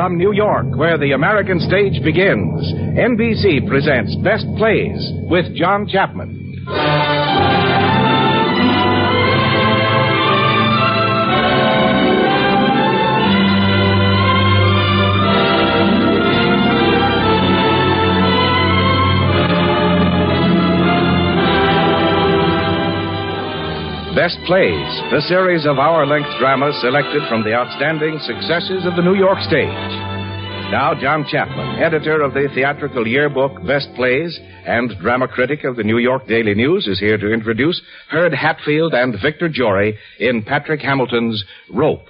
From New York, where the American stage begins, NBC presents Best Plays with John Chapman. Best Plays, the series of hour-length dramas selected from the outstanding successes of the New York stage. Now, John Chapman, editor of the theatrical yearbook Best Plays and drama critic of the New York Daily News, is here to introduce Herd Hatfield and Victor Jory in Patrick Hamilton's Rope.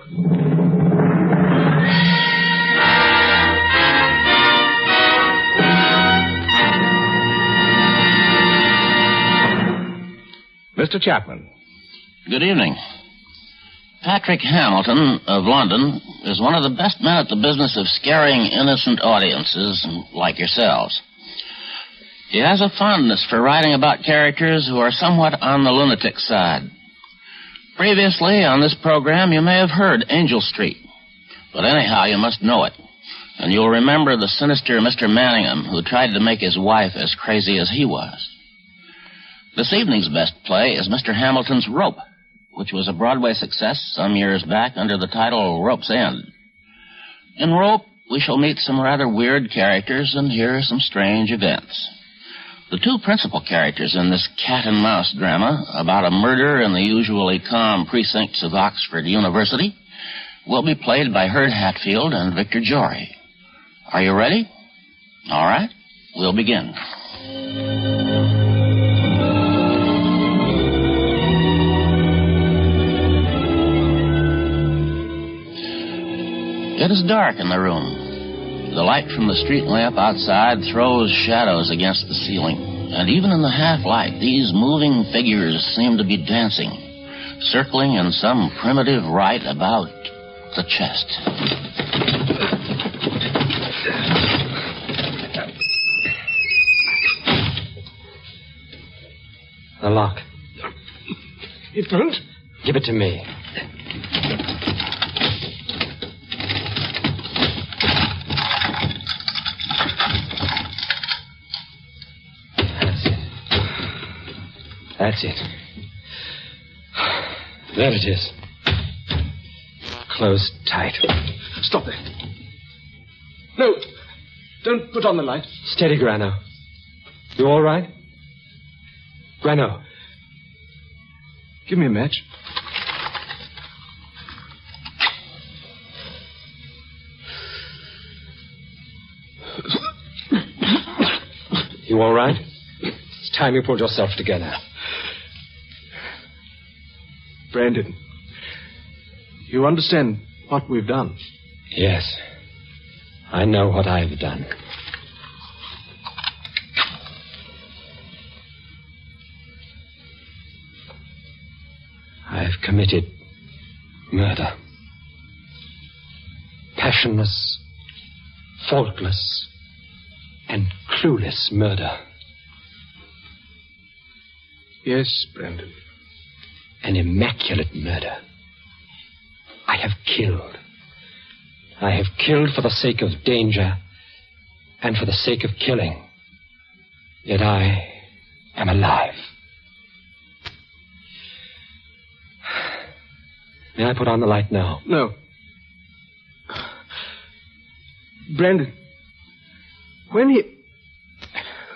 Mr. Chapman. Good evening. Patrick Hamilton of London is one of the best men at the business of scaring innocent audiences like yourselves. He has a fondness for writing about characters who are somewhat on the lunatic side. Previously on this program, you may have heard Angel Street. But anyhow, you must know it. And you'll remember the sinister Mr. Manningham who tried to make his wife as crazy as he was. This evening's best play is Mr. Hamilton's Rope, which was a Broadway success some years back under the title Rope's End. In Rope, we shall meet some rather weird characters and hear some strange events. The two principal characters in this cat-and-mouse drama about a murder in the usually calm precincts of Oxford University will be played by Herd Hatfield and Victor Jory. Are you ready? All right, we'll begin. It is dark in the room. The light from the street lamp outside throws shadows against the ceiling. And even in the half-light, these moving figures seem to be dancing, circling in some primitive rite about the chest. The lock. It won't? Give it to me. That's it. There it is. Closed tight. Stop there. No, don't put on the light. Steady, Grano. You all right? Grano. Give me a match. You all right? It's time you pulled yourself together. Brandon, you understand what we've done? Yes. I know what I've done. I've committed murder. Passionless, faultless, and clueless murder. Yes, Brandon. An immaculate murder. I have killed. I have killed for the sake of danger and for the sake of killing. Yet I am alive. May I put on the light now? No. Brandon,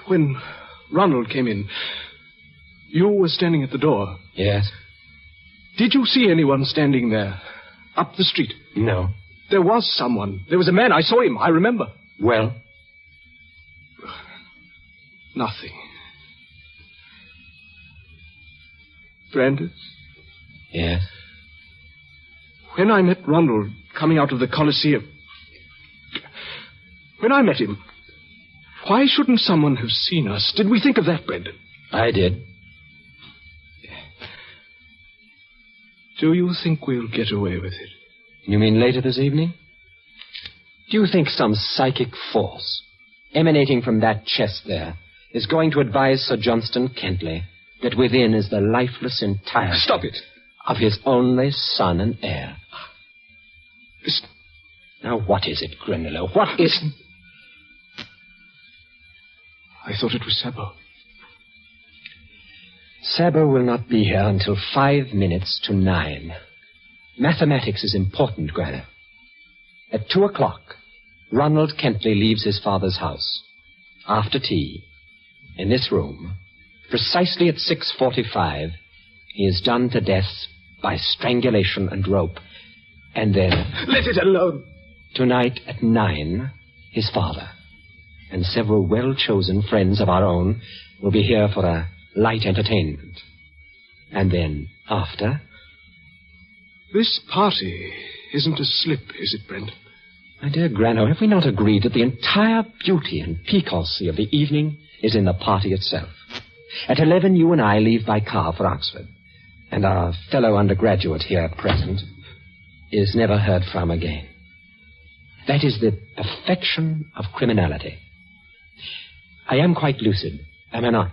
when Ronald came in, you were standing at the door. Yes. Did you see anyone standing there, up the street? No. There was someone. There was a man. I saw him. I remember. Well? Nothing. Brandon? Yes? When I met Ronald coming out of the Coliseum, when I met him, why shouldn't someone have seen us? Did we think of that, Brandon? I did. Do you think we'll get away with it? You mean later this evening? Do you think some psychic force emanating from that chest there is going to advise Sir Johnston Kentley that within is the lifeless entirety... Stop it. ...of his only son and heir? Listen. Now, what is it, Grinlow? What is... I thought it was Sabo. Sabo will not be here until 5 minutes to 9. Mathematics is important, Granner. At 2 o'clock, Ronald Kentley leaves his father's house. After tea, in this room, precisely at 6:45, he is done to death by strangulation and rope. And then... Let it alone! Tonight at 9, his father and several well-chosen friends of our own will be here for a light entertainment. And then, after... This party isn't a slip, is it, Brendan? My dear Grano, have we not agreed that the entire beauty and piquancy of the evening is in the party itself? At 11, you and I leave by car for Oxford, and our fellow undergraduate here present is never heard from again. That is the perfection of criminality. I am quite lucid, am I not?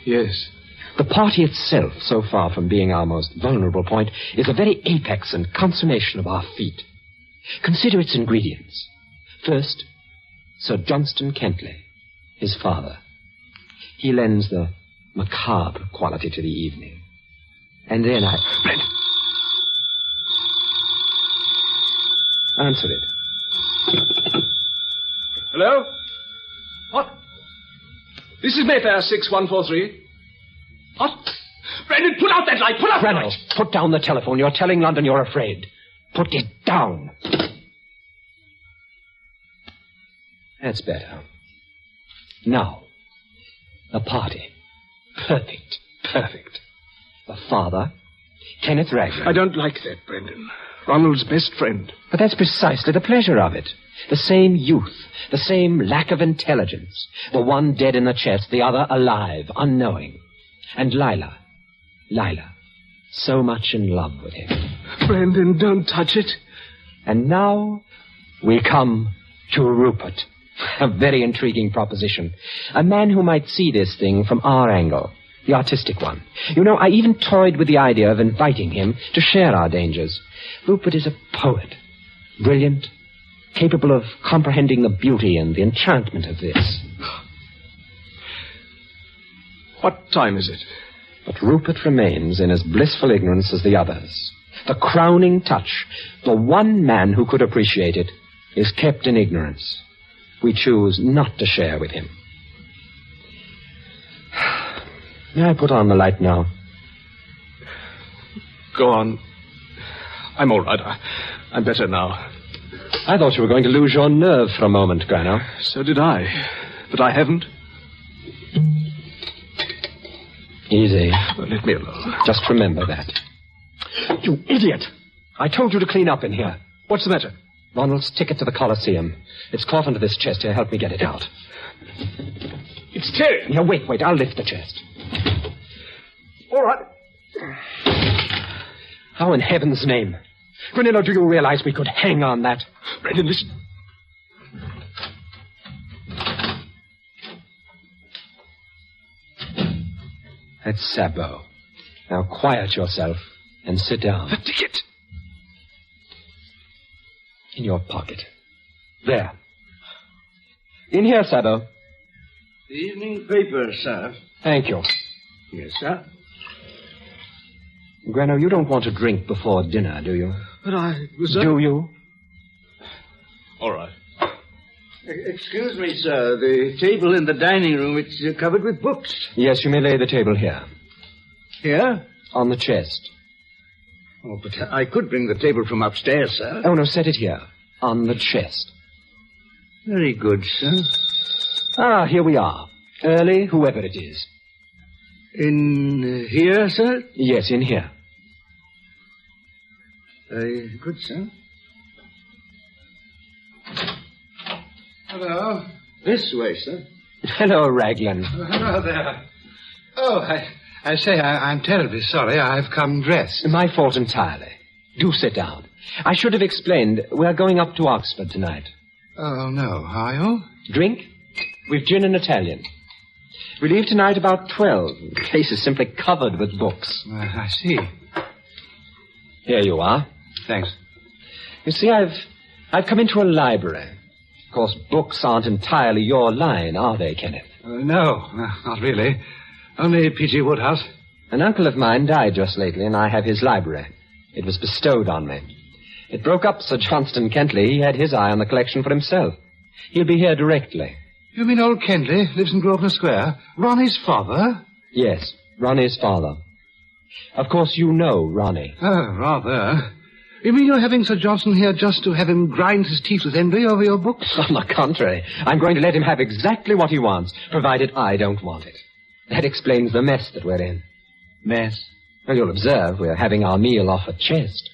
Yes. The party itself, so far from being our most vulnerable point, is the very apex and consummation of our feat. Consider its ingredients. First, Sir Johnston Kentley, his father. He lends the macabre quality to the evening. And then I... Brent! Answer it. Hello? What? This is Mayfair 6143. What? Brendan, put out that light! Put out that light! Put down the telephone. You're telling London you're afraid. Put it down. That's better. Now, the party. Perfect. Perfect. The father, Kenneth Raglan. I don't like that, Brendan. Ronald's best friend. But that's precisely the pleasure of it. The same youth, the same lack of intelligence. The one dead in the chest, the other alive, unknowing. And Lila, so much in love with him. Brendan, don't touch it. And now we come to Rupert. A very intriguing proposition. A man who might see this thing from our angle, the artistic one. You know, I even toyed with the idea of inviting him to share our dangers. Rupert is a poet, brilliant, capable of comprehending the beauty and the enchantment of this. What time is it? But Rupert remains in as blissful ignorance as the others. The crowning touch, the one man who could appreciate it, is kept in ignorance. We choose not to share with him. May I put on the light now? Go on. I'm all right. I'm better now. I thought you were going to lose your nerve for a moment, Grano. So did I. But I haven't. Easy. Well, let me alone. Just remember that. You idiot! I told you to clean up in here. What's the matter? Ronald's ticket to the Coliseum. It's caught under this chest here. Help me get it out. It's tearing. Here, wait. I'll lift the chest. All right. How in heaven's name? Granillo, do you realize we could hang on that? Brendan, listen. That's Sabo. Now quiet yourself and sit down. The ticket. In your pocket. There. In here, Sabo. The evening paper, sir. Thank you. Yes, sir. Grano, you don't want to drink before dinner, do you? But I was... Do you? All right. Excuse me, sir. The table in the dining room, it's covered with books. Yes, you may lay the table here. Here? On the chest. Oh, but I could bring the table from upstairs, sir. Oh, no, set it here. On the chest. Very good, sir. Ah, here we are. Early, whoever it is. In here, sir? Yes, in here. Very good, sir. Hello. This way, sir. Hello, Raglan. Hello there. Oh, I say, I'm terribly sorry. I've come dressed. My fault entirely. Do sit down. I should have explained. We're going up to Oxford tonight. Oh, no. Are you? Drink? We've gin and Italian. We leave tonight about 12. The place is simply covered with books. I see. Here you are. Thanks. You see, I've I've come into a library. Of course, books aren't entirely your line, are they, Kenneth? No, not really. Only P.G. Woodhouse. An uncle of mine died just lately, and I have his library. It was bestowed on me. It broke up Sir Johnston Kentley. He had his eye on the collection for himself. He'll be here directly. You mean old Kentley lives in Grosvenor Square? Ronnie's father? Yes, Ronnie's father. Of course, you know Ronnie. Oh, rather. You mean you're having Sir Johnson here just to have him grind his teeth with envy over your books? On the contrary, I'm going to let him have exactly what he wants, provided I don't want it. That explains the mess that we're in. Mess? Well, you'll observe we're having our meal off a chest.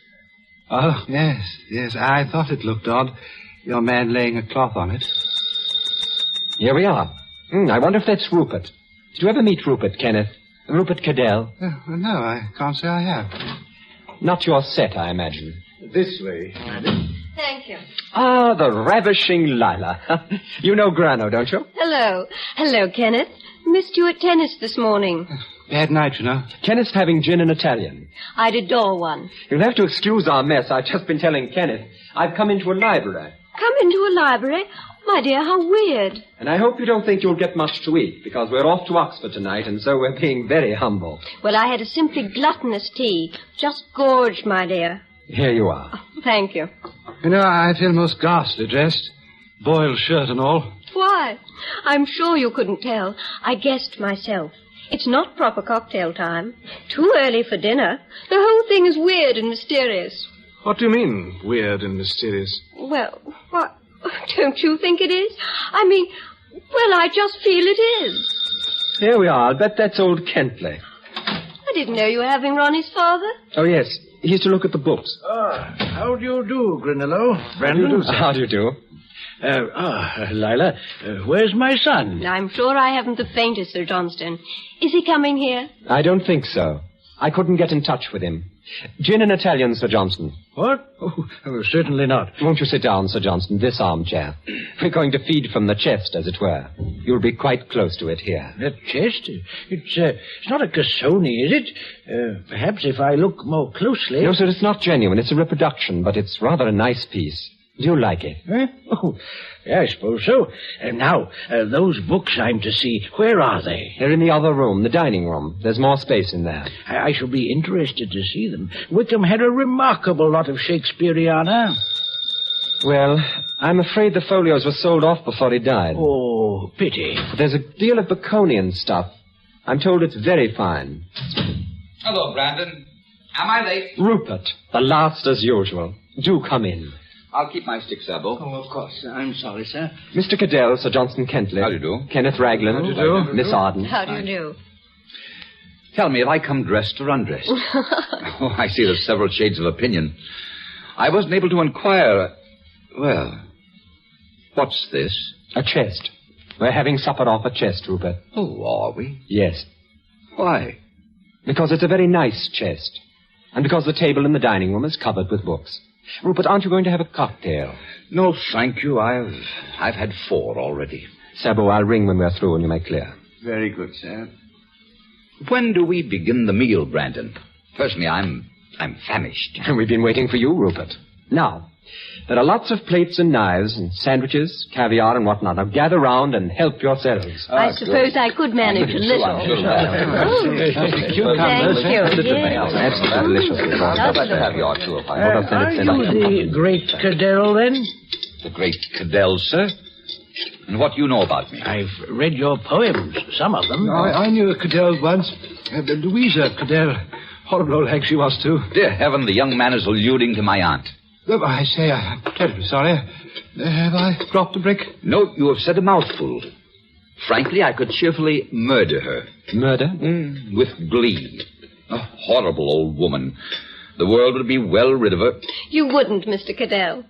Oh, yes. I thought it looked odd. Your man laying a cloth on it. Here we are. I wonder if that's Rupert. Did you ever meet Rupert, Kenneth? Rupert Cadell? No, I can't say I have. Not your set, I imagine. This way, madam. Thank you. Ah, the ravishing Lila. You know Grano, don't you? Hello. Hello, Kenneth. Missed you at tennis this morning. Bad night, you know. Kenneth's having gin and Italian. I'd adore one. You'll have to excuse our mess. I've just been telling Kenneth. I've come into a library. Come into a library? My dear, how weird. And I hope you don't think you'll get much to eat, because we're off to Oxford tonight, and so we're being very humble. Well, I had a simply gluttonous tea. Just gorged, my dear. Here you are. Oh, thank you. You know, I feel most ghastly dressed. Boiled shirt and all. Why? I'm sure you couldn't tell. I guessed myself. It's not proper cocktail time. Too early for dinner. The whole thing is weird and mysterious. What do you mean, weird and mysterious? Well, what? Don't you think it is? I mean, well, I just feel it is. Here we are. I'll bet that's old Kentley. I didn't know you were having Ronnie's father. Oh, yes. He's to look at the books. How do you do, Grinello? Brandon? How do you do? Lila, where's my son? I'm sure I haven't the faintest, Sir Johnston. Is he coming here? I don't think so. I couldn't get in touch with him. Gin and Italian, Sir Johnston. What? Oh, certainly not. Won't you sit down, Sir Johnston, this armchair? We're going to feed from the chest, as it were. You'll be quite close to it here. The chest? It's not a Cassoni, is it? Perhaps if I look more closely... No, sir, it's not genuine. It's a reproduction, but it's rather a nice piece. Do you like it? Huh? Oh, yeah, I suppose so. Now, those books I'm to see, where are they? They're in the other room, the dining room. There's more space in there. I shall be interested to see them. Wickham had a remarkable lot of Shakespeareana. Well, I'm afraid the folios were sold off before he died. Oh, pity. But there's a deal of Baconian stuff. I'm told it's very fine. Hello, Brandon. Am I late? Rupert, the last as usual. Do come in. I'll keep my stick, Sabo. Oh, of course. I'm sorry, sir. Mr. Cadell, Sir Johnston Kentley. How do you do? Kenneth Ragland. How do you do? Miss Arden. How do you do? Tell me, have I come dressed or undressed? Oh, I see there's several shades of opinion. I wasn't able to inquire. Well, what's this? A chest. We're having supper off a chest, Rupert. Oh, are we? Yes. Why? Because it's a very nice chest. And because the table in the dining room is covered with books. Rupert, aren't you going to have a cocktail? No, thank you. I've had 4 already. Sabo, I'll ring when we're through and you make clear. Very good, sir. When do we begin the meal, Brandon? Personally, I'm famished. We've been waiting for you, Rupert. Now, there are lots of plates and knives and sandwiches, caviar and whatnot. Now gather round and help yourselves. I suppose I could manage a little. Thank you. Yes. That's delicious. I'd like to have your 2 of Are you the great Cadell, then? The great Cadell, sir? And what do you know about me? I've read your poems, some of them. I knew a Cadell once. Louisa Cadell. Horrible old hag she was, too. Dear heaven, the young man is alluding to my aunt. Oh, I say, I'm terribly sorry. Have I dropped a brick? No, you have said a mouthful. Frankly, I could cheerfully murder her. Murder? With glee. A horrible old woman. The world would be well rid of her. You wouldn't, Mr. Cadell.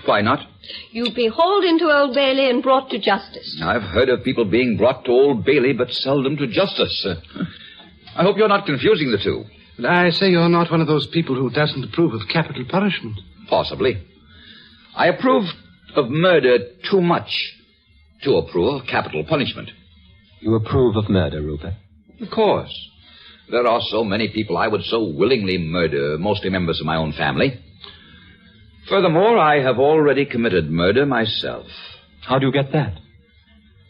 Why not? You'd be hauled into Old Bailey and brought to justice. I've heard of people being brought to Old Bailey, but seldom to justice. I hope you're not confusing the two. But I say you're not one of those people who doesn't approve of capital punishment. Possibly. I approve of murder too much to approve of capital punishment. You approve of murder, Rupert? Of course. There are so many people I would so willingly murder, mostly members of my own family. Furthermore, I have already committed murder myself. How do you get that?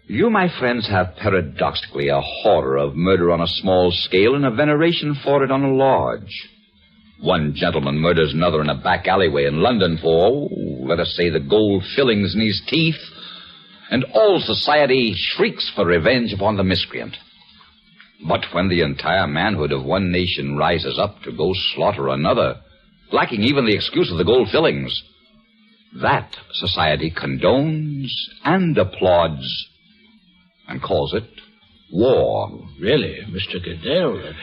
You, my friends, have paradoxically a horror of murder on a small scale and a veneration for it on a large. One gentleman murders another in a back alleyway in London for, let us say, the gold fillings in his teeth, and all society shrieks for revenge upon the miscreant. But when the entire manhood of one nation rises up to go slaughter another, lacking even the excuse of the gold fillings, that society condones and applauds and calls it war. Really, Mr. Goodell?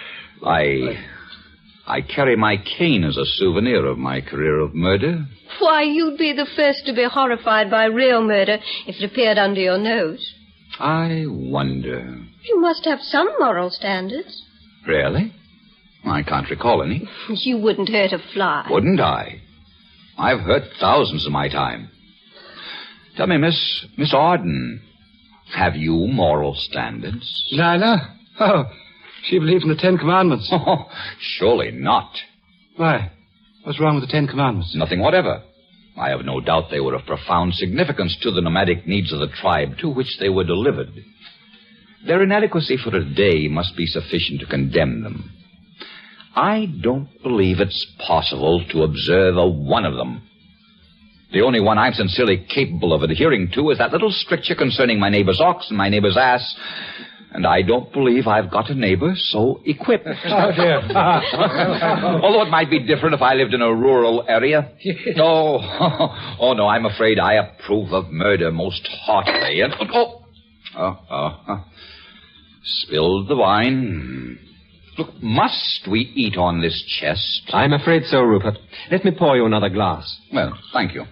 I carry my cane as a souvenir of my career of murder. Why, you'd be the first to be horrified by real murder if it appeared under your nose. I wonder. You must have some moral standards. Really? I can't recall any. You wouldn't hurt a fly. Wouldn't I? I've hurt thousands in my time. Tell me, Miss Arden, have you moral standards? Lila? Oh, she believes in the Ten Commandments. Oh, surely not. Why? What's wrong with the Ten Commandments? Nothing whatever. I have no doubt they were of profound significance to the nomadic needs of the tribe to which they were delivered. Their inadequacy for a day must be sufficient to condemn them. I don't believe it's possible to observe a one of them. The only one I'm sincerely capable of adhering to is that little stricture concerning my neighbor's ox and my neighbor's ass. And I don't believe I've got a neighbor so equipped. Oh, dear. Although it might be different if I lived in a rural area. No, no, I'm afraid I approve of murder most heartily. And, spilled the wine. Look, must we eat on this chest? I'm afraid so, Rupert. Let me pour you another glass. Well, thank you.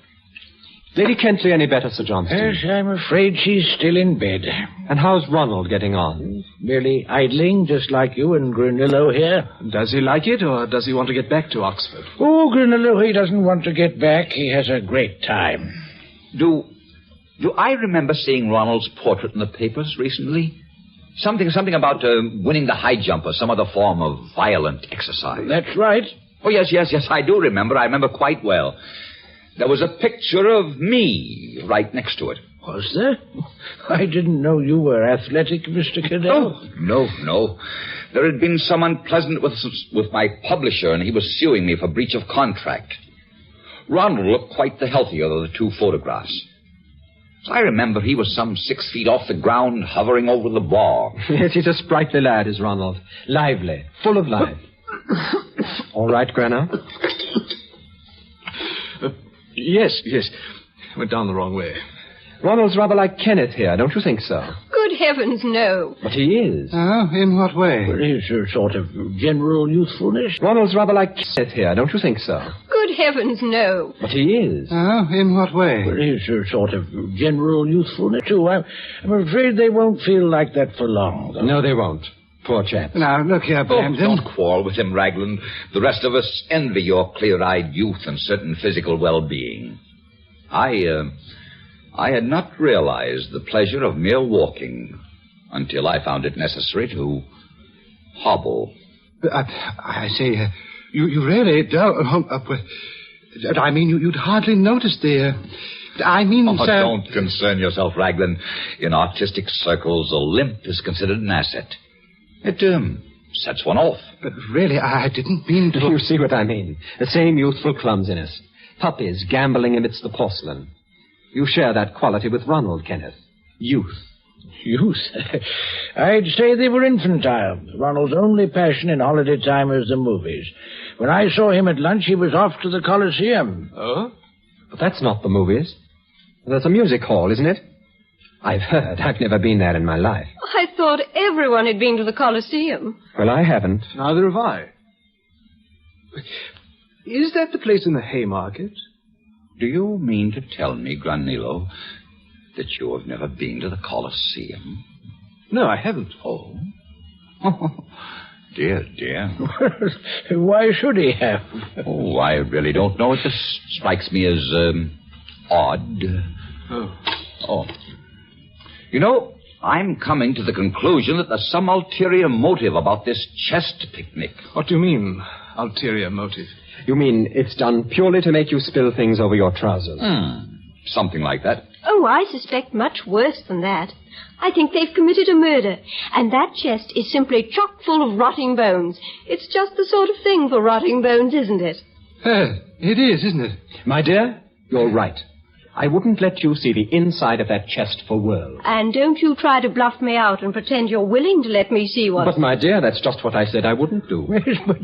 Lady Kentley any better, Sir Johnston? Yes, I'm afraid she's still in bed. And how's Ronald getting on? Merely idling, just like you and Grinillo here. Does he like it, or does he want to get back to Oxford? Oh, Grinillo, he doesn't want to get back. He has a great time. Do I remember seeing Ronald's portrait in the papers recently? Something about winning the high jump or some other form of violent exercise. That's right. Oh, yes, I do remember. I remember quite well. There was a picture of me right next to it. Was there? I didn't know you were athletic, Mr. Cadell. Oh, no. There had been some unpleasant with my publisher, and he was suing me for breach of contract. Ronald looked quite the healthier of the two photographs. I remember he was some 6 feet off the ground, hovering over the bar. Yes, he's a sprightly lad, is Ronald. Lively, full of life. All right, Granner? Yes. Went down the wrong way. Ronald's rather like Kenneth here, don't you think so? Good heavens, no. But he is. Oh, in what way? Well, he's a sort of general youthfulness. Ronald's rather like Kenneth here, don't you think so? Good heavens, no. But he is. Oh, in what way? Well, he's a sort of general youthfulness, too. I'm afraid they won't feel like that for long, though. No, they won't. Poor chap. Now, look here, Brandon. Don't quarrel with him, Raglan. The rest of us envy your clear-eyed youth and certain physical well-being. I had not realized the pleasure of mere walking until I found it necessary to hobble. I say, you really don't... I mean, you'd hardly notice the... sir... Don't concern yourself, Raglan. In artistic circles, a limp is considered an asset. It sets one off. But really, I didn't mean to... You see what I mean. The same youthful clumsiness. Puppies gambling amidst the porcelain. You share that quality with Ronald, Kenneth. Youth. Youth? I'd say they were infantile. Ronald's only passion in holiday time was the movies. When I saw him at lunch, he was off to the Coliseum. Oh? But that's not the movies. There's a music hall, isn't it? I've heard. I've never been there in my life. I thought everyone had been to the Coliseum. Well, I haven't. Neither have I. Is that the place in the Haymarket? Do you mean to tell me, Granillo, that you have never been to the Coliseum? No, I haven't. Oh. Dear. Why should he have? Oh, I really don't know. It just strikes me as, odd. Oh. You know, I'm coming to the conclusion that there's some ulterior motive about this chest picnic. What do you mean, ulterior motive? You mean it's done purely to make you spill things over your trousers? Something like that. Oh, I suspect much worse than that. I think they've committed a murder, and that chest is simply chock full of rotting bones. It's just the sort of thing for rotting bones, isn't it? It is, isn't it? My dear, you're right. I wouldn't let you see the inside of that chest for worlds. And don't you try to bluff me out and pretend you're willing to let me see what... But, my dear, that's just what I said I wouldn't do. Yes, but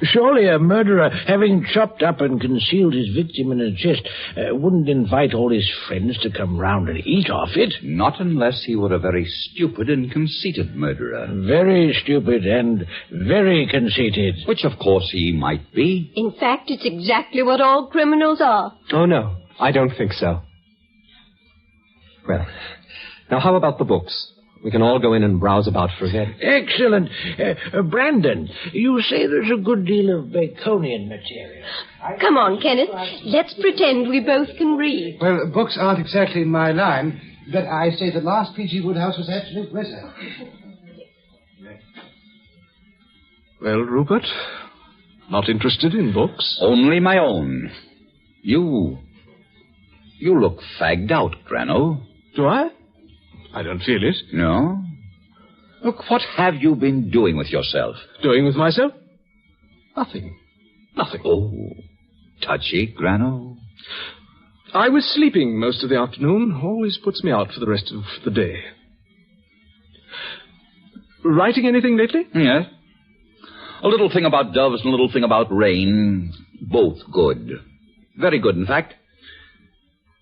surely a murderer, having chopped up and concealed his victim in a chest, wouldn't invite all his friends to come round and eat off it. Not unless he were a very stupid and conceited murderer. Very stupid and very conceited. Which, of course, he might be. In fact, it's exactly what all criminals are. Oh, no. I don't think so. Well, now how about the books? We can all go in and browse about for a bit. Excellent. Brandon, you say there's a good deal of Baconian material. Come on, Kenneth. Let's pretend we both can read. Well, books aren't exactly my line, but I say the last P.G. Wodehouse was actually better. Well, Rupert, not interested in books? Only my own. You look fagged out, Grano. Do I? I don't feel it. No? Look, what have you been doing with yourself? Doing with myself? Nothing. Nothing. Oh, touchy, Grano. I was sleeping most of the afternoon. Always puts me out for the rest of the day. Writing anything lately? Yes. A little thing about doves and a little thing about rain. Both good. Very good, in fact.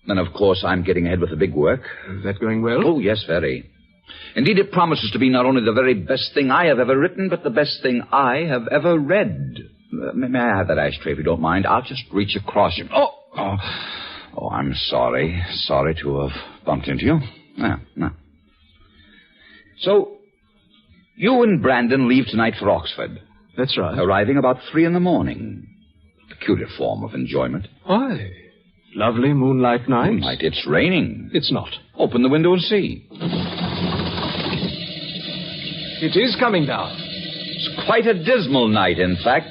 Then, of course, I'm getting ahead with the big work. Is that going well? Oh, yes, very. Indeed, it promises to be not only the very best thing I have ever written, but the best thing I have ever read. May I have that ashtray, if you don't mind? I'll just reach across you. Oh, I'm sorry. Sorry to have bumped into you. No. So, you and Brandon leave tonight for Oxford. That's right. Arriving about 3 a.m. Peculiar form of enjoyment. Why? Lovely moonlight night. Moonlight, it's raining. It's not. Open the window and see. It is coming down. It's quite a dismal night, in fact.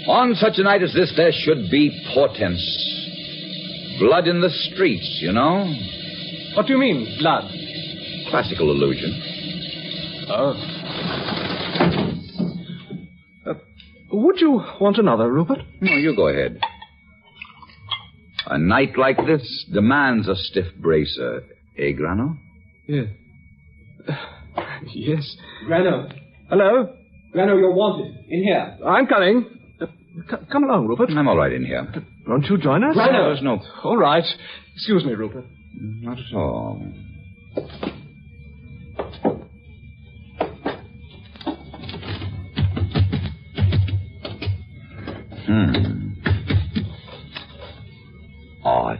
On such a night as this, there should be portents. Blood in the streets, you know. What do you mean, blood? Classical illusion. Oh. Would you want another, Rupert? No, you go ahead. A night like this demands a stiff bracer. Eh, Grano? Yeah. Yes. Grano. Hello? Grano, you're wanted. In here. I'm coming. Come along, Rupert. I'm all right in here. Won't you join us? Grano. No. All right. Excuse me, Rupert. Not at all. Odd.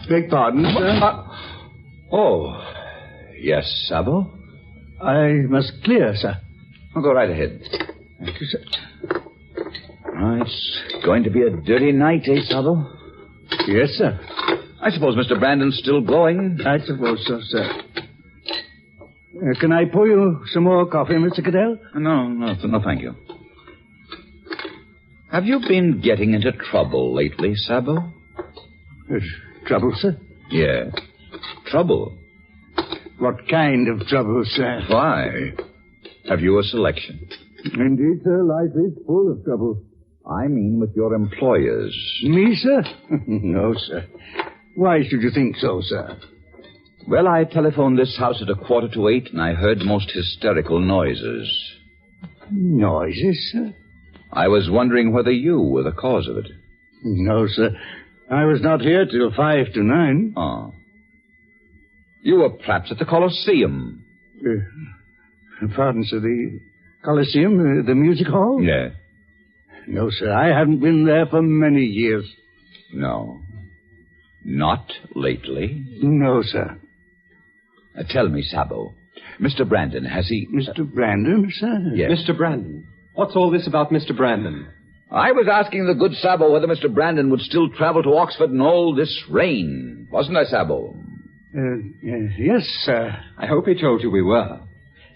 Beg pardon, sir? Oh, yes, Sabo? I must clear, sir. I'll go right ahead. Thank you, sir. It's going to be a dirty night, eh, Sabo? Yes, sir. I suppose Mr. Brandon's still going. I suppose so, sir. Can I pour you some more coffee, Mr. Cadell? No, thank you. Have you been getting into trouble lately, Sabo? Trouble, sir? Yeah. Trouble? What kind of trouble, sir? Why? Have you a selection? Indeed, sir, life is full of trouble. I mean with your employers. Me, sir? No, sir. Why should you think so, sir? Well, I telephoned this house at 7:45, and I heard most hysterical noises. Noises, sir? I was wondering whether you were the cause of it. No, sir. I was not here till 8:55. Oh. You were perhaps at the Colosseum. Pardon, sir, the Colosseum, the music hall? Yeah. No, sir, I haven't been there for many years. No. Not lately? No, sir. Tell me, Sabo, Mr. Brandon, has he... Mr. Brandon, sir? Yes. Mr. Brandon. What's all this about Mr. Brandon? I was asking the good Sabo whether Mr. Brandon would still travel to Oxford in all this rain. Wasn't I, Sabo? Yes, sir. I hope he told you we were.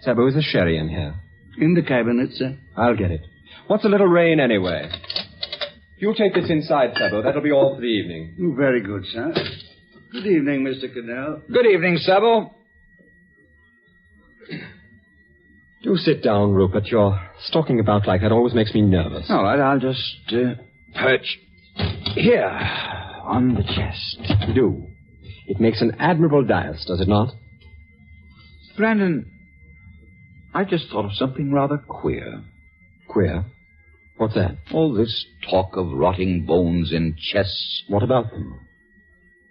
Sabo, is a sherry in here? In the cabinet, sir. I'll get it. What's a little rain, anyway? You take this inside, Sabo. That'll be all for the evening. Very good, sir. Good evening, Mr. Cadell. Good evening, Sabo. Do sit down, Rupert. Your stalking about like that always makes me nervous. All right, I'll just perch here on the chest. Do. It makes an admirable dais, does it not? Brandon, I just thought of something rather queer. Queer? What's that? All this talk of rotting bones in chests. What about them?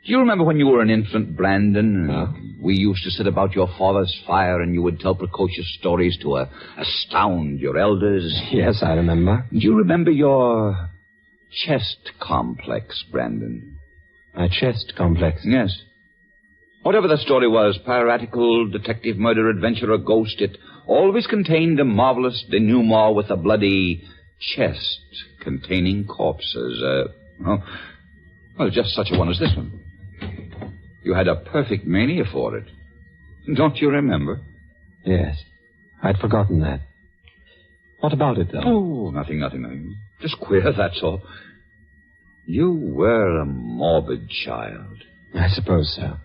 Do you remember when you were an infant, Brandon? We used to sit about your father's fire and you would tell precocious stories to astound your elders. Yes, I remember. Do you remember your chest complex, Brandon? My chest complex? Yes. Whatever the story was, piratical, detective, murder, adventure, or ghost, it always contained a marvelous denouement with a bloody chest containing corpses. Well, just such a one as this one. You had a perfect mania for it. Don't you remember? Yes. I'd forgotten that. What about it, though? Oh, nothing. Just queer, that's all. You were a morbid child. I suppose so.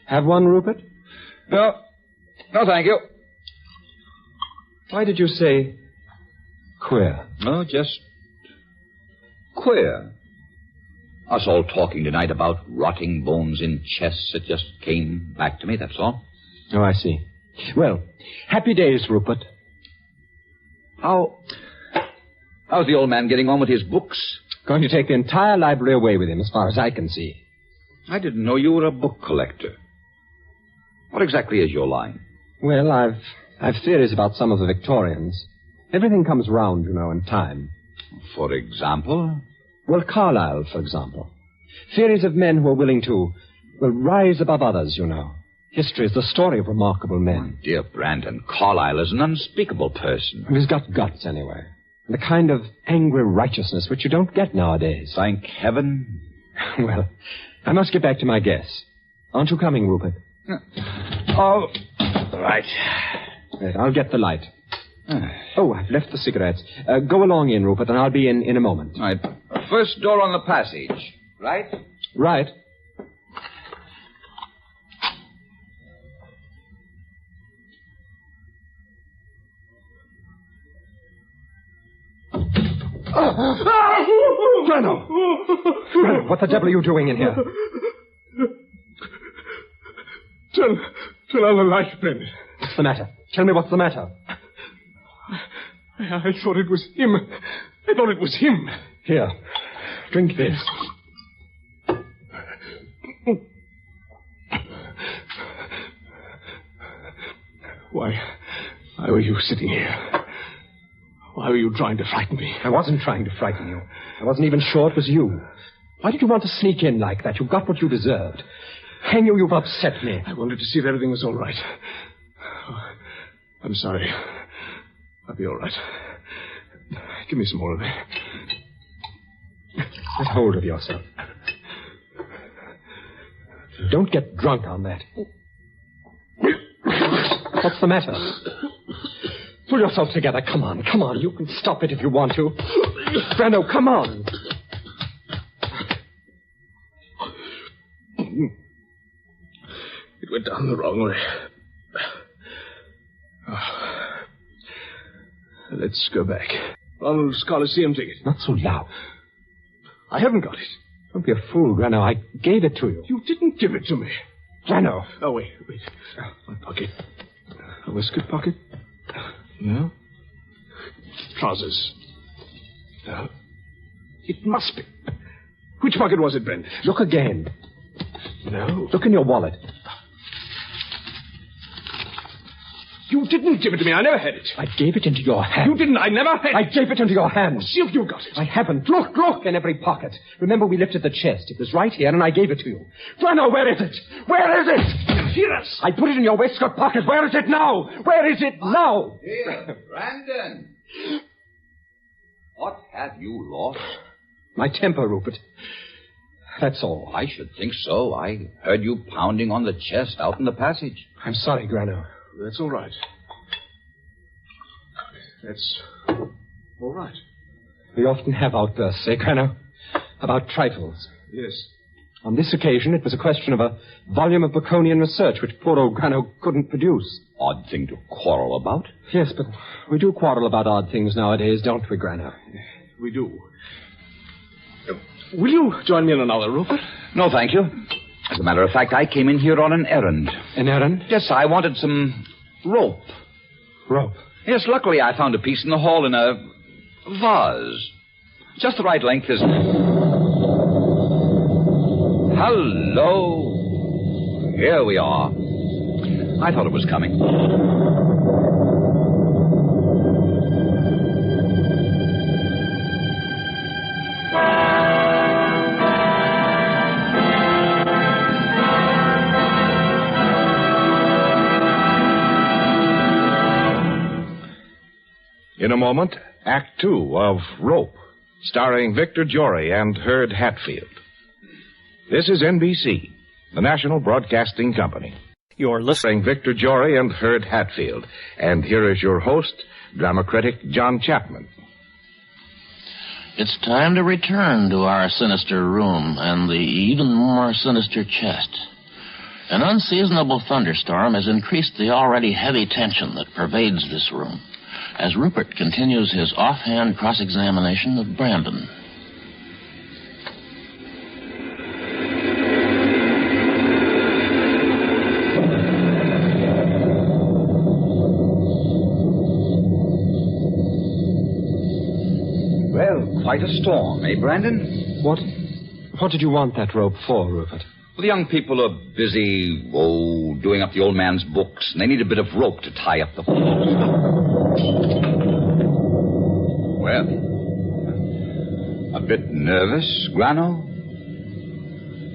Have one, Rupert? No, thank you. Why did you say queer? No, just queer. Us all talking tonight about rotting bones in chests. It just came back to me, that's all. Oh, I see. Well, happy days, Rupert. How's the old man getting on with his books? Going to take the entire library away with him, as far as I can see. I didn't know you were a book collector. What exactly is your line? Well, I've theories about some of the Victorians. Everything comes round, you know, in time. For example? Well, Carlyle, for example. Theories of men who are willing to, rise above others, you know. History is the story of remarkable men. My dear Brandon, Carlyle is an unspeakable person. He's got guts, anyway. And a kind of angry righteousness which you don't get nowadays. Thank heaven. Well, I must get back to my guess. Aren't you coming, Rupert? Oh, right. Right, I'll get the light. Oh, I've left the cigarettes. Go along in, Rupert, and I'll be in a moment. Right. First door on the passage, right? Right. Grano, what the devil are you doing in here? Turn on the light, Brendan. What's the matter? Tell me what's the matter. I thought it was him. Here, drink this. Why were you sitting here? Why were you trying to frighten me? I wasn't trying to frighten you. I wasn't even sure it was you. Why did you want to sneak in like that? You got what you deserved. Hang you, you've upset me. I wanted to see if everything was all right. Oh, I'm sorry. I'll be all right. Give me some more of that. Get hold of yourself. Don't get drunk on that. What's the matter? Pull yourself together. Come on. You can stop it if you want to. Brando, come on. It went down the wrong way. Let's go back. Ronald's Coliseum ticket. Not so loud. I haven't got it. Don't be a fool, Grano. I gave it to you. You didn't give it to me. Grano. Oh, wait. My pocket. A waistcoat pocket? No. Trousers? No. It must be. Which pocket was it, Brendan? Look again. No. Look in your wallet. You didn't give it to me. I never had it. I gave it into your hand. You didn't. I never had it. I gave it into your hand. See if you got it. I haven't. Look in every pocket. Remember, we lifted the chest. It was right here, and I gave it to you. Brano, where is it? Where is it? Here. I put it in your waistcoat pocket. Where is it now? Where is it now? Here, Brandon. What have you lost? My temper, Rupert. That's all. I should think so. I heard you pounding on the chest out in the passage. I'm sorry, Grano. That's all right. That's all right. We often have outbursts, eh, Grano? About trifles. Yes. On this occasion, it was a question of a volume of Baconian research which poor old Grano couldn't produce. Odd thing to quarrel about. Yes, but we do quarrel about odd things nowadays, don't we, Grano? We do. Will you join me in another, Rupert? No, thank you. As a matter of fact, I came in here on an errand. An errand? Yes, I wanted some rope. Rope? Yes, luckily I found a piece in the hall in a vase. Just the right length, isn't it? Hello. Here we are. I thought it was coming. In a moment, Act 2 of Rope, starring Victor Jory and Herd Hatfield. This is NBC, the National Broadcasting Company. You're listening Victor Jory and Herd Hatfield. And here is your host, drama critic John Chapman. It's time to return to our sinister room and the even more sinister chest. An unseasonable thunderstorm has increased the already heavy tension that pervades this room as Rupert continues his offhand cross-examination of Brandon. Well, quite a storm, eh, Brandon? What did you want that rope for, Rupert? Well, the young people are busy, doing up the old man's books, and they need a bit of rope to tie up the Well, a bit nervous, Grano?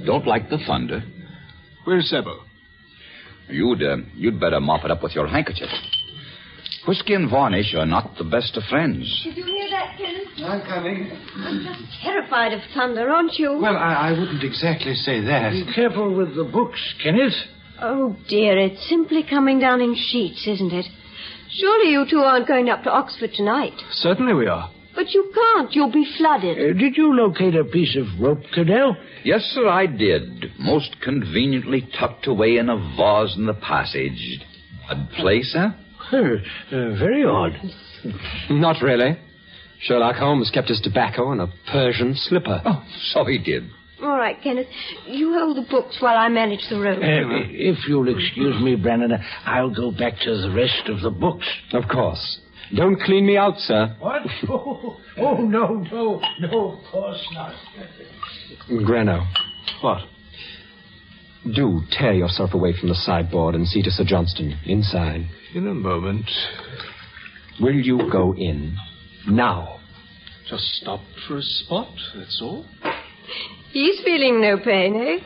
Don't like the thunder. Where's Sebo? You'd better mop it up with your handkerchief. Whiskey and varnish are not the best of friends. Did you hear that, Kenneth? I'm coming. I'm just terrified of thunder, aren't you? Well, I wouldn't exactly say that. Be careful with the books, Kenneth. Oh, dear, it's simply coming down in sheets, isn't it? Surely you two aren't going up to Oxford tonight. Certainly we are. But you can't. You'll be flooded. Did you locate a piece of rope, Cadell? Yes, sir, I did. Most conveniently tucked away in a vase in the passage. Odd place, huh? Very odd. Not really. Sherlock Holmes kept his tobacco in a Persian slipper. Oh, so he did. All right, Kenneth. You hold the books while I manage the rope. If you'll excuse me, Brandon, I'll go back to the rest of the books. Of course. Don't clean me out, sir. What? Oh, no, of course not. Grano. What? Do tear yourself away from the sideboard and see to Sir Johnston, inside. In a moment. Will you go in? Now. Just stop for a spot, that's all. He's feeling no pain, eh?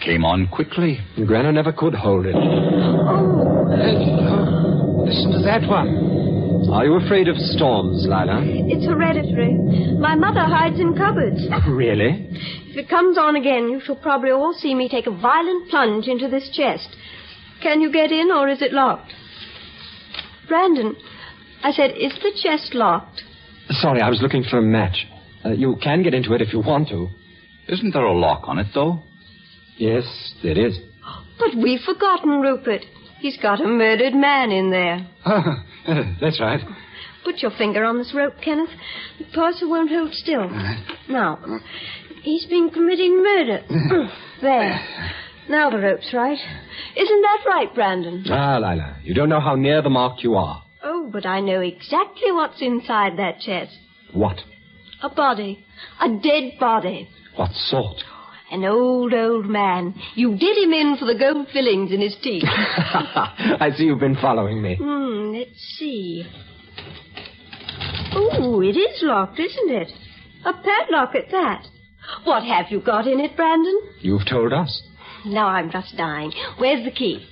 Came on quickly. Grano never could hold it. Oh. Listen to that one. Are you afraid of storms, Lila? It's hereditary. My mother hides in cupboards. Really? If it comes on again, you shall probably all see me take a violent plunge into this chest. Can you get in, or is it locked? Brandon, I said, is the chest locked? Sorry, I was looking for a match. You can get into it if you want to. Isn't there a lock on it, though? Yes, there is. But we've forgotten Rupert. He's got a murdered man in there. That's right. Put your finger on this rope, Kenneth. The parcel won't hold still. Now, he's been committing murder. There. Now the rope's right. Isn't that right, Brandon? Ah, Lila, you don't know how near the mark you are. Oh, but I know exactly what's inside that chest. What? A body. A dead body. What sort? An old man. You did him in for the gold fillings in his teeth. I see you've been following me. Let's see. Oh, it is locked, isn't it? A padlock at that. What have you got in it, Brandon? You've told us. Now I'm just dying. Where's the key?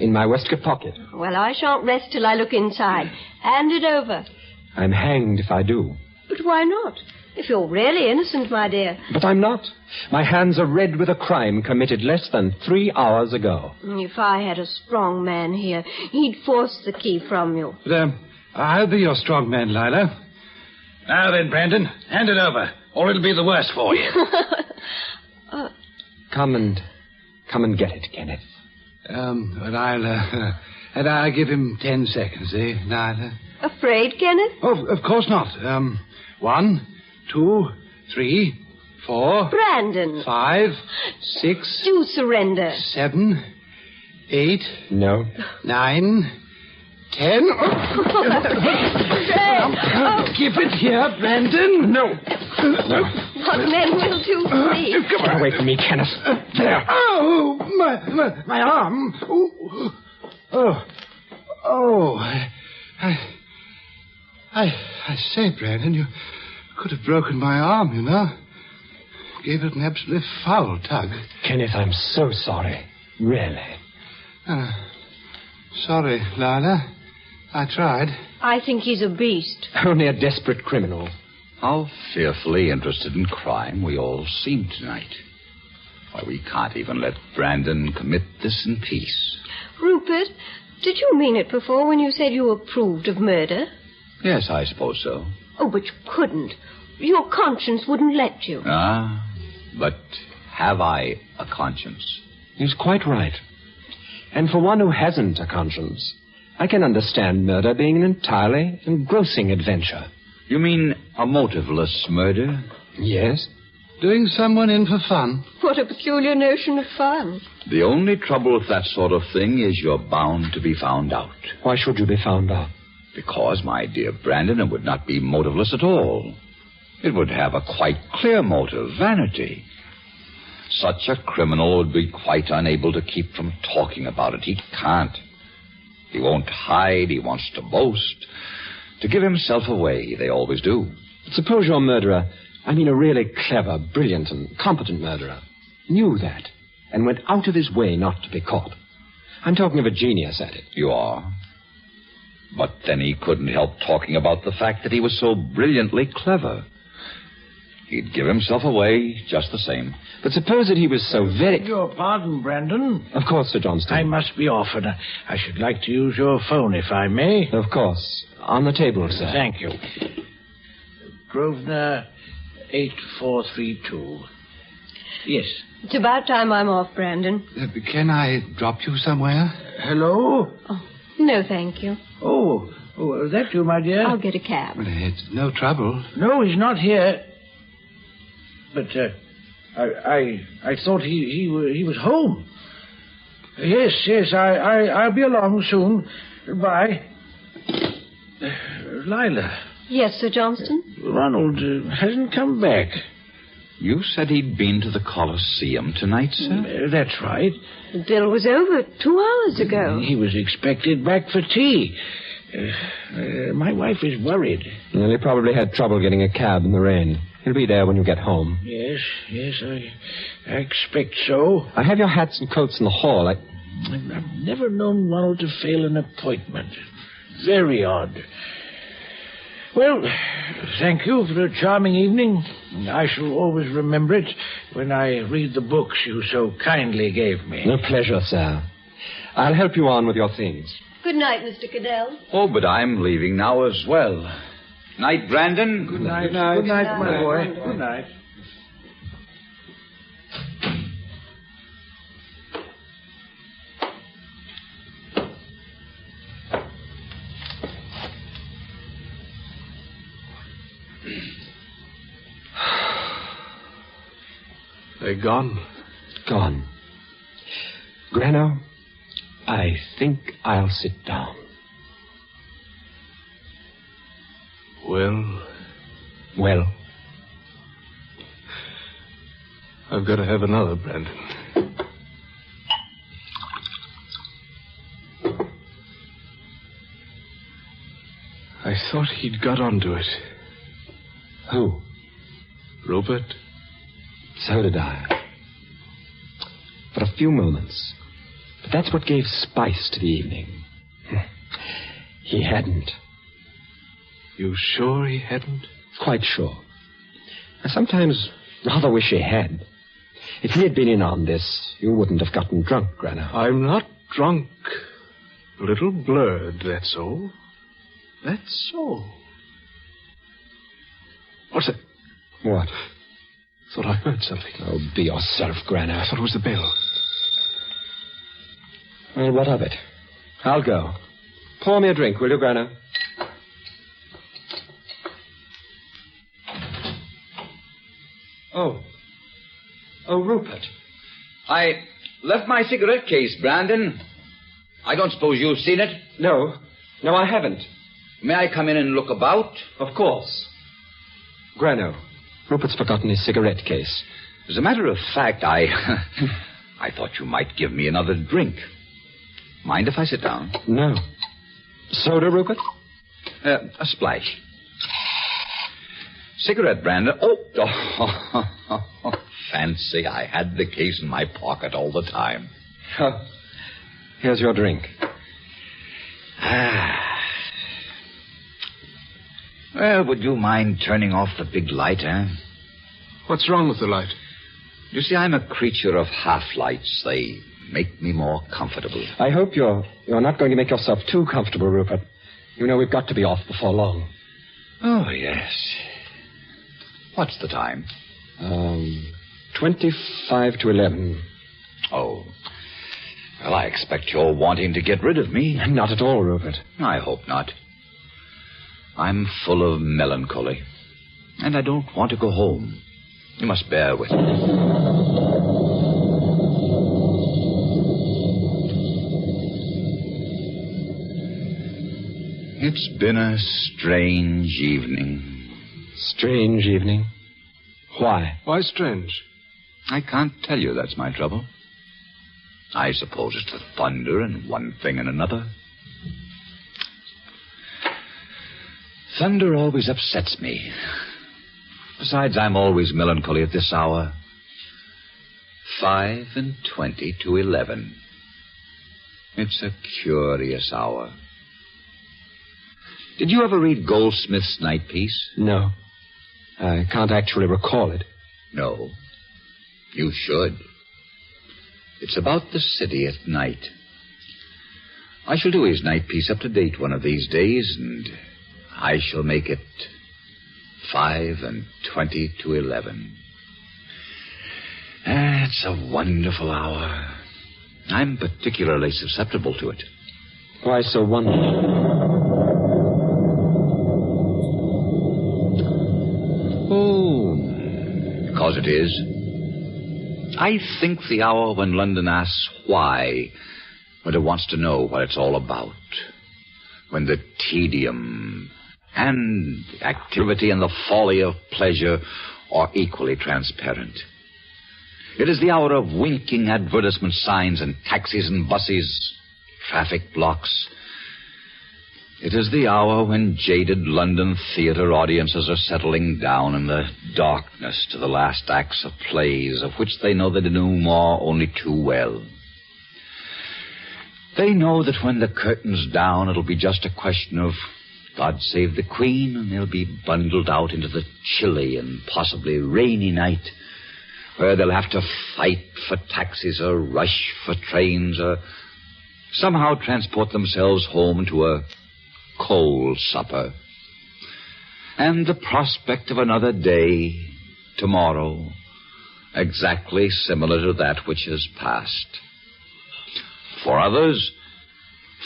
In my waistcoat pocket. Well, I shan't rest till I look inside. Hand it over. I'm hanged if I do. But why not? If you're really innocent, my dear. But I'm not. My hands are red with a crime committed less than 3 hours ago. If I had a strong man here, he'd force the key from you. But, I'll be your strong man, Lila. Now then, Brandon, hand it over, or it'll be the worse for you. Come and get it, Kenneth. But I'll give him 10 seconds, eh, Lila? Afraid, Kenneth? Oh, of course not. 1, 2, 3, 4... Brandon. 5, 6... Do surrender. 7, 8... No. 9, 10... Keep it here, Brandon. No. What men will do for me? Get away from me, Kenneth. There. Oh, my arm. I say, Brandon, you could have broken my arm, you know. Gave it an absolutely foul tug. Kenneth, I'm so sorry. Really. Sorry, Lila. I tried. I think he's a beast. Only a desperate criminal. How fearfully interested in crime we all seem tonight. Why, we can't even let Brandon commit this in peace. Rupert, did you mean it before when you said you approved of murder? Yes, I suppose so. Oh, but you couldn't. Your conscience wouldn't let you. But have I a conscience? He's quite right. And for one who hasn't a conscience, I can understand murder being an entirely engrossing adventure. You mean a motiveless murder? Yes. Doing someone in for fun. What a peculiar notion of fun. The only trouble with that sort of thing is you're bound to be found out. Why should you be found out? Because, my dear Brandon, it would not be motiveless at all. It would have a quite clear motive, vanity. Such a criminal would be quite unable to keep from talking about it. He can't. He won't hide. He wants to boast. To give himself away, they always do. But suppose your murderer, I mean a really clever, brilliant, and competent murderer, knew that and went out of his way not to be caught. I'm talking of a genius at it. You are. But then he couldn't help talking about the fact that he was so brilliantly clever. He'd give himself away just the same. But suppose that he was so very... Your pardon, Brandon. Of course, Sir Johnston. I must be off, and I should like to use your phone, if I may. Of course. On the table, sir. Thank you. Grosvenor 8432. Yes. It's about time I'm off, Brandon. Can I drop you somewhere? Hello? Oh, no, thank you. Oh, is that you, my dear? I'll get a cab. Well, it's no trouble. No, he's not here. But I thought he was home. Yes, I'll be along soon. Goodbye. Lila. Yes, Sir Johnston? Ronald hasn't come back. You said he'd been to the Coliseum tonight, sir? That's right. The bill was over 2 hours ago. He was expected back for tea. My wife is worried. Well, he probably had trouble getting a cab in the rain. He'll be there when you get home. Yes, I expect so. I have your hats and coats in the hall. I've never known Ronald to fail an appointment. Very odd. Well, thank you for a charming evening. I shall always remember it when I read the books you so kindly gave me. A pleasure, sir. I'll help you on with your things. Good night, Mr. Cadell. Oh, but I'm leaving now as well. Night, Brandon. Good night. Good night, my boy. Good night. They're gone. Gone. Grano, I think I'll sit down. Well, I've got to have another, Brandon. I thought he'd got onto it. Who? Rupert? So did I. For a few moments. But that's what gave spice to the evening. He hadn't. You sure he hadn't? Quite sure. I sometimes rather wish he had. If he had been in on this, you wouldn't have gotten drunk, Grano. I'm not drunk. A little blurred, that's all. That's all. What's that? What? Thought I heard something. Oh, be yourself, Grano. I thought it was the bell. Well, what of it? I'll go. Pour me a drink, will you, Grano? Oh, Rupert. I left my cigarette case, Brandon. I don't suppose you've seen it? No, I haven't. May I come in and look about? Of course. Grano, Rupert's forgotten his cigarette case. As a matter of fact, I thought you might give me another drink. Mind if I sit down? No. Soda, Rupert? A splash. Cigarette, Brandon. Oh, fancy I had the case in my pocket all the time. Oh, here's your drink. Well, would you mind turning off the big light, eh? What's wrong with the light? You see, I'm a creature of half-lights. They make me more comfortable. I hope you're not going to make yourself too comfortable, Rupert. You know we've got to be off before long. Oh, yes. What's the time? 25 to 11. Oh. Well, I expect you're wanting to get rid of me. Not at all, Rupert. I hope not. I'm full of melancholy, and I don't want to go home. You must bear with me. It's been a strange evening. Strange evening? Why? Why strange? I can't tell you, that's my trouble. I suppose it's the thunder and one thing and another. Thunder always upsets me. Besides, I'm always melancholy at this hour. 25 to 11. It's a curious hour. Did you ever read Goldsmith's Night Piece? No. I can't actually recall it. No. You should. It's about the city at night. I shall do his night piece up to date one of these days, and I shall make it 25 to 11. It's a wonderful hour. I'm particularly susceptible to it. Why so wonderful? Because it is. I think the hour when London asks why, when it wants to know what it's all about, when the tedium and activity and the folly of pleasure are equally transparent. It is the hour of winking advertisement signs and taxis and buses, traffic blocks. It is the hour when jaded London theatre audiences are settling down in the darkness to the last acts of plays of which they know they know more only too well. They know that when the curtain's down, it'll be just a question of God Save the Queen, and they'll be bundled out into the chilly and possibly rainy night, where they'll have to fight for taxis or rush for trains or somehow transport themselves home to a cold supper. And the prospect of another day, tomorrow, exactly similar to that which has passed. For others,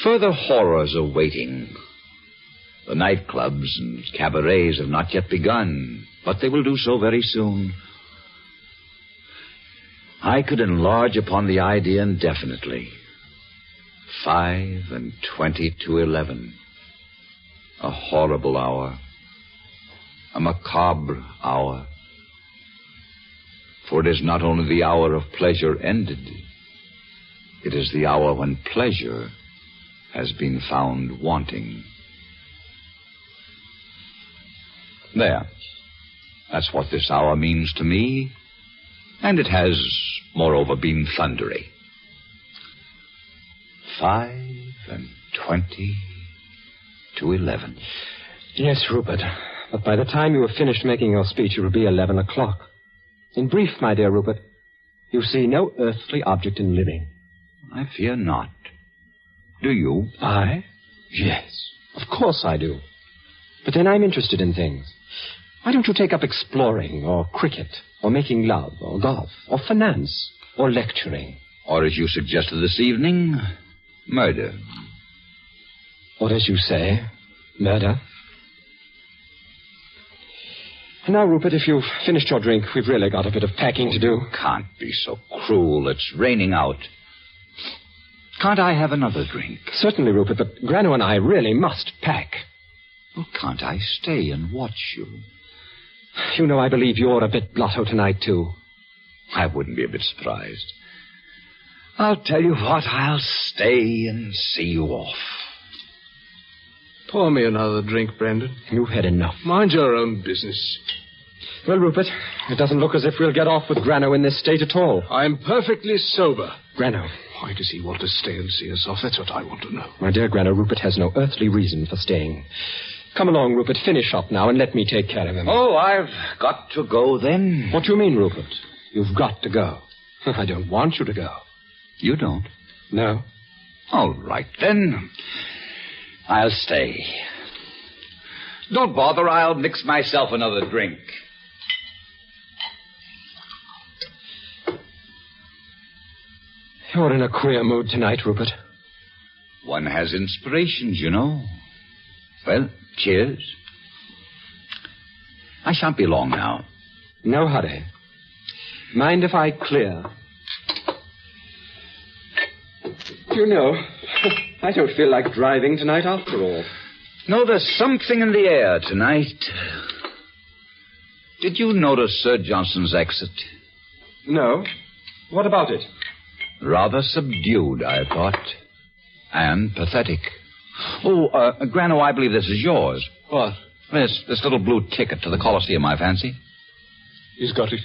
further horrors are waiting. The nightclubs and cabarets have not yet begun, but they will do so very soon. I could enlarge upon the idea indefinitely. 25 to 11. A horrible hour. A macabre hour. For it is not only the hour of pleasure ended. It is the hour when pleasure has been found wanting. There. That's what this hour means to me. And it has, moreover, been thundery. 25 to 11. Yes, Rupert. But by the time you have finished making your speech, it will be 11 o'clock. In brief, my dear Rupert, you see no earthly object in living. I fear not. Do you? I? Yes, of course I do. But then I'm interested in things. Why don't you take up exploring, or cricket, or making love, or golf, or finance, or lecturing? Or, as you suggested this evening, murder. Or, as you say, murder. And now, Rupert, if you've finished your drink, we've really got a bit of packing to do. Can't be so cruel. It's raining out. Can't I have another drink? Certainly, Rupert, but Grano and I really must pack. Well, can't I stay and watch you? You know, I believe you're a bit blotto tonight, too. I wouldn't be a bit surprised. I'll tell you what, I'll stay and see you off. Pour me another drink, Brandon. You've had enough. Mind your own business. Well, Rupert, it doesn't look as if we'll get off with Grano in this state at all. I'm perfectly sober. Grano. Why does he want to stay and see us off? That's what I want to know. My dear Grano, Rupert has no earthly reason for staying. Come along, Rupert. Finish up now and let me take care of him. Oh, I've got to go then. What do you mean, Rupert? You've got to go. I don't want you to go. You don't? No. All right, then. I'll stay. Don't bother. I'll mix myself another drink. You're in a queer mood tonight, Rupert. One has inspirations, you know. Well, cheers. I shan't be long now. No hurry. Mind if I clear? You know, I don't feel like driving tonight after all. No, there's something in the air tonight. Did you notice Sir Johnson's exit? No. What about it? Rather subdued, I thought. And pathetic. Oh, Grano, I believe this is yours. What? This little blue ticket to the Coliseum, I fancy. He's got it.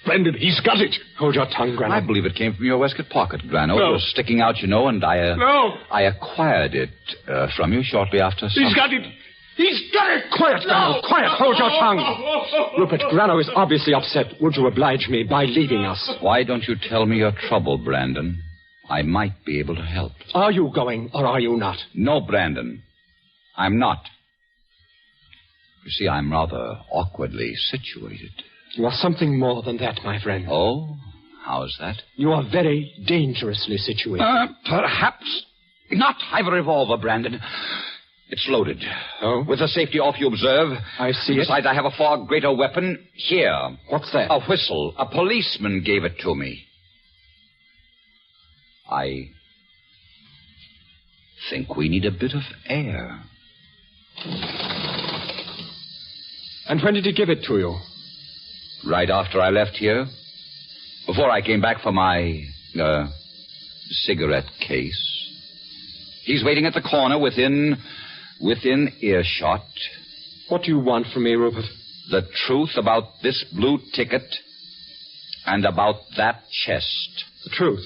Brandon, he's got it. Hold your tongue, Grano. I believe it came from your waistcoat pocket, Grano. No. It was sticking out, you know, and I acquired it from you shortly after. He's got it. He's got it. Quiet, Grano. Quiet. Hold your tongue. Rupert, Grano is obviously upset. Would you oblige me by leaving us? Why don't you tell me your trouble, Brandon? I might be able to help. Are you going or are you not? No, Brandon. I'm not. You see, I'm rather awkwardly situated. You are something more than that, my friend. Oh? How's that? You are very dangerously situated. Perhaps not. I've a revolver, Brandon. It's loaded. Oh? With the safety off, you observe. I see it. Besides, I have a far greater weapon here. What's that? A whistle. A policeman gave it to me. I think we need a bit of air. And when did he give it to you? Right after I left here. Before I came back for my, cigarette case. He's waiting at the corner within earshot. What do you want from me, Rupert? The truth about this blue ticket and about that chest. The truth?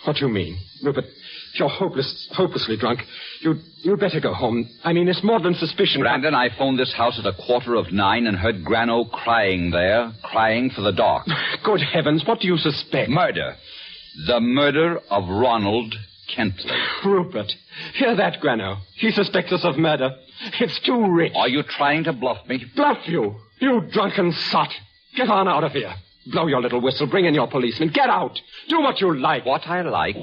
What do you mean? Rupert, if you're hopelessly drunk, you'd better go home. I mean, it's more than suspicion. Brandon, I phoned this house at 8:45 and heard Grano crying there, crying for the dark. Good heavens, what do you suspect? Murder. The murder of Ronald Kentley. Rupert, hear that, Grano. He suspects us of murder. It's too rich. Are you trying to bluff me? Bluff you? You drunken sot. Get on out of here. Blow your little whistle. Bring in your policeman. Get out. Do what you like. What I like?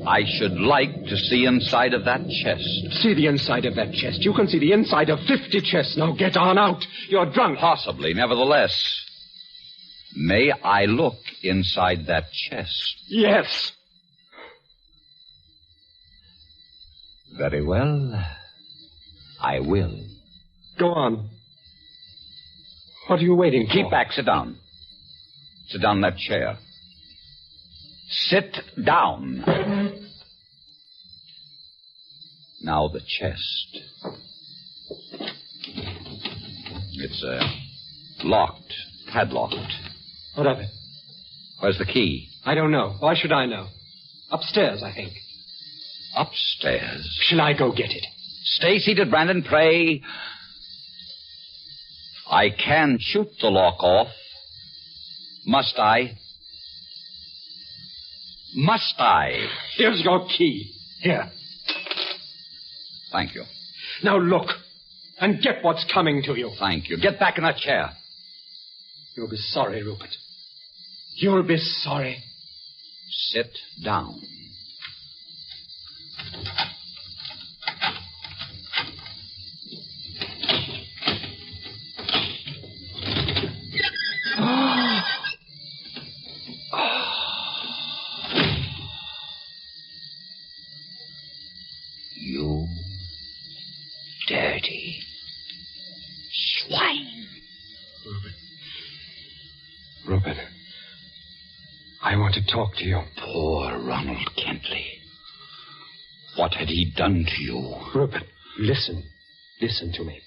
I should like to see inside of that chest. See the inside of that chest. You can see the inside of 50 chests. Now get on out. You're drunk. Possibly. Nevertheless, may I look inside that chest? Yes. Very well. I will. Go on. What are you waiting for? Keep back. Sit down. Sit down in that chair. Sit down. Now the chest. It's locked, padlocked. What of it? Where's the key? I don't know. Why should I know? Upstairs, I think. Upstairs. Shall I go get it? Stay seated, Brandon, pray. I can shoot the lock off. Must I? Must I? Here's your key. Here. Thank you. Now look, and get what's coming to you. Thank you. Get back in that chair. You'll be sorry, Rupert. You'll be sorry. Sit down. You dirty swine. Rupert, I want to talk to you. Poor Ronald Kentley. What had he done to you? Rupert, listen. Listen to me.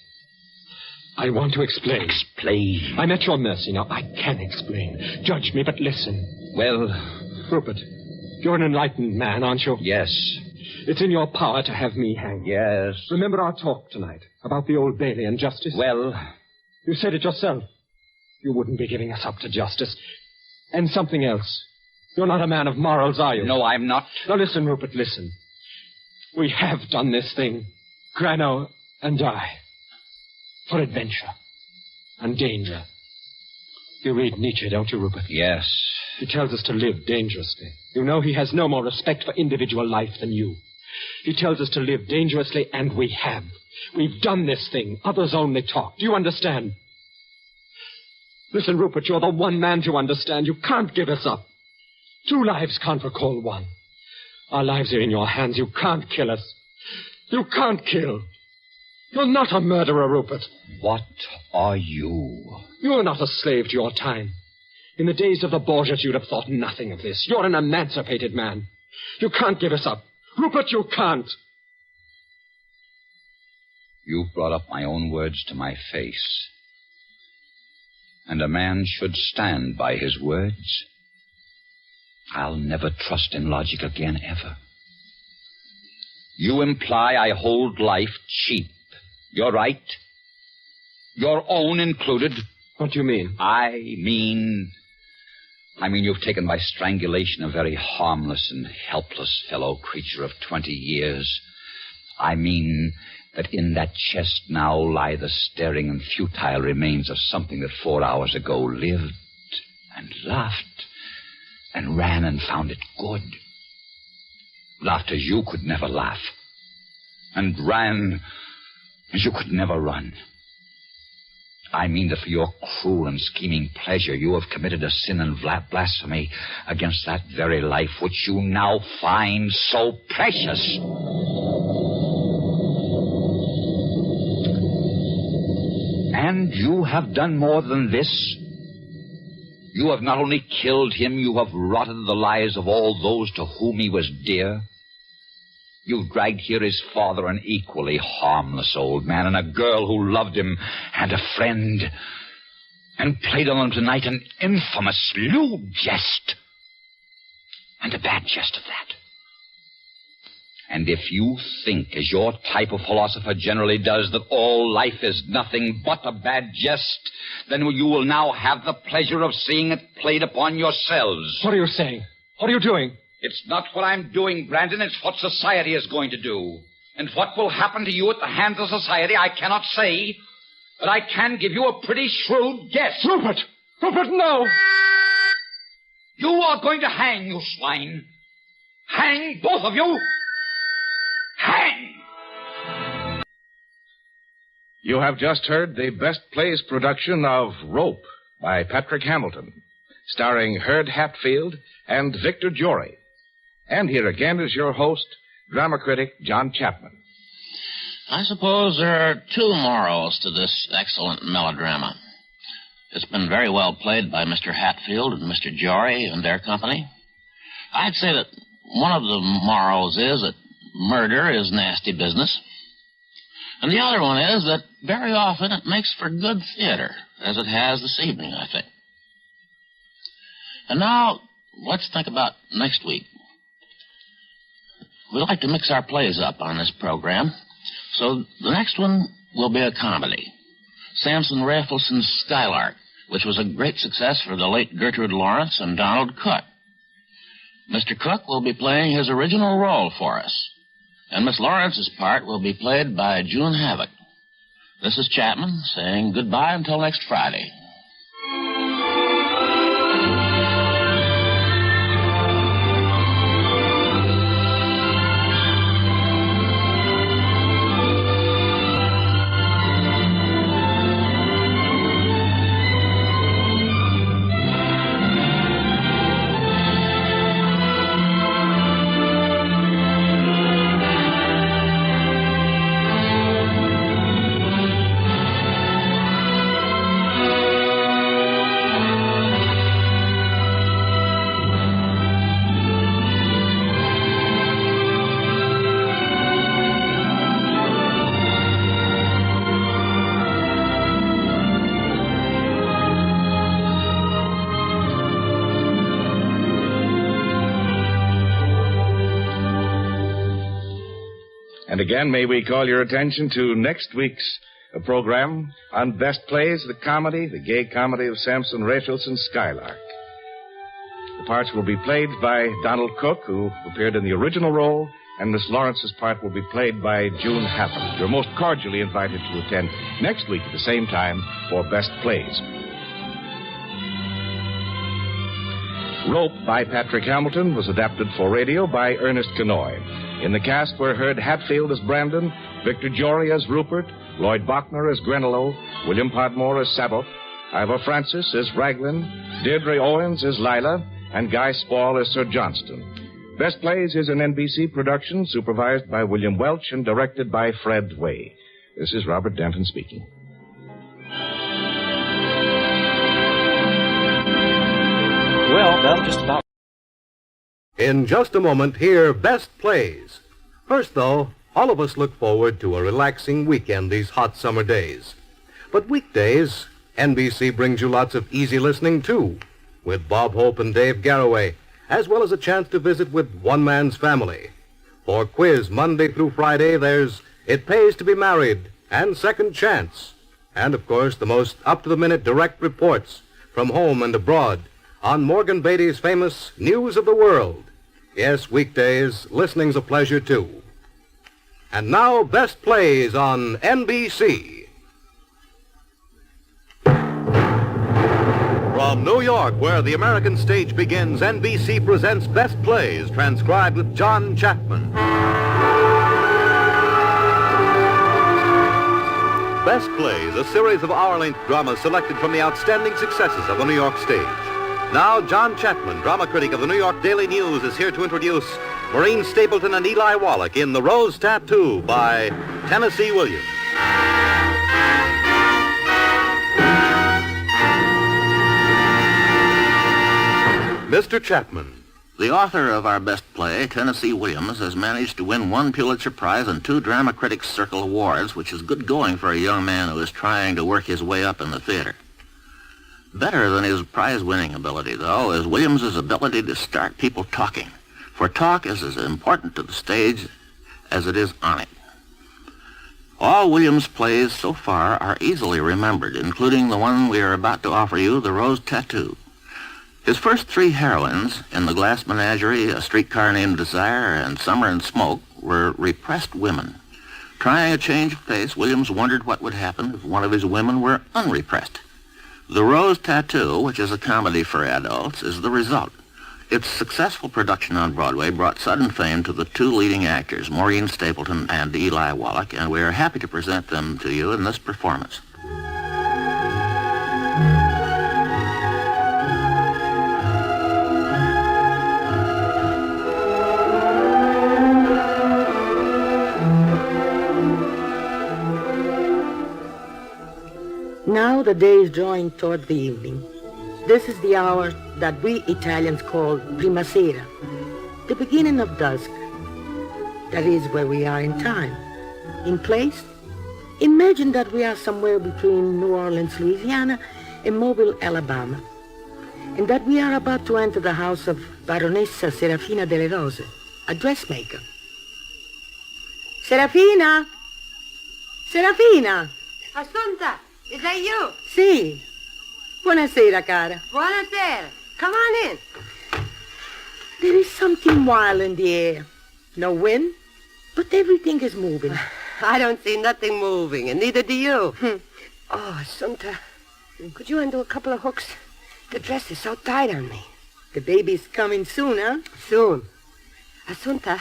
I want to explain. Explain? I'm at your mercy now. I can explain. Judge me, but listen. Well... Rupert, you're an enlightened man, aren't you? Yes. It's in your power to have me hanged. Yes. Remember our talk tonight about the Old Bailey and justice? Well... You said it yourself. You wouldn't be giving us up to justice. And something else. You're not a man of morals, are you? No, I'm not. Now listen, Rupert, listen. We have done this thing, Grano and I, for adventure and danger. You read Nietzsche, don't you, Rupert? Yes. He tells us to live dangerously. You know he has no more respect for individual life than you. He tells us to live dangerously, and we have. We've done this thing. Others only talk. Do you understand? Listen, Rupert, you're the one man to understand. You can't give us up. 2 lives can't recall one. Our lives are in your hands. You can't kill us. You can't kill. You're not a murderer, Rupert. What are you? You're not a slave to your time. In the days of the Borgias, you'd have thought nothing of this. You're an emancipated man. You can't give us up. Rupert, you can't. You've brought up my own words to my face. And a man should stand by his words. I'll never trust in logic again, ever. You imply I hold life cheap. You're right. Your own included. What do you mean? I mean you've taken by strangulation a very harmless and helpless fellow creature of 20 years. I mean that in that chest now lie the staring and futile remains of something that 4 hours ago lived and laughed and ran and found it good. Laughed as you could never laugh, and ran as you could never run. I mean that for your cruel and scheming pleasure, you have committed a sin and blasphemy against that very life which you now find so precious. And you have done more than this. You have not only killed him, you have rotted the lives of all those to whom he was dear. You've dragged here his father, an equally harmless old man, and a girl who loved him, and a friend, and played on them tonight an infamous, lewd jest, and a bad jest of that. And if you think, as your type of philosopher generally does, that all life is nothing but a bad jest, then you will now have the pleasure of seeing it played upon yourselves. What are you saying? What are you doing? It's not what I'm doing, Brandon. It's what society is going to do. And what will happen to you at the hands of society, I cannot say. But I can give you a pretty shrewd guess. Rupert! Rupert, no! You are going to hang, you swine. Hang, both of you. Hang! You have just heard the Best Plays production of Rope by Patrick Hamilton, starring Herd Hatfield and Victor Jory. And here again is your host, drama critic John Chapman. I suppose there are 2 morals to this excellent melodrama. It's been very well played by Mr. Hatfield and Mr. Jory and their company. I'd say that one of the morals is that murder is nasty business. And the other one is that very often it makes for good theater, as it has this evening, I think. And now, let's think about next week. We like to mix our plays up on this program. So the next one will be a comedy. Samson Raffleson's Skylark, which was a great success for the late Gertrude Lawrence and Donald Cook. Mr. Cook will be playing his original role for us, and Miss Lawrence's part will be played by June Havoc. This is Chapman saying goodbye until next Friday. And again, may we call your attention to next week's program on Best Plays, the gay comedy of Samson Rachelson's Skylark. The parts will be played by Donald Cook, who appeared in the original role, and Miss Lawrence's part will be played by June Havoc. You're most cordially invited to attend next week at the same time for Best Plays. Rope by Patrick Hamilton was adapted for radio by Ernest Kenoy. In the cast were Herb Hatfield as Brandon, Victor Jory as Rupert, Lloyd Bachner as Grenolo, William Podmore as Sabbath, Ivor Francis as Raglan, Deirdre Owens as Lila, and Guy Spall as Sir Johnston. Best Plays is an NBC production supervised by William Welch and directed by Fred Way. This is Robert Denton speaking. Well, that'll just about... In just a moment, hear Best Plays. First, though, all of us look forward to a relaxing weekend these hot summer days. But weekdays, NBC brings you lots of easy listening, too, with Bob Hope and Dave Garroway, as well as a chance to visit with One Man's Family. For quiz Monday through Friday, there's It Pays to Be Married and Second Chance. And, of course, the most up-to-the-minute direct reports from home and abroad on Morgan Beatty's famous News of the World. Yes, weekdays, listening's a pleasure, too. And now, Best Plays on NBC. From New York, where the American stage begins, NBC presents Best Plays, transcribed with John Chapman. Best Plays, a series of hour-length dramas selected from the outstanding successes of the New York stage. Now, John Chapman, drama critic of the New York Daily News, is here to introduce Maureen Stapleton and Eli Wallach in The Rose Tattoo by Tennessee Williams. Mr. Chapman. The author of our best play, Tennessee Williams, has managed to win 1 Pulitzer Prize and 2 Drama Critics Circle Awards, which is good going for a young man who is trying to work his way up in the theater. Better than his prize-winning ability, though, is Williams's ability to start people talking. For talk is as important to the stage as it is on it. All Williams' plays so far are easily remembered, including the one we are about to offer you, The Rose Tattoo. His first 3 heroines, in The Glass Menagerie, A Streetcar Named Desire, and Summer and Smoke, were repressed women. Trying a change of pace, Williams wondered what would happen if one of his women were unrepressed. The Rose Tattoo, which is a comedy for adults, is the result. Its successful production on Broadway brought sudden fame to the 2 leading actors, Maureen Stapleton and Eli Wallach, and we are happy to present them to you in this performance. Now the day is drawing toward the evening. This is the hour that we Italians call prima sera, the beginning of dusk. That is where we are in time. In place, imagine that we are somewhere between New Orleans, Louisiana, and Mobile, Alabama, and that we are about to enter the house of Baronessa Serafina delle Rose, a dressmaker. Serafina! Serafina. Assunta, is that you? Sì. Buonasera, cara. Buonasera. Come on in. There is something wild in the air. No wind, but everything is moving. I don't see nothing moving, and neither do you. Oh, Assunta, could you undo a couple of hooks? The dress is so tight on me. The baby's coming soon, huh? Soon. Assunta,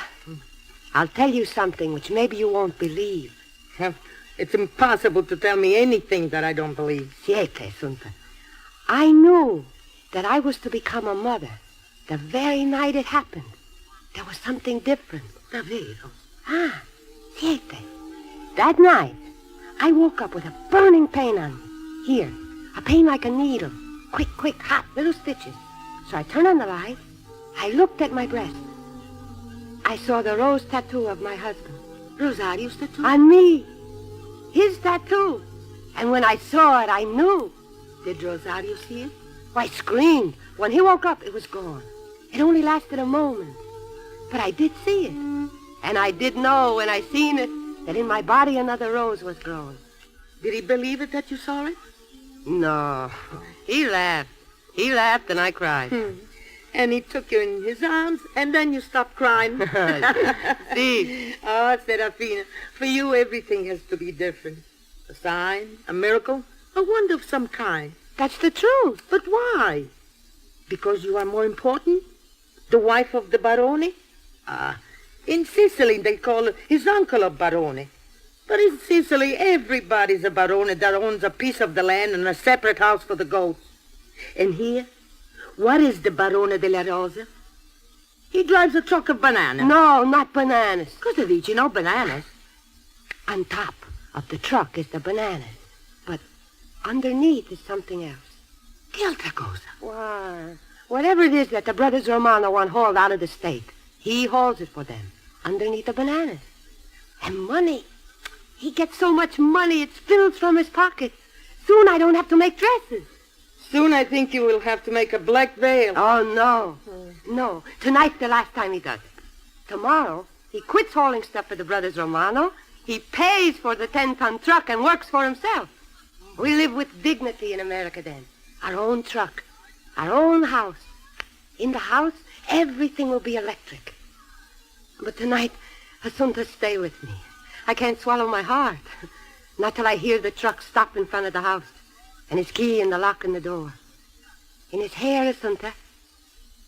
I'll tell you something which maybe you won't believe. It's impossible to tell me anything that I don't believe. Siete, Assunta. I knew that I was to become a mother the very night it happened. There was something different. Davvero? Ah, siete. That night, I woke up with a burning pain on me. Here, a pain like a needle. Quick, hot, little stitches. So I turned on the light. I looked at my breast. I saw the rose tattoo of my husband. Rosario's tattoo? On me. His tattoo. And when I saw it, I knew. Did Rosario see it? I screamed. When he woke up, it was gone. It only lasted a moment. But I did see it. And I did know when I seen it that in my body another rose was growing. Did he believe it that you saw it? No. He laughed. He laughed and I cried. And he took you in his arms, and then you stopped crying. See? Oh, Serafina, for you everything has to be different. A sign, a miracle, a wonder of some kind. That's the truth. But why? Because you are more important? The wife of the Barone? In Sicily they call his uncle a Barone. But in Sicily everybody's a Barone that owns a piece of the land and a separate house for the goats. And here, what is the Barone della Rosa? He drives a truck of bananas. No, not bananas. Cosa dici, no bananas? On top of the truck is the bananas. But underneath is something else. Che altra cosa? Why, whatever it is that the brothers Romano want hauled out of the state, he hauls it for them, underneath the bananas. And money. He gets so much money, it spills from his pockets. Soon I don't have to make dresses. Soon I think you will have to make a black veil. Oh, no. No. Tonight's the last time he does it. Tomorrow, he quits hauling stuff for the brothers Romano. He pays for the 10-ton truck and works for himself. We live with dignity in America then. Our own truck. Our own house. In the house, everything will be electric. But tonight, Assunta, stay with me. I can't swallow my heart. Not till I hear the truck stop in front of the house. And his key in the lock in the door. In his hair, Assunta,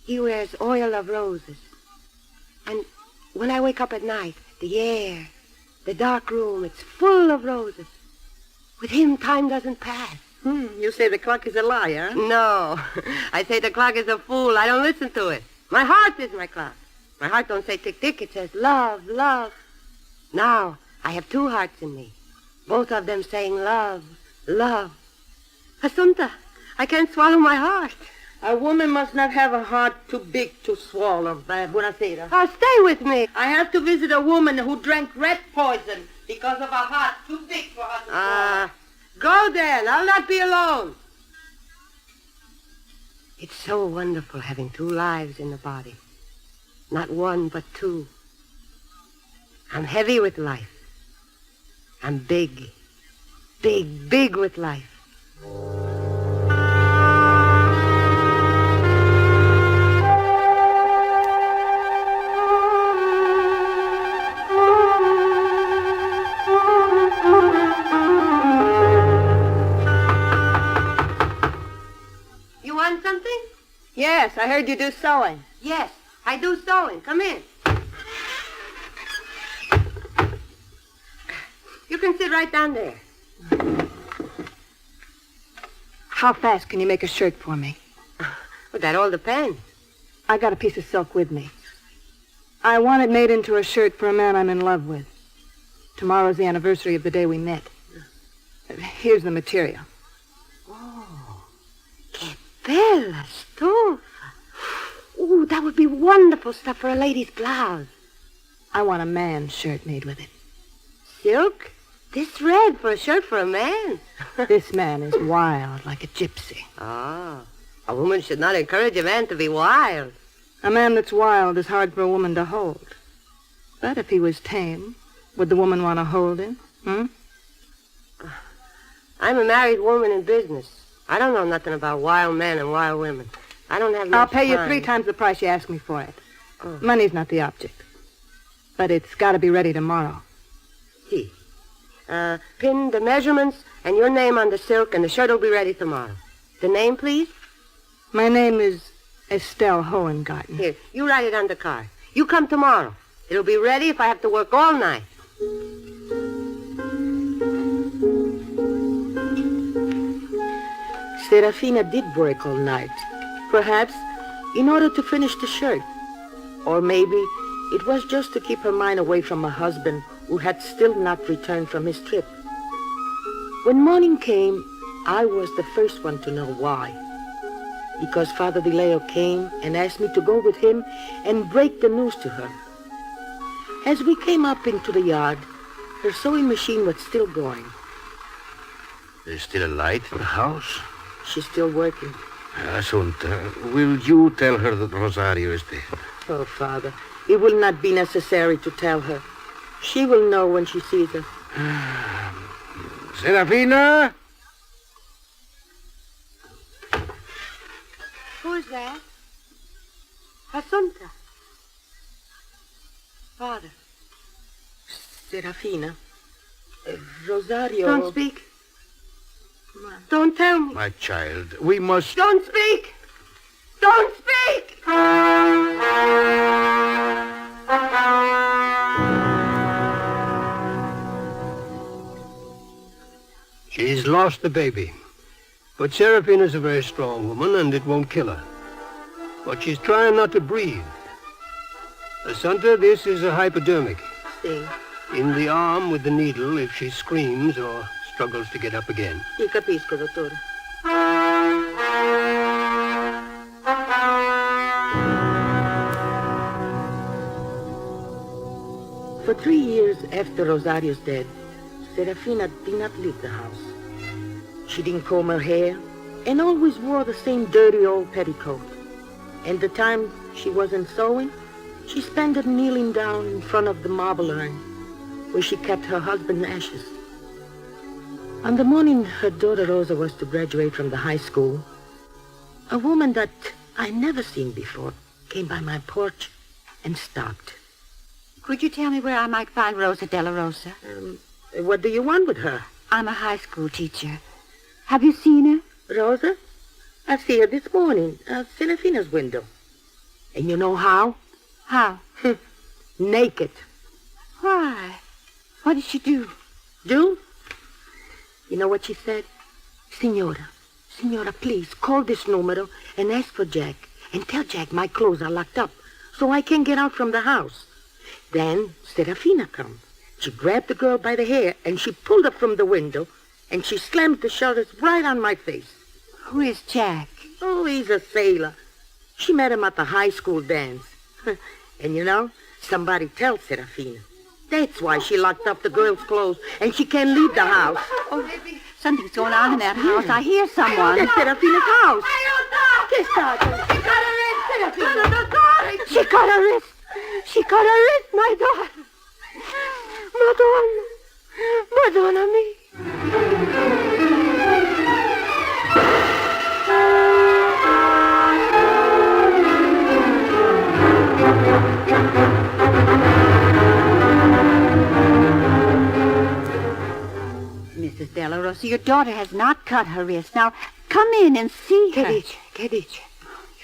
he wears oil of roses. And when I wake up at night, the air, the dark room, it's full of roses. With him, time doesn't pass. You say the clock is a liar, huh? No. I say the clock is a fool. I don't listen to it. My heart is my clock. My heart don't say tick-tick. It says love, love. Now, I have two hearts in me. Both of them saying love, love. Assunta, I can't swallow my heart. A woman must not have a heart too big to swallow. Buonasera. Stay with me. I have to visit a woman who drank rat poison because of a heart too big for her to swallow. Go then. I'll not be alone. It's so wonderful having two lives in the body. Not one, but two. I'm heavy with life. I'm big, big, big with life. You want something? Yes, I heard you do sewing. Yes, I do sewing. Come in. You can sit right down there. How fast can you make a shirt for me? Well, that all depends. I got a piece of silk with me. I want it made into a shirt for a man I'm in love with. Tomorrow's the anniversary of the day we met. Here's the material. Oh, che bella stufa. Ooh, that would be wonderful stuff for a lady's blouse. I want a man's shirt made with it. Silk? This red for a shirt for a man. This man is wild, like a gypsy. Ah, a woman should not encourage a man to be wild. A man that's wild is hard for a woman to hold. But if he was tame, would the woman want to hold him? I'm a married woman in business. I don't know nothing about wild men and wild women. I don't have no I'll pay you time. 3 times the price you asked me for it. Money's not the object. But it's got to be ready tomorrow. See. Pin the measurements and your name on the silk, and the shirt will be ready tomorrow. The name, please? My name is Estelle Hohengarten. Here, you write it on the card. You come tomorrow. It'll be ready if I have to work all night. Serafina did work all night, perhaps in order to finish the shirt. Or maybe it was just to keep her mind away from her husband, who had still not returned from his trip. When morning came, I was the first one to know why. Because Father DeLeo came and asked me to go with him and break the news to her. As we came up into the yard, her sewing machine was still going. There's still a light in the house? She's still working. Assunta, will you tell her that Rosario is dead? Oh, Father, it will not be necessary to tell her. She will know when she sees her. Serafina? Who is that? Assunta. Father. Serafina. Rosario. Don't speak. Don't tell me. My child, we must... Don't speak! Don't speak! She's lost the baby. But Serafina's a very strong woman, and it won't kill her. But she's trying not to breathe. Assunta, this is a hypodermic. See. In the arm with the needle if she screams or struggles to get up again. Sì, capisco, dottore. For 3 years after Rosario's death, Serafina did not leave the house. She didn't comb her hair and always wore the same dirty old petticoat. And the time she wasn't sewing, she spent it kneeling down in front of the marble urn where she kept her husband's ashes. On the morning her daughter Rosa was to graduate from the high school, a woman that I never seen before came by my porch and stopped. Could you tell me where I might find Rosa Della Rosa? What do you want with her? I'm a high school teacher. Have you seen her? Rosa? I see her this morning at Serafina's window. And you know how? How? Naked. Why? What did she do? Do? You know what she said? Signora, please, call this numero and ask for Jack. And tell Jack my clothes are locked up, so I can't get out from the house. Then Serafina comes. She grabbed the girl by the hair, and she pulled her from the window, and she slammed the shutters right on my face. Who is Jack? Oh, he's a sailor. She met him at the high school dance. And you know, somebody tell Serafina. That's why she locked up the girl's clothes, and she can't leave the house. Oh, something's going on in that house. I hear someone. That's Serafina's house. Che stato? She cut her wrist. She cut her wrist, my daughter. Madonna me. Mrs. Della Rosa, your daughter has not cut her wrist. Now, come in and see her. Che dice?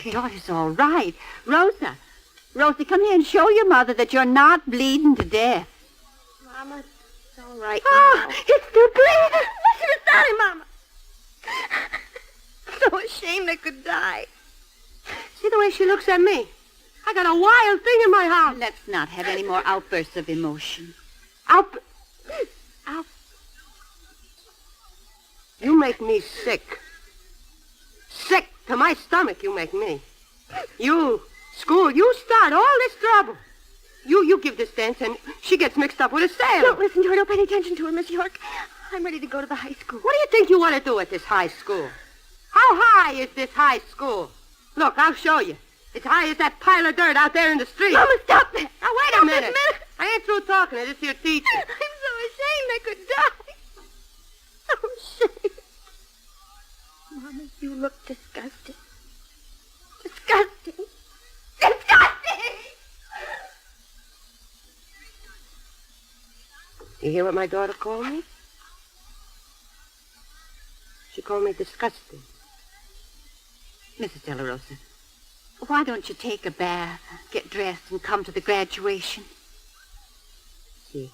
Your daughter's all right. Rosa, come here and show your mother that you're not bleeding to death. Mama, it's all right. Oh, it's still bleeding. Listen to Daddy, Mama. So ashamed I could die. See the way she looks at me? I got a wild thing in my house. Let's not have any more outbursts of emotion. You make me sick. Sick to my stomach, you make me. You, school, you start all this trouble. You give this dance, and she gets mixed up with a sailor. Don't listen to her. Don't pay any attention to her, Miss York. I'm ready to go to the high school. What do you think you want to do at this high school? How high is this high school? Look, I'll show you. It's high as that pile of dirt out there in the street. Mama, stop it. Now, wait a minute. I ain't through talking to this here teacher. I'm so ashamed I could die. So ashamed. look disgusting. Disgusting. Disgusting! You hear what my daughter called me? She called me disgusting. Mrs. De La Rosa, why don't you take a bath, get dressed, and come to the graduation? See,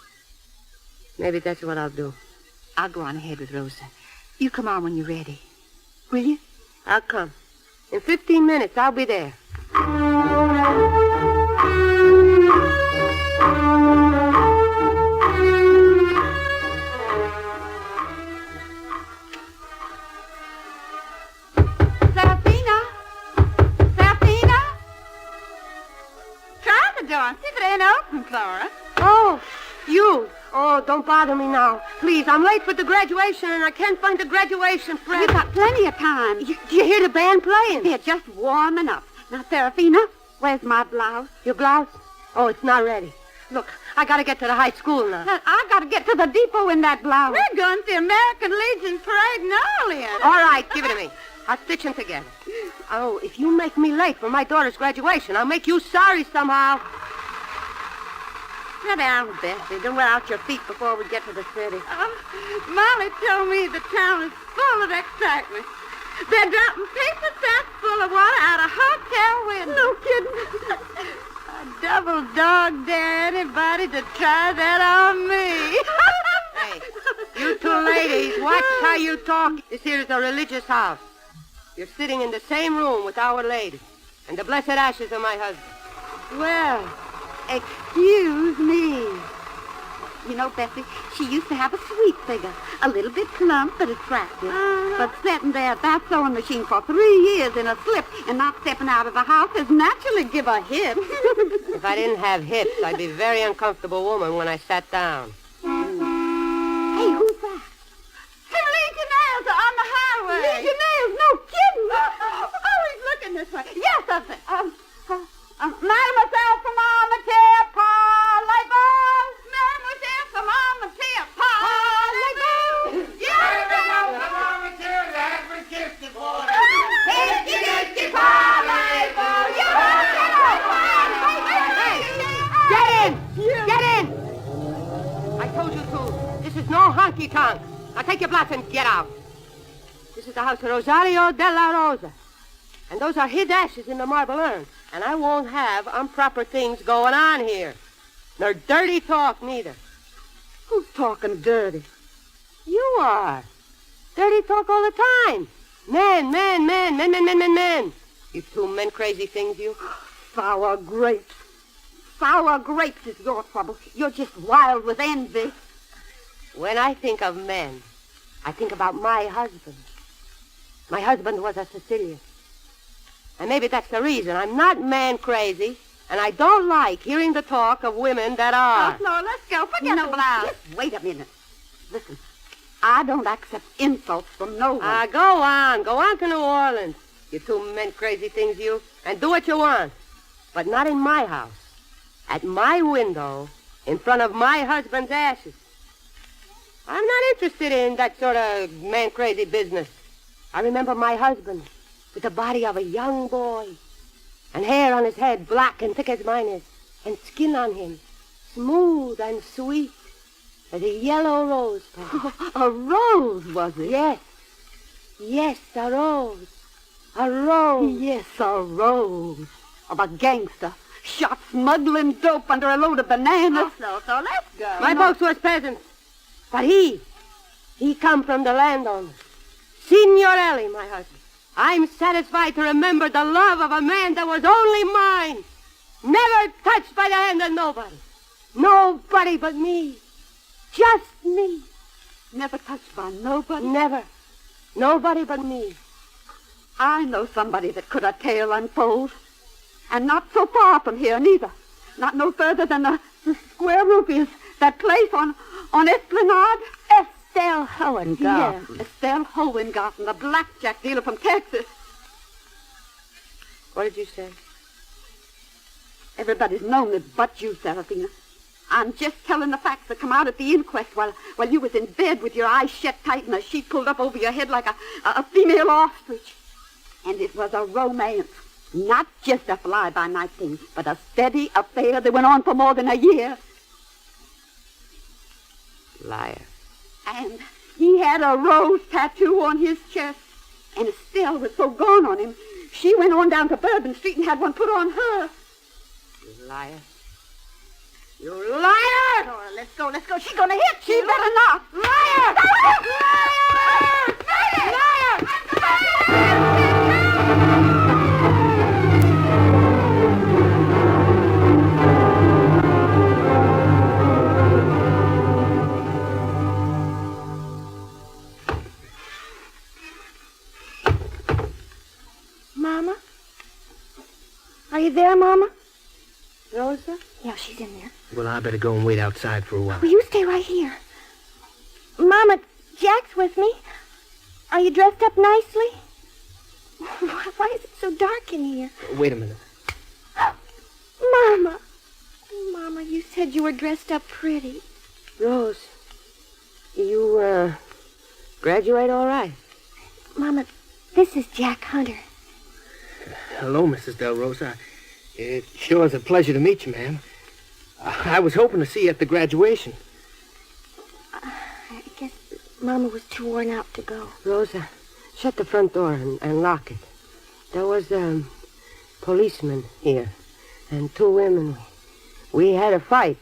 maybe that's what I'll do. I'll go on ahead with Rosa. You come on when you're ready. Will you? I'll come. In 15 minutes, I'll be there. Don't see if it ain't open, Clara. Oh, you. Oh, don't bother me now. Please, I'm late for the graduation, and I can't find the graduation present. You've got plenty of time. Do you hear the band playing? They're just warming up. Now, Serafina, where's my blouse? Your blouse? Oh, it's not ready. Look, I gotta get to the high school now. I gotta get to the depot in that blouse. We're going to the American Legion Parade in New Orleans. All right, give it to me. I'll stitch them together. Oh, if you make me late for my daughter's graduation, I'll make you sorry somehow. Sit down, Bessie. Don't wear out your feet before we get to the city. Molly told me the town is full of excitement. They're dropping paper sacks full of water out of hotel windows. No kidding. A double dog dare anybody to try that on me. Hey, you two ladies, watch how you talk. This here is a religious house. You're sitting in the same room with Our Lady and the blessed ashes of my husband. Well, excuse me. You know, Bessie, she used to have a sweet figure. A little bit plump but attractive. But sitting there at that sewing machine for 3 years in a slip and not stepping out of the house is naturally give a hip. If I didn't have hips, I'd be a very uncomfortable woman when I sat down. Hey, who's that? Some Legionnaires are on the highway. Legionnaires? No kidding. Oh, he's looking this way. Yes, that's it. Mademoiselle from Armataire, parlez-vous? Mademoiselle from Armataire, parlez-vous? Yes, from Armataire, that's for Kissy boy. Kissy, parlez-vous? Get in! Get in! I told you to. This is no honky-tonk. Now take your blouse and get out. This is the house of Rosario de la Rosa. And those are his ashes in the marble urn. And I won't have improper things going on here. Nor dirty talk, neither. Who's talking dirty? You are. Dirty talk all the time. Men. You two men crazy things, you. Sour grapes. Sour grapes is your trouble. You're just wild with envy. When I think of men, I think about my husband. My husband was a Sicilian. And maybe that's the reason. I'm not man crazy, and I don't like hearing the talk of women that are. Oh, no, let's go. Forget the blouse. Just wait a minute. Listen, I don't accept insults from no one. Go on. Go on to New Orleans. You two men crazy things, you. And do what you want. But not in my house. At my window, in front of my husband's ashes. I'm not interested in that sort of man crazy business. I remember my husband with the body of a young boy, and hair on his head black and thick as mine is, and skin on him smooth and sweet as a yellow rose. A rose, was it? Yes, a rose. A rose. Yes, a rose. Of a gangster. Shot smuggling dope under a load of bananas. So let's go. My folks was peasants. But he come from the landowner. Signorelli, my husband. I'm satisfied to remember the love of a man that was only mine. Never touched by the hand of nobody. Nobody but me. Just me. Never touched by nobody? Never. Nobody but me. I know somebody that could a tale unfold. And not so far from here, neither. Not no further than the Square Rupees, that place on Esplanade. Estelle Hohengarten. Yes, Estelle Hohengarten, the blackjack dealer from Texas. What did you say? Everybody's known it but you, Serafina. I'm just telling the facts that come out at the inquest while you was in bed with your eyes shut tight and a sheet pulled up over your head like a female ostrich. And it was a romance. Not just a fly-by-night thing, but a steady affair that went on for more than a year. Liar. And he had a rose tattoo on his chest. And Estelle was so gone on him, she went on down to Bourbon Street and had one put on her. You liar. You liar! Dora, let's go. She's gonna hit you. She better not. Liar! Liar! Liar! Mama? Are you there, Mama? Rosa? Yeah, she's in there. Well, I better go and wait outside for a while. Will you stay right here? Mama, Jack's with me. Are you dressed up nicely? Why is it so dark in here? Wait a minute. Mama. Mama, you said you were dressed up pretty. Rose, you, graduate all right? Mama, this is Jack Hunter. Hello, Mrs. Del Rosa. It sure is a pleasure to meet you, ma'am. I was hoping to see you at the graduation. I guess Mama was too worn out to go. Rosa, shut the front door and lock it. There was a policeman here and two women. We had a fight.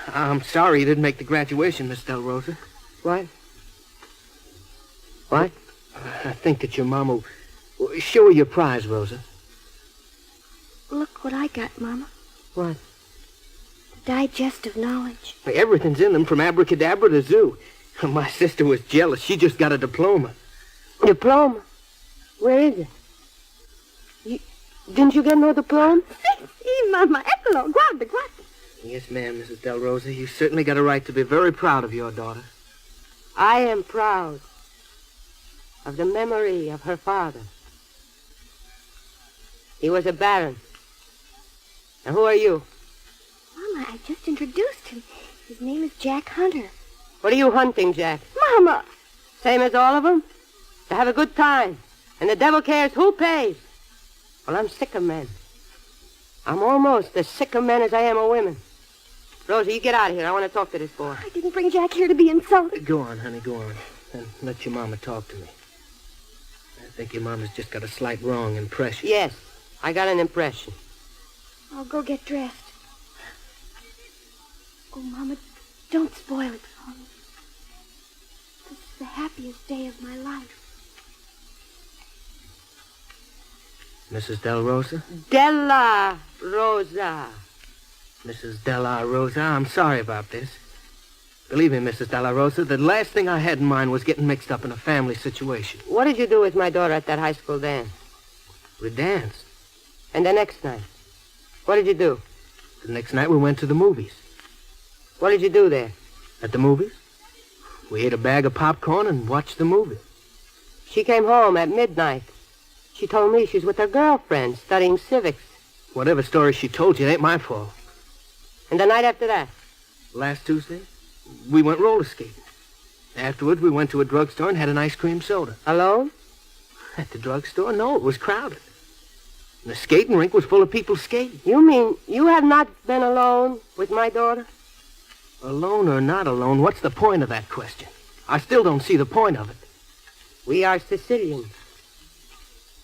I'm sorry you didn't make the graduation, Miss Del Rosa. What? What? I think that your mama... Show her your prize, Rosa. Look what I got, Mama. What? The Digest of Knowledge. Everything's in them, from abracadabra to zoo. My sister was jealous. She just got a diploma. Diploma? Where is it? Didn't you get no diploma? Sí, Mama. Eccolo. Guarda. Yes, ma'am, Mrs. Del Rosa. You certainly got a right to be very proud of your daughter. I am proud of the memory of her father. He was a baron. Now, who are you? Mama, I just introduced him. His name is Jack Hunter. What are you hunting, Jack? Mama! Same as all of them? To have a good time. And the devil cares who pays. Well, I'm sick of men. I'm almost as sick of men as I am of women. Rosie, you get out of here. I want to talk to this boy. I didn't bring Jack here to be insulted. Go on, honey, go on. And let your mama talk to me. I think your mama's just got a slight wrong impression. Yes, I got an impression. I'll go get dressed. Oh, Mama, don't spoil it for me. This is the happiest day of my life. Mrs. Del Rosa? Della Rosa. Mrs. Della Rosa, I'm sorry about this. Believe me, Mrs. Della Rosa, the last thing I had in mind was getting mixed up in a family situation. What did you do with my daughter at that high school dance? We danced. And the next night? What did you do? The next night we went to the movies. What did you do there? At the movies? We ate a bag of popcorn and watched the movie. She came home at midnight. She told me she's with her girlfriend studying civics. Whatever story she told you, it ain't my fault. And the night after that? Last Tuesday, we went roller skating. Afterwards, we went to a drugstore and had an ice cream soda. Alone? At the drugstore? No, it was crowded. And the skating rink was full of people skating. You mean you have not been alone with my daughter? Alone or not alone, what's the point of that question? I still don't see the point of it. We are Sicilians.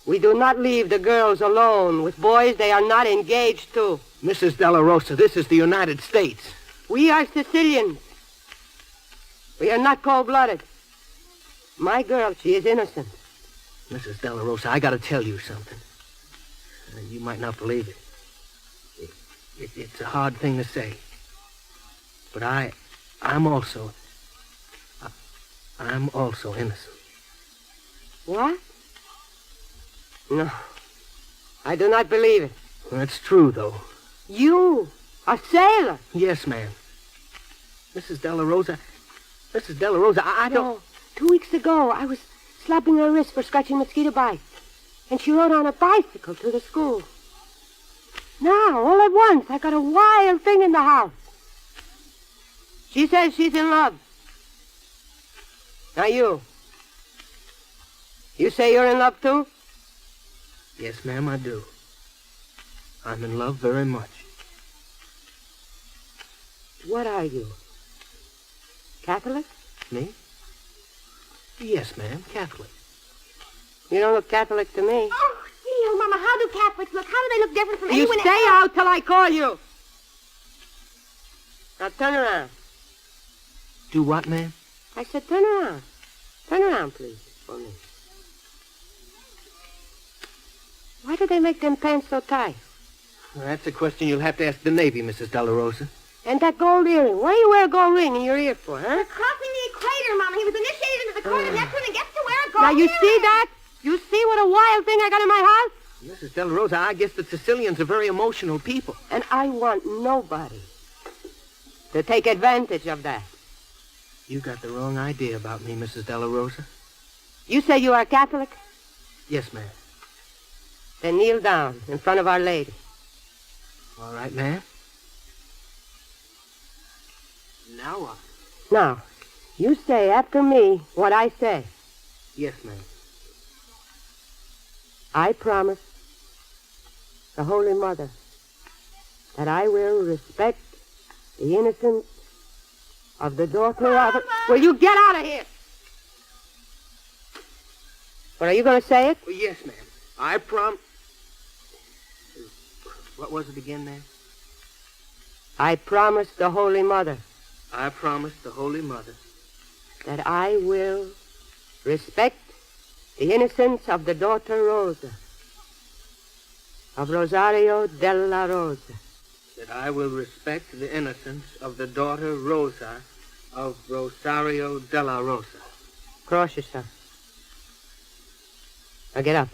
We do not leave the girls alone with boys they are not engaged to. Mrs. Della Rosa, this is the United States. We are Sicilians. We are not cold-blooded. My girl, she is innocent. Mrs. Della Rosa, I gotta tell you something. You might not believe it. It's a hard thing to say. But I'm also innocent. What? No. I do not believe it. That's true, though. You, a sailor? Yes, ma'am. Mrs. Della Rosa, I don't... No. 2 weeks ago, I was slapping her wrist for scratching mosquito bites. And she rode on a bicycle to the school. Now, all at once, I got a wild thing in the house. She says she's in love. Now you say you're in love too? Yes, ma'am, I do. I'm in love very much. What are you? Catholic? Me? Yes, ma'am, Catholic. You don't look Catholic to me. Oh, Theo, Mama, how do Catholics look? How do they look different from You anyone stay else? out till I call you. Now turn around. Do what, ma'am? I said turn around. Turn around, please, for me. Why do they make them pants so tight? Well, that's a question you'll have to ask the Navy, Mrs. Della Rosa. And that gold earring. Why do you wear a gold ring in your ear for, huh? They're crossing the equator, Mama. He was initiated into the court of Neptune and gets to wear a gold Now, you earring. see that? You see what a wild thing I got in my house? Mrs. Della Rosa, I guess the Sicilians are very emotional people. And I want nobody to take advantage of that. You got the wrong idea about me, Mrs. Della Rosa. You say you are Catholic? Yes, ma'am. Then kneel down in front of Our Lady. All right, ma'am. Now what? Now, you say after me what I say. Yes, ma'am. I promise the Holy Mother that I will respect the innocence of the daughter of... Will you get out of here? What, are you going to say it? Yes, ma'am. I promise... What was it again, ma'am? I promise the Holy Mother I promise the Holy Mother that I will respect the innocence of the daughter Rosa, of Rosario della Rosa. that I will respect the innocence of the daughter Rosa of Rosario della Rosa. Cross yourself. Now get up.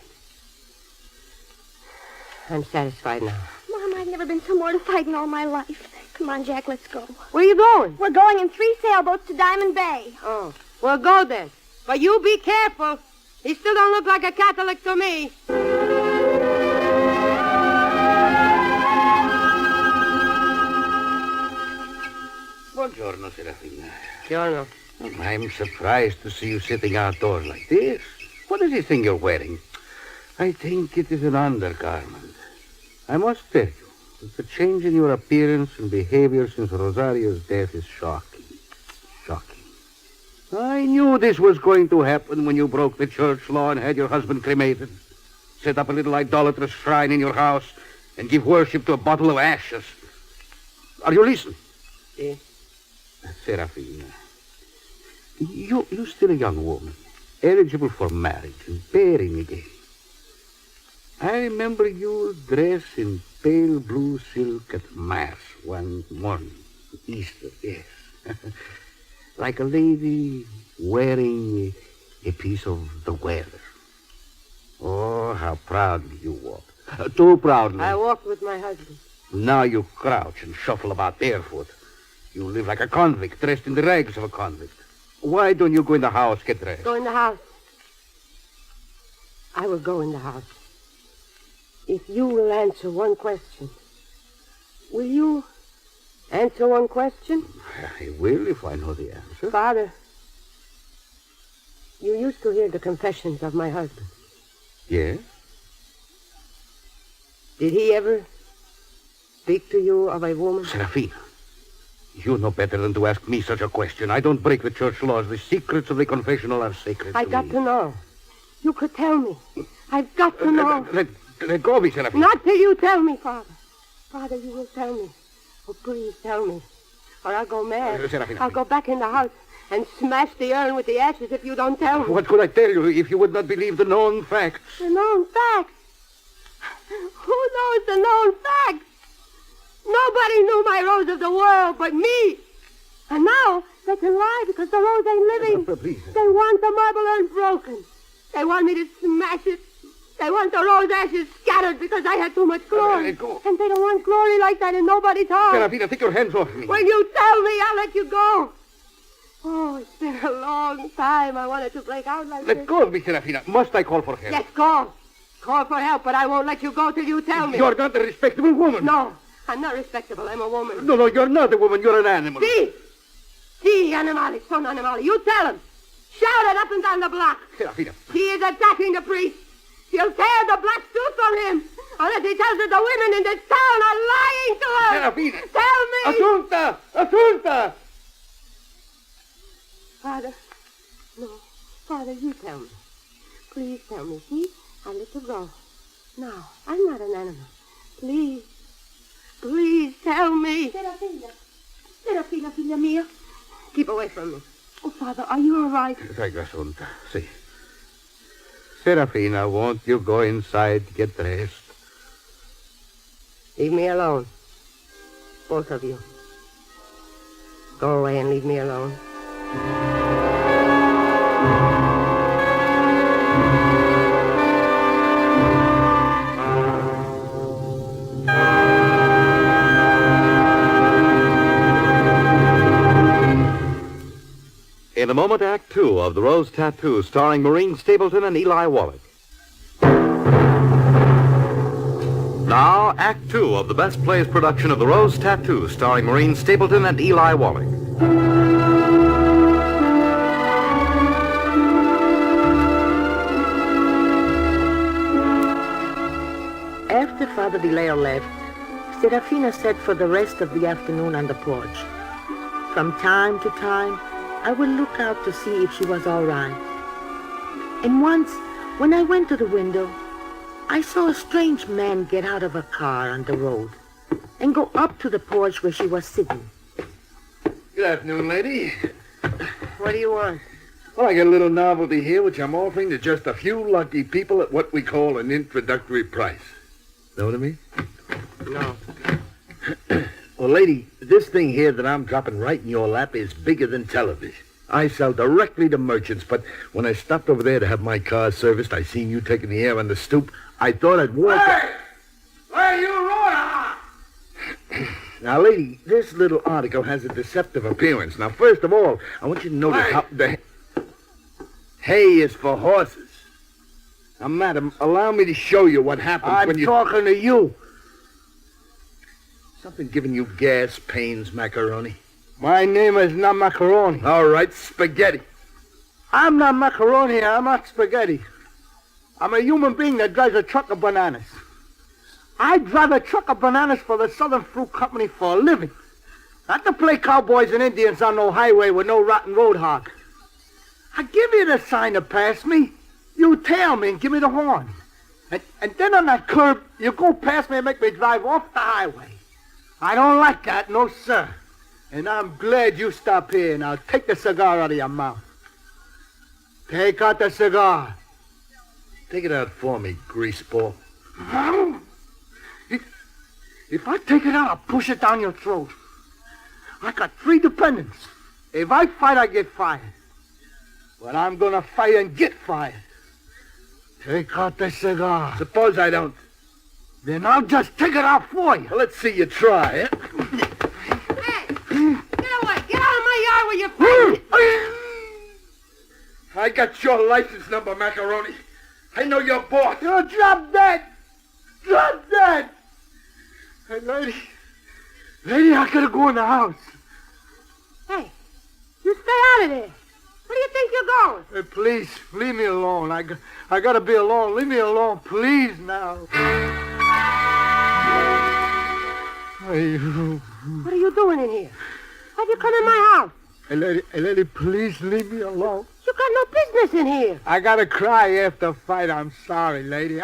I'm satisfied now. Mom, I've never been so mortified in all my life. Come on, Jack, let's go. Where are you going? We're going in 3 sailboats to Diamond Bay. Oh, well, go then. But you be careful. He still don't look like a Catholic to me. Buongiorno, Serafina. Buongiorno. I'm surprised to see you sitting outdoors like this. What is this thing you're wearing? I think it is an undergarment. I must tell you that the change in your appearance and behavior since Rosario's death is shocking. Shocking. I knew this was going to happen when you broke the church law and had your husband cremated. Set up a little idolatrous shrine in your house and give worship to a bottle of ashes. Are you listening? Yes. Serafina, you're still a young woman, eligible for marriage and bearing again. I remember you dressed in pale blue silk at Mass one morning, Easter, yes. Like a lady wearing a piece of the weather. Oh, how proudly you walked. Too proudly. I walked with my husband. Now you crouch and shuffle about barefoot. You live like a convict, dressed in the rags of a convict. Why don't you go in the house, get dressed? Go in the house. I will go in the house. If you will answer one question. Will you answer one question? I will if I know the answer. Father, you used to hear the confessions of my husband. Yes? Did he ever speak to you of a woman? Serafina, you know better than to ask me such a question. I don't break the church laws. The secrets of the confessional are sacred I to got me. to know. You could tell me. I've got to know. Let go of me, Serafina. Not till you tell me, Father. Father, you will tell me. Oh, please tell me. Or I'll go mad. Serafina. I'll go back in the house and smash the urn with the ashes if you don't tell me. What could I tell you if you would not believe the known facts? The known facts? Who knows the known facts? Nobody knew my Rose of the world but me. And now they can lie because the Rose ain't living. Please. They want the marble urn broken. They want me to smash it. They want the rose ashes scattered because I had too much glory. And they don't want glory like that in nobody's heart. Serafina, take your hands off me. When you tell me, I'll let you go. Oh, it's been a long time. I wanted to break out like this. Let go of me, Serafina. Must I call for help? Yes, call. Call for help, but I won't let you go till you tell me. You're not a respectable woman. No, I'm not respectable. I'm a woman. No, you're not a woman. You're an animal. Si, animale, son animale. You tell him. Shout it up and down the block. Serafina. He is attacking the priest. She'll tear the black suit from him. Unless he tells her the women in this town are lying to her. Serafina. Tell me. Asunta! Asunta! Father. No. Father, you tell me. Please tell me. See? I'll let you go. Now, I'm not an animal. Please. Please tell me. Serafina, figlia mia. Keep away from me. Oh, Father, are you all right? Prego, Asunta. See. Serafina, won't you go inside to get dressed? Leave me alone. Both of you. Go away and leave me alone. In a moment, Act Two of The Rose Tattoo, starring Maureen Stapleton and Eli Wallach. Now, Act Two of the Best Plays production of The Rose Tattoo, starring Maureen Stapleton and Eli Wallach. After Father DeLeo left, Serafina sat for the rest of the afternoon on the porch. From time to time, I would look out to see if she was all right. And once, when I went to the window, I saw a strange man get out of a car on the road and go up to the porch where she was sitting. Good afternoon, lady. What do you want? Well, I got a little novelty here, which I'm offering to just a few lucky people at what we call an introductory price. Know what I mean? No. Well, lady, this thing here that I'm dropping right in your lap is bigger than television. I sell directly to merchants, but when I stopped over there to have my car serviced, I seen you taking the air on the stoop. I thought I'd walk... Hey! Where you rolling? Now, lady, this little article has a deceptive appearance. Now, first of all, I want you to notice how the hay is for horses. Now, madam, allow me to show you what happens when you... I'm talking to you. Something giving you gas pains, Macaroni. My name is not Macaroni. All right, spaghetti. I'm not Macaroni. I'm not spaghetti. I'm a human being that drives a truck of bananas. I drive a truck of bananas for the Southern Fruit Company for a living. Not to play cowboys and Indians on no highway with no rotten roadhog. I give you the sign to pass me. You tail me and give me the horn. And then on that curb, you go past me and make me drive off the highway. I don't like that, no sir. And I'm glad you stopped here. Now take the cigar out of your mouth. Take out the cigar. Take it out for me, greaseball. If I take it out, I'll push it down your throat. I got 3 dependents. If I fight, I get fired. But I'm gonna fight and get fired. Take out the cigar. Suppose I don't. Then I'll just take it out for you. Well, let's see you try, eh? Hey, get away. Get out of my yard with your friends. I got your license number, Macaroni. I know your boss. You're drop dead. Drop dead. Hey, lady, I gotta go in the house. Hey, you stay out of there. Where do you think you're going? Hey, please, leave me alone. I gotta be alone. Leave me alone, please, now. Hey, what are you doing in here? Why'd you come in my house? Hey, lady, please leave me alone. You got no business in here. I gotta cry after a fight. I'm sorry, lady.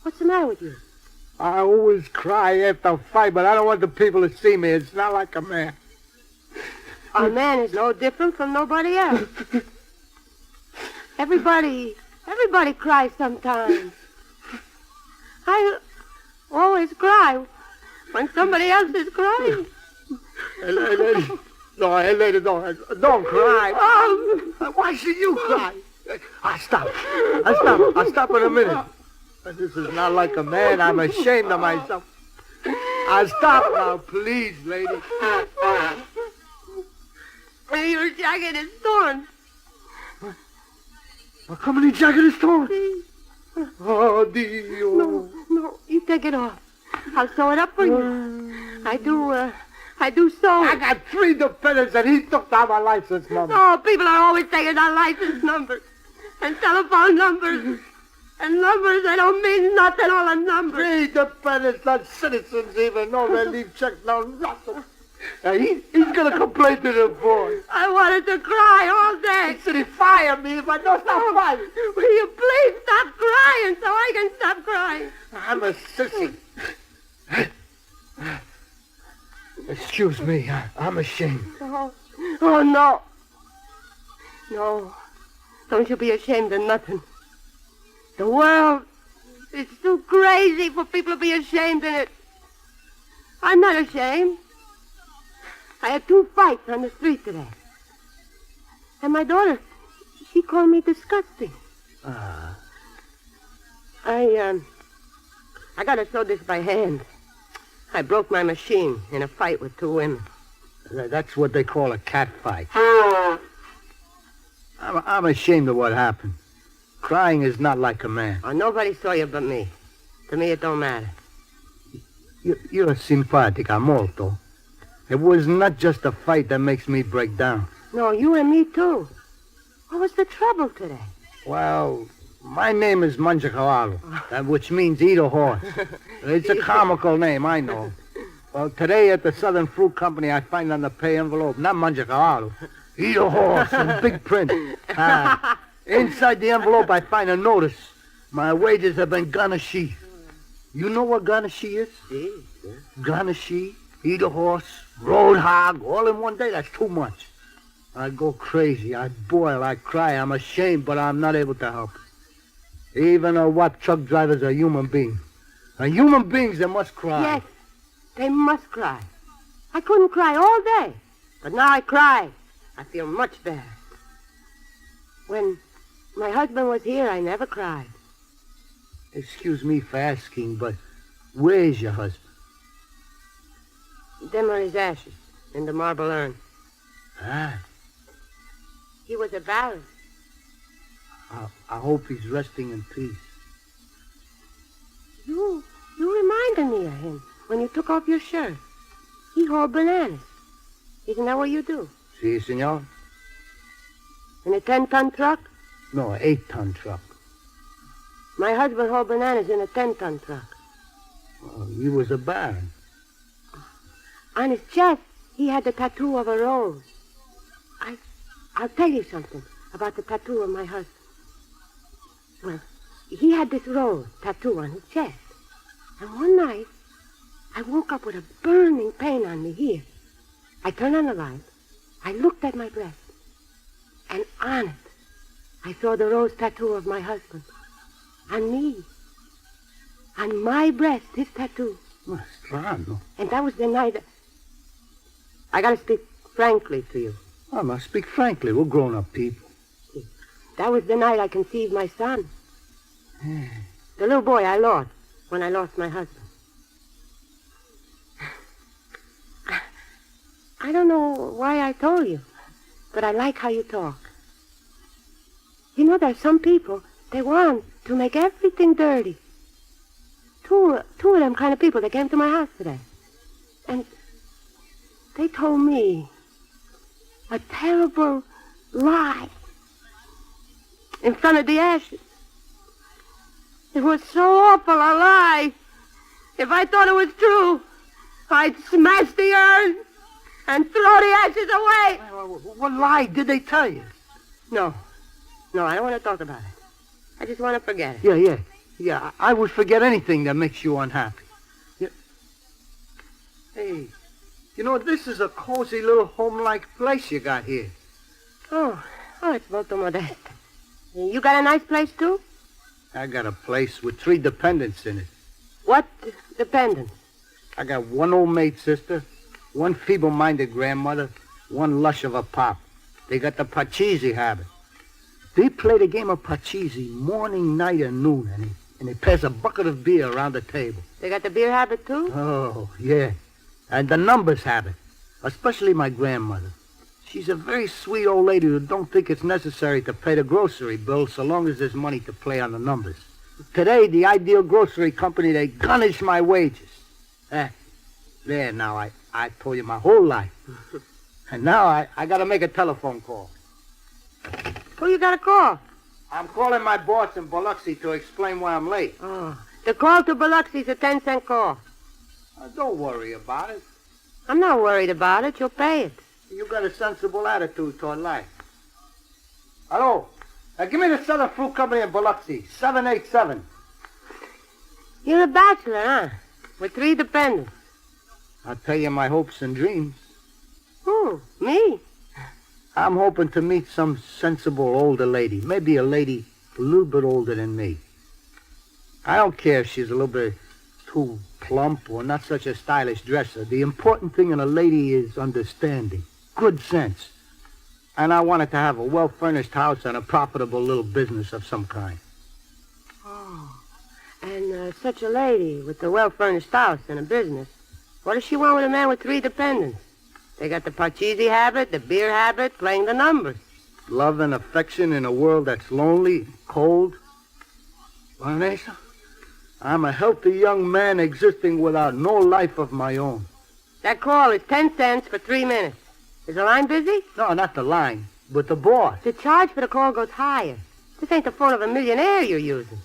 What's the matter with you? I always cry after a fight, but I don't want the people to see me. It's not like a man. A man is no different from nobody else. Everybody cries sometimes. I always cry when somebody else is crying. Hey, lady. No, hey, lady, don't cry. Why should you cry? I'll stop in a minute. This is not like a man. I'm ashamed of myself. I'll stop now, please, lady. Your jacket is torn. How come the jacket is torn? Oh, Dio. No, you take it off. I'll sew it up for you. I do sew. I got 3 dependents and he took down my license number. Oh, people are always taking our license numbers and telephone numbers. And numbers, they don't mean nothing, all the numbers. Read the pennies, not citizens even. No relief check, no nothing. He's going to complain to the board. I wanted to cry all day. He said he'd fire me if I don't stop crying. Will you please stop crying so I can stop crying? I'm a sissy. Excuse me, I'm ashamed. Oh, no. No. Don't you be ashamed of nothing. The world is too crazy for people to be ashamed in it. I'm not ashamed. I had 2 fights on the street today. And my daughter, she called me disgusting. I gotta sew this by hand. I broke my machine in a fight with 2 women. That's what they call a cat fight. I'm ashamed of what happened. Crying is not like a man. Oh, nobody saw you but me. To me, it don't matter. You're simpatica molto. It was not just a fight that makes me break down. No, you and me, too. What was the trouble today? Well, my name is Mangiacavallo, which means eat a horse. It's a comical name, I know. Well, today at the Southern Fruit Company, I find on the pay envelope, not Mangiacavallo, eat a horse in big print. Inside the envelope, I find a notice. My wages have been garnished. You know what garnished is? Garnished, eat a horse, road hog, all in one day. That's too much. I go crazy. I boil. I cry. I'm ashamed, but I'm not able to help it. Even a what truck driver's a human being. And human beings, they must cry. Yes, they must cry. I couldn't cry all day, but now I cry. I feel much better. When my husband was here, I never cried. Excuse me for asking, but where's your husband? Them are his ashes in the marble urn. Ah. He was a baron. I hope he's resting in peace. You reminded me of him when you took off your shirt. He hauled bananas. Isn't that what you do? Si, senor. In a 10-ton truck? No, 8-ton truck. My husband hauled bananas in a 10-ton truck. Oh, he was a baron. On his chest, he had the tattoo of a rose. I'll tell you something about the tattoo of my husband. Well, he had this rose tattoo on his chest. And one night, I woke up with a burning pain on me here. I turned on the light. I looked at my breast. And on it, I saw the rose tattoo of my husband. On me. On my breast, his tattoo. Strano. And that was the night... I gotta speak frankly to you. I must speak frankly. We're grown-up people. That was the night I conceived my son. The little boy I lost when I lost my husband. I don't know why I told you, but I like how you talk. You know, there's some people, they want to make everything dirty. Two of them kind of people that came to my house today. And they told me a terrible lie in front of the ashes. It was so awful a lie. If I thought it was true, I'd smash the urn and throw the ashes away. What lie did they tell you? No, I don't want to talk about it. I just want to forget it. Yeah, I would forget anything that makes you unhappy. Yeah. Hey, you know, this is a cozy little home-like place you got here. Oh, it's molto modesto. You got a nice place, too? I got a place with 3 dependents in it. What dependents? I got 1 old maid sister, 1 feeble-minded grandmother, 1 lush of a pop. They got the pachisi habit. They play the game of pachisi morning, night, and noon, and they pass a bucket of beer around the table. They got the beer habit, too? Oh, yeah. And the numbers habit, especially my grandmother. She's a very sweet old lady who don't think it's necessary to pay the grocery bill so long as there's money to play on the numbers. Today, the Ideal Grocery Company, they garnish my wages. There, now, I told you my whole life. And now I got to make a telephone call. Who you got to call? I'm calling my boss in Biloxi to explain why I'm late. Oh. The call to Biloxi's a 10-cent call. Don't worry about it. I'm not worried about it. You'll pay it. You got a sensible attitude toward life. Hello. Give me the Southern Fruit Company in Biloxi, 787. You're a bachelor, huh? With 3 dependents. I'll tell you my hopes and dreams. Who? Me? I'm hoping to meet some sensible older lady. Maybe a lady a little bit older than me. I don't care if she's a little bit too plump or not such a stylish dresser. The important thing in a lady is understanding, good sense. And I wanted to have a well-furnished house and a profitable little business of some kind. Oh. And such a lady with a well-furnished house and a business, what does she want with a man with 3 dependents? They got the parcheesi habit, the beer habit, playing the numbers. Love and affection in a world that's lonely, cold. Vanessa, I'm a healthy young man existing without no life of my own. That call is 10 cents for 3 minutes. Is the line busy? No, not the line, but the boss. The charge for the call goes higher. This ain't the phone of a millionaire you're using.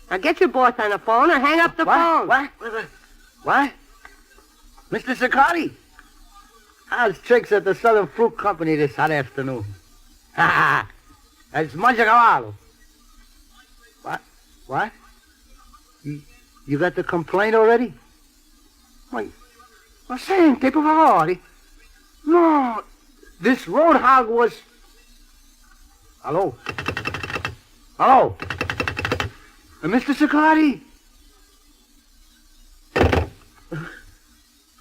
Now get your boss on the phone or hang up the phone. What? Mr. Sicari? How's tricks at the Southern Fruit Company this hot afternoon? Ha! That's Mangiacavallo. What? You got the complaint already? Ma senti, per favore. No, this roadhog was... Hello? Mr. Sicari?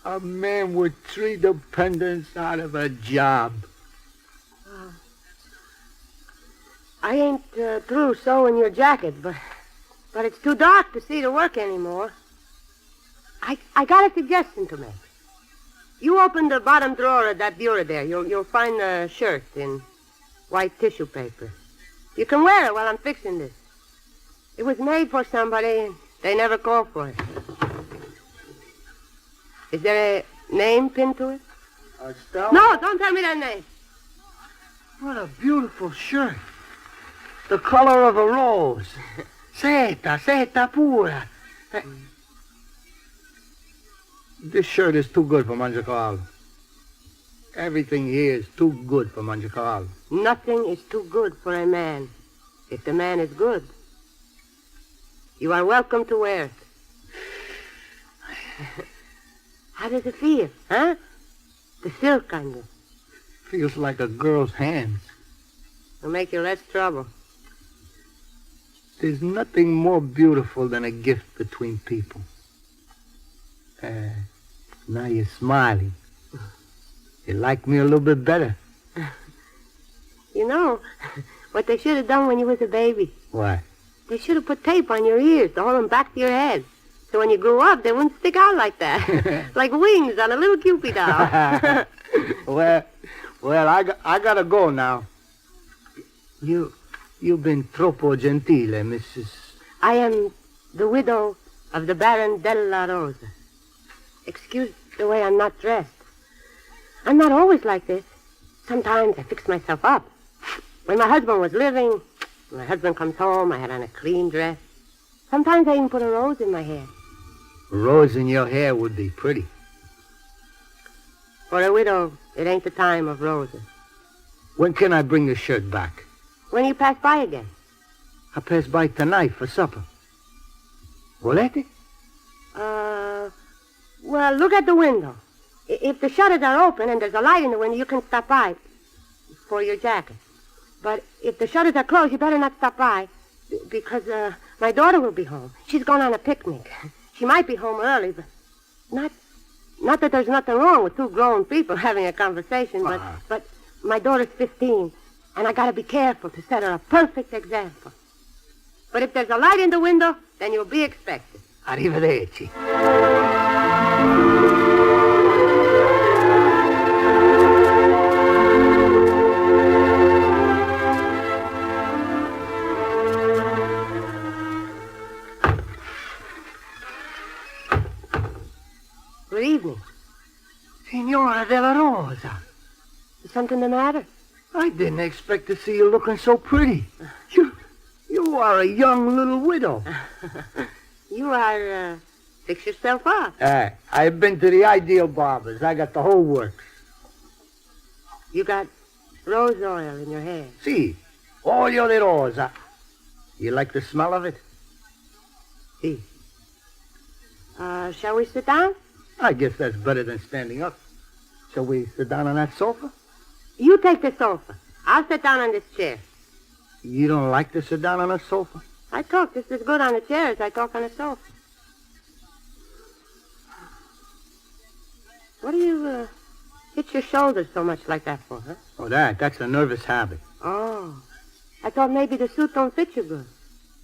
A man with 3 dependents out of a job. I ain't through sewing your jacket, but it's too dark to see the work anymore. I got a suggestion to make. You open the bottom drawer of that bureau there. You'll find a shirt in white tissue paper. You can wear it while I'm fixing this. It was made for somebody, and they never called for it. Is there a name pinned to it? Stella? No, don't tell me that name. What a beautiful shirt. The color of a rose. Seta pura. This shirt is too good for Mangiacavallo. Everything here is too good for Mangiacavallo. Nothing is too good for a man, if the man is good. You are welcome to wear it. How does it feel, huh? The silk kind of. Feels like a girl's hands. It'll make you less trouble. There's nothing more beautiful than a gift between people. Now you're smiling. You like me a little bit better. You know, what they should have done when you was a baby. What? They should have put tape on your ears to hold them back to your head. So when you grew up, they wouldn't stick out like that. Like wings on a little Cupid doll. Well, I gotta go now. You've been troppo gentile, Mrs. I am the widow of the Baron della Rosa. Excuse the way I'm not dressed. I'm not always like this. Sometimes I fix myself up. When my husband was living, when my husband comes home, I had on a clean dress. Sometimes I even put a rose in my hair. A rose in your hair would be pretty. For a widow, it ain't the time of roses. When can I bring the shirt back? When you pass by again. I pass by tonight for supper. Volete? Well, look at the window. If the shutters are open and there's a light in the window, you can stop by for your jacket. But if the shutters are closed, you better not stop by because my daughter will be home. She's gone on a picnic. She might be home early, but not that there's nothing wrong with 2 grown people having a conversation, but my daughter's 15, and I gotta be careful to set her a perfect example. But if there's a light in the window, then you'll be expected. Arrivederci. Good evening. Signora della Rosa. Is something the matter? I didn't expect to see you looking so pretty. You are a young little widow. You are, fix yourself up. I've been to the ideal barbers. I got the whole works. You got rose oil in your hair. See, olio de rosa. You like the smell of it? See. Shall we sit down? I guess that's better than standing up. Shall we sit down on that sofa? You take the sofa. I'll sit down on this chair. You don't like to sit down on a sofa? I talk just as good on a chair as I talk on a sofa. What do you, hit your shoulders so much like that for, huh? Oh, that's a nervous habit. Oh. I thought maybe the suit don't fit you good.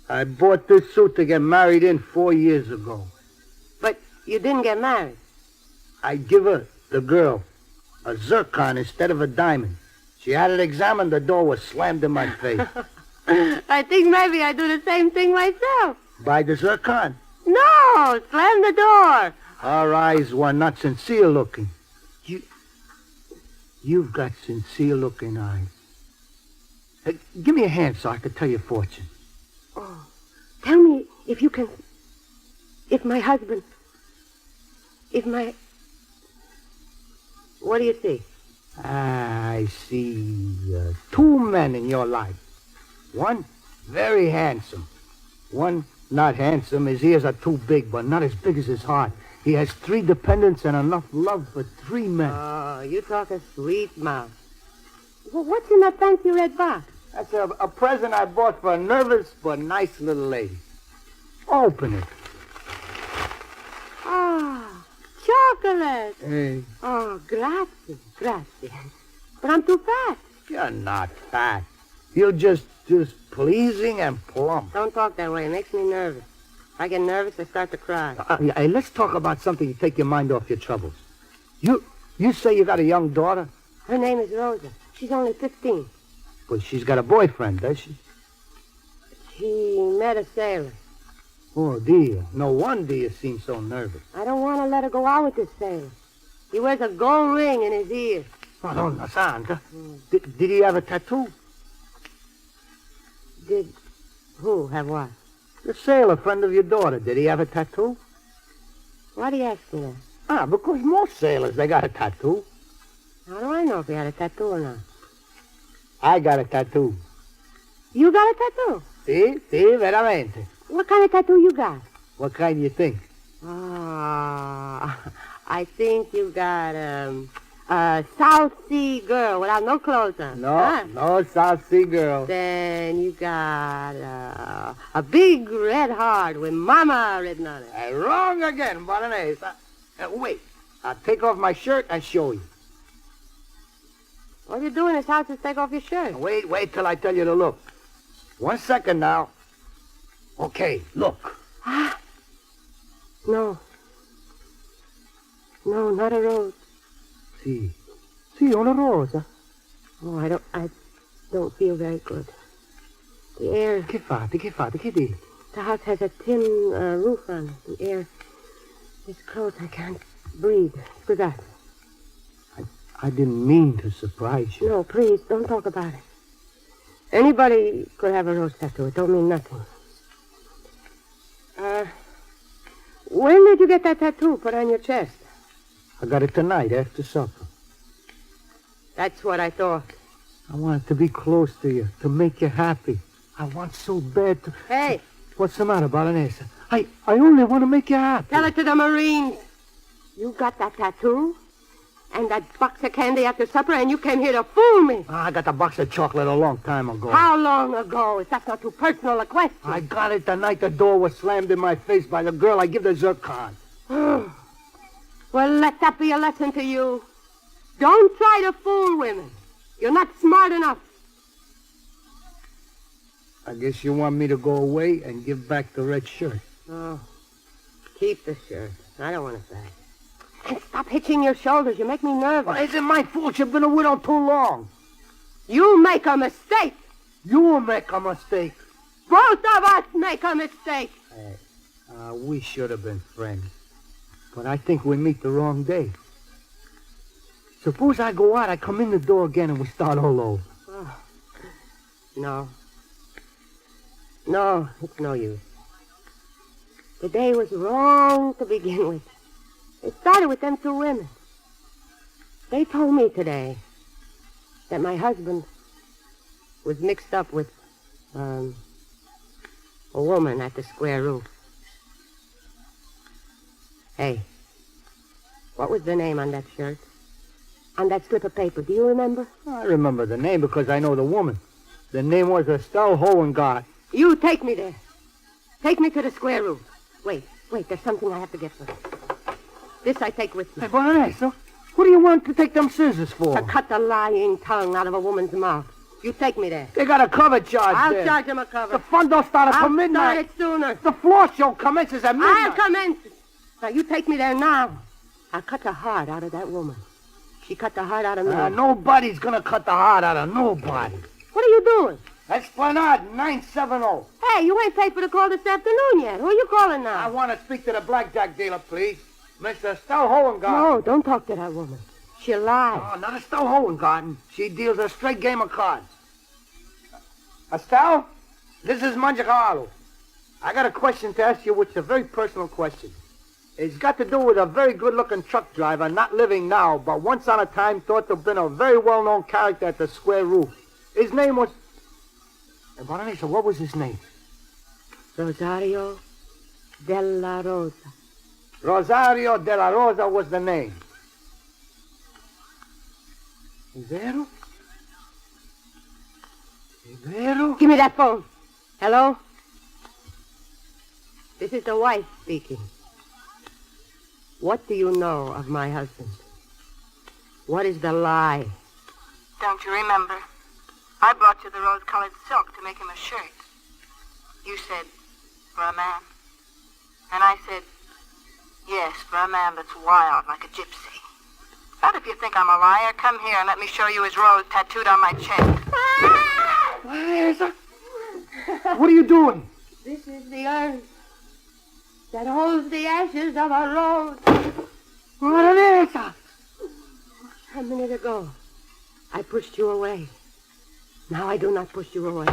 I bought this suit to get married in 4 years ago. But you didn't get married. I give her, the girl, a zircon instead of a diamond. She had it examined, the door was slammed in my face. I think maybe I do the same thing myself. By the zircon? No, slam the door. Her eyes were not sincere looking. You've got sincere looking eyes. Give me a hand so I can tell your fortune. Oh, tell me if you can... If my husband... What do you see? I see 2 men in your life. One, very handsome. One, not handsome. His ears are too big, but not as big as his heart. He has 3 dependents and enough love for 3 men. Oh, you talk a sweet mouth. Well, what's in that fancy red box? That's a present I bought for a nervous but nice little lady. Open it. Ah, chocolate. Hey. Oh, grazie. But I'm too fat. You're not fat. You're just pleasing and plump. Don't talk that way. It makes me nervous. If I get nervous, I start to cry. Hey, let's talk about something to take your mind off your troubles. You say you got a young daughter? Her name is Rosa. She's only 15. But she's got a boyfriend, does she? She met a sailor. Oh, dear. No wonder you seem so nervous. I don't want to let her go out with this sailor. He wears a gold ring in his ear. Oh, no, Sandra. Did he have a tattoo? Did who have what? The sailor friend of your daughter. Did he have a tattoo? Why do you ask me that? Because most sailors, they got a tattoo. How do I know if he had a tattoo or not? I got a tattoo. You got a tattoo? Si, veramente. What kind of tattoo you got? What kind do you think? I think you got a South Sea girl without no clothes on. No South Sea girl. Then you got a big red heart with Mama written on it. Wrong again, Baroness. Wait. I'll take off my shirt and show you. All you do in this house is take off your shirt. Wait till I tell you to look. 1 second now. Okay, look. No. No, not a rose. Si, una rosa. Oh, I don't feel very good. The air... Che fate? Che di? The house has a tin roof on it. The air is close. I can't breathe. Forgot. I didn't mean to surprise you. No, please, don't talk about it. Anybody could have a rose tattoo. It don't mean nothing. When did you get that tattoo put on your chest? I got it tonight after supper. That's what I thought. I wanted to be close to you, to make you happy. I want so bad to... Hey! What's the matter, Baronessa? I only want to make you happy. Tell it to the Marines. You got that tattoo and that box of candy after supper, and you came here to fool me. I got the box of chocolate a long time ago. How long ago? If that's not too personal a question. I got it the night the door was slammed in my face by the girl I give the zircon. Well, let that be a lesson to you. Don't try to fool women. You're not smart enough. I guess you want me to go away and give back the red shirt. Oh, keep the shirt. I don't want it back. And stop hitching your shoulders. You make me nervous. Well, isn't my fault you've been a widow too long. You make a mistake. You make a mistake. Both of us make a mistake. We should have been friends. But I think we meet the wrong day. Suppose I go out, I come in the door again, and we start all over. Oh, no. No, it's no use. The day was wrong to begin with. It started with them two women. They told me today that my husband was mixed up with a woman at the square roof. Hey, what was the name on that shirt? On that slip of paper, do you remember? I remember the name because I know the woman. The name was Estelle Hohengardt. You take me there. Take me to the square roof. Wait, there's something I have to get first. This I take with me. Hey, Bonaneso, what do you want to take them scissors for? To cut the lying tongue out of a woman's mouth. You take me there. They got a cover charge I'll there. charge them a cover. The fun don't start until midnight. I'll start it sooner. The floor show commences at midnight. I'll commence. Now, you take me there now. I'll cut the heart out of that woman. She cut the heart out of me. Nobody's gonna cut the heart out of nobody. What are you doing? Esplanade 970. Hey, you ain't paid for the call this afternoon yet. Who are you calling now? I want to speak to the blackjack dealer, please. Mr. Estelle Hohengarten. No, don't talk to that woman. She'll lie. Oh, not Estelle Hohengarten. She deals a straight game of cards. Estelle, this is Mangiacalo. I got a question to ask you, which is a very personal question. It's got to do with a very good-looking truck driver, not living now, but once on a time thought to have been a very well-known character at the square roof. His name was... Hey, Bonaneso, what was his name? Rosario de la Rosa. Rosario de la Rosa was the name. Ibero? Ibero? Give me that phone. Hello? This is the wife speaking. What do you know of my husband? What is the lie? Don't you remember? I brought you the rose-colored silk to make him a shirt. You said, for a man. And I said, yes, for a man that's wild like a gypsy. But if you think I'm a liar, come here and let me show you his rose tattooed on my chest. What are you doing? This is the urn that holds the ashes of a rose. Bonaneso! A minute ago, I pushed you away. Now I do not push you away.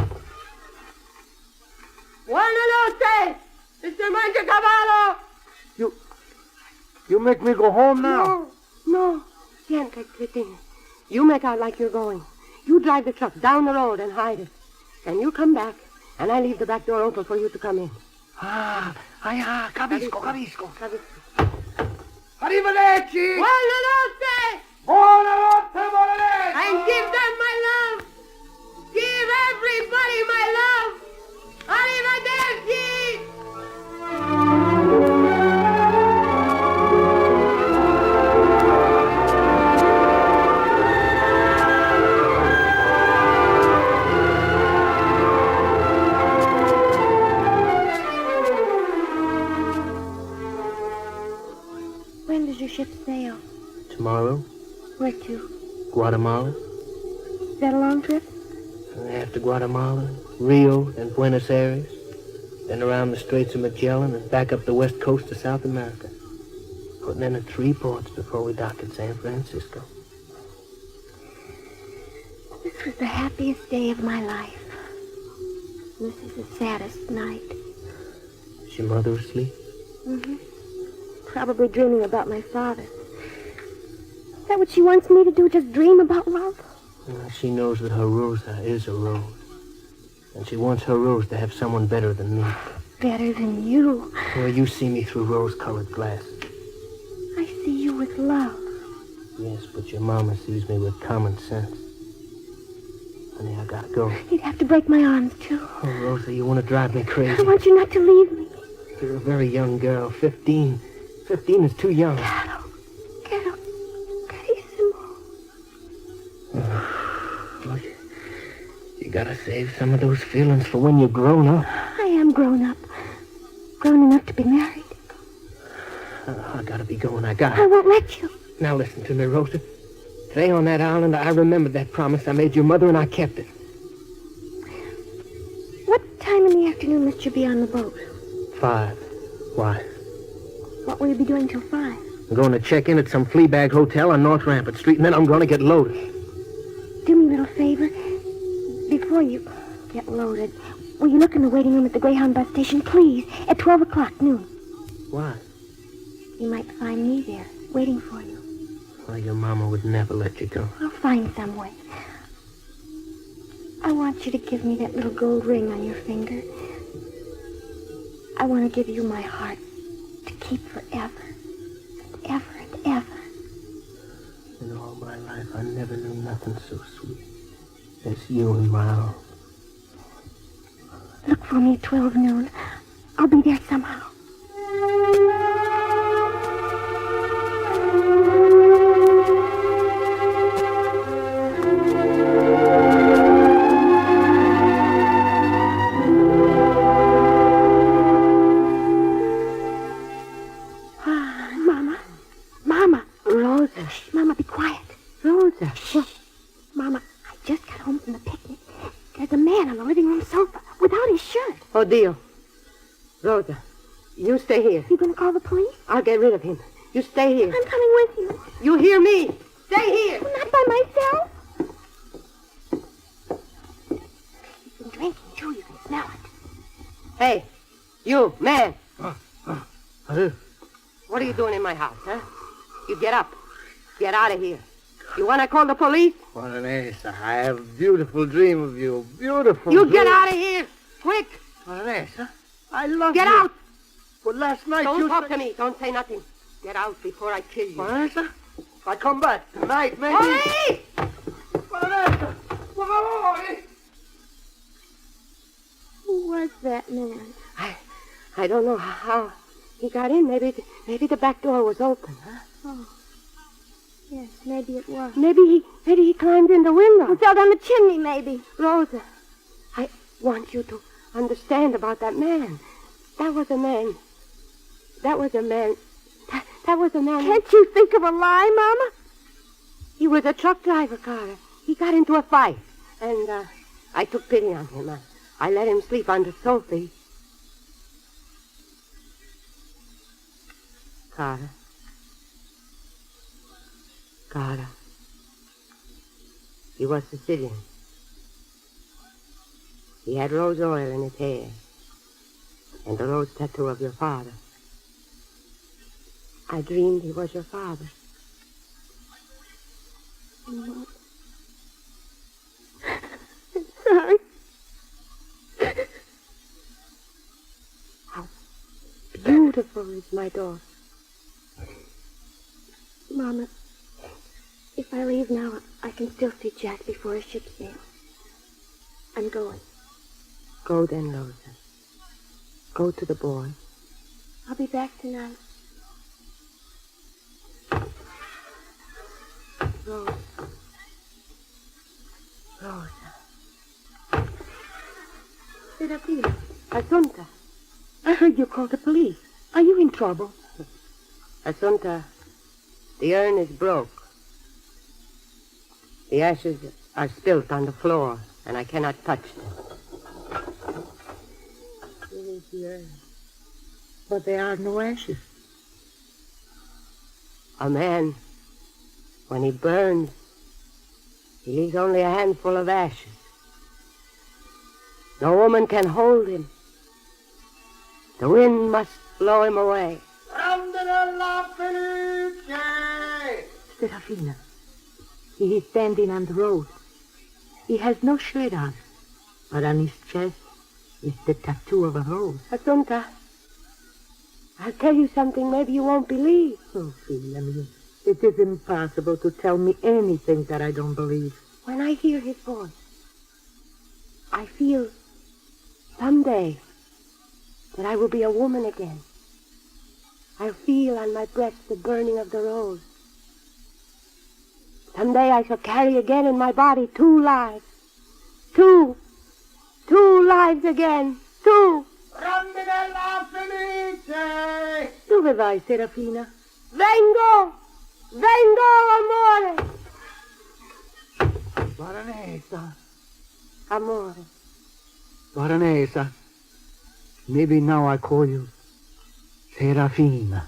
Buonanotte, Mr. Mangiacavallo! You make me go home now? No. Siente, Cretini. You make out like you're going. You drive the truck down the road and hide it. Then you come back, and I leave the back door open for you to come in. Capisco. Arrivederci! Buonanotte! Buonanotte, Bonaneso! And give them my love! Give everybody my love! Arrivederci! When does your ship sail? Tomorrow, Where to? Guatemala. Is that a long trip? After Guatemala, Rio, and Buenos Aires. Then around the Straits of Magellan and back up the west coast of South America. Putting in at 3 ports before we dock at San Francisco. This was the happiest day of my life. This is the saddest night. Is your mother asleep? Mm-hmm. Probably dreaming about my father. Is that what she wants me to do, just dream about love? She knows that her Rosa is a rose. And she wants her Rose to have someone better than me. Better than you. Well, you see me through rose-colored glasses. I see you with love. Yes, but your mama sees me with common sense. Honey, I gotta go. You'd have to break my arms, too. Oh, Rosa, you want to drive me crazy? I want you not to leave me. You're a very young girl. 15. 15 is too young. Look, you gotta save some of those feelings for when you're grown up. I am grown up. Grown enough to be married. I gotta be going. I gotta. I won't let you. Now listen to me, Rosa. Today on that island, I remembered that promise I made your mother, and I kept it. What time in the afternoon must you be on the boat? 5. Why? What will you be doing till 5? I'm going to check in at some fleabag hotel on North Rampart Street, and then I'm going to get loaded. Do me a little favor. Before you get loaded, Will you look in the waiting room at the Greyhound bus station, please? At 12 o'clock, noon. What? You might find me there, waiting for you. Well, your mama would never let you go. I'll find some way. I want you to give me that little gold ring on your finger. I want to give you my heart to keep forever. And ever and ever. In all my life, I never knew nothing so sweet as you in my arms. Look for me at 12 noon. I'll be there somehow. Mama, be quiet. Rosa. Shh. Mama, I just got home from the picnic. There's a man on the living room sofa without his shirt. Oh, dear. Rosa, you stay here. You gonna call the police? I'll get rid of him. You stay here. I'm coming with you. You hear me? Stay here. I'm not by myself. You've been drinking, too. You can smell it. Hey, you, man. What are you doing in my house, huh? You get up. Get out of here. You want to call the police? Juanesa, I have a beautiful dream of you. Beautiful You dream. get out of here. Quick. Juanesa, I love Get you. out. But last night Don't you talk to me. Don't say nothing. Get out before I kill you. Juanesa, I come back tonight, maybe. Police! Juanesa! Who was that man? I don't know how he got in. Maybe the back door was open, huh? Oh. Yes, maybe it was. Maybe he climbed in the window. Or fell down the chimney, maybe. Rosa, I want you to understand about that man. That was a man. That was a man. Can't you think of a lie, Mama? He was a truck driver, Carter. He got into a fight. And I took pity on him. I let him sleep on the sofa. Carter. He was Sicilian. He had rose oil in his hair. And the rose tattoo of your father. I dreamed he was your father. I'm sorry. How beautiful is my daughter. Mama, if I leave now, I can still see Jack before his ship sails. I'm going. Go then, Rosa. Go to the boy. I'll be back tonight. Rosa. Serafina. Assunta. I heard you called the police. Are you in trouble? Assunta, the urn is broke. The ashes are spilt on the floor, and I cannot touch them. It is the urn. But there are no ashes. A man, when he burns, he leaves only a handful of ashes. No woman can hold him. The wind must blow him away. Serafina. He is standing on the road. He has no shirt on, but on his chest is the tattoo of a rose. Assunta, I'll tell you something maybe you won't believe. Oh, Philomena, it is impossible to tell me anything that I don't believe. When I hear his voice, I feel someday that I will be a woman again. I'll feel on my breast the burning of the rose. Someday I shall carry again in my body 2 lives. 2 lives again. 2. Dove vai, Serafina? Vengo, amore. Baronessa. Amore. Baronessa. Maybe now I call you Serafina.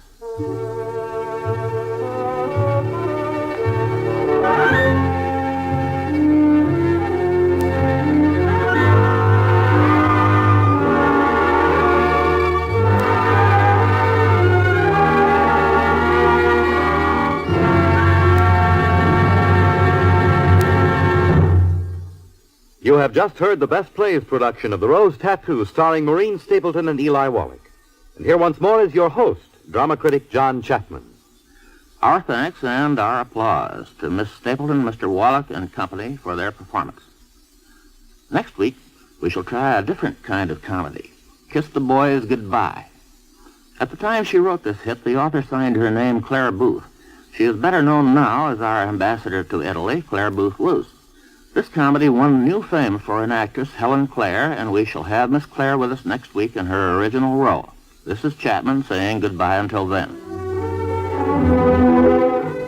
have just heard the Best Plays production of The Rose Tattoo, starring Maureen Stapleton and Eli Wallach. And here once more is your host, drama critic John Chapman. Our thanks and our applause to Miss Stapleton, Mr. Wallach, and company for their performance. Next week, we shall try a different kind of comedy, Kiss the Boys Goodbye. At the time she wrote this hit, the author signed her name Claire Booth. She is better known now as our ambassador to Italy, Claire Booth Luce. This comedy won new fame for an actress, Helen Clare, and we shall have Miss Clare with us next week in her original role. This is Chapman saying goodbye until then.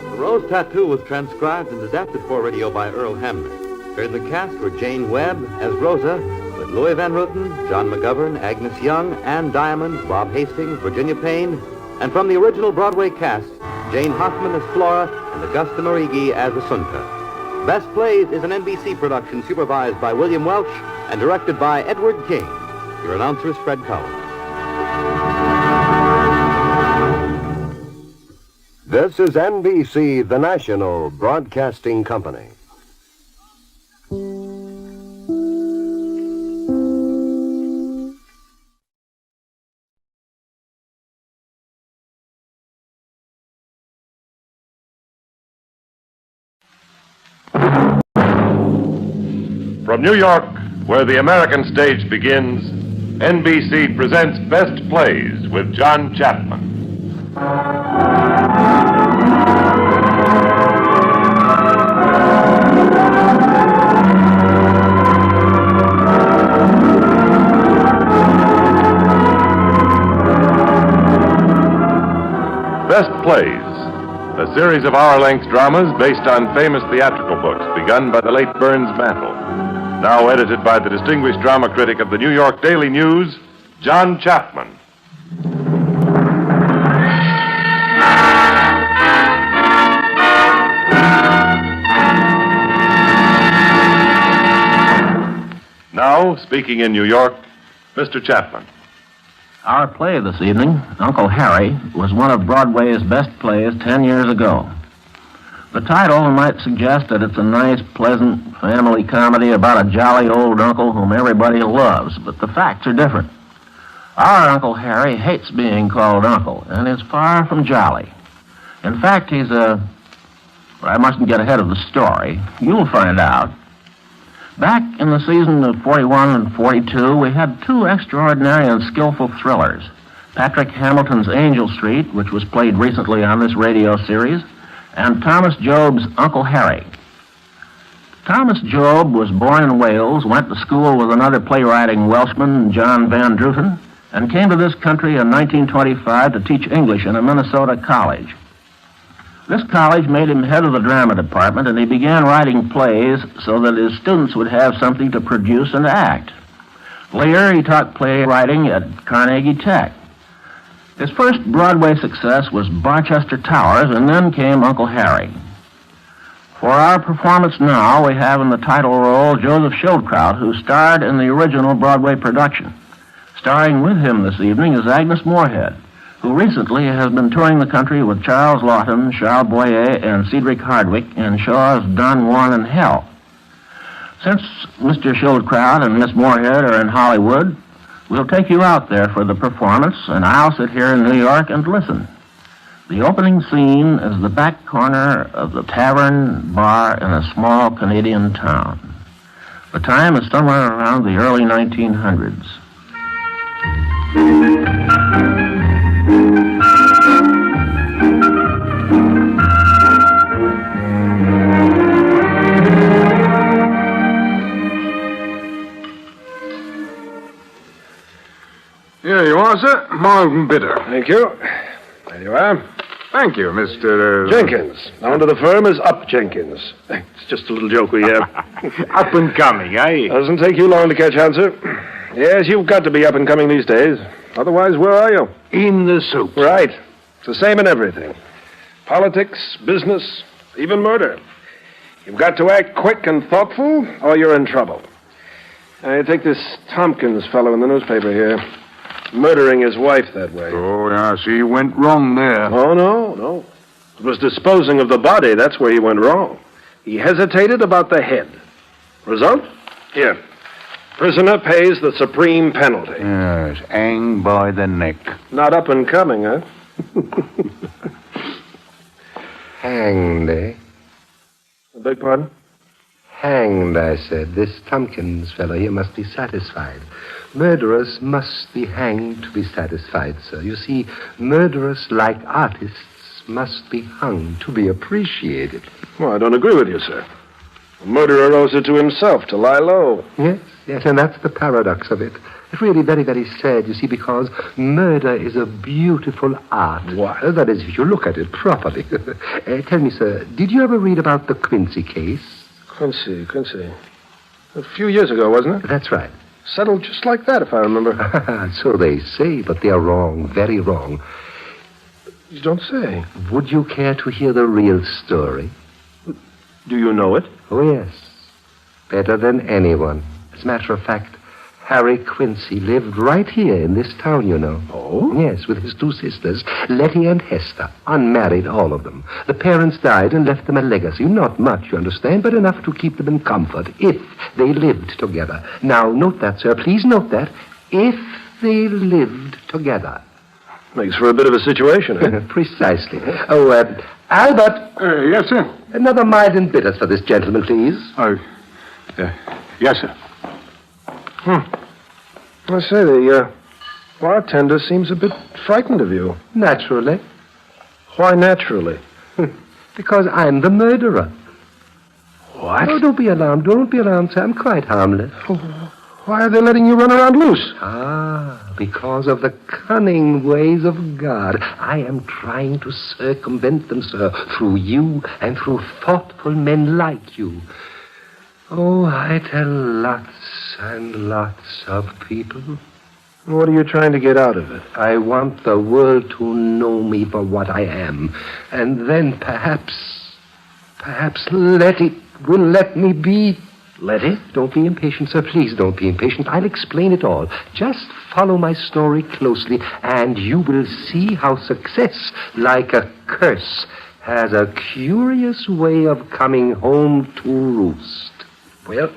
The Rose Tattoo was transcribed and adapted for radio by Earl Hamner. Here in the cast were Jane Webb as Rosa, with Louis Van Ruten, John McGovern, Agnes Young, Ann Diamond, Bob Hastings, Virginia Payne, and from the original Broadway cast, Jane Hoffman as Flora and Augusta Norigi as Assunta. Best Plays is an NBC production supervised by William Welch and directed by Edward King. Your announcer is Fred Collins. This is NBC, the national broadcasting company. From New York, where the American stage begins, NBC presents Best Plays with John Chapman. Best Plays, a series of hour-length dramas based on famous theatrical books begun by the late Burns Mantle. Now edited by the distinguished drama critic of the New York Daily News, John Chapman. Now, speaking in New York, Mr. Chapman. Our play this evening, Uncle Harry, was one of Broadway's best plays 10 years ago. The title might suggest that it's a nice, pleasant family comedy about a jolly old uncle whom everybody loves, but the facts are different. Our Uncle Harry hates being called uncle and is far from jolly. In fact, he's a... Well, I mustn't get ahead of the story. You'll find out. Back in the season of 41 and 42, we had two extraordinary and skillful thrillers. Patrick Hamilton's Angel Street, which was played recently on this radio series, and Thomas Job's Uncle Harry. Thomas Job was born in Wales, went to school with another playwriting Welshman, John Van Druten, and came to this country in 1925 to teach English in a Minnesota college. This college made him head of the drama department, and he began writing plays so that his students would have something to produce and act. Later, he taught playwriting at Carnegie Tech. His first Broadway success was Barchester Towers, and then came Uncle Harry. For our performance now, we have in the title role Joseph Schildkraut, who starred in the original Broadway production. Starring with him this evening is Agnes Moorehead, who recently has been touring the country with Charles Laughton, Charles Boyer, and Cedric Hardwick in Shaw's Don Juan in Hell. Since Mr. Schildkraut and Miss Moorehead are in Hollywood, we'll take you out there for the performance, and I'll sit here in New York and listen. The opening scene is the back corner of the tavern bar in a small Canadian town. The time is somewhere around the early 1900s. Here you are, sir. Mild and bitter. Thank you. There you are. Thank you, Mr. Jenkins. Now under the firm is Up Jenkins. It's just a little joke we have. Up and coming, eh? Doesn't take you long to catch on, sir. Yes, you've got to be up and coming these days. Otherwise, where are you? In the soup. Right. It's the same in everything. Politics, business, even murder. You've got to act quick and thoughtful, or you're in trouble. I take this Tompkins fellow in the newspaper here. Murdering his wife that way. Oh, yeah, see, you went wrong there. Oh, no. It was disposing of the body. That's where he went wrong. He hesitated about the head. Result? Here. Prisoner pays the supreme penalty. Yes, hang by the neck. Not up and coming, huh? Hanged, eh? I beg pardon? Hanged, I said. This Tompkins fellow here must be satisfied. Murderers must be hanged to be satisfied, sir. You see, murderers, like artists, must be hung to be appreciated. Well, I don't agree with you, sir. A murderer owes it to himself to lie low. Yes, and that's the paradox of it. It's really very, very sad, you see, because murder is a beautiful art. What? That is, if you look at it properly. Tell me, sir, did you ever read about the Quincy case? Quincy. A few years ago, wasn't it? That's right. Settled just like that, if I remember. So they say, but they are wrong, very wrong. You don't say. Would you care to hear the real story? Do you know it? Oh, yes. Better than anyone. As a matter of fact, Harry Quincy lived right here in this town, you know. Oh? Yes, with his two sisters, Letty and Hester, unmarried, all of them. The parents died and left them a legacy. Not much, you understand, but enough to keep them in comfort, if they lived together. Now, note that, sir. Please note that. If they lived together. Makes for a bit of a situation, eh? Precisely. Oh, Albert. Yes, sir. Another mild and bitters for this gentleman, please. Yes, sir. I say, the bartender seems a bit frightened of you. Naturally. Why naturally? Because I'm the murderer. What? Oh, don't be alarmed, sir. I'm quite harmless. Why are they letting you run around loose? Because of the cunning ways of God. I am trying to circumvent them, sir, through you and through thoughtful men like you. Oh, I tell lots and lots of people. What are you trying to get out of it? I want the world to know me for what I am. And then perhaps Letty will let me be. Letty? Don't be impatient, sir. Please don't be impatient. I'll explain it all. Just follow my story closely, and you will see how success, like a curse, has a curious way of coming home to roost. Well,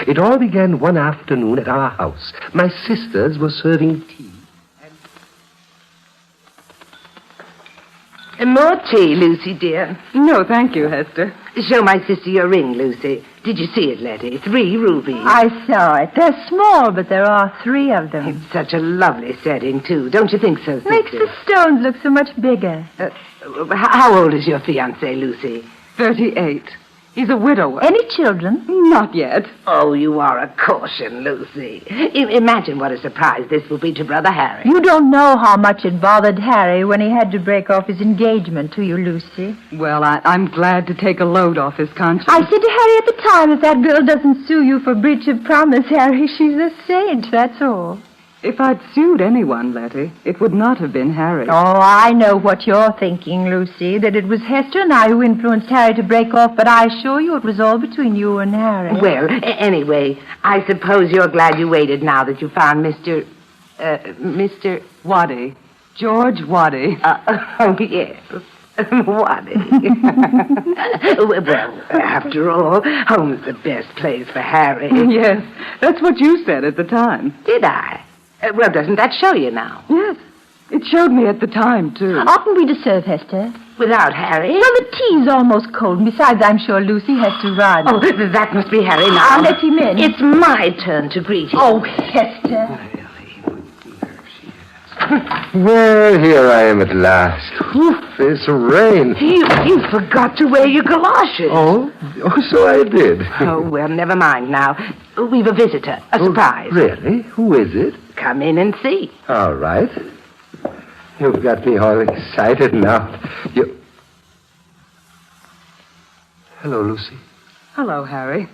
it all began one afternoon at our house. My sisters were serving tea. More tea, Lucy, dear. No, thank you, Hester. Show my sister your ring, Lucy. Did you see it, Letty? 3 rubies. I saw it. They're small, but there are 3 of them. It's such a lovely setting, too. Don't you think so, sister? Makes the stones look so much bigger. How old is your fiancé, Lucy? 38. He's a widower. Any children? Not yet. Oh, you are a caution, Lucy. Imagine what a surprise this will be to Brother Harry. You don't know how much it bothered Harry when he had to break off his engagement to you, Lucy. Well, I'm glad to take a load off his conscience. I said to Harry at the time, if that girl doesn't sue you for breach of promise, Harry, she's a saint, that's all. If I'd sued anyone, Letty, it would not have been Harry. Oh, I know what you're thinking, Lucy, that it was Hester and I who influenced Harry to break off, but I assure you it was all between you and Harry. Well, anyway, I suppose you're glad you waited now that you found Mr. Waddy. George Waddy. Oh, yes. Waddy. Well, after all, home's the best place for Harry. Yes, that's what you said at the time. Did I? Well, doesn't that show you now? Yes. It showed me at the time, too. Oughtn't we to serve, Hester? Without Harry? Well, the tea's almost cold, and besides, I'm sure Lucy has to run. Oh, that must be Harry now. I'll let him in. It's my turn to greet him. Oh, Hester. Well, here I am at last. Whew, this rain. You forgot to wear your galoshes. Oh, so I did. Oh, well, never mind now. We've a visitor. A surprise. Really? Who is it? Come in and see. All right. You've got me all excited now. Hello, Lucy. Hello, Harry.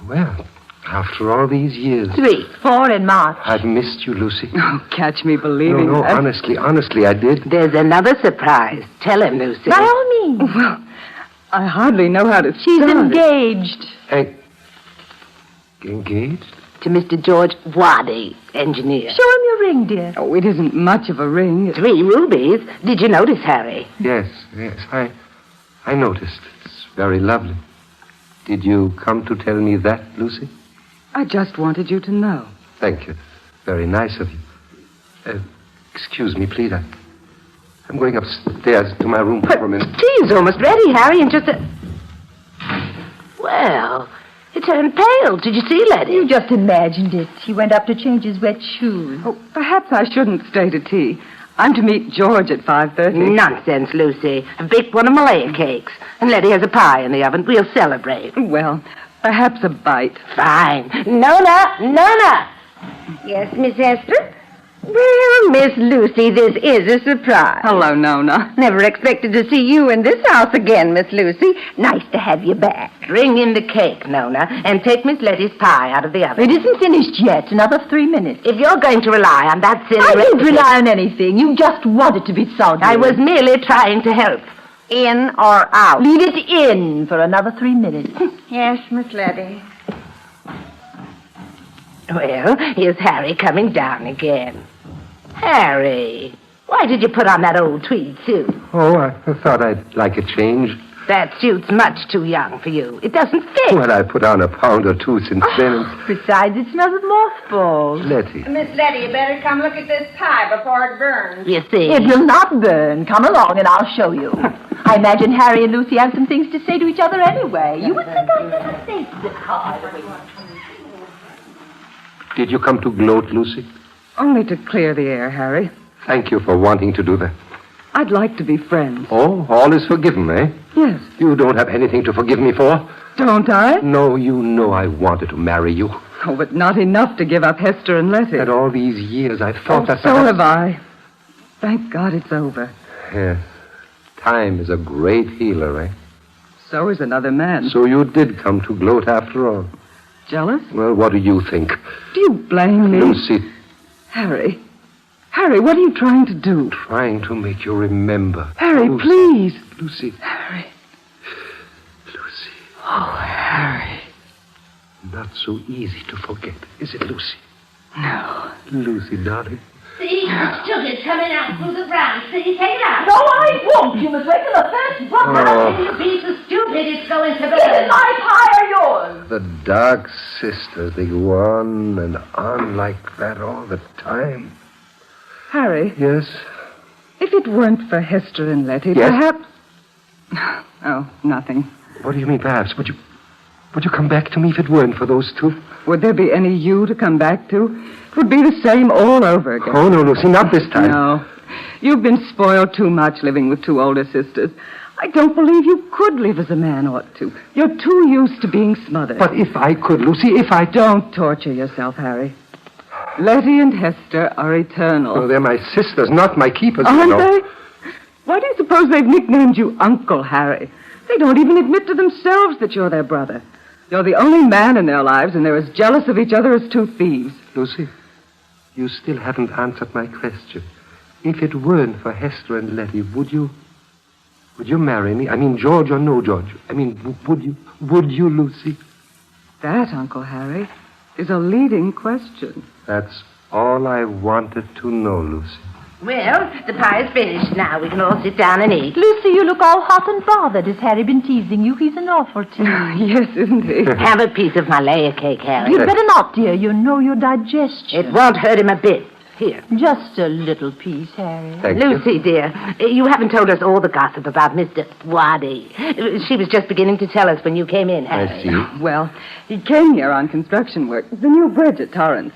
Well, after all these years. 3, 4 in March. I've missed you, Lucy. Oh, catch me believing No, that. honestly, I did. There's another surprise. Tell him, Lucy. By all means. Well, I hardly know how to She's start. engaged. Engaged? To Mr. George Waddy, engineer. Show him your ring, dear. Oh, it isn't much of a ring. 3 rubies. Did you notice, Harry? Yes. I noticed. It's very lovely. Did you come to tell me that, Lucy? I just wanted you to know. Thank you. Very nice of you. Excuse me, please. I'm going upstairs to my room for a minute. Tea's almost ready, Harry, in just a... Well, he turned pale. Did you see, Letty? You just imagined it. He went up to change his wet shoes. Oh, perhaps I shouldn't stay to tea. I'm to meet George at 5:30. Nonsense, Lucy. I've baked one of Malaya cakes, and Letty has a pie in the oven. We'll celebrate. Well, perhaps a bite. Fine. Nona! Yes, Miss Esther? Well, Miss Lucy, this is a surprise. Hello, Nona. Never expected to see you in this house again, Miss Lucy. Nice to have you back. Bring in the cake, Nona, and take Miss Letty's pie out of the oven. It isn't finished yet. Another 3 minutes. If you're going to rely on that silly I didn't recipe... rely on anything. You just wanted to be soggy. I was merely trying to help. In or out? Leave it in for another 3 minutes. Yes, Miss Letty. Well, here's Harry coming down again. Harry, why did you put on that old tweed suit? Oh, I thought I'd like a change. That suit's much too young for you. It doesn't fit. Well, I put on a pound or two since then. Besides, it smells of mothballs. Letty. Miss Letty, you better come look at this pie before it burns. You see? It will not burn. Come along and I'll show you. I imagine Harry and Lucy have some things to say to each other anyway. You would think I never faced this hard. Did you come to gloat, Lucy? Only to clear the air, Harry. Thank you for wanting to do that. I'd like to be friends. Oh, all is forgiven, eh? Yes. You don't have anything to forgive me for? Don't I? No, you know I wanted to marry you. Oh, but not enough to give up Hester and Letty. And all these years I thought that... So have I. Thank God it's over. Yes. Time is a great healer, eh? So is another man. So you did come to gloat after all. Jealous? Well, what do you think? Do you blame me? Lucy. Harry, what are you trying to do? Trying to make you remember. Harry, Lucy. please. Lucy. Harry. Lucy. Oh, Harry. Not so easy to forget, is it, Lucy? No. Lucy, darling. See, the sugar's coming out through the ground. See, take it out. No, I won't. You must wait till the first one. You be so stupid, it's going to burn. Is my pie or yours? The dark sisters, they go on and on like that all the time. Harry. Yes? If it weren't for Hester and Letty, Yes? perhaps... Oh, nothing. What do you mean, perhaps? Would you come back to me if it weren't for those two? Would there be any you to come back to? It would be the same all over again. Oh, no, Lucy, not this time. No. You've been spoiled too much living with two older sisters. I don't believe you could live as a man ought to. You're too used to being smothered. But if I could, Lucy, if I... Don't torture yourself, Harry. Letty and Hester are eternal. Oh, they're my sisters, not my keepers. Aren't they? Why do you suppose they've nicknamed you Uncle Harry? They don't even admit to themselves that you're their brother. You're the only man in their lives, and they're as jealous of each other as two thieves. Lucy, you still haven't answered my question. If it weren't for Hester and Letty, would you marry me? I mean, George or no George? I mean, would you, Lucy? That, Uncle Harry, is a leading question. That's all I wanted to know, Lucy. Well, the pie is finished now. We can all sit down and eat. Lucy, you look all hot and bothered. Has Harry been teasing you? He's an awful tease. Yes, isn't he? Have a piece of Malaya cake, Harry. You'd better not, dear. You know your digestion. It won't hurt him a bit. Here. Just a little piece, Harry. Thank Lucy, you. dear, you haven't told us all the gossip about Mr. Waddy. She was just beginning to tell us when you came in, Harry. I see. Well, he came here on construction work. The new bridge at Torrance.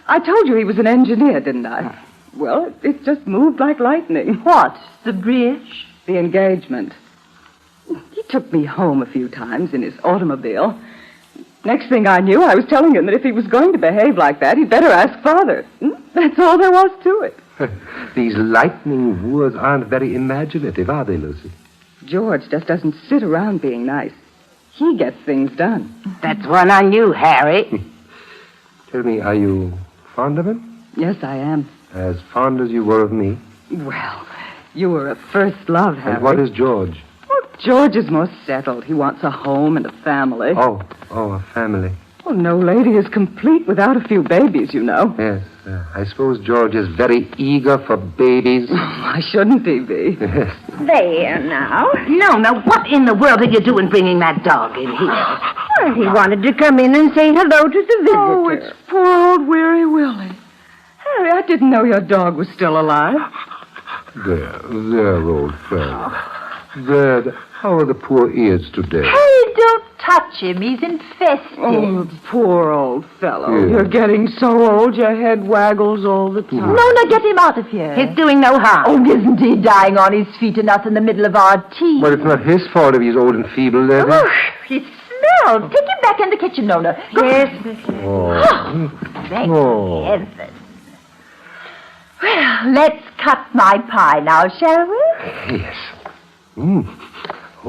I told you he was an engineer, didn't I? Well, it just moved like lightning. What? The bridge? The engagement. He took me home a few times in his automobile. Next thing I knew, I was telling him that if he was going to behave like that, he'd better ask Father. That's all there was to it. These lightning wooers aren't very imaginative, are they, Lucy? George just doesn't sit around being nice. He gets things done. That's one on you, Harry. Tell me, are you fond of him? Yes, I am. As fond as you were of me? Well, you were a first love, Harry. And what is George? Well, George is more settled. He wants a home and a family. Oh, a family. Well, no lady is complete without a few babies, you know. Yes, I suppose George is very eager for babies. Why shouldn't he be? Yes. There now. No, what in the world are you doing bringing that dog in here? Well, he wanted to come in and say hello to the visitor. Oh, it's poor old Weary Willie. Harry, I didn't know your dog was still alive. There, old friend. There. How are the poor ears today? Hey, don't touch him. He's infested. Oh, poor old fellow. Yes. You're getting so old, your head waggles all the time. No, get him out of here. He's doing no harm. Oh, isn't he dying on his feet and us in the middle of our tea? Well, it's not his fault if he's old and feeble, Letty. Oh, he smells. Take him back in the kitchen, Nona. Go. Yes, monsieur. Oh. Thank Oh. heaven. Well, let's cut my pie now, shall we? Yes.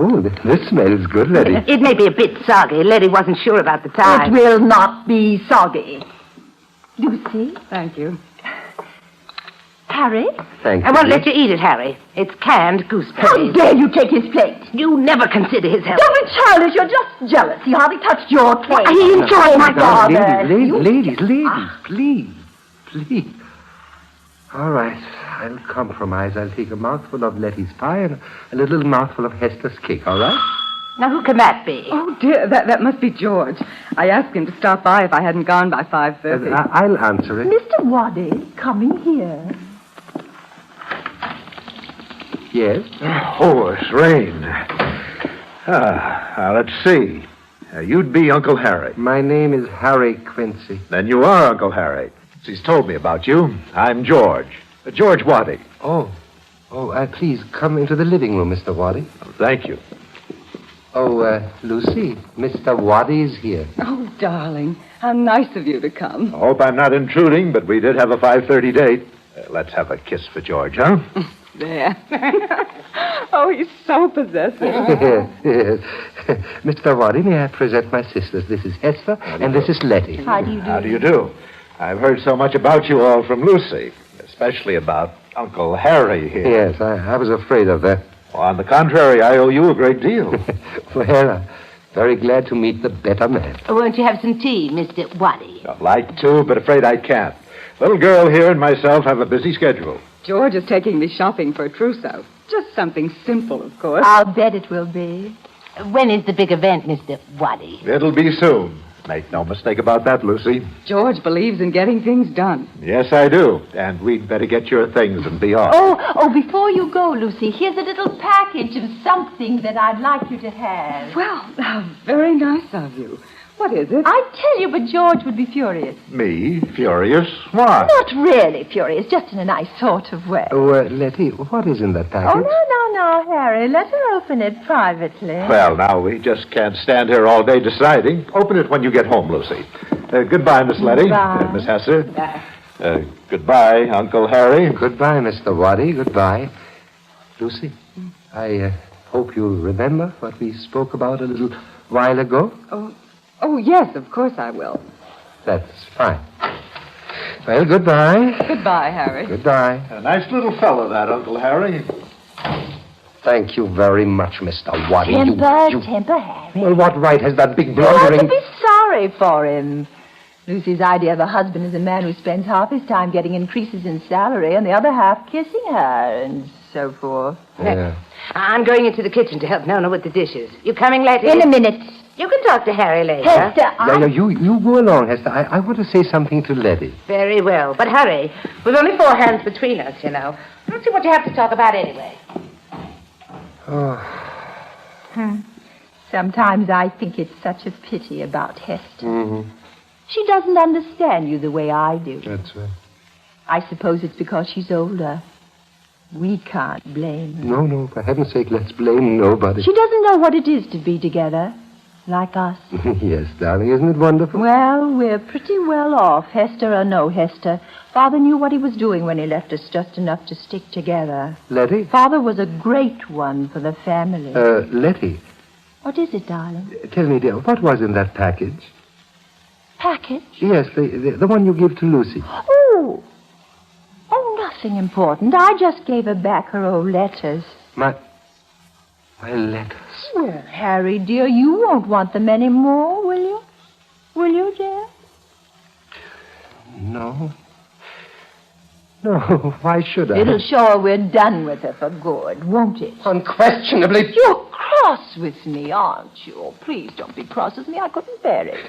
Oh, this smells good, Letty. It may be a bit soggy. Letty wasn't sure about the time. It will not be soggy. Lucy? Thank you. Harry? Thank I you. won't let you eat it, Harry. It's canned How gooseberries. dare you take his plate? You never consider his health. Don't be childish. You're just jealous. He hardly touched your plate. He enjoyed my father. Ladies, please. All right, I'll compromise. I'll take a mouthful of Letty's pie and a little mouthful of Hester's cake, all right? Now, who can that be? Oh, dear, that must be George. I asked him to stop by if I hadn't gone by 5:30. I'll answer it. Mr. Waddy, coming here. Yes? Oh, it's rain. Let's see. You'd be Uncle Harry. My name is Harry Quincy. Then you are Uncle Harry. He's told me about you. I'm George. George Waddy. Oh, please come into the living room, Mr. Waddy. Thank you. Oh, Lucy, Mr. Waddy is here. Oh, darling, how nice of you to come. I hope I'm not intruding, but we did have a 5:30 date. Let's have a kiss for George, huh? There. Oh, he's so possessive. Yes. Mr. Waddy, may I present my sisters? This is Hester, and this is Letty. How do you do? How do you do? I've heard so much about you all from Lucy, especially about Uncle Harry here. Yes, I was afraid of that. Well, on the contrary, I owe you a great deal. Well, I'm very glad to meet the better man. Won't you have some tea, Mr. Waddy? I'd like to, but afraid I can't. Little girl here and myself have a busy schedule. George is taking me shopping for a trousseau. Just something simple, of course. I'll bet it will be. When is the big event, Mr. Waddy? It'll be soon. Make no mistake about that, Lucy. George believes in getting things done. Yes, I do. And we'd better get your things and be off. Oh, before you go, Lucy, here's a little package of something that I'd like you to have. Well, how very nice of you. What is it? I'd tell you, but George would be furious. Me? Furious? Why? Not really furious, just in a nice sort of way. Oh, Letty, what is in that package? Oh, no, Harry. Let her open it privately. Well, now, we just can't stand here all day deciding. Open it when you get home, Lucy. Goodbye, Miss Letty. Goodbye. Miss Hester. Goodbye, Uncle Harry. Goodbye, Mr. Waddy. Goodbye. Lucy, I hope you'll remember what we spoke about a little while ago. Oh, yes, of course I will. That's fine. Well, goodbye. Goodbye, Harry. Goodbye. A nice little fellow, that, Uncle Harry. Thank you very much, Mr. Waddy. Temper, Harry. Well, what right has that big You ought blundering... to be sorry for him. Lucy's idea of a husband is a man who spends half his time getting increases in salary and the other half kissing her and so forth. Yeah. I'm going into the kitchen to help Nona with the dishes. You coming, Letty? In a minute. You can talk to Harry later. Hester, No, you go along, Hester. I want to say something to Letty. Very well. But hurry. We've only 4 hands between us, you know. Let's see what you have to talk about anyway. Oh. Sometimes I think it's such a pity about Hester. Mm-hmm. She doesn't understand you the way I do. That's right. I suppose it's because she's older. We can't blame her. No, for heaven's sake, let's blame nobody. She doesn't know what it is to be together, like us. Yes, darling, isn't it wonderful? Well, we're pretty well off, Hester or no Hester. Father knew what he was doing when he left us just enough to stick together. Letty? Father was a great one for the family. Letty. What is it, darling? Tell me, dear, what was in that package? Package? Yes, the one you gave to Lucy. Oh, nothing important. I just gave her back her old letters. My letters. Well, Harry, dear, you won't want them anymore, will you? Will you, dear? No, why should I? It'll show her we're done with her for good, won't it? Unquestionably. You're cross with me, aren't you? Oh, please don't be cross with me. I couldn't bear it.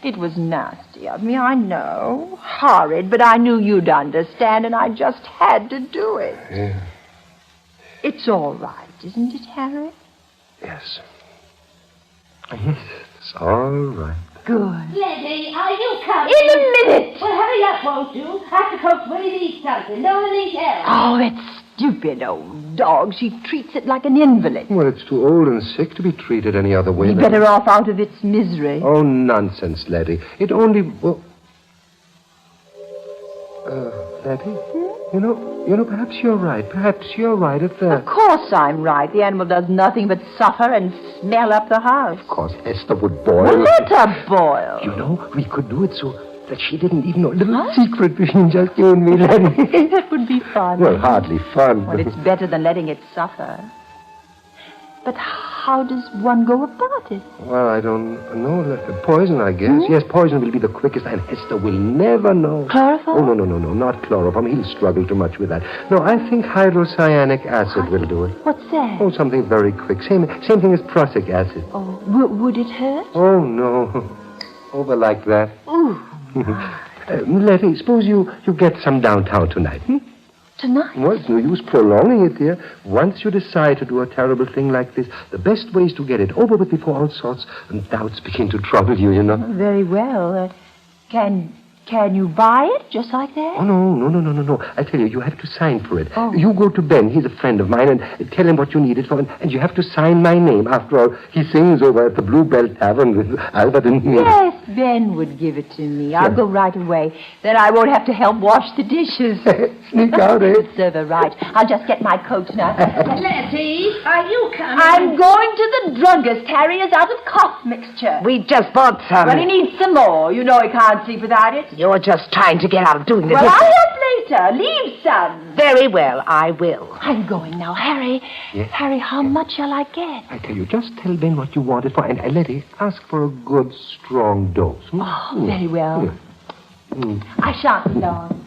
It was nasty of me, I know. Horrid, but I knew you'd understand, and I just had to do it. Yeah. It's all right, isn't it, Harry? Yes. It's all right. Good. Letty, are you coming? In a minute. Well, hurry up, won't you? I have to coach Willie to eat something. No one eat else. Oh, that stupid old dog. She treats it like an invalid. Well, it's too old and sick to be treated any other way. Be better off out of its misery. Oh, nonsense, Letty. It only... Well... Letty? You know, perhaps you're right. Perhaps you're right at that. Of course I'm right. The animal does nothing but suffer and smell up the house. Of course, Esther would boil. Well, let her boil. You know, we could do it so that she didn't even know. A little secret between just you and me, Letty. That would be fun. Well, hardly fun. Well, it's better than letting it suffer. But how does one go about it? Well, I don't know. Poison, I guess. Yes, poison will be the quickest, and Hester will never know. Chloroform? Oh, no, not chloroform. He'll struggle too much with that. No, I think hydrocyanic acid will do it. What's that? Oh, something very quick. Same thing as prussic acid. Oh, would it hurt? Oh, no. Over like that. Ooh. Letty, suppose you get some downtown tonight, Tonight? Well, it's no use prolonging it, dear. Once you decide to do a terrible thing like this, the best way is to get it over with before all sorts of doubts begin to trouble you, you know. Oh, very well. Can you buy it just like that? Oh, no. I tell you, you have to sign for it. Oh. You go to Ben, he's a friend of mine, and tell him what you need it for, and you have to sign my name. After all, he sings over at the Bluebell Tavern with Albert and me. Yes, Ben would give it to me. I'll go right away. Then I won't have to help wash the dishes. Sneak out, eh? Serve her right. I'll just get my coat now. Letty, are you coming? I'm going to the druggist. Harry is out of cough mixture. We just bought some. Well, he needs some more. You know he can't sleep without it. You're just trying to get out of doing this. Well, I'll help later. Leave some. Very well, I will. I'm going now, Harry. Yes? Harry, how much shall I get? I tell you, just tell Ben what you want it for, and Letty, ask for a good, strong dose. Oh, very well. I shan't be long.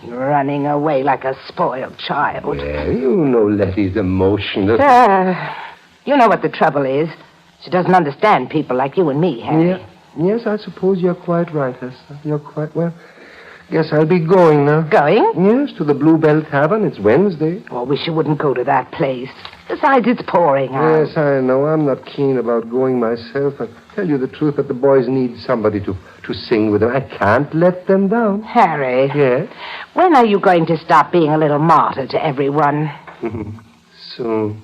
Running away like a spoiled child. Well, you know Letty's emotional. You know what the trouble is. She doesn't understand people like you and me, Harry. Yeah. Yes, I suppose you're quite right, Hester. You're quite... Well, guess I'll be going now. Going? Yes, to the Bluebell Tavern. It's Wednesday. Oh, I wish you wouldn't go to that place. Besides, it's pouring out. Yes, I know. I'm not keen about going myself. I tell you the truth that the boys need somebody to sing with them. I can't let them down. Harry. Yes? When are you going to stop being a little martyr to everyone? Soon.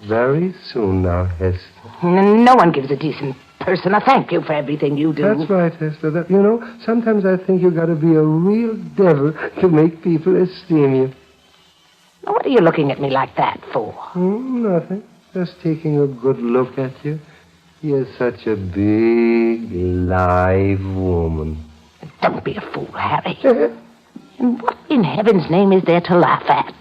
Very soon now, Hester. No one gives a decent person a thank you for everything you do. That's right, Hester. You know, sometimes I think you've got to be a real devil to make people esteem you. What are you looking at me like that for? Nothing. Just taking a good look at you. You're such a big, live woman. Don't be a fool, Harry. And what in heaven's name is there to laugh at?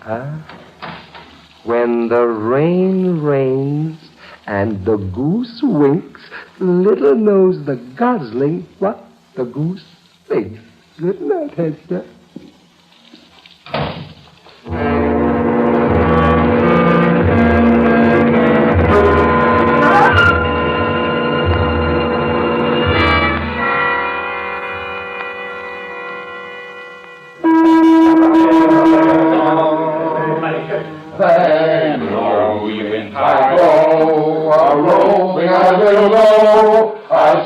When the rain rains and the goose winks, little knows the gosling what the goose thinks. Good night, Hester.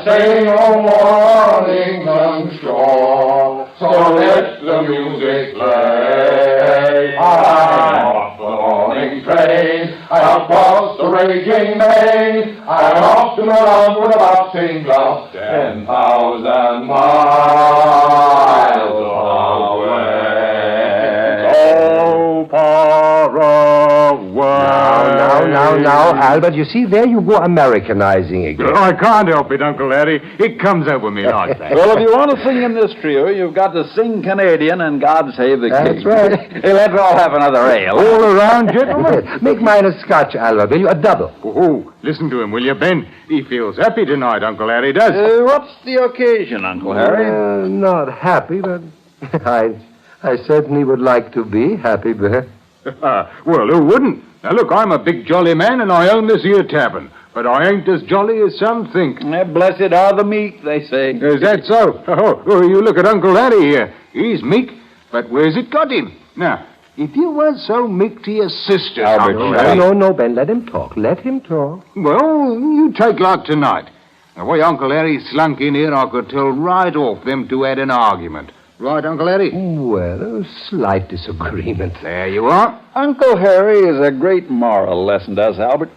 Say no more on England's shore, so let the music play. I'm off the morning train, I'll cross the raging main, I'm off to my love with a boxing glove, 10,000 miles away. So far away. Now, Albert, you see, there you go Americanizing again. Oh, I can't help it, Uncle Harry. It comes out with me like that. Well, if you want to sing in this trio, you've got to sing Canadian and God Save the King. That's right. Hey, let's all have another ale. All around, gentlemen. Make mine a Scotch, Albert, will you? A double. Oh, listen to him, will you, Ben? He feels happy tonight, Uncle Harry does. What's the occasion, Uncle Harry? Not happy, but I certainly would like to be happy, Ben. Well, who wouldn't? Now, look, I'm a big jolly man, and I own this here tavern. But I ain't as jolly as some think. Blessed are the meek, they say. Is that so? Oh, you look at Uncle Harry here. He's meek, but where's it got him? Now, if you weren't so meek to your sister... No, Ben, let him talk. Let him talk. Well, you take like tonight. The way Uncle Harry slunk in here, I could tell right off them two had an argument. Right, Uncle Harry? Well, a slight disagreement. There you are. Uncle Harry is a great moral lesson to us, Albert.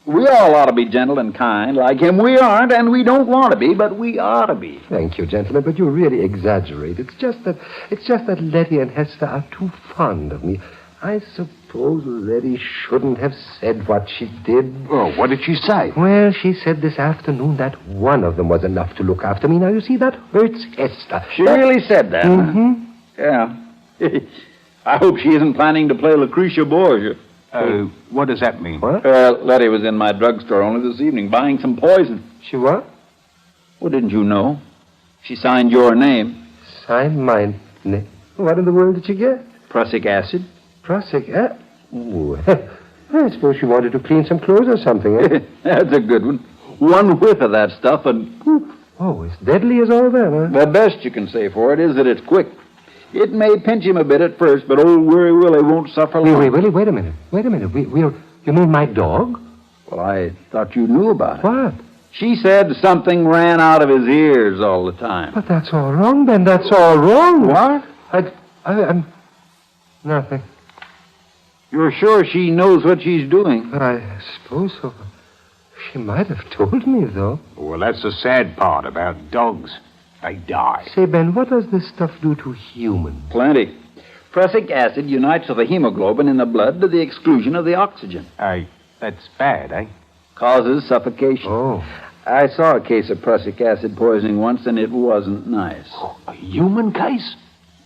We all ought to be gentle and kind like him. We aren't, and we don't want to be, but we ought to be. Thank you, gentlemen, but you really exaggerate. It's just that Letty and Hester are too fond of me. I suppose Letty shouldn't have said what she did. Oh, what did she say? Well, she said this afternoon that one of them was enough to look after me. Now, you see, that hurts Hester. She really said that? Mm-hmm. Huh? Yeah. I hope she isn't planning to play Lucretia Borgia. What does that mean? What? Letty was in my drugstore only this evening buying some poison. She what? Well, didn't you know? She signed your name. Signed my name? What in the world did she get? Prussic acid. Prussic acid? I suppose she wanted to clean some clothes or something, eh? That's a good one. One whiff of that stuff and poof. Oh, as deadly as all that, huh? The best you can say for it is that it's quick. It may pinch him a bit at first, but old Weary Willie won't suffer long. Willie, wait a minute. You mean my dog? Well, I thought you knew about it. What? She said something ran out of his ears all the time. But that's all wrong, Ben. That's all wrong. What? I'm... Nothing. You're sure she knows what she's doing? I suppose so. She might have told me, though. Well, that's the sad part about dogs. They die. Say, Ben, what does this stuff do to humans? Plenty. Prussic acid unites with the hemoglobin in the blood to the exclusion of the oxygen. That's bad, eh? Causes suffocation. Oh. I saw a case of prussic acid poisoning once, and it wasn't nice. Oh, a human case?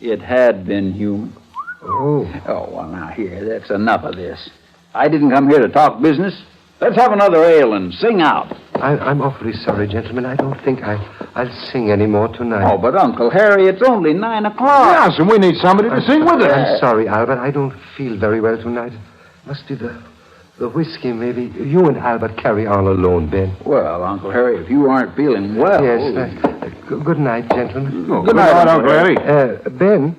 It had been human. Oh. Oh, well, now, here, that's enough of this. I didn't come here to talk business. Let's have another ale and sing out. I'm awfully sorry, gentlemen. I don't think I'll sing any more tonight. Oh, but Uncle Harry, it's only 9 o'clock. Yes, and we need somebody to sing with us. I'm sorry, Albert. I don't feel very well tonight. Must be the whiskey, maybe. You and Albert carry on alone, Ben. Well, Uncle Harry, if you aren't feeling well... Yes, good night, gentlemen. Oh, good night, Uncle Harry. Ben,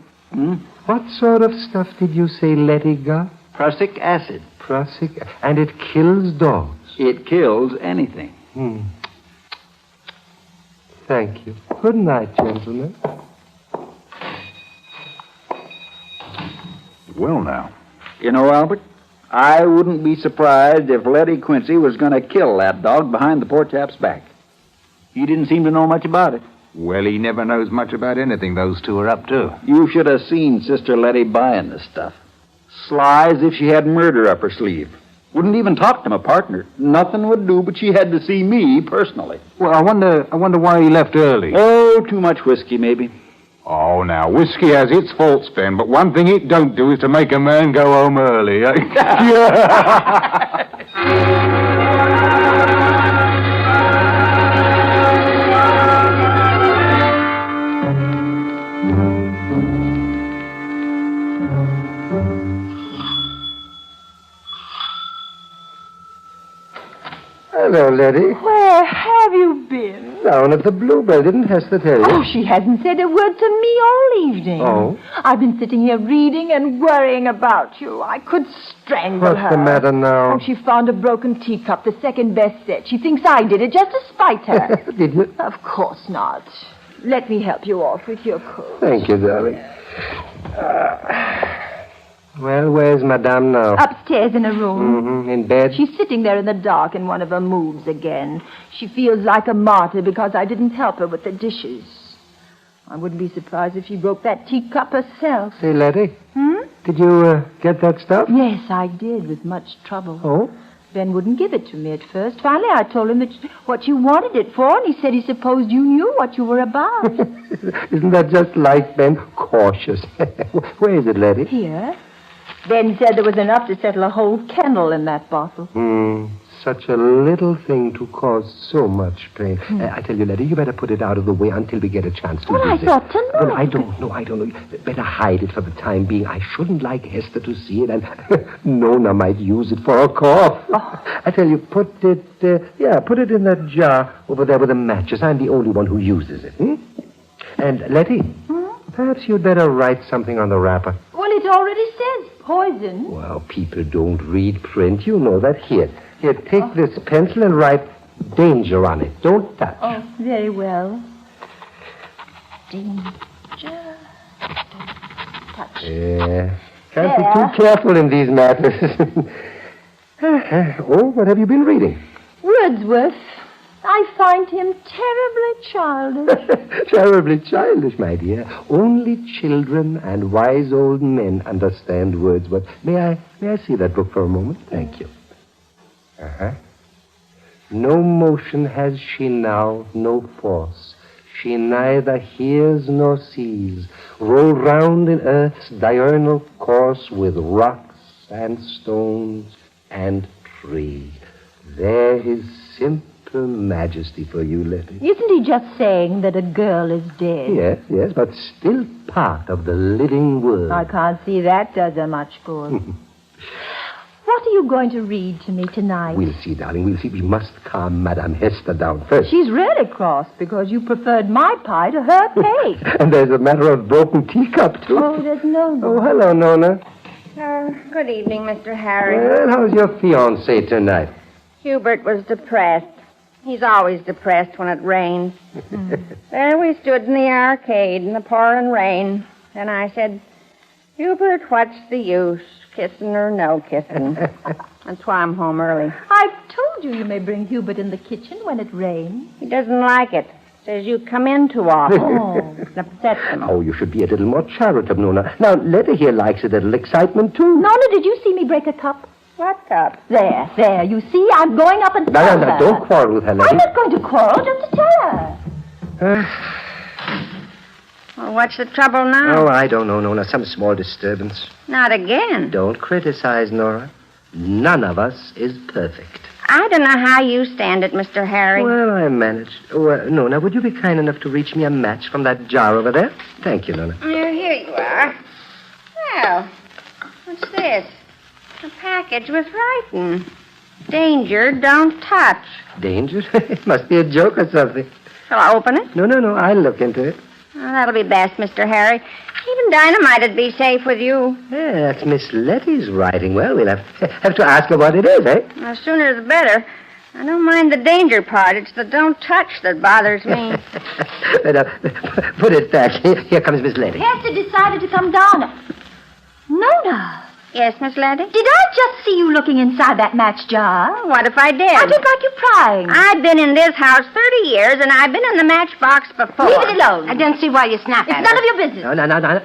what sort of stuff did you say Letty got? Prussic acid. Prussic, and it kills dogs. It kills anything. Thank you. Good night, gentlemen. Well, now. You know, Albert, I wouldn't be surprised if Letty Quincy was going to kill that dog behind the poor chap's back. He didn't seem to know much about it. Well, he never knows much about anything those two are up to. You should have seen Sister Letty buying the stuff. Sly as if she had murder up her sleeve. Wouldn't even talk to my partner. Nothing would do, but she had to see me personally. Well, I wonder why he left early. Oh, too much whiskey, maybe. Oh, now, whiskey has its faults, Ben, but one thing it don't do is to make a man go home early. Hello, Letty. Where have you been? Down at the Bluebell. Didn't Hester tell you? Oh, she hasn't said a word to me all evening. Oh? I've been sitting here reading and worrying about you. I could strangle her. What's the matter now? Oh, she found a broken teacup, the second best set. She thinks I did it just to spite her. Did you? Of course not. Let me help you off with your coat. Thank you, darling. Well, where's Madame now? Upstairs in a room. In bed? She's sitting there in the dark in one of her moods again. She feels like a martyr because I didn't help her with the dishes. I wouldn't be surprised if she broke that teacup herself. Say, Letty. Did you get that stuff? Yes, I did, with much trouble. Oh? Ben wouldn't give it to me at first. Finally, I told him what you wanted it for, and he said he supposed you knew what you were about. Isn't that just like Ben? Cautious. Where is it, Letty? Here. Ben said there was enough to settle a whole kennel in that bottle. such a little thing to cause so much pain. I tell you, Letty, you better put it out of the way until we get a chance to Well, use I thought tonight. Well, I don't know. Better hide it for the time being. I shouldn't like Hester to see it, and Nona might use it for a cough. Oh. I tell you, put it in that jar over there with the matches. I'm the only one who uses it. And, Letty, perhaps you'd better write something on the wrapper. Well, it already says poison. Well, people don't read print. You know that. Here, take this pencil and write danger on it. Don't touch. Oh, very well. Danger. Don't touch. Yeah. Can't be too careful in these matters. Oh, what have you been reading? Wordsworth. I find him terribly childish. Terribly childish, my dear. Only children and wise old men understand Wordsworth. May I see that book for a moment? Thank you. No motion has she now, no force. She neither hears nor sees. Roll round in earth's diurnal course with rocks and stones and trees. There is simple majesty for you, Letty. Isn't he just saying that a girl is dead? Yes, but still part of the living world. I can't see that does her much good. What are you going to read to me tonight? We'll see, darling, we'll see. We must calm Madame Hester down first. She's really cross because you preferred my pie to her cake. And there's a matter of broken teacup, too. Oh, there's Nona. Oh, hello, Nona. Good evening, Mr. Harry. Well, how's your fiancé tonight? Hubert was depressed. He's always depressed when it rains. There we stood in the arcade in the pouring rain. And I said, Hubert, what's the use? Kissing or no kissing? That's why I'm home early. I've told you may bring Hubert in the kitchen when it rains. He doesn't like it. Says you come in too often. It upsets him. Oh, you should be a little more charitable, Nona. Now, Letty here likes a little excitement, too. Nona, did you see me break a cup? What cup? There. You see, I'm going up and tell her. No, don't quarrel with her, Letty. I'm not going to quarrel, just to tell her. Well, what's the trouble now? Oh, I don't know, Nona. Some small disturbance. Not again. Don't criticize, Nora. None of us is perfect. I don't know how you stand it, Mr. Harry. Well, I managed. Oh, Nona, would you be kind enough to reach me a match from that jar over there? Thank you, Nona. Here you are. Well, what's this? A package with writing. Danger, don't touch. Danger? It must be a joke or something. Shall I open it? No, I'll look into it. Well, that'll be best, Mr. Harry. Even dynamite'd be safe with you. Yeah, that's Miss Letty's writing. Well, we'll have to ask her what it is, eh? The sooner the better. I don't mind the danger part. It's the don't touch that bothers me. Put it back. Here comes Miss Letty. Hester decided to come down. Nona. Yes, Miss Letty? Did I just see you looking inside that match jar? What if I did? I didn't like you prying. I've been in this house 30 years, and I've been in the matchbox before. Leave it alone. I don't see why you snap at It's none of your business.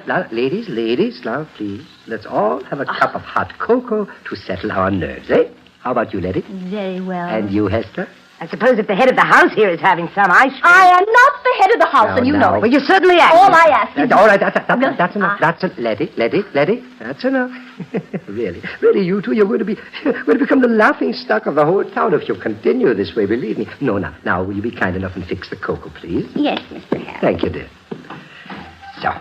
No. Ladies, now, please. Let's all have a cup of hot cocoa to settle our nerves, eh? How about you, Letty? Very well. And you, Hester? I suppose if the head of the house here is having some ice cream. I am not the head of the house, and you know it. Well, you certainly are. All I ask is... All right, that's enough. Letty, that's enough. Really, you two, you're going to become the laughing stock of the whole town if you continue this way, believe me. No, now, will you be kind enough and fix the cocoa, please? Yes, Mr. Harry. Thank you, dear. So,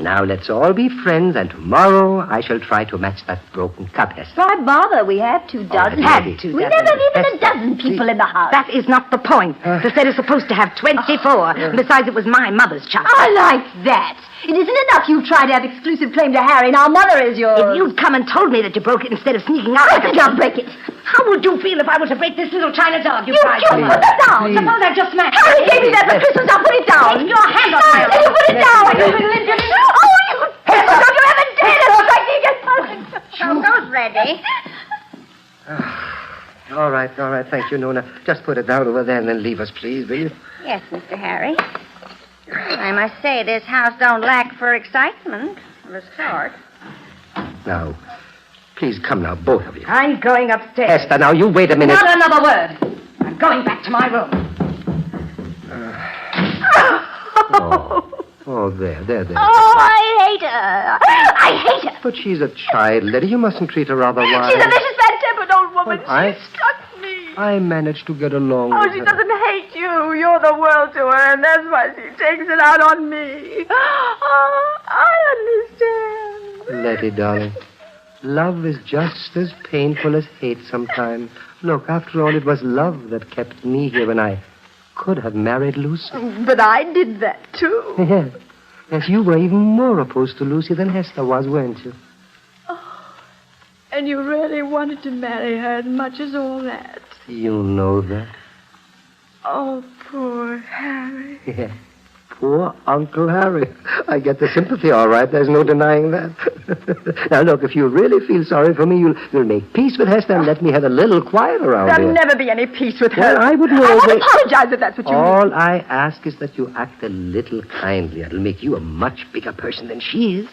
now let's all be friends, and tomorrow I shall try to match that broken cup, Hester. Why bother? We have 2 dozen. We never have even a dozen people in the house. That is not the point. The set is supposed to have 24. Besides, it was my mother's child. I like that. It isn't enough you try to have exclusive claim to Harry. Now mother is yours. If you'd come and told me that you broke it instead of sneaking out... I did not break it. How would you feel if I were to break this little china dog you cried? You put it down. Suppose I just smashed it. Harry gave me that for Christmas. Now put it down. Take your hand off my arm. You put it down. You little idiot. Oh, you... Don't you ever dare to strike me again. Cocoa's ready. All right. Thank you, Nona. Just put it down over there and then leave us, please, will you? Yes, Mr. Harry. I must say this house don't lack for excitement of a sort. Now, please come now, both of you. I'm going upstairs. Hester, now, you wait a minute. Not another word. I'm going back to my room. Oh, there. Oh, I hate her. I hate her. But she's a child, Letty. You mustn't treat her otherwise. She's a vicious, bad-tempered old woman. Well, She struck me. I managed to get along Oh, with she her. doesn't hate you. You're the world to her, and that's why she takes it out on me. Oh, I understand. Letty, darling, love is just as painful as hate sometimes. Look, after all, it was love that kept me here when I could have married Lucy. But I did that, too. Yes. Yes, you were even more opposed to Lucy than Hester was, weren't you? And you really wanted to marry her as much as all that. You know that. Oh, poor Harry. Yeah. Poor Uncle Harry. I get the sympathy, all right. There's no denying that. Now, look, if you really feel sorry for me, you'll make peace with Hester and let me have a little quiet around There'll here. never be any peace with her. Well, I wouldn't I always... won't apologize if that's what you mean. All I ask is that you act a little kindly. It'll make you a much bigger person than she is.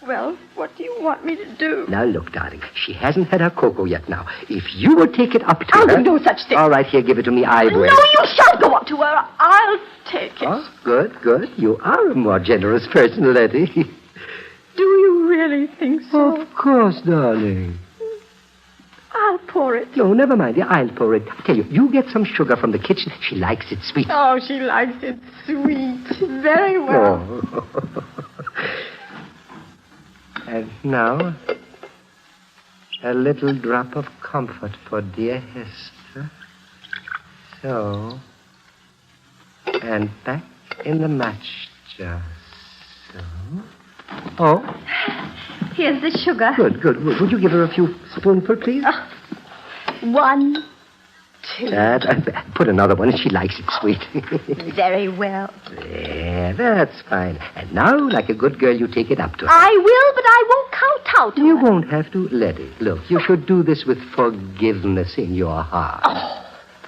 Well, what do you want me to do? Now, look, darling, she hasn't had her cocoa yet now. If you would take it up to I'll her... do no such thing. All right, here, give it to me. I will. No, you shan't go up to her. I'll take it. Oh, good, good. You are a more generous person, Letty. Do you really think so? Of course, darling. I'll pour it. No, never mind. Yeah, I'll pour it. I tell you, you get some sugar from the kitchen. She likes it sweet. Oh, she likes it sweet. Very well. Oh. And now, a little drop of comfort for dear Hester. So, and back in the match jar. So. Oh. Here's the sugar. Good, good. Would you give her a few spoonfuls, please? 1, 2. Put another one. She likes it sweet. Very well. Yeah, that's fine. And now, like a good girl, you take it up to her. I will, but I won't kowtow to You her. won't have to. Letty, look, you should do this with forgiveness in your heart. Oh,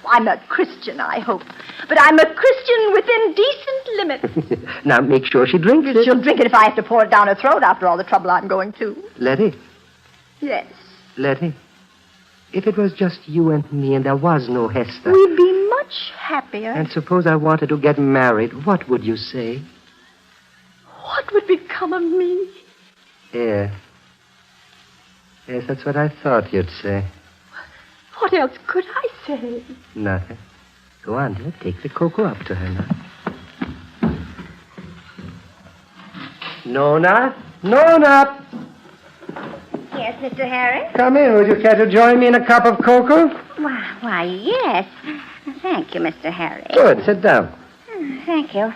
I'm a Christian, I hope. But I'm a Christian within decent limits. Now, make sure she drinks it. She'll drink it if I have to pour it down her throat after all the trouble I'm going to. Letty, Yes. Letty, if it was just you and me and there was no Hester, We'd be much happier. and suppose I wanted to get married, what would you say? What would become of me? Yeah. Yes, that's what I thought you'd say. What else could I say? Nothing. Go on, dear. Take the cocoa up to her now. Nona? Nona! Yes, Mr. Harry? Come in. Would you care to join me in a cup of cocoa? Why, yes. Thank you, Mr. Harry. Good. Sit down. Thank you.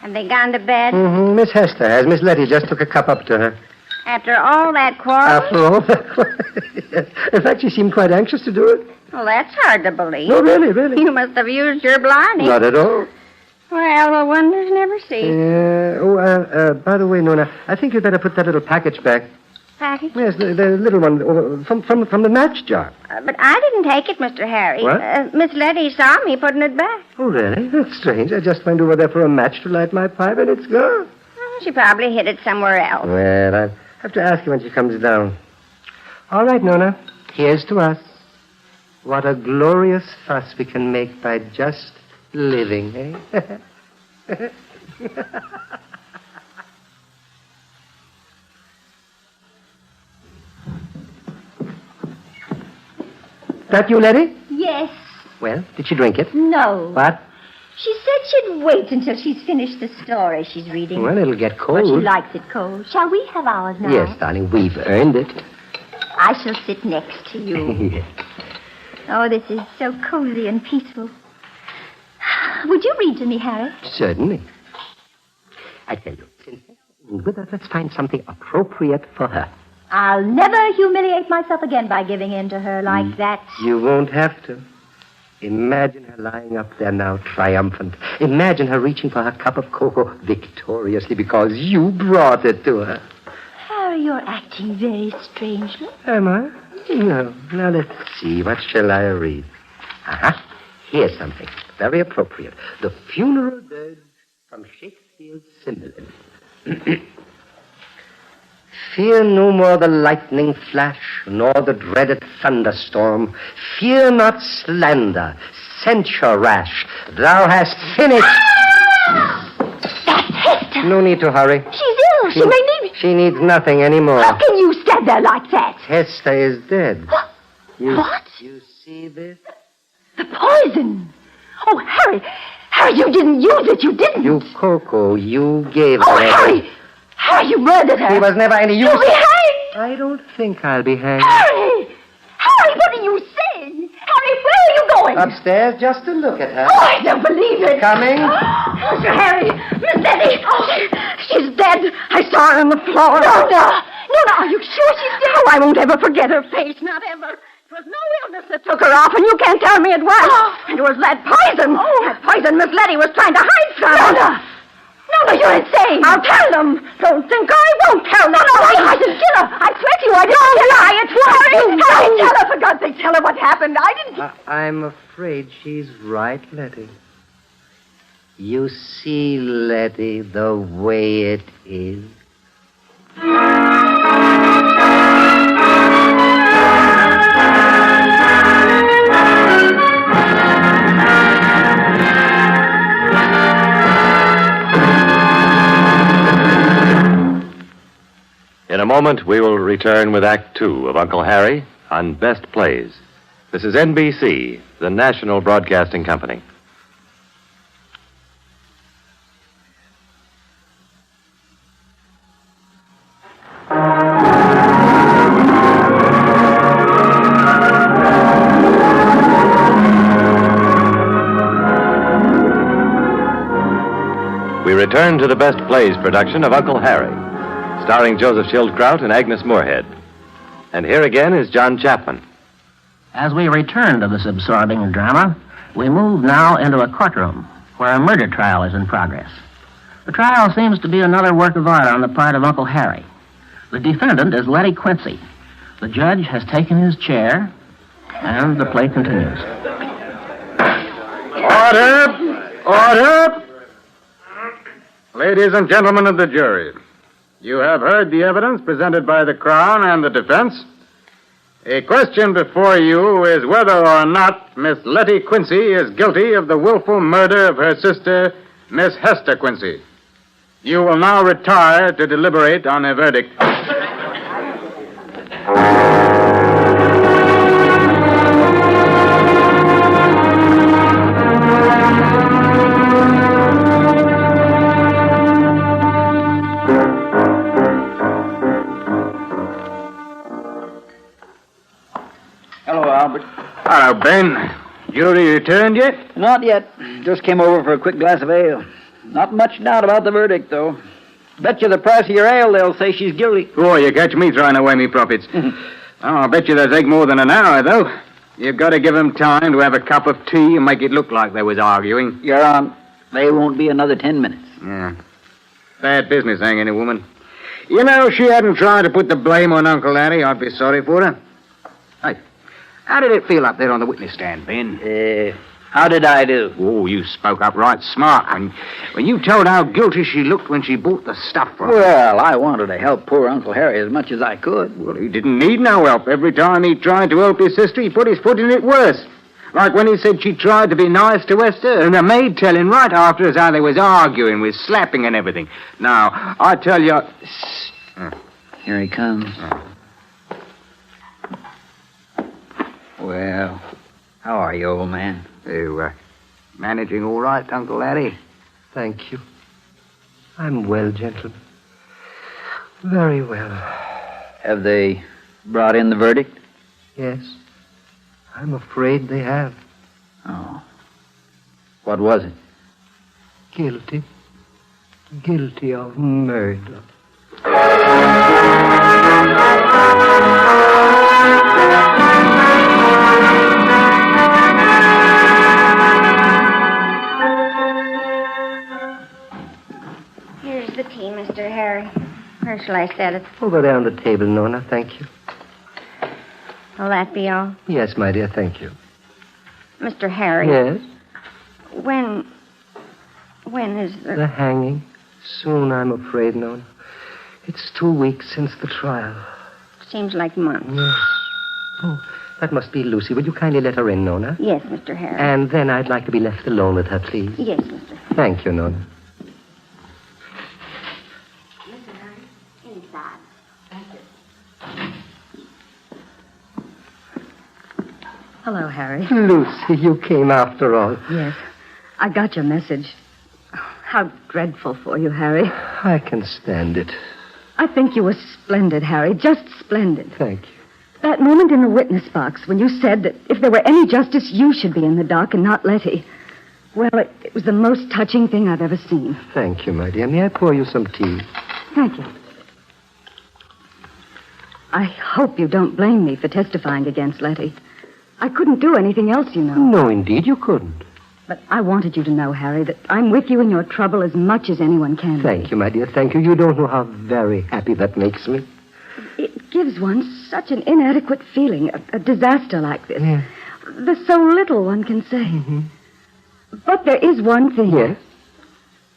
Have they gone to bed? Mm-hmm. Miss Hester has. Miss Letty just took a cup up to her. After all that quarrel? After all that... In fact, she seemed quite anxious to do it. Well, that's hard to believe. No, really, really. You must have used your blarney. Not at all. Well, the wonders never cease. By the way, Nona, I think you'd better put that little package back. Package? Yes, the little one from the match jar. But I didn't take it, Mr. Harry. What? Miss Letty saw me putting it back. Oh, really? That's strange. I just went over there for a match to light my pipe, and it's gone. She probably hid it somewhere else. Well, I'll have to ask her when she comes down. All right, Nona. Here's to us. What a glorious fuss we can make by just living, eh? That you, Letty? Yes. Well, did she drink it? No. What? She said she'd wait until she's finished the story she's reading. Well, it'll get cold. But she likes it cold. Shall we have ours now? Yes, darling, we've earned it. I shall sit next to you. Yes. Oh, this is so cozy and peaceful. Would you read to me, Harry? Certainly. I tell you, since with us, let's find something appropriate for her. I'll never humiliate myself again by giving in to her like that. You won't have to. Imagine her lying up there now, triumphant. Imagine her reaching for her cup of cocoa victoriously because you brought it to her. Harry, you're acting very strangely. Am I? No. Now, let's see. What shall I read? Aha. Here's something very appropriate. The Funeral Dirge from Shakespeare's Cymbeline. Fear no more the lightning flash, nor the dreaded thunderstorm. Fear not slander, censure rash. Thou hast finished. That's Hester. No need to hurry. She's ill. She may need me. She needs nothing anymore. How can you stand there like that? Hester is dead. What? You see this? The poison! Oh, Harry! Harry, you didn't use it. You didn't. You, Coco, you gave Oh, her. Harry! Harry, you murdered her. She was never any use. You'll be hanged! I don't think I'll be hanged. Harry! Harry, what are you saying? Harry, where are you going? Upstairs, just to look at her. Oh, I don't believe it. Coming? Mr. Harry! Miss Letty! Oh, she's dead. I saw her on the floor. No, are you sure she's dead? Oh, I won't ever forget her face, not ever. It was no illness that took her off, and you can't tell me it was. And it was that poison. That poison Miss Letty was trying to hide from us. No, you're insane. I'll tell them. Don't think I won't tell them. No, I didn't kill her. I swear to you, I didn't kill her. It's Harry, tell her, for God's sake, tell her what happened. I didn't... I'm afraid she's right, Letty. You see, Letty, the way it is. In a moment, we will return with Act Two of Uncle Harry on Best Plays. This is NBC, the National Broadcasting Company. We return to the Best Plays production of Uncle Harry, starring Joseph Schildkraut and Agnes Moorehead. And here again is John Chapman. As we return to this absorbing drama, we move now into a courtroom where a murder trial is in progress. The trial seems to be another work of art on the part of Uncle Harry. The defendant is Letty Quincy. The judge has taken his chair, and the play continues. Order! Ladies and gentlemen of the jury, you have heard the evidence presented by the Crown and the defense. A question before you is whether or not Miss Letty Quincy is guilty of the willful murder of her sister, Miss Hester Quincy. You will now retire to deliberate on a verdict. Hello, Ben. Jury returned yet? Not yet. Just came over for a quick glass of ale. Not much doubt about the verdict, though. Bet you the price of your ale, they'll say she's guilty. Oh, you catch me throwing away me profits. I'll bet you they take more than an hour, though. You've got to give them time to have a cup of tea and make it look like they was arguing. You're on. They won't be another 10 minutes. Yeah. Bad business hanging a woman. You know, she hadn't tried to put the blame on Uncle Harry. I'd be sorry for her. Hey, how did it feel up there on the witness stand, Ben? How did I do? Oh, you spoke up right smart when you told how guilty she looked when she bought the stuff from her. Well, I wanted to help poor Uncle Harry as much as I could. Well, he didn't need no help. Every time he tried to help his sister, he put his foot in it worse. Like when he said she tried to be nice to Esther, and the maid telling right after us how they was arguing with slapping and everything. Now, I tell you... Here he comes. Well, how are you, old man? You, managing all right, Uncle Harry? Thank you. I'm well, gentlemen. Very well. Have they brought in the verdict? Yes. I'm afraid they have. Oh. What was it? Guilty. Guilty of murder. Here's the tea, Mr. Harry. Where shall I set it? Over there on the table, Nona. Thank you. Will that be all? Yes, my dear, thank you. Mr. Harry. Yes? When is the... The hanging. Soon, I'm afraid, Nona. It's 2 weeks since the trial. Seems like months. Yes. Oh, that must be Lucy. Will you kindly let her in, Nona? Yes, Mr. Harry. And then I'd like to be left alone with her, please. Yes, Mr. Harry. Thank you, Nona. Mr. Harry, inside. Thank you. Hello, Harry. Lucy, you came after all. Yes. I got your message. How dreadful for you, Harry. I can stand it. I think you were splendid, Harry. Just splendid. Thank you. That moment in the witness box when you said that if there were any justice, you should be in the dock and not Letty. Well, it was the most touching thing I've ever seen. Thank you, my dear. May I pour you some tea? Thank you. I hope you don't blame me for testifying against Letty. I couldn't do anything else, you know. No, indeed, you couldn't. But I wanted you to know, Harry, that I'm with you in your trouble as much as anyone can. Thank you, my dear. Thank you. You don't know how very happy that makes me. It gives one such an inadequate feeling, a disaster like this. Yeah. There's so little one can say. Mm-hmm. But there is one thing. Yes?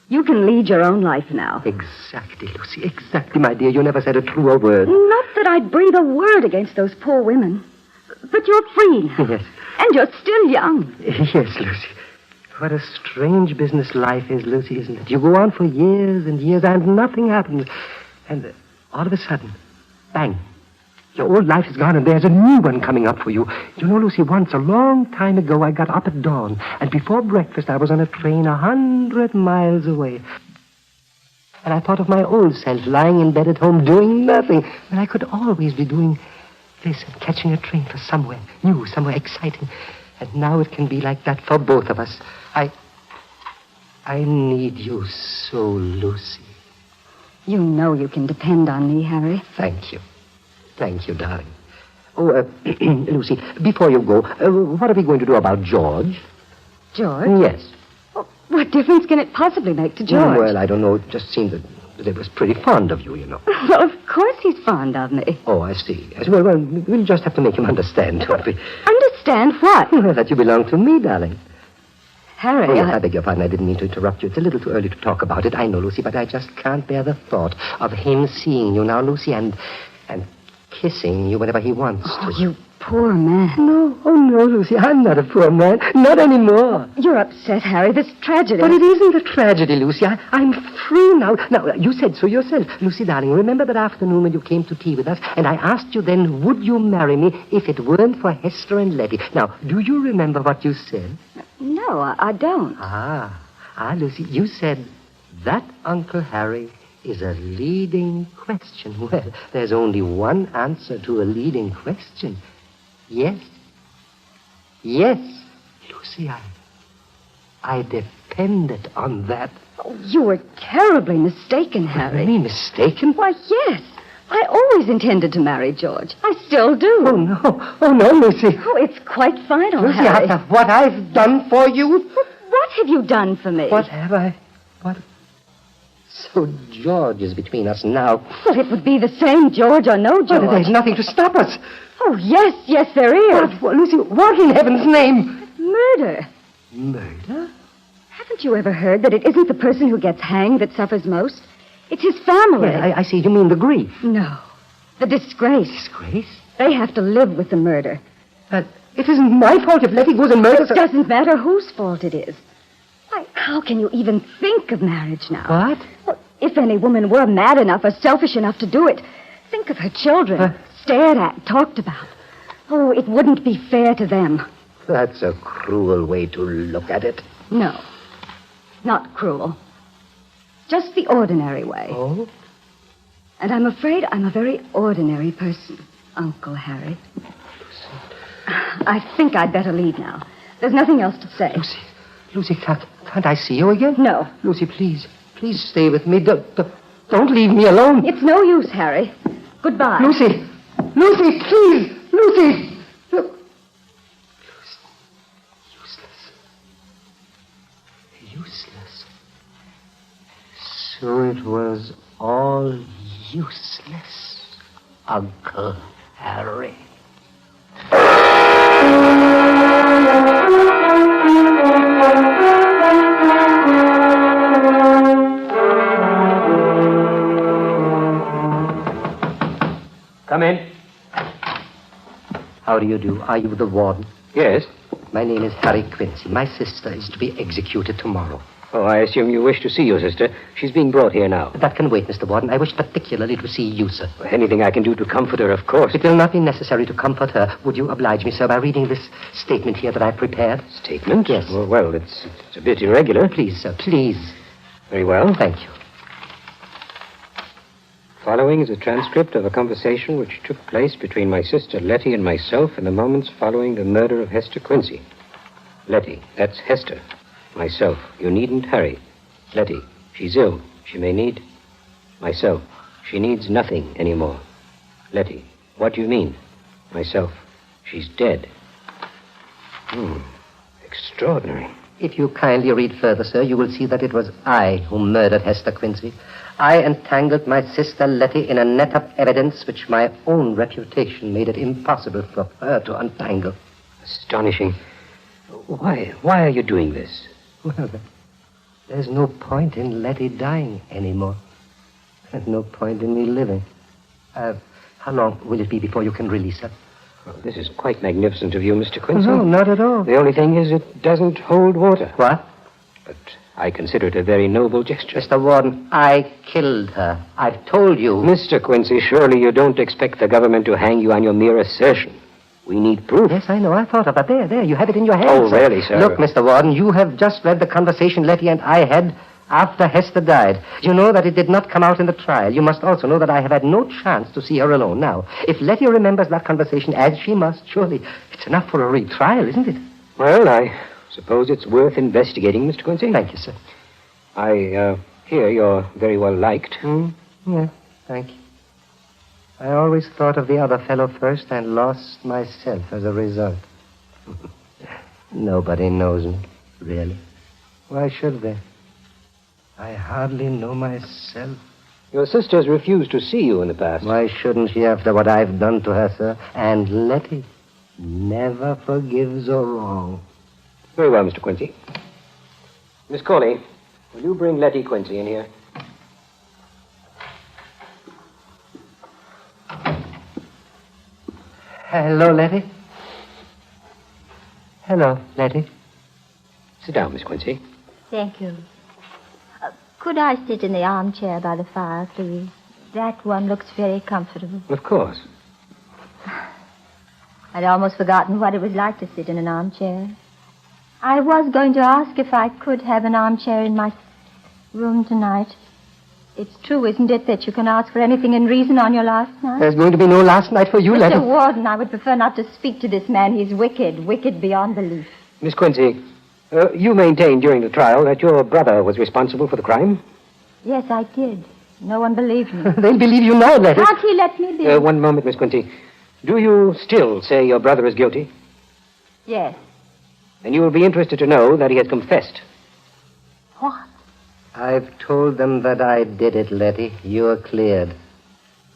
You can lead your own life now. Exactly, Lucy. Exactly, my dear. You never said a truer word. Not that I'd breathe a word against those poor women. But you're free now. Yes. And you're still young. Yes, Lucy. What a strange business life is, Lucy, isn't it? You go on for years and years and nothing happens. And all of a sudden, bang. Your old life is gone and there's a new one coming up for you. You know, Lucy, once a long time ago, I got up at dawn. And before breakfast, I was on a train 100 miles away. And I thought of my old self lying in bed at home doing nothing. When I could always be doing this and catching a train for somewhere new, somewhere exciting. And now it can be like that for both of us. I need you so, Lucy. You know you can depend on me, Harry. Thank you. Thank you, darling. Oh, Lucy, before you go, what are we going to do about George? George? Yes. Well, what difference can it possibly make to George? Well, I don't know. It just seemed that it was pretty fond of you, you know. Well, of course he's fond of me. Oh, I see. Yes, well, we'll just have to make him understand, don't we? Understand what? Well, that you belong to me, darling. Harry, Oh, yes, I beg your pardon. I didn't mean to interrupt you. It's a little too early to talk about it. I know, Lucy, but I just can't bear the thought of him seeing you now, Lucy, and kissing you whenever he wants to. Oh, you poor man. No, oh, no, Lucy, I'm not a poor man. Not anymore. You're upset, Harry. This tragedy. But it isn't a tragedy, Lucy. I'm free now. Now, you said so yourself. Lucy, darling, remember that afternoon when you came to tea with us, and I asked you then, would you marry me if it weren't for Hester and Letty? Now, do you remember what you said? No, I don't. Lucy, you said that Uncle Harry is a leading question. Well, there's only one answer to a leading question. Yes. Yes. Lucy, I depended on that. Oh, you were terribly mistaken, Harry. Me mistaken? Why, yes. I always intended to marry George. I still do. Oh, no. Oh, no, Lucy. Oh, it's quite final, Lucy, Harry. after what I've done for you. What have you done for me? What have I? What? So George is between us now. Well, it would be the same, George or no George. Well, there's nothing to stop us. Oh, yes, there is. Lucy, what in heaven's name? Murder. Murder? Haven't you ever heard that it isn't the person who gets hanged that suffers most? It's his family. Well, I see. You mean the grief? No. The disgrace. Disgrace? They have to live with the murder. But it isn't my fault if Letty goes and murders her. It doesn't matter whose fault it is. Why, how can you even think of marriage now? What? Well, if any woman were mad enough or selfish enough to do it, think of her children, stared at, talked about. Oh, it wouldn't be fair to them. That's a cruel way to look at it. No, not cruel. Just the ordinary way. Oh? And I'm afraid I'm a very ordinary person, Uncle Harry. I think I'd better leave now. There's nothing else to say. Lucy, can't I see you again? No. Lucy, please stay with me. Don't leave me alone. It's no use, Harry. Goodbye. Lucy, please. Lucy. Look. Useless. So it was all useless, Uncle Harry. Come in. How do you do? Are you the warden? Yes. My name is Harry Quincy. My sister is to be executed tomorrow. Oh, I assume you wish to see your sister. She's being brought here now. That can wait, Mr. Warden. I wish particularly to see you, sir. Anything I can do to comfort her, of course. It will not be necessary to comfort her. Would you oblige me, sir, by reading this statement here that I prepared? Statement? Yes. Well, it's a bit irregular. Please, sir, please. Very well. Thank you. Following is a transcript of a conversation which took place between my sister Letty and myself in the moments following the murder of Hester Quincy. Letty, that's Hester. Myself, you needn't hurry. Letty, she's ill. She may need... Myself, she needs nothing anymore. Letty, what do you mean? Myself, she's dead. Extraordinary. If you kindly read further, sir, you will see that it was I who murdered Hester Quincy. I entangled my sister Letty in a net of evidence which my own reputation made it impossible for her to untangle. Astonishing. Why are you doing this? Well, there's no point in Letty dying anymore. And no point in me living. How long will it be before you can release her? Well, this is quite magnificent of you, Mr. Quincy. No, not at all. The only thing is it doesn't hold water. What? But I consider it a very noble gesture. Mr. Warden, I killed her. I've told you. Mr. Quincy, surely you don't expect the government to hang you on your mere assertion. We need proof. Yes, I know. I thought of that. There. You have it in your hands. Oh, really, sir? Look, Mr. Warden, you have just read the conversation Letty and I had after Hester died. You know that it did not come out in the trial. You must also know that I have had no chance to see her alone. Now, if Letty remembers that conversation as she must, surely it's enough for a retrial, isn't it? Well, I suppose it's worth investigating, Mr. Quincy. Thank you, sir. I hear you're very well liked. Yeah, thank you. I always thought of the other fellow first and lost myself as a result. Nobody knows me, really. Why should they? I hardly know myself. Your sister's refused to see you in the past. Why shouldn't she after what I've done to her, sir? And Letty never forgives a wrong. Very well, Mr. Quincy. Miss Corley, will you bring Letty Quincy in here? Hello, Letty. Hello, Letty. Sit down, Miss Quincy. Thank you. Could I sit in the armchair by the fire, please? That one looks very comfortable. Of course. I'd almost forgotten what it was like to sit in an armchair. I was going to ask if I could have an armchair in my room tonight. It's true, isn't it, that you can ask for anything in reason on your last night? There's going to be no last night for you, Letty. Mr. Warden, I would prefer not to speak to this man. He's wicked beyond belief. Miss Quincy, you maintained during the trial that your brother was responsible for the crime? Yes, I did. No one believed me. They'll believe you now, Letty. Can't he let me be? One moment, Miss Quincy. Do you still say your brother is guilty? Yes. And you will be interested to know that he has confessed. What? I've told them that I did it, Letty. You're cleared.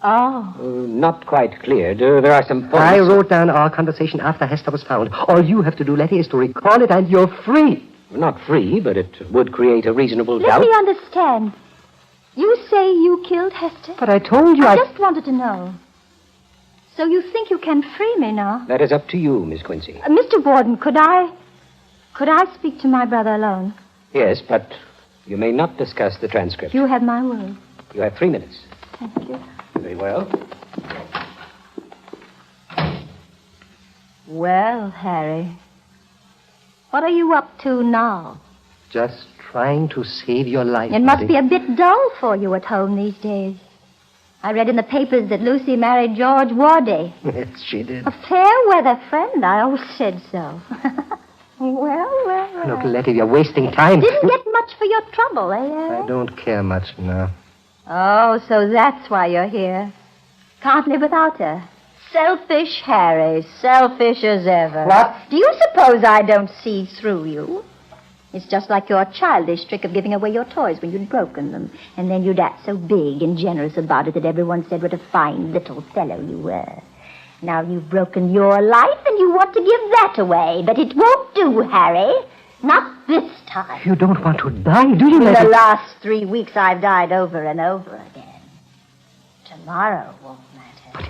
Oh. Not quite cleared. There are some points. I wrote down our conversation after Hester was found. All you have to do, Letty, is to recall it, and you're free. Not free, but it would create a reasonable doubt. Let me understand. You say you killed Hester? But I told you I just wanted to know. So you think you can free me now? That is up to you, Miss Quincy. Mr. Warden, could I speak to my brother alone? Yes, but you may not discuss the transcript. You have my word. You have 3 minutes. Thank you. Very well. Well, Harry, what are you up to now? Just trying to save your life. It must be a bit dull for you at home these days. I read in the papers that Lucy married George Warday. Yes, she did. A fair-weather friend. I always said so. Well. Look, Letty, you're wasting time. Didn't get much for your trouble, eh? I don't care much now. Oh, so that's why you're here. Can't live without her. Selfish, Harry. Selfish as ever. What? Do you suppose I don't see through you? It's just like your childish trick of giving away your toys when you'd broken them. And then you'd act so big and generous about it that everyone said what a fine little fellow you were. Now you've broken your life and you want to give that away. But it won't do, Harry. Not this time. You don't want to die, do you, In Letty? the last 3 weeks, I've died over and over again. Tomorrow won't matter. But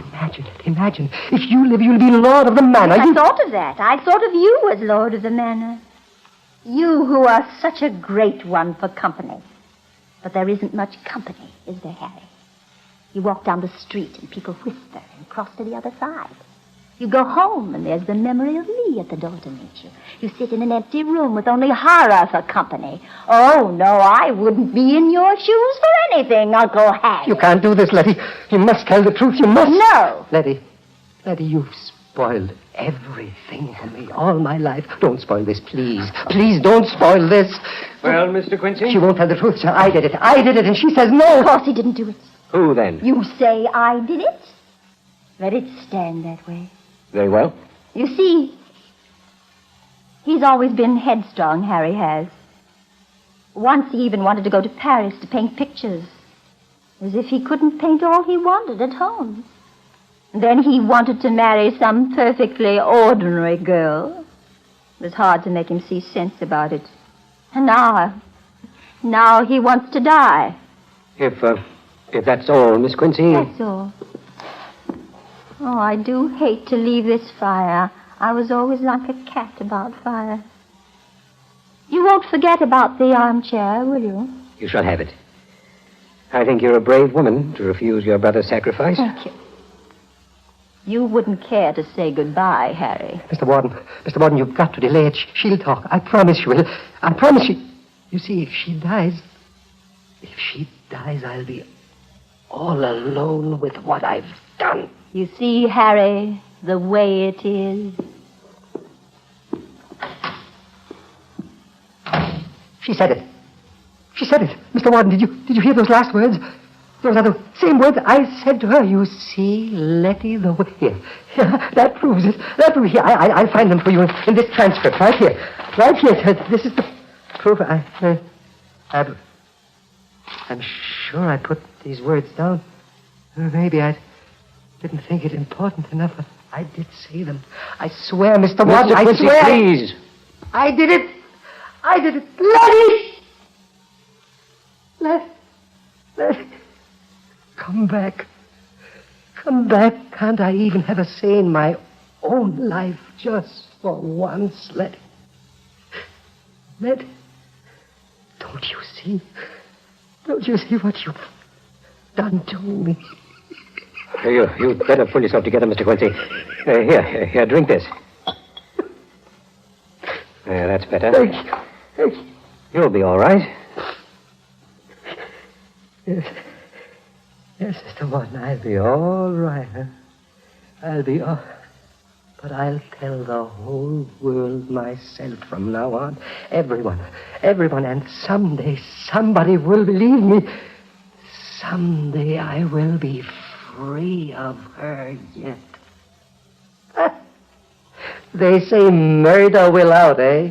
imagine. If you live, you'll be lord of the manor. I thought of that. I thought of you as lord of the manor. You who are such a great one for company. But there isn't much company, is there, Harry? You walk down the street and people whisper and cross to the other side. You go home and there's the memory of me at the door to meet you. You sit in an empty room with only horror for company. Oh, no, I wouldn't be in your shoes for anything, Uncle Harry. You can't do this, Letty. You must tell the truth. You must. No. Letty, you've spoiled everything for me all my life. Don't spoil this, please. Please don't spoil this. Well, Mr. Quincy? She won't tell the truth, sir. I did it, and she says no. Of course he didn't do it. Who, then? You say I did it? Let it stand that way. Very well. You see, he's always been headstrong, Harry has. Once he even wanted to go to Paris to paint pictures, as if he couldn't paint all he wanted at home. Then he wanted to marry some perfectly ordinary girl. It was hard to make him see sense about it. And now he wants to die. If that's all, Miss Quincy. That's all. Oh, I do hate to leave this fire. I was always like a cat about fire. You won't forget about the armchair, will you? You shall have it. I think you're a brave woman to refuse your brother's sacrifice. Thank you. You wouldn't care to say goodbye, Harry. Mr. Warden, you've got to delay it. She'll talk. I promise you will. I promise you. You see, if she dies, I'll be all alone with what I've done. You see, Harry, the way it is. She said it. Mr. Warden, did you hear those last words? Those are the same words I said to her. You see, Letty, the way... Here, that proves it. Here, I'll find them for you in this transcript, right here. Right here. This is the proof. I'm sure I put these words down. Maybe I didn't think it important enough, but I did say them. I swear, Mr. Warden, I swear. Please. I did it. Letty! Letty. Come back. Can't I even have a say in my own life just for once, Letty? Letty, don't you see what you've done to me? You'd better pull yourself together, Mr. Quincy. Here, drink this. That's better. Thank you. You'll be all right. Yes, Mr. Warden, I'll be all right, huh? But I'll tell the whole world myself from now on. Everyone, and someday somebody will believe me. Someday I will be free of her yet. They say murder will out, eh?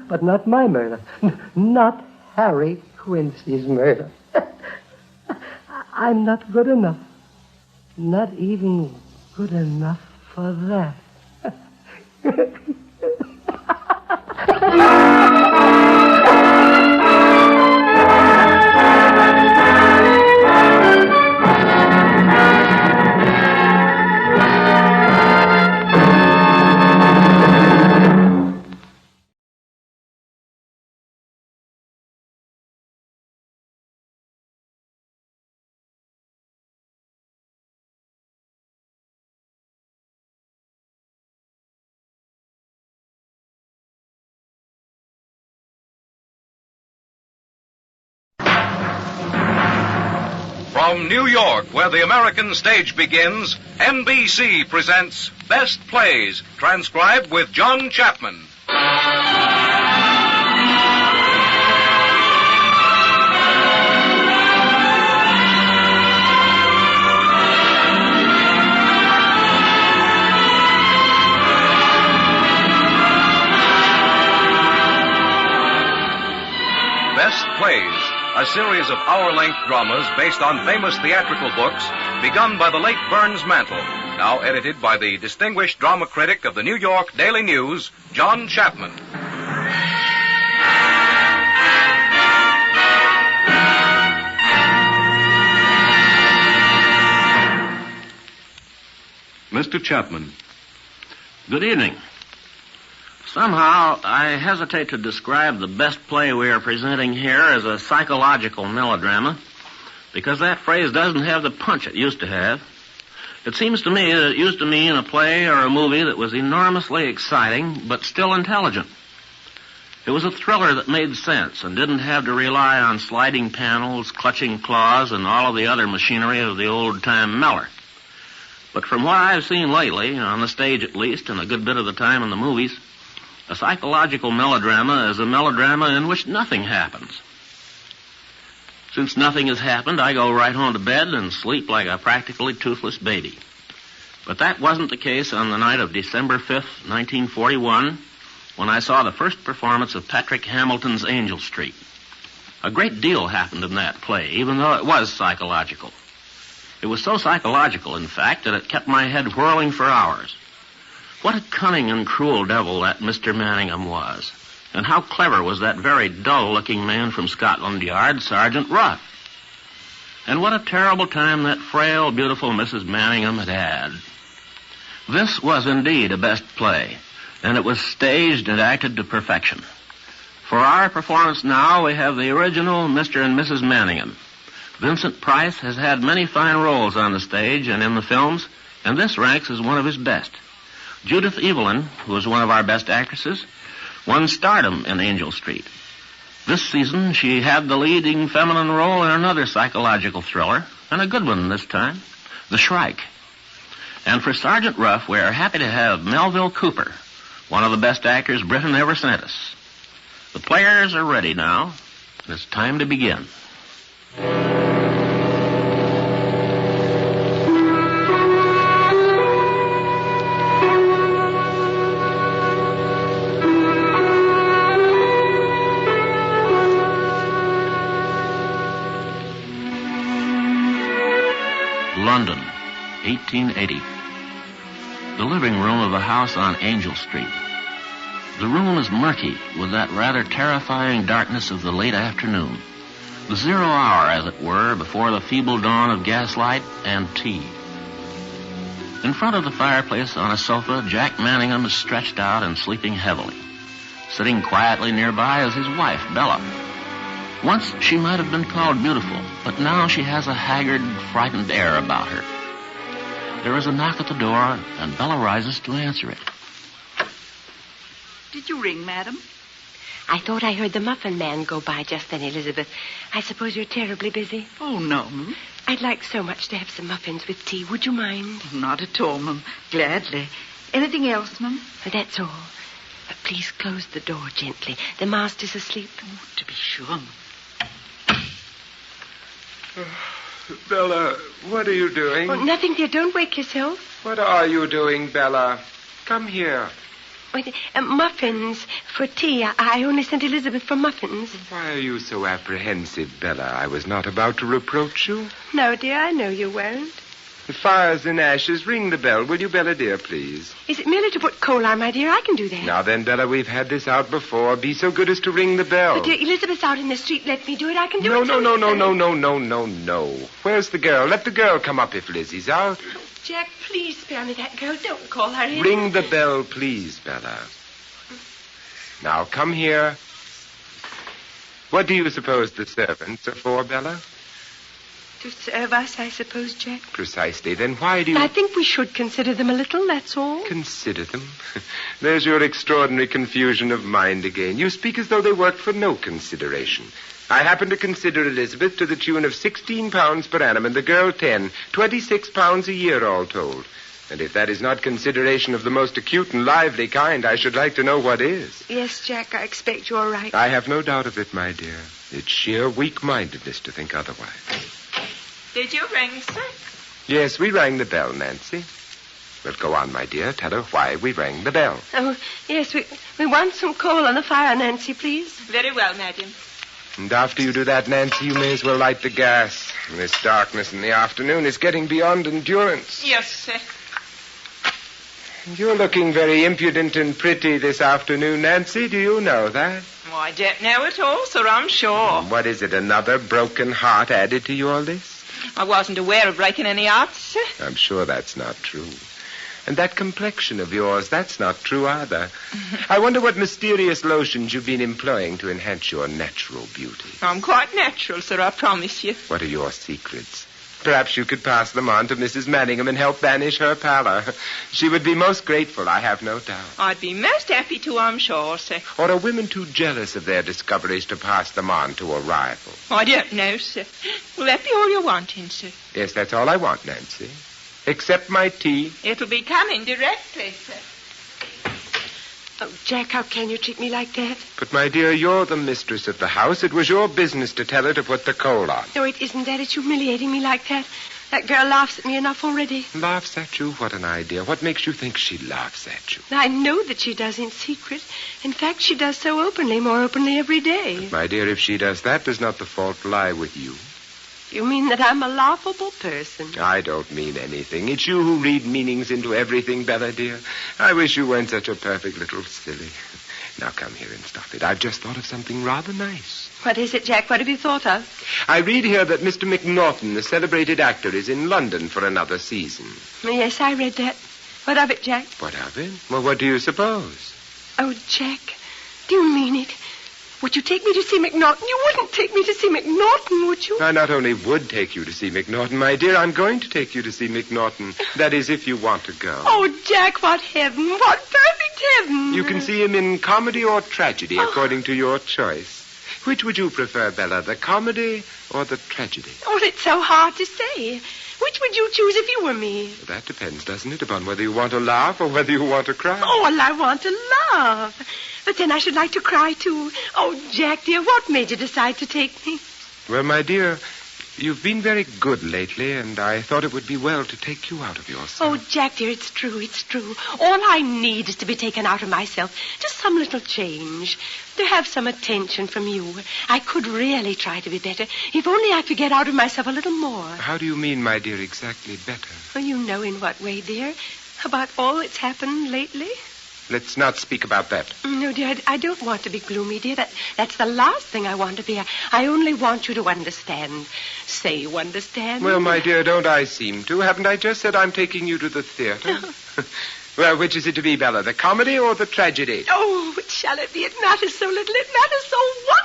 But not my murder. Not Harry Quincy's murder. I'm not good enough. Not even good enough for that. From New York, where the American stage begins, NBC presents Best Plays, transcribed with John Chapman. Best Plays, a series of hour-length dramas based on famous theatrical books, begun by the late Burns Mantle, now edited by the distinguished drama critic of the New York Daily News, John Chapman. Mr. Chapman. Good evening. Somehow, I hesitate to describe the best play we are presenting here as a psychological melodrama, because that phrase doesn't have the punch it used to have. It seems to me that it used to mean a play or a movie that was enormously exciting, but still intelligent. It was a thriller that made sense and didn't have to rely on sliding panels, clutching claws, and all of the other machinery of the old-time Meller. But from what I've seen lately, on the stage at least, and a good bit of the time in the movies, a psychological melodrama is a melodrama in which nothing happens. Since nothing has happened, I go right home to bed and sleep like a practically toothless baby. But that wasn't the case on the night of December 5th, 1941, when I saw the first performance of Patrick Hamilton's Angel Street. A great deal happened in that play, even though it was psychological. It was so psychological, in fact, that it kept my head whirling for hours. What a cunning and cruel devil that Mr. Manningham was. And how clever was that very dull-looking man from Scotland Yard, Sergeant Ruff. And what a terrible time that frail, beautiful Mrs. Manningham had had. This was indeed a best play, and it was staged and acted to perfection. For our performance now, we have the original Mr. and Mrs. Manningham. Vincent Price has had many fine roles on the stage and in the films, and this ranks as one of his best. Judith Evelyn, who is one of our best actresses, won stardom in Angel Street. This season, she had the leading feminine role in another psychological thriller, and a good one this time, The Shrike. And for Sergeant Ruff, we are happy to have Melville Cooper, one of the best actors Britain ever sent us. The players are ready now, and it's time to begin. London, 1880. The living room of a house on Angel Street. The room is murky with that rather terrifying darkness of the late afternoon. The 0 hour, as it were, before the feeble dawn of gaslight and tea. In front of the fireplace on a sofa, Jack Manningham is stretched out and sleeping heavily. Sitting quietly nearby is his wife, Bella. Once she might have been called beautiful, but now she has a haggard, frightened air about her. There is a knock at the door, and Bella rises to answer it. Did you ring, madam? I thought I heard the muffin man go by just then, Elizabeth. I suppose you're terribly busy. Oh, no, ma'am. I'd like so much to have some muffins with tea. Would you mind? Not at all, ma'am. Gladly. Anything else, ma'am? That's all. But please close the door gently. The master's asleep. Oh, to be sure, ma'am. Bella, what are you doing? Oh, nothing, dear. Don't wake yourself. What are you doing, Bella? Come here. Wait, muffins for tea. I only sent Elizabeth for muffins. Why are you so apprehensive, Bella? I was not about to reproach you. No, dear, I know you weren't. The fire's in ashes. Ring the bell, will you, Bella, dear, please? Is it merely to put coal on, my dear? I can do that. Now then, Bella, we've had this out before. Be so good as to ring the bell. But, dear, Elizabeth's out in the street. Let me do it. I can do No. it. No. Where's the girl? Let the girl come up if Lizzie's out. Jack, please spare me that girl. Don't call her in. Ring the bell, please, Bella. Now, come here. What do you suppose the servants are for, Bella? To serve us, I suppose, Jack. Precisely. Then why do you... I think we should consider them a little, that's all. Consider them? There's your extraordinary confusion of mind again. You speak as though they worked for no consideration. I happen to consider Elizabeth to the tune of £16 per annum and the girl 10, £26 a year all told. And if that is not consideration of the most acute and lively kind, I should like to know what is. Yes, Jack, I expect you're right. I have no doubt of it, my dear. It's sheer weak-mindedness to think otherwise. Did you ring, sir? Yes, we rang the bell, Nancy. Well, go on, my dear. Tell her why we rang the bell. Oh, yes, we want some coal on the fire, Nancy, please. Very well, madam. And after you do that, Nancy, you may as well light the gas. This darkness in the afternoon is getting beyond endurance. Yes, sir. You're looking very impudent and pretty this afternoon, Nancy. Do you know that? Oh, I don't know at all, sir, I'm sure. What is it, another broken heart added to your list? I wasn't aware of breaking any hearts, sir. I'm sure that's not true. And that complexion of yours, that's not true either. I wonder what mysterious lotions you've been employing to enhance your natural beauty. I'm quite natural, sir, I promise you. What are your secrets? Perhaps you could pass them on to Mrs. Manningham and help banish her pallor. She would be most grateful, I have no doubt. I'd be most happy to, I'm sure, sir. Or are women too jealous of their discoveries to pass them on to a rival? I don't know, sir. Will that be all you're wanting, sir? Yes, that's all I want, Nancy. Except my tea. It'll be coming directly, sir. Oh, Jack, how can you treat me like that? But, my dear, you're the mistress of the house. It was your business to tell her to put the coal on. No, it isn't that. It's humiliating me like that. That girl laughs at me enough already. Laughs at you? What an idea. What makes you think she laughs at you? I know that she does in secret. In fact, she does so openly, more openly every day. My dear, if she does that, does not the fault lie with you? You mean that I'm a laughable person? I don't mean anything. It's you who read meanings into everything, Bella, dear. I wish you weren't such a perfect little silly. Now come here and stop it. I've just thought of something rather nice. What is it, Jack? What have you thought of? I read here that Mr. McNaughton, the celebrated actor, is in London for another season. Yes, I read that. What of it, Jack? What of it? Well, what do you suppose? Oh, Jack, do you mean it? Would you take me to see McNaughton? You wouldn't take me to see McNaughton, would you? I not only would take you to see McNaughton, my dear, I'm going to take you to see McNaughton. That is, if you want to go. Oh, Jack, what heaven. What perfect heaven. You can see him in comedy or tragedy, according to your choice. Which would you prefer, Bella, the comedy or the tragedy? Oh, it's so hard to say. Which would you choose if you were me? Well, that depends, doesn't it, upon whether you want to laugh or whether you want to cry? Oh, well, I want to laugh. But then I should like to cry, too. Oh, Jack, dear, what made you decide to take me? Well, my dear, you've been very good lately, and I thought it would be well to take you out of yourself. Oh, Jack, dear, it's true, it's true. All I need is to be taken out of myself. Just some little change. To have some attention from you. I could really try to be better. If only I could get out of myself a little more. How do you mean, my dear, exactly better? Oh, you know in what way, dear. About all that's happened lately. Let's not speak about that. No, dear, I don't want to be gloomy, dear. That's the last thing I want to be. I only want you to understand. Say you understand. Well, my dear, don't I seem to? Haven't I just said I'm taking you to the theater? Well, which is it to be, Bella, the comedy or the tragedy? Oh, which shall it be? It matters so little. It matters so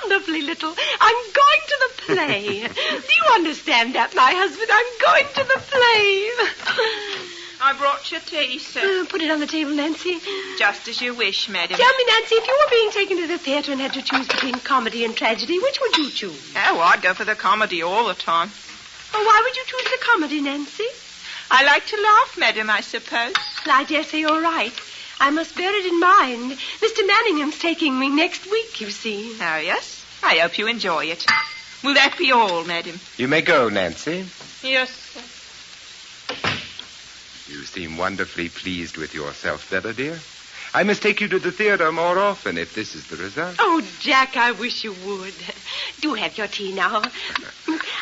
wonderfully little. I'm going to the play. Do you understand that, my husband? I'm going to the play. I brought your tea, sir. Put it on the table, Nancy. Just as you wish, madam. Tell me, Nancy, if you were being taken to the theater and had to choose between comedy and tragedy, which would you choose? Oh, I'd go for the comedy all the time. Well, why would you choose the comedy, Nancy? I like to laugh, madam, I suppose. Well, I dare say you're right. I must bear it in mind. Mr. Manningham's taking me next week, you see. Oh, yes? I hope you enjoy it. Will that be all, madam? You may go, Nancy. Yes, sir. You seem wonderfully pleased with yourself, Bella, dear. I must take you to the theater more often if this is the result. Oh, Jack, I wish you would. Do have your tea now.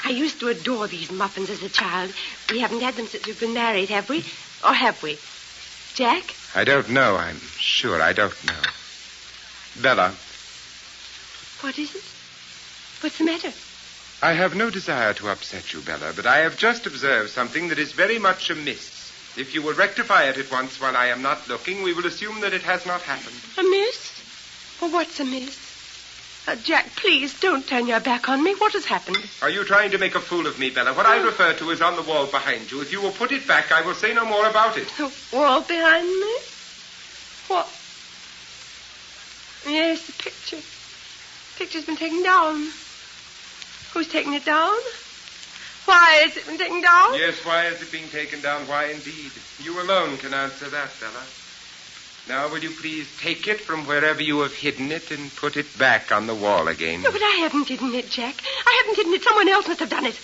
I used to adore these muffins as a child. We haven't had them since we've been married, have we? Or have we? Jack? I don't know. I'm sure I don't know. Bella. What is it? What's the matter? I have no desire to upset you, Bella, but I have just observed something that is very much amiss. If you will rectify it at once while I am not looking, we will assume that it has not happened. Amiss? Well, what's amiss? Jack, please don't turn your back on me. What has happened? Are you trying to make a fool of me, Bella? What I refer to is on the wall behind you. If you will put it back, I will say no more about it. The wall behind me? What? Yes, the picture. The picture's been taken down. Who's taken it down? Why has it been taken down? Yes, why is it being taken down? Why, indeed. You alone can answer that, Bella. Now, will you please take it from wherever you have hidden it and put it back on the wall again? No, but I haven't hidden it, Jack. I haven't hidden it. Someone else must have done it.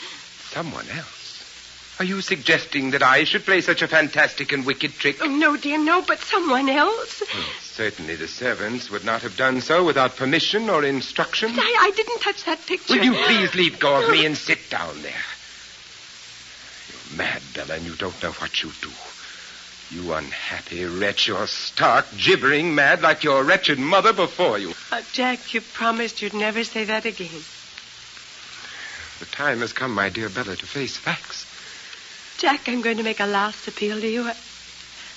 Someone else? Are you suggesting that I should play such a fantastic and wicked trick? Oh, no, dear, no, but someone else. Well, certainly the servants would not have done so without permission or instruction. But I didn't touch that picture. Will you please leave go of me and sit down there? You're mad, Bella, and you don't know what you do. You unhappy wretch, you're stark, gibbering mad like your wretched mother before you. Jack, you promised you'd never say that again. The time has come, my dear Bella, to face facts. Jack, I'm going to make a last appeal to you.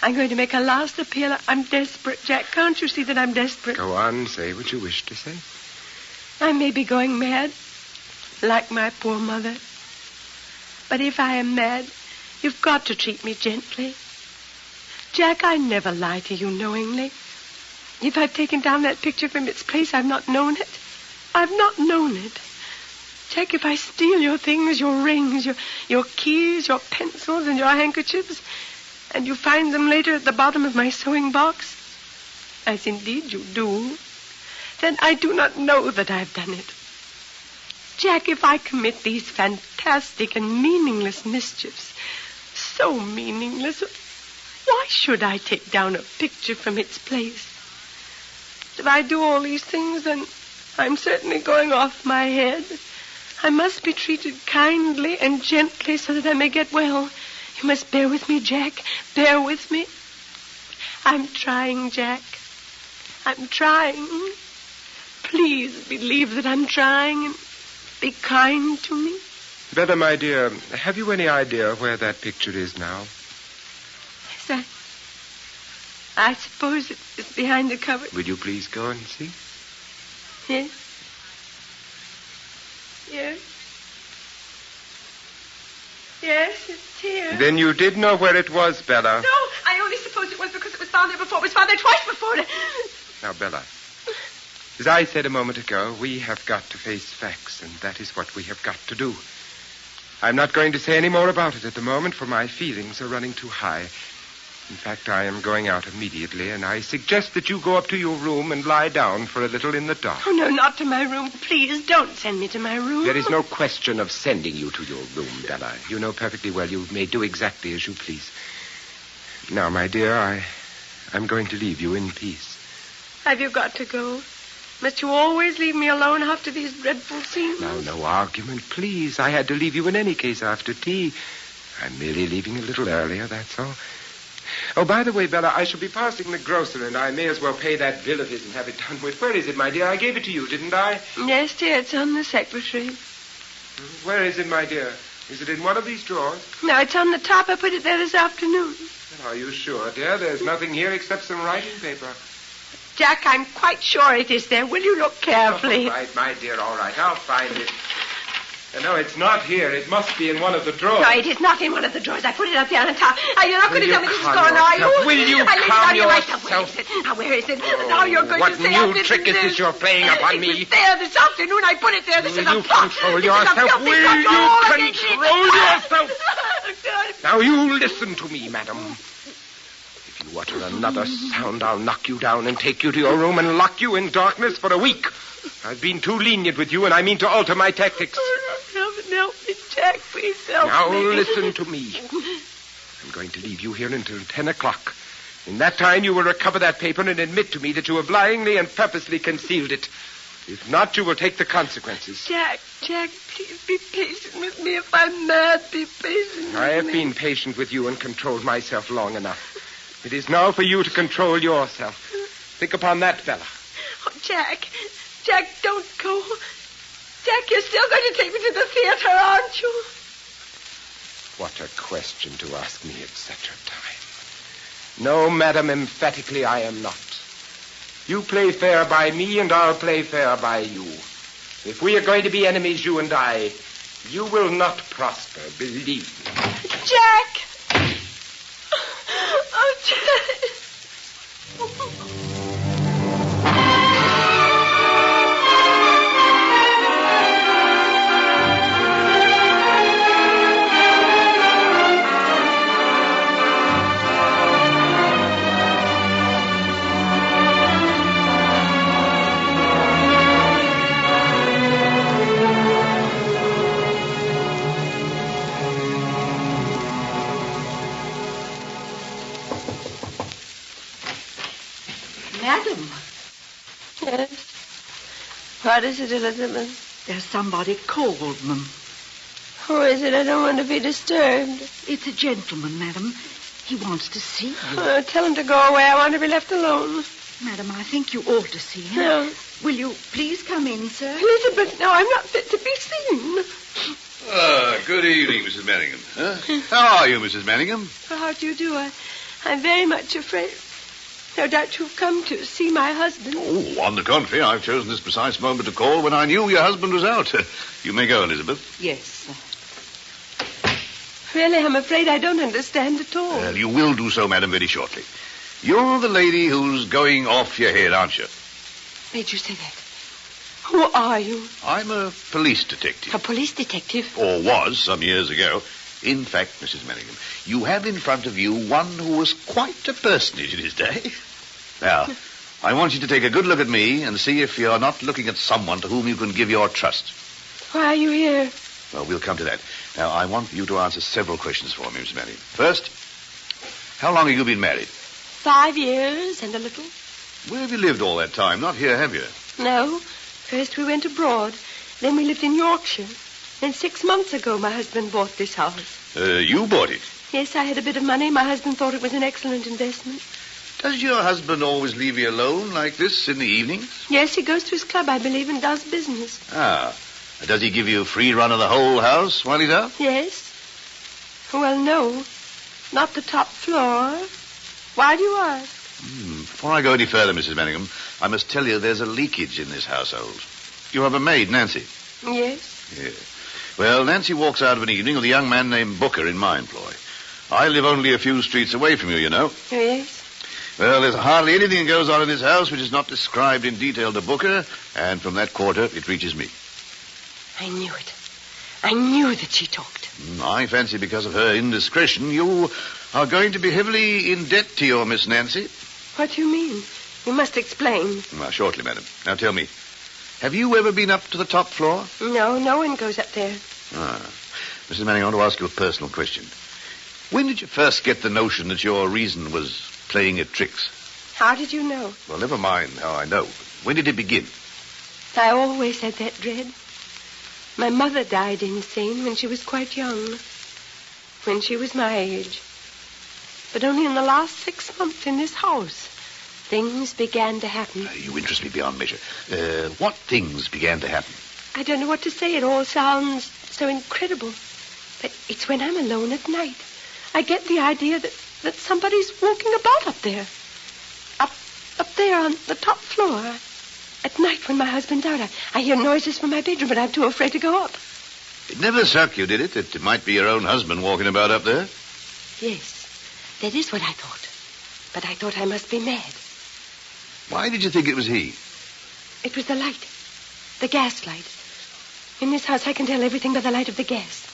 I'm going to make a last appeal. I'm desperate, Jack. Can't you see that I'm desperate? Go on, say what you wish to say. I may be going mad, like my poor mother. But if I am mad, you've got to treat me gently. Jack, I never lie to you knowingly. If I've taken down that picture from its place, I've not known it. I've not known it. Jack, if I steal your things, your rings, your keys, your pencils, and your handkerchiefs, and you find them later at the bottom of my sewing box, as indeed you do, then I do not know that I've done it. Jack, if I commit these fantastic and meaningless mischiefs, so meaningless, why should I take down a picture from its place? If I do all these things, then I'm certainly going off my head. I must be treated kindly and gently so that I may get well. You must bear with me, Jack. Bear with me. I'm trying, Jack. I'm trying. Please believe that I'm trying and be kind to me. Bella, my dear, have you any idea where that picture is now? Yes, I suppose it's behind the cupboard. Will you please go and see? Yes. Yes. Yes, it's here. Then you did know where it was, Bella. No, I only supposed it was because it was found there before. It was found there twice before. Now, Bella, as I said a moment ago, we have got to face facts, and that is what we have got to do. I'm not going to say any more about it at the moment, for my feelings are running too high. In fact, I am going out immediately, and I suggest that you go up to your room and lie down for a little in the dark. Oh, no, not to my room. Please, don't send me to my room. There is no question of sending you to your room, Bella. You know perfectly well you may do exactly as you please. Now, my dear, I'm going to leave you in peace. Have you got to go? Must you always leave me alone after these dreadful scenes? Now, no argument, please. I had to leave you in any case after tea. I'm merely leaving a little earlier, that's all. Oh, by the way, Bella, I shall be passing the grocer, and I may as well pay that bill of his and have it done with. Where is it, my dear? I gave it to you, didn't I? Yes, dear, it's on the secretary. Where is it, my dear? Is it in one of these drawers? No, it's on the top. I put it there this afternoon. Are you sure, dear? There's nothing here except some writing paper. Jack, I'm quite sure it is there. Will you look carefully? All right, my dear, all right. I'll find it. No, it's not here. It must be in one of the drawers. No, it is not in one of the drawers. I put it up there on top. You're not going to tell me this is gone, are you? Will you calm yourself? Where is it? Now, where is it? Now you're going to say what new trick is this you're playing upon me? It was there this afternoon. I put it there. This is a plot. Control yourself? Will you control yourself? Now, you listen to me, madam. If you utter another sound, I'll knock you down and take you to your room and lock you in darkness for a week. I've been too lenient with you, and I mean to alter my tactics. Help me, Jack. Please help me. Now, listen to me. I'm going to leave you here until 10 o'clock. In that time, you will recover that paper and admit to me that you have lyingly and purposely concealed it. If not, you will take the consequences. Jack, please be patient with me. If I'm mad, be patient with me. I have been patient with you and controlled myself long enough. It is now for you to control yourself. Think upon that, Bella. Oh, Jack, don't go. Jack, you're still going to take me to the theater, aren't you? What a question to ask me at such a time. No, madam, emphatically I am not. You play fair by me, and I'll play fair by you. If we are going to be enemies, you and I, you will not prosper, believe me. Jack! Oh, Jack! Madam. Yes? What is it, Elizabeth? There's somebody called, ma'am. Who is it? I don't want to be disturbed. It's a gentleman, madam. He wants to see you. Tell him to go away. I want to be left alone. Madam, I think you ought to see him. No. Will you please come in, sir? Elizabeth, no, I'm not fit to be seen. Good evening, Mrs. Manningham. Huh? How are you, Mrs. Manningham? How do you do? I'm very much afraid. No doubt you've come to see my husband. Oh, on the contrary, I've chosen this precise moment to call when I knew your husband was out. You may go, Elizabeth. Yes. Really, I'm afraid I don't understand at all. Well, you will do so, madam, very shortly. You're the lady who's going off your head, aren't you? Made you say that? Who are you? I'm a police detective. A police detective? Or was some years ago. In fact, Mrs. Manningham, you have in front of you one who was quite a personage in his day. Now, I want you to take a good look at me and see if you're not looking at someone to whom you can give your trust. Why are you here? Well, we'll come to that. Now, I want you to answer several questions for me, Mrs. Manningham. First, how long have you been married? 5 years and a little. Where have you lived all that time? Not here, have you? No. First we went abroad. Then we lived in Yorkshire. Then 6 months ago, my husband bought this house. You bought it? Yes, I had a bit of money. My husband thought it was an excellent investment. Does your husband always leave you alone like this in the evenings? Yes, he goes to his club, I believe, and does business. Ah. Does he give you a free run of the whole house while he's out? Yes. Well, no. Not the top floor. Why do you ask? Before I go any further, Mrs. Manningham, I must tell you there's a leakage in this household. You have a maid, Nancy? Yes. Yeah. Well, Nancy walks out of an evening with a young man named Booker in my employ. I live only a few streets away from you, you know. Yes. Well, there's hardly anything that goes on in this house which is not described in detail to Booker, and from that quarter it reaches me. I knew it. I knew that she talked. I fancy because of her indiscretion, you are going to be heavily in debt to your Miss Nancy. What do you mean? You must explain. Well, shortly, madam. Now tell me, have you ever been up to the top floor? No, no one goes up there. Mrs. Manning, I want to ask you a personal question. When did you first get the notion that your reason was playing at tricks? How did you know? Well, never mind how I know. When did it begin? I always had that dread. My mother died insane when she was quite young. When she was my age. But only in the last 6 months in this house, things began to happen. You interest me beyond measure. What things began to happen? I don't know what to say. It all sounds so incredible. But it's when I'm alone at night. I get the idea that somebody's walking about up there. Up there on the top floor. At night when my husband's out, I hear noises from my bedroom, but I'm too afraid to go up. It never struck you, did it, that it might be your own husband walking about up there? Yes, that is what I thought. But I thought I must be mad. Why did you think it was he? It was the light. The gas light. In this house, I can tell everything by the light of the gas.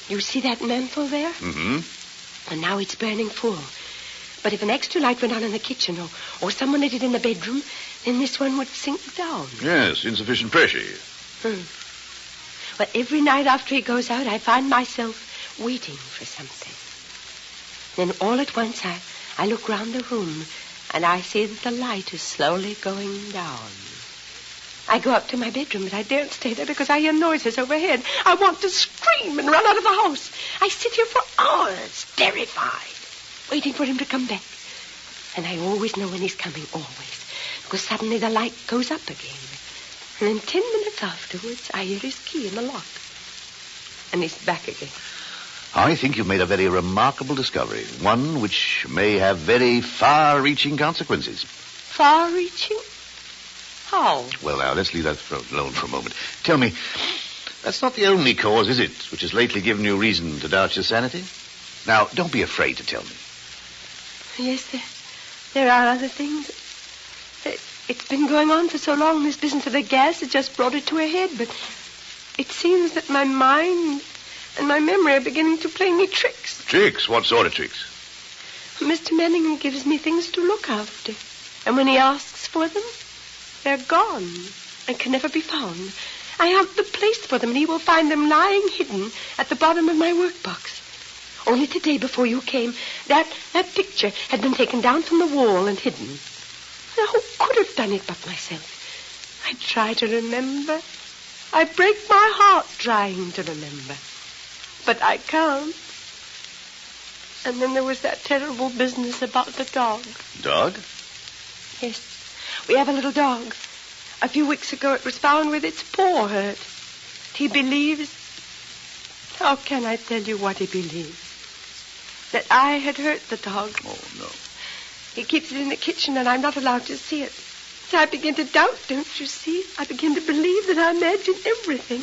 You see that mantle there? Mm-hmm. And now it's burning full. But if an extra light went on in the kitchen or someone lit it in the bedroom, then this one would sink down. Yes, insufficient pressure. Well, every night after he goes out, I find myself waiting for something. Then all at once, I look round the room, and I see that the light is slowly going down. I go up to my bedroom, but I daren't stay there because I hear noises overhead. I want to scream and run out of the house. I sit here for hours, terrified, waiting for him to come back. And I always know when he's coming, always, because suddenly the light goes up again. And then 10 minutes afterwards, I hear his key in the lock. And he's back again. I think you've made a very remarkable discovery, one which may have very far-reaching consequences. Far-reaching? How? Well, now, let's leave that alone for a moment. Tell me, that's not the only cause, is it, which has lately given you reason to doubt your sanity? Now, don't be afraid to tell me. Yes, there are other things. It's been going on for so long, this business of the gas has just brought it to a head, but it seems that my mind and my memory are beginning to play me tricks. Tricks? What sort of tricks? Mr. Manningham gives me things to look after, and when he asks for them, they're gone and can never be found. I have the place for them, and he will find them lying hidden at the bottom of my workbox. Only today, before you came, that picture had been taken down from the wall and hidden. Now, who could have done it but myself? I try to remember. I break my heart trying to remember. But I can't. And then there was that terrible business about the dog. Dog? Yes. We have a little dog. A few weeks ago it was found with its paw hurt. He believes... How can I tell you what he believes? that I had hurt the dog. Oh, no. He keeps it in the kitchen, and I'm not allowed to see it. So I begin to doubt, don't you see? I begin to believe that I imagine everything.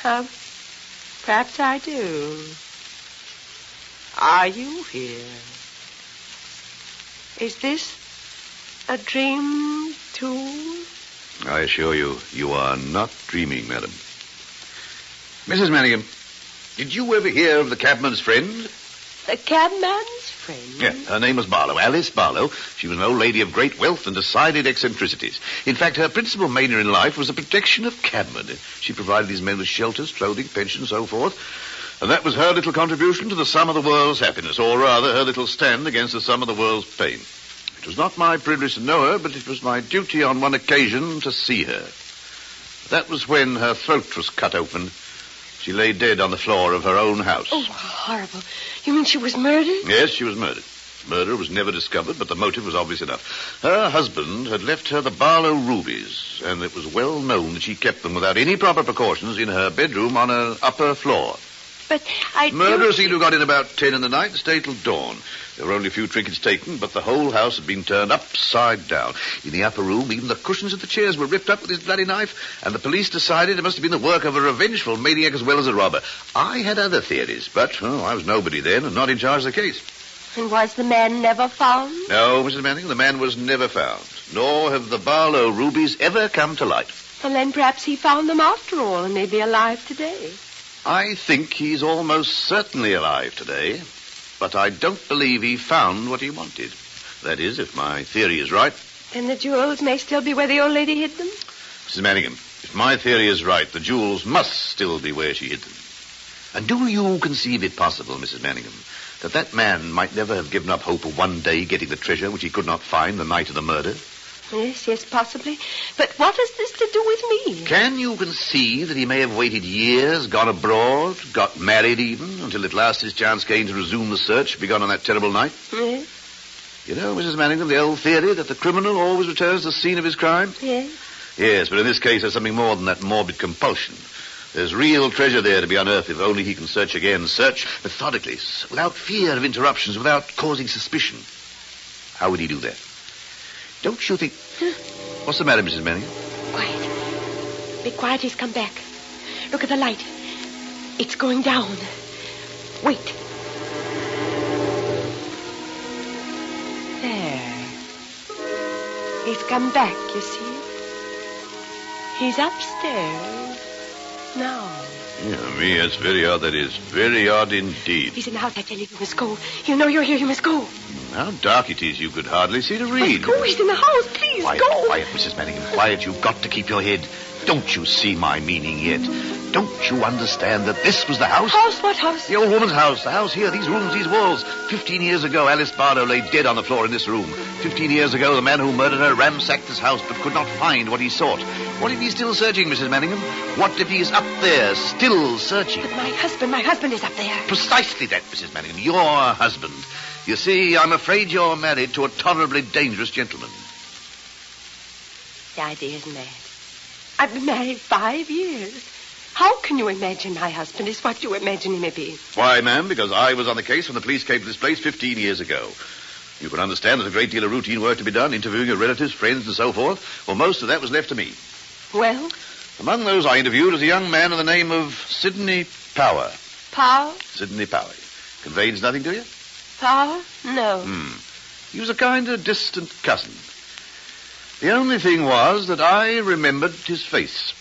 Perhaps I do. Are you here? Is this a dream, too? I assure you, you are not dreaming, madam. Mrs. Manningham, did you ever hear of the cabman's friend? The cabman's friend? Yeah, her name was Barlow, Alice Barlow. She was an old lady of great wealth and decided eccentricities. In fact, her principal mania in life was the protection of cabmen. She provided these men with shelters, clothing, pensions, so forth. And that was her little contribution to the sum of the world's happiness, or rather, her little stand against the sum of the world's pain. It was not my privilege to know her, but it was my duty on one occasion to see her. That was when her throat was cut open. She lay dead on the floor of her own house. Oh, horrible. You mean she was murdered? Yes, she was murdered. Murder was never discovered, but the motive was obvious enough. Her husband had left her the Barlow rubies, and it was well known that she kept them without any proper precautions in her bedroom on an upper floor. But I Murderer seemed to have got in about 10 in the night and stayed till dawn. There were only a few trinkets taken, but the whole house had been turned upside down. In the upper room, even the cushions of the chairs were ripped up with his bloody knife, and the police decided it must have been the work of a revengeful maniac as well as a robber. I had other theories, but I was nobody then and not in charge of the case. And was the man never found? No, Mrs. Manning, the man was never found, nor have the Barlow rubies ever come to light. Well, then perhaps he found them after all and may be alive today. I think he's almost certainly alive today, but I don't believe he found what he wanted. That is, if my theory is right. Then the jewels may still be where the old lady hid them? Mrs. Manningham, if my theory is right, the jewels must still be where she hid them. And do you conceive it possible, Mrs. Manningham, that man might never have given up hope of one day getting the treasure which he could not find the night of the murder? Yes, possibly. But what has this to do with me? Can you conceive that he may have waited years, gone abroad, got married even, until at last his chance came to resume the search begun on that terrible night? Yes. You know, Mrs. Manningham, the old theory that the criminal always returns to the scene of his crime? Yes. Yes, but in this case there's something more than that morbid compulsion. There's real treasure there to be unearthed if only he can search again. Search methodically, without fear of interruptions, without causing suspicion. How would he do that? Don't you think... What's the matter, Mrs. Manningham? Quiet. Be quiet, he's come back. Look at the light. It's going down. Wait. There. He's come back, you see. He's upstairs now. Yeah, me, that's very odd, that is. Very odd indeed. He's in the house, I tell you. You must go. You know you're here, you must go. How dark it is, you could hardly see to read. Go, he's in the house, please, quiet, go. Quiet, Mrs. Manningham, quiet. You've got to keep your head. Don't you see my meaning yet? Don't you understand that this was the house? House? What house? The old woman's house. The house here, these rooms, these walls. 15 years ago, Alice Barlow lay dead on the floor in this room. 15 years ago, the man who murdered her ransacked this house but could not find what he sought. What if he's still searching, Mrs. Manningham? What if he's up there, still searching? But my husband is up there. Precisely that, Mrs. Manningham. Your husband. You see, I'm afraid you're married to a tolerably dangerous gentleman. The idea isn't mad. I've been married 5 years. How can you imagine my husband is what you imagine he may be? Why, ma'am, because I was on the case when the police came to this place 15 years ago. You can understand there's a great deal of routine work to be done, interviewing your relatives, friends, and so forth. Well, most of that was left to me. Well? Among those I interviewed was a young man of the name of Sidney Power. Power? Sidney Power. Conveys nothing to you? Power? No. He was a kind of distant cousin. The only thing was that I remembered his face.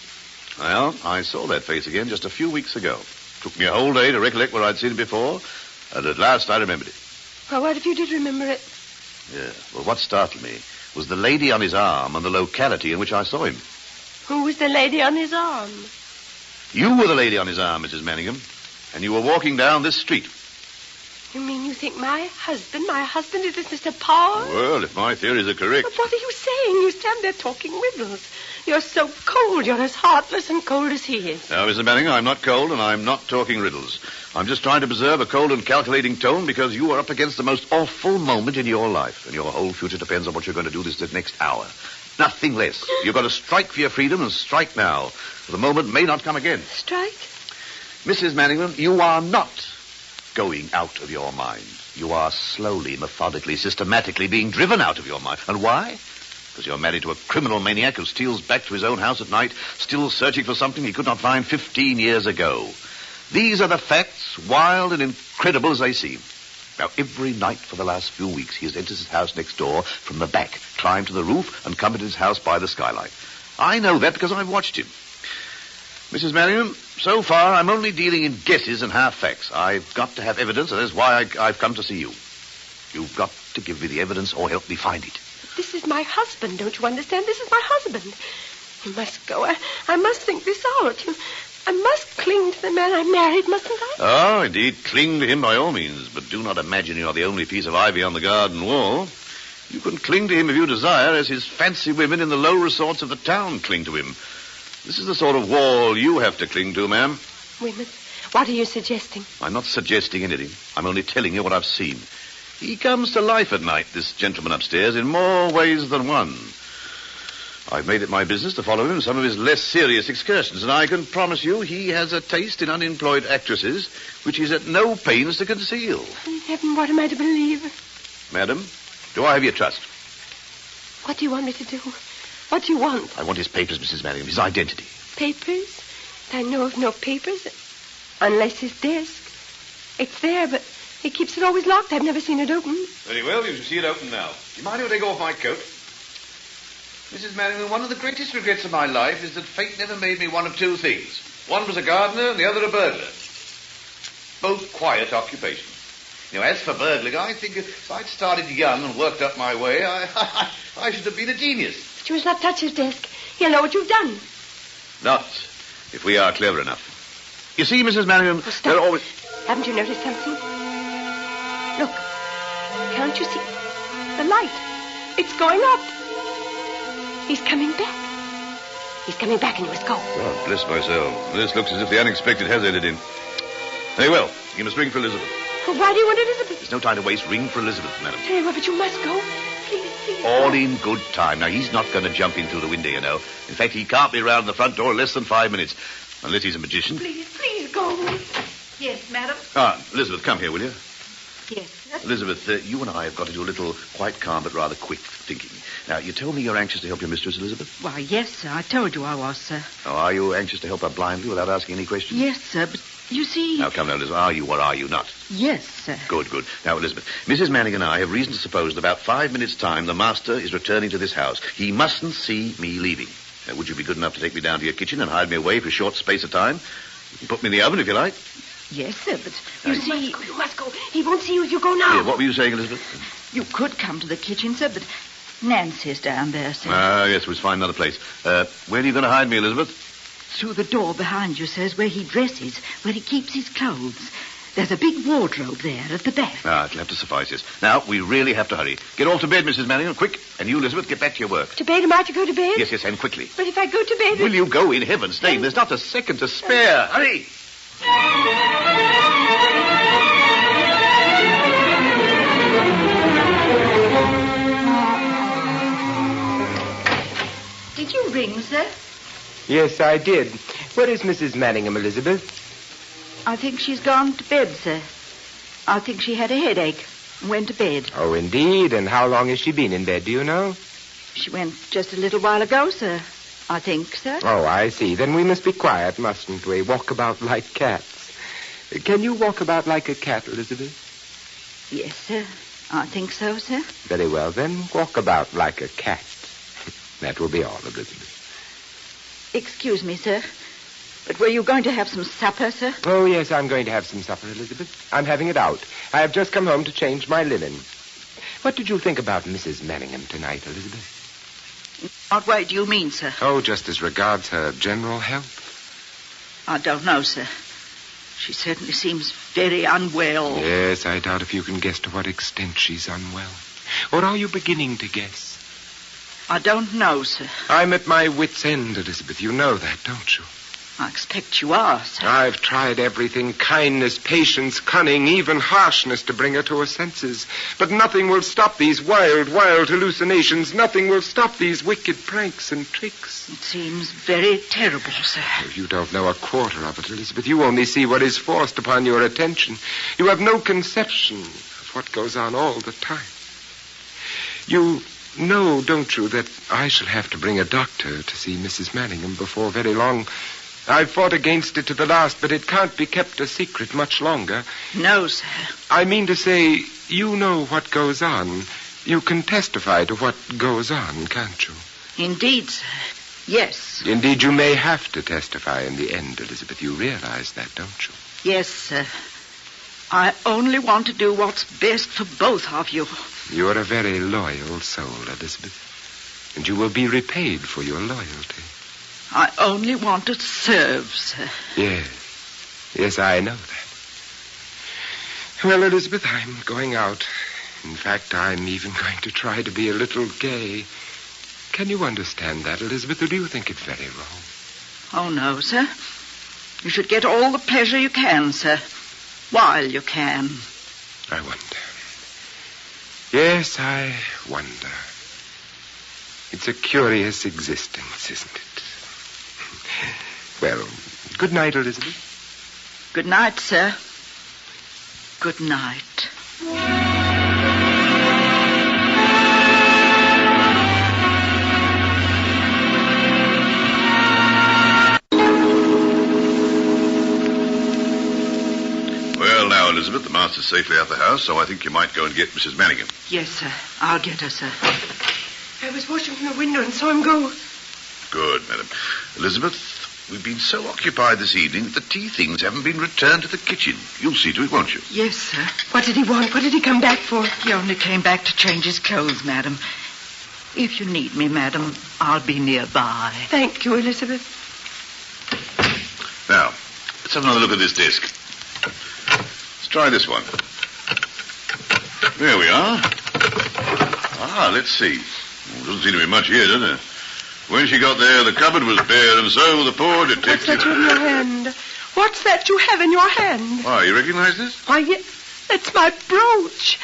Well, I saw that face again just a few weeks ago. Took me a whole day to recollect where I'd seen it before, and at last I remembered it. Well, what if you did remember it? Yeah, well, what startled me was the lady on his arm and the locality in which I saw him. Who was the lady on his arm? You were the lady on his arm, Mrs. Manningham, and you were walking down this street. You mean you think my husband is this Mr. Power? Well, if my theories are correct. But what are you saying? You stand there talking riddles. You're so cold. You're as heartless and cold as he is. Now, Mrs. Manningham, I'm not cold and I'm not talking riddles. I'm just trying to preserve a cold and calculating tone because you are up against the most awful moment in your life, and your whole future depends on what you're going to do this next hour. Nothing less. You've got to strike for your freedom and strike now. For the moment may not come again. Strike? Mrs. Manningham, you are not going out of your mind. You are slowly, methodically, systematically being driven out of your mind. And why? Because you're married to a criminal maniac who steals back to his own house at night, still searching for something he could not find 15 years ago. These are the facts, wild and incredible as they seem. Now, every night for the last few weeks, he has entered his house next door from the back, climbed to the roof, and come into his house by the skylight. I know that because I've watched him. Mrs. Merriam, so far I'm only dealing in guesses and half facts. I've got to have evidence, and that's why I've come to see you. You've got to give me the evidence or help me find it. This is my husband, don't you understand? This is my husband. You must go. I must think this out. I must cling to the man I married, mustn't I? Oh, indeed, cling to him by all means, but do not imagine you are the only piece of ivy on the garden wall. You can cling to him if you desire, as his fancy women in the low resorts of the town cling to him. This is the sort of wall you have to cling to, ma'am. Women? What are you suggesting? I'm not suggesting anything. I'm only telling you what I've seen. He comes to life at night, this gentleman upstairs, in more ways than one. I've made it my business to follow him in some of his less serious excursions, and I can promise you he has a taste in unemployed actresses which he's at no pains to conceal. In heaven, what am I to believe? Madam, do I have your trust? What do you want me to do? What do you want? I want his papers, Mrs. Merriam, his identity. Papers? I know of no papers, unless his desk. It's there, but he keeps it always locked. I've never seen it open. Very well, you shall see it open now. Do you mind if I take off my coat? Mrs. Merriman, one of the greatest regrets of my life is that fate never made me one of two things. One was a gardener and the other a burglar. Both quiet occupations. You know, as for burgling, I think if I'd started young and worked up my way, I should have been a genius. But you must not touch his desk. He'll know what you've done. Not if we are clever enough. You see, Mrs. Merriman, there are always... Haven't you noticed something? Look. Can't you see? The light. It's going up. He's coming back. He's coming back and you must go. Oh, bless myself. This looks as if the unexpected has ended in. Very well. You must ring for Elizabeth. Well, why do you want Elizabeth? There's no time to waste. Ring for Elizabeth, madam. Very well, but you must go. Please, please. All in good time. Now, he's not going to jump in through the window, you know. In fact, he can't be round the front door in less than 5 minutes. Unless he's a magician. Please, please go. Yes, madam. Elizabeth, come here, will you? Yes. Elizabeth, you and I have got to do a little quite calm but rather quick thinking. Now, you told me you're anxious to help your mistress, Elizabeth? Why, yes, sir. I told you I was, sir. Oh, are you anxious to help her blindly without asking any questions? Yes, sir, but you see... Now, come now, Elizabeth. Are you or are you not? Yes, sir. Good, good. Now, Elizabeth, Mrs. Manning and I have reason to suppose in about 5 minutes' time the master is returning to this house. He mustn't see me leaving. Now, would you be good enough to take me down to your kitchen and hide me away for a short space of time? You can put me in the oven if you like. Yes, sir, but you see... You must go. He won't see you if you go now. Yeah, what were you saying, Elizabeth? You could come to the kitchen, sir, but Nancy's down there, sir. Yes, we'll find another place. Where are you going to hide me, Elizabeth? Through the door behind you, sir, is where he dresses, where he keeps his clothes. There's a big wardrobe there at the back. It'll have to suffice us. Now, we really have to hurry. Get off to bed, Mrs. Manning, quick. And you, Elizabeth, get back to your work. To bed? Am I to go to bed? Yes, and quickly. But if I go to bed... Will you go, in heaven's name? There's not a second to spare. Hurry! Did you ring, sir? Yes, I did. Where is Mrs. Manningham, Elizabeth? I think she's gone to bed, sir. I think she had a headache and went to bed. Oh, indeed. And how long has she been in bed, do you know? She went just a little while ago, sir. I think, sir. Oh, I see. Then we must be quiet, mustn't we? Walk about like cats. Can you walk about like a cat, Elizabeth? Yes, sir. I think so, sir. Very well, then. Walk about like a cat. That will be all, Elizabeth. Excuse me, sir. But were you going to have some supper, sir? Oh, yes, I'm going to have some supper, Elizabeth. I'm having it out. I have just come home to change my linen. What did you think about Mrs. Manningham tonight, Elizabeth? What way do you mean, sir? Oh, just as regards her general health. I don't know, sir. She certainly seems very unwell. Yes, I doubt if you can guess to what extent she's unwell. Or are you beginning to guess? I don't know, sir. I'm at my wit's end, Elizabeth. You know that, don't you? I expect you are, sir. I've tried everything, kindness, patience, cunning, even harshness to bring her to her senses. But nothing will stop these wild, wild hallucinations. Nothing will stop these wicked pranks and tricks. It seems very terrible, sir. Oh, you don't know a quarter of it, Elizabeth. You only see what is forced upon your attention. You have no conception of what goes on all the time. You know, don't you, that I shall have to bring a doctor to see Mrs. Manningham before very long. I've fought against it to the last, but it can't be kept a secret much longer. No, sir. I mean to say, you know what goes on. You can testify to what goes on, can't you? Indeed, sir. Yes. Indeed, you may have to testify in the end, Elizabeth. You realize that, don't you? Yes, sir. I only want to do what's best for both of you. You're a very loyal soul, Elizabeth. And you will be repaid for your loyalty. I only want to serve, sir. Yes, I know that. Well, Elizabeth, I'm going out. In fact, I'm even going to try to be a little gay. Can you understand that, Elizabeth, or do you think it's very wrong? Oh, no, sir. You should get all the pleasure you can, sir, while you can. I wonder. Yes, I wonder. It's a curious existence, isn't it? Well, good night, Elizabeth. Good night, sir. Good night. Well, now, Elizabeth, the master's safely out the house, so I think you might go and get Mrs. Manningham. Yes, sir. I'll get her, sir. I was watching from the window and saw him go. Good, madam. Elizabeth, we've been so occupied this evening that the tea things haven't been returned to the kitchen. You'll see to it, won't you? Yes, sir. What did he want? What did he come back for? He only came back to change his clothes, madam. If you need me, madam, I'll be nearby. Thank you, Elizabeth. Now, let's have another look at this disc. Let's try this one. There we are. Let's see. Doesn't seem to be much here, does there? When she got there, the cupboard was bare, and so was the poor detective. What's that you have in your hand? What's that you have in your hand? Why, you recognize this? Why, yes, that's my brooch.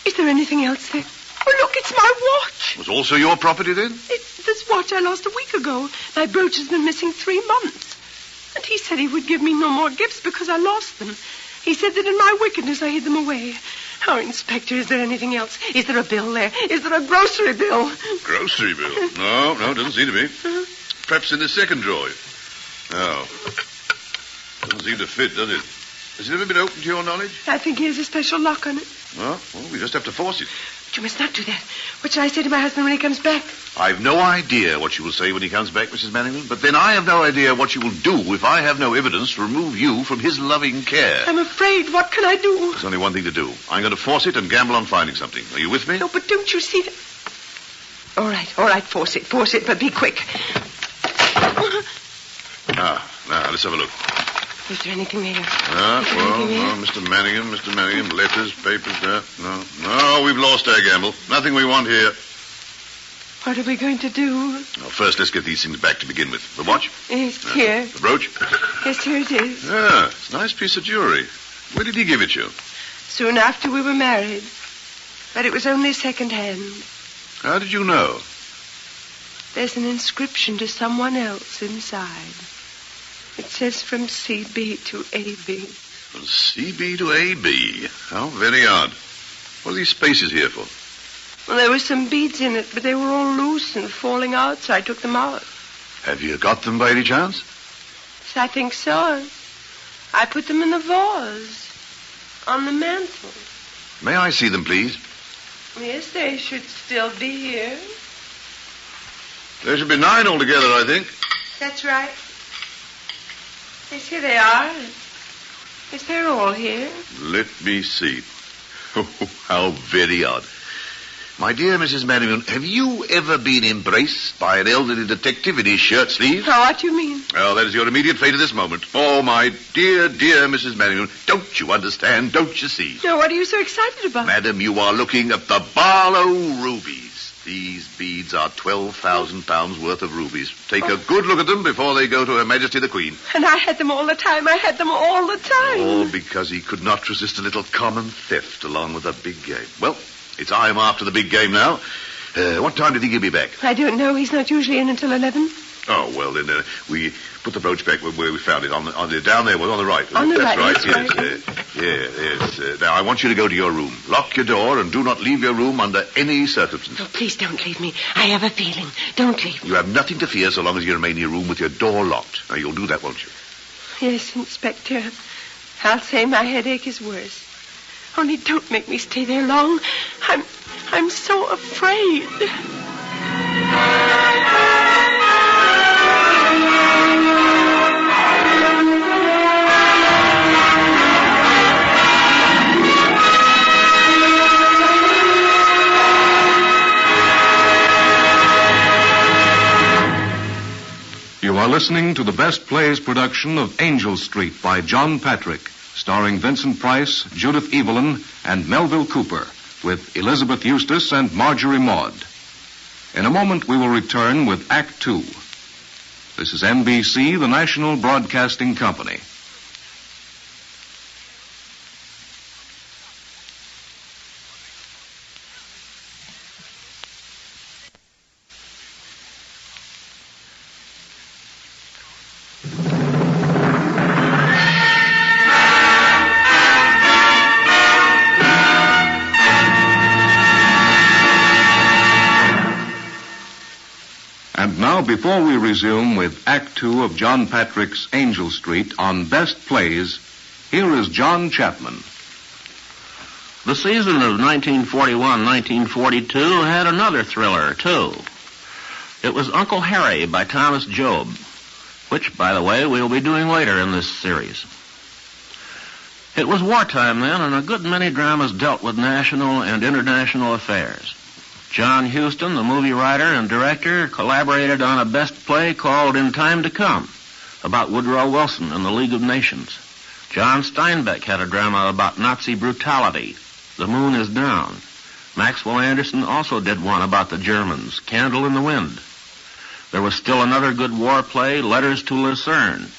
Is there anything else there? Oh, look, it's my watch. Was also your property, then? It's this watch I lost a week ago. My brooch has been missing 3 months. And he said he would give me no more gifts because I lost them. He said that in my wickedness I hid them away. Oh, Inspector, is there anything else? Is there a bill there? Is there a grocery bill? Grocery bill? No, doesn't seem to be. Perhaps in the second drawer. No. Doesn't seem to fit, does it? Has it ever been opened to your knowledge? I think he has a special lock on it. Well, we just have to force it. But you must not do that. What shall I say to my husband when he comes back? I've no idea what you will say when he comes back, Mrs. Manningham, but then I have no idea what you will do if I have no evidence to remove you from his loving care. I'm afraid. What can I do? There's only one thing to do. I'm going to force it and gamble on finding something. Are you with me? No, but don't you see that? All right, force it, but be quick. Now, let's have a look. Is there anything there? Mr. Manningham, letters, papers, No, we've lost our gamble. Nothing we want here. What are we going to do? Well, first, let's get these things back to begin with. The watch? Yes, here. The brooch? Yes, here it is. It's a nice piece of jewelry. Where did he give it you? Soon after we were married. But it was only second-hand. How did you know? There's an inscription to someone else inside. It says from CB to AB. From CB to AB? How very odd. What are these spaces here for? Well, there were some beads in it, but they were all loose and falling out, so I took them out. Have you got them by any chance? Yes, I think so. I put them in the vase on the mantel. May I see them, please? Yes, they should still be here. There should be 9 altogether, I think. That's right. Yes, here they are. Yes, they're all here. Let me see. Oh, how very odd. My dear Mrs. Manningham, have you ever been embraced by an elderly detective in his shirt sleeves? Oh, what do you mean? Well, that is your immediate fate at this moment. Oh, my dear, dear Mrs. Manningham, don't you understand? Don't you see? No, what are you so excited about? Madam, you are looking at the Barlow rubies. These beads are 12,000 pounds worth of rubies. Take a good look at them before they go to Her Majesty the Queen. And I had them all the time. All because he could not resist a little common theft along with a big game. Well, it's I'm after the big game now. What time do you think he'll be back? I don't know. He's not usually in until 11. Oh, well, then we put the brooch back where we found it, on the down there, on the right. On the That's right, yes. Yes. Now, I want you to go to your room. Lock your door and do not leave your room under any circumstances. Oh, please don't leave me. I have a feeling. Don't leave me. You have nothing to fear so long as you remain in your room with your door locked. Now, you'll do that, won't you? Yes, Inspector. I'll say my headache is worse. Only don't make me stay there long. I'm so afraid. You are listening to the Best Plays production of Angel Street by John Patrick, starring Vincent Price, Judith Evelyn, and Melville Cooper, with Elizabeth Eustace and Marjorie Maud. In a moment, we will return with Act Two. This is NBC, the National Broadcasting Company. Before we resume with Act Two of John Patrick's Angel Street on Best Plays, here is John Chapman. The season of 1941-1942 had another thriller, too. It was Uncle Harry by Thomas Job, which, by the way, we'll be doing later in this series. It was wartime then, and a good many dramas dealt with national and international affairs. John Huston, the movie writer and director, collaborated on a best play called In Time to Come, about Woodrow Wilson and the League of Nations. John Steinbeck had a drama about Nazi brutality, The Moon is Down. Maxwell Anderson also did one about the Germans, Candle in the Wind. There was still another good war play, Letters to Lucerne.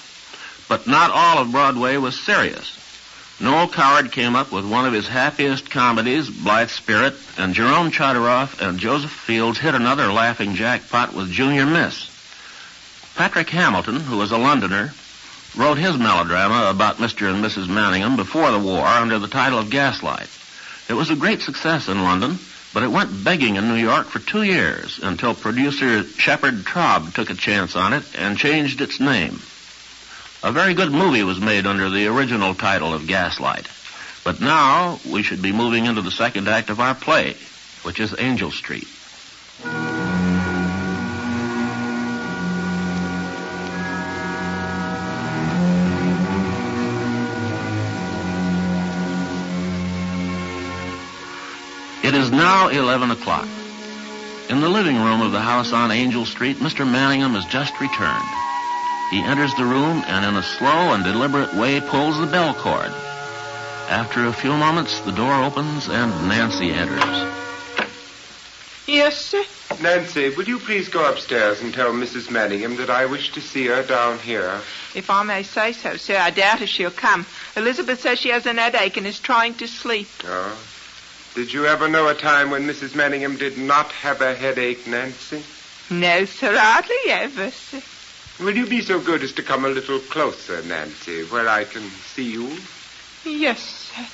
But not all of Broadway was serious. Noel Coward came up with one of his happiest comedies, Blithe Spirit, and Jerome Chodoroff and Joseph Fields hit another laughing jackpot with Junior Miss. Patrick Hamilton, who was a Londoner, wrote his melodrama about Mr. and Mrs. Manningham before the war under the title of Gaslight. It was a great success in London, but it went begging in New York for 2 years until producer Shepard Traub took a chance on it and changed its name. A very good movie was made under the original title of Gaslight. But now we should be moving into the second act of our play, which is Angel Street. It is now 11 o'clock. In the living room of the house on Angel Street, Mr. Manningham has just returned. He enters the room and in a slow and deliberate way pulls the bell cord. After a few moments, the door opens and Nancy enters. Yes, sir? Nancy, will you please go upstairs and tell Mrs. Manningham that I wish to see her down here? If I may say so, sir, I doubt if she'll come. Elizabeth says she has an headache and is trying to sleep. Oh. Did you ever know a time when Mrs. Manningham did not have a headache, Nancy? No, sir, hardly ever, sir. Will you be so good as to come a little closer, Nancy, where I can see you? Yes, sir.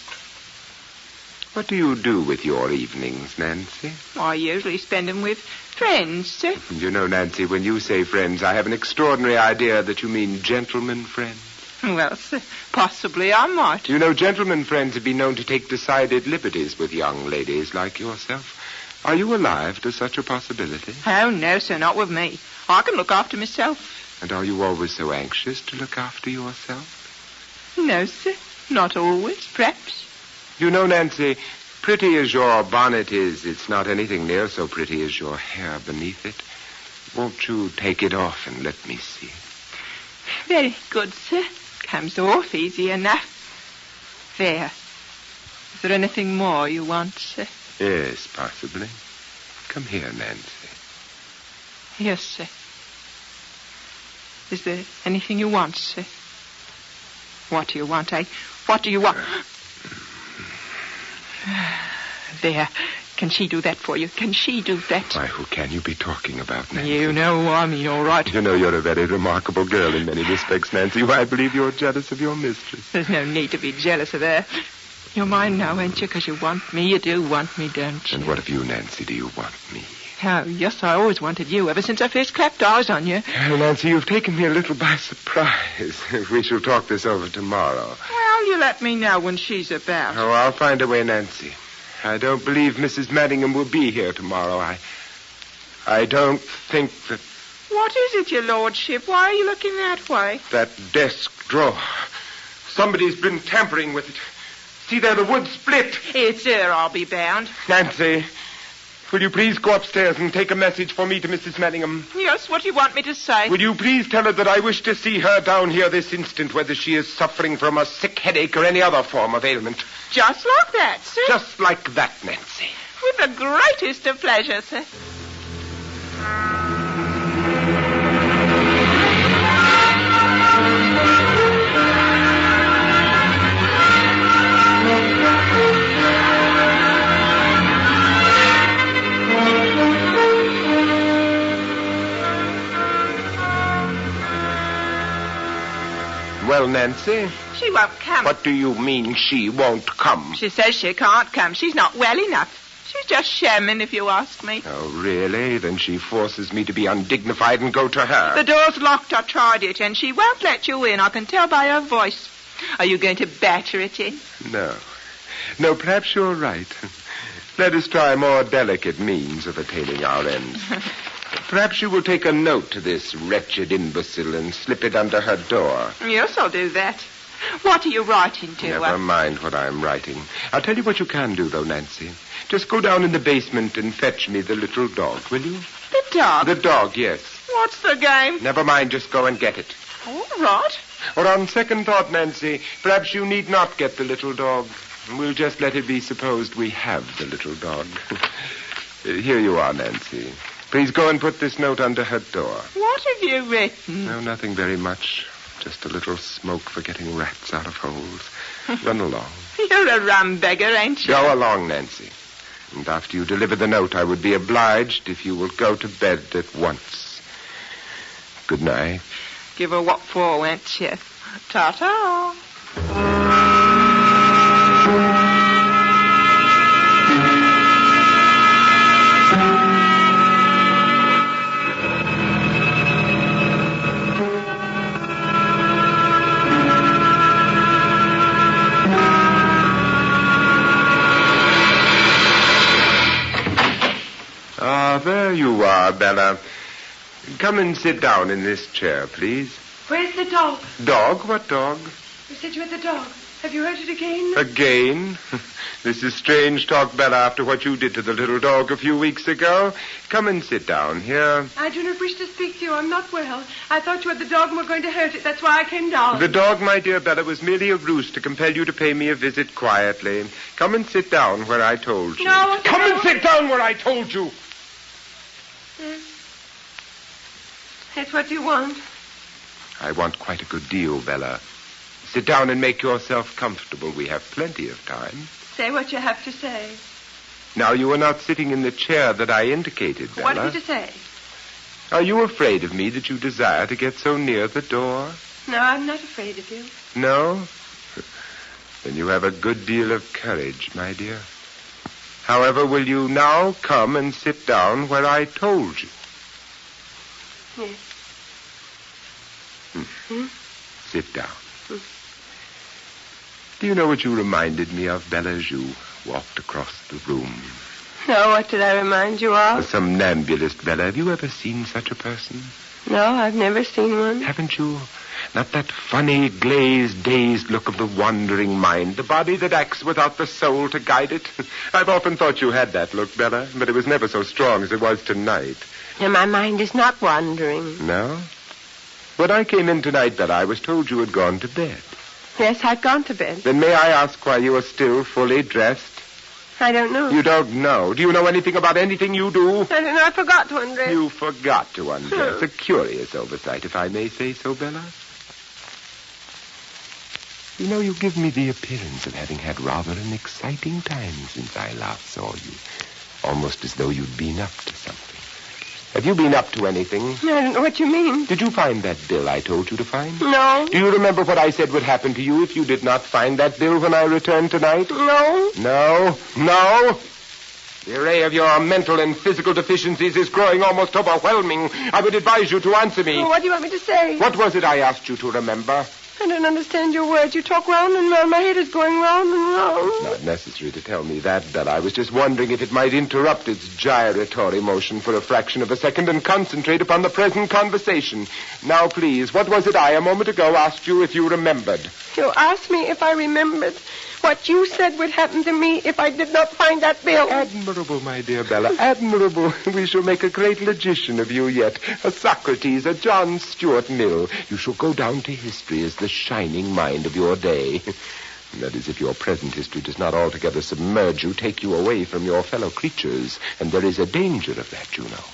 What do you do with your evenings, Nancy? I usually spend them with friends, sir. You know, Nancy, when you say friends, I have an extraordinary idea that you mean gentlemen friends. Well, sir, possibly I might. You know, gentlemen friends have been known to take decided liberties with young ladies like yourself. Are you alive to such a possibility? Oh, no, sir, not with me. I can look after myself. And are you always so anxious to look after yourself? No, sir. Not always, perhaps. You know, Nancy, pretty as your bonnet is, it's not anything near so pretty as your hair beneath it. Won't you take it off and let me see it? Very good, sir. Comes off easy enough. There. Is there anything more you want, sir? Yes, possibly. Come here, Nancy. Yes, sir. Is there anything you want, sir? What do you want, eh? What do you want? There. Can she do that for you? Can she do that? Why, who can you be talking about, Nancy? You know who I mean, all right. You know you're a very remarkable girl in many respects, Nancy. Why, I believe you're jealous of your mistress. There's no need to be jealous of her. You're mine now, ain't you? Because you want me. You do want me, don't you? And what of you, Nancy? Do you want me? Oh, yes, I always wanted you, ever since I first clapped eyes on you. Well, Nancy, you've taken me a little by surprise. We shall talk this over tomorrow. Well, you let me know when she's about. Oh, I'll find a way, Nancy. I don't believe Mrs. Manningham will be here tomorrow. I don't think that... What is it, your lordship? Why are you looking that way? That desk drawer. Somebody's been tampering with it. See there, the wood split. It's her, I'll be bound. Nancy, will you please go upstairs and take a message for me to Mrs. Manningham? Yes, what do you want me to say? Will you please tell her that I wish to see her down here this instant, whether she is suffering from a sick headache or any other form of ailment? Just like that, sir? Just like that, Nancy. With the greatest of pleasure, sir. Well, Nancy? She won't come. What do you mean she won't come? She says she can't come. She's not well enough. She's just shamming, if you ask me. Oh, really? Then she forces me to be undignified and go to her. The door's locked. I tried it, and she won't let you in. I can tell by her voice. Are you going to batter it in? No. No, perhaps you're right. Let us try more delicate means of attaining our ends. Perhaps you will take a note to this wretched imbecile and slip it under her door. Yes, I'll do that. What are you writing to? Never mind what I'm writing. I'll tell you what you can do, though, Nancy. Just go down in the basement and fetch me the little dog, will you? The dog? The dog, yes. What's the game? Never mind, just go and get it. All right. Or on second thought, Nancy, perhaps you need not get the little dog. We'll just let it be supposed we have the little dog. Here you are, Nancy. Please go and put this note under her door. What have you written? No, nothing very much. Just a little smoke for getting rats out of holes. Run along. You're a rum beggar, ain't you? Go along, Nancy. And after you deliver the note, I would be obliged if you will go to bed at once. Good night. Give her what for, won't you? Ta-ta. There you are, Bella. Come and sit down in this chair, please. Where's the dog? Dog? What dog? You said you had the dog. Have you heard it again? Again? This is strange talk, Bella, after what you did to the little dog a few weeks ago. Come and sit down here. I do not wish to speak to you. I'm not well. I thought you had the dog and were going to hurt it. That's why I came down. The dog, my dear Bella, was merely a ruse to compel you to pay me a visit quietly. Come and sit down where I told you. No. Come and sit down where I told you. That's what you want. I want quite a good deal, Bella. Sit down and make yourself comfortable. We have plenty of time. Say what you have to say. Now, you are not sitting in the chair that I indicated, Bella. What have you to say? Are you afraid of me that you desire to get so near the door? No, I'm not afraid of you. No? Then you have a good deal of courage, my dear. However, will you now come and sit down where I told you? Yes. Sit down. Do you know what you reminded me of, Bella, as you walked across the room? No, what did I remind you of? A somnambulist, Bella. Have you ever seen such a person? No, I've never seen one. Haven't you? Not that funny, glazed, dazed look of the wandering mind, the body that acts without the soul to guide it. I've often thought you had that look, Bella, but it was never so strong as it was tonight. And my mind is not wandering. No? When I came in tonight, Bella, I was told you had gone to bed. Yes, I've gone to bed. Then may I ask why you are still fully dressed? I don't know. You don't know? Do you know anything about anything you do? I don't know. I forgot to undress. You forgot to undress. A curious oversight, if I may say so, Bella. You know, you give me the appearance of having had rather an exciting time since I last saw you. Almost as though you'd been up to something. Have you been up to anything? I don't know what you mean. Did you find that bill I told you to find? No. Do you remember what I said would happen to you if you did not find that bill when I returned tonight? No. No? No? The array of your mental and physical deficiencies is growing almost overwhelming. I would advise you to answer me. What do you want me to say? What was it I asked you to remember? I don't understand your words. You talk round and round. My head is going round and round. It's not necessary to tell me that, Bella. I was just wondering if it might interrupt its gyratory motion for a fraction of a second and concentrate upon the present conversation. Now, please, what was it I, a moment ago, asked you if you remembered? You asked me if I remembered what you said would happen to me if I did not find that bill. Admirable, my dear Bella, admirable. We shall make a great logician of you yet. A Socrates, a John Stuart Mill. You shall go down to history as the shining mind of your day. That is, if your present history does not altogether submerge you, take you away from your fellow creatures. And there is a danger of that, you know.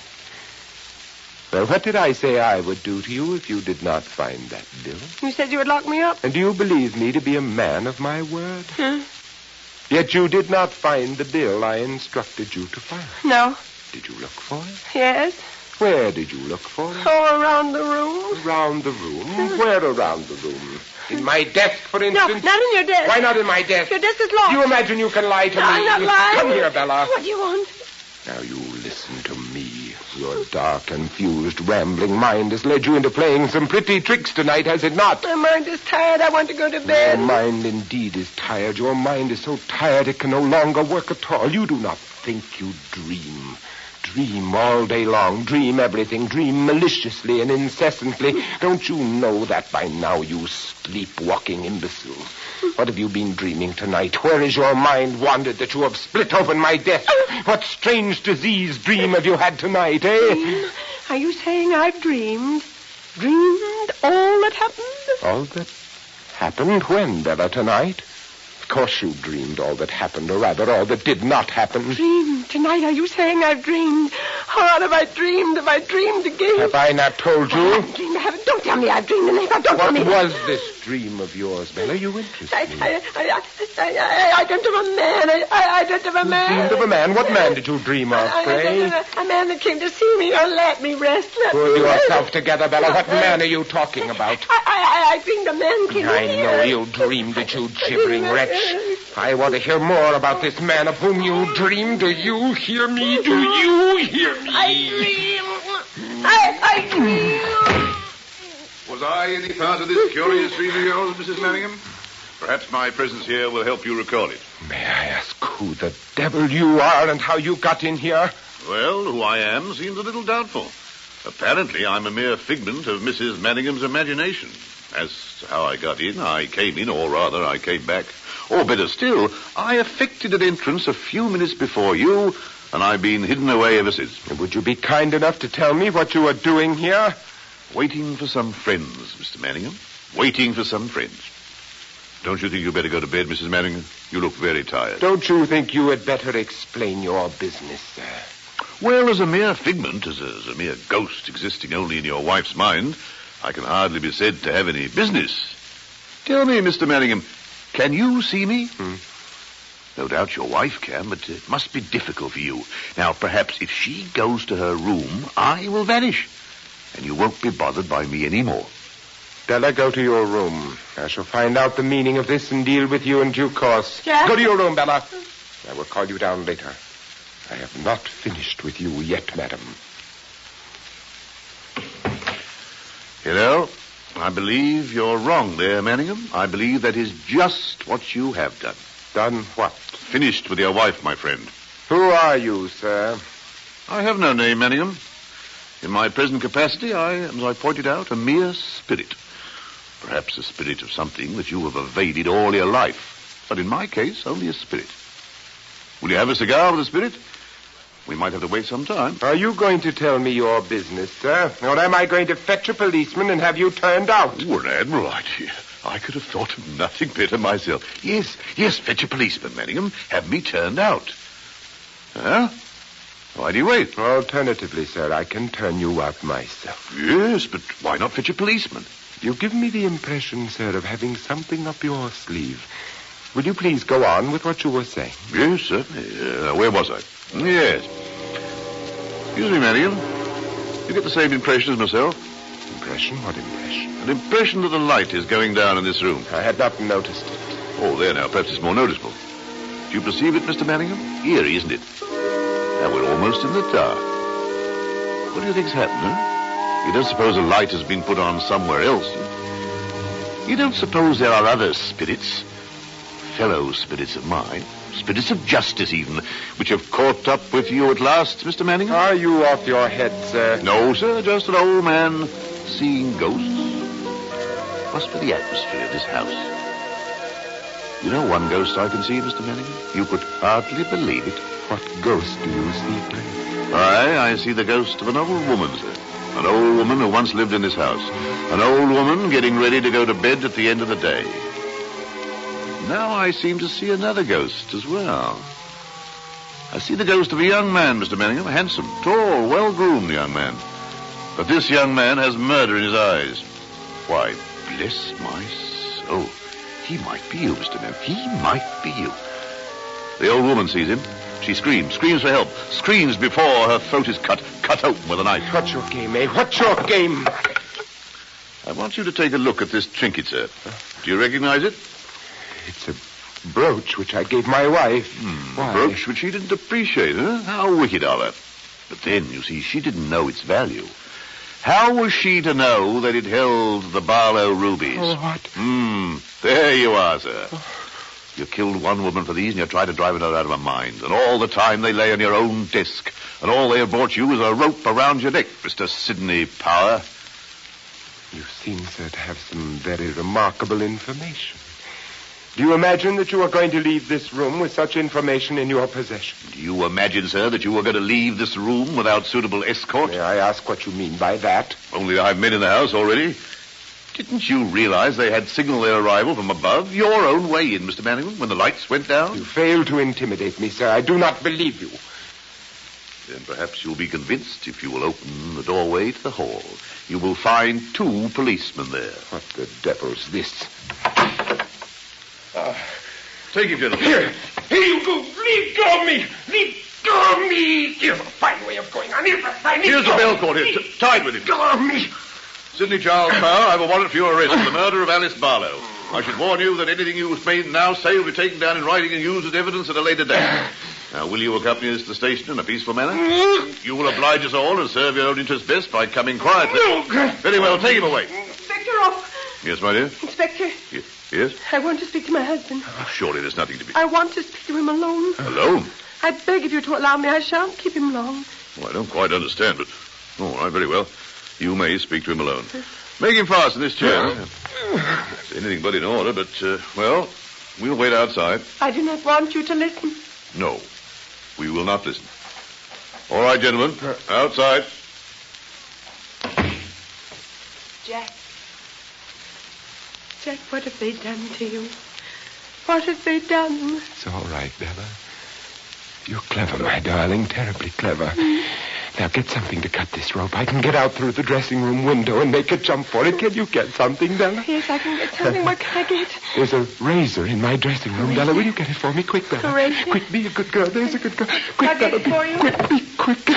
Well, what did I say I would do to you if you did not find that bill? You said you would lock me up. And do you believe me to be a man of my word? Yet you did not find the bill I instructed you to find. No. Did you look for it? Yes. Where did you look for it? Oh, around the room. Around the room? Where around the room? In my desk, for instance? No, not in your desk. Why not in my desk? Your desk is locked. Do you imagine you can lie to me? I'm not lying. Come here, Bella. What do you want? Now you listen to me. Your dark, confused, rambling mind has led you into playing some pretty tricks tonight, has it not? My mind is tired. I want to go to bed. Your mind indeed is tired. Your mind is so tired it can no longer work at all. You do not think, you dream. Dream all day long. Dream everything. Dream maliciously and incessantly. Don't you know that by now, you sleepwalking imbecile? What have you been dreaming tonight? Where is your mind wandered that you have split open my desk? What strange disease dream have you had tonight, eh? Dream? Are you saying I've dreamed? Dreamed all that happened? All that happened when, Bella, tonight? Of course you dreamed all that happened, or rather all that did not happen. Dreamed? Tonight, are you saying I've dreamed? Or what have I dreamed? Have I dreamed again? Have I not told you? I haven't dreamed. I haven't. Don't tell me I've dreamed. Don't tell me. What was this dream of yours, Bella? You interest me. I dreamt of a man. I dreamt of a man. You dreamed of a man? What man did you dream of, pray? A man that came to see me or let me rest. Pull yourself together, Bella. What man are you talking about? I dreamed a man came I here. know you dreamed it, you gibbering wretch. I want to hear more about this man of whom you dreamed. Do you hear me? Do you hear me? I dream. Was I any part of this curious dream of yours, Mrs. Manningham? Perhaps my presence here will help you recall it. May I ask who the devil you are and how you got in here? Well, who I am seems a little doubtful. Apparently, I'm a mere figment of Mrs. Manningham's imagination. As to how I got in, I came in, or rather, I came back. Or better still, I effected an entrance a few minutes before you, and I've been hidden away ever since. Would you be kind enough to tell me what you are doing here? Waiting for some friends, Mr. Manningham. Waiting for some friends. Don't you think you'd better go to bed, Mrs. Manningham? You look very tired. Don't you think you had better explain your business, sir? Well, as a mere figment, as a mere ghost existing only in your wife's mind, I can hardly be said to have any business. Tell me, Mr. Manningham, can you see me? No doubt your wife can, but it must be difficult for you. Now, perhaps if she goes to her room, I will vanish, and you won't be bothered by me anymore. Bella, go to your room. I shall find out the meaning of this and deal with you in due course. Jack? Go to your room, Bella. I will call you down later. I have not finished with you yet, madam. Hello? I believe you're wrong there, Manningham. I believe that is just what you have done. Done what? Finished with your wife, my friend. Who are you, sir? I have no name, Manningham. In my present capacity, I am, as I pointed out, a mere spirit. Perhaps a spirit of something that you have evaded all your life. But in my case, only a spirit. Will you have a cigar with a spirit? We might have to wait some time. Are you going to tell me your business, sir? Or am I going to fetch a policeman and have you turned out? Oh, an admirable idea. I could have thought of nothing better myself. Yes, fetch a policeman, Manningham. Have me turned out. Huh? Why do you wait? Alternatively, sir, I can turn you out myself. Yes, but why not fetch a policeman? You give me the impression, sir, of having something up your sleeve. Will you please go on with what you were saying? Yes, certainly. Where was I? Yes. Excuse me, Manningham. You get the same impression as myself? Impression? What impression? An impression that the light is going down in this room. I had not noticed it. Oh, there now. Perhaps it's more noticeable. Do you perceive it, Mr. Manningham? Eerie, isn't it? Now we're almost in the dark. What do you think's happened, huh? You don't suppose a light has been put on somewhere else? You don't suppose there are other spirits, fellow spirits of mine, spirits of justice even, which have caught up with you at last, Mr. Manningham? Are you off your head, sir? No, sir, just an old man seeing ghosts. Must be the atmosphere of this house. You know one ghost I can see, Mr. Manningham? You could hardly believe it. What ghost do you see, please? I see the ghost of an old woman, sir. An old woman who once lived in this house. An old woman getting ready to go to bed at the end of the day. Now I seem to see another ghost as well. I see the ghost of a young man, Mr. Manningham. A handsome, tall, well-groomed young man. But this young man has murder in his eyes. Why, bless my soul. He might be you, Mr. Manningham. He might be you. The old woman sees him. She screams for help. Screams before her throat is cut open with a knife. What's your game, eh? What's your game? I want you to take a look at this trinket, sir. Do you recognize it? It's a brooch which I gave my wife. A brooch which she didn't appreciate, huh? How wicked of her. But then, you see, she didn't know its value. How was she to know that it held the Barlow rubies? Oh, what? There you are, sir. You killed one woman for these, and you tried to drive another out of her mind. And all the time they lay on your own desk. And all they have brought you is a rope around your neck, Mr. Sidney Power. You seem, sir, to have some very remarkable information. Do you imagine that you are going to leave this room with such information in your possession? Do you imagine, sir, that you were going to leave this room without suitable escort? May I ask what you mean by that? Only I've men in the house already. Didn't you realize they had signaled their arrival from above? Your own way in, Mr. Manningham, when the lights went down? You fail to intimidate me, sir. I do not believe you. Then perhaps you'll be convinced if you will open the doorway to the hall. You will find 2 policemen there. What the devil's this? Take him, gentlemen. Here you go. Leave go of me. Leave go of me. Here's a fine way of going on. Here's the bell cord here. Tied with him. Go of me. Sidney Charles Power, I have a warrant for your arrest for the murder of Alice Barlow. I should warn you that anything you may now say will be taken down in writing and used as evidence at a later date. Now, will you accompany us to the station in a peaceful manner? You will oblige us all and serve your own interests best by coming quietly. Very well, take him away. Inspector off. Yes, my dear? Inspector. Yes? I want to speak to my husband. Surely there's nothing to be... I want to speak to him alone. Alone? I beg of you to allow me. I shan't keep him long. Well, I don't quite understand, but... All right, very well. You may speak to him alone. Make him fast in this chair. It's anything but in order, but, well, we'll wait outside. I do not want you to listen. No, we will not listen. All right, gentlemen, outside. Jack, what have they done to you? What have they done? It's all right, Bella. You're clever, my darling, terribly clever. Now get something to cut this rope. I can get out through the dressing room window and make a jump for it. Can you get something, Bella? Yes, I can get something. What can I get? There's a razor in my dressing room, Bella. Will you get it for me? Quick, Bella. A razor? Quick, be a good girl. There's a good girl. Quick, I'll Bella. get it for you. Quick, be quick.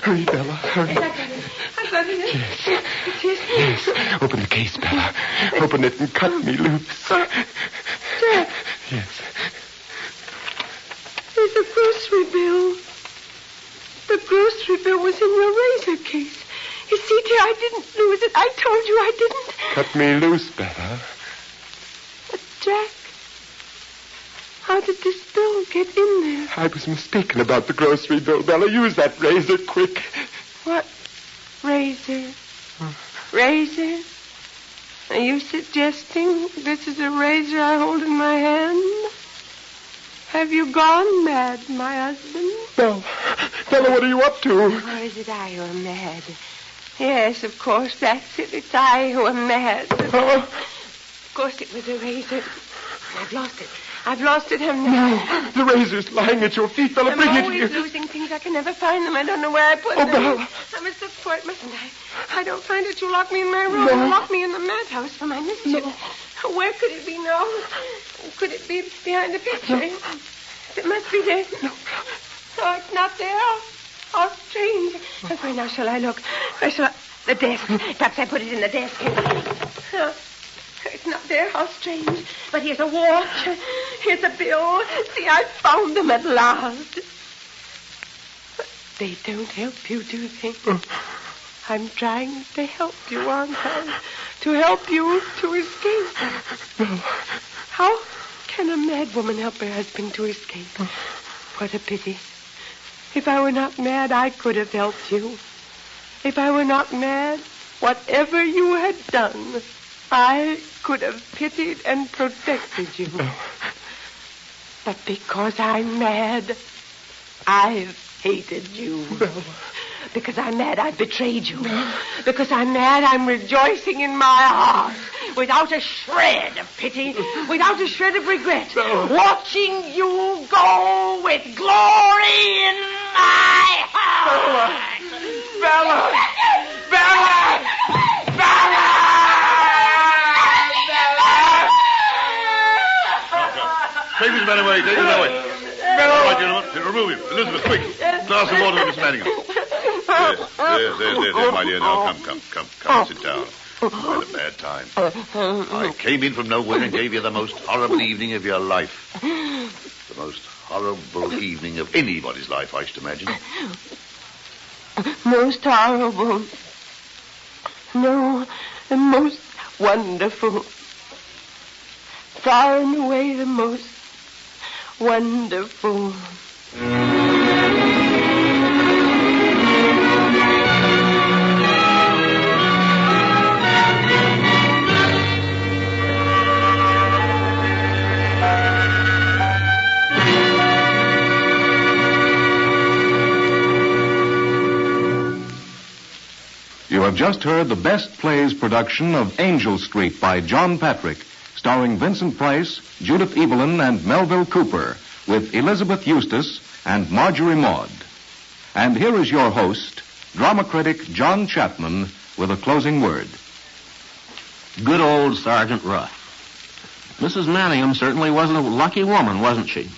Hurry, Bella, hurry. I got it. Yes. It is. Yes. Open the case, Bella. Open it and cut me loose. Jack. Yes. There's a grocery bill. The grocery bill was in your razor case. You see, dear, I didn't lose it. I told you I didn't. Cut me loose, Bella. But, Jack, how did this bill get in there? I was mistaken about the grocery bill, Bella. Use that razor quick. What? Razor? Razor? Are you suggesting this is a razor I hold in my hand? Have you gone mad, my husband? Bella, what are you up to? Or is it I who am mad? Yes, of course, that's it. It's I who am mad. Of course it was a razor. I've lost it. I've lost it, haven't I? No, the razor's lying at your feet, Bella. Bring it I'm always here. losing things. I can never find them. I don't know where I put them. Bella. I must look for it, mustn't I? I don't find it. You lock me in my room. No. Lock me in the madhouse for my mischief. No. Where could it be now? Could it be behind the picture? No. It must be there. No. Oh, it's not there. How strange. Where now shall I look? Where shall I... The desk. Perhaps I put it in the desk. Oh, it's not there. How strange. But here's a watch. Here's a bill. See, I found them at last. But they don't help you, do they? I'm trying to help you, aren't I? To help you to escape. No. How can a mad woman help her husband to escape? What a pity. If I were not mad, I could have helped you. If I were not mad, whatever you had done, I could have pitied and protected you. But because I'm mad, I've hated you. Because I'm mad, I've betrayed you. Because I'm mad, I'm rejoicing in my heart. Without a shred of pity, without a shred of regret. Watching you go with glory in my heart. Bella! Bella! Bella! Take this man away. Take him away. All right, gentlemen. Remove him. Elizabeth, quick. Glass of water for Miss Manningham. There, my dear. Now, come. Sit down. I had a bad time. I came in from nowhere and gave you the most horrible evening of your life. The most horrible evening of anybody's life, I should imagine. Most horrible. No, the most wonderful. Far and away the most wonderful. You have just heard the Best Plays production of Angel Street by John Patrick, starring Vincent Price, Judith Evelyn, and Melville Cooper, with Elizabeth Eustace and Marjorie Maud. And here is your host, drama critic John Chapman, with a closing word. Good old Sergeant Ruff. Mrs. Manningham certainly wasn't a lucky woman, wasn't she?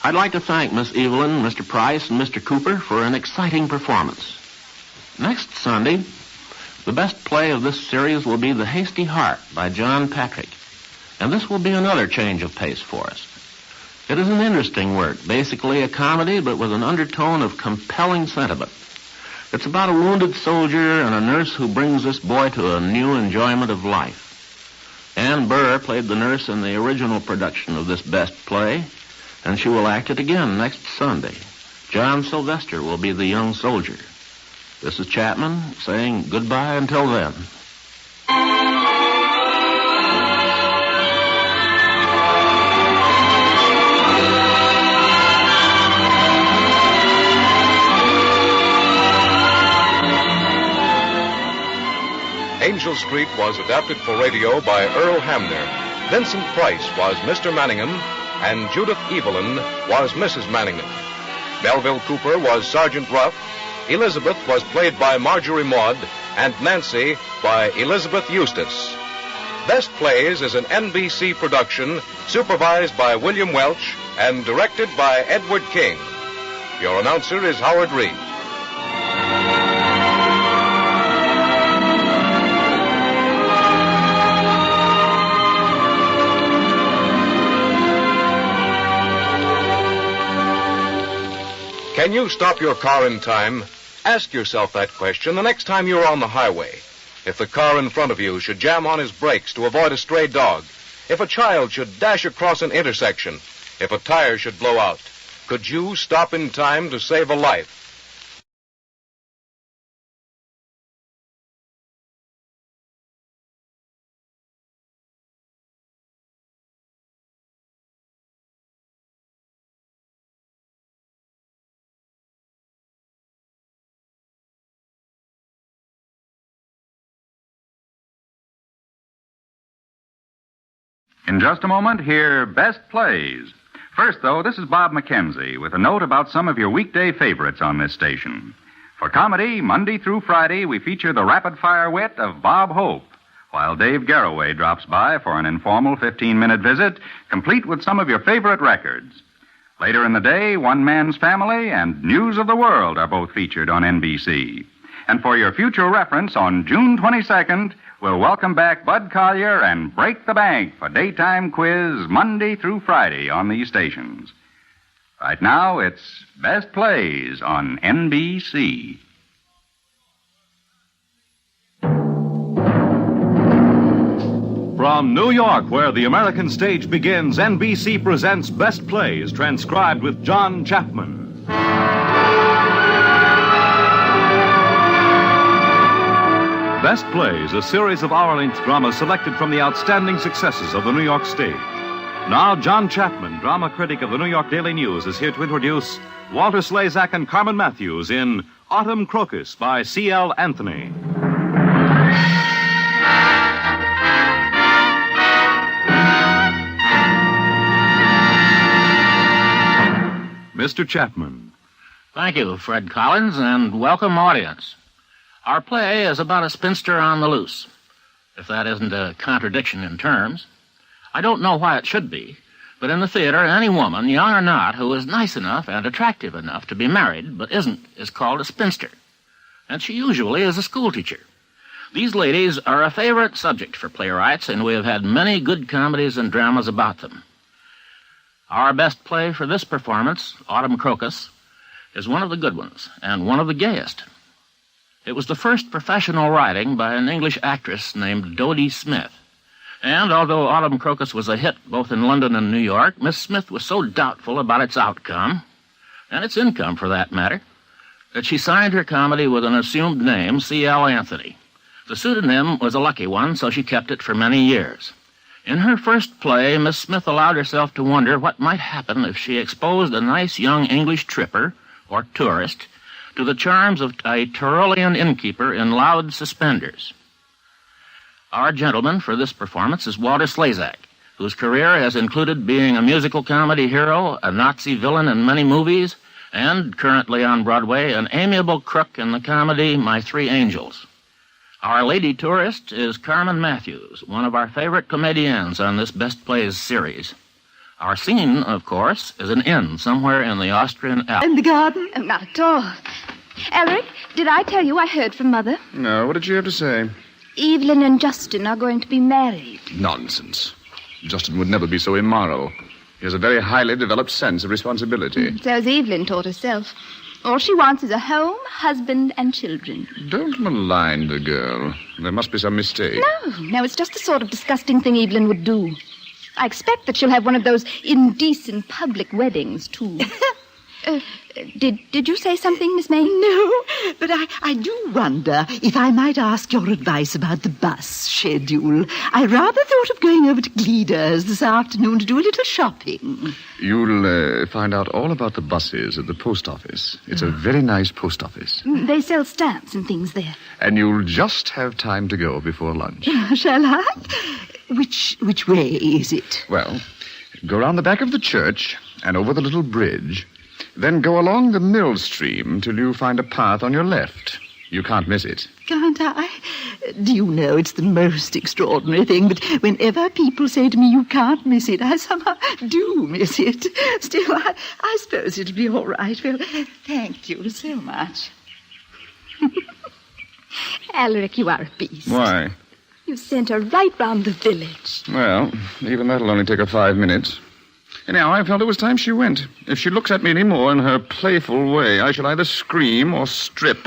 I'd like to thank Miss Evelyn, Mr. Price, and Mr. Cooper for an exciting performance. Next Sunday, the best play of this series will be The Hasty Heart by John Patrick. And this will be another change of pace for us. It is an interesting work, basically a comedy, but with an undertone of compelling sentiment. It's about a wounded soldier and a nurse who brings this boy to a new enjoyment of life. Ann Burr played the nurse in the original production of this best play, and she will act it again next Sunday. John Sylvester will be the young soldier. This is Chapman saying goodbye until then. Angel Street was adapted for radio by Earl Hamner. Vincent Price was Mr. Manningham, and Judith Evelyn was Mrs. Manningham. Melville Cooper was Sergeant Ruff. Elizabeth was played by Marjorie Maud, and Nancy by Elizabeth Eustace. Best Plays is an NBC production, supervised by William Welch and directed by Edward King. Your announcer is Howard Reed. Can you stop your car in time? Ask yourself that question the next time you're on the highway. If the car in front of you should jam on his brakes to avoid a stray dog, if a child should dash across an intersection, if a tire should blow out, could you stop in time to save a life? In just a moment, hear Best Plays. First, though, this is Bob McKenzie with a note about some of your weekday favorites on this station. For comedy, Monday through Friday, we feature the rapid-fire wit of Bob Hope, while Dave Garroway drops by for an informal 15-minute visit, complete with some of your favorite records. Later in the day, One Man's Family and News of the World are both featured on NBC. And for your future reference, on June 22nd, we'll welcome back Bud Collier and Break the Bank for daytime quiz Monday through Friday on these stations. Right now, it's Best Plays on NBC. From New York, where the American stage begins, NBC presents Best Plays, transcribed with John Chapman. Best Plays, a series of hour-length dramas selected from the outstanding successes of the New York stage. Now, John Chapman, drama critic of the New York Daily News, is here to introduce Walter Slezak and Carmen Matthews in Autumn Crocus by C.L. Anthony. Mr. Chapman. Thank you, Fred Collins, and welcome, audience. Our play is about a spinster on the loose, if that isn't a contradiction in terms. I don't know why it should be, but in the theater, any woman, young or not, who is nice enough and attractive enough to be married but isn't is called a spinster, and she usually is a schoolteacher. These ladies are a favorite subject for playwrights, and we have had many good comedies and dramas about them. Our best play for this performance, Autumn Crocus, is one of the good ones and one of the gayest. It was the first professional writing by an English actress named Dodie Smith. And although Autumn Crocus was a hit both in London and New York, Miss Smith was so doubtful about its outcome, and its income for that matter, that she signed her comedy with an assumed name, C.L. Anthony. The pseudonym was a lucky one, so she kept it for many years. In her first play, Miss Smith allowed herself to wonder what might happen if she exposed a nice young English tripper, or tourist, to the charms of a Tyrolean innkeeper in loud suspenders. Our gentleman for this performance is Walter Slezak, whose career has included being a musical comedy hero, a Nazi villain in many movies, and, currently on Broadway, an amiable crook in the comedy My Three Angels. Our lady tourist is Carmen Matthews, one of our favorite comedians on this Best Plays series. Our scene, of course, is an inn somewhere in the Austrian Alps. In the garden? Oh, not at all. Elric, did I tell you I heard from Mother? No, what did she have to say? Evelyn and Justin are going to be married. Nonsense. Justin would never be so immoral. He has a very highly developed sense of responsibility. So's Evelyn taught herself. All she wants is a home, husband, and children. Don't malign the girl. There must be some mistake. No, it's just the sort of disgusting thing Evelyn would do. I expect that she'll have one of those indecent public weddings, too. Did you say something, Miss May? No, but I do wonder if I might ask your advice about the bus schedule. I rather thought of going over to Gleader's this afternoon to do a little shopping. You'll find out all about the buses at the post office. It's a very nice post office. They sell stamps and things there. And you'll just have time to go before lunch. Shall I? Which way is it? Well, go round the back of the church and over the little bridge. Then go along the mill stream till you find a path on your left. You can't miss it. Can't I? Do you know, it's the most extraordinary thing, but whenever people say to me, you can't miss it, I somehow do miss it. Still, I suppose it'll be all right. Well, thank you so much. Alaric, you are a beast. Why? You sent her right round the village. Well, even that'll only take her 5 minutes. Anyhow, I felt it was time she went. If she looks at me any more in her playful way, I shall either scream or strip.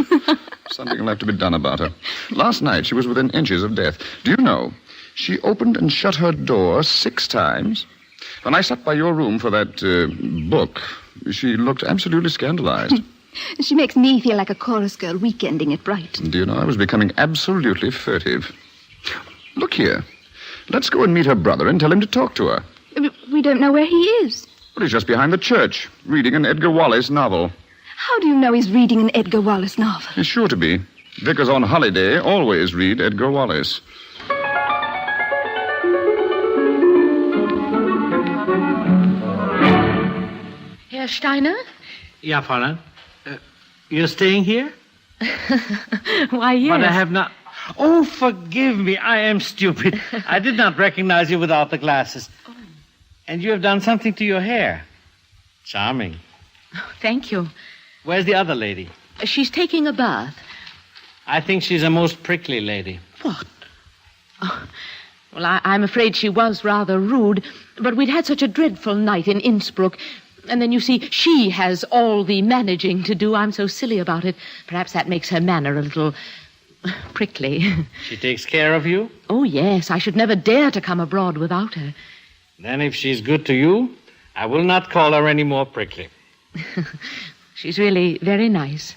Something will have to be done about her. Last night, she was within inches of death. Do you know, she opened and shut her door 6 times. When I sat by your room for that book, she looked absolutely scandalized. She makes me feel like a chorus girl weekending at Brighton. Do you know, I was becoming absolutely furtive. Look here. Let's go and meet her brother and tell him to talk to her. We don't know where he is. Well, he's just behind the church, reading an Edgar Wallace novel. How do you know he's reading an Edgar Wallace novel? He's sure to be. Vicars on holiday always read Edgar Wallace. Herr Steiner? Ja, Fräulein. You're staying here? Why, yes. But I have not... Oh, forgive me. I am stupid. I did not recognize you without the glasses. Oh. And you have done something to your hair. Charming. Oh, thank you. Where's the other lady? She's taking a bath. I think she's a most prickly lady. What? Oh, well, I'm afraid she was rather rude, but we'd had such a dreadful night in Innsbruck. And then, you see, she has all the managing to do. I'm so silly about it. Perhaps that makes her manner a little prickly. She takes care of you? Oh, yes. I should never dare to come abroad without her. Then if she's good to you, I will not call her any more prickly. She's really very nice.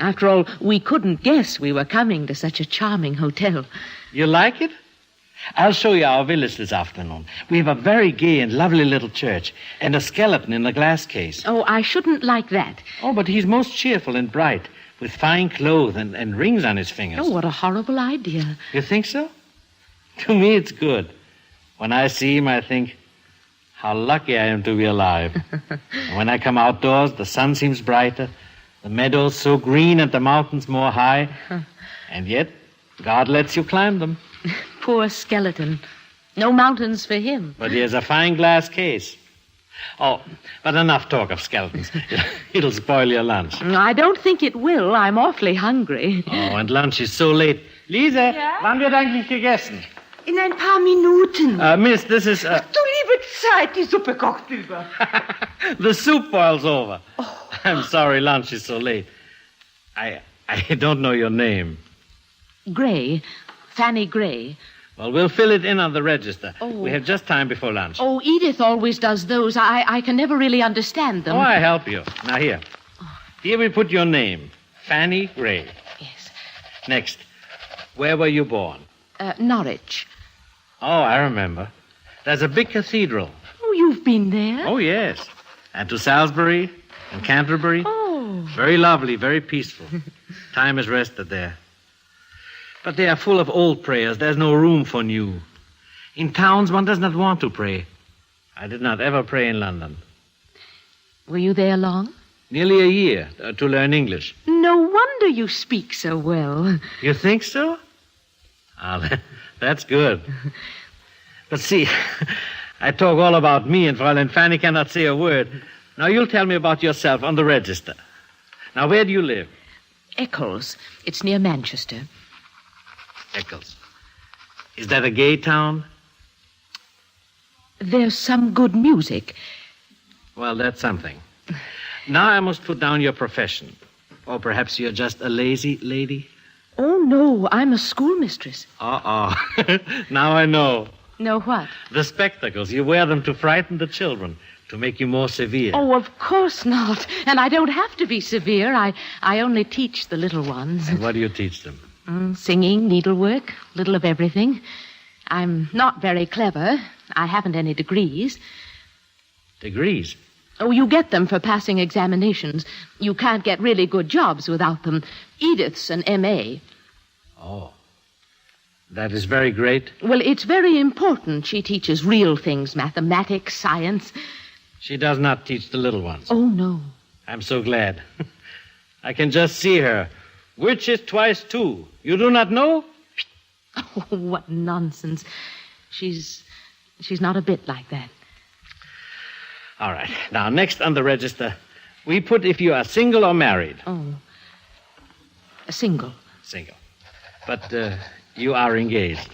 After all, we couldn't guess we were coming to such a charming hotel. You like it? I'll show you our villas this afternoon. We have a very gay and lovely little church and a skeleton in a glass case. Oh, I shouldn't like that. Oh, but he's most cheerful and bright, with fine clothes and rings on his fingers. Oh, what a horrible idea. You think so? To me, it's good. When I see him, I think, how lucky I am to be alive. And when I come outdoors, the sun seems brighter, the meadows so green and the mountains more high. And yet, God lets you climb them. Poor skeleton. No mountains for him. But he has a fine glass case. Oh, but enough talk of skeletons. It'll spoil your lunch. I don't think it will. I'm awfully hungry. Oh, and lunch is so late. Lise, wann wird eigentlich gegessen? In ein paar Minuten. Miss, this is... Du liebe Zeit, die Suppe kocht über. The soup boils over. Oh. I'm sorry lunch is so late. I don't know your name. Gray. Fanny Gray. Well, we'll fill it in on the register. Oh. We have just time before lunch. Oh, Edith always does those. I can never really understand them. Oh, I help you. Now, here. Here we put your name. Fanny Gray. Yes. Next. Where were you born? Norwich. Oh, I remember. There's a big cathedral. Oh, you've been there? Oh, yes. And to Salisbury and Canterbury. Oh. Very lovely, very peaceful. Time is rested there. But they are full of old prayers. There's no room for new. In towns, one does not want to pray. I did not ever pray in London. Were you there long? Nearly a year to learn English. No wonder you speak so well. You think so? Ah, that's good. But see, I talk all about me, and Fräulein Fanny cannot say a word. Now, you'll tell me about yourself on the register. Now, where do you live? Eccles. It's near Manchester. Eccles. Is that a gay town? There's some good music. Well, that's something. Now I must put down your profession. Or perhaps you're just a lazy lady? Oh, no, I'm a schoolmistress. Uh-oh. Now I know. Know what? The spectacles. You wear them to frighten the children, to make you more severe. Oh, of course not. And I don't have to be severe. I only teach the little ones. And what do you teach them? Singing, needlework, little of everything. I'm not very clever. I haven't any degrees. Degrees? Oh, you get them for passing examinations. You can't get really good jobs without them. Edith's an M.A. Oh. That is very great. Well, it's very important. She teaches real things, mathematics, science. She does not teach the little ones. Oh, no. I'm so glad. I can just see her. Which is twice 2? You do not know? Oh, what nonsense. She's not a bit like that. All right. Now, next on the register, we put if you are single or married. Oh. Single. Single. But you are engaged.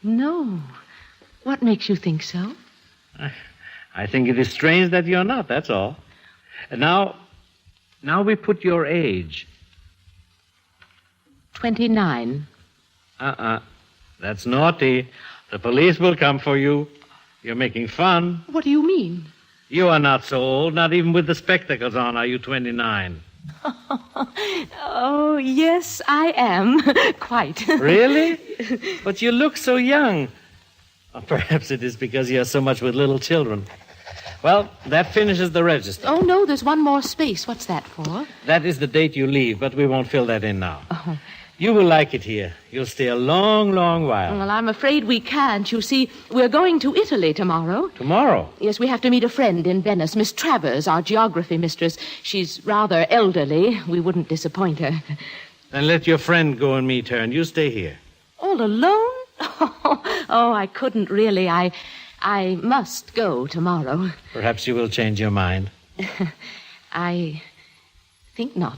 No. What makes you think so? I think it is strange that you're not, that's all. And now we put your age. 29. That's naughty. The police will come for you. You're making fun. What do you mean? You are not so old. Not even with the spectacles on are you 29. Oh, yes, I am. Quite. Really? But you look so young. Or perhaps it is because you're so much with little children. Well, that finishes the register. Oh, no, there's one more space. What's that for? That is the date you leave, but we won't fill that in now. Oh. You will like it here. You'll stay a long, long while. Well, I'm afraid we can't. You see, we're going to Italy tomorrow. Tomorrow? Yes, we have to meet a friend in Venice, Miss Travers, our geography mistress. She's rather elderly. We wouldn't disappoint her. Then let your friend go and meet her, and you stay here. All alone? Oh, I couldn't really. I must go tomorrow. Perhaps you will change your mind. I think not.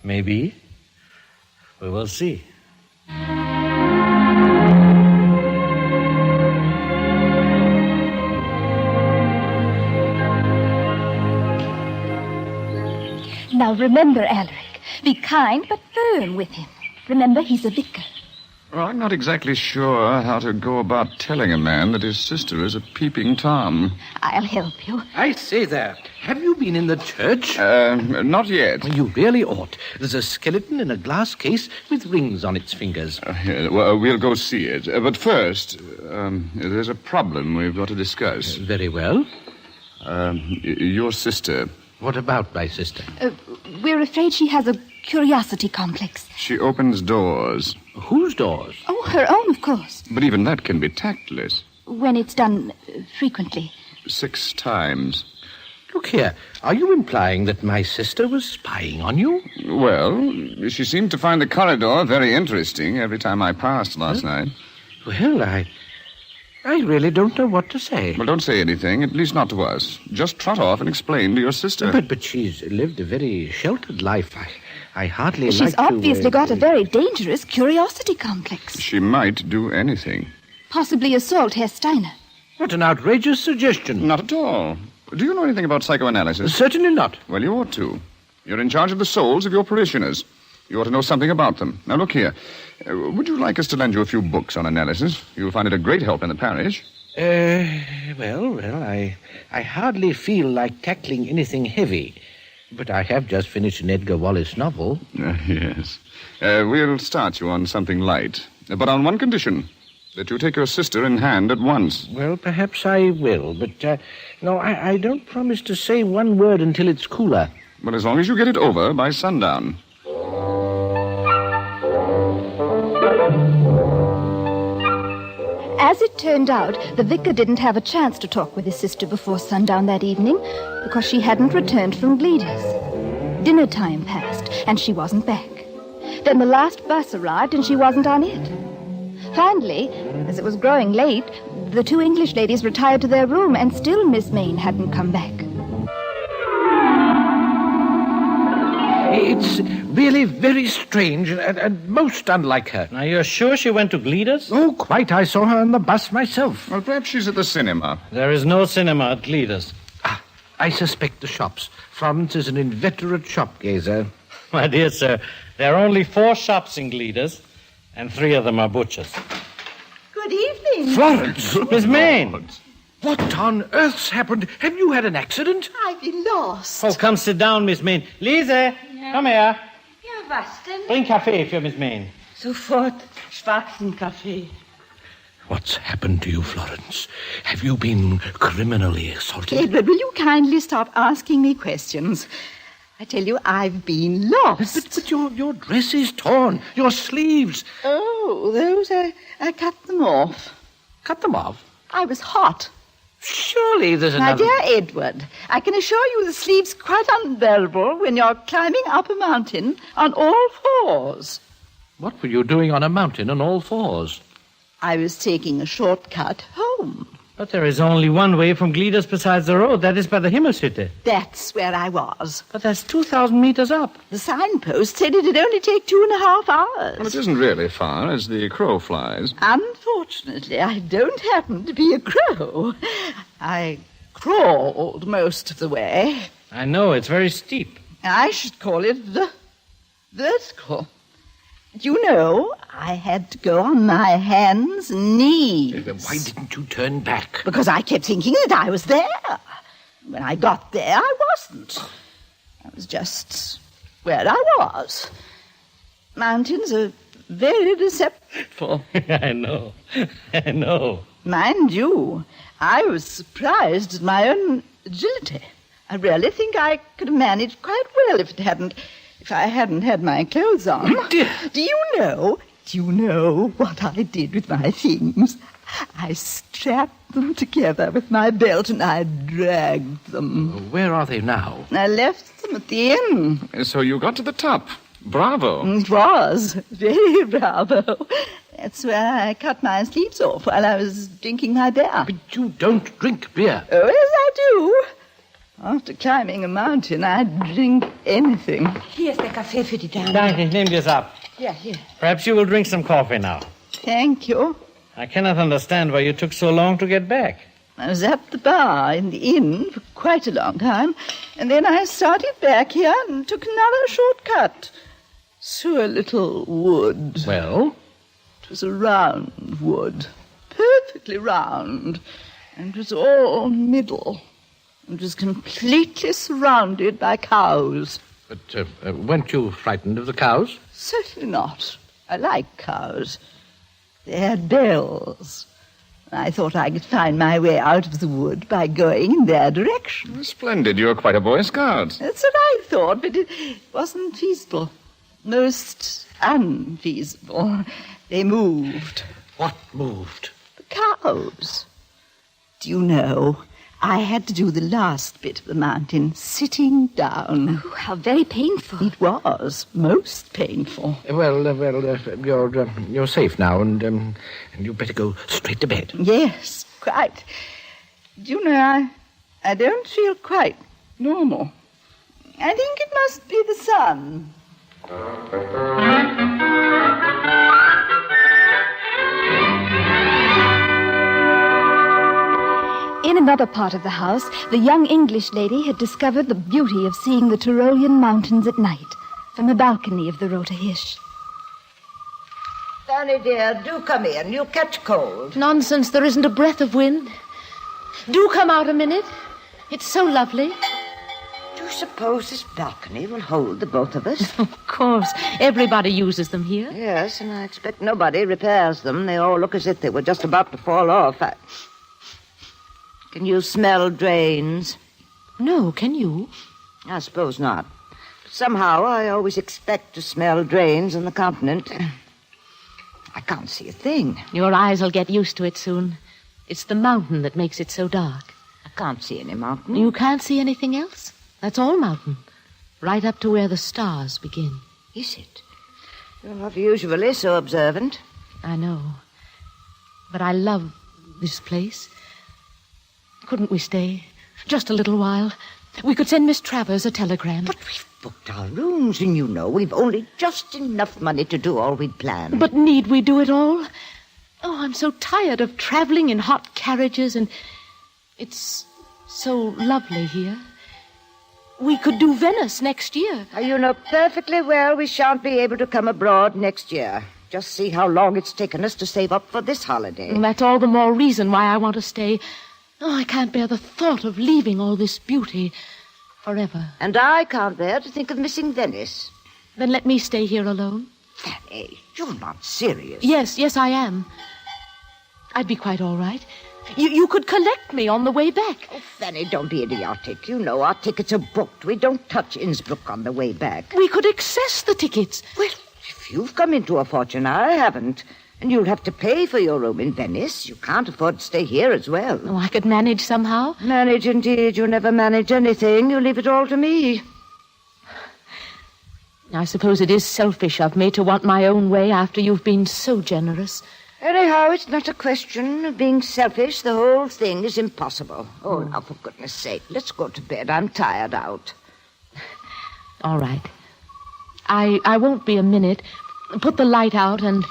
Maybe. We will see. Now remember, Alaric, be kind but firm with him. Remember, he's a vicar. Well, I'm not exactly sure how to go about telling a man that his sister is a peeping Tom. I'll help you. I say there, have you been in the church? Not yet. Well, you really ought. There's a skeleton in a glass case with rings on its fingers. Well, we'll go see it. But first, there's a problem we've got to discuss. Very well. Your sister. What about my sister? We're afraid she has a curiosity complex. She opens doors. Whose doors? Oh, her own, of course. But even that can be tactless. When it's done frequently. 6 times. Look here, are you implying that my sister was spying on you? Well, she seemed to find the corridor very interesting every time I passed last night. Well, I really don't know what to say. Well, don't say anything, at least not to us. Just trot off and explain to your sister. But she's lived a very sheltered life. I hardly She's like to... obviously got a very dangerous curiosity complex. She might do anything. Possibly assault Herr Steiner. What an outrageous suggestion. Not at all. Do you know anything about psychoanalysis? Certainly not. Well, you ought to. You're in charge of the souls of your parishioners. You ought to know something about them. Now, look here. Would you like us to lend you a few books on analysis? You'll find it a great help in the parish. Well, I hardly feel like tackling anything heavy. But I have just finished an Edgar Wallace novel. Yes. We'll start you on something light. But on one condition. That you take your sister in hand at once. Well, perhaps I will. But, no, I don't promise to say one word until it's cooler. Well, as long as you get it over by sundown. As it turned out, the vicar didn't have a chance to talk with his sister before sundown that evening because she hadn't returned from Gleda's. Dinner time passed, and she wasn't back. Then the last bus arrived, and she wasn't on it. Finally, as it was growing late, the 2 English ladies retired to their room, and still Miss Mayne hadn't come back. It's really very strange and most unlike her. Are you sure she went to Gleda's? Oh, quite. I saw her on the bus myself. Well, perhaps she's at the cinema. There is no cinema at Gleda's. I suspect the shops. Florence is an inveterate shop-gazer. My dear sir, there are only 4 shops in Gleda's, and 3 of them are butchers. Good evening. Florence! Miss Mayne! What on earth's happened? Have you had an accident? I've been lost. Oh, come sit down, Miss Mayne. Lise, come here. Ja, was denn? Bring Kaffee für Miss Mayne. Sofort schwarzen Kaffee. What's happened to you, Florence? Have you been criminally assaulted? Edward, will you kindly stop asking me questions? I tell you, I've been lost. But your dress is torn. Your sleeves. Oh, those, I cut them off. Cut them off? I was hot. Surely there's My another... dear Edward, I can assure you the sleeve's quite unbearable when you're climbing up a mountain on all 4s. What were you doing on a mountain on all 4s? I was taking a shortcut home. But there is only one way from Gleda's besides the road. That is by the Himmelshütte. That's where I was. But that's 2,000 meters up. The signpost said it'd only take 2.5 hours. Well, it isn't really far as the crow flies. Unfortunately, I don't happen to be a crow. I crawled most of the way. I know, it's very steep. I should call it vertical. You know, I had to go on my hands and knees. Why didn't you turn back? Because I kept thinking that I was there. When I got there, I wasn't. I was just where I was. Mountains are very deceptive. I know. Mind you, I was surprised at my own agility. I really think I could have managed quite well if it hadn't if I hadn't had my clothes on. Oh, dear. Do you know what I did with my things? I strapped them together with my belt and I dragged them. Where are they now? I left them at the inn. So you got to the top. Bravo. It was. Very bravo. That's where I cut my sleeves off while I was drinking my beer. But you don't drink beer. Oh, yes, I do. After climbing a mountain, I'd drink anything. Hier ist der Kaffee für die Dame. Danke, ich nehme das ab. Ja, hier. Perhaps you will drink some coffee now. Thank you. I cannot understand why you took so long to get back. I was at the bar in the inn for quite a long time, and then I started back here and took another shortcut. Through a little wood. Well? It was a round wood, perfectly round, and it was all middle. It was completely surrounded by cows. But weren't you frightened of the cows? Certainly not. I like cows. They had bells. I thought I could find my way out of the wood by going in their direction. Splendid. You're quite a Boy Scout. That's what I thought, but it wasn't feasible. Most unfeasible. They moved. What moved? The cows. Do you know, I had to do the last bit of the mountain sitting down. Oh, how very painful. It was most painful. Well, you're safe now, and you'd better go straight to bed. Yes, quite. Do you know, I don't feel quite normal. I think it must be the sun. In another part of the house, the young English lady had discovered the beauty of seeing the Tyrolean mountains at night from the balcony of the Rote Hirsch. Fanny, dear, do come in. You'll catch cold. Nonsense, there isn't a breath of wind. Do come out a minute. It's so lovely. Do you suppose this balcony will hold the both of us? Of course. Everybody uses them here. Yes, and I expect nobody repairs them. They all look as if they were just about to fall off. Can you smell drains? No, can you? I suppose not. But somehow I always expect to smell drains on the continent. I can't see a thing. Your eyes will get used to it soon. It's the mountain that makes it so dark. I can't see any mountain. You can't see anything else? That's all mountain. Right up to where the stars begin. Is it? You're not usually so observant. I know. But I love this place. Couldn't we stay? Just a little while. We could send Miss Travers a telegram. But we've booked our rooms, and you know we've only just enough money to do all we'd planned. But need we do it all? Oh, I'm so tired of traveling in hot carriages, and it's so lovely here. We could do Venice next year. You know perfectly well we shan't be able to come abroad next year. Just see how long it's taken us to save up for this holiday. And that's all the more reason why I want to stay. Oh, I can't bear the thought of leaving all this beauty forever. And I can't bear to think of missing Venice. Then let me stay here alone. Fanny, you're not serious. Yes, I am. I'd be quite all right. You could collect me on the way back. Oh, Fanny, don't be idiotic. You know our tickets are booked. We don't touch Innsbruck on the way back. We could access the tickets. Well, if you've come into a fortune, I haven't. And you'll have to pay for your room in Venice. You can't afford to stay here as well. Oh, I could manage somehow. Manage, indeed. You never manage anything. You leave it all to me. I suppose it is selfish of me to want my own way after you've been so generous. Anyhow, it's not a question of being selfish. The whole thing is impossible. Oh, now, for goodness sake, let's go to bed. I'm tired out. All right. I won't be a minute. Put the light out and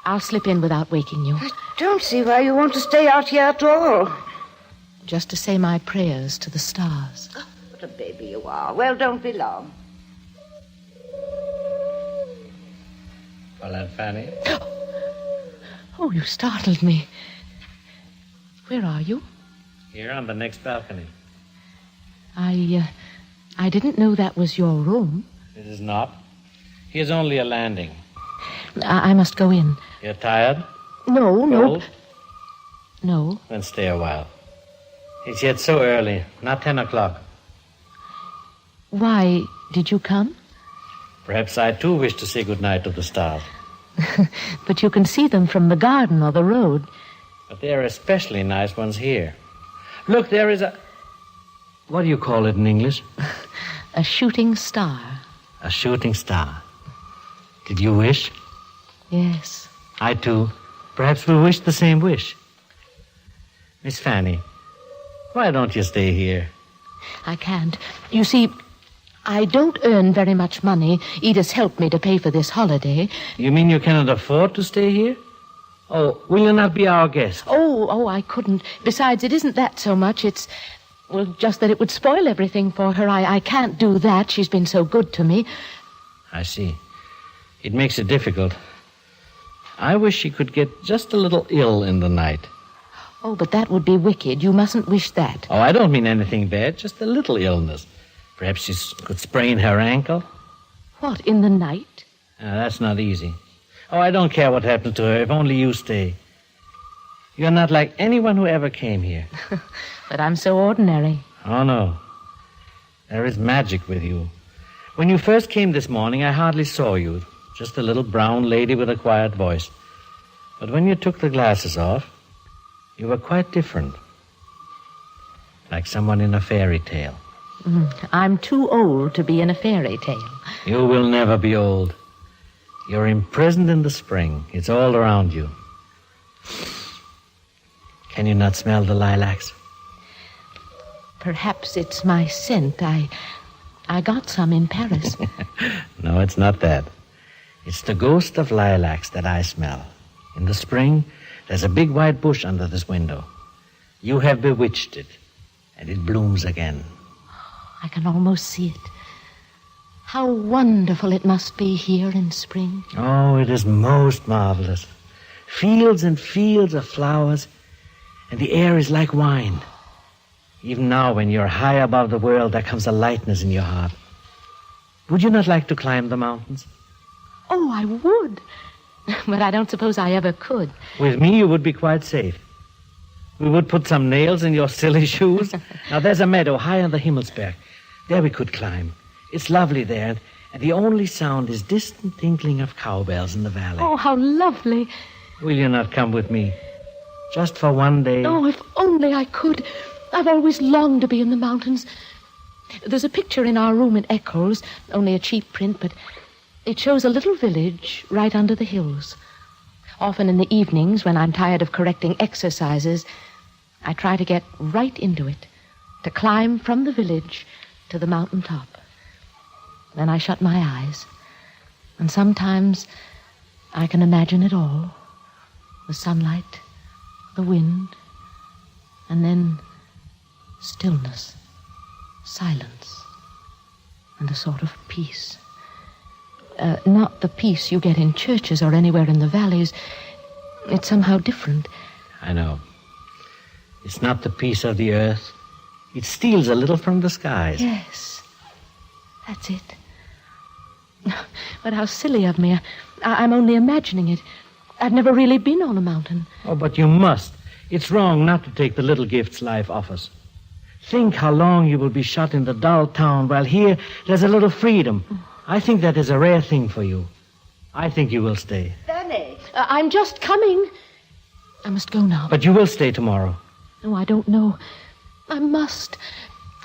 I'll slip in without waking you. I don't see why you want to stay out here at all. Just to say my prayers to the stars. Oh, what a baby you are. Well, don't be long. Well, Aunt Fanny. Oh, you startled me. Where are you? Here on the next balcony. I didn't know that was your room. It is not. Here's only a landing. I must go in. You're tired? No. Cold? No. Then stay a while. It's yet so early, not 10 o'clock. Why did you come? Perhaps I, too, wish to say goodnight to the stars. But you can see them from the garden or the road. But there are especially nice ones here. Look, there is a... What do you call it in English? A shooting star. A shooting star. Did you wish? Yes. I, too. Perhaps we'll wish the same wish. Miss Fanny, why don't you stay here? I can't. You see, I don't earn very much money. Edith's helped me to pay for this holiday. You mean you cannot afford to stay here? Oh, will you not be our guest? Oh, I couldn't. Besides, it isn't that so much. It's, well, just that it would spoil everything for her. I can't do that. She's been so good to me. I see. It makes it difficult. I wish she could get just a little ill in the night. Oh, but that would be wicked. You mustn't wish that. Oh, I don't mean anything bad, just a little illness. Perhaps she could sprain her ankle. What, in the night? That's not easy. Oh, I don't care what happens to her, if only you stay. You're not like anyone who ever came here. But I'm so ordinary. Oh, no. There is magic with you. When you first came this morning, I hardly saw you. Just a little brown lady with a quiet voice. But when you took the glasses off, you were quite different. Like someone in a fairy tale. I'm too old to be in a fairy tale. You will never be old. You're imprisoned in the spring. It's all around you. Can you not smell the lilacs? Perhaps it's my scent. I got some in Paris. No, it's not that. It's the ghost of lilacs that I smell. In the spring, there's a big white bush under this window. You have bewitched it, and it blooms again. I can almost see it. How wonderful it must be here in spring. Oh, it is most marvelous. Fields and fields of flowers, and the air is like wine. Even now, when you're high above the world, there comes a lightness in your heart. Would you not like to climb the mountains? Oh, I would. But I don't suppose I ever could. With me, you would be quite safe. We would put some nails in your silly shoes. Now, there's a meadow high on the Himmelsberg. There we could climb. It's lovely there, and the only sound is distant tinkling of cowbells in the valley. Oh, how lovely. Will you not come with me? Just for one day? Oh, if only I could. I've always longed to be in the mountains. There's a picture in our room at Eccles, only a cheap print, but it shows a little village right under the hills. Often in the evenings, when I'm tired of correcting exercises, I try to get right into it, to climb from the village to the mountain top. Then I shut my eyes, and sometimes I can imagine it all. The sunlight, the wind, and then stillness, silence, and a sort of peace. Not the peace you get in churches or anywhere in the valleys. It's somehow different. I know. It's not the peace of the earth. It steals a little from the skies. Yes, that's it. But how silly of me. I'm only imagining it. I've never really been on a mountain. Oh, but you must. It's wrong not to take the little gifts life offers. Think how long you will be shut in the dull town, while here there's a little freedom. I think that is a rare thing for you. I think you will stay. Fanny. I'm just coming. I must go now. But you will stay tomorrow. No, I don't know. I must.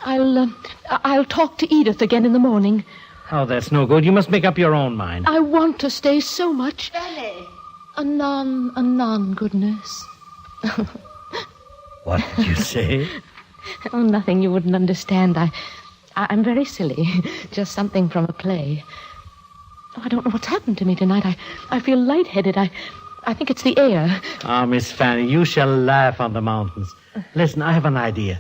I'll talk to Edith again in the morning. Oh, that's no good. You must make up your own mind. I want to stay so much. Fanny. Anon, goodness. What did you say? Oh, nothing you wouldn't understand. I'm very silly. Just something from a play. Oh, I don't know what's happened to me tonight. I feel lightheaded. I think it's the air. Ah, Miss Fanny, you shall laugh on the mountains. Listen, I have an idea.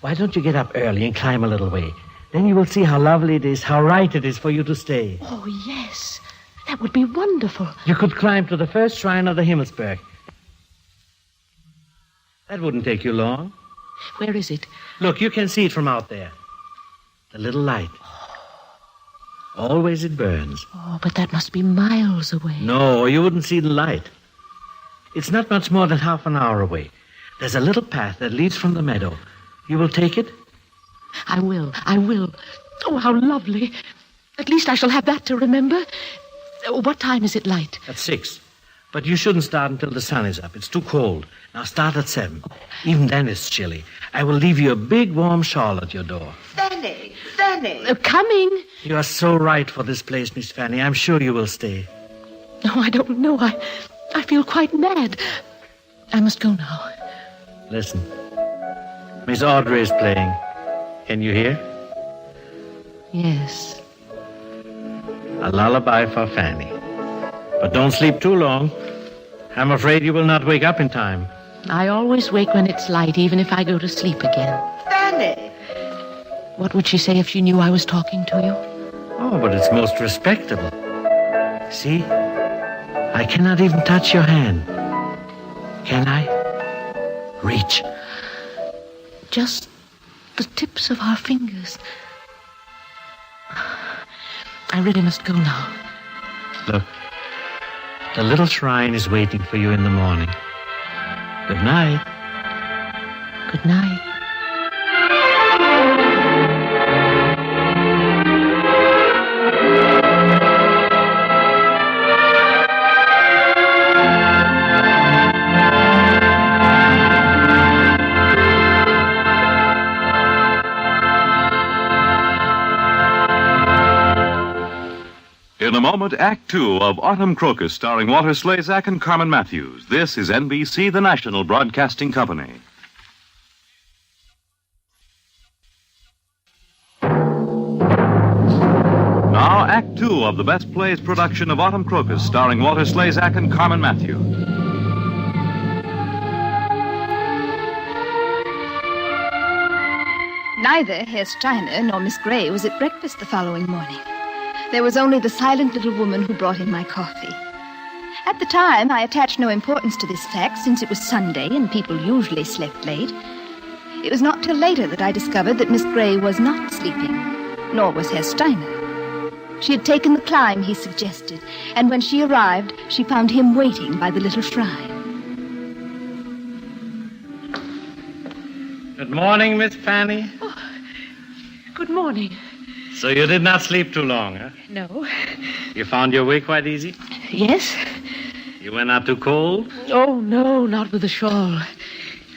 Why don't you get up early and climb a little way? Then you will see how lovely it is, how right it is for you to stay. Oh, yes. That would be wonderful. You could climb to the first shrine of the Himmelsberg. That wouldn't take you long. Where is it? Look, you can see it from out there. The little light. Always it burns. Oh, but that must be miles away. No, you wouldn't see the light. It's not much more than half an hour away. There's a little path that leads from the meadow. You will take it? I will. Oh, how lovely. At least I shall have that to remember. What time is it light? At 6. But you shouldn't start until the sun is up. It's too cold. Now start at 7. Even then it's chilly. I will leave you a big warm shawl at your door. Fanny! Coming. You are so right for this place, Miss Fanny. I'm sure you will stay. No, I don't know. I feel quite mad. I must go now. Listen. Miss Audrey is playing. Can you hear? Yes. A lullaby for Fanny. But don't sleep too long. I'm afraid you will not wake up in time. I always wake when it's light, even if I go to sleep again. Fanny! What would she say if she knew I was talking to you? Oh, but it's most respectable. See? I cannot even touch your hand. Can I? Reach. Just the tips of our fingers. I really must go now. Look. The little shrine is waiting for you in the morning. Good night. Good night. In a moment, Act Two of Autumn Crocus, starring Walter Slezak and Carmen Matthews. This is NBC, the national broadcasting company. Now, Act Two of the Best Plays production of Autumn Crocus, starring Walter Slezak and Carmen Matthews. Neither Herr Steiner nor Miss Gray was at breakfast the following morning. There was only the silent little woman who brought in my coffee. At the time, I attached no importance to this fact, since it was Sunday and people usually slept late. It was not till later that I discovered that Miss Gray was not sleeping, nor was Herr Steiner. She had taken the climb he suggested, and when she arrived, she found him waiting by the little shrine. Good morning, Miss Fanny. Oh, good morning. So you did not sleep too long, huh? No. You found your way quite easy? Yes. You were not too cold? Oh, no, not with the shawl.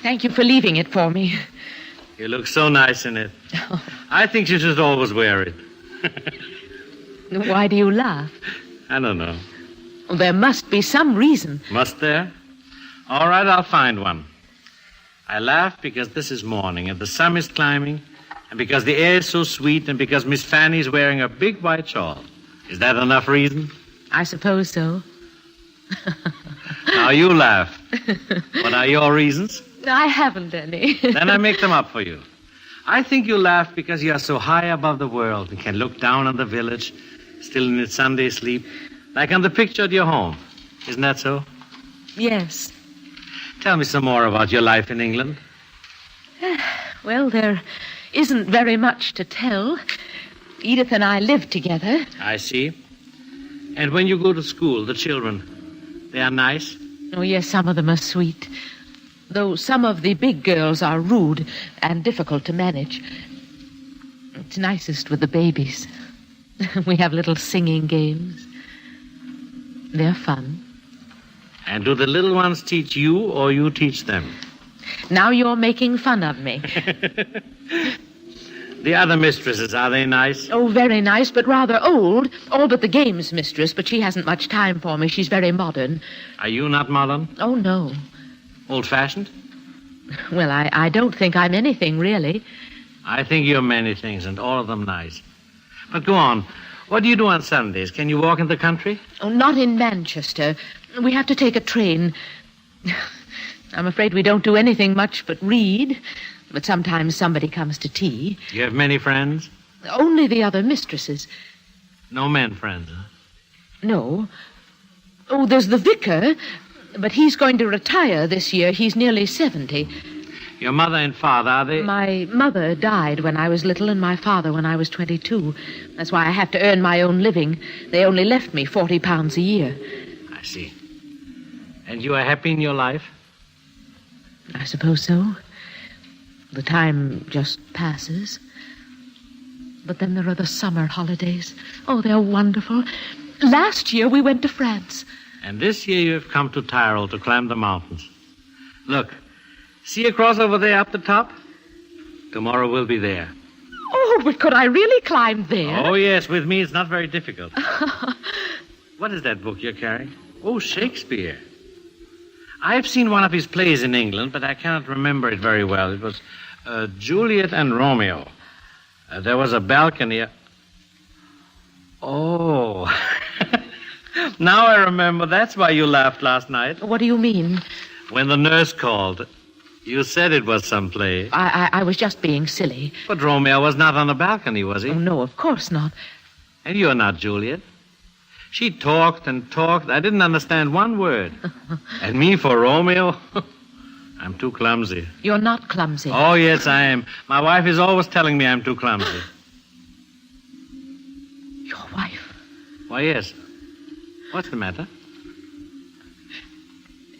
Thank you for leaving it for me. You look so nice in it. I think you should always wear it. Why do you laugh? I don't know. Well, there must be some reason. Must there? All right, I'll find one. I laugh because this is morning and the sun is climbing, and because the air is so sweet, and because Miss Fanny is wearing a big white shawl. Is that enough reason? I suppose so. Now you laugh. What are your reasons? I haven't any. Then I make them up for you. I think you laugh because you are so high above the world and can look down on the village, still in its Sunday sleep, like on the picture at your home. Isn't that so? Yes. Tell me some more about your life in England. Well, there isn't very much to tell. Edith and I live together. I see. And when you go to school, the children, they are nice? Oh, yes, some of them are sweet. Though some of the big girls are rude and difficult to manage. It's nicest with the babies. We have little singing games. They're fun. And do the little ones teach you or you teach them? Now you're making fun of me. The other mistresses, are they nice? Oh, very nice, but rather old. All but the games mistress, but she hasn't much time for me. She's very modern. Are you not modern? Oh, no. Old-fashioned? Well, I don't think I'm anything, really. I think you're many things, and all of them nice. But go on. What do you do on Sundays? Can you walk in the country? Oh, not in Manchester. We have to take a train. I'm afraid we don't do anything much but read. But sometimes somebody comes to tea. You have many friends? Only the other mistresses. No men friends, huh? No. Oh, there's the vicar, but he's going to retire this year. He's nearly 70. Your mother and father, are they... My mother died when I was little and my father when I was 22. That's why I have to earn my own living. They only left me £40 a year. I see. And you are happy in your life? I suppose so. The time just passes. But then there are the summer holidays. Oh, they're wonderful. Last year we went to France. And this year you have come to Tyrol to climb the mountains. Look, see across over there up the top? Tomorrow we'll be there. Oh, but could I really climb there? Oh, yes, with me it's not very difficult. What is that book you're carrying? Oh, Shakespeare. I've seen one of his plays in England, but I cannot remember it very well. It was Juliet and Romeo. There was a balcony. Oh. Now I remember. That's why you laughed last night. What do you mean? When the nurse called, you said it was some play. I was just being silly. But Romeo was not on the balcony, was he? Oh, no, of course not. And you're not Juliet. She talked and talked. I didn't understand one word. And me for Romeo? I'm too clumsy. You're not clumsy. Oh, yes, I am. My wife is always telling me I'm too clumsy. Your wife? Why, yes. What's the matter?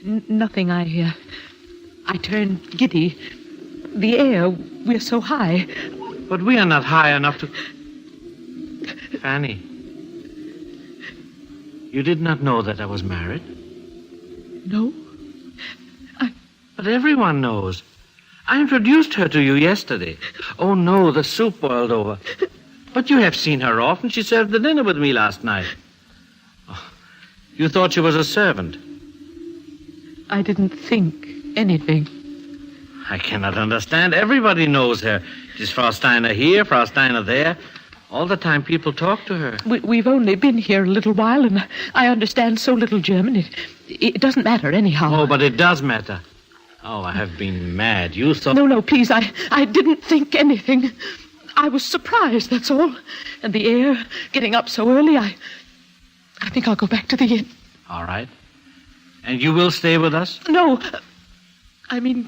Nothing. I turned giddy. The air, we're so high. But we are not high enough to... Fanny, you did not know that I was married? No. But everyone knows. I introduced her to you yesterday. Oh, no, the soup boiled over. But you have seen her often. She served the dinner with me last night. Oh, you thought she was a servant. I didn't think anything. I cannot understand. Everybody knows her. It is Frau Steiner here, Frau Steiner there. All the time people talk to her. We've only been here a little while, and I understand so little German. It doesn't matter anyhow. Oh, but it does matter. Oh, I have been mad. You thought... No, please, I didn't think anything. I was surprised, that's all. And the air, getting up so early, I think I'll go back to the inn. All right. And you will stay with us? No, I mean...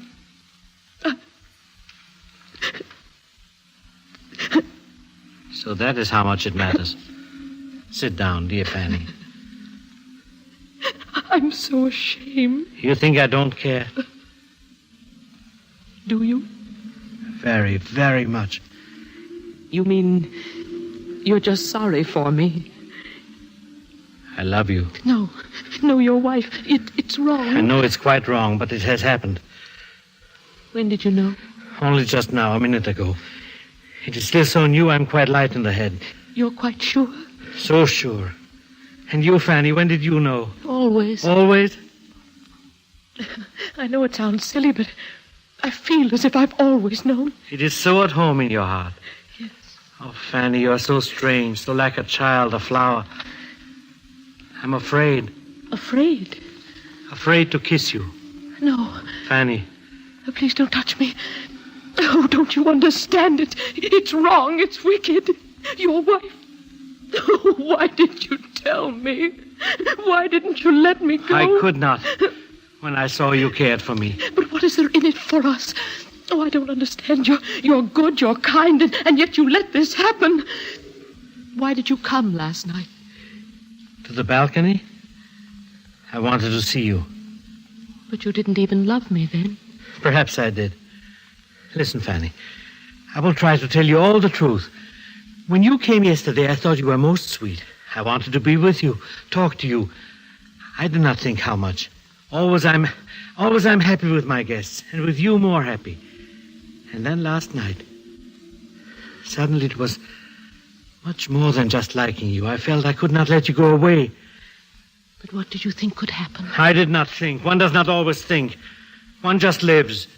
So that is how much it matters. Sit down, dear Fanny. I'm so ashamed. You think I don't care? Do you? Very, very much. You mean you're just sorry for me? I love you. No, your wife. It's wrong. I know it's quite wrong, but it has happened. When did you know? Only just now, a minute ago. It is still so new, I'm quite light in the head. You're quite sure? So sure. And you, Fanny, when did you know? Always. Always? I know it sounds silly, but I feel as if I've always known. It is so at home in your heart. Yes. Oh, Fanny, you're so strange, so like a child, a flower. I'm afraid. Afraid? Afraid to kiss you. No. Fanny. Oh, please don't touch me. Oh, don't you understand it? It's wrong. It's wicked. Your wife. Oh, why did you tell me? Why didn't you let me go? I could not. When I saw you cared for me. But what is there in it for us? Oh, I don't understand. You're good, you're kind, and yet you let this happen. Why did you come last night? To the balcony? I wanted to see you. But you didn't even love me then. Perhaps I did. Listen, Fanny. I will try to tell you all the truth. When you came yesterday, I thought you were most sweet. I wanted to be with you, talk to you. I did not think how much. Always I'm happy with my guests, and with you more happy. And then last night, suddenly it was much more than just liking you. I felt I could not let you go away. But what did you think could happen? I did not think. One does not always think. One just lives.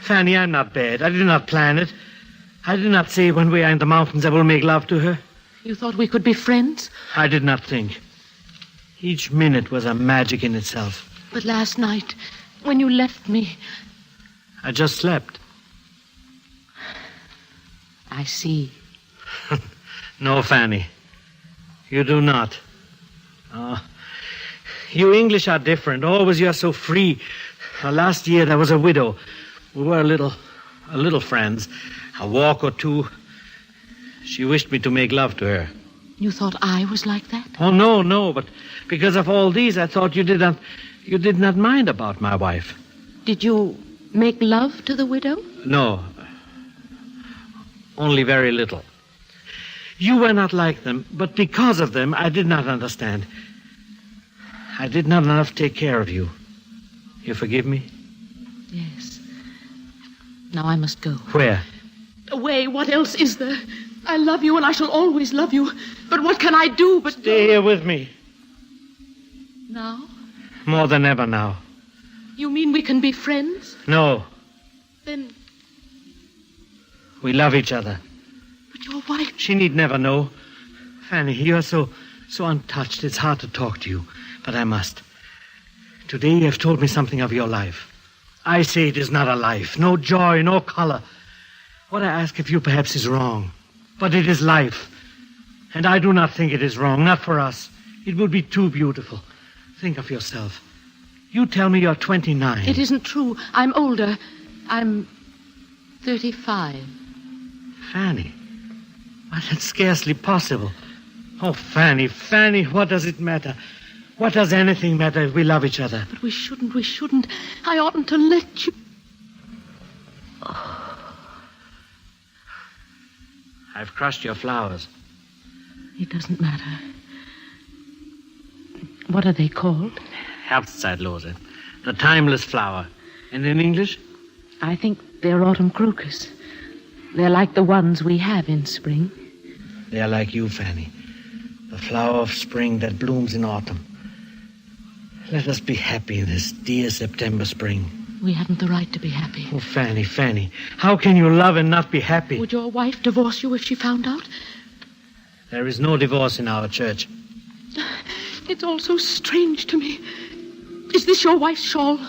Fanny, I'm not bad. I did not plan it. I did not say when we are in the mountains I will make love to her. You thought we could be friends? I did not think. Each minute was a magic in itself. But last night, when you left me... I just slept. I see. No, Fanny. You do not. Oh, you English are different. Always you are so free. Last year there was a widow. We were a little friends. A walk or two. She wished me to make love to her. You thought I was like that? Oh, no. But because of all these, I thought you did not mind about my wife. Did you make love to the widow? No. Only very little. You were not like them, but because of them, I did not understand. I did not enough take care of you. You forgive me? Yes. Now I must go. Where? Away. What else is there? I love you, and I shall always love you. But what can I do but... Stay here with me. Now? More than ever now. You mean we can be friends? No. Then... We love each other. But your wife... She need never know. Fanny, you're so untouched. It's hard to talk to you. But I must. Today you have told me something of your life. I say it is not a life. No joy, no color. What I ask of you perhaps is wrong. But it is life. And I do not think it is wrong. Not for us. It would be too beautiful. Think of yourself. You tell me you're 29. It isn't true. I'm older. I'm 35. Fanny. Why, that's scarcely possible. Oh, Fanny, Fanny, what does it matter? What does anything matter if we love each other? But we shouldn't. I oughtn't to let you... I've crushed your flowers. It doesn't matter. What are they called? Herbstzeitlose. The timeless flower. And in English? I think they're autumn crocus. They're like the ones we have in spring. They're like you, Fanny. The flower of spring that blooms in autumn. Let us be happy in this dear September spring. We haven't the right to be happy. Oh, Fanny, Fanny, how can you love and not be happy? Would your wife divorce you if she found out? There is no divorce in our church. It's all so strange to me. Is this your wife's shawl?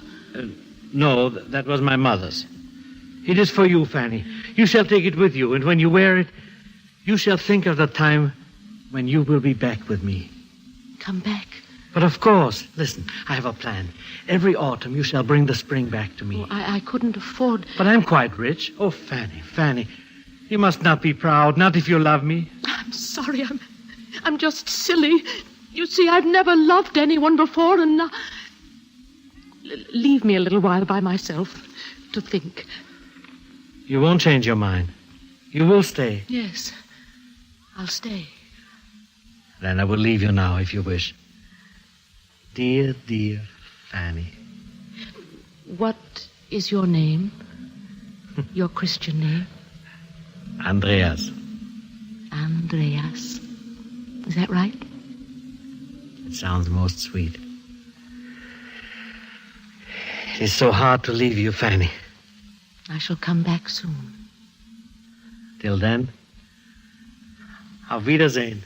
No, that was my mother's. It is for you, Fanny. You shall take it with you, and when you wear it, you shall think of the time when you will be back with me. Come back? But of course, listen, I have a plan. Every autumn you shall bring the spring back to me. Oh, I couldn't afford... But I'm quite rich. Oh, Fanny, Fanny, you must not be proud, not if you love me. I'm sorry, I'm just silly. You see, I've never loved anyone before, and now... Leave me a little while by myself to think. You won't change your mind. You will stay. Yes, I'll stay. Then I will leave you now, if you wish. Dear, dear Fanny. What is your name? Your Christian name? Andreas. Andreas. Is that right? It sounds most sweet. It is so hard to leave you, Fanny. I shall come back soon. Till then, auf Wiedersehen.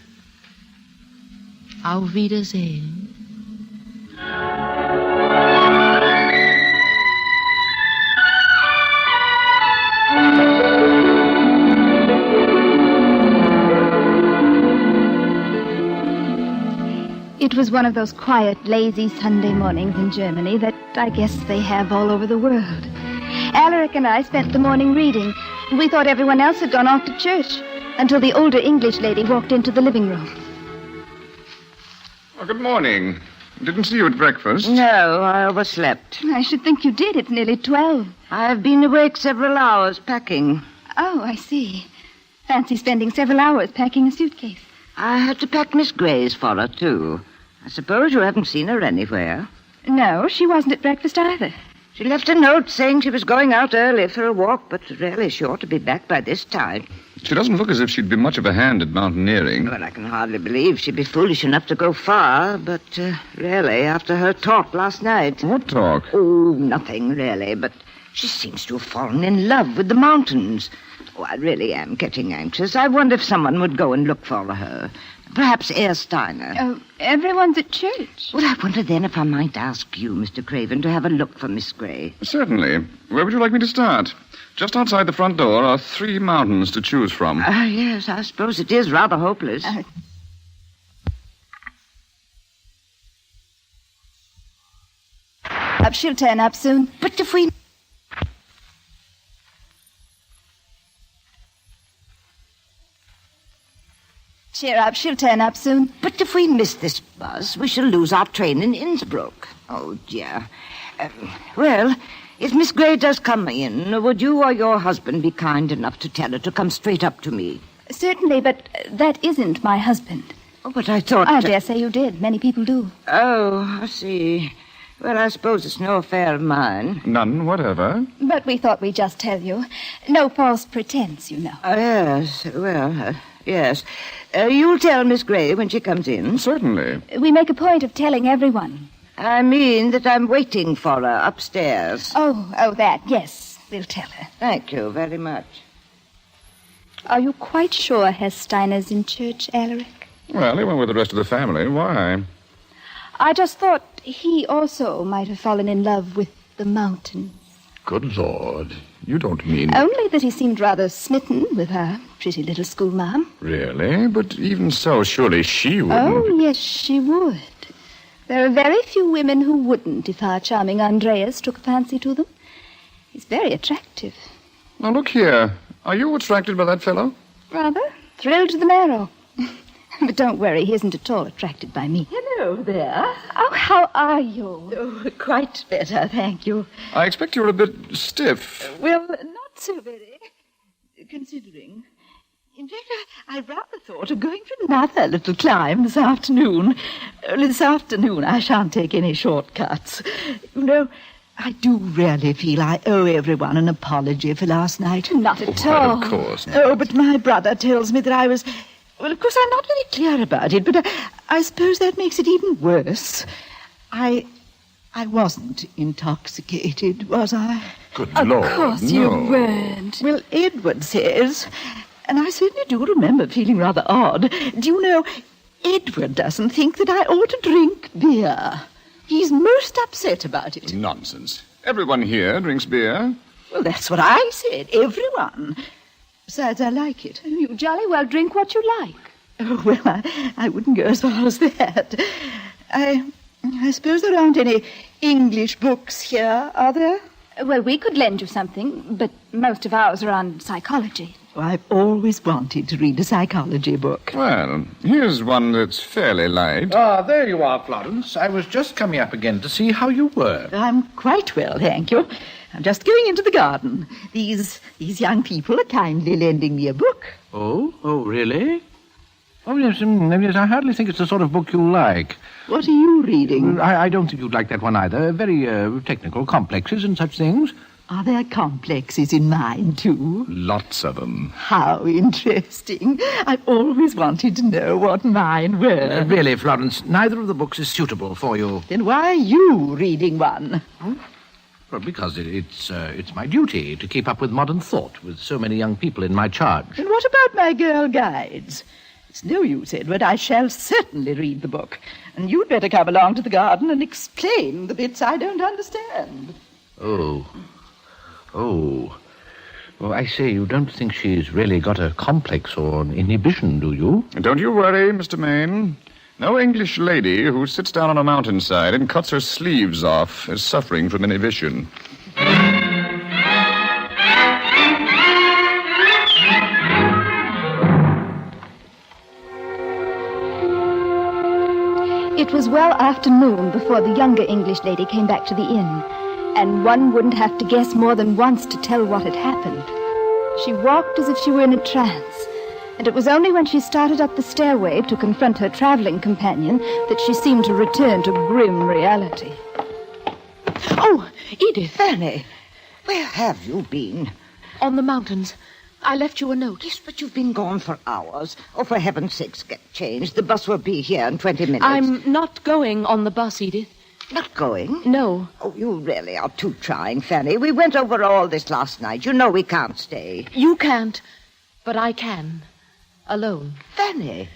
Auf Wiedersehen. It was one of those quiet, lazy Sunday mornings in Germany that I guess they have all over the world. Alaric and I spent the morning reading, and we thought everyone else had gone off to church until the older English lady walked into the living room. Oh, good morning. Didn't see you at breakfast. No, I overslept. I should think you did. It's nearly 12. I've been awake several hours packing. Oh, I see. Fancy spending several hours packing a suitcase. I had to pack Miss Gray's for her, too. I suppose you haven't seen her anywhere. No, she wasn't at breakfast either. She left a note saying she was going out early for a walk, but really she ought to be back by this time. She doesn't look as if she'd be much of a hand at mountaineering. Well, I can hardly believe she'd be foolish enough to go far, but really, after her talk last night... What talk? Oh, nothing, really, but she seems to have fallen in love with the mountains. Oh, I really am getting anxious. I wonder if someone would go and look for her. Perhaps Herr Steiner. Oh, everyone's at church. Well, I wonder then if I might ask you, Mr. Craven, to have a look for Miss Gray. Certainly. Where would you like me to start? Just outside the front door are 3 mountains to choose from. Yes, I suppose it is rather hopeless. She'll turn up soon. But if we... Cheer up, she'll turn up soon. But if we miss this bus, we shall lose our train in Innsbruck. Oh, dear. Well, if Miss Gray does come in, would you or your husband be kind enough to tell her to come straight up to me? Certainly, but that isn't my husband. Oh, but I thought... I dare say you did. Many people do. Oh, I see. Well, I suppose it's no affair of mine. None whatever. But we thought we'd just tell you. No false pretense, you know. Yes, well, yes. You'll tell Miss Gray when she comes in? Certainly. We make a point of telling everyone. I mean that I'm waiting for her upstairs. Oh, that, yes. We'll tell her. Thank you very much. Are you quite sure Herr Steiner's in church, Alaric? Well, he went with the rest of the family. Why? I just thought he also might have fallen in love with the mountains. Good Lord. You don't mean... Only that he seemed rather smitten with her pretty little schoolma'am. Really? But even so, surely she wouldn't... Oh, yes, she would. There are very few women who wouldn't if our charming Andreas took a fancy to them. He's very attractive. Now, look here. Are you attracted by that fellow? Rather. Thrilled to the marrow. But don't worry, he isn't at all attracted by me. Hello there. Oh, how are you? Oh, quite better, thank you. I expect you're a bit stiff. Well, not so very, considering. In fact, I rather thought of going for another little climb this afternoon. Only this afternoon I shan't take any shortcuts. You know, I do really feel I owe everyone an apology for last night. Not at all. Well, of course not. Oh, but my brother tells me that I was... Well, of course, I'm not very clear about it, but I suppose that makes it even worse. I wasn't intoxicated, was I? Good Lord, Of course no. you weren't. Well, Edward says, and I certainly do remember feeling rather odd. Do you know, Edward doesn't think that I ought to drink beer. He's most upset about it. Nonsense. Everyone here drinks beer. Well, that's what I said, everyone. Besides, I like it. You jolly well drink what you like. Oh, well, I wouldn't go as far as that. I suppose there aren't any English books here, are there? Well, we could lend you something, but most of ours are on psychology. Oh, I've always wanted to read a psychology book. Well, here's one that's fairly light. Ah, there you are, Florence. I was just coming up again to see how you were. I'm quite well, thank you. I'm just going into the garden. These young people are kindly lending me a book. Oh, really? Oh, yes, yes, I hardly think it's the sort of book you like. What are you reading? I don't think you'd like that one either. Very technical, complexes and such things. Are there complexes in mine, too? Lots of them. How interesting. I've always wanted to know what mine were. Really, Florence, neither of the books is suitable for you. Then why are you reading one? Well, because it's my duty to keep up with modern thought with so many young people in my charge. And what about my girl guides? It's no use, Edward. I shall certainly read the book. And you'd better come along to the garden and explain the bits I don't understand. Oh. Well, I say, you don't think she's really got a complex or an inhibition, do you? Don't you worry, Mr. Maine. No English lady who sits down on a mountainside and cuts her sleeves off is suffering from inhibition. It was well after noon before the younger English lady came back to the inn, and one wouldn't have to guess more than once to tell what had happened. She walked as if she were in a trance, and it was only when she started up the stairway to confront her traveling companion that she seemed to return to grim reality. Oh, Edith. Fanny, where have you been? On the mountains. I left you a note. Yes, but you've been gone for hours. Oh, for heaven's sakes, get changed. The bus will be here in 20 minutes. I'm not going on the bus, Edith. Not going? No. Oh, you really are too trying, Fanny. We went over all this last night. You know we can't stay. You can't, but I can. Alone. Fanny.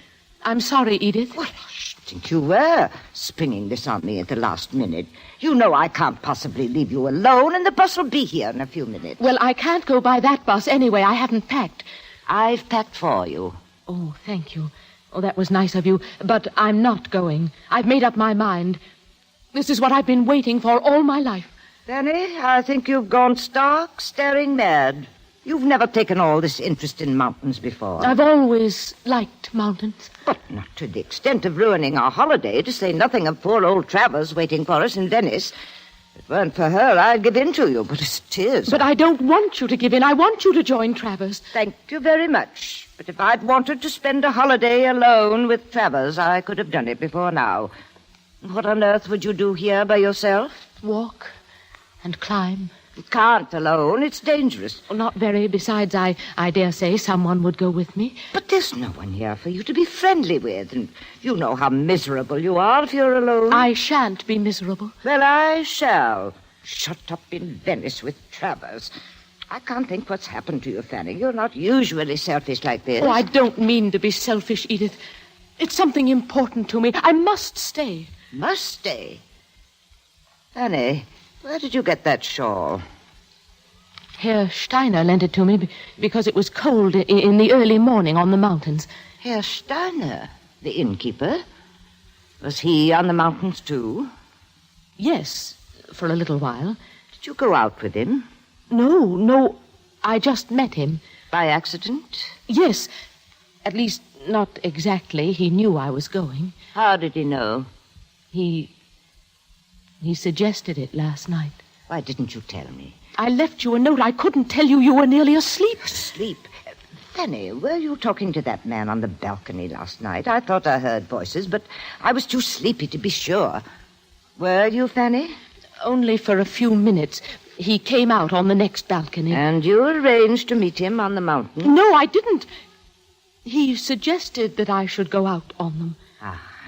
I'm sorry, Edith. Well, I should think you were springing this on me at the last minute. You know I can't possibly leave you alone, and the bus will be here in a few minutes. Well, I can't go by that bus anyway. I haven't packed. I've packed for you. Oh, thank you. Oh, that was nice of you. But I'm not going. I've made up my mind. This is what I've been waiting for all my life. Fanny, I think you've gone stark, staring mad. You've never taken all this interest in mountains before. I've always liked mountains. But not to the extent of ruining our holiday, to say nothing of poor old Travers waiting for us in Venice. If it weren't for her, I'd give in to you, but it is. But I don't want you to give in. I want you to join Travers. Thank you very much. But if I'd wanted to spend a holiday alone with Travers, I could have done it before now. What on earth would you do here by yourself? Walk and climb. You can't alone. It's dangerous. Well, not very. Besides, I dare say someone would go with me. But there's no one here for you to be friendly with, and you know how miserable you are if you're alone. I shan't be miserable. Well, I shall. Shut up in Venice with Travers. I can't think what's happened to you, Fanny. You're not usually selfish like this. Oh, I don't mean to be selfish, Edith. It's something important to me. I must stay. Must stay? Fanny, where did you get that shawl? Herr Steiner lent it to me because it was cold in the early morning on the mountains. Herr Steiner, the innkeeper? Was he on the mountains, too? Yes, for a little while. Did you go out with him? No. I just met him. By accident? Yes. At least, not exactly. He knew I was going. How did he know? He suggested it last night. Why didn't you tell me? I left you a note. I couldn't tell you were nearly asleep. Asleep? Fanny, were you talking to that man on the balcony last night? I thought I heard voices, but I was too sleepy to be sure. Were you, Fanny? Only for a few minutes. He came out on the next balcony. And you arranged to meet him on the mountain? No, I didn't. He suggested that I should go out on them.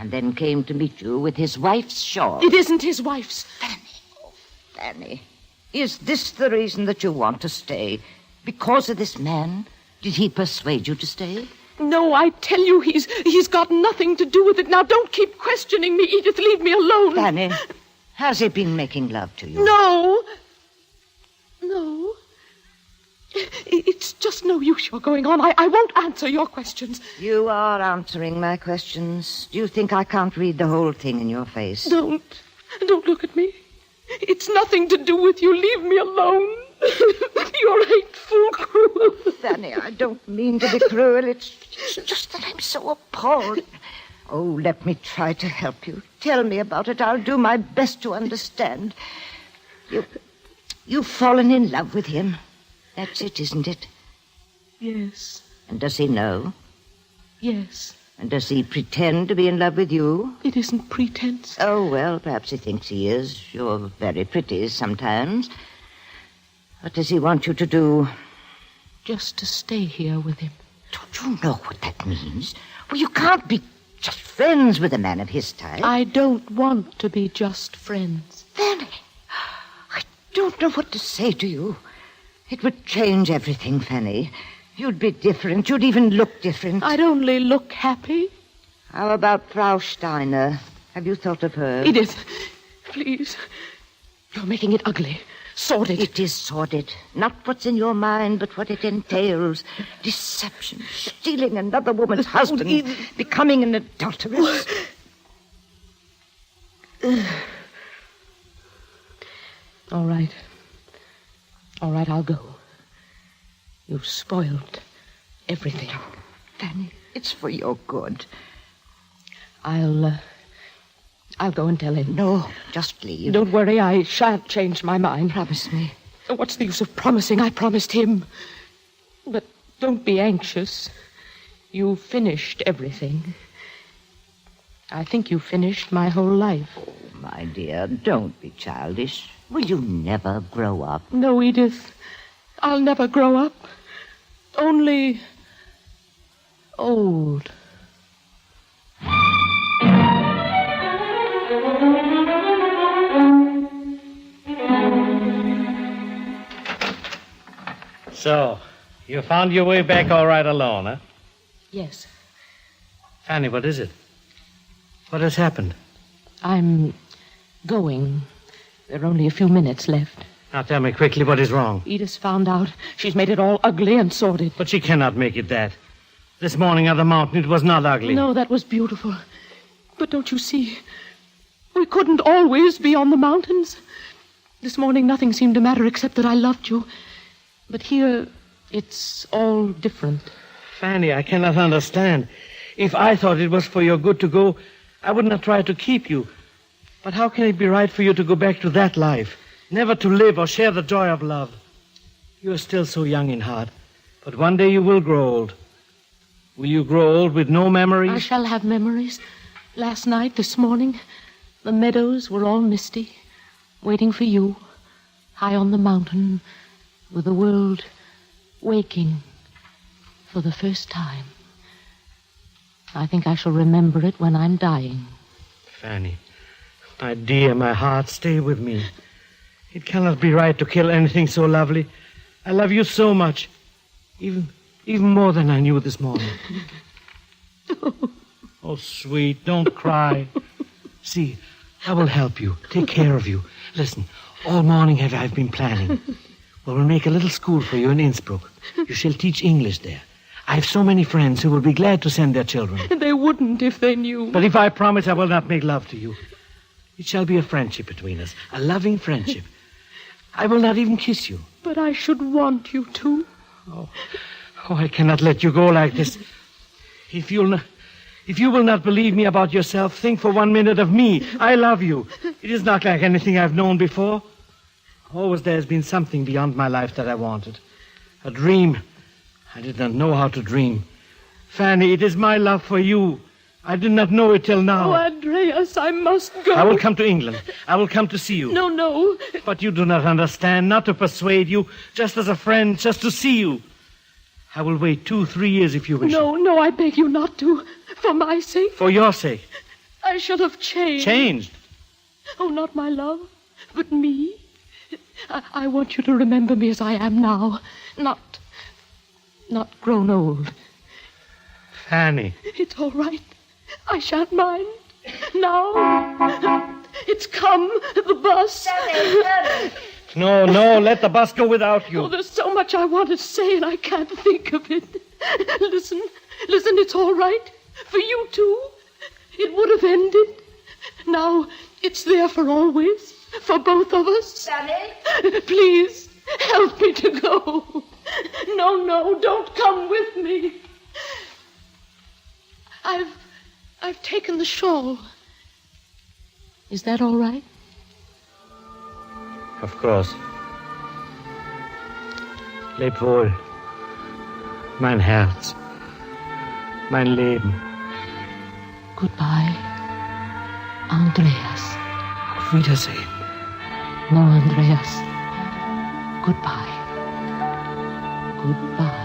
And then came to meet you with his wife's shawl. It isn't his wife's. Fanny. Oh, Fanny. Is this the reason that you want to stay? Because of this man? Did he persuade you to stay? No, I tell you, he's got nothing to do with it. Now, don't keep questioning me, Edith. Leave me alone. Fanny, has he been making love to you? No. It's just no use you're going on. I won't answer your questions. You are answering my questions. Do you think I can't read the whole thing in your face? Don't look at me. It's nothing to do with you. Leave me alone. You're hateful, cruel. Fanny, I don't mean to be cruel. It's just that I'm so appalled. Oh, let me try to help you. Tell me about it. I'll do my best to understand. You've fallen in love with him. That's it, isn't it? Yes. And does he know? Yes. And does he pretend to be in love with you? It isn't pretense. Oh, well, perhaps he thinks he is. You're very pretty sometimes. What does he want you to do? Just to stay here with him. Don't you know what that means? Well, you can't be just friends with a man of his type. I don't want to be just friends. Fanny, I don't know what to say to you. It would change everything, Fanny. You'd be different. You'd even look different. I'd only look happy. How about Frau Steiner? Have you thought of her? Edith, please. You're making it ugly. Sordid. It is sordid. Not what's in your mind, but what it entails. Deception, stealing another woman's husband, becoming an adulteress. All right, I'll go. You've spoiled everything. Fanny, it's for your good. I'll go and tell him. No, just leave. Don't worry, I shan't change my mind. Promise me. What's the use of promising? I promised him. But don't be anxious. You finished everything. I think you finished my whole life. Oh, my dear, don't be childish. Will you never grow up? No, Edith. I'll never grow up. Only old. So, you found your way back all right alone, huh? Yes. Fanny, what is it? What has happened? I'm going. There are only a few minutes left. Now tell me quickly what is wrong. Edith's found out. She's made it all ugly and sordid. But she cannot make it that. This morning on the mountain, it was not ugly. No, that was beautiful. But don't you see? We couldn't always be on the mountains. This morning, nothing seemed to matter except that I loved you. But here, it's all different. Fanny, I cannot understand. If I thought it was for your good to go, I would not try to keep you. But how can it be right for you to go back to that life? Never to live or share the joy of love. You are still so young in heart. But one day you will grow old. Will you grow old with no memories? I shall have memories. Last night, this morning, the meadows were all misty, waiting for you, high on the mountain, with the world waking for the first time. I think I shall remember it when I'm dying. Fanny, my dear, my heart, stay with me. It cannot be right to kill anything so lovely. I love you so much, even more than I knew this morning. Oh, sweet, don't cry. See, I will help you, take care of you. Listen, all morning I've been planning. We'll make a little school for you in Innsbruck. You shall teach English there. I have so many friends who will be glad to send their children. They wouldn't if they knew. But if I promise I will not make love to you, it shall be a friendship between us, a loving friendship. I will not even kiss you. But I should want you to. Oh, I cannot let you go like this. If you will not believe me about yourself, think for 1 minute of me. I love you. It is not like anything I've known before. Always there has been something beyond my life that I wanted. A dream. I did not know how to dream. Fanny, it is my love for you. I did not know it till now. Oh, Andreas, I must go. I will come to England. I will come to see you. No. But you do not understand. Not to persuade you. Just as a friend. Just to see you. I will wait 2-3 years if you wish. No, I beg you not to. For my sake. For your sake. I shall have changed. Changed? Oh, not my love, but me. I want you to remember me as I am now. Not grown old. Fanny. It's all right. I shan't mind. Now. It's come. The bus. No, let the bus go without you. Oh, there's so much I want to say and I can't think of it. Listen, it's all right. For you too. It would have ended. Now, it's there for always. For both of us. Sally? Please, help me to go. No, don't come with me. I've taken the shawl. Is that all right? Of course. Leb wohl. Mein Herz. Mein Leben. Goodbye, Andreas. Auf Wiedersehen. No, Andreas. Goodbye. Goodbye.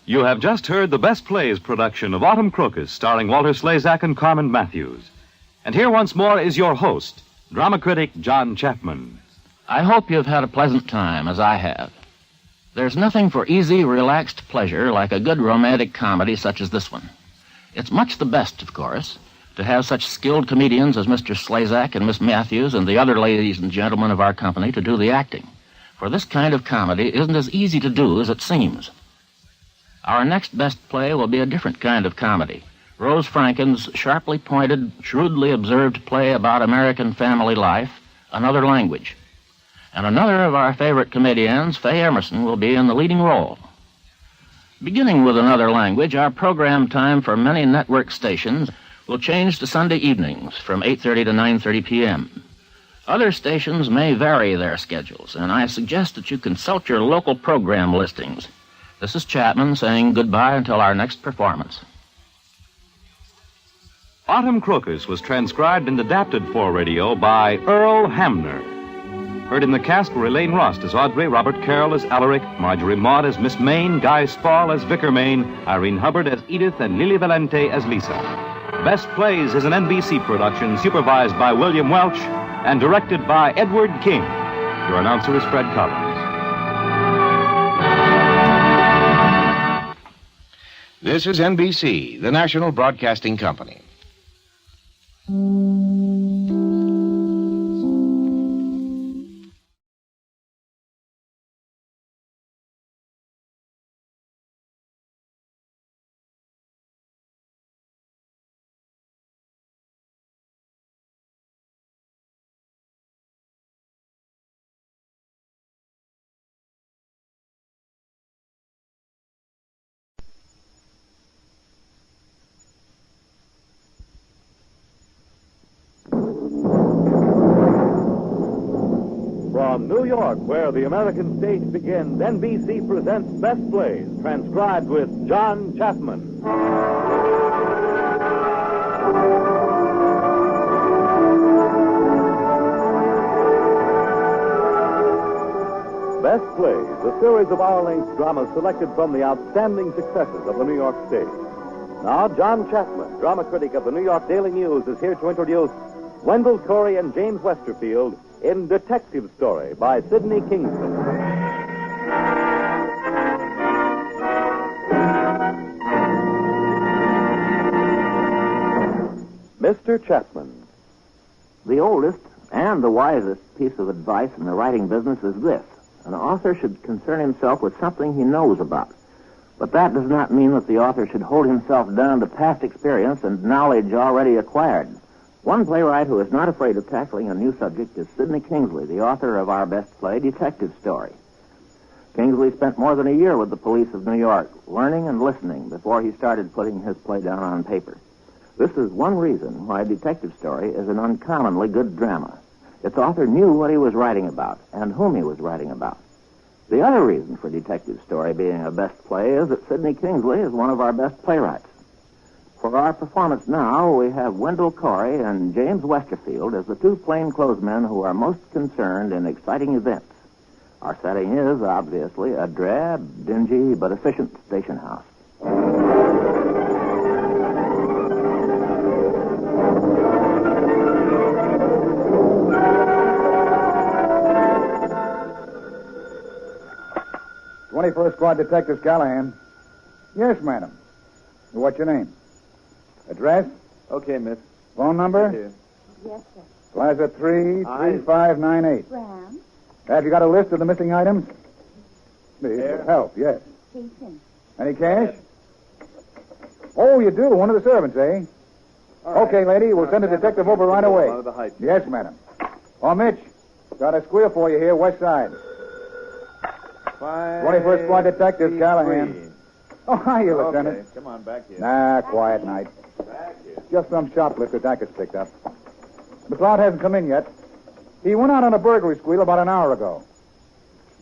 You have just heard the Best Plays production of Autumn Crocus, starring Walter Slezak and Carmen Matthews. And here once more is your host, drama critic John Chapman. I hope you've had a pleasant time, as I have. There's nothing for easy, relaxed pleasure like a good romantic comedy such as this one. It's much the best, of course, to have such skilled comedians as Mr. Slezak and Miss Matthews and the other ladies and gentlemen of our company to do the acting. For this kind of comedy isn't as easy to do as it seems. Our next best play will be a different kind of comedy. Rose Franken's sharply pointed, shrewdly observed play about American family life, Another Language. And another of our favorite comedians, Faye Emerson, will be in the leading role. Beginning with Another Language, our program time for many network stations will change to Sunday evenings from 8:30 to 9:30 p.m. Other stations may vary their schedules, and I suggest that you consult your local program listings. This is Chapman saying goodbye until our next performance. Autumn Crocus was transcribed and adapted for radio by Earl Hamner. Heard in the cast were Elaine Rost as Audrey, Robert Carroll as Alaric, Marjorie Maud as Miss Maine, Guy Spall as Vicar Maine, Irene Hubbard as Edith, and Lily Valente as Lisa. Best Plays is an NBC production supervised by William Welch and directed by Edward King. Your announcer is Fred Collins. This is NBC, the national broadcasting company. New York, where the American stage begins, NBC presents Best Plays, transcribed with John Chapman. Best Plays, a series of hour-length dramas selected from the outstanding successes of the New York stage. Now, John Chapman, drama critic of the New York Daily News, is here to introduce Wendell Corey and James Westerfield in Detective Story by Sidney Kingsley. Mr. Chapman. The oldest and the wisest piece of advice in the writing business is this. An author should concern himself with something he knows about. But that does not mean that the author should hold himself down to past experience and knowledge already acquired. One playwright who is not afraid of tackling a new subject is Sidney Kingsley, the author of our best play, Detective Story. Kingsley spent more than a year with the police of New York, learning and listening before he started putting his play down on paper. This is one reason why Detective Story is an uncommonly good drama. Its author knew what he was writing about and whom he was writing about. The other reason for Detective Story being a best play is that Sidney Kingsley is one of our best playwrights. For our performance now, we have Wendell Corey and James Westerfield as the two plainclothesmen who are most concerned in exciting events. Our setting is, obviously, a drab, dingy, but efficient station house. '21st Squad Detectives, Callahan. Yes, madam. What's your name? Address? Okay, miss. Phone number? Here. Yes, sir. Plaza 33598. Brown. Have you got a list of the missing items? Please, Here. with help, yes. Jason. Any cash? Oh, you do? One of the servants, eh? Okay, lady, we'll send a detective over right away. Out of the heights. Yes, madam. Oh, Mitch, got a squeal for you here, west side. 21st Squad Detectives, Callahan. Oh, hiya, Lieutenant. Okay, come on, back here. Nah, quiet night. Back here. Just some shoplifters Dacus picked up. McLeod hasn't come in yet. He went out on a burglary squeal about an hour ago.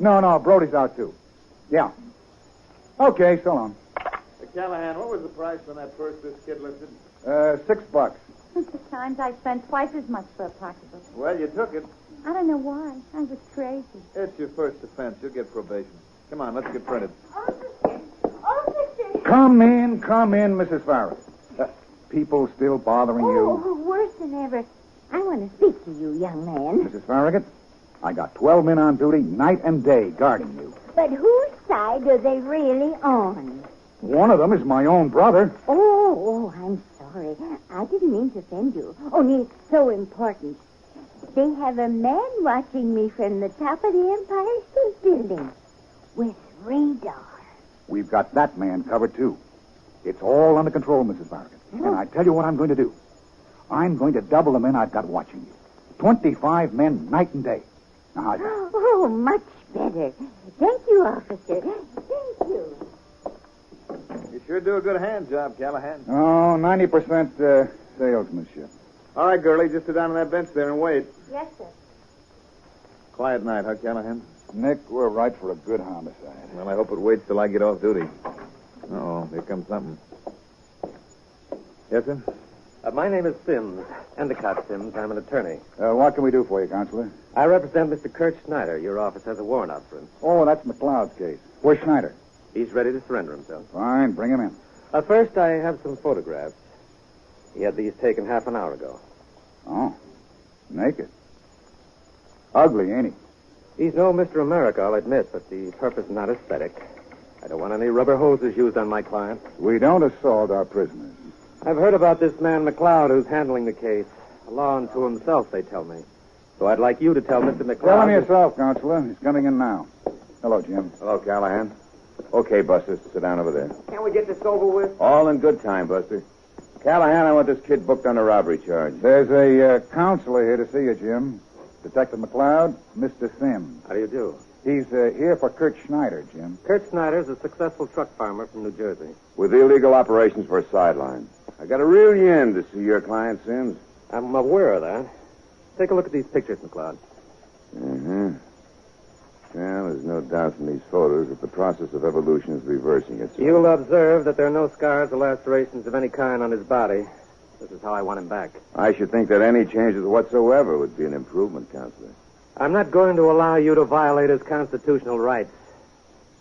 No, Brody's out, too. Yeah. Okay, so long. Callahan, what was the price on that purse this kid lifted? $6. At times I spent twice as much for a pocketbook. Well, you took it. I don't know why. I was crazy. It's your first offense. You'll get probation. Come on, let's get printed. Come in, Mrs. Farragut. People still bothering you? Oh, worse than ever. I want to speak to you, young man. Mrs. Farragut, I got 12 men on duty night and day guarding you. But whose side are they really on? One of them is my own brother. Oh, I'm sorry. I didn't mean to offend you. Only it's so important. They have a man watching me from the top of the Empire State Building with radar. We've got that man covered, too. It's all under control, Mrs. Farragut. And I tell you what I'm going to do. I'm going to double the men I've got watching you. 25 men night and day. Now, how's that? Oh, much better. Thank you, officer. Thank you. You sure do a good hand job, Callahan. Oh, 90% salesmanship. All right, girlie, just sit down on that bench there and wait. Yes, sir. Quiet night, huh, Callahan? Nick, we're right for a good homicide. Well, I hope it waits till I get off duty. Uh-oh, here comes something. Yes, sir? My name is Sims, Endicott Sims. I'm an attorney. What can we do for you, Counselor? I represent Mr. Kurt Schneider. Your office has a warrant out for him. Oh, that's McLeod's case. Where's Schneider? He's ready to surrender himself. Fine, bring him in. First, I have some photographs. He had these taken half an hour ago. Oh, naked. Ugly, ain't he? He's no Mr. America, I'll admit, but the purpose is not aesthetic. I don't want any rubber hoses used on my client. We don't assault our prisoners. I've heard about this man McLeod who's handling the case. A law unto himself, they tell me. So I'd like you to tell Mr. McLeod... Tell him yourself, Counselor. He's coming in now. Hello, Jim. Hello, Callahan. Okay, Buster, sit down over there. Can't we get this over with? All in good time, Buster. Callahan, I want this kid booked on a robbery charge. There's a counselor here to see you, Jim. Detective McLeod, Mr. Sims. How do you do? He's here for Kurt Schneider, Jim. Kurt Schneider's a successful truck farmer from New Jersey. With illegal operations for a sideline. I got a real yen to see your client, Sims. I'm aware of that. Take a look at these pictures, McLeod. Mm-hmm. Well, there's no doubt from these photos that the process of evolution is reversing itself. You'll observe that there are no scars or lacerations of any kind on his body. This is how I want him back. I should think that any changes whatsoever would be an improvement, Counselor. I'm not going to allow you to violate his constitutional rights.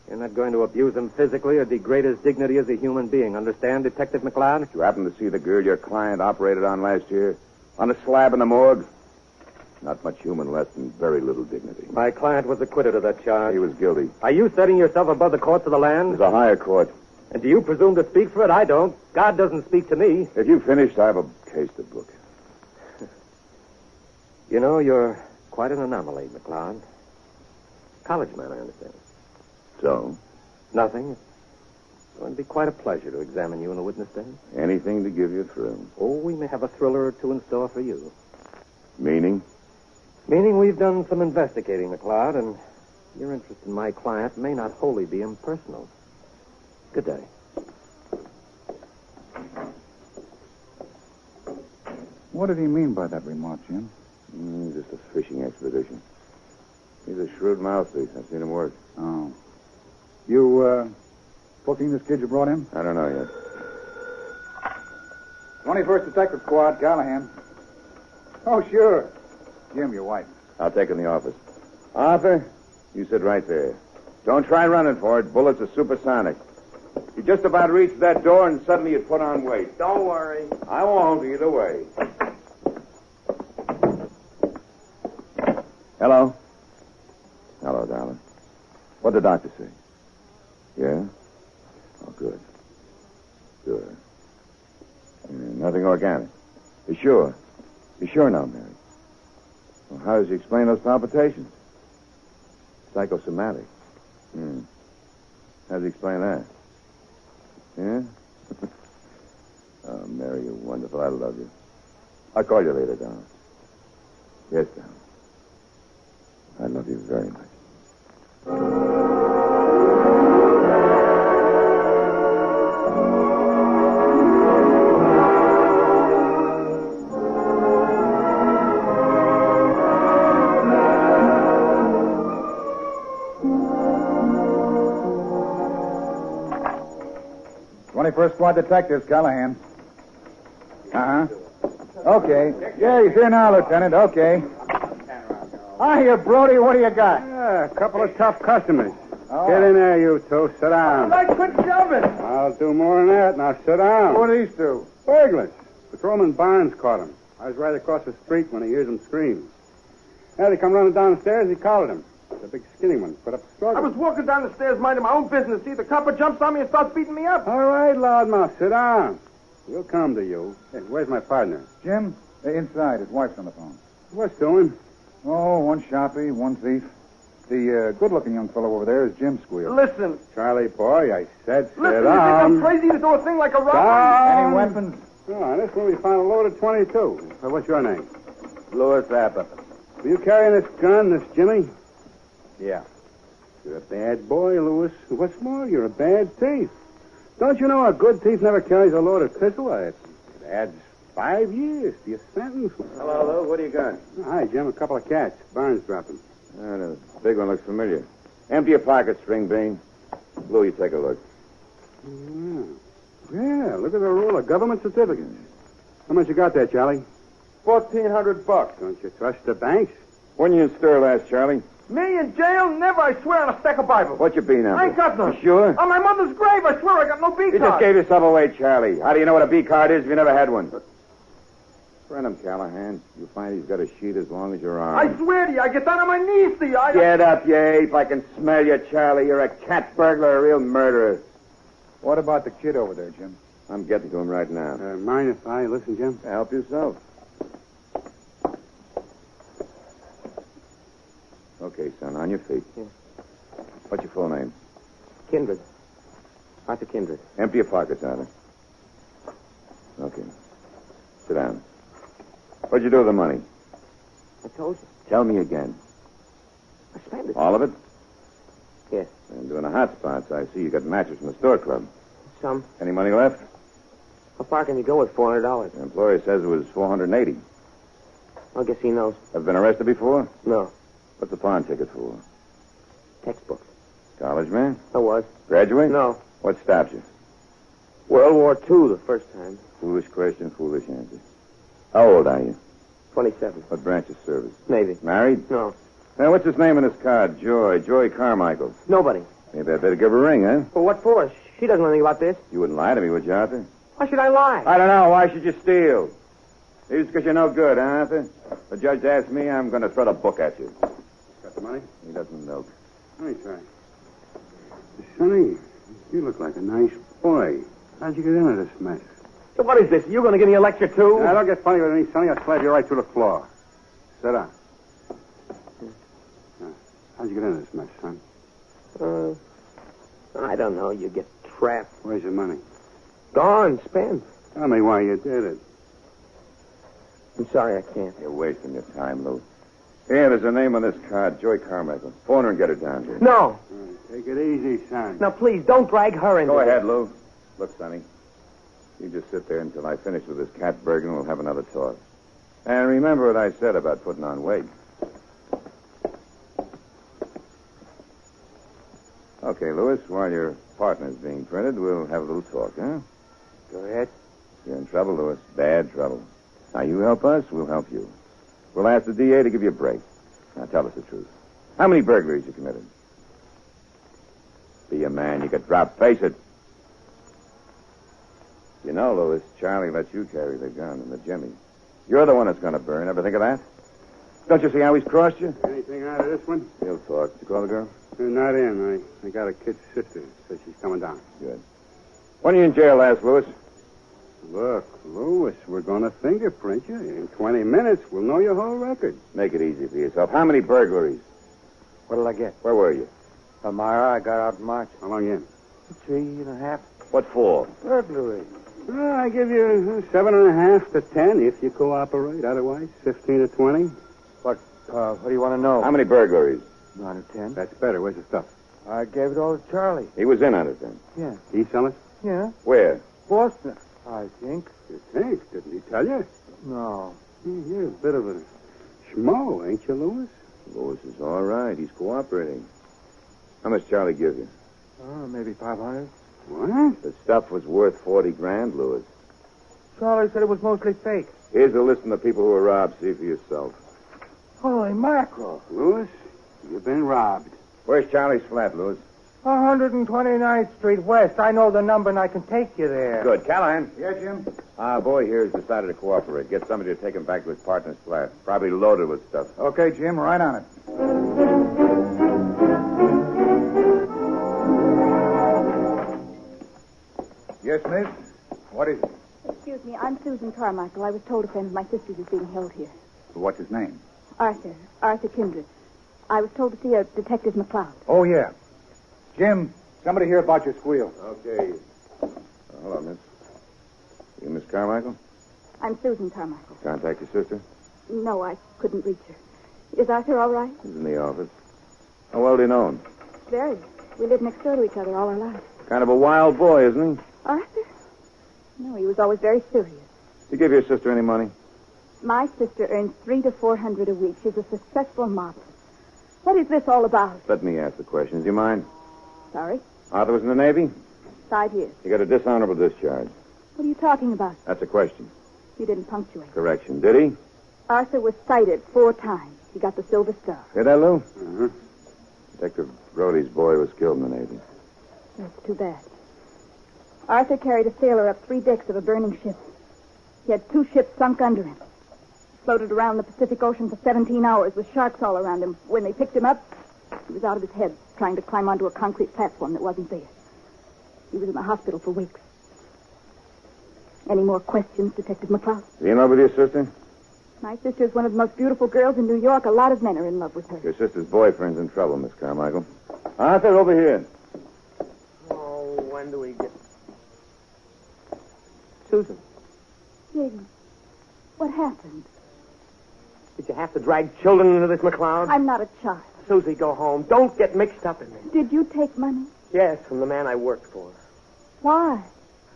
You're not going to abuse him physically or degrade his dignity as a human being. Understand, Detective McLeod? You happen to see the girl your client operated on last year? On a slab in the morgue? Not much human left and very little dignity. My client was acquitted of that charge. He was guilty. Are you setting yourself above the courts of the land? There's a higher court. And do you presume to speak for it? I don't. God doesn't speak to me. If you finished, I have a case to book. You know, you're quite an anomaly, McLeod. College man, I understand. So? Nothing. It's going to be quite a pleasure to examine you in the witness stand. Anything to give you a thrill. Oh, we may have a thriller or two in store for you. Meaning? Meaning we've done some investigating, McLeod, and your interest in my client may not wholly be impersonal. Good day. What did he mean by that remark, Jim? Just a fishing expedition. He's a shrewd mouthpiece. I've seen him work. Oh. You, booking this kid you brought in? I don't know yet. 21st Detective Squad, Callahan. Oh, sure. Jim, your wife. I'll take in the office. Arthur, you sit right there. Don't try running for it. Bullets are supersonic. You just about reached that door and suddenly you put on weight. Don't worry. I won't either way. Hello? Hello, darling. What'd the doctor say? Yeah? Oh, good. Good. Nothing organic. You sure? You sure now, Mary? Well, how does he explain those palpitations? Psychosomatic. How does he explain that? Yeah? Oh, Mary, you're wonderful. I love you. I'll call you later, darling. Yes, darling. I love you very much. First Squad Detectives, Callahan. Uh-huh. Okay. Yeah, he's here now, Lieutenant. Okay. Hiya, Brody. What do you got? Yeah, a couple of tough customers. Oh. Get in there, you two. Sit down. I quit shoving. I'll do more than that. Now sit down. What do these do? Burglars. Patrolman Barnes caught him. I was right across the street when he hears him scream. Yeah, they come running downstairs. He collared him. The big skinny one put up a struggle. I was walking down the stairs minding my own business. See, the copper jumps on me and starts beating me up. All right, loudmouth, sit down. We'll come to you. Hey, where's my partner? Jim, inside. His wife's on the phone. What's doing? Oh, one sharpie, one thief. The good-looking young fellow over there is Jim Squeal. Listen. Charlie, boy, I said sit Listen, down. you think I'm crazy to do a thing like a robbery? Any weapons? Oh, this one we found a loaded 22. So what's your name? Louis Appa. Were you carrying this gun, this Jimmy? Yeah. You're a bad boy, Louis. What's more, you're a bad thief. Don't you know a good thief never carries a loaded pistol? It adds 5 years to your sentence. Hello, Lou. What do you got? Hi, Jim. A couple of cats. Barnes dropped them. The big one looks familiar. Empty your pocket, String Bean. Lou, you take a look. Yeah, look at the roll of government certificates. How much you got there, Charlie? $1,400. Don't you trust the banks? When you in stir last, Charlie? Me in jail? Never, I swear on a stack of Bibles. What's your B number? I ain't got none. You sure? On my mother's grave, I swear I got no B card. You just gave yourself away, Charlie. How do you know what a B card is if you never had one? Friend him, Callahan. You'll find he's got a sheet as long as your arm. I swear to you, I get down on my knees to you. Get up, you ape. I can smell you, Charlie. You're a cat burglar, a real murderer. What about the kid over there, Jim? I'm getting to him right now. Mind if I listen, Jim? Help yourself. Okay, son, on your feet. Yeah. What's your full name? Kindred. Arthur Kindred. Empty your pockets, Arthur. Okay. Sit down. What'd you do with the money? I told you. Tell me again. I spent it. All of it? Yes. And doing a hot spots, I see you got matches from the store club. Some. Any money left? How far can you go with $400? The employer says it was $480. I guess he knows. Have been arrested before? No. What's the pawn ticket for? Textbooks. College man? I was. Graduate? No. What stopped you? World War II the first time. Foolish question, foolish answer. How old are you? 27. What branch of service? Navy. Married? No. Now, what's his name on his card? Joy Carmichael. Nobody. Maybe I'd better give her a ring, huh? Well, what for? She doesn't know anything about this. You wouldn't lie to me, would you, Arthur? Why should I lie? I don't know. Why should you steal? It's because you're no good, huh, Arthur? The judge asked me, I'm going to throw the book at you. Got the money? He doesn't know. Let me try. Sonny, you look like a nice boy. How'd you get into this mess? So what is this? You going to give me a lecture, too? Now, don't get funny with me, Sonny. I'll slap you right through the floor. Sit down. How'd you get into this mess, son? I don't know. You get trapped. Where's your money? Gone, spent. Tell me why you did it. I'm sorry, I can't. You're wasting your time, Lou. Here, there's a name on this card, Joy Carmichael. Phone her and get her down here. No. Take it easy, son. Now, please, don't drag her into Go this. ahead, Lou. Look, Sonny. You just sit there until I finish with this cat burger and we'll have another talk. And remember what I said about putting on weight. Okay, Louis, while your partner's being printed, we'll have a little talk, huh? Go ahead. You're in trouble, Louis. Bad trouble. Now, you help us, we'll help you. We'll ask the DA to give you a break. Now, tell us the truth. How many burglaries you committed? Be a man. You could drop. Face it. You know, Louis, Charlie lets you carry the gun and the jimmy. You're the one that's going to burn. Ever think of that? Don't you see how he's crossed you? Anything out of this one? He'll talk. Did you call the girl? Not in. I got a kid's sister. Says she's coming down. Good. When are you in jail last, Louis? Look, Louis, we're going to fingerprint you. In 20 minutes, we'll know your whole record. Make it easy for yourself. How many burglaries? What'll I get? Where were you? Elmira, I got out in March. How long in? 3.5. What for? Burglary. Well, I give you 7.5 to 10 if you cooperate. Otherwise, 15 to 20. What do you want to know? How many burglaries? 9 or 10. That's better. Where's the stuff? I gave it all to Charlie. He was in on it then. Yeah. He sell it? Yeah. Where? Boston, I think. You think? Didn't he tell you? No. You're a bit of a schmo, ain't you, Louis? Louis is all right. He's cooperating. How much Charlie give you? Maybe 500. What? The stuff was worth 40 grand, Louis. Charlie said it was mostly fake. Here's a list of the people who were robbed. See for yourself. Holy mackerel. Louis, you've been robbed. Where's Charlie's flat, Louis? 129th Street West. I know the number and I can take you there. Good. Callahan. Yeah, Jim? Our boy here has decided to cooperate. Get somebody to take him back to his partner's flat. Probably loaded with stuff. Okay, Jim, right on it. Yes, miss? What is it? Excuse me, I'm Susan Carmichael. I was told a friend of my sister's is being held here. What's his name? Arthur Kindred. I was told to see a Detective McLeod. Oh, yeah. Jim, somebody hear about your squeal. Okay. Hello, miss. You Miss Carmichael? I'm Susan Carmichael. Contact your sister? No, I couldn't reach her. Is Arthur all right? He's in the office. How well do you know him? Very. We lived next door to each other all our lives. Kind of a wild boy, isn't he? Arthur? No, he was always very serious. You give your sister any money? My sister earns $300 to $400 a week. She's a successful model. What is this all about? Let me ask the question. Do you mind? Sorry? Arthur was in the Navy? 5 years. He got a dishonorable discharge. What are you talking about? That's a question. You didn't punctuate. Correction. Did he? Arthur was cited 4 times. He got the Silver Star. Hear that, Lou? Uh-huh. Detective Brody's boy was killed in the Navy. That's too bad. Arthur carried a sailor up 3 decks of a burning ship. He had 2 ships sunk under him. Floated around the Pacific Ocean for 17 hours with sharks all around him. When they picked him up, he was out of his head, trying to climb onto a concrete platform that wasn't there. He was in the hospital for weeks. Any more questions, Detective McLeod? Is he in love with your sister? My sister's one of the most beautiful girls in New York. A lot of men are in love with her. Your sister's boyfriend's in trouble, Miss Carmichael. Arthur, over here. Oh, when do we get... Susan, Jiggs, what happened? did you have to drag children into this, McLeod? I'm not a child. Susie, go home. Don't get mixed up in this. Did you take money? Yes, from the man I worked for. Why?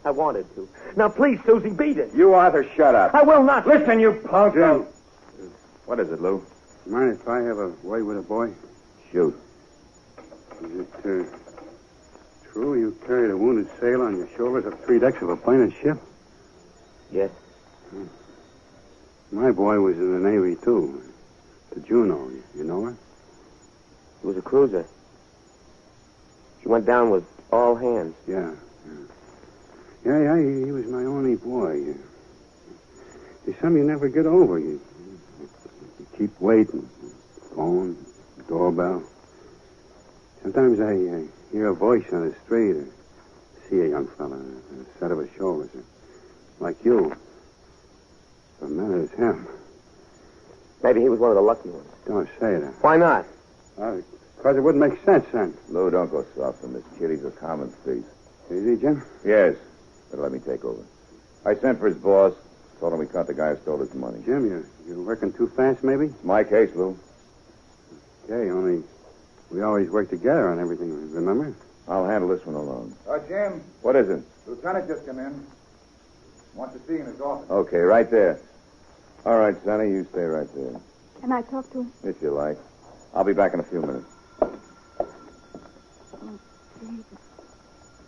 I wanted to. Now, please, Susie, beat it. You, Arthur, shut up. I will not. Listen, you punk. What is it, Lou? Mind if I have a way with a boy? Shoot. Is it true you carried a wounded sailor on your shoulders up 3 decks of a plane ship? Yes. My boy was in the Navy, too. The Juno. You know her? It was a cruiser. She went down with all hands. Yeah. Yeah, he was my only boy. There's something you never get over. You keep waiting. Phone, doorbell. Sometimes I hear a voice on the street or see a young fella on a set of his shoulders. Like you. But man, it's him. Maybe he was one of the lucky ones. Don't say that. Why not? Because it wouldn't make sense then. Lou, don't go soft on this kid. He's a common thief. Is he, Jim? Yes, but let me take over. I sent for his boss. Told him we caught the guy who stole his money. Jim, you're working too fast, maybe? It's my case, Lou. Okay, only we always work together on everything, remember? I'll handle this one alone. Jim. What is it? Lieutenant just come in. Wants to see you in his office. Okay, right there. All right, Sonny, you stay right there. Can I talk to him? If you like. I'll be back in a few minutes.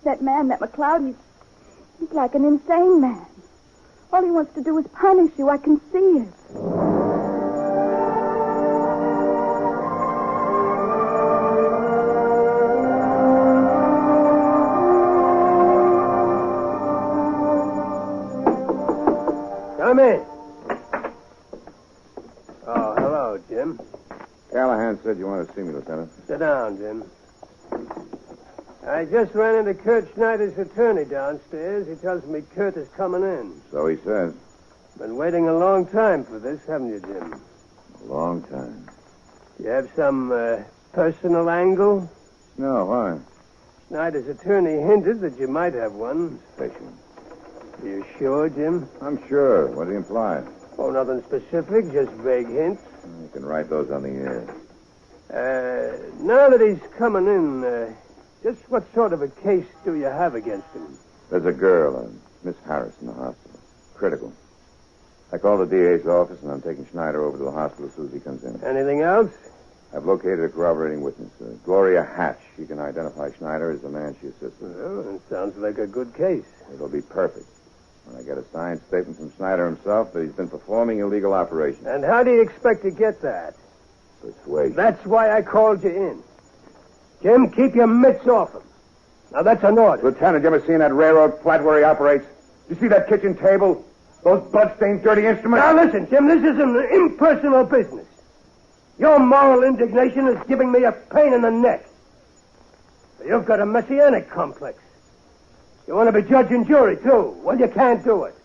That man, that McLeod, he's like an insane man. All he wants to do is punish you. I can see it. Come in. Oh, hello, Jim. Callahan said you wanted to see me, Lieutenant. Sit down, Jim. I just ran into Kurt Schneider's attorney downstairs. He tells me Kurt is coming in. So he says. Been waiting a long time for this, haven't you, Jim? A long time. You have some personal angle? No, why? Schneider's attorney hinted that you might have one. Fishing. You sure, Jim? I'm sure. What did he imply? Oh, nothing specific, just vague hints. You can write those on the air. Now that he's coming in, just what sort of a case do you have against him? There's a girl, Miss Harris, in the hospital. Critical. I called the DA's office, and I'm taking Schneider over to the hospital as soon as he comes in. Anything else? I've located a corroborating witness, Gloria Hatch. She can identify Schneider as the man she assisted. Well, it sounds like a good case. It'll be perfect. When I get a signed statement from Schneider himself that he's been performing illegal operations. And how do you expect to get that? Persuasion. That's why I called you in. Jim, keep your mitts off him. Now, that's an order. Lieutenant, you ever seen that railroad flat where he operates? You see that kitchen table? Those blood-stained, dirty instruments? Now, listen, Jim, this is an impersonal business. Your moral indignation is giving me a pain in the neck. You've got a messianic complex. You want to be judge and jury, too. Well, you can't do it.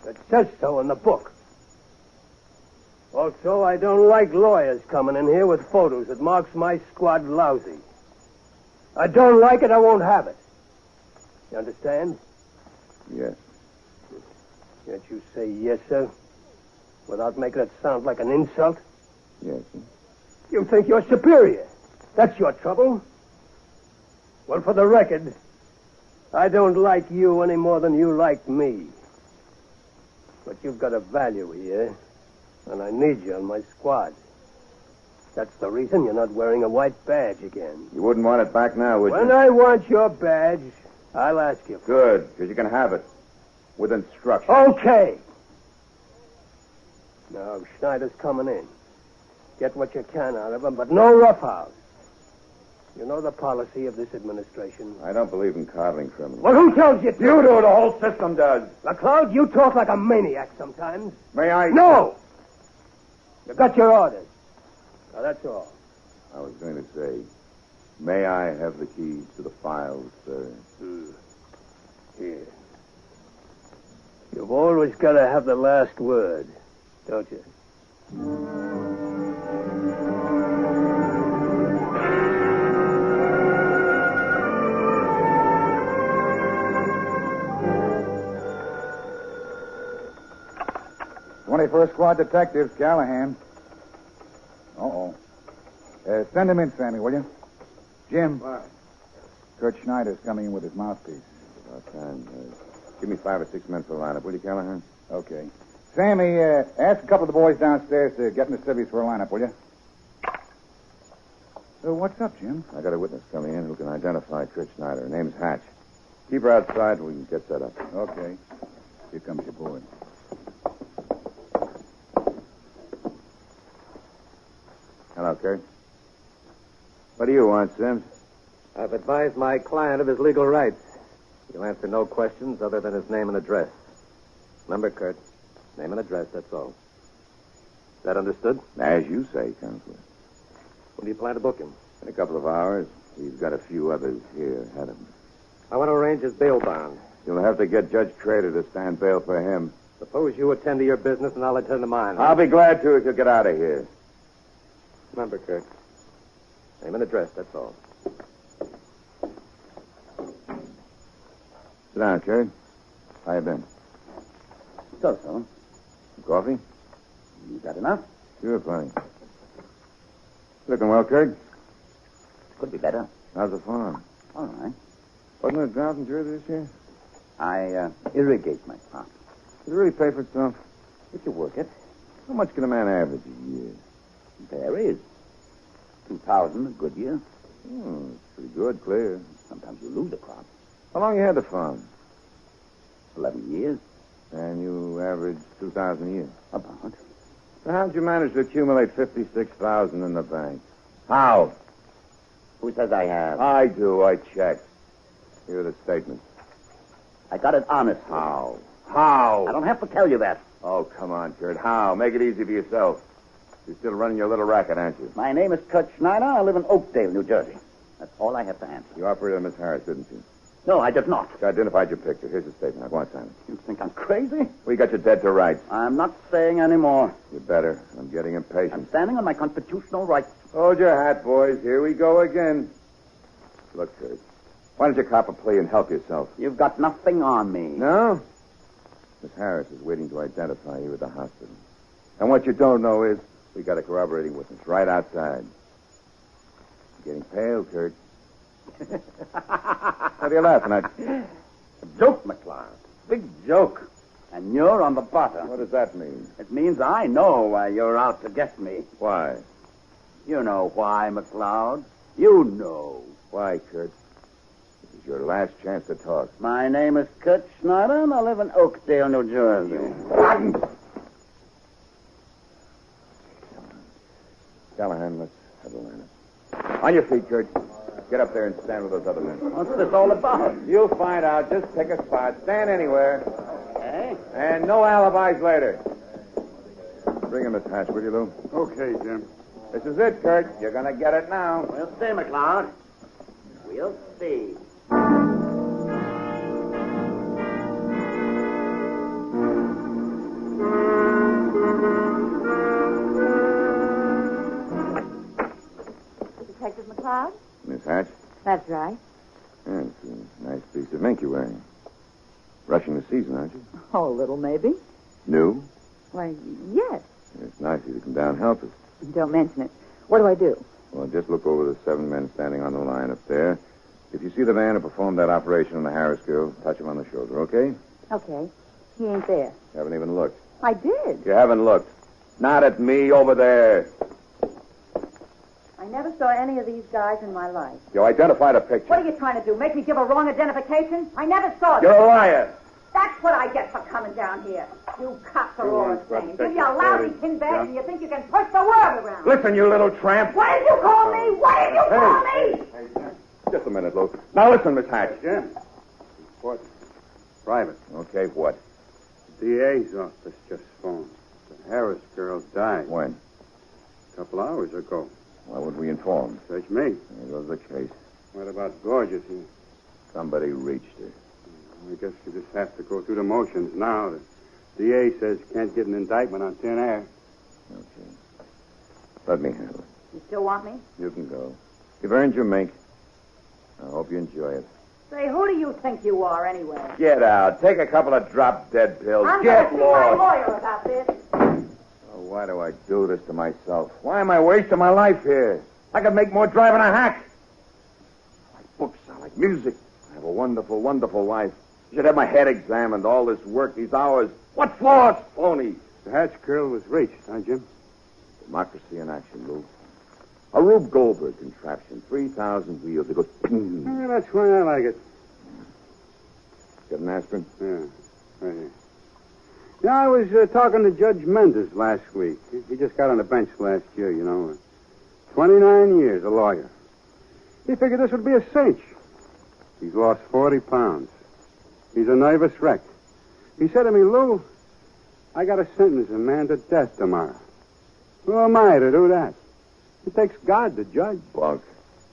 It says so in the book. Also, I don't like lawyers coming in here with photos that marks my squad lousy. I don't like it, I won't have it. You understand? Yes. Can't you say yes, sir, without making it sound like an insult? Yes, sir. You think you're superior. That's your trouble. Well, for the record, I don't like you any more than you like me. But you've got a value here, and I need you on my squad. That's the reason you're not wearing a white badge again. You wouldn't want it back now, would you? When I want your badge, I'll ask you for it. Good, because you can have it. With instructions. Okay. Now, Schneider's coming in. Get what you can out of him, but no roughhouse. You know the policy of this administration. I don't believe in coddling criminals. Well, who tells you to? You do. The whole system does. McLeod, you talk like a maniac sometimes. May I? No! You got your orders. Now, that's all. I was going to say, may I have the keys to the files, sir? Here. You've always got to have the last word, don't you? '21st Squad Detectives, Callahan. Send him in, Sammy, will you? Jim. What? Kurt Schneider's coming in with his mouthpiece. About time. Give me 5 or 6 men for the lineup, will you, Callahan? Okay. Sammy, ask a couple of the boys downstairs to get in the civvies for a lineup, will you? What's up, Jim? I got a witness coming in who can identify Trish Snyder. Her name's Hatch. Keep her outside and we can get set up. Okay. Here comes your boy. Hello, Kurt. What do you want, Sims? I've advised my client of his legal rights. He'll answer no questions other than his name and address. Remember, Kurt, name and address, that's all. Is that understood? As you say, Counselor. When do you plan to book him? In a couple of hours. He's got a few others here ahead of him. I want to arrange his bail bond. You'll have to get Judge Trader to stand bail for him. Suppose you attend to your business and I'll attend to mine. I'll be glad to if you'll get out of here. Remember, Kurt, name and address, that's all. Sit down, Kurt. How you been? So. Some coffee? You got enough? Sure, plenty. Looking well, Kurt? Could be better. How's the farm? All right. Wasn't it a drought in Jersey this year? I irrigate my crop. Does it really pay for itself? If you work it. How much can a man average a year? Varies. 2,000 a good year. Oh, it's pretty good, clear. Sometimes you lose a crop. How long you had the farm? 11 years. And you average 2,000 a year? About. So how'd you manage to accumulate 56,000 in the bank? How? Who says I have? I do. I checked. Here are the statements. I got it honestly. How? How? I don't have to tell you that. Oh, come on, Kurt. How? Make it easy for yourself. You're still running your little racket, aren't you? My name is Kurt Schneider. I live in Oakdale, New Jersey. That's all I have to answer. You operated on Miss Harris, didn't you? No, I did not. She identified your picture. Here's the statement. Now, go on, sign it. You think I'm crazy? We got you dead to rights. I'm not saying any more. You better. I'm getting impatient. I'm standing on my constitutional rights. Hold your hat, boys. Here we go again. Look, Kurt. Why don't you cop a plea and help yourself? You've got nothing on me. No? Miss Harris is waiting to identify you at the hospital. And what you don't know is we got a corroborating witness right outside. You're getting pale, Kurt. What are you laughing at? A joke, McCloud. Big joke. And you're on the bottom. What does that mean? It means I know why you're out to get me. Why? You know why, McCloud. You know. Why, Kurt? This is your last chance to talk. My name is Kurt Schneider, and I live in Oakdale, New Jersey. Callahan, let's have a line up. On your feet, Kurt. Get up there and stand with those other men. What's this all about? You'll find out. Just pick a spot. Stand anywhere. Okay. And no alibis later. Bring him, Miss Hatch, will you, Lou? Okay, Jim. This is it, Kurt. You're going to get it now. We'll see, McCloud. We'll see. Detective McCloud? Miss Hatch? That's right. Yeah, it's a nice piece of mink you're wearing. Rushing the season, aren't you? Oh, a little, maybe. New? Why, yes. It's nice of you to come down and help us. Don't mention it. What do I do? Well, just look over the 7 men standing on the line up there. If you see the man who performed that operation on the Harris girl, touch him on the shoulder, okay? Okay. He ain't there. You haven't even looked. I did. You haven't looked. Not at me, over there. I never saw any of these guys in my life. You identified a picture. What are you trying to do? Make me give a wrong identification? I never saw You're them. a liar. That's what I get for coming down here. You cops are all insane. Give you a lousy tin bag and you think you can push the world around. Listen, you little tramp. What did you call me? What did you call me? Just a minute, Lou. Now listen, Miss Hatch. Jim. What? Private. Okay, what? The DA's office just phoned. The Harris girl died. When? A couple hours ago. Why would we inform? Search me. There goes the case. What about Gorgeous? Somebody reached her. I guess you just have to go through the motions now. The DA says you can't get an indictment on thin air. Okay. Let me handle it. You still want me? You can go. You've earned your mink. I hope you enjoy it. Say, who do you think you are, anyway? Get out. Take a couple of drop-dead pills. I'm Get going to see my lost. lawyer about this. Oh, why do I do this to myself? Why am I wasting my life here? I could make more driving a hack. I like books. I like music. I have a wonderful, wonderful life. I should have my head examined. All this work, these hours. What for? Phony. The Hatch girl was reached, huh, Jim? Democracy in action, Lou. A Rube Goldberg contraption. 3,000 wheels. It goes... ping. That's why I like it. Got an aspirin? Yeah, right here. Yeah, I was talking to Judge Mendes last week. He just got on the bench last year, 29 years, a lawyer. He figured this would be a cinch. He's lost 40 pounds. He's a nervous wreck. He said to me, Lou, I got to sentence a man to death tomorrow. Who am I to do that? It takes God to judge. Bunk.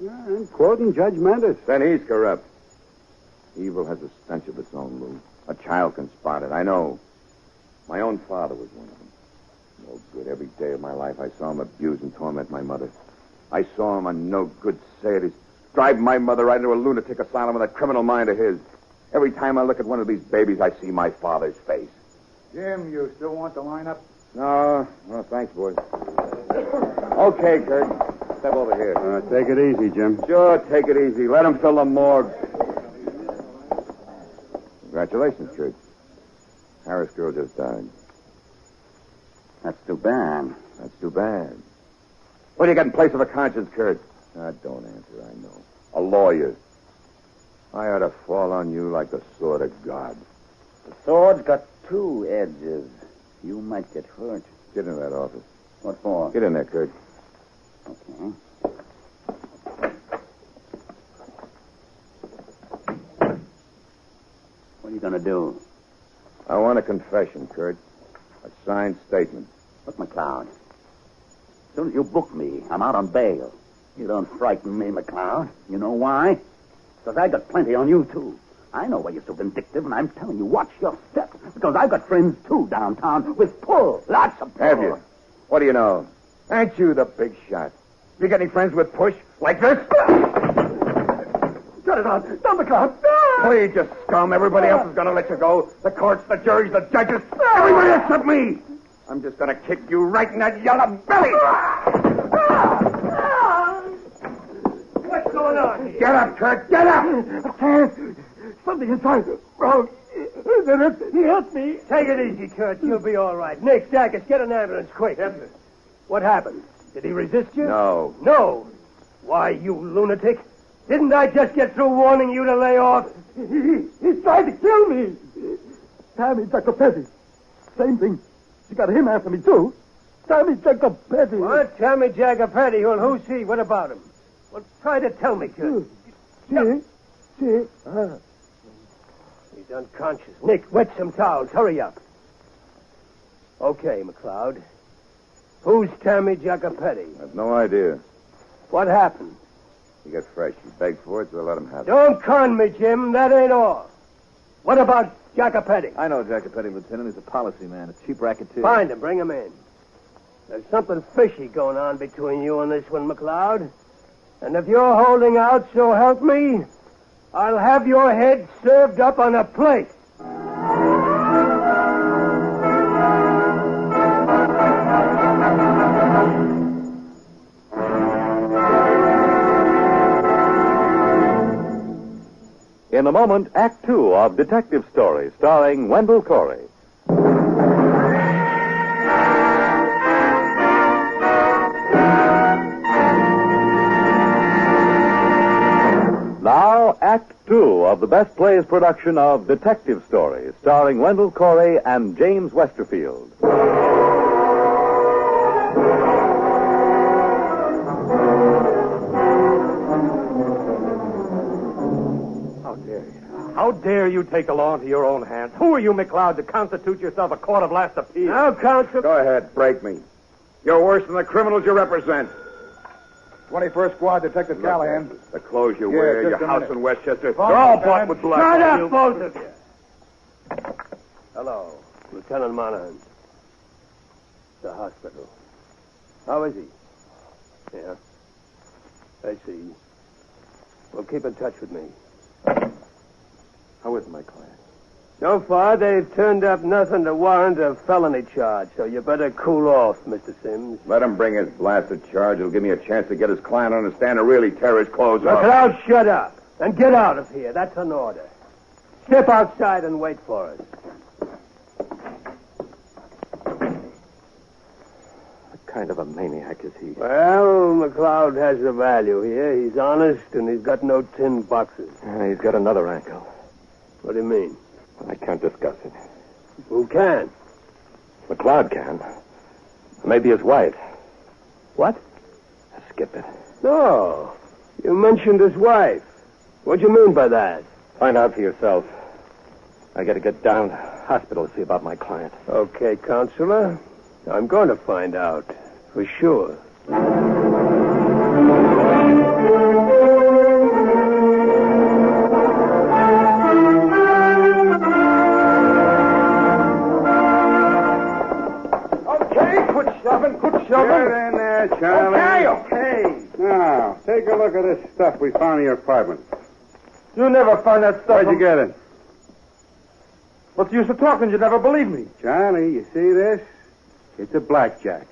Yeah, I'm quoting Judge Mendes. Then he's corrupt. Evil has a stench of its own, Lou. A child can spot it. I know. My own father was one of them. No good. Every day of my life, I saw him abuse and torment my mother. I saw him, a no-good sadist, drive my mother right into a lunatic asylum with that criminal mind of his. Every time I look at one of these babies, I see my father's face. Jim, you still want the lineup? No, thanks, boys. Okay, Kurt. Step over here. Take it easy, Jim. Sure, take it easy. Let him fill the morgue. Congratulations, Kurt. Harris girl just died. That's too bad. That's too bad. What do you got in place of a conscience, Kurt? Don't answer, I know. A lawyer. I ought to fall on you like the sword of God. The sword's got two edges. You might get hurt. Get in that office. What for? Get in there, Kurt. Okay. What are you going to do? I want a confession, Kurt. A signed statement. Look, McLeod. As soon as you book me, I'm out on bail. You don't frighten me, McLeod. You know why? Because I got plenty on you, too. I know why you're so vindictive, and I'm telling you, watch your step. Because I've got friends, too, downtown, with pull. Lots of pull. Have you? What do you know? Ain't you the big shot? You got any friends with push like this? Shut it out. Don't, McLeod. Please, you scum. Everybody else is going to let you go. The courts, the juries, the judges. Everybody except me. I'm just going to kick you right in that yellow belly. What's going on here? Get up, Kurt. Get up. I can't. Something inside. Wrong. He hurt me. Take it easy, Kurt. You'll be all right. Nick, Jackets, get an ambulance, quick. Yes, sir. What happened? Did he resist you? No. No? Why, you lunatic. Didn't I just get through warning you to lay off? He's trying to kill me. Tammy Jacopetti. Same thing. She got him after me, too. Tammy Jacopetti. What? Tammy Jacopetti? Well, who's he? What about him? Well, try to tell me, Kurt. See? He's unconscious. Nick, wet some towels. Hurry up. Okay, McLeod. Who's Tammy Jacopetti? I have no idea. What happened? He got fresh. He begged for it, so I let him have it. Don't con me, Jim. That ain't all. What about Jacopetti? I know Jacopetti, Lieutenant. He's a policy man, a cheap racketeer. Find him. Bring him in. There's something fishy going on between you and this one, McLeod. And if you're holding out, so help me, I'll have your head served up on a plate. In a moment, Act Two of Detective Story, starring Wendell Corey. Now, Act Two of the Best Plays production of Detective Story, starring Wendell Corey and James Westerfield. How dare you take the law into your own hands? Who are you, McLeod, to constitute yourself a court of last appeal? Now, counsel. Go ahead, break me. You're worse than the criminals you represent. 21st Squad, Detective Callahan. The clothes you Yeah, wear, just your a house minute. in Westchester, Fine, they're all Lieutenant. bought with blood. Shut up, You- both of you. Hello, Lieutenant Monahan. The hospital. How is he? Yeah. I see. Well, keep in touch with me. How is my client? So far, they've turned up nothing to warrant a felony charge, so you better cool off, Mr. Sims. Let him bring his blasted charge. It'll give me a chance to get his client on the stand and really tear his clothes off. McLeod, shut up. And get out of here. That's an order. Step outside and wait for us. The kind of a maniac is he? Well, McLeod has a value here. He's honest, and he's got no tin boxes. He's got another angle. What do you mean? I can't discuss it. Who can? McLeod can. Maybe his wife. What? Skip it. No. You mentioned his wife. What do you mean by that? Find out for yourself. I got to get down to the hospital to see about my client. Okay, Counselor. I'm going to find out. For sure. Get in there, Charlie. Okay. Now, take a look at this stuff we found in your apartment. You never found that stuff. Where'd you get it? What's the use of talking? You never believe me. Charlie, you see this? It's a blackjack.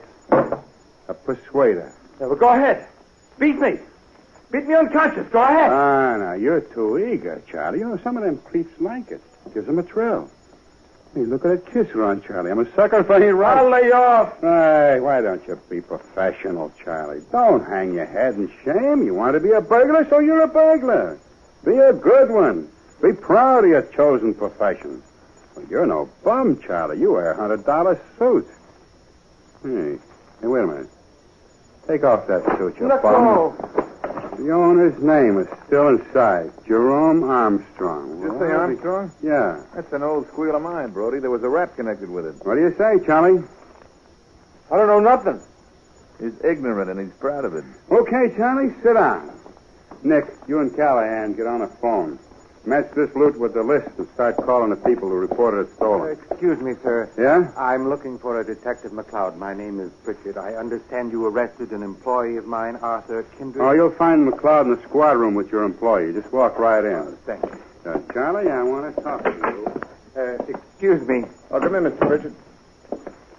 A persuader. Yeah, well, go ahead. Beat me. Beat me unconscious. Go ahead. Now, you're too eager, Charlie. You know, some of them creeps like it. Gives them a thrill. Hey, look at that kiss run, Charlie. I'm a sucker for any right. I'll lay off. Hey, why don't you be professional, Charlie? Don't hang your head in shame. You want to be a burglar, so you're a burglar. Be a good one. Be proud of your chosen profession. Well, you're no bum, Charlie. You wear a $100 suit. Hey, wait a minute. Take off that suit, you Let bum. go. The owner's name is still inside. Jerome Armstrong. You say Armstrong? Yeah. That's an old squeal of mine, Brody. There was a rap connected with it. What do you say, Charlie? I don't know nothing. He's ignorant, and he's proud of it. Okay, Charlie, sit down. Nick, you and Callahan get on the phone. Match this loot with the list and start calling the people who reported it stolen. Excuse me, sir. Yeah? I'm looking for a Detective McLeod. My name is Pritchard. I understand you arrested an employee of mine, Arthur Kindred. Oh, you'll find McLeod in the squad room with your employee. Just walk right in. Thank you. Charlie, I want to talk to you. Excuse me. Oh, come in, Mr. Richard.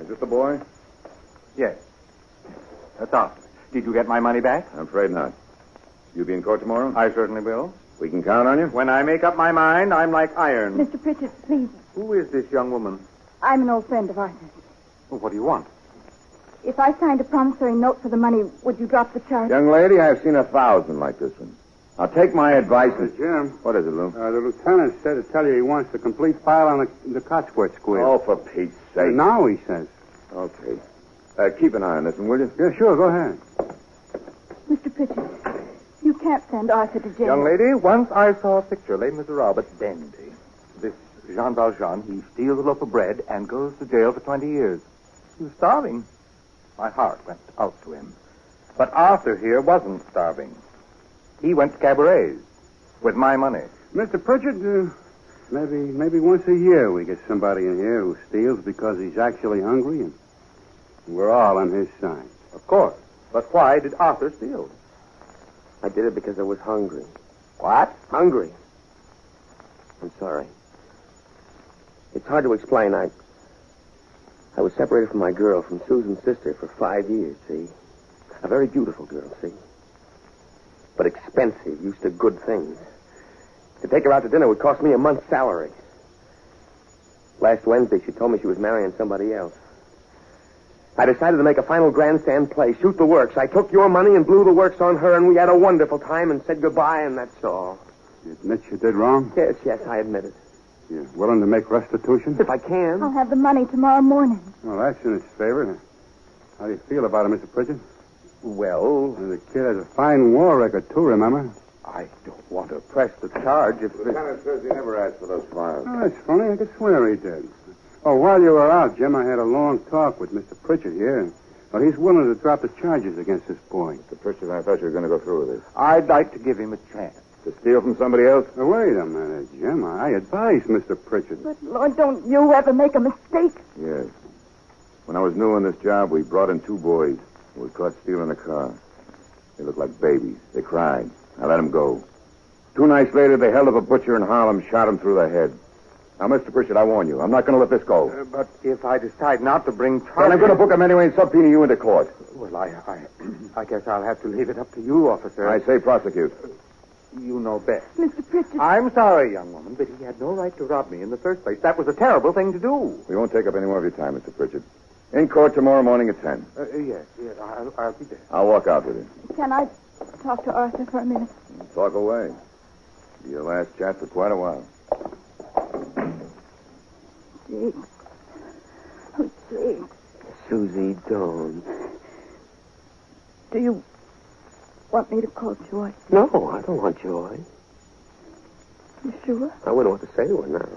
Is this the boy? Yes. That's all. Did you get my money back? I'm afraid not. You be in court tomorrow? I certainly will. We can count on you? When I make up my mind, I'm like iron. Mr. Pritchard, please. Who is this young woman? I'm an old friend of Arthur's. Well, what do you want? If I signed a promissory note for the money, would you drop the charge? Young lady, I've seen 1,000 like this one. Now, take my advice and... Jim. What is it, Lou? The lieutenant said to tell you he wants the complete file on the Cotsworth squeal. Oh, for Pete's sake. Now, he says. Okay. Keep an eye on this one, will you? Yeah, sure. Go ahead. Mr. Pritchard, you can't send Arthur to jail. Young lady, once I saw a picture, Les Miserables, but dandy. This Jean Valjean, he steals a loaf of bread and goes to jail for 20 years. He was starving. My heart went out to him. But Arthur here wasn't starving. He went to cabarets with my money. Mr. Pritchard, maybe once a year we get somebody in here who steals because he's actually hungry, and we're all on his side. Of course. But why did Arthur steal? I did it because I was hungry. What? Hungry. I'm sorry. It's hard to explain. I was separated from my girl, from Susan's sister, for 5 years, see? A very beautiful girl, see? But expensive, used to good things. To take her out to dinner would cost me a month's salary. Last Wednesday, she told me she was marrying somebody else. I decided to make a final grandstand play, shoot the works. I took your money and blew the works on her, and we had a wonderful time and said goodbye, and that's all. You admit you did wrong? Yes, I admit it. You're willing to make restitution? If I can. I'll have the money tomorrow morning. Well, that's in his favor. How do you feel about it, Mr. Pritchard? Well... The kid has a fine war record, too, remember? I don't want to press the charge if... The lieutenant says he never asked for those files. Oh, that's funny. I could swear he did. Oh, while you were out, Jim, I had a long talk with Mr. Pritchard here. Well, he's willing to drop the charges against this boy. Mr. Pritchard, I thought you were going to go through with this. I'd like to give him a chance. To steal from somebody else? Now, wait a minute, Jim. I advised Mr. Pritchard. But, Lord, don't you ever make a mistake? Yes. When I was new on this job, we brought in 2 boys who were caught stealing a car. They looked like babies. They cried. I let them go. 2 nights later, they held up a butcher in Harlem, shot him through the head. Now, Mr. Pritchard, I warn you, I'm not going to let this go. But if I decide not to bring charges... Then I'm going to book him anyway and subpoena you into court. Well, I guess I'll have to leave it up to you, officer. I say prosecute. You know best. Mr. Pritchard... I'm sorry, young woman, but he had no right to rob me in the first place. That was a terrible thing to do. We won't take up any more of your time, Mr. Pritchard. In court tomorrow morning at 10. Yes, I'll be there. I'll walk out with you. Can I talk to Arthur for a minute? Talk away. Be your last chat for quite a while. Jiggs. Oh, Jiggs. Susie, don't. Do you want me to call Joy? No, I don't want Joy. You sure? I wouldn't want to say to her now.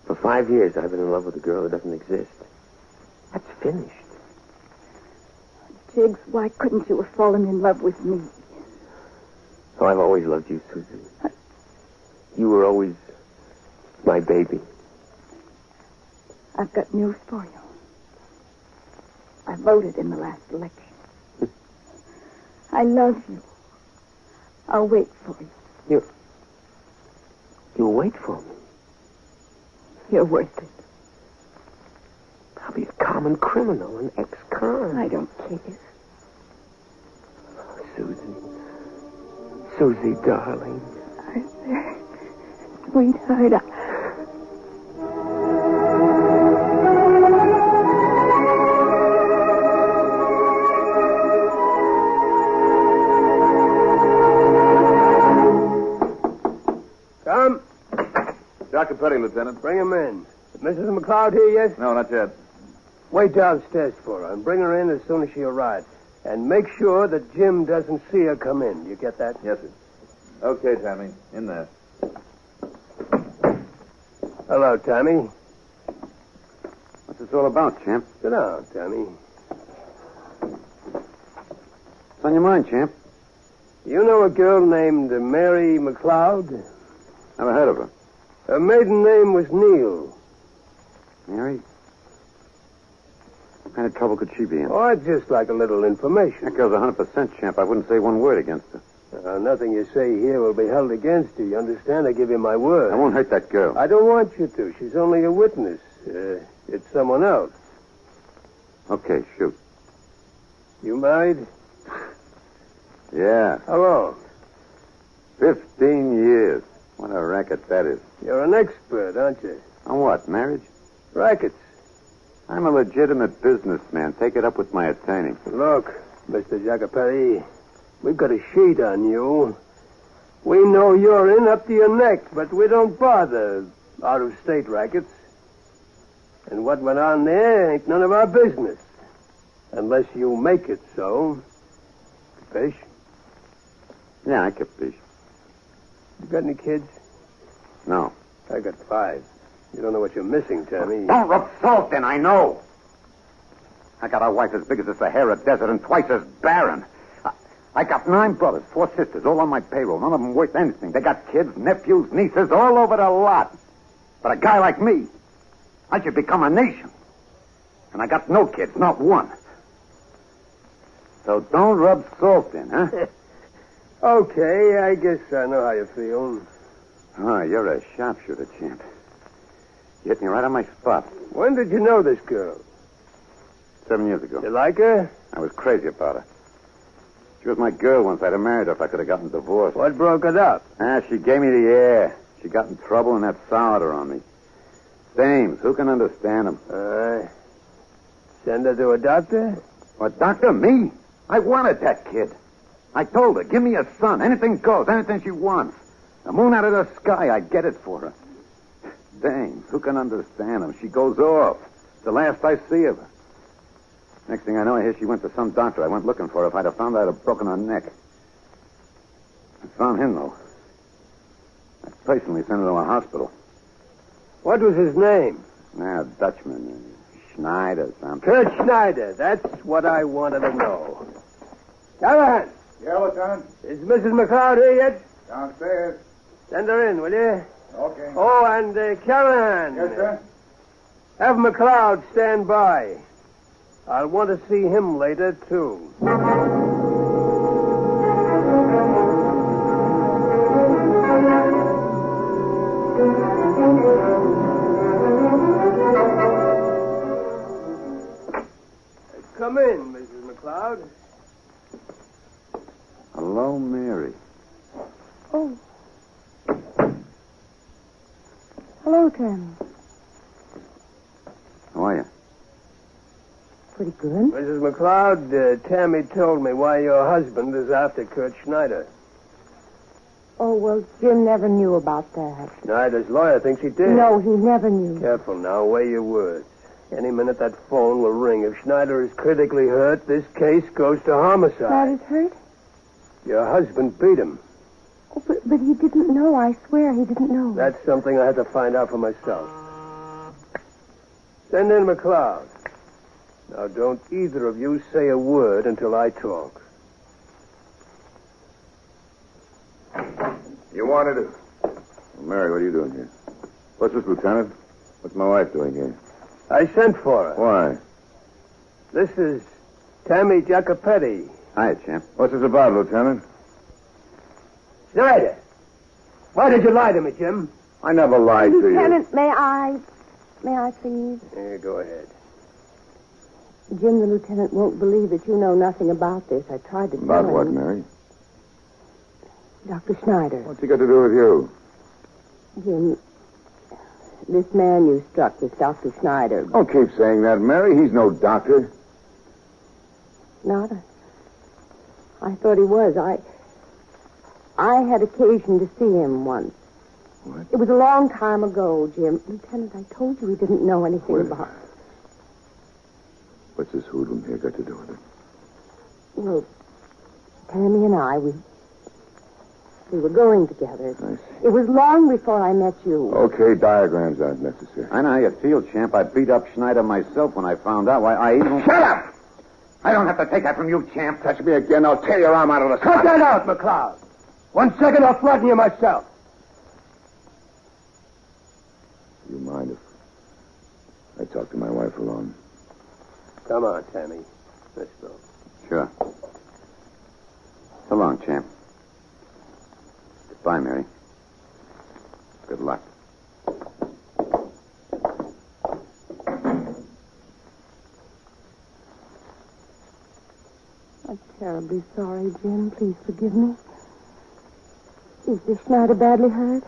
For 5 years, I've been in love with a girl that doesn't exist. That's finished. Jiggs, why couldn't you have fallen in love with me? Oh, I've always loved you, Susie. You were always my baby. I've got news for you. I voted in the last election. I love you. I'll wait for you. You'll wait for me. You're worth it. I'll be a common criminal, an ex-con. I don't care. Oh, Susie. Susie, darling. Arthur. Sweetheart. Come. Dr. Petty, Lieutenant. Bring him in. Is Mrs. McLeod here yet? No, not yet. Wait downstairs for her and bring her in as soon as she arrives. And make sure that Jim doesn't see her come in. You get that? Yes, sir. Okay, Tammy. In there. Hello, Tammy. What's this all about, Champ? Sit down, Tammy. What's on your mind, Champ? You know a girl named Mary McLeod? Never heard of her. Her maiden name was Neal. Mary? What kind of trouble could she be in? Oh, I'd just like a little information. That girl's 100%, Champ. I wouldn't say one word against her. Nothing you say here will be held against you. You understand? I give you my word. I won't hurt that girl. I don't want you to. She's only a witness. It's someone else. Okay, shoot. You married? Yeah. How long? 15 years. What a racket that is. You're an expert, aren't you? On what, marriage? Rackets. I'm a legitimate businessman. Take it up with my attorney. Look, Mr. Jacopelli, we've got a sheet on you. We know you're in up to your neck, but we don't bother out-of-state rackets. And what went on there ain't none of our business. Unless you make it so. Fish? Yeah, I capiche. You got any kids? No. I got 5. You don't know what you're missing, Tammy. Don't rub salt in, I know. I got a wife as big as the Sahara Desert and twice as barren. I got 9 brothers, 4 sisters, all on my payroll. None of them worth anything. They got kids, nephews, nieces, all over the lot. But a guy like me, I should become a nation. And I got no kids, not one. So don't rub salt in, huh? Okay, I guess I know how you feel. Oh, you're a sharpshooter, champ. You hit me right on my spot. When did you know this girl? 7 years ago. You like her? I was crazy about her. She was my girl once. I'd have married her if I could have gotten divorced. What broke it up? She gave me the air. She got in trouble and that soured her on me. Dames, who can understand them? Send her to a doctor? What, doctor? Me? I wanted that kid. I told her, give me a son. Anything goes, anything she wants. The moon out of the sky, I get it for her. Dames, who can understand them? She goes off. It's the last I see of her. Next thing I know, I hear she went to some doctor. I went looking for her. If I'd have found her, I'd have broken her neck. I found him, though. I personally sent her to a hospital. What was his name? Dutchman. Schneider, something. Kurt Schneider. That's what I wanted to know. Callahan. Yeah, Lieutenant. Is Mrs. McLeod here yet? Downstairs. Send her in, will you? Okay. Oh, and Callahan. Yes, sir? Have McLeod stand by. I'll want to see him later, too. Come in, Mrs. McLeod. Hello, Mary. Oh. Hello, Ken. How are you? pretty good. Mrs. McLeod, Tammy told me why your husband is after Kurt Schneider. Oh, well, Jim never knew about that. Schneider's lawyer thinks he did. No, he never knew. Careful now, weigh your words. Any minute that phone will ring. If Schneider is critically hurt, this case goes to homicide. Schneider's hurt? Your husband beat him. Oh, but he didn't know. I swear he didn't know. That's something I had to find out for myself. Send in McLeod. Now, don't either of you say a word until I talk. You wanted it? Well, Mary, what are you doing here? What's this, Lieutenant? What's my wife doing here? I sent for her. Why? This is Tammy Jacopetti. Hi, champ. What's this about, Lieutenant? Schneider! Why did you lie to me, Jim? I never lied to you. Lieutenant, may I please? Yeah, go ahead. Jim, the lieutenant won't believe that you know nothing about this. I tried to tell him. About what, Mary? Dr. Schneider. What's he got to do with you? Jim, this man you struck was Dr. Schneider. Don't keep saying that, Mary. He's no doctor. Not I thought he was. I had occasion to see him once. What? It was a long time ago, Jim. Lieutenant, I told you he didn't know anything about... What's this hoodlum here got to do with it? Well, Tammy and I, we were going together. I see. It was long before I met you. Okay, diagrams aren't necessary. I know how you feel, champ. I beat up Schneider myself when I found out why I even... Shut up! I don't have to take that from you, champ. Touch me again, I'll tear your arm out of the Cut that out, McLeod. 1 second, I'll flatten you myself. You mind if I talk to my wife alone? Come on, Tammy. Let's go. Sure. So long, champ. Goodbye, Mary. Good luck. I'm terribly sorry, Jim. Please forgive me. Is this Schneider badly hurt?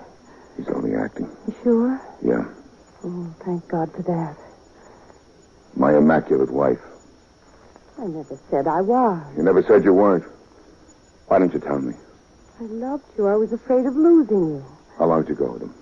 He's only acting. You sure? Yeah. Oh, thank God for that. My immaculate wife. I never said I was. You never said you weren't. Why didn't you tell me? I loved you. I was afraid of losing you. How long did you go with him?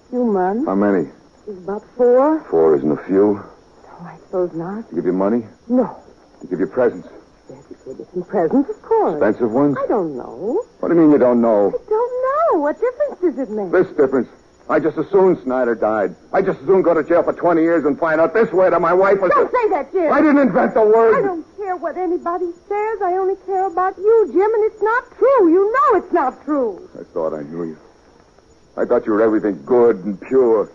A few months. How many? It was about 4. 4 isn't a few. Oh, I suppose not. To give you money? No. To give you presents? Yes, you gave me some presents, of course. Expensive ones? I don't know. What do you mean you don't know? I don't know. What difference does it make? This difference. I just as soon Snyder died. I just as soon go to jail for 20 years and find out this way that my wife was... Don't say that, Jim. I didn't invent the word. I don't care what anybody says. I only care about you, Jim, and it's not true. You know it's not true. I thought I knew you. I thought you were everything good and pure.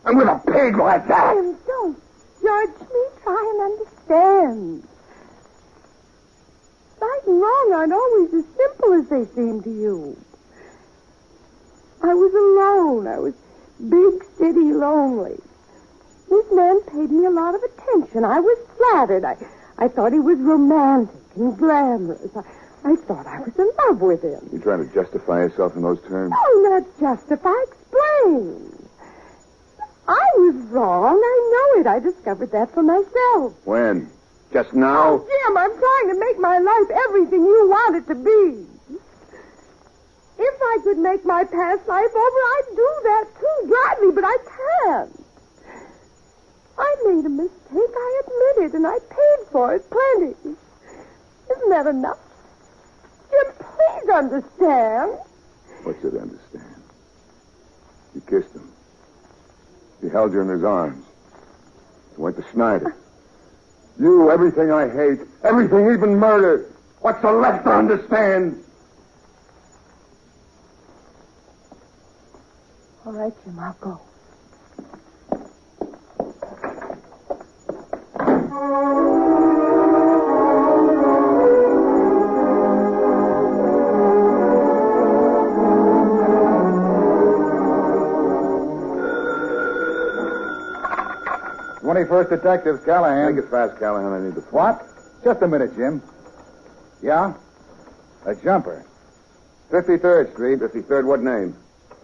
And with a pig like that... Jim, don't judge me. Try and understand. Right and wrong aren't always as simple as they seem to you. I was alone. I was big city lonely. This man paid me a lot of attention. I was flattered. I thought he was romantic and glamorous. I thought I was in love with him. You trying to justify yourself in those terms? No, not justify. Explain. I was wrong. I know it. I discovered that for myself. When? Just now? Oh, Jim, I'm trying to make my life everything you want it to be. If I could make my past life over, I'd do that too, gladly, but I can't. I made a mistake, I admit it, and I paid for it plenty. Isn't that enough? Jim, please understand. What's it understand? You kissed him. He held you in his arms. You went to Schneider. You, everything I hate, everything, even murder. What's there left to understand? All right, Jim, I'll go. 21st Detectives, Callahan. Make it fast, Callahan. I need the phone. What? Just a minute, Jim. Yeah? A jumper. 53rd Street. 53rd, what name?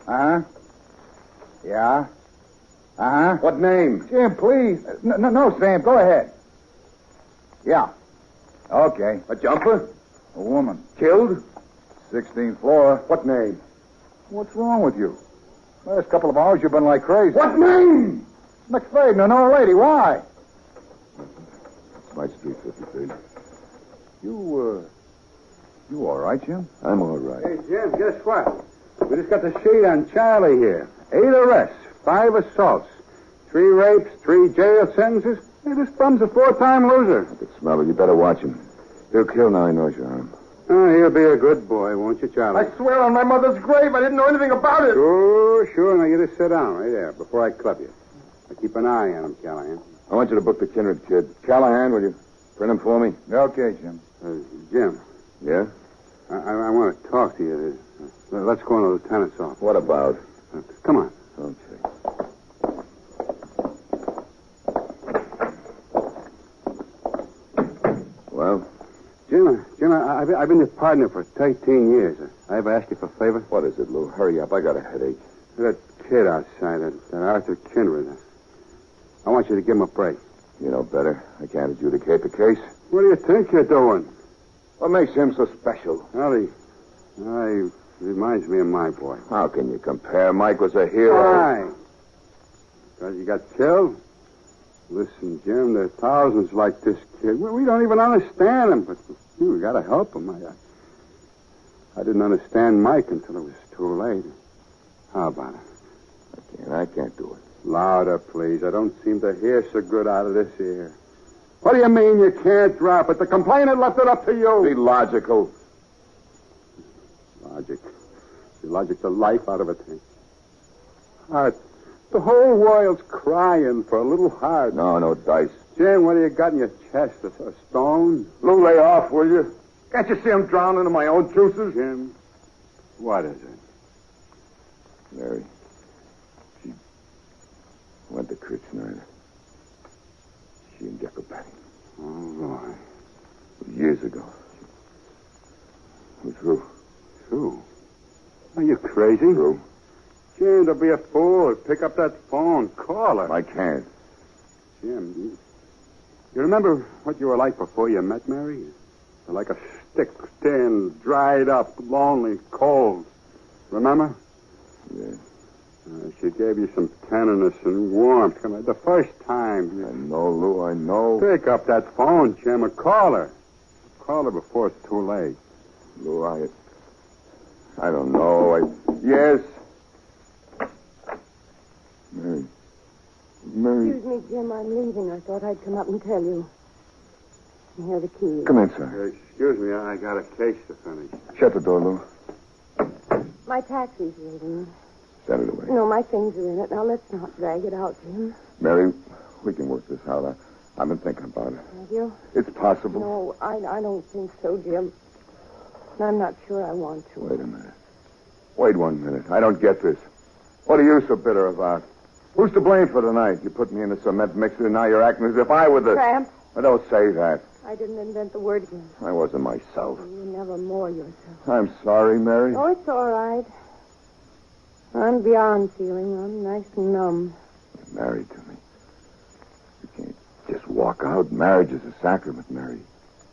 Uh-huh. Yeah? Uh-huh. What name? Jim, please. No, Sam, go ahead. Yeah. Okay. A jumper? A woman. Killed? 16th floor. What name? What's wrong with you? Last couple of hours you've been like crazy. What name? McFadden, an old lady. Why? It's my street, 53. You all right, Jim? I'm all right. Hey, Jim, guess what? We just got the sheet on Charlie here. 8 arrests, 5 assaults, 3 rapes, 3 jail sentences. Hey, this bum's a 4-time loser. I can smell it. You better watch him. He'll kill now he knows you're armed. Oh, he'll be a good boy, won't you, Charlie? I swear on my mother's grave I didn't know anything about it. Sure. Now, you just sit down right there before I club you. Now, keep an eye on him, Callahan. I want you to book the Kindred kid. Callahan, will you print him for me? Okay, Jim. Jim. Yeah? I want to talk to you. Let's go in the lieutenant's office. What about? Come on. Okay. Well? Jim, I've been your partner for 13 years. I ever asked you for a favor? What is it, Lou? Hurry up. I got a headache. That kid outside, that Arthur Kindred. I want you to give him a break. You know better. I can't adjudicate the case. What do you think you're doing? What makes him so special? Well, he reminds me of my boy. How can you compare? Mike was a hero. Why? Because he got killed? Listen, Jim, there are thousands like this kid. We don't even understand him, but we got to help him. I didn't understand Mike until it was too late. How about it? I can't do it. Louder, please. I don't seem to hear so good out of this ear. What do you mean you can't drop it? The complainant left it up to you. Be logical. Logic. You logic the life out of a thing. Heart. The whole world's crying for a little heart. No dice. Jim, what do you got in your chest? A stone? Lou, lay off, will you? Can't you see I'm drowning in my own juices? Jim, what is it? Mary. She went to Critch Snyder. She and Gecko Patty. Oh, boy. It was years ago. It was Rue. True. Are you crazy? True. Jim, don't be a fool. Pick up that phone. Call her. I can't. Jim, you remember what you were like before you met Mary? You're like a stick, thin, dried up, lonely, cold. Remember? Yeah. She gave you some tenderness and warmth. Come on, the first time. I know, Lou, I know. Pick up that phone, Jim, and call her. Call her before it's too late. Lou, I don't know. Yes. Mary. Excuse me, Jim, I'm leaving. I thought I'd come up and tell you. And here are the keys. Come in, sir. Excuse me, I got a case to finish. Shut the door, Lou. My taxi's waiting. Send it away. No, my things are in it. Now, let's not drag it out, Jim. Mary, we can work this out. I've been thinking about it. Have you? It's possible. No, I don't think so, Jim. I'm not sure I want to. Wait a minute. Wait 1 minute. I don't get this. What are you so bitter about? Who's to blame for tonight? You put me in a cement mixer, and now you're acting as if I were the... Tramp. Well, don't say that. I didn't invent the word again. I wasn't myself. You never more yourself. I'm sorry, Mary. Oh, it's all right. I'm beyond feeling. I'm nice and numb. You're married to me. You can't just walk out. Marriage is a sacrament, Mary.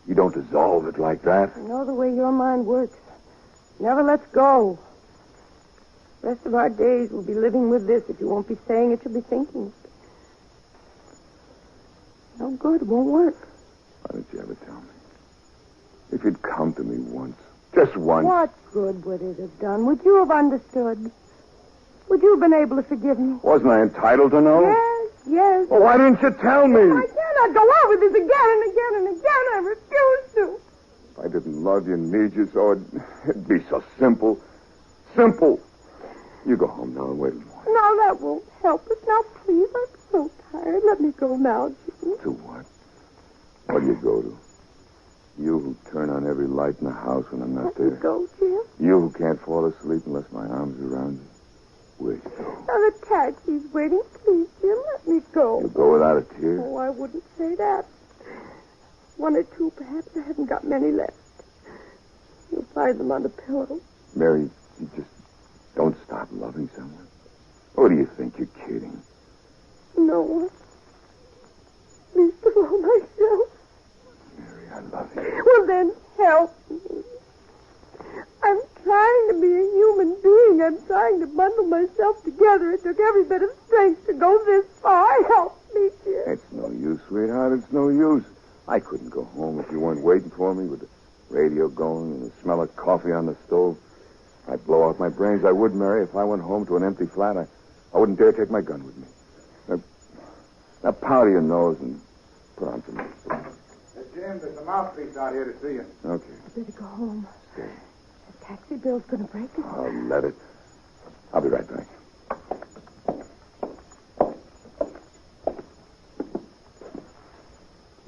You don't dissolve it like that. I know the way your mind works. Never lets go. The rest of our days we'll be living with this. If you won't be saying it, you'll be thinking it. No good. It won't work. Why didn't you ever tell me? If you'd come to me once. Just once. What good would it have done? Would you have understood? Would you have been able to forgive me? Wasn't I entitled to know? Yes. Well, why didn't you tell me? I cannot go over this again and again and again. I refuse to. If I didn't love you and need you so, it'd be so simple. Simple. You go home now and wait a little while. No, that won't help us. Now, please, I'm so tired. Let me go now, Jim. To what? What do you go to? You who turn on every light in the house when I'm not there. Let me go, Jim. You who can't fall asleep unless my arms are around you. Where'd you go? Now, the taxi's waiting. Please, Jim, let me go. You go without a tear? Oh, I wouldn't say that. 1 or 2, perhaps. I haven't got many left. You'll find them on the pillow. Mary, you just don't stop loving someone. Or do you think you're kidding? No one. Least of all myself. I couldn't go home if you weren't waiting for me with the radio going and the smell of coffee on the stove. I'd blow out my brains. I would, Mary, if I went home to an empty flat. I wouldn't dare take my gun with me. Now powder your nose and put on some makeup. Jim, there's a mouthpiece out here to see you. Okay. I better go home. The taxi bill's going to break us. I'll let it. I'll be right back.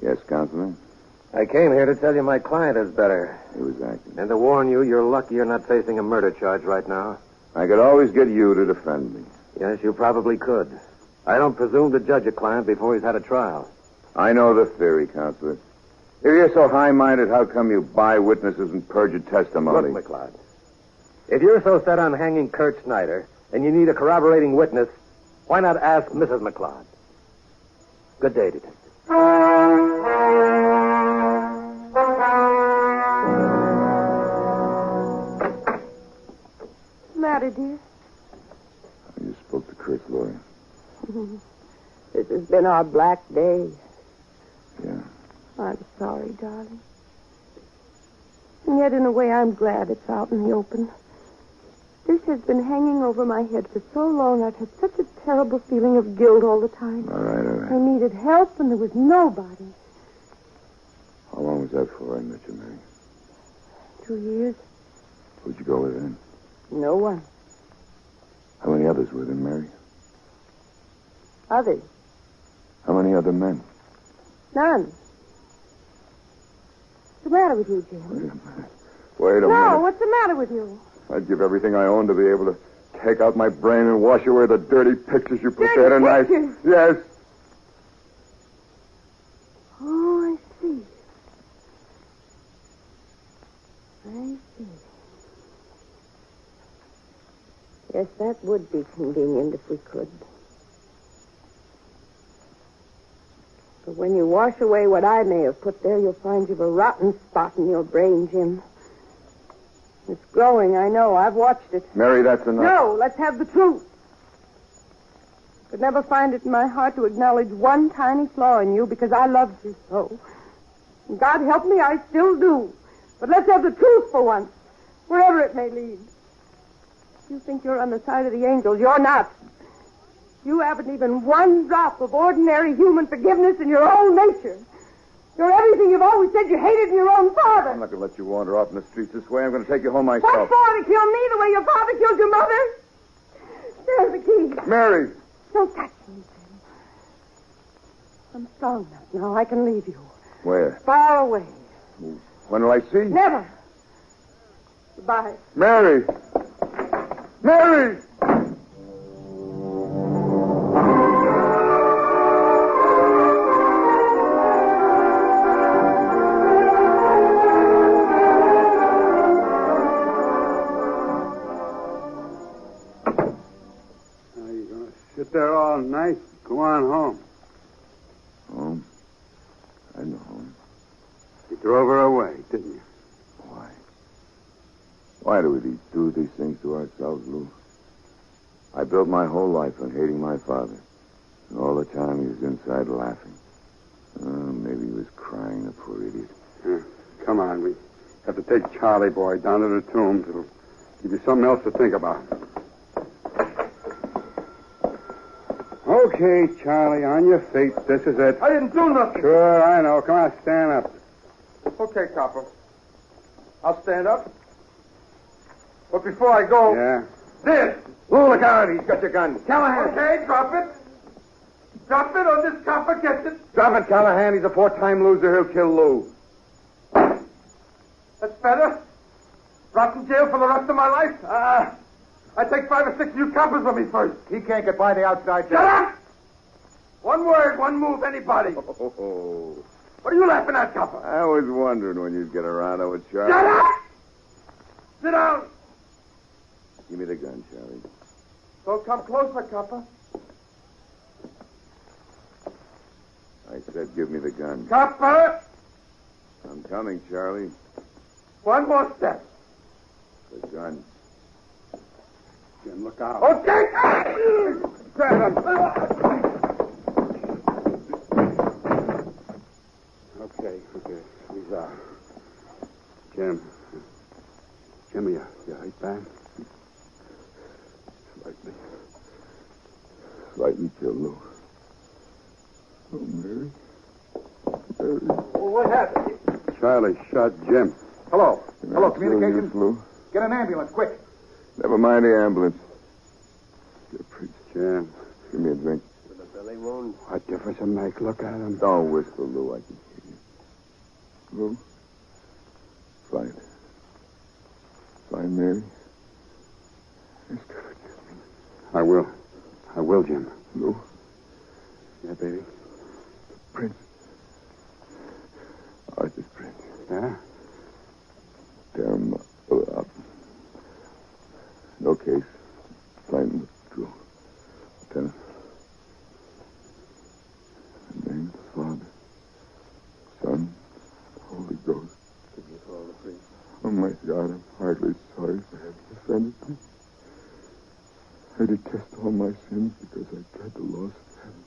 Yes, Councilman? I came here to tell you my client is better. He was acting. And to warn you, you're lucky you're not facing a murder charge right now. I could always get you to defend me. Yes, you probably could. I don't presume to judge a client before he's had a trial. I know the theory, Counselor. If you're so high-minded, how come you buy witnesses and perjure testimony? Look, McLeod, if you're so set on hanging Kurt Snyder and you need a corroborating witness, why not ask Mrs. McLeod? Good day, Detective. Matter, dear? I just spoke to Kurt's lawyer. This has been our black day. Yeah. I'm sorry, darling. And yet, in a way, I'm glad it's out in the open. This has been hanging over my head for so long. I've had such a terrible feeling of guilt all the time. All right. I needed help, and there was nobody. How long was that for I met you, Mary? 2 years. Who'd you go with then? No one. How many others were there, Mary? Others. How many other men? None. What's the matter with you, Jim? Wait a No, minute. what's the matter with you? I'd give everything I own to be able to take out my brain and wash away the dirty pictures you put Dirty there tonight. pictures? Yes. Oh, I see. I see. Yes, that would be convenient if we could. But when you wash away what I may have put there, you'll find you've a rotten spot in your brain, Jim. It's growing, I know. I've watched it. Mary, that's enough. No, let's have the truth. Could never find it in my heart to acknowledge one tiny flaw in you because I loved you so. And God help me, I still do. But let's have the truth for once, wherever it may lead. You think you're on the side of the angels. You're not. You haven't even one drop of ordinary human forgiveness in your own nature. You're everything you've always said you hated in your own father. I'm not going to let you wander off in the streets this way. I'm going to take you home myself. What for? To kill me the way your father killed your mother? There's the key. Mary! Don't touch me, Jim. I'm strong enough now. I can leave you. Where? Far away. When will I see? Never. Goodbye. Mary! Mary! Sit there all night. Go on home. Home? I'm home. You drove her away, didn't you? Why? Why do we do these things to ourselves, Lou? I built my whole life on hating my father. And all the time he was inside laughing. Maybe he was crying, the poor idiot. Come on, we have to take Charlie boy down to the tombs. It'll give you something else to think about. Okay, Charlie, on your feet. This is it. I didn't do nothing. Sure, I know. Come on, stand up. Okay, Copper. I'll stand up. But before I go... Yeah? This! Lou, look out. He's got your gun. Callahan. Okay, drop it. Drop it or this copper gets it. Drop it, Callahan. He's a 4-time loser. He'll kill Lou. That's better. Rot in jail for the rest of my life? I take 5 or 6 new coppers with me first. He can't get by the outside. Shut up! One word, one move, anybody. Oh. What are you laughing at, copper? I was wondering when you'd get around to it, Charlie. Shut up! Sit down. Give me the gun, Charlie. Don't come closer, copper. I said give me the gun. Copper! I'm coming, Charlie. One more step. The gun. Jim, look out. Okay! Grab him. Okay. Oh, Mary. Well, what happened? Charlie shot Jim. Hello. Hello, Can I fill communications? you, Flu? Get an ambulance, quick. Never mind the ambulance. Here, Prince. Jim. Give me a drink. With a belly wound? What difference it make? Look at him. Don't whisper, Lou. I can hear you. Lou? Fine. Fine, Mary. Just forgive me. I will. I will, Jim. Lou? Yeah, baby? Prince. Arthur's Prince. Yeah? Tear him up. No case. Plain but true. Lieutenant. The name of the Father, Son, Holy Ghost. Give you all the priest. Oh, my God, I'm hardly sorry for having offended you. I detest all my sins because I dread the loss of heaven.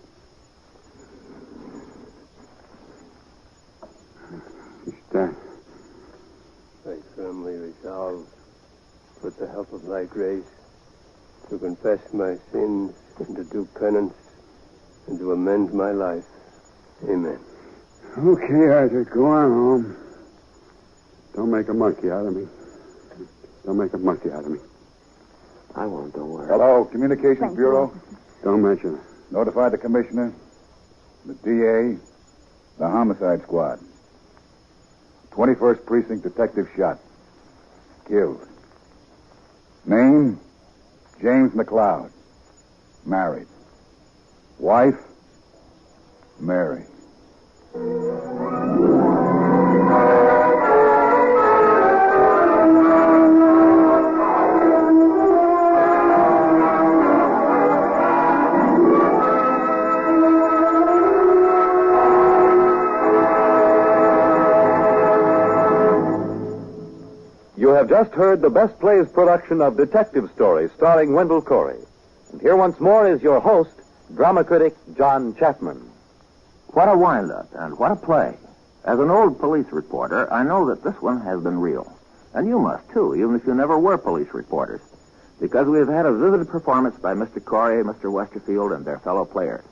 He's dead. I firmly resolve, with the help of thy grace, to confess my sins and to do penance and to amend my life. Amen. Okay, Arthur, go on home. Don't make a monkey out of me. Don't make a monkey out of me. I won't, don't worry. Hello, Communications Bureau. Don't mention it. Notify the commissioner, the DA, the homicide squad. 21st Precinct detective shot. Killed. Name, James McLeod. Married. Wife, Mary. You have just heard the Best Plays production of Detective Stories starring Wendell Corey. And here once more is your host, drama critic John Chapman. What a wind-up, and what a play. As an old police reporter, I know that this one has been real. And you must, too, even if you never were police reporters. Because we have had a vivid performance by Mr. Corey, Mr. Westerfield, and their fellow players.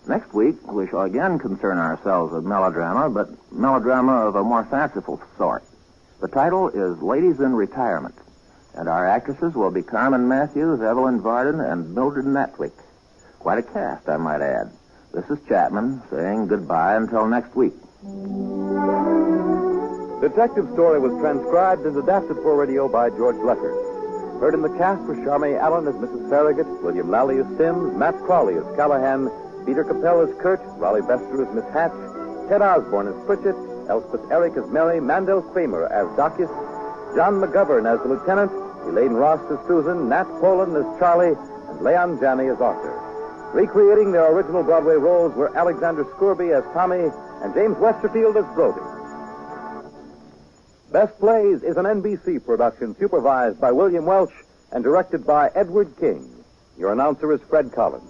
Next week, we shall again concern ourselves with melodrama, but melodrama of a more fanciful sort. The title is Ladies in Retirement, and our actresses will be Carmen Matthews, Evelyn Varden, and Mildred Natwick. Quite a cast, I might add. This is Chapman saying goodbye until next week. Detective Story was transcribed and adapted for radio by George Leffert. Heard in the cast were Charmaine Allen as Mrs. Farragut, William Lally as Sims, Matt Crawley as Callahan, Peter Capell as Kurt, Raleigh Bester as Miss Hatch, Ted Osborne as Pritchett, Elspeth Eric as Mary, Mandel Kramer as Docus, John McGovern as the Lieutenant, Elaine Ross as Susan, Nat Poland as Charlie, and Leon Janney as Arthur. Recreating their original Broadway roles were Alexander Scourby as Tommy and James Westerfield as Brody. Best Plays is an NBC production supervised by William Welch and directed by Edward King. Your announcer is Fred Collins.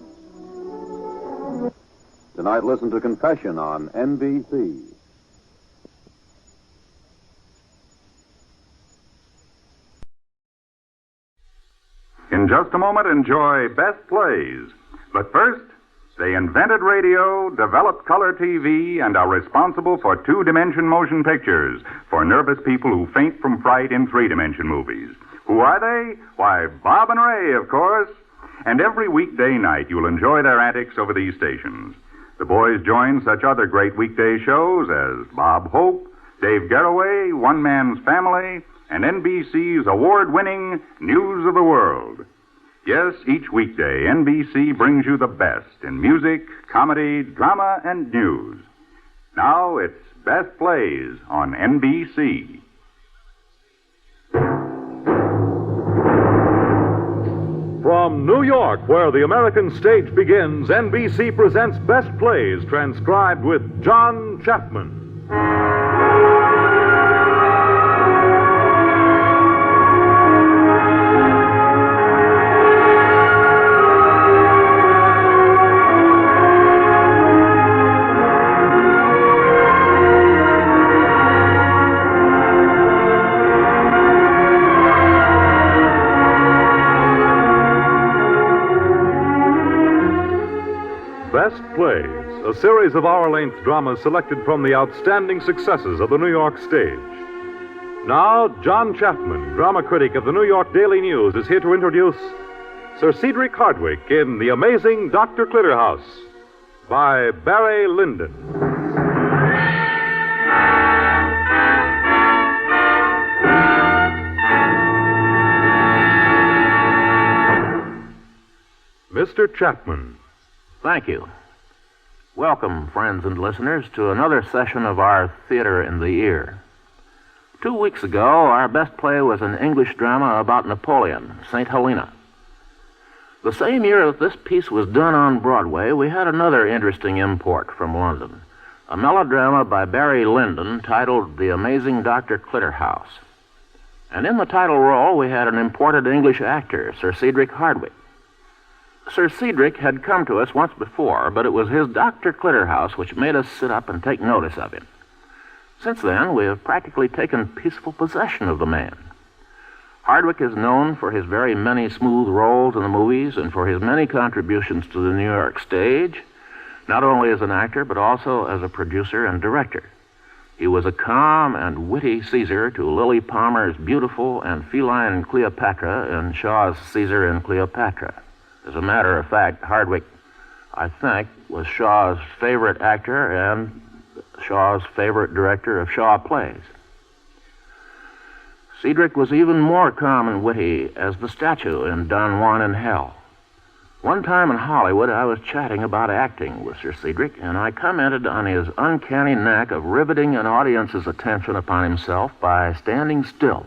Tonight, listen to Confession on NBC. In just a moment, enjoy Best Plays. But first, they invented radio, developed color TV, and are responsible for two-dimension motion pictures for nervous people who faint from fright in three-dimension movies. Who are they? Why, Bob and Ray, of course. And every weekday night, you'll enjoy their antics over these stations. The boys join such other great weekday shows as Bob Hope, Dave Garroway, One Man's Family, and NBC's award-winning News of the World. Yes, each weekday, NBC brings you the best in music, comedy, drama, and news. Now it's Best Plays on NBC. From New York, where the American stage begins, NBC presents Best Plays, transcribed with John Chapman. Best Best Plays, a series of hour-length dramas selected from the outstanding successes of the New York stage. Now, John Chapman, drama critic of the New York Daily News, is here to introduce Sir Cedric Hardwicke in The Amazing Dr. Clitterhouse by Barry Lyndon. Mr. Chapman. Thank you. Welcome, friends and listeners, to another session of our Theater in the Ear. 2 weeks ago, our best play was an English drama about Napoleon, St. Helena. The same year that this piece was done on Broadway, we had another interesting import from London, a melodrama by Barry Lyndon titled The Amazing Dr. Clitterhouse. And in the title role, we had an imported English actor, Sir Cedric Hardwicke. Sir Cedric had come to us once before, but it was his Dr. Clitterhouse which made us sit up and take notice of him. Since then, we have practically taken peaceful possession of the man. Hardwicke is known for his very many smooth roles in the movies and for his many contributions to the New York stage, not only as an actor, but also as a producer and director. He was a calm and witty Caesar to Lily Palmer's beautiful and feline Cleopatra in Shaw's Caesar and Cleopatra. As a matter of fact, Hardwicke, I think, was Shaw's favorite actor and Shaw's favorite director of Shaw plays. Cedric was even more calm and witty as the statue in Don Juan in Hell. One time in Hollywood, I was chatting about acting with Sir Cedric, and I commented on his uncanny knack of riveting an audience's attention upon himself by standing still.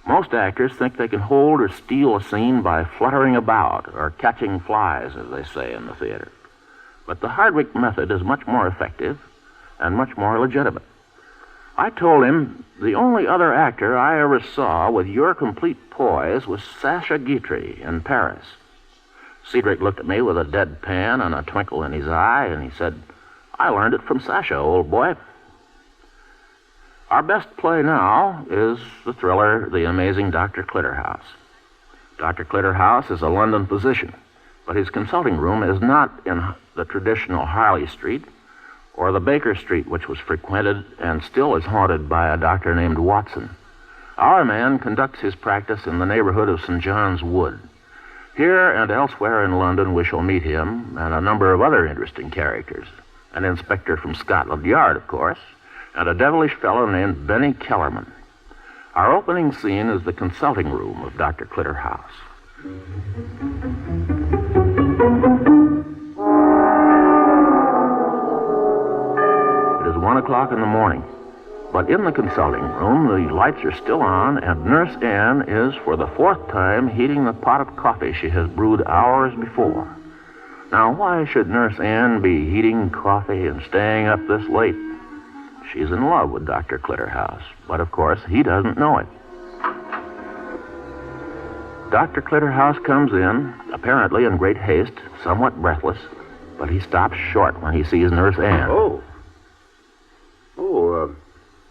Most actors think they can hold or steal a scene by fluttering about or catching flies, as they say in the theater. But the Hardwicke method is much more effective and much more legitimate. I told him the only other actor I ever saw with your complete poise was Sacha Guitry in Paris. Cedric looked at me with a deadpan and a twinkle in his eye, and he said, "I learned it from Sacha, old boy." Our best play now is the thriller The Amazing Dr. Clitterhouse. Dr. Clitterhouse is a London physician, but his consulting room is not in the traditional Harley Street or the Baker Street, which was frequented and still is haunted by a doctor named Watson. Our man conducts his practice in the neighborhood of St. John's Wood. Here and elsewhere in London we shall meet him and a number of other interesting characters. An inspector from Scotland Yard, of course, and a devilish fellow named Benny Kellerman. Our opening scene is the consulting room of Dr. Clitterhouse. It is 1 o'clock in the morning, but in the consulting room the lights are still on, and Nurse Ann is, for the 4th time, heating the pot of coffee she has brewed hours before. Now, why should Nurse Ann be heating coffee and staying up this late? She's in love with Dr. Clitterhouse, but of course he doesn't know it. Dr. Clitterhouse comes in, apparently in great haste, somewhat breathless, but he stops short when he sees Nurse Ann.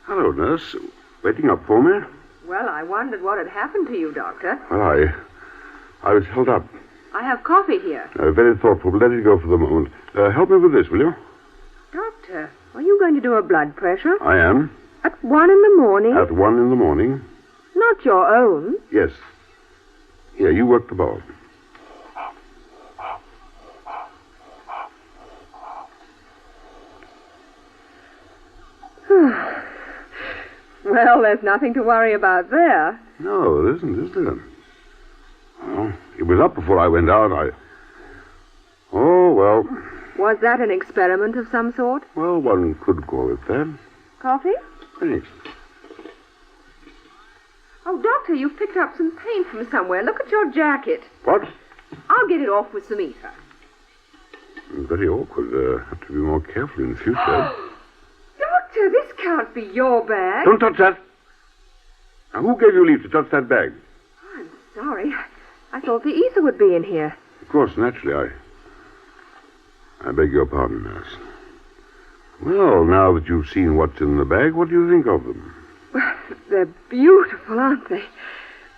Hello, Nurse. Waiting up for me? Well, I wondered what had happened to you, Doctor. Well, I was held up. I have coffee here. Very thoughtful, but let it go for the moment. Help me with this, will you? Doctor, are you going to do a blood pressure? I am. At 1 in the morning? At 1 in the morning. Not your own? Yes. Here, you work the bulb. Well, there's nothing to worry about there. No, there isn't, is there? Well, it was up before I went out. Oh, well. Was that an experiment of some sort? Well, one could call it that. Coffee? Thanks. Oh, Doctor, you've picked up some paint from somewhere. Look at your jacket. What? I'll get it off with some ether. Very awkward. Have to be more careful in the future. Doctor, this can't be your bag. Don't touch that. Now, who gave you leave to touch that bag? I'm sorry. I thought the ether would be in here. Of course, naturally, I beg your pardon, Nurse. Well, now that you've seen what's in the bag, what do you think of them? Well, they're beautiful, aren't they?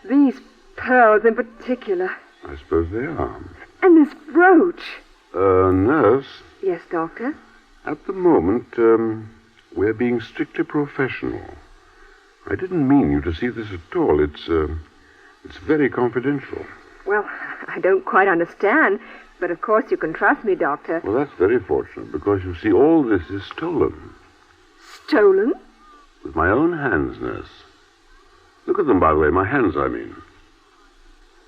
These pearls in particular. I suppose they are. And this brooch. Nurse, Yes, Doctor? at the moment, we're being strictly professional. I didn't mean you to see this at all. It's very confidential. Well, I don't quite understand, but of course you can trust me, Doctor. Well, that's very fortunate, because you see, all this is stolen. Stolen? With my own hands, nurse. Look at them, by the way, my hands, I mean.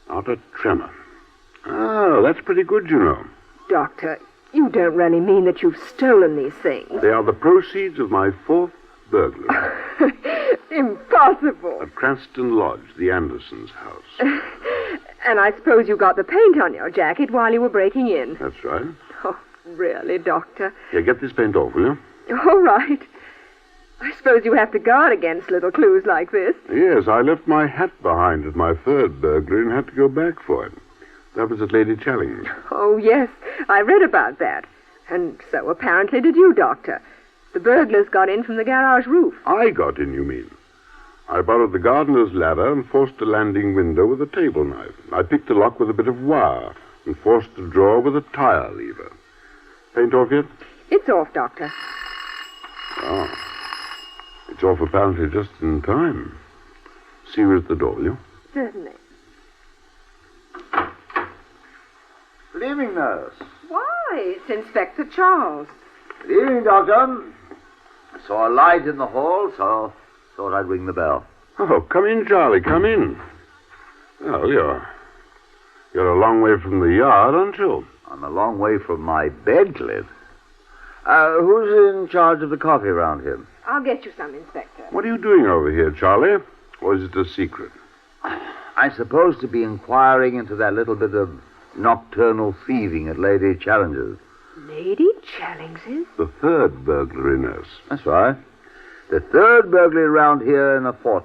Not a tremor. Oh, that's pretty good, you know. Doctor, you don't really mean that you've stolen these things. They are the proceeds of my fourth burglary. Impossible. At Cranston Lodge, the Andersons' house. And I suppose you got the paint on your jacket while you were breaking in. That's right. Oh, really, Doctor? Here, get this paint off, will you? All right. I suppose you have to guard against little clues like this. Yes, I left my hat behind at my third burglary and had to go back for it. That was at Lady Challing's. Oh, yes. I read about that. And so apparently did you, Doctor. The burglars got in from the garage roof. I got in, you mean? I borrowed the gardener's ladder and forced a landing window with a table knife. I picked a lock with a bit of wire and forced a drawer with a tire lever. Paint off yet? It's off, Doctor. Oh. It's off apparently just in time. See you at the door, will you? Certainly. Good evening, nurse. Why, it's Inspector Charles. Good evening, Doctor. I saw a light in the hall, so thought I'd ring the bell. Oh, come in, Charlie, come in. Well, you're a long way from the yard, aren't you? I'm a long way from my bed, Cliff. Who's in charge of the coffee around here? I'll get you some, Inspector. What are you doing over here, Charlie? Or is it a secret? I'm supposed to be inquiring into that little bit of nocturnal thieving at Lady Challenger's. Lady Challenger's? The third burglary, nurse. That's right. The third burglary around here in a fort.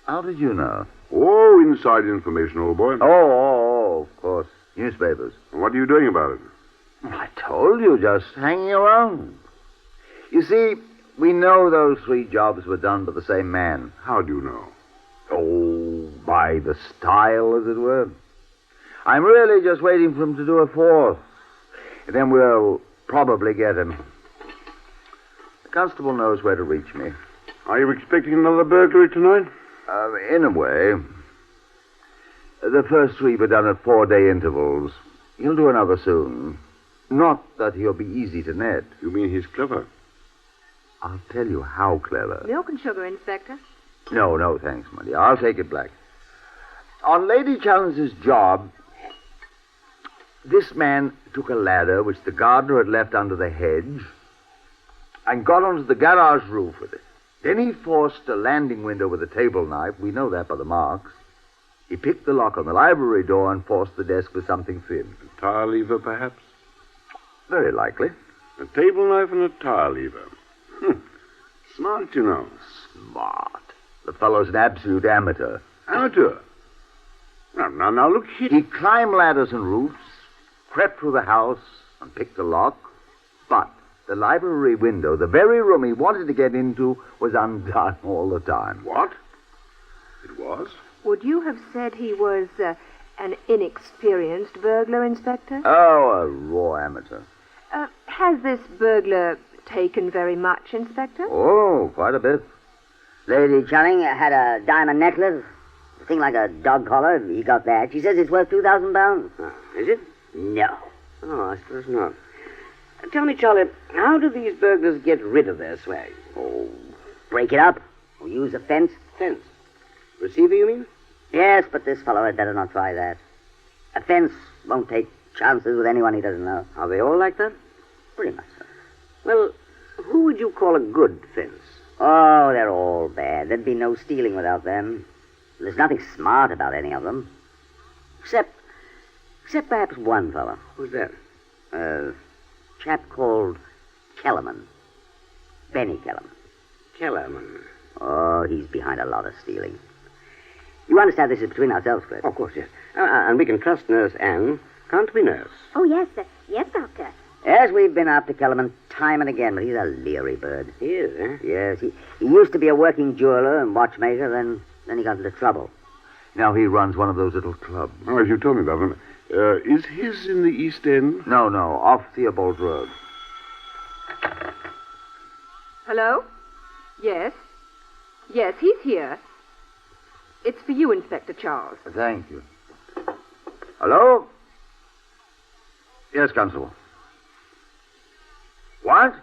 How did you know? Oh, inside information, old boy. Oh, of course. Newspapers. What are you doing about it? I told you, just hanging around. You see, we know those 3 jobs were done by the same man. How do you know? Oh, by the style, as it were. I'm really just waiting for him to do a 4th. And then we'll probably get him. The constable knows where to reach me. Are you expecting another burglary tonight? In a way. The first 3 were done at 4-day intervals. He'll do another soon. Not that he'll be easy to net. You mean he's clever? I'll tell you how clever. Milk and sugar, Inspector. No, thanks, my dear. I'll take it black. On Lady Challenger's job, this man took a ladder which the gardener had left under the hedge and got onto the garage roof with it. Then he forced a landing window with a table knife. We know that by the marks. He picked the lock on the library door and forced the desk with something thin. A tire lever, perhaps? Very likely. A table knife and a tire lever. Smart, you know. Smart. The fellow's an absolute amateur. Amateur? Now, look here. He climbed ladders and roofs, crept through the house, and picked a lock. But the library window, the very room he wanted to get into, was undone all the time. What? It was? Would you have said he was an inexperienced burglar, Inspector? Oh, a raw amateur. Has this burglar taken very much, Inspector? Oh, quite a bit. Lady Channing had a diamond necklace, a thing like a dog collar. He got that. She says it's worth £2,000. Is it? No. Oh, I suppose not. Tell me, Charlie, how do these burglars get rid of their swag? Oh, break it up or use a fence. Fence? Receiver, you mean? Yes, but this fellow had better not try that. A fence won't take chances with anyone he doesn't know. Are they all like that? Pretty much so. Well, who would you call a good fence? Oh, they're all bad. There'd be no stealing without them. There's nothing smart about any of them. Except perhaps one fellow. Who's that? A chap called Kellerman. Benny Kellerman. Kellerman. Oh, he's behind a lot of stealing. You understand this is between ourselves, Fred? Of course, yes. And we can trust Nurse Anne, can't we, Nurse? Oh, yes, sir. Yes, Doctor. Yes, we've been after Kellerman time and again, but he's a leery bird. He is, eh? Yes, he used to be a working jeweler and watchmaker, then he got into trouble. Now he runs one of those little clubs. Oh, as you told me about him. Is his in the East End? No, off Theobald Road. Hello? Yes? Yes, he's here. It's for you, Inspector Charles. Thank you. Hello? Yes, Constable. What?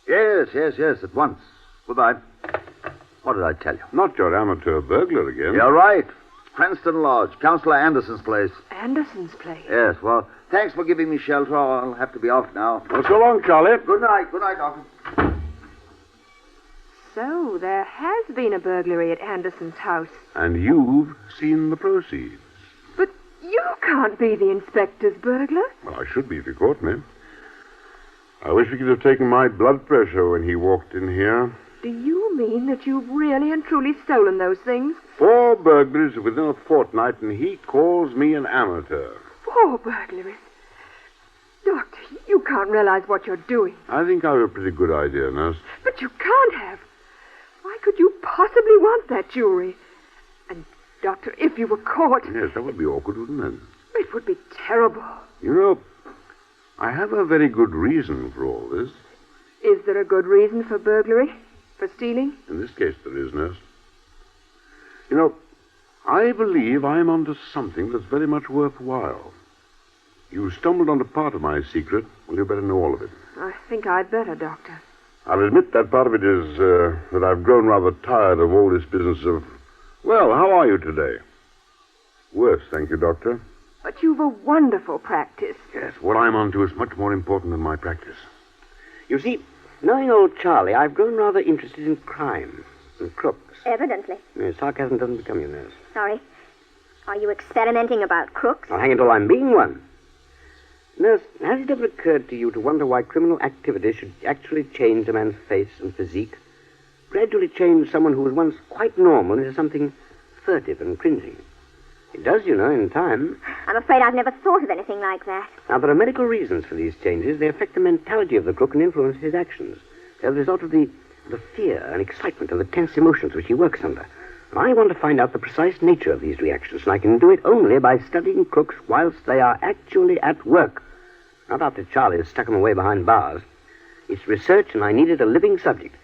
Yes, at once. Goodbye. What did I tell you? Not your amateur burglar again. You're right. Cranston Lodge, Councillor Anderson's place. Anderson's place? Yes, well, thanks for giving me shelter. I'll have to be off now. Well, so long, Charlie. Good night, Doctor. So, there has been a burglary at Anderson's house. And you've seen the proceeds. But you can't be the inspector's burglar. Well, I should be if you caught me. I wish we could have taken my blood pressure when he walked in here. Do you mean that you've really and truly stolen those things? 4 burglaries within a fortnight, and he calls me an amateur. 4 burglaries? Doctor, you can't realize what you're doing. I think I have a pretty good idea, nurse. But you can't have. Why could you possibly want that jewelry? And, Doctor, if you were caught... Yes, that would be awkward, wouldn't it? It would be terrible. You know, I have a very good reason for all this. Is there a good reason for burglary? For stealing? In this case, there is, nurse. You know, I believe I'm onto something that's very much worthwhile. You stumbled onto part of my secret. Well, you better know all of it. I think I'd better, Doctor. I'll admit that part of it is that I've grown rather tired of all this business of... Well, how are you today? Worse, thank you, Doctor. But you've a wonderful practice. Yes, what I'm onto is much more important than my practice. You see, knowing old Charlie, I've grown rather interested in crime and crooks. Evidently. No, sarcasm doesn't become you, nurse. Sorry. Are you experimenting about crooks? I'll hang it all, I'm being one. Nurse, has it ever occurred to you to wonder why criminal activity should actually change a man's face and physique? Gradually change someone who was once quite normal into something furtive and cringing. It does, you know, in time. I'm afraid I've never thought of anything like that. Now, there are medical reasons for these changes. They affect the mentality of the crook and influence his actions. They're the result of the fear and excitement and the tense emotions which he works under. And I want to find out the precise nature of these reactions, and I can do it only by studying crooks whilst they are actually at work. Not after Charlie has stuck them away behind bars. It's research, and I needed a living subject.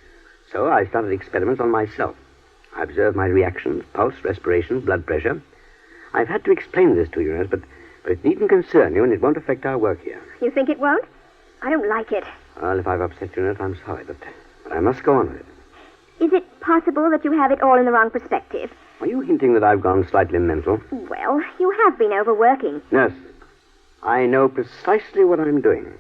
So I started experiments on myself. I observed my reactions, pulse, respiration, blood pressure. I've had to explain this to you, nurse, but it needn't concern you, and it won't affect our work here. You think it won't? I don't like it. Well, if I've upset you, nurse, I'm sorry, but I must go on with it. Is it possible that you have it all in the wrong perspective? Are you hinting that I've gone slightly mental? Well, you have been overworking. Nurse, I know precisely what I'm doing.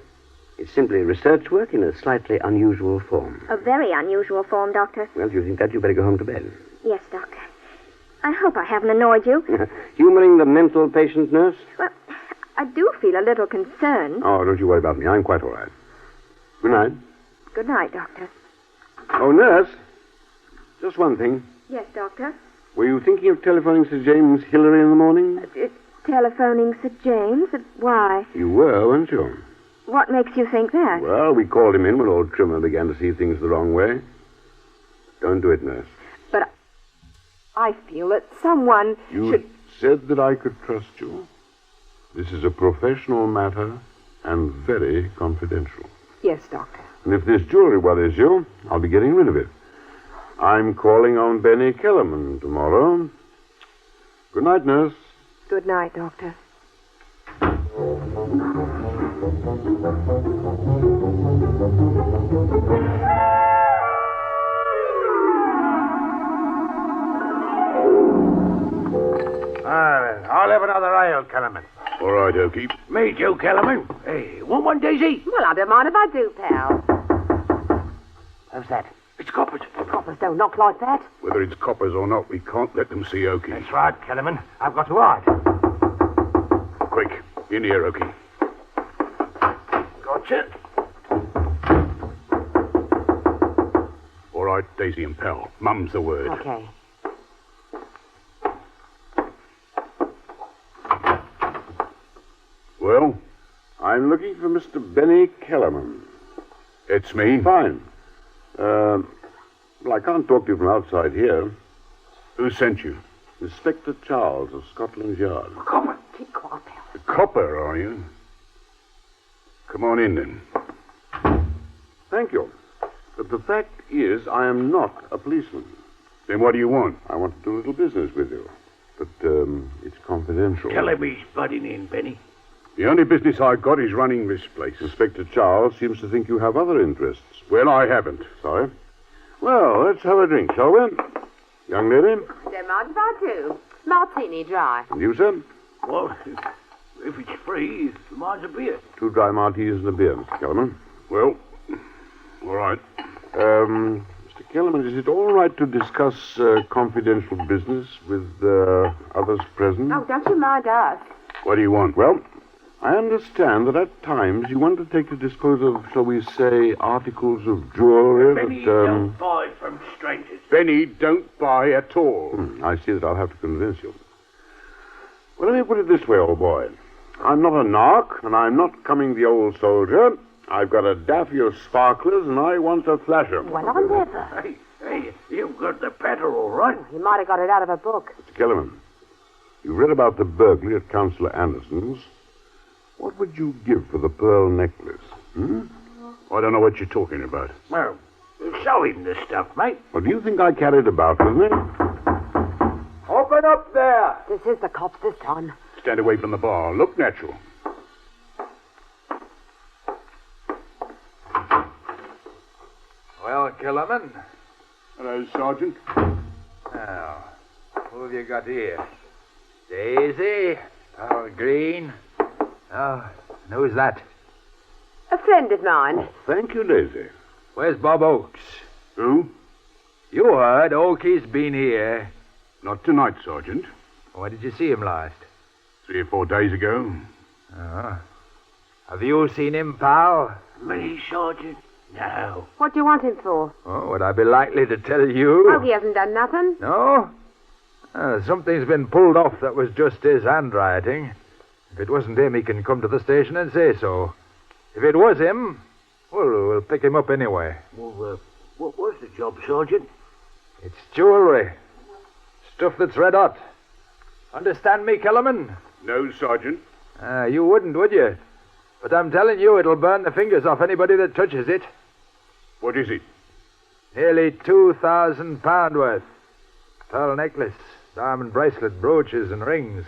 It's simply research work in a slightly unusual form. A very unusual form, Doctor. Well, if you think that, you better go home to bed. Yes, Doctor. I hope I haven't annoyed you. Humoring the mental patient, nurse? Well, I do feel a little concerned. Oh, don't you worry about me. I'm quite all right. Good night. Good night, Doctor. Oh, nurse. Just one thing. Yes, Doctor? Were you thinking of telephoning Sir James Hillary in the morning? Telephoning Sir James? Why? You were, weren't you? What makes you think that? Well, we called him in when old Trimmer began to see things the wrong way. Don't do it, nurse. But I feel that someone You said that I could trust you. This is a professional matter and very confidential. Yes, Doctor. And if this jewelry worries you, I'll be getting rid of it. I'm calling on Benny Kellerman tomorrow. Good night, nurse. Good night, Doctor. I'll have another ale, Kellerman. All right, Okie. Me too, Kellerman. Hey, want one, Daisy? Well, I don't mind if I do, pal. How's that? It's coppers. Coppers don't knock like that. Whether it's coppers or not, we can't let them see Okie. That's right, Kellerman. I've got to hide. Quick, in here, Okie. Gotcha. All right, Daisy and pal. Mum's the word. Okay. Well, I'm looking for Mr. Benny Kellerman. It's me. Fine. Well, I can't talk to you from outside here. Who sent you? Inspector Charles of Scotland Yard. Copper. Keep quiet, pal. A copper, are you? Come on in, then. Thank you. But the fact is, I am not a policeman. Then what do you want? I want to do a little business with you. But, it's confidential. Tell him he's butting in, Benny. The only business I've got is running this place. Inspector Charles seems to think you have other interests. Well, I haven't. Sorry. Well, let's have a drink, shall we? Young lady? Don't mind if I do. Martini dry. And you, sir? Well, if it's free, mine's a beer. 2 dry martinis and a beer, Mr. Kellerman. Well, all right. Mr. Kellerman, is it all right to discuss confidential business with others present? Oh, don't you mind us. What do you want? Well, I understand that at times you undertake to dispose of, shall we say, articles of jewelry Benny, that... don't buy from strangers. Benny, don't buy at all. I see that I'll have to convince you. Well, let me put it this way, old boy. I'm not a narc, and I'm not coming the old soldier. I've got a daffy of sparklers, and I want to flash 'em. Well, I never. Hey, you've got the patter all right. You might have got it out of a book. Mr. Kellerman, you read about the burglary at Councillor Anderson's. What would you give for the pearl necklace? I don't know what you're talking about. Well, show him the stuff, mate. Well, do you think I carried it about with me? Open up there. This is the cops this time. Stand away from the bar. Look natural. Well, Kellerman. Hello, Sergeant. Now, who have you got here? Daisy, Paul Green. Oh, and who's that? A friend of mine. Oh, thank you, Daisy. Where's Bob Oakes? Who? You heard Oakey's been here. Not tonight, Sergeant. When did you see him last? 3 or 4 days ago. Oh. Have you seen him, pal? Me, Sergeant? No. What do you want him for? Oh, would I be likely to tell you? Oh, he hasn't done nothing. No? Something's been pulled off that was just his handwriting. If it wasn't him, he can come to the station and say so. If it was him, well, we'll pick him up anyway. Well, what was the job, Sergeant? It's jewelry. Stuff that's red hot. Understand me, Kellerman? No, Sergeant. You wouldn't, would you? But I'm telling you, it'll burn the fingers off anybody that touches it. What is it? Nearly £2,000 worth. Pearl necklace, diamond bracelet, brooches, and rings.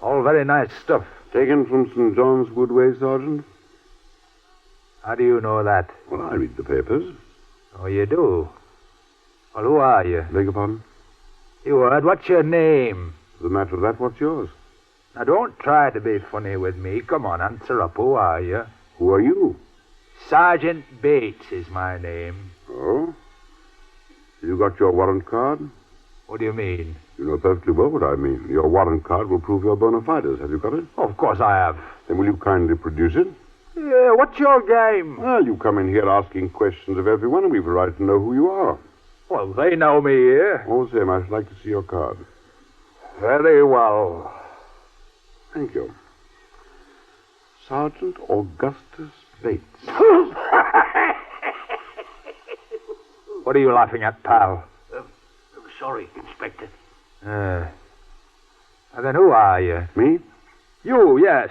All very nice stuff. Taken from St. John's Woodway, Sergeant? How do you know that? Well, I read the papers. Oh, you do? Well, who are you? Beg your pardon? You heard. What's your name? For the matter of that, what's yours? Now, don't try to be funny with me. Come on, answer up. Who are you? Who are you? Sergeant Bates is my name. Oh? You got your warrant card? What do you mean? You know perfectly well what I mean. Your warrant card will prove your bona fides. Have you got it? Oh, of course I have. Then will you kindly produce it? Yeah, what's your game? Well, you come in here asking questions of everyone, and we've a right to know who you are. Well, they know me here. All the same, I should like to see your card. Very well. Thank you. Sergeant Augustus Bates. What are you laughing at, pal? Sorry, Inspector. And then who are you? Me? You, yes.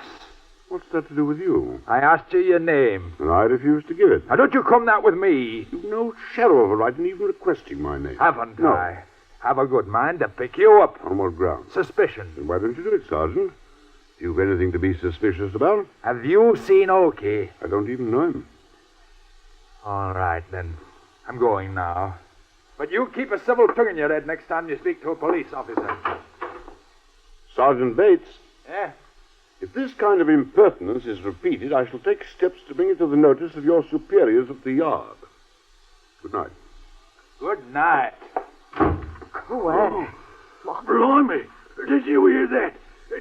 What's that to do with you? I asked you your name. And I refused to give it. Now, don't you come that with me. You've no shadow of a right in even requesting my name. Haven't No. I? Have a good mind to pick you up. On what grounds? Suspicion. Then why don't you do it, Sergeant? You've anything to be suspicious about? Have you seen Oakey? I don't even know him. All right, then. I'm going now. But you keep a civil tongue in your head next time you speak to a police officer. Sergeant Bates? Yeah? If this kind of impertinence is repeated, I shall take steps to bring it to the notice of your superiors at the yard. Good night. Good night. Well. Blimey, did you hear that?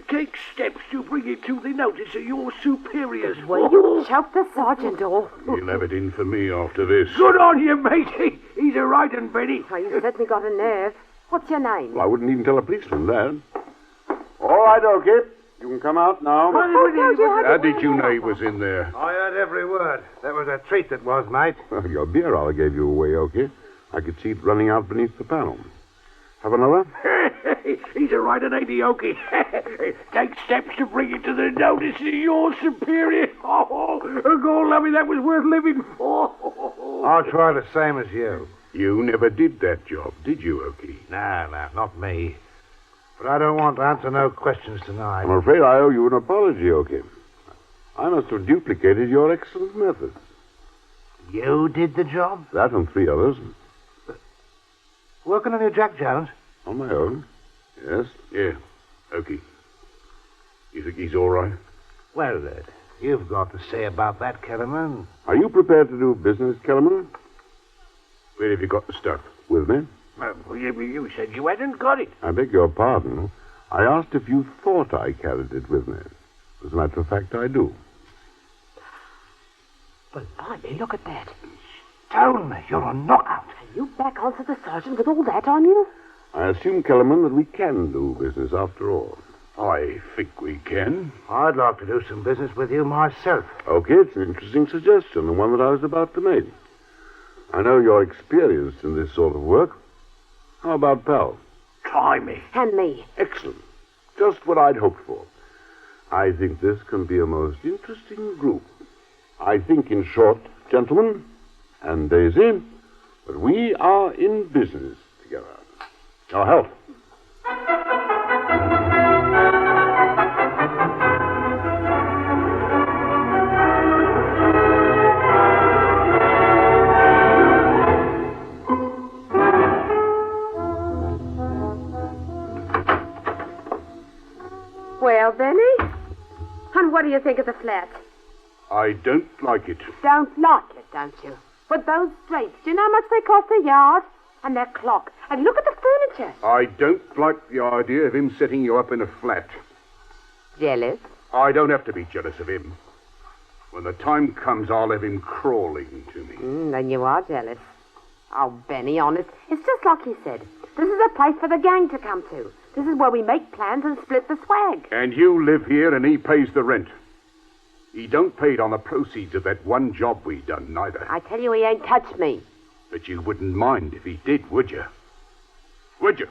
Take steps to bring it to the notice of your superiors. Well, you choked the sergeant off. You'll have it in for me after this. Good on you, matey. He's a right un, Benny. Oh, you certainly got a nerve. What's your name? Well, I wouldn't even tell a policeman that. All right, okay. You can come out now. How did you know he was in there? I heard every word. That was a treat that was, mate. Well, your beer I gave you away, okay? I could see it running out beneath the panel. Have another? He's a right and 80 Okie. Take steps to bring it to the notice of your superior. Oh, God, lovey, that was worth living for. I'll try the same as you. You never did that job, did you, Okie? No, not me. But I don't want to answer no questions tonight. I'm afraid I owe you an apology, Okie. I must have duplicated your excellent methods. You did the job? That and 3 others. Working on your Jack Jones? On my own. Yes. Yeah. Okie. You think he's all right? Well, you've got to say about that, Kellerman. Are you prepared to do business, Kellerman? Where have you got the stuff? With me? You said you hadn't got it. I beg your pardon. I asked if you thought I carried it with me. As a matter of fact, I do. Well, blimey, look at that. Stone, you're a knockout. Are you back onto the sergeant with all that on you? I assume, Kellerman, that we can do business after all. I think we can. I'd like to do some business with you myself. Okay, it's an interesting suggestion, the one that I was about to make. I know you're experienced in this sort of work. How about Pal? Try me. And me. Excellent. Just what I'd hoped for. I think this can be a most interesting group. I think, in short, gentlemen, and Daisy, that we are in business together. Your health. Well, Benny? And what do you think of the flat? I don't like it. Don't like it, don't you? But those drapes, do you know how much they cost a yard? And their clock. And look at the furniture. I don't like the idea of him setting you up in a flat. Jealous? I don't have to be jealous of him. When the time comes, I'll have him crawling to me. Then you are jealous. Oh, Benny, honest, it's just like he said. This is a place for the gang to come to. This is where we make plans and split the swag. And you live here and he pays the rent. He don't pay it on the proceeds of that one job we done, neither. I tell you, he ain't touched me. But you wouldn't mind if he did, would you? Would you?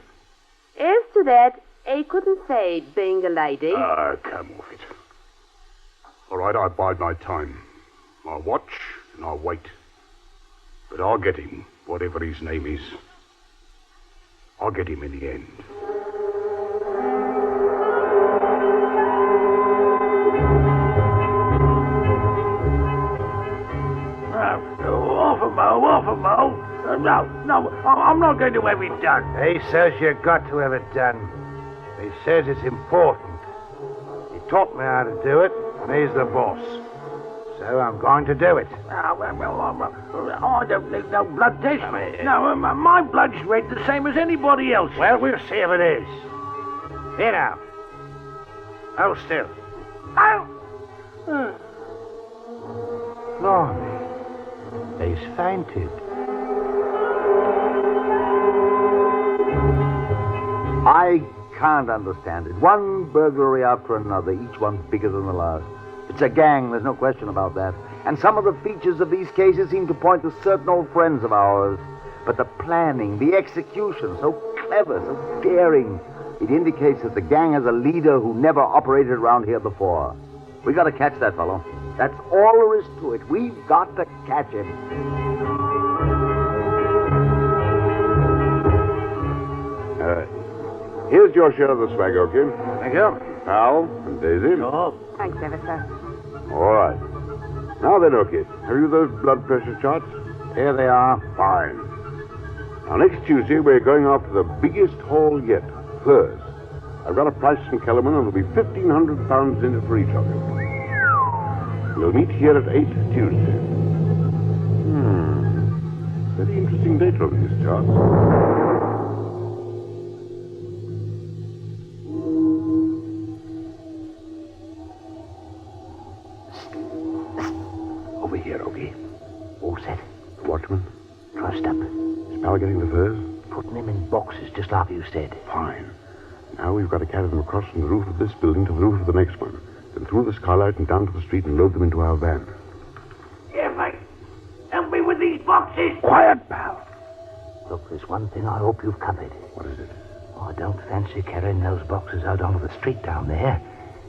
As to that, he couldn't say, being a lady. Come off it. All right, I bide my time. I'll watch and I'll wait. But I'll get him, whatever his name is. I'll get him in the end. Off a mo. No, I'm not going to have it done. He says you got to have it done. He says it's important. He taught me how to do it, and he's the boss. So I'm going to do it. I don't need no blood test. No, my blood's red the same as anybody else. Well, we'll see if it is. Here now. Hold still. Blimey. He's fainted. I can't understand it. One burglary after another, each one bigger than the last. It's a gang, there's no question about that. And some of the features of these cases seem to point to certain old friends of ours. But the planning, the execution, so clever, so daring. It indicates that the gang has a leader who never operated around here before. We got to catch that fellow. That's all there is to it. We've got to catch him. Here's your share of the swag, okay? Thank you. Al and Daisy. Thanks ever so. All right. Now then, okay. Have you those blood pressure charts? Here they are. Fine. Now, next Tuesday, we're going after the biggest haul yet. Furs. I've got a price from Kellerman, and there'll be 1,500 pounds in it for each of you. We'll meet here at 8 Tuesday. Very interesting date on these charts. Over here, Ogie. All set. Watchman? Trussed up. Is Pal getting the furs? Putting them in boxes, just like you said. Fine. Now we've got to carry them across from the roof of this building to the roof of the next one. Then through the skylight and down to the street and load them into our van. Yeah, mate. Help me with these boxes. Quiet, pal. Look, there's one thing I hope you've covered. What is it? I don't fancy carrying those boxes out onto the street down there.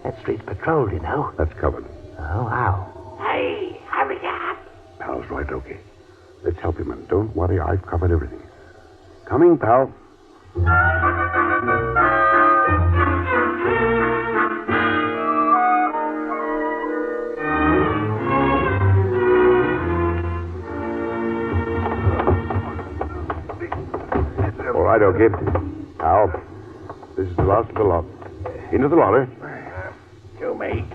That street's patrolled, you know. That's covered. Oh, how? Hey, hurry up. Pal's right, okay. Let's help him, and don't worry, I've covered everything. Coming, pal. All right, okay. Pal, this is the last of the lot. Into the lorry. To me.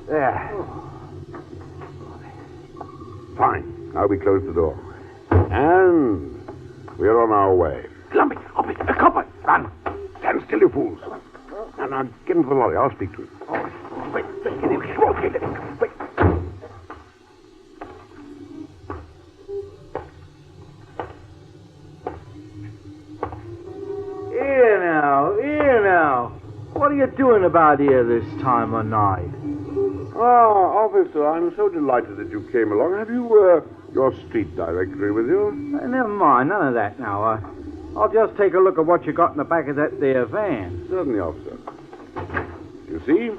There. Fine. Now we close the door. And we're on our way. Lumpy, up it, a copper, run. Stand still, you fools. Now, get into the lorry. I'll speak to him. Wait, get in, wait. Here now. What are you doing about here this time of night? Ah, officer, I'm so delighted that you came along. Have you, your street directory with you? Never mind, none of that now. I'll just take a look at what you got in the back of that there van. Certainly, officer. You see?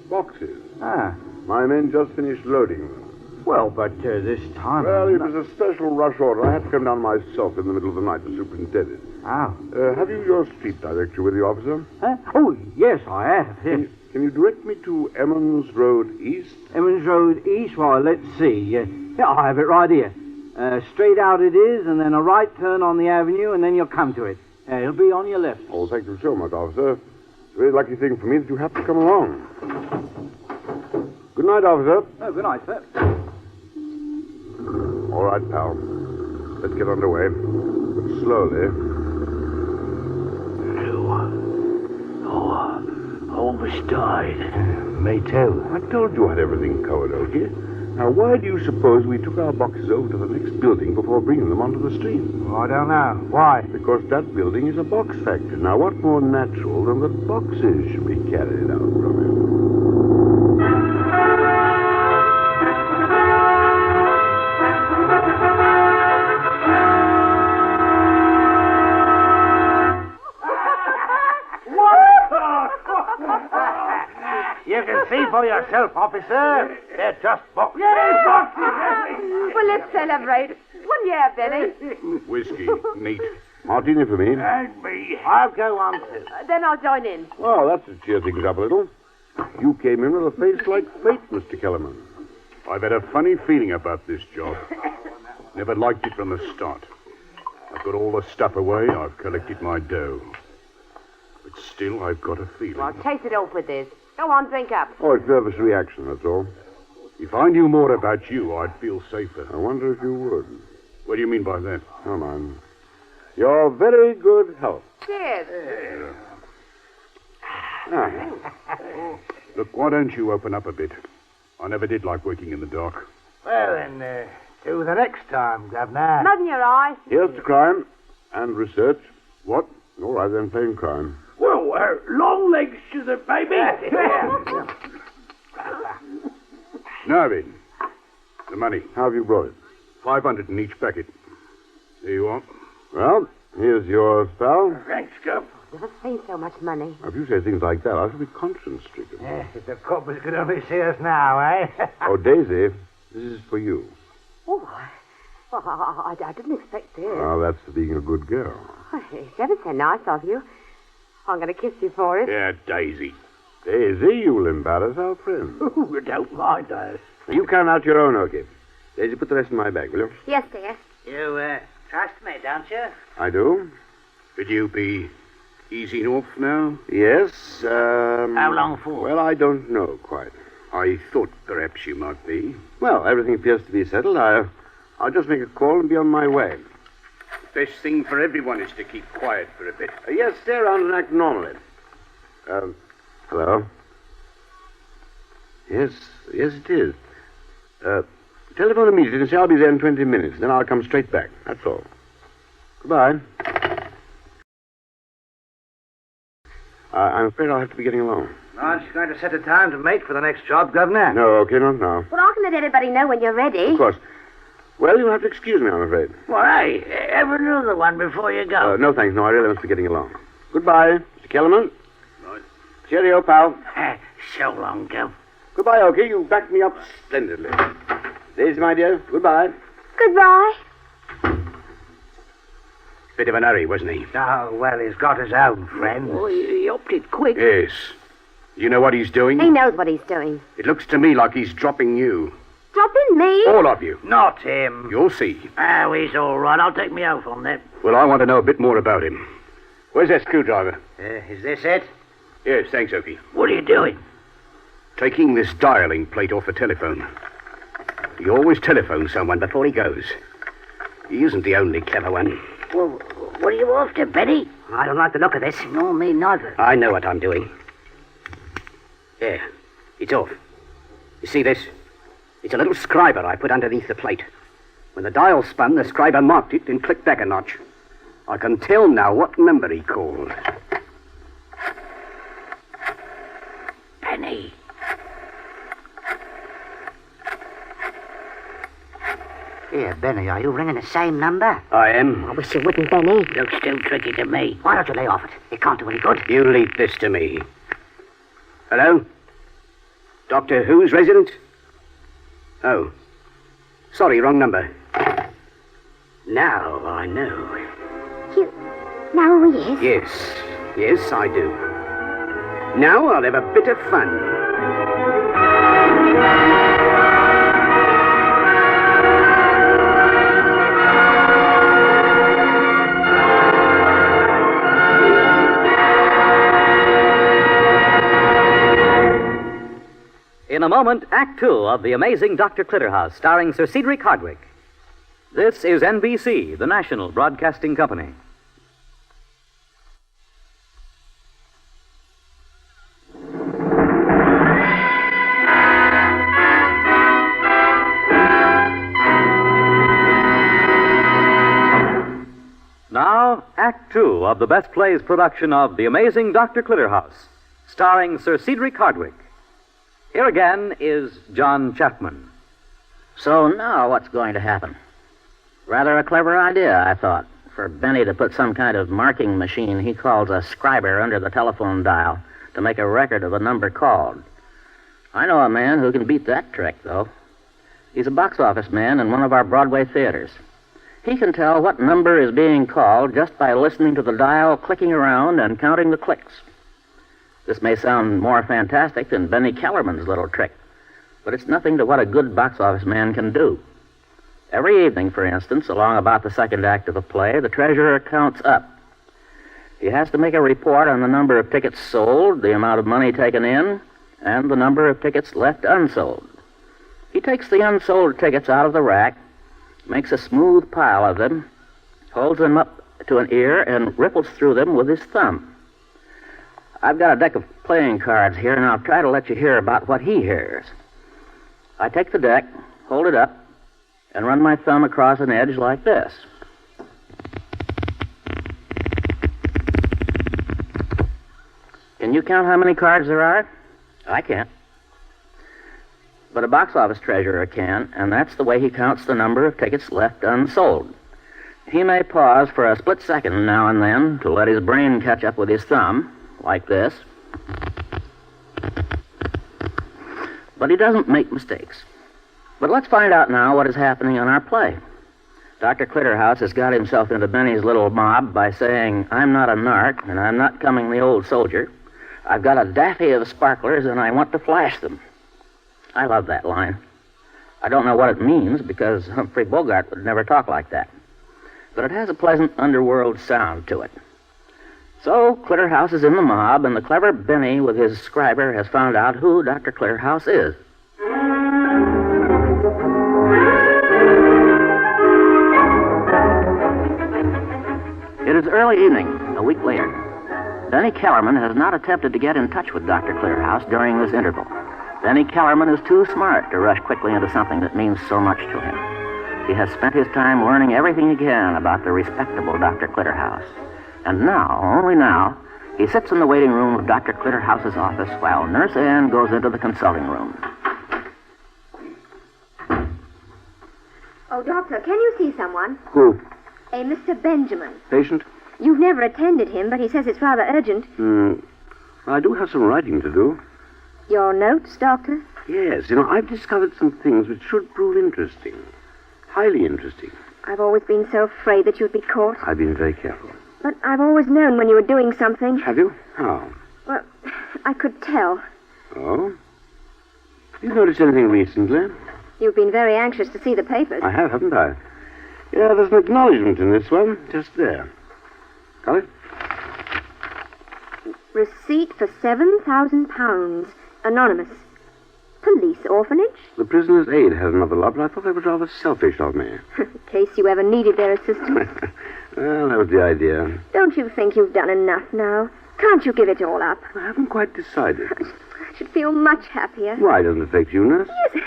Boxes. Ah. My men just finished loading them. Well, but this time... Well, it was a special rush order. I had to come down myself in the middle of the night to superintend it. Oh. Have you your street directory with you, officer? Huh? Oh, yes, I have. Yes. Can you direct me to Emmons Road East? Emmons Road East? Well, let's see. Yeah, I have it right here. Straight out it is, and then a right turn on the avenue, and then you'll come to it. It'll be on your left. Oh, thank you so much, officer. It's a very lucky thing for me that you have to come along. Good night, officer. Oh, good night, sir. All right, pal. Let's get underway. But slowly. Almost died. Me too. I told you I had everything covered, okay? Now, why do you suppose we took our boxes over to the next building before bringing them onto the street? Well, I don't know. Why? Because that building is a box factory. Now, what more natural than that boxes should be carried out from it? You can see for yourself, officer. They're just boxes. Yes, boxes. Well, let's celebrate. One year, Benny. Whiskey, neat. Martini for me. And me. I'll go on too. Then I'll join in. Well, that's to cheer things up a little. You came in with a face like fate, Mr. Kellerman. I've had a funny feeling about this job. Never liked it from the start. I've got all the stuff away. I've collected my dough. But still, I've got a feeling. Well, chase it off with this. Go on, drink up. Oh, it's nervous reaction, that's all. If I knew more about you, I'd feel safer. I wonder if you would. What do you mean by that? Come on. Your very good health. Cheers. Look, why don't you open up a bit? I never did like working in the dark. Well, then, do the next time, Governor. Mud in your eye. Here's to crime and research. What? All right, then, plain crime. Well, long legs to the baby. Narvin, the money. How have you brought it? 500 in each packet. There you are. Well, here's yours, pal. Thanks, Gov. Never seen so much money. If you say things like that, I shall be conscience-stricken. If the coppers could only see us now, eh? Oh, Daisy, this is for you. Oh, well, I didn't expect this. Oh, that's being a good girl. It's ever so nice of you. I'm going to kiss you for it. Yeah, Daisy. Daisy, you will embarrass our friend. Ooh, don't mind us. You count out your own, okay? Daisy, put the rest in my bag, will you? Yes, dear. You, trust me, don't you? I do. Could you be easing off now? Yes, How long for? Well, I don't know quite. I thought perhaps you might be. Well, everything appears to be settled. I'll just make a call and be on my way. Best thing for everyone is to keep quiet for a bit. Yes, stay around and act normally. Hello? Yes, it is. Telephone immediately and say I'll be there in 20 minutes. Then I'll come straight back. That's all. Goodbye. I'm afraid I'll have to be getting along. Aren't you going to set a time to make for the next job, Governor? No, okay, not now. Well, I can let everybody know when you're ready. Of course. Well, you'll have to excuse me, I'm afraid. Well, hey, have another one before you go. No, thanks. No, I really must be getting along. Goodbye, Mr. Kellerman. Right. Cheerio, pal. So long, Gov. Goodbye, Okie. You backed me up splendidly. Daisy, my dear, goodbye. Goodbye. Bit of an hurry, wasn't he? Oh, well, he's got his own friends. Oh, he upped it quick. Yes. You know what he's doing? He knows what he's doing. It looks to me like he's dropping you. Dropping me? All of you. Not him. You'll see. Oh, he's all right. I'll take me oath on that. Well, I want to know a bit more about him. Where's that screwdriver? Is this it? Yes, thanks, Okie. What are you doing? Taking this dialing plate off the telephone. He always telephones someone before he goes. He isn't the only clever one. Well, what are you after, Benny? I don't like the look of this. No, me neither. I know what I'm doing. There. It's off. You see this? It's a little scriber I put underneath the plate. When the dial spun, the scriber marked it and clicked back a notch. I can tell now what number he called. Benny. Here, Benny, are you ringing the same number? I am. I wish you wouldn't, Benny. Looks too tricky to me. Why don't you lay off it? It can't do any good. You leave this to me. Hello? Doctor Who's resident? Oh. Sorry, wrong number. Now I know. You know who he is? Yes. Yes, I do. Now I'll have a bit of fun. In a moment, Act Two of The Amazing Dr. Clitterhouse, starring Sir Cedric Hardwicke. This is NBC, the national broadcasting company. Now, Act Two of the Best Plays production of The Amazing Dr. Clitterhouse, starring Sir Cedric Hardwicke. Here again is John Chapman. So now what's going to happen? Rather a clever idea, I thought, for Benny to put some kind of marking machine he calls a scriber under the telephone dial to make a record of the number called. I know a man who can beat that trick, though. He's a box office man in one of our Broadway theaters. He can tell what number is being called just by listening to the dial clicking around and counting the clicks. This may sound more fantastic than Benny Kellerman's little trick, but it's nothing to what a good box office man can do. Every evening, for instance, along about the second act of a play, the treasurer counts up. He has to make a report on the number of tickets sold, the amount of money taken in, and the number of tickets left unsold. He takes the unsold tickets out of the rack, makes a smooth pile of them, holds them up to an ear, and ripples through them with his thumb. I've got a deck of playing cards here, and I'll try to let you hear about what he hears. I take the deck, hold it up, and run my thumb across an edge like this. Can you count how many cards there are? I can't. But a box office treasurer can, and that's the way he counts the number of tickets left unsold. He may pause for a split second now and then to let his brain catch up with his thumb, like this. But he doesn't make mistakes. But let's find out now what is happening in our play. Dr. Clitterhouse has got himself into Benny's little mob by saying, I'm not a narc, and I'm not coming the old soldier. I've got a daffy of sparklers, and I want to flash them. I love that line. I don't know what it means, because Humphrey Bogart would never talk like that. But it has a pleasant underworld sound to it. So, Clitterhouse is in the mob, and the clever Benny with his scriber has found out who Dr. Clitterhouse is. It is early evening, a week later. Benny Kellerman has not attempted to get in touch with Dr. Clitterhouse during this interval. Benny Kellerman is too smart to rush quickly into something that means so much to him. He has spent his time learning everything he can about the respectable Dr. Clitterhouse. And now, only now, he sits in the waiting room of Dr. Clitterhouse's office while Nurse Ann goes into the consulting room. Oh, Doctor, can you see someone? Who? A Mr. Benjamin. Patient? You've never attended him, but he says it's rather urgent. I do have some writing to do. Your notes, Doctor? Yes, I've discovered some things which should prove interesting. Highly interesting. I've always been so afraid that you'd be caught. I've been very careful. But I've always known when you were doing something. Have you? How? Well, I could tell. Oh? You noticed anything recently? You've been very anxious to see the papers. I have, haven't I? Yeah, there's an acknowledgement in this one, just there. Got it? Receipt for £7,000. Anonymous. Police orphanage? The Prisoner's Aid has another lot, but I thought that was rather selfish of me. In case you ever needed their assistance. Well, that was the idea. Don't you think you've done enough now? Can't you give it all up? I haven't quite decided. I should feel much happier. Why doesn't it affect you, nurse? Yes.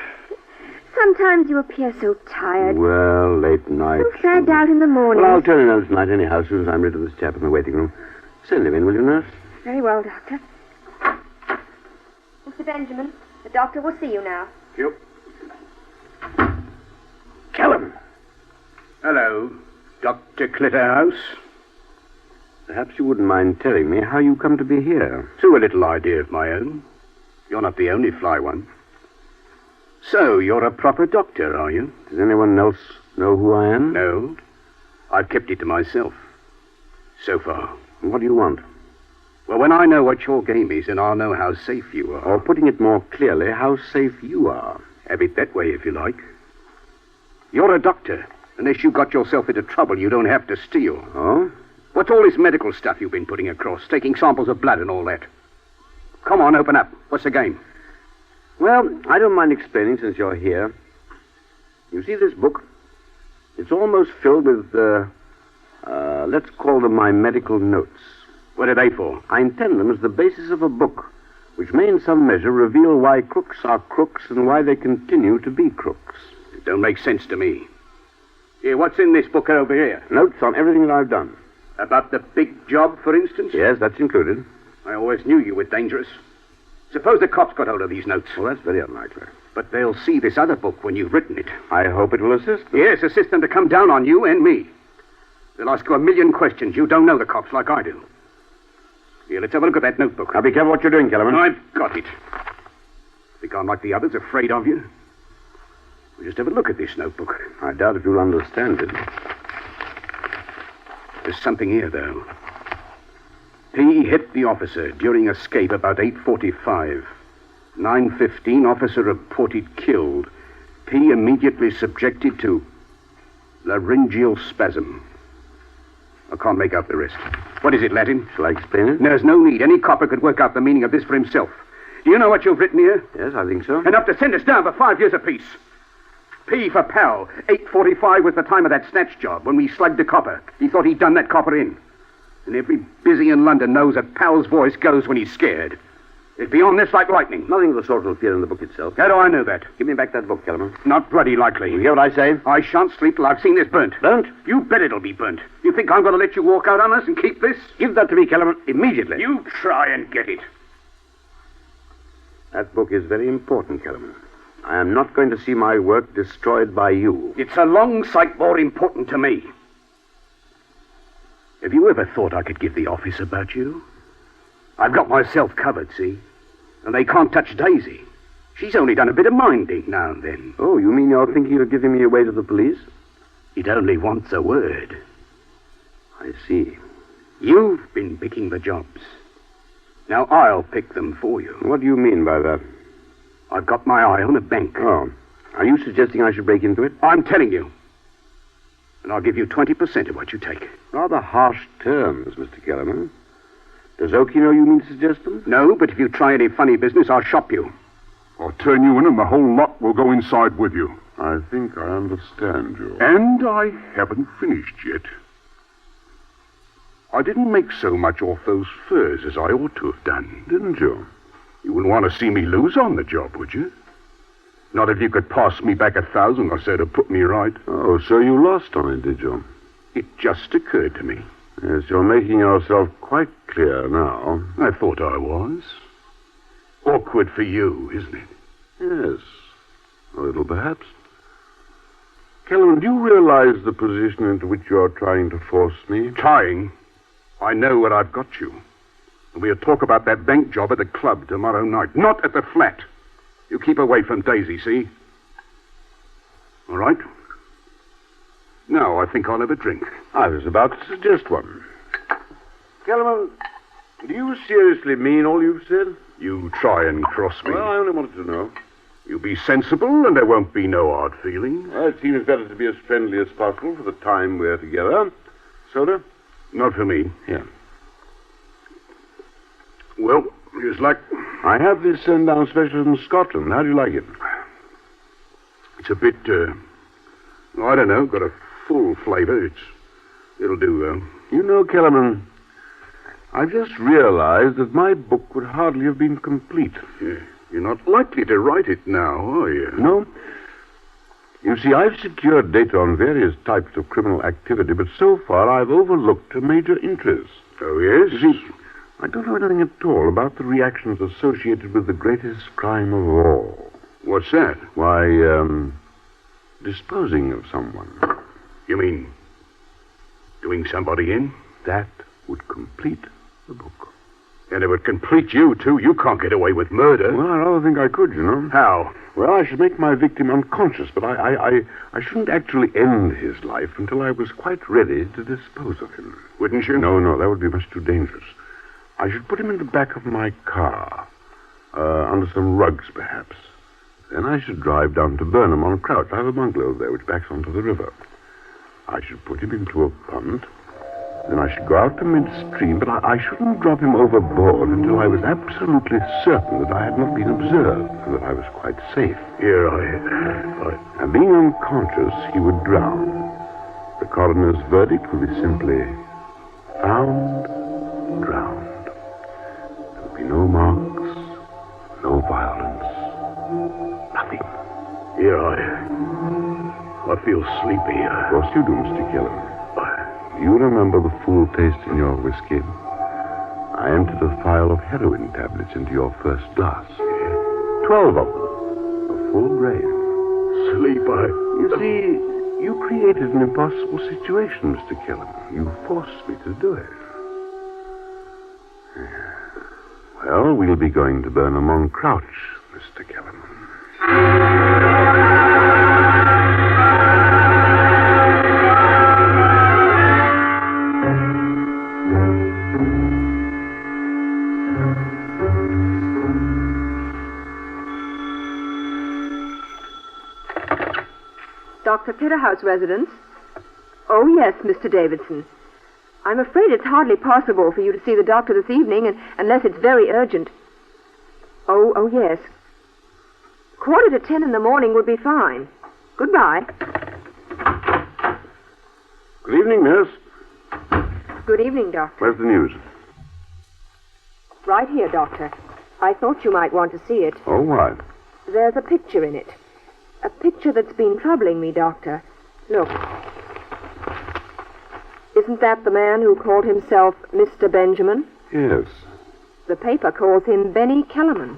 Sometimes you appear so tired. Well, late night. So fagged out in the morning. Well, I'll turn in on tonight anyhow, as soon as I'm rid of this chap in the waiting room. Send him in, will you, nurse? Very well, Doctor. Mr. Benjamin, the doctor will see you now. Yep. Callum. Hello, Dr. Clitterhouse. Perhaps you wouldn't mind telling me how you come to be here. To a little idea of my own. You're not the only fly one. So, you're a proper doctor, are you? Does anyone else know who I am? No. I've kept it to myself. So far. And what do you want? Well, when I know what your game is, then I'll know how safe you are. Or putting it more clearly, how safe you are. Have it that way, if you like. You're a doctor. Unless you got yourself into trouble, you don't have to steal. Oh? What's all this medical stuff you've been putting across? Taking samples of blood and all that? Come on, open up. What's the game? Well, I don't mind explaining since you're here. You see this book? It's almost filled with, let's call them my medical notes. What are they for? I intend them as the basis of a book, which may in some measure reveal why crooks are crooks and why they continue to be crooks. It don't make sense to me. Here, what's in this book over here? Notes on everything that I've done. About the big job, for instance? Yes, that's included. I always knew you were dangerous. Suppose the cops got hold of these notes. Well, that's very unlikely. But they'll see this other book when you've written it. I hope it will assist them. Yes, assist them to come down on you and me. They'll ask you a million questions. You don't know the cops like I do. Here, let's have a look at that notebook. Now, be careful what you're doing, Kellerman. I've got it. Think I'm like the others, afraid of you? We'll just have a look at this notebook. I doubt if you'll understand it. There's something here, though. P hit the officer during escape about 8:45. 9:15, officer reported killed. P immediately subjected to laryngeal spasm. I can't make out the rest. What is it, Latin? Shall I explain it? There's no need. Any copper could work out the meaning of this for himself. Do you know what you've written here? Yes, I think so. Enough to send us down for 5 years apiece. P for pal. 8:45 was the time of that snatch job when we slugged the copper. He thought he'd done that copper in. And every busy in London knows that pal's voice goes when he's scared. It'd be on this like lightning. Nothing of the sort will appear in the book itself. How do I know that? Give me back that book, Kellerman. Not bloody likely. You hear what I say? I shan't sleep till I've seen this burnt. Burnt? You bet it'll be burnt. You think I'm going to let you walk out on us and keep this? Give that to me, Kellerman, immediately. You try and get it. That book is very important, Kellerman. I am not going to see my work destroyed by you. It's a long sight more important to me. Have you ever thought I could give the office about you? I've got myself covered, see? And they can't touch Daisy. She's only done a bit of minding now and then. Oh, you mean you're thinking of giving me away to the police? It only wants a word. I see. You've been picking the jobs. Now I'll pick them for you. What do you mean by that? I've got my eye on a bank. Oh. Are you suggesting I should break into it? I'm telling you. And I'll give you 20% of what you take. Rather harsh terms, Mr. Kellerman. Does Oakey know you mean to suggest them? No, but if you try any funny business, I'll shop you. I'll turn you in and the whole lot will go inside with you. I think I understand you. And I haven't finished yet. I didn't make so much off those furs as I ought to have done. Didn't you? You wouldn't want to see me lose on the job, would you? Not if you could pass me back 1,000 or so to put me right. Oh, so you lost on it, did you? It just occurred to me. Yes, you're making yourself quite clear now. I thought I was. Awkward for you, isn't it? Yes. A little, perhaps. Kellerman, do you realize the position into which you're trying to force me? Trying? I know where I've got you. And we'll talk about that bank job at the club tomorrow night, not at the flat. You keep away from Daisy, see? All right? Now I think I'll have a drink. I was about to suggest one. Kellerman, do you seriously mean all you've said? You try and cross me. Well, I only wanted to know. You be sensible, and there won't be no hard feelings. Well, it seems better to be as friendly as possible for the time we're together. Soda? Not for me. Here. Well, here's luck. I have this sent down special from Scotland. How do you like it? It's a bit, I don't know, got a full flavor. It'll do, though. You know, Kellerman, I've just realized that my book would hardly have been complete. Yeah. You're not likely to write it now, are you? No. You see, I've secured data on various types of criminal activity, but so far I've overlooked a major interest. Oh, yes? You see, I don't know anything at all about the reactions associated with the greatest crime of all. What's that? Why, disposing of someone. You mean doing somebody in? That would complete the book. And it would complete you, too. You can't get away with murder. Well, I rather think I could, you know. How? Well, I should make my victim unconscious, but I shouldn't actually end his life until I was quite ready to dispose of him. Wouldn't you? No, that would be much too dangerous. I should put him in the back of my car, under some rugs, perhaps. Then I should drive down to Burnham on Crouch. I have a bungalow there which backs onto the river. I should put him into a punt. Then I should go out to midstream, but I shouldn't drop him overboard until I was absolutely certain that I had not been observed and that I was quite safe. Here I... And being unconscious, he would drown. The coroner's verdict would be simply found drowned. There would be no marks, no violence, nothing. Here I feel sleepy. Of course you do, Mr. Kellerman. You remember the full taste in your whiskey? I emptied a phial of heroin tablets into your first glass. 12 of them. A full brain. Sleep, You see, you created an impossible situation, Mr. Kellerman. You forced me to do it. Well, we'll be going to Burnham on Crouch, Mr. Kellerman. Dr. Kitterhouse residence? Oh, yes, Mr. Davidson. I'm afraid it's hardly possible for you to see the doctor this evening, unless it's very urgent. Oh, yes. 10:15 in the morning would be fine. Goodbye. Good evening, nurse. Good evening, Doctor. Where's the news? Right here, Doctor. I thought you might want to see it. Oh, why? There's a picture in it. A picture that's been troubling me, Doctor. Look. Isn't that the man who called himself Mr. Benjamin? Yes. The paper calls him Benny Kellerman.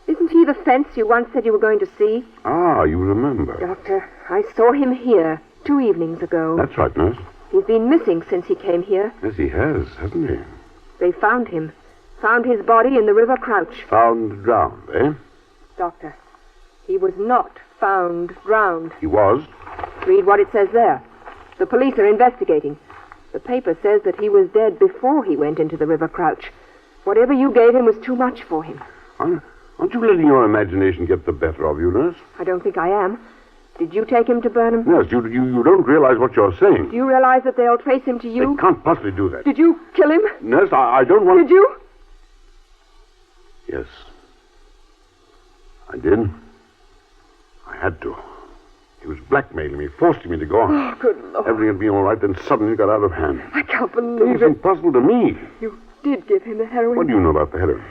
Isn't he the fence you once said you were going to see? Ah, you remember. Doctor, I saw him here 2 evenings ago. That's right, nurse. He's been missing since he came here. Yes, he has, hasn't he? They found him. Found his body in the River Crouch. Found drowned, eh? Doctor, he was not found drowned. He was? Read what it says there. The police are investigating. The paper says that he was dead before he went into the River Crouch. Whatever you gave him was too much for him. Aren't you letting your imagination get the better of you, nurse? I don't think I am. Did you take him to Burnham? Nurse, you don't realize what you're saying. Do you realize that they'll trace him to you? They can't possibly do that. Did you kill him? Nurse, I don't want... Did you? Yes. I did. I had to. He was blackmailing me, forcing me to go on. Oh, good Lord. Everything had been all right, then suddenly it got out of hand. I can't It believe was it. impossible to me. You did give him the heroin. What do you know about the heroin?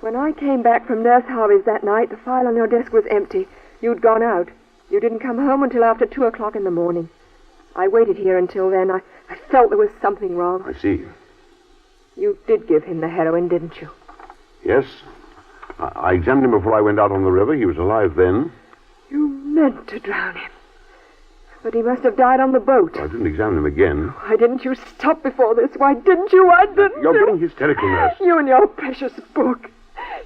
When I came back from Nurse Harvey's that night, the file on your desk was empty. You'd gone out. You didn't come home until after 2 o'clock in the morning. I waited here until then. I felt there was something wrong. I see. You did give him the heroin, didn't you? Yes. I examined him before I went out on the river. He was alive then. You meant to drown him. But he must have died on the boat. I didn't examine him again. Why didn't you stop before this? Why didn't you? Why didn't You're you? getting hysterical, nurse. You and your precious book.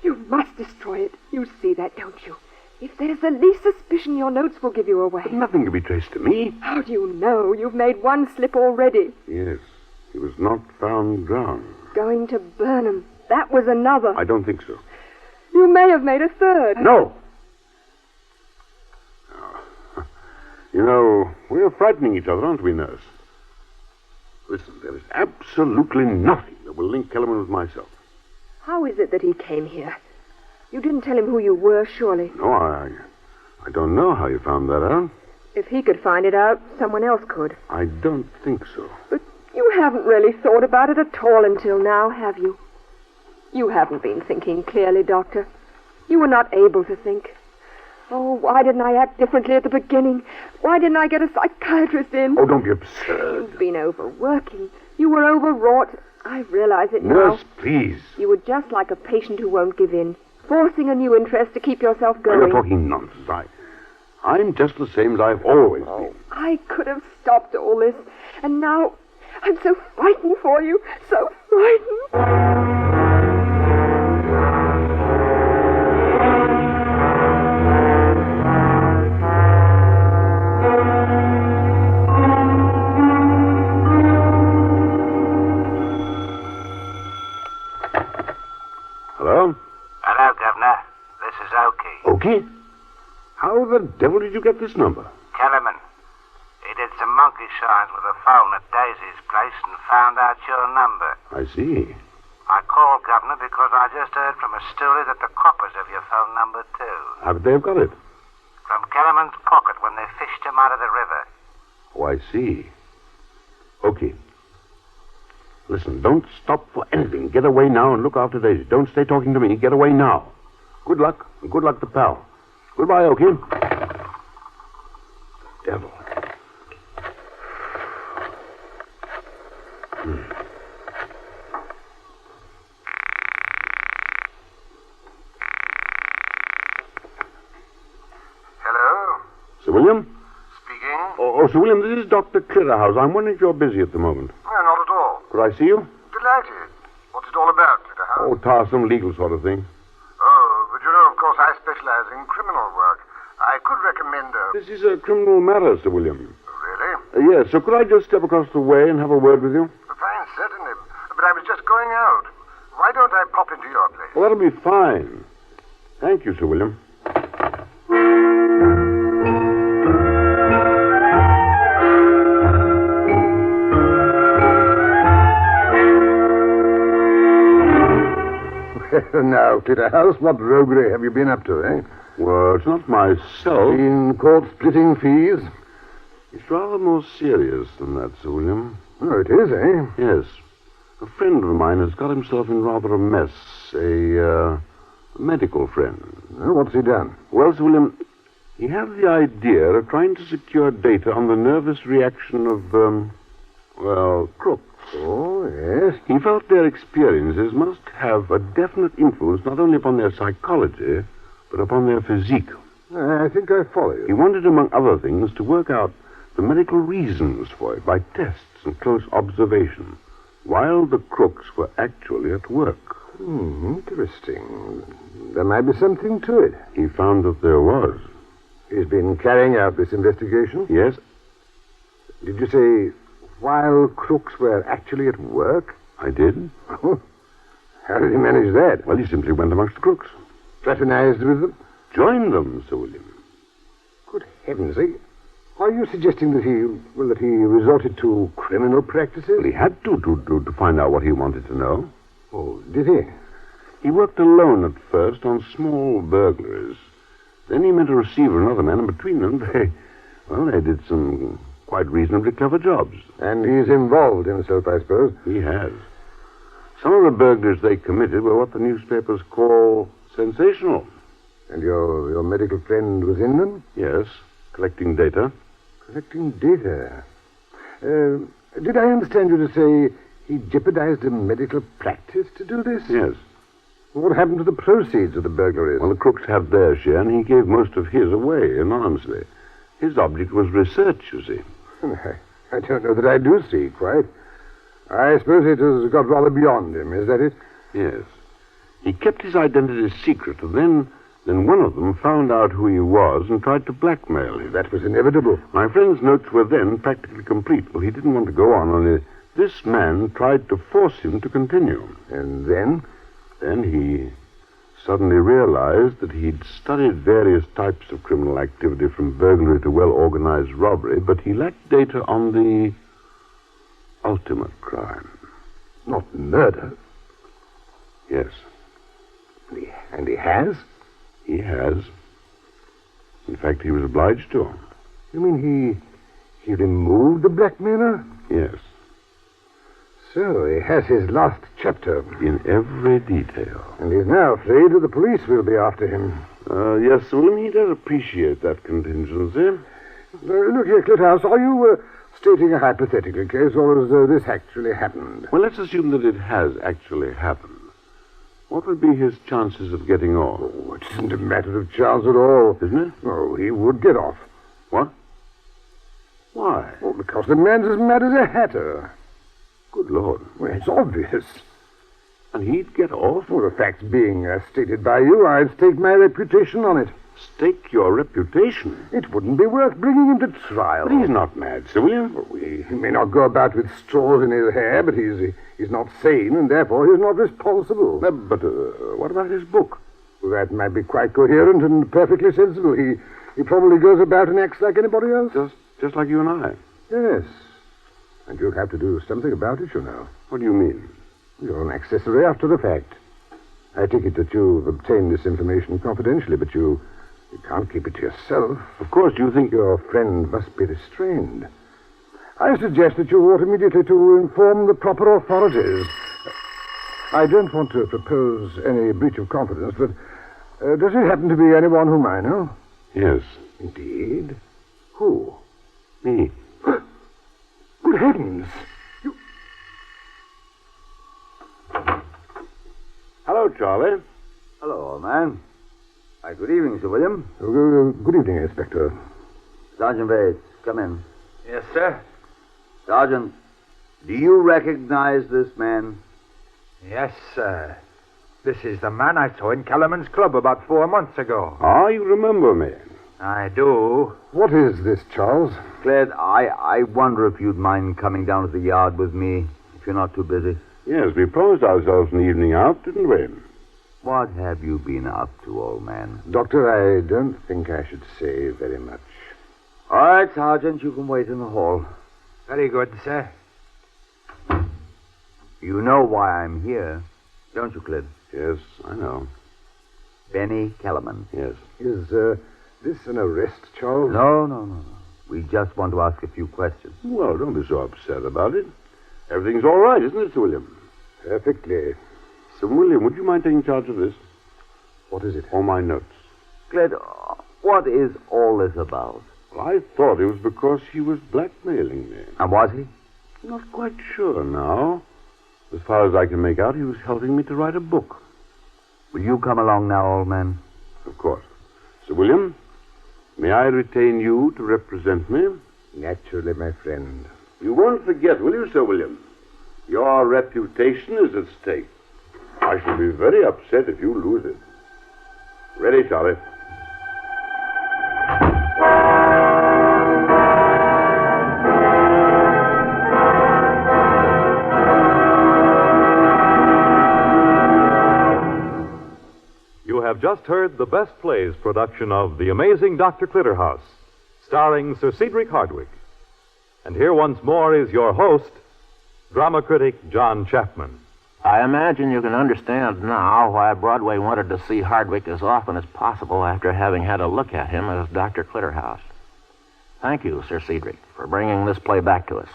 You must destroy it. You see that, don't you? If there's the least suspicion, your notes will give you away. But nothing can be traced to me. How do you know? You've made one slip already. Yes, he was not found drowned. Going to Burnham. That was another. I don't think so. You may have made a third. No. You know, we're frightening each other, aren't we, nurse? Listen, there is absolutely nothing that will link Kellerman with myself. How is it that he came here? You didn't tell him who you were, surely. No, I don't know how you found that out. If he could find it out, someone else could. I don't think so. But you haven't really thought about it at all until now, have you? You haven't been thinking clearly, Doctor. You were not able to think. Oh, why didn't I act differently at the beginning? Why didn't I get a psychiatrist in? Oh, don't be absurd. You've been overworking. You were overwrought. I realize it now. Nurse, please. You were just like a patient who won't give in, forcing a new interest to keep yourself going. You're talking nonsense. I'm just the same as I've always been. I could have stopped all this, and now I'm so frightened for you, so frightened. Hello? Hello, Governor. This is Oakey. Oakey? How the devil did you get this number? Kellerman. He did some monkey shines with a phone at Daisy's place and found out your number. I see. I called, Governor, because I just heard from a steward that the coppers have your phone number, too. How did they have got it? From Kellerman's pocket when they fished him out of the river. Oh, I see. Okay. Listen, don't stop for anything. Get away now and look after Daisy. Don't stay talking to me. Get away now. Good luck, and good luck to pal. Goodbye, Oakey. Devil. Hello? Sir William? Speaking? Oh, Sir William, this is Dr. Clitterhouse. I'm wondering if you're busy at the moment. No, not at all. Could I see you? Delighted. What's it all about, Clitterhouse? Oh, some legal sort of thing. Oh, but you know, of course, I specialize in criminal work. I could recommend a... This is a criminal matter, Sir William. Really? Yes, so could I just step across the way and have a word with you? Fine, certainly. But I was just going out. Why don't I pop into your place? Well, that'll be fine. Thank you, Sir William. Now, Clitterhouse, what roguery have you been up to, eh? Well, it's not myself. Been caught splitting fees? It's rather more serious than that, Sir William. Oh, it is, eh? Yes. A friend of mine has got himself in rather a mess. A medical friend. What's he done? Well, Sir William, he had the idea of trying to secure data on the nervous reaction of, crooks. Oh, yes. He felt their experiences must have a definite influence not only upon their psychology, but upon their physique. I think I follow you. He wanted, among other things, to work out the medical reasons for it by tests and close observation, while the crooks were actually at work. Interesting. There might be something to it. He found that there was. He's been carrying out this investigation? Yes. Did you say while crooks were actually at work? I did. Oh. How did he manage that? Well, he simply went amongst the crooks. Fraternized with them? Joined them, Sir William. Good heavens, are you suggesting that he resorted to criminal practices? Well, he had to find out what he wanted to know. Oh, did he? He worked alone at first on small burglaries. Then he met a receiver and another man, and between them, they did some quite reasonably clever jobs. And he's involved himself, I suppose? He has. Some of the burglaries they committed were what the newspapers call sensational. And your medical friend was in them? Yes, collecting data. Collecting data? Did I understand you to say he jeopardized a medical practice to do this? Yes. What happened to the proceeds of the burglaries? Well, the crooks had their share, and he gave most of his away anonymously. His object was research, you see. I don't know that I do see, quite. I suppose it has got rather beyond him, is that it? Yes. He kept his identity secret, and then one of them found out who he was and tried to blackmail him. That was inevitable. My friend's notes were then practically complete. Well, he didn't want to go on, only this man tried to force him to continue. And then? Then he suddenly realized that he'd studied various types of criminal activity from burglary to well-organized robbery, but he lacked data on the ultimate crime. Not murder? Yes. And he has? He has. In fact, he was obliged to. You mean he removed the blackmailer? Yes. So he has his last chapter. In every detail. And he's now afraid that the police will be after him. Yes, William, he does appreciate that contingency. Look here, Clithouse, are you stating a hypothetical case, or has this actually happened? Well, let's assume that it has actually happened. What would be his chances of getting off? Oh, it isn't a matter of chance at all. Isn't it? Oh, he would get off. What? Why? Well, because the man's as mad as a hatter. Good Lord. Well, it's obvious. And he'd get off? Well, the facts being stated by you, I'd stake my reputation on it. Stake your reputation? It wouldn't be worth bringing him to trial. But he's not mad, Sir William. Well, he may not go about with straws in his hair, but he's not sane, and therefore he's not responsible. But what about his book? Well, that might be quite coherent and perfectly sensible. He probably goes about and acts like anybody else. Just like you and I? Yes. And you'll have to do something about it, you know. What do you mean? You're an accessory after the fact. I take it that you've obtained this information confidentially, but you can't keep it to yourself. Of course, you think your friend must be restrained. I suggest that you ought immediately to inform the proper authorities. I don't want to propose any breach of confidence, but does it happen to be anyone whom I know? Yes. Indeed? Who? Me. Good heavens! Hello, Charlie. Hello, old man. Good evening, Sir William. Good evening, Inspector. Sergeant Bates, come in. Yes, sir. Sergeant, do you recognize this man? Yes, sir. This is the man I saw in Kellerman's Club about 4 months ago. Ah, you remember me. I do. What is this, Charles? Cled, I wonder if you'd mind coming down to the yard with me, if you're not too busy. Yes, we promised ourselves an evening out, didn't we? What have you been up to, old man? Doctor, I don't think I should say very much. All right, Sergeant, you can wait in the hall. Very good, sir. You know why I'm here, don't you, Cled? Yes, I know. Benny Kellerman. Yes. Is this an arrest, Charles? No. We just want to ask a few questions. Well, don't be so upset about it. Everything's all right, isn't it, Sir William? Perfectly. Sir William, would you mind taking charge of this? What is it? All my notes. Cled, what is all this about? Well, I thought it was because he was blackmailing me. And was he? Not quite sure now. As far as I can make out, he was helping me to write a book. Will you come along now, old man? Of course. Sir William, may I retain you to represent me? Naturally, my friend. You won't forget, will you, Sir William? Your reputation is at stake. I shall be very upset if you lose it. Ready, Charlie? You have just heard the Best Plays production of The Amazing Dr. Clitterhouse, starring Sir Cedric Hardwicke. And here once more is your host, drama critic John Chapman. I imagine you can understand now why Broadway wanted to see Hardwicke as often as possible after having had a look at him as Dr. Clitterhouse. Thank you, Sir Cedric, for bringing this play back to us.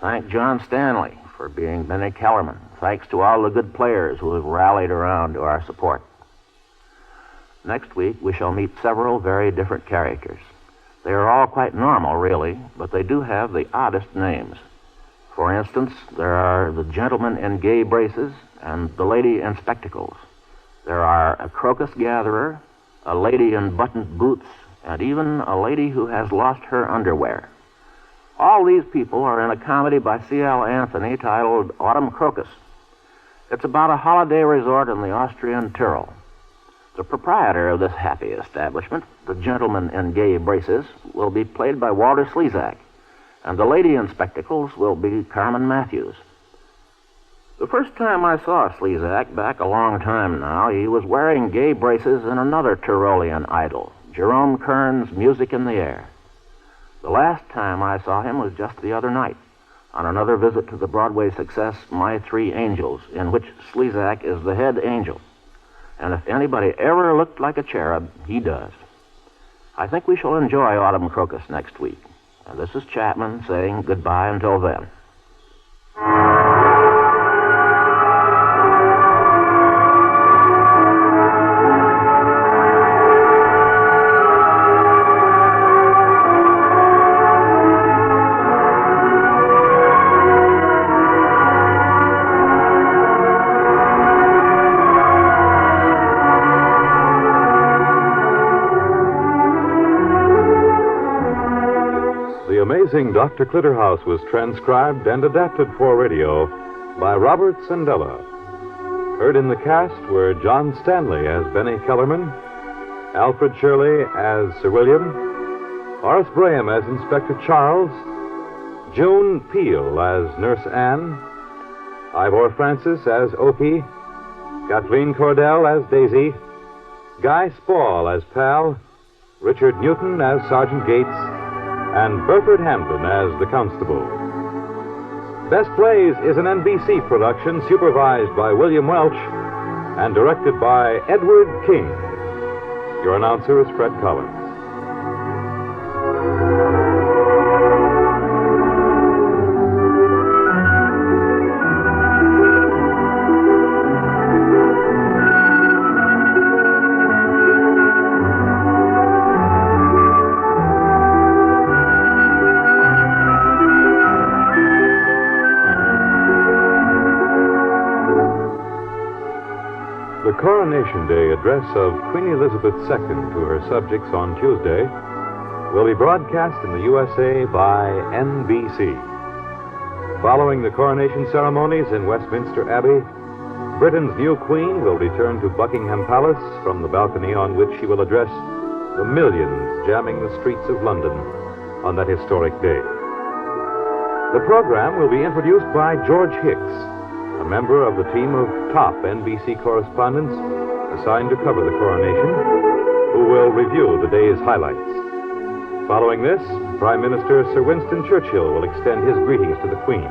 Thank John Stanley for being Benny Kellerman. Thanks to all the good players who have rallied around to our support. Next week, we shall meet several very different characters. They are all quite normal, really, but they do have the oddest names. For instance, there are the gentleman in gay braces and the lady in spectacles. There are a crocus gatherer, a lady in buttoned boots, and even a lady who has lost her underwear. All these people are in a comedy by C.L. Anthony titled Autumn Crocus. It's about a holiday resort in the Austrian Tyrol. The proprietor of this happy establishment, the gentleman in gay braces, will be played by Walter Slezak, and the lady in spectacles will be Carmen Matthews. The first time I saw Slezak, back a long time now, he was wearing gay braces in another Tyrolean idol, Jerome Kern's Music in the Air. The last time I saw him was just the other night, on another visit to the Broadway success My Three Angels, in which Slezak is the head angel. And if anybody ever looked like a cherub, he does. I think we shall enjoy Autumn Crocus next week. And this is Chapman saying goodbye until then. The Amazing Dr. Clitterhouse was transcribed and adapted for radio by Robert Sandella. Heard in the cast were John Stanley as Benny Kellerman, Alfred Shirley as Sir William, Horace Graham as Inspector Charles, Joan Peel as Nurse Anne, Ivor Francis as Opie, Kathleen Cordell as Daisy, Guy Spall as Pal, Richard Newton as Sergeant Gates, and Burford Hamden as the Constable. Best Plays is an NBC production supervised by William Welch and directed by Edward King. Your announcer is Fred Collins. The Coronation Day address of Queen Elizabeth II to her subjects on Tuesday will be broadcast in the USA by NBC. Following the coronation ceremonies in Westminster Abbey, Britain's new Queen will return to Buckingham Palace from the balcony on which she will address the millions jamming the streets of London on that historic day. The program will be introduced by George Hicks, a member of the team of top NBC correspondents assigned to cover the coronation, who will review the day's highlights. Following this, Prime Minister Sir Winston Churchill will extend his greetings to the Queen.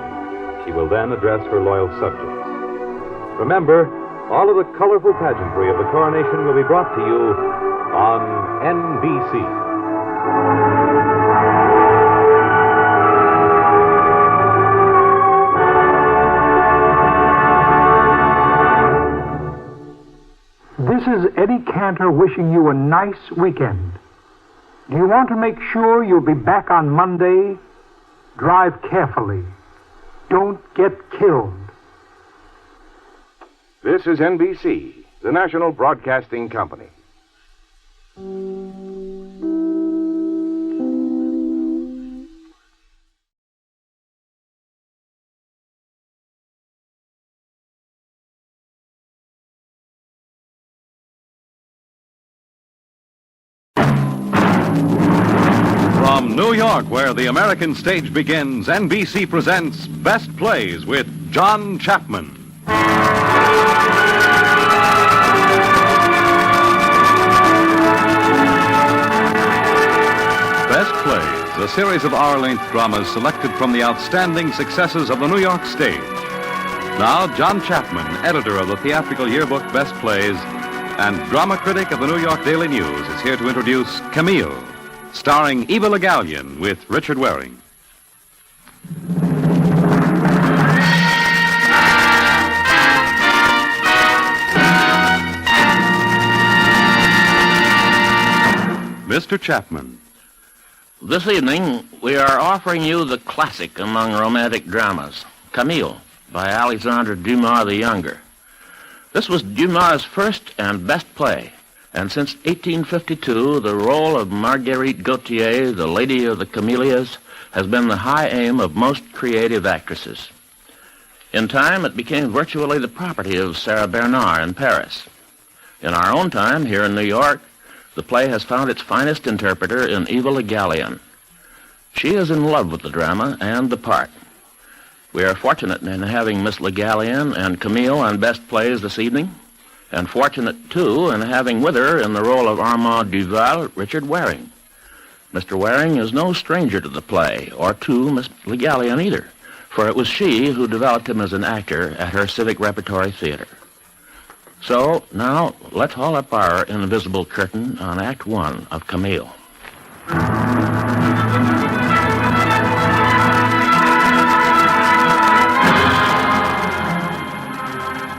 She will then address her loyal subjects. Remember, all of the colorful pageantry of the coronation will be brought to you on NBC. This is Eddie Cantor wishing you a nice weekend. Do you want to make sure you'll be back on Monday? Drive carefully. Don't get killed. This is NBC, the National Broadcasting Company. From New York, where the American stage begins, NBC presents Best Plays with John Chapman. Best Plays, a series of hour-length dramas selected from the outstanding successes of the New York stage. Now, John Chapman, editor of the theatrical yearbook Best Plays and drama critic of the New York Daily News, is here to introduce Camille, starring Eva Le Gallienne with Richard Waring. Mr. Chapman. This evening, we are offering you the classic among romantic dramas, Camille, by Alexandre Dumas the Younger. This was Dumas' first and best play, And since 1852, the role of Marguerite Gautier, the Lady of the Camellias, has been the high aim of most creative actresses. In time, it became virtually the property of Sarah Bernard in Paris. In our own time, here in New York, the play has found its finest interpreter in Eva Le Gallienne. She is in love with the drama and the part. We are fortunate in having Miss Le Gallienne and Camille on Best Plays this evening, and fortunate, too, in having with her in the role of Armand Duval, Richard Waring. Mr. Waring is no stranger to the play, or to Miss Le Gallienne either, for it was she who developed him as an actor at her Civic Repertory Theater. So, now, let's haul up our invisible curtain on Act One of Camille.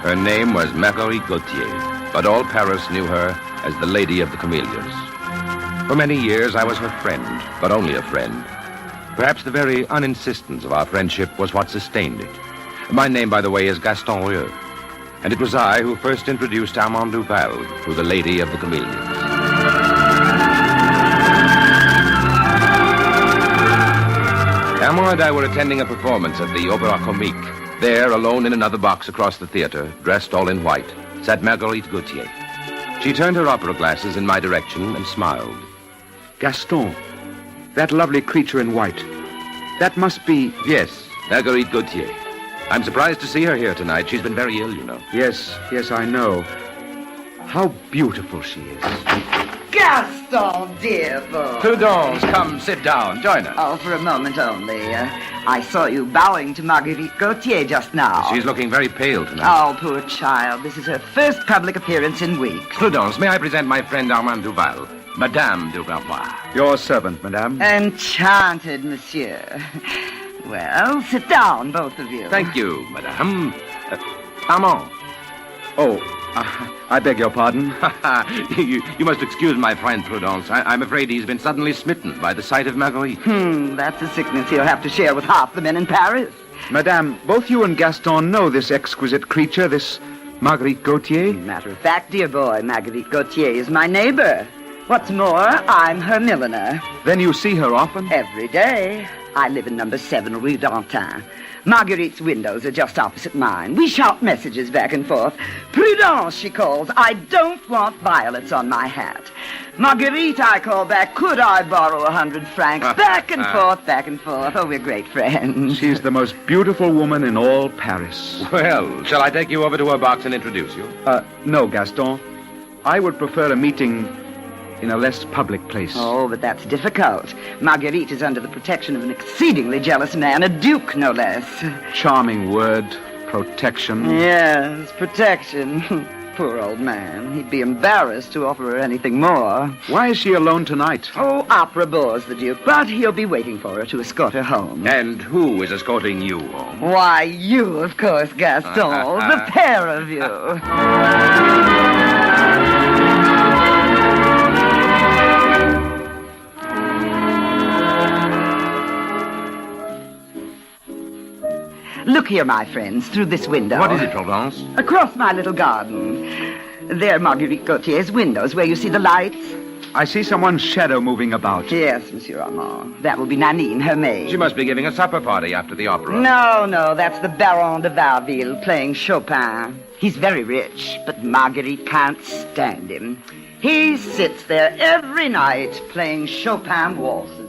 Her name was Marguerite Gautier, but all Paris knew her as the Lady of the Camellias. For many years, I was her friend, but only a friend. Perhaps the very uninsistence of our friendship was what sustained it. My name, by the way, is Gaston Rieu, and it was I who first introduced Armand Duval to the Lady of the Camellias. Armand and I were attending a performance at the Opéra Comique. There, alone in another box across the theater, dressed all in white, sat Marguerite Gautier. She turned her opera glasses in my direction and smiled. Gaston, that lovely creature in white, that must be... Yes, Marguerite Gautier. I'm surprised to see her here tonight. She's been very ill, you know. Yes, I know. How beautiful she is. Gaston, dear boy. Prudence, come, sit down. Join us. Oh, for a moment only. I saw you bowing to Marguerite Gautier just now. She's looking very pale tonight. Oh, poor child. This is her first public appearance in weeks. Prudence, may I present my friend Armand Duval, Madame de Beauvoir. Your servant, madame. Enchanted, monsieur. Well, sit down, both of you. Thank you, madame. Armand. Oh, I beg your pardon. you must excuse my friend, Prudence. I'm afraid he's been suddenly smitten by the sight of Marguerite. That's a sickness he'll have to share with half the men in Paris. Madame, both you and Gaston know this exquisite creature, this Marguerite Gautier? Matter of fact, dear boy, Marguerite Gautier is my neighbor. What's more, I'm her milliner. Then you see her often? Every day. I live in number 7 Rue d'Antin. Marguerite's windows are just opposite mine. We shout messages back and forth. Prudence, she calls. I don't want violets on my hat. Marguerite, I call back. Could I borrow 100 francs? Back and forth, back and forth. Oh, we're great friends. She's the most beautiful woman in all Paris. Well, shall I take you over to her box and introduce you? No, Gaston. I would prefer a meeting in a less public place. Oh, but that's difficult. Marguerite is under the protection of an exceedingly jealous man, a duke, no less. Charming word, protection. Yes, protection. Poor old man. He'd be embarrassed to offer her anything more. Why is she alone tonight? Oh, opera bores the duke, but he'll be waiting for her to escort her home. And who is escorting you home? Why, you, of course, Gaston. The pair of you. Look here, my friends, through this window. What is it, Prudence? Across my little garden. There are Marguerite Gautier's windows, where you see the lights. I see someone's shadow moving about. Yes, Monsieur Armand. That will be Nanine, her maid. She must be giving a supper party after the opera. No, that's the Baron de Varville playing Chopin. He's very rich, but Marguerite can't stand him. He sits there every night playing Chopin waltzes.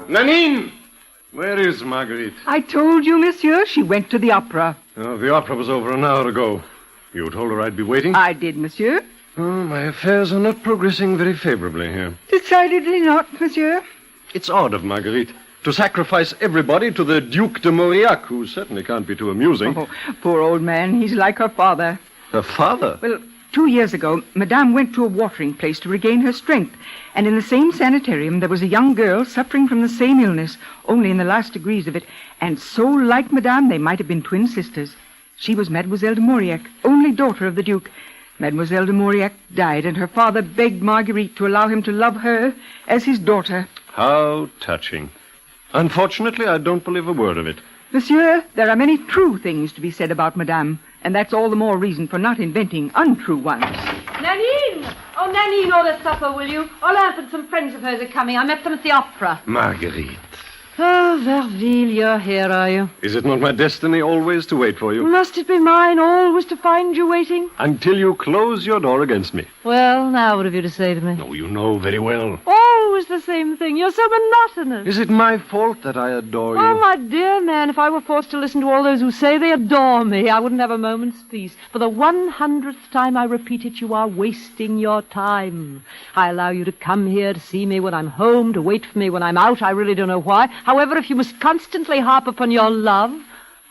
Nanine! Where is Marguerite? I told you, monsieur, she went to the opera. Oh, the opera was over an hour ago. You told her I'd be waiting? I did, monsieur. Oh, my affairs are not progressing very favorably here. Decidedly not, monsieur. It's odd of Marguerite to sacrifice everybody to the Duke de Mauriac, who certainly can't be too amusing. Oh, poor old man. He's like her father. Her father? Well, 2 years ago, Madame went to a watering place to regain her strength. And in the same sanitarium, there was a young girl suffering from the same illness, only in the last degrees of it. And so like Madame, they might have been twin sisters. She was Mademoiselle de Mauriac, only daughter of the Duke. Mademoiselle de Mauriac died, and her father begged Marguerite to allow him to love her as his daughter. How touching. Unfortunately, I don't believe a word of it. Monsieur, there are many true things to be said about Madame, and that's all the more reason for not inventing untrue ones. Nanine! Oh, Nanine, order supper, will you? Olympe and some friends of hers are coming. I met them at the opera. Marguerite. Oh, Verville, you're here, are you? Is it not my destiny always to wait for you? Must it be mine always to find you waiting? Until you close your door against me. Well, now what have you to say to me? Oh, you know very well. Always the same thing. You're so monotonous. Is it my fault that I adore you? Oh, my dear man, if I were forced to listen to all those who say they adore me, I wouldn't have a moment's peace. For the 100th time I repeat it, you are wasting your time. I allow you to come here to see me when I'm home, to wait for me when I'm out. I really don't know why. However, if you must constantly harp upon your love,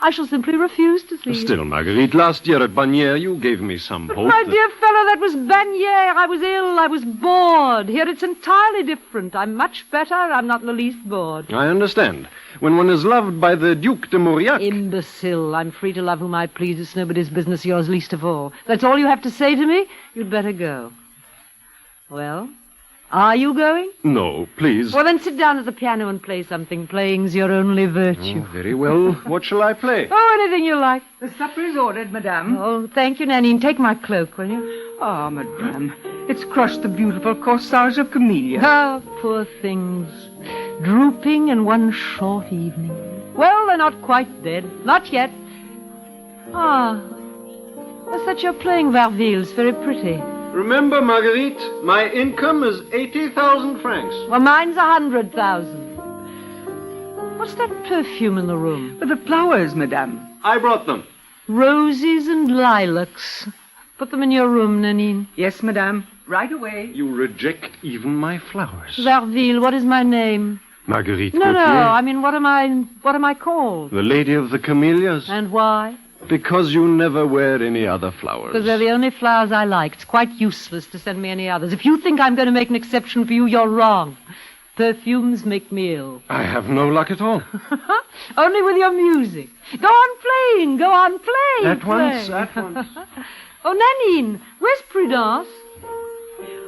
I shall simply refuse to see you. Still, Marguerite, last year at Bagnières, you gave me some hope. My dear fellow, that was Bagnières. I was ill. I was bored. Here it's entirely different. I'm much better. I'm not in the least bored. I understand. When one is loved by the Duc de Mauriac... Imbecile. I'm free to love whom I please. It's nobody's business, yours least of all. That's all you have to say to me? You'd better go. Well, are you going? No, please. Well, then sit down at the piano and play something. Playing's your only virtue. Oh, very well. What shall I play? Oh, anything you like. The supper is ordered, Madame. Oh, thank you, Nanine. Take my cloak, will you? Ah, Madame, it's crushed the beautiful corsage of Camellia. Ah, poor things. Drooping in one short evening. Well, they're not quite dead. Not yet. Ah, what's that you're playing, Verville? It's very pretty. Remember, Marguerite, my income is 80,000 francs. Well, mine's 100,000. What's that perfume in the room? The flowers, Madame. I brought them. Roses and lilacs. Put them in your room, Nanine. Yes, Madame. Right away. You reject even my flowers. Verville, what is my name? Marguerite No, Gautier. I mean, what am I called? The Lady of the Camellias. And why? Because you never wear any other flowers. Because they're the only flowers I like. It's quite useless to send me any others. If you think I'm going to make an exception for you, you're wrong. Perfumes make me ill. I have no luck at all. Only with your music. Go on playing. Go on playing. At once. Oh, Nanine, where's Prudence?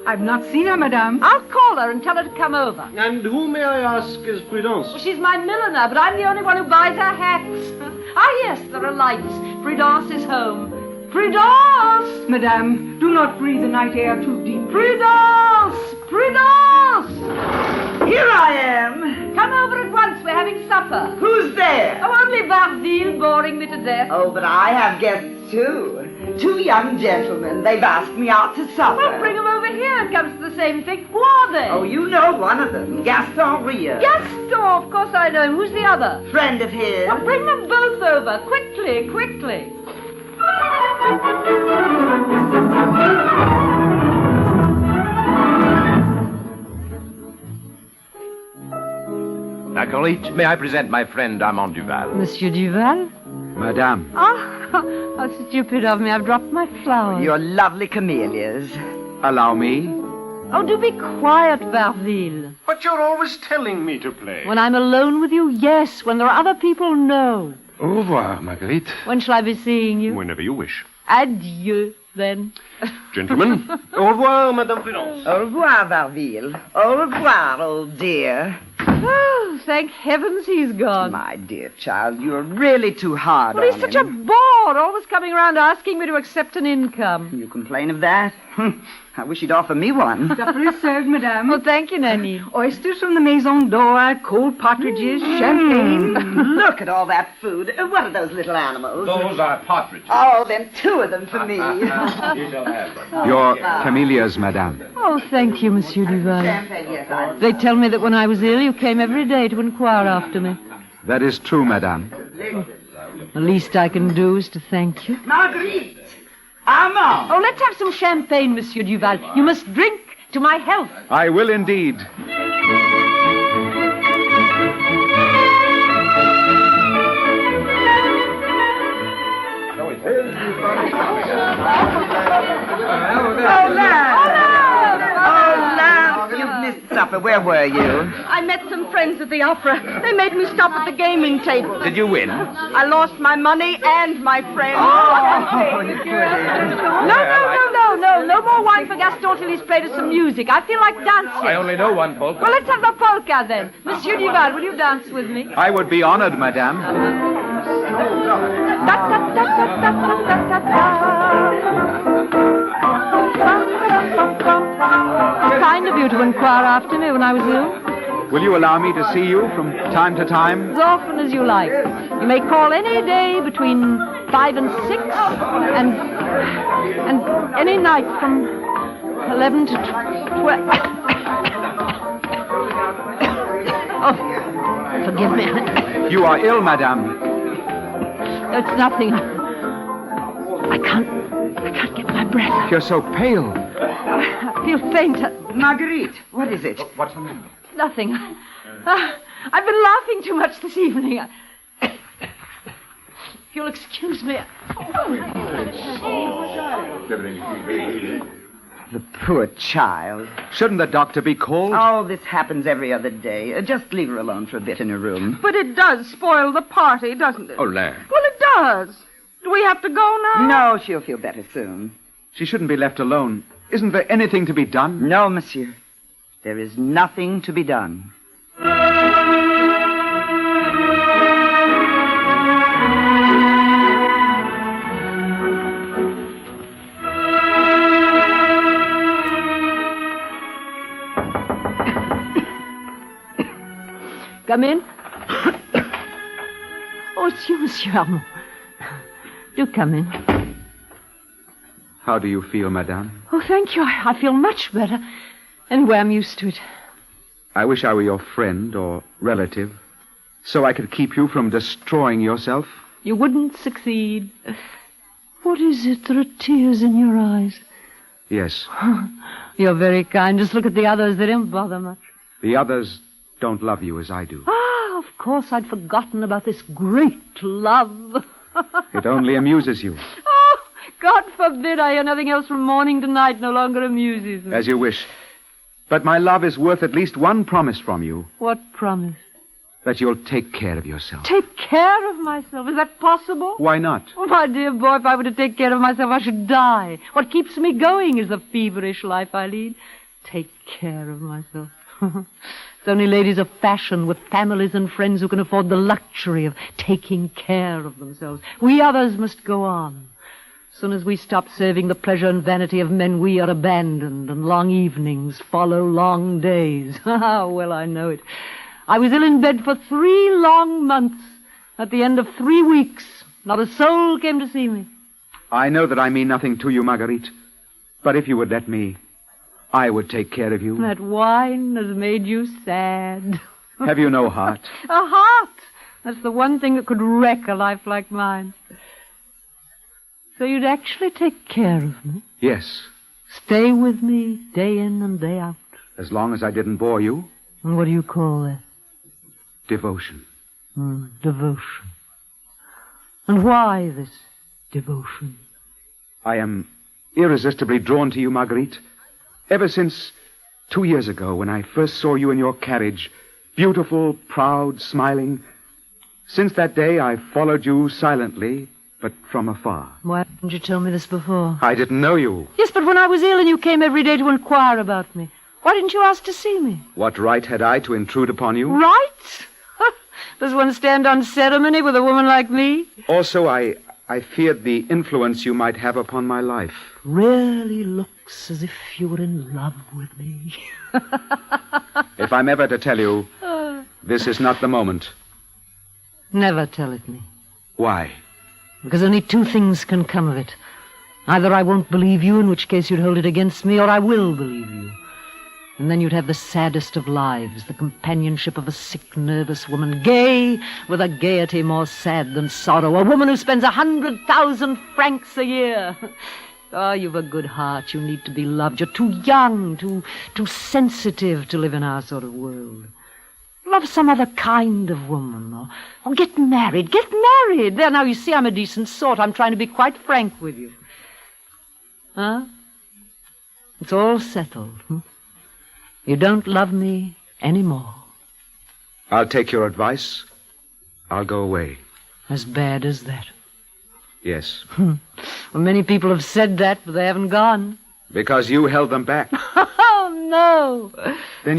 I've not seen her, Madame. I'll call her and tell her to come over. And who, may I ask, is Prudence? Well, she's my milliner, but I'm the only one who buys her hats. Ah, yes, there are lights. Prudence is home. Prudence! Madame, do not breathe the night air too deep. Prudence! Prudence! Here I am. Come over at once. We're having supper. Who's there? Oh, only Verville, boring me to death. Oh, but I have guests, too. 2 young gentlemen. They've asked me out to supper. Well, bring them over here. It comes to the same thing. Who are they? Oh, you know one of them. Gaston Ria. Gaston, of course I know him. Who's the other? Friend of his. Well, bring them both over. Quickly, quickly. Marguerite, may I present my friend Armand Duval? Monsieur Duval? Madame. Ah, how stupid of me. I've dropped my flowers. Your lovely camellias. Allow me. Oh, do be quiet, Verville. But you're always telling me to play. When I'm alone with you, yes. When there are other people, no. Au revoir, Marguerite. When shall I be seeing you? Whenever you wish. Adieu, then. Gentlemen, au revoir, Madame Prudence. Au revoir, Verville. Au revoir, old dear. Oh, thank heavens he's gone. My dear child, you're really too hard Well, on he's such a bore, always coming around asking me to accept an income. You complain of that? I wish he'd offer me one. Supper is served, Madame. Well, thank you, Nanny. Oysters from the Maison d'Or, cold partridges, champagne. Look at all that food. What are those little animals? Those are partridges. Oh, then 2 of them for me. Your camellias, Madame. Oh, thank you, Monsieur Duval. They tell me that when I was ill, you came every day to inquire after me. That is true, Madame. The least I can do is to thank you. Marguerite! Armand! Oh, let's have some champagne, Monsieur Duval. You must drink to my health. I will indeed. You've missed supper. Where were you? I met some friends at the opera. They made me stop at the gaming table. Did you win? I lost my money and my friends. Oh, you goody. No. No more wine for Gaston till he's played us some music. I feel like dancing. I only know one polka. Well, let's have the polka then. Monsieur Duval, will you dance with me? I would be honored, madame. Kind of you to inquire after me when I was ill. Will you allow me to see you from time to time? As often as you like. You may call any day between 5 and 6, and any night from 11 to 12. Oh, forgive me. You are ill, madame. It's nothing. I can't get my breath. You're so pale. I feel faint. Marguerite, what is it? What's the matter? Nothing. I've been laughing too much this evening. If you'll excuse me. The poor child. Shouldn't the doctor be called? Oh, this happens every other day. Just leave her alone for a bit in her room. But it does spoil the party, doesn't it? Oh, Lan. Well, it does. Do we have to go now? No, she'll feel better soon. She shouldn't be left alone. Isn't there anything to be done? No, monsieur. There is nothing to be done. Come in. Oh, Monsieur Armand. Do come in. How do you feel, madame? Oh, thank you. I feel much better. Anyway, I'm used to it. I wish I were your friend or relative, so I could keep you from destroying yourself. You wouldn't succeed. What is it? There are tears in your eyes. Yes. You're very kind. Just look at the others. They don't bother much. The others don't love you as I do. Ah, of course, I'd forgotten about this great love. It only amuses you. Oh, God forbid I hear nothing else from morning to night no longer amuses me. As you wish. But my love is worth at least one promise from you. What promise? That you'll take care of yourself. Take care of myself? Is that possible? Why not? Oh, my dear boy, if I were to take care of myself, I should die. What keeps me going is the feverish life I lead. Take care of myself. It's only ladies of fashion with families and friends who can afford the luxury of taking care of themselves. We others must go on. As soon as we stop serving the pleasure and vanity of men, we are abandoned, and long evenings follow long days. Well, I know it. I was ill in bed for 3 long months. At the end of 3 weeks, not a soul came to see me. I know that I mean nothing to you, Marguerite. But if you would let me, I would take care of you. That wine has made you sad. Have you no heart? A heart! That's the one thing that could wreck a life like mine. So you'd actually take care of me? Yes. Stay with me day in and day out? As long as I didn't bore you. And what do you call that? Devotion. Devotion. And why this devotion? I am irresistibly drawn to you, Marguerite. Ever since 2 years ago, when I first saw you in your carriage, beautiful, proud, smiling. Since that day, I followed you silently, but from afar. Why didn't you tell me this before? I didn't know you. Yes, but when I was ill and you came every day to inquire about me, why didn't you ask to see me? What right had I to intrude upon you? Right? Does one stand on ceremony with a woman like me? Also, I feared the influence you might have upon my life. Really looks as if you were in love with me. If I'm ever to tell you, this is not the moment. Never tell it me. Why? Because only 2 things can come of it. Either I won't believe you, in which case you'd hold it against me, or I will believe you. And then you'd have the saddest of lives, the companionship of a sick, nervous woman, gay with a gaiety more sad than sorrow, a woman who spends 100,000 francs a year. Oh, you've a good heart. You need to be loved. You're too young, too sensitive to live in our sort of world. Love some other kind of woman, or get married. Get married. There, now, you see, I'm a decent sort. I'm trying to be quite frank with you. Huh? It's all settled. You don't love me anymore. I'll take your advice. I'll go away. As bad as that? Yes. Well, many people have said that, but they haven't gone. Because you held them back. Oh, no. Then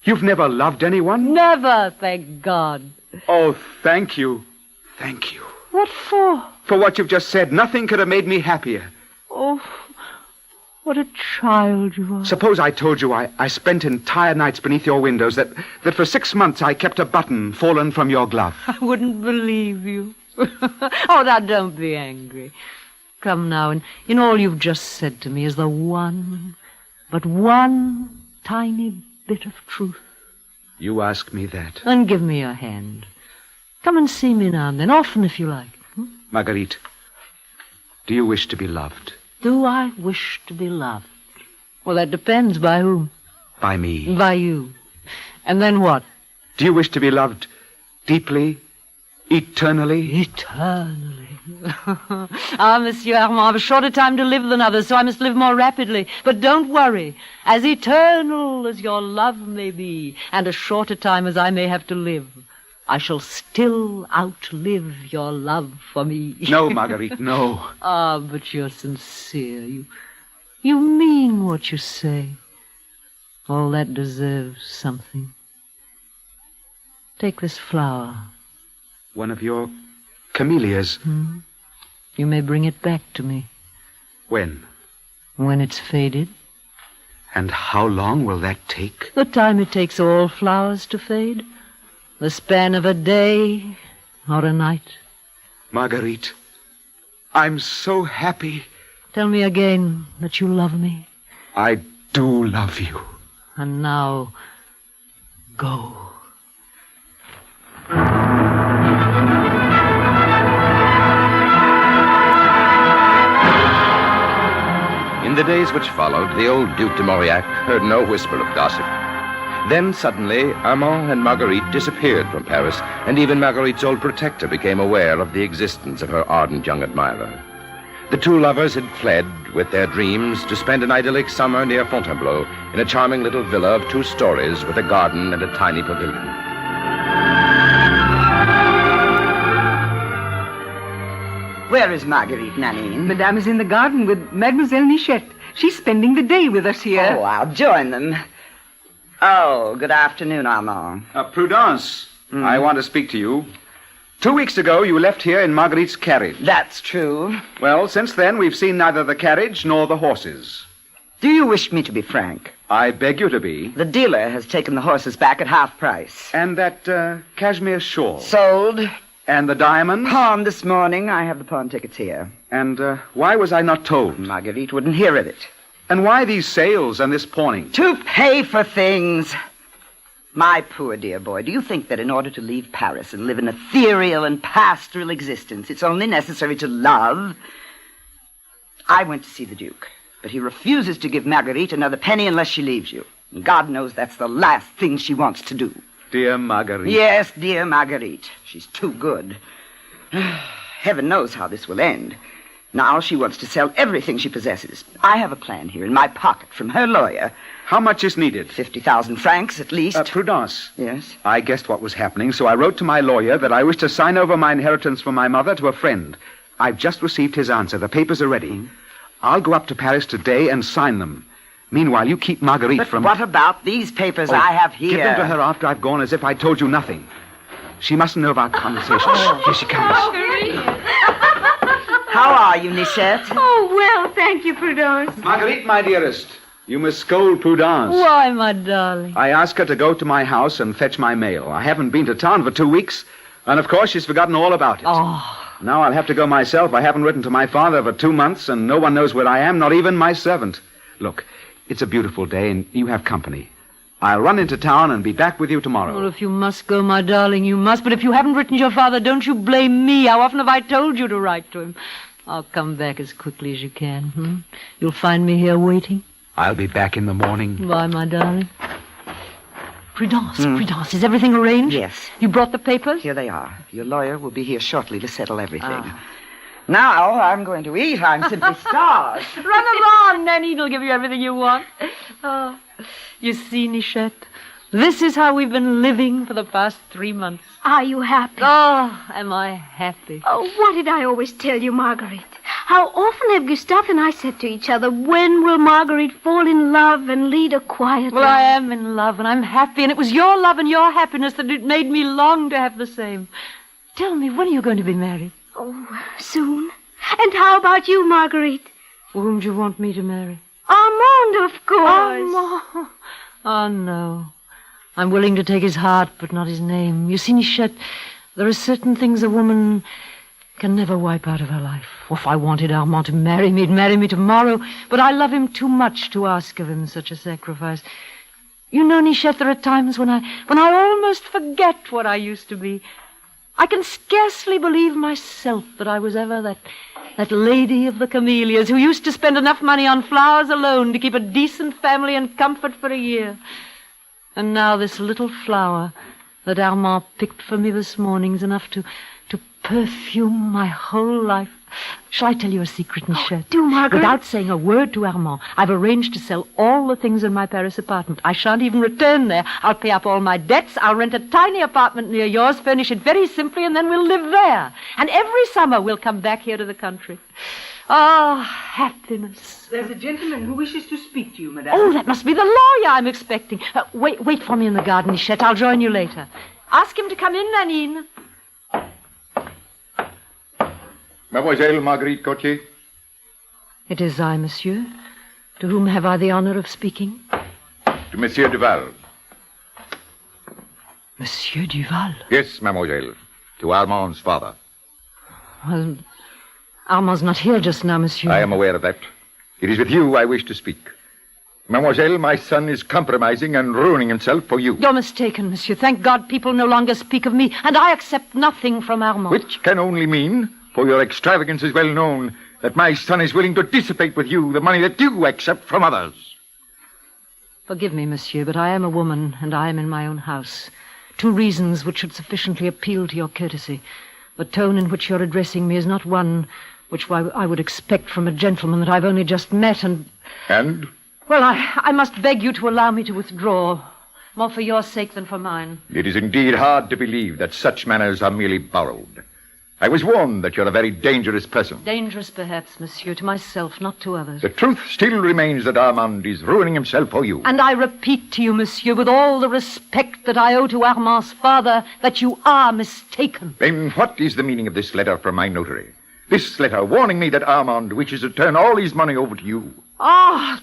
you've never loved anyone? Never, thank God. Oh, thank you. Thank you. What for? For what you've just said. Nothing could have made me happier. Oh, what a child you are. Suppose I told you I spent entire nights beneath your windows, that for 6 months I kept a button fallen from your glove. I wouldn't believe you. Oh, now don't be angry. Come now, and in all you've just said to me is the one tiny bit of truth. You ask me that. Then give me your hand. Come and see me now and then, often if you like. Marguerite, do you wish to be loved? Do I wish to be loved? Well, that depends. By whom? By me. By you. And then what? Do you wish to be loved deeply, eternally? Eternally. Ah, Monsieur Armand, I've a shorter time to live than others, so I must live more rapidly. But don't worry. As eternal as your love may be, and as short a time as I may have to live, I shall still outlive your love for me. No, Marguerite, no. Ah, but you're sincere. You mean what you say. All that deserves something. Take this flower. One of your camellias. You may bring it back to me. When? When it's faded. And how long will that take? The time it takes all flowers to fade. The span of a day or a night. Marguerite, I'm so happy. Tell me again that you love me. I do love you. And now, go. In the days which followed, the old Duc de Mauriac heard no whisper of gossip. Then suddenly, Armand and Marguerite disappeared from Paris, and even Marguerite's old protector became aware of the existence of her ardent young admirer. The two lovers had fled, with their dreams, to spend an idyllic summer near Fontainebleau in a charming little villa of 2 stories with a garden and a tiny pavilion. Where is Marguerite, Nanine? Madame is in the garden with Mademoiselle Nichette. She's spending the day with us here. Oh, I'll join them. Oh, good afternoon, Armand. Prudence, I want to speak to you. 2 weeks ago, you left here in Marguerite's carriage. That's true. Well, since then, we've seen neither the carriage nor the horses. Do you wish me to be frank? I beg you to be. The dealer has taken the horses back at half price. And that cashmere shawl? Sold. And the diamond? Pawned this morning. I have the pawn tickets here. And why was I not told? Marguerite wouldn't hear of it. And why these sales and this pawning? To pay for things. My poor dear boy, do you think that in order to leave Paris and live an ethereal and pastoral existence, it's only necessary to love? I went to see the Duke, but he refuses to give Marguerite another penny unless she leaves you. And God knows that's the last thing she wants to do. Dear Marguerite. Yes, dear Marguerite. She's too good. Heaven knows how this will end. Now she wants to sell everything she possesses. I have a plan here in my pocket from her lawyer. How much is needed? 50,000 francs at least. Prudence. Yes? I guessed what was happening, so I wrote to my lawyer that I wish to sign over my inheritance from my mother to a friend. I've just received his answer. The papers are ready. I'll go up to Paris today and sign them. Meanwhile, you keep Marguerite from... What about these papers I have here? Give them to her after I've gone, as if I told you nothing. She mustn't know of our conversation. Here she comes. How are you, Nichette? Oh, well, thank you, Prudence. Marguerite, my dearest, you must scold Prudence. Why, my darling? I asked her to go to my house and fetch my mail. I haven't been to town for 2 weeks, and of course she's forgotten all about it. Oh. Now I'll have to go myself. I haven't written to my father for 2 months, and no one knows where I am, not even my servant. Look, it's a beautiful day, and you have company. I'll run into town and be back with you tomorrow. Well, if you must go, my darling, you must. But if you haven't written to your father, don't you blame me. How often have I told you to write to him? I'll come back as quickly as you can. You'll find me here waiting. I'll be back in the morning. Bye, my darling. Prudence, Prudence, is everything arranged? Yes. You brought the papers? Here they are. Your lawyer will be here shortly to settle everything. Now I'm going to eat. I'm simply starved. Run along, Nanine will give you everything you want. Oh, you see, Nichette, this is how we've been living for the past 3 months. Are you happy? Oh, am I happy? Oh, what did I always tell you, Marguerite? How often have Gustave and I said to each other, when will Marguerite fall in love and lead a quiet Well, life? I am in love, and I'm happy, and it was your love and your happiness that it made me long to have the same. Tell me, when are you going to be married? Oh, soon. And how about you, Marguerite? Whom do you want me to marry? Armand, of course. Armand. Oh, no. I'm willing to take his heart, but not his name. You see, Nichette, there are certain things a woman can never wipe out of her life. If I wanted Armand to marry me, he'd marry me tomorrow, but I love him too much to ask of him such a sacrifice. You know, Nichette, there are times when I almost forget what I used to be. I can scarcely believe myself that I was ever that lady of the camellias who used to spend enough money on flowers alone to keep a decent family and comfort for a year. And now this little flower that Armand picked for me this morning is enough to perfume my whole life. Shall I tell you a secret, Nichette? Do, Margaret. Without saying a word to Armand, I've arranged to sell all the things in my Paris apartment. I shan't even return there. I'll pay up all my debts. I'll rent a tiny apartment near yours, furnish it very simply, and then we'll live there. And every summer we'll come back here to the country. Ah, happiness. There's a gentleman who wishes to speak to you, madame. Oh, that must be the lawyer I'm expecting. Wait for me in the garden, Nichette. I'll join you later. Ask him to come in, Nanine. Mademoiselle Marguerite Gautier? It is I, monsieur. To whom have I the honor of speaking? To Monsieur Duval. Monsieur Duval? Yes, mademoiselle. To Armand's father. Well, Armand's not here just now, monsieur. I am aware of that. It is with you I wish to speak. Mademoiselle, my son is compromising and ruining himself for you. You're mistaken, monsieur. Thank God people no longer speak of me, and I accept nothing from Armand. Which can only mean, for your extravagance is well known, that my son is willing to dissipate with you the money that you accept from others. Forgive me, monsieur, but I am a woman, and I am in my own house. 2 reasons which should sufficiently appeal to your courtesy. The tone in which you're addressing me is not one which I would expect from a gentleman that I've only just met, and... And? Well, I must beg you to allow me to withdraw, more for your sake than for mine. It is indeed hard to believe that such manners are merely borrowed. I was warned that you're a very dangerous person. Dangerous, perhaps, monsieur, to myself, not to others. The truth still remains that Armand is ruining himself for you. And I repeat to you, monsieur, with all the respect that I owe to Armand's father, that you are mistaken. Then what is the meaning of this letter from my notary? This letter warning me that Armand wishes to turn all his money over to you. Ah,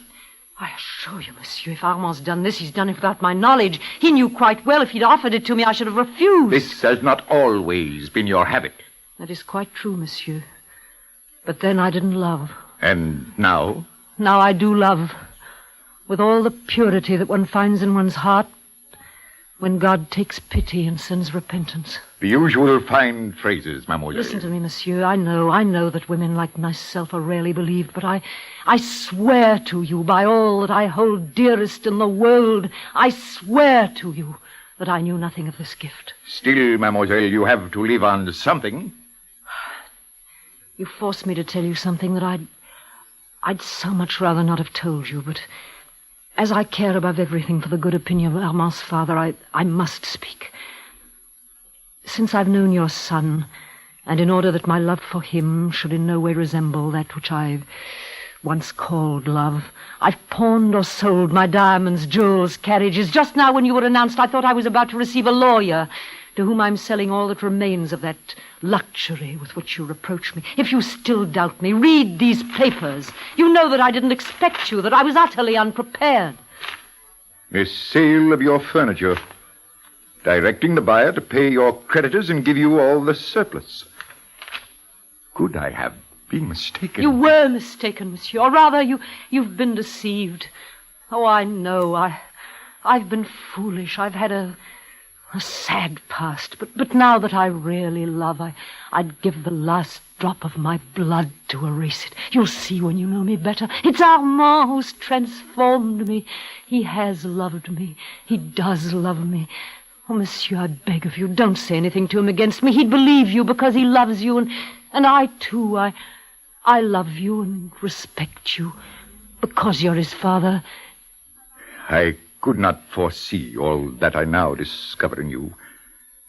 I assure you, monsieur, if Armand's done this, he's done it without my knowledge. He knew quite well if he'd offered it to me, I should have refused. This has not always been your habit. That is quite true, monsieur. But then I didn't love. And now? Now I do love. With all the purity that one finds in one's heart when God takes pity and sends repentance. The usual fine phrases, mademoiselle. Listen to me, monsieur. I know that women like myself are rarely believed, but I swear to you by all that I hold dearest in the world, I swear to you that I knew nothing of this gift. Still, mademoiselle, you have to live on something. You forced me to tell you something that I'd so much rather not have told you, but as I care above everything for the good opinion of Armand's father, I must speak. Since I've known your son, and in order that my love for him should in no way resemble that which I once called love, I've pawned or sold my diamonds, jewels, carriages. Just now when you were announced, I thought I was about to receive a lawyer to whom I'm selling all that remains of that luxury with which you reproach me. If you still doubt me, read these papers. You know that I didn't expect you, that I was utterly unprepared. A sale of your furniture, directing the buyer to pay your creditors and give you all the surplus. Could I have been mistaken? You were mistaken, monsieur, or rather, you've been deceived. Oh, I know. I've been foolish. I've had a sad past, but now that I really love, I'd give the last drop of my blood to erase it. You'll see when you know me better. It's Armand who's transformed me. He has loved me. He does love me. Oh, monsieur, I beg of you, don't say anything to him against me. He'd believe you because he loves you, and I, too, I love you and respect you because you're his father. I could not foresee all that I now discover in you.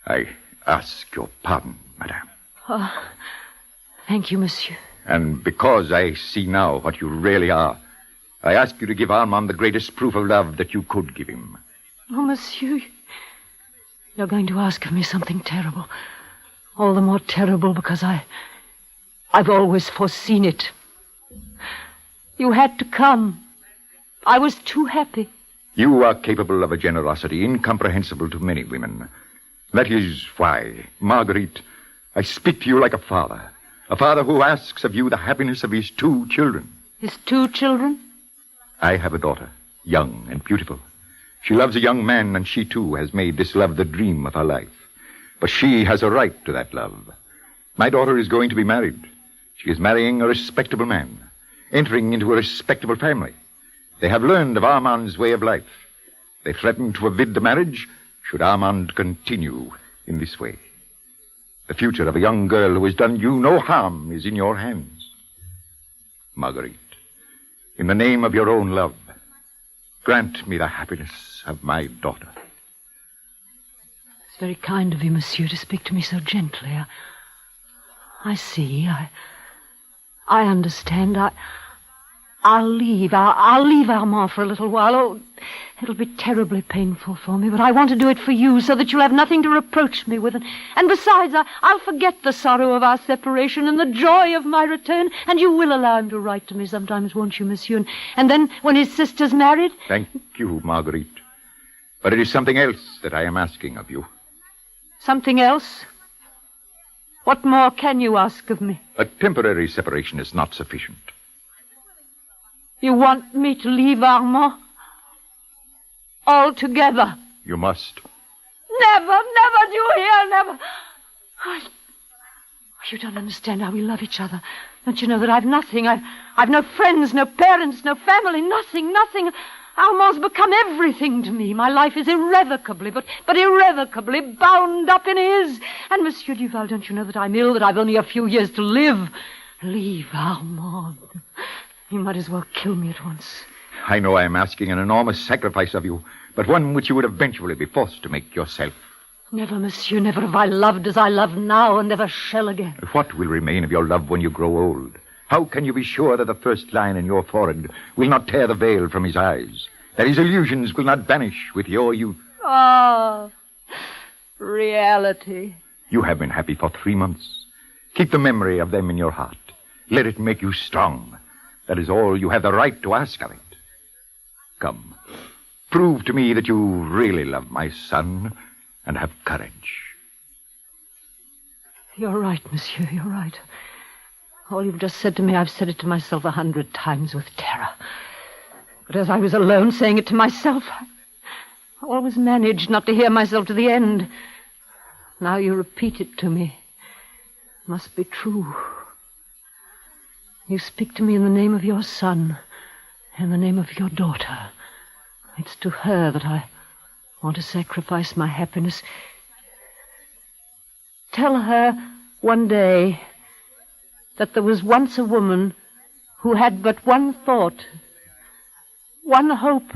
I ask your pardon, madame. Oh, thank you, monsieur. And because I see now what you really are, I ask you to give Armand the greatest proof of love that you could give him. Oh, monsieur, you're going to ask of me something terrible. All the more terrible because I've always foreseen it. You had to come. I was too happy. You are capable of a generosity incomprehensible to many women. That is why, Marguerite, I speak to you like a father who asks of you the happiness of his 2 children. His 2 children? I have a daughter, young and beautiful. She loves a young man, and she, too, has made this love the dream of her life. But she has a right to that love. My daughter is going to be married. She is marrying a respectable man, entering into a respectable family. They have learned of Armand's way of life. They threaten to forbid the marriage should Armand continue in this way. The future of a young girl who has done you no harm is in your hands. Marguerite, in the name of your own love, grant me the happiness of my daughter. It's very kind of you, monsieur, to speak to me so gently. I see. I understand. I'll leave. I'll leave Armand for a little while. Oh, it'll be terribly painful for me, but I want to do it for you so that you'll have nothing to reproach me with. And besides, I'll forget the sorrow of our separation and the joy of my return, and you will allow him to write to me sometimes, won't you, monsieur? And then, when his sister's married... Thank you, Marguerite. But it is something else that I am asking of you. Something else? What more can you ask of me? A temporary separation is not sufficient. You want me to leave Armand? Altogether? You must. Never, do you hear? Never. You don't understand how we love each other. Don't you know that I've nothing? I've no friends, no parents, no family, nothing. Armand's become everything to me. My life is irrevocably, but irrevocably bound up in his. And, Monsieur Duval, don't you know that I'm ill, that I've only a few years to live? Leave Armand. You might as well kill me at once. I know I am asking an enormous sacrifice of you, but one which you would eventually be forced to make yourself. Never, monsieur, never have I loved as I love now, and never shall again. What will remain of your love when you grow old? How can you be sure that the first line in your forehead will not tear the veil from his eyes? That his illusions will not vanish with your youth? Ah, reality. You have been happy for 3 months. Keep the memory of them in your heart. Let it make you strong. That is all you have the right to ask of it. Come, prove to me that you really love my son and have courage. You're right, monsieur, you're right. All you've just said to me, I've said it to myself 100 times with terror. But as I was alone saying it to myself, I always managed not to hear myself to the end. Now you repeat it to me. It must be true. You speak to me in the name of your son, in the name of your daughter. It's to her that I want to sacrifice my happiness. Tell her one day that there was once a woman who had but one thought, one hope,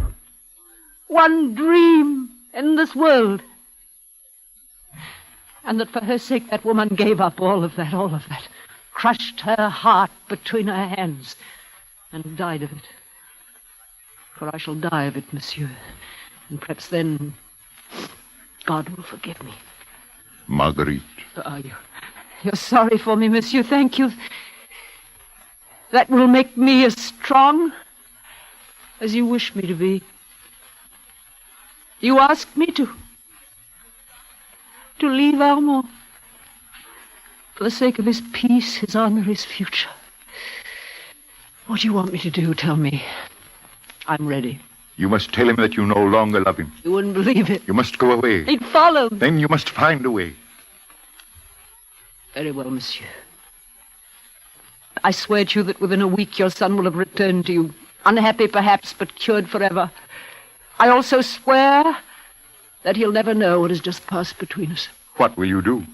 one dream in this world. And that for her sake that woman gave up all of that, crushed her heart between her hands and died of it. For I shall die of it, monsieur, and perhaps then God will forgive me. Marguerite. You're sorry for me, monsieur. Thank you. That will make me as strong as you wish me to be. You asked me to leave Armand for the sake of his peace, his honor, his future. What do you want me to do? Tell me. I'm ready. You must tell him that you no longer love him. You wouldn't believe it. You must go away. He'd follow me. Then you must find a way. Very well, monsieur. I swear to you that within a week your son will have returned to you. Unhappy, perhaps, but cured forever. I also swear that he'll never know what has just passed between us. What will you do?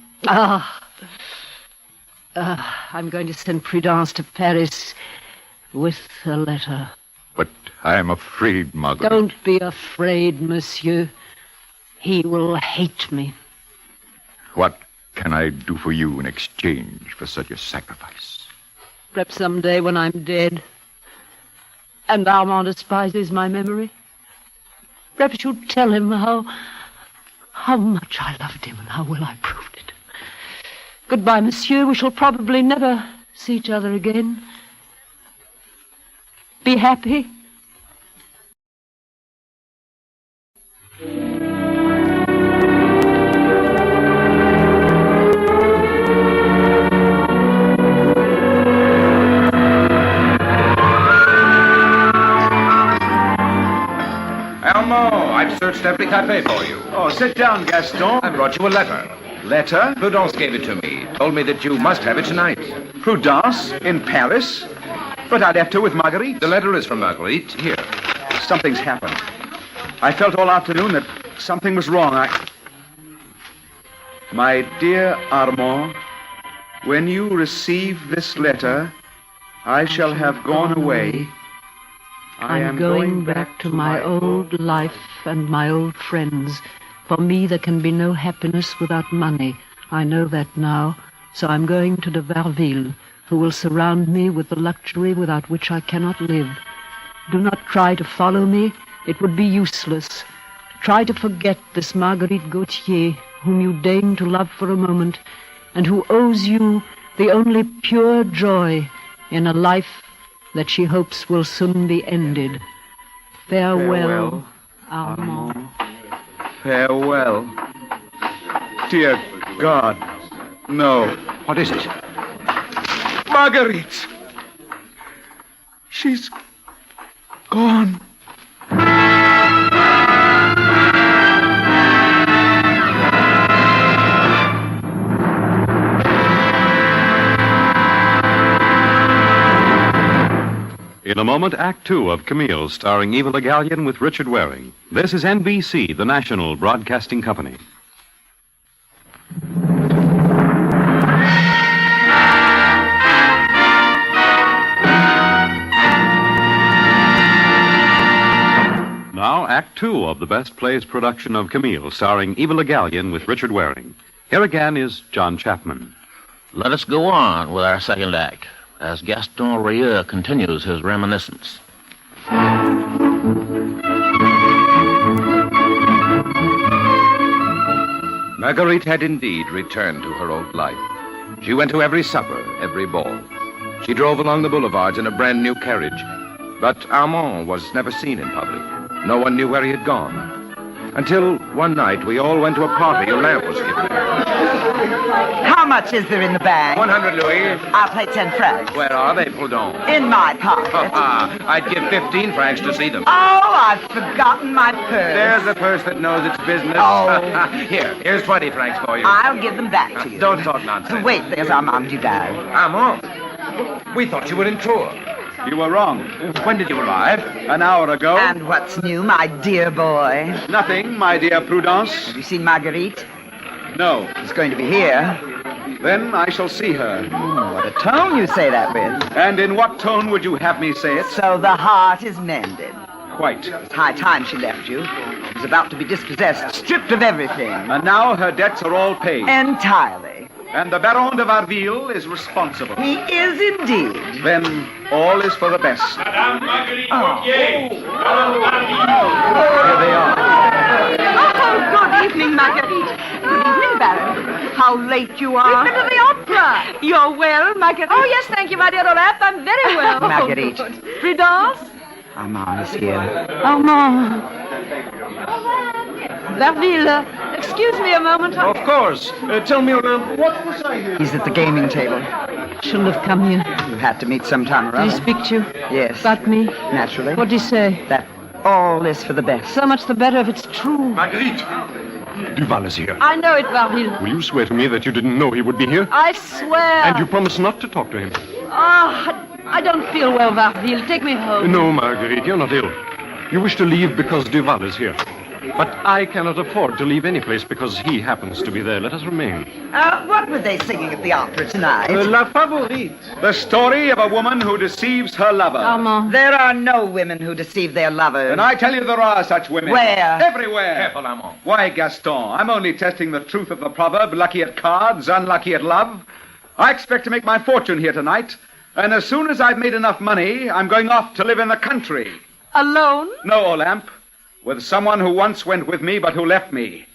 I'm going to send Prudence to Paris with a letter. But I am afraid, Margaret. Don't be afraid, monsieur. He will hate me. What can I do for you in exchange for such a sacrifice? Perhaps someday when I'm dead, and Armand despises my memory, perhaps you'd tell him how much I loved him and how well I proved it. Goodbye, monsieur. We shall probably never see each other again. Be happy. I've searched every cafe for you. Oh, sit down, Gaston. I brought you a letter. Letter? Prudence gave it to me. Told me that you must have it tonight. Prudence? In Paris? But I left her with Marguerite. The letter is from Marguerite. Here. Something's happened. I felt all afternoon that something was wrong. My dear Armand, when you receive this letter, I shall have gone away. I'm going back to my old life and my old friends. For me, there can be no happiness without money. I know that now. So I'm going to de Varville, who will surround me with the luxury without which I cannot live. Do not try to follow me. It would be useless. Try to forget this Marguerite Gautier, whom you deign to love for a moment, and who owes you the only pure joy in a life that she hopes will soon be ended. Farewell, Armand. Farewell. Dear God, no. What is it? Marguerite! She's gone. In a moment, Act Two of Camille, starring Eva Le Gallienne with Richard Waring. This is NBC, the national broadcasting company. Now, Act Two of the Best Plays production of Camille, starring Eva Le Gallienne with Richard Waring. Here again is John Chapman. Let us go on with our second act as Gaston Rieux continues his reminiscence. Marguerite had indeed returned to her old life. She went to every supper, every ball. She drove along the boulevards in a brand new carriage. But Armand was never seen in public. No one knew where he had gone. Until one night we all went to a party. A lamp was given. How much is there in the bag? 100 louis. I'll pay 10 francs. Where are they, Prudence? In my pocket. I'd give 15 francs to see them. Oh, I've forgotten my purse. There's a purse that knows its business. Oh. Here's 20 francs for you. I'll give them back to you. Don't talk nonsense. Wait, there's Armand Dudal. Armand? We thought you were in tour. You were wrong. When did you arrive? An hour ago. And what's new, my dear boy? Nothing, my dear Prudence. Have you seen Marguerite? No. She's going to be here. Then I shall see her. What a tone you say that with. And in what tone would you have me say it? So the heart is mended. Quite. It's high time she left you. She was about to be dispossessed, stripped of everything. And now her debts are all paid. Entirely. And the Baron de Varville is responsible. He is indeed. Then all is for the best. Madame Marguerite Gautier. Here they are. Oh, good evening, Marguerite. Good evening, Baron. How late you are. We've been to the opera. You're well, Marguerite? Oh, yes, thank you, my dear Olaf. I'm very well. Marguerite. Prudence? Armand is here. Armand. Varville, excuse me a moment. Of course. Tell me, what was I here? He's at the gaming table. Shouldn't have come here. You had to meet sometime or other. Did he speak to you? Yes. About me? Naturally. What did he say? That all is for the best. So much the better if it's true. Marguerite! Duval is here. I know it, Varville. Will you swear to me that you didn't know he would be here? I swear. And you promise not to talk to him? I don't feel well, Varville. Take me home. No, Marguerite, you're not ill. You wish to leave because Duval is here. But I cannot afford to leave any place because he happens to be there. Let us remain. What were they singing at the opera tonight? La Favorite. The story of a woman who deceives her lover. Armand. There are no women who deceive their lovers. And I tell you there are such women. Where? Everywhere. Careful, Armand. Why, Gaston, I'm only testing the truth of the proverb, lucky at cards, unlucky at love. I expect to make my fortune here tonight. And as soon as I've made enough money, I'm going off to live in the country. Alone? No, Olympe. With someone who once went with me, but who left me.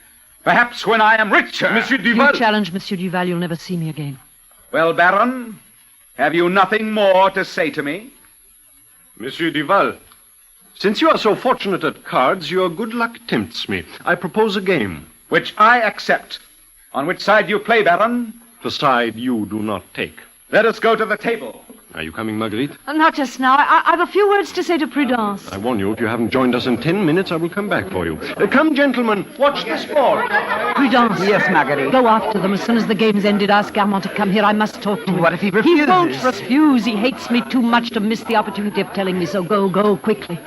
Perhaps when I am richer. Monsieur Duval. You challenge Monsieur Duval, you'll never see me again. Well, Baron, have you nothing more to say to me? Monsieur Duval, since you are so fortunate at cards, your good luck tempts me. I propose a game. Which I accept. On which side do you play, Baron? The side you do not take. Let us go to the table. Are you coming, Marguerite? Not just now. I've a few words to say to Prudence. I warn you, if you haven't joined us in 10 minutes, I will come back for you. Come, gentlemen, watch the sport. Prudence. Yes, Marguerite. Go after them. As soon as the game's ended, ask Armand to come here. I must talk to him. What if he refuses? He won't refuse. He hates me too much to miss the opportunity of telling me so. Go, quickly.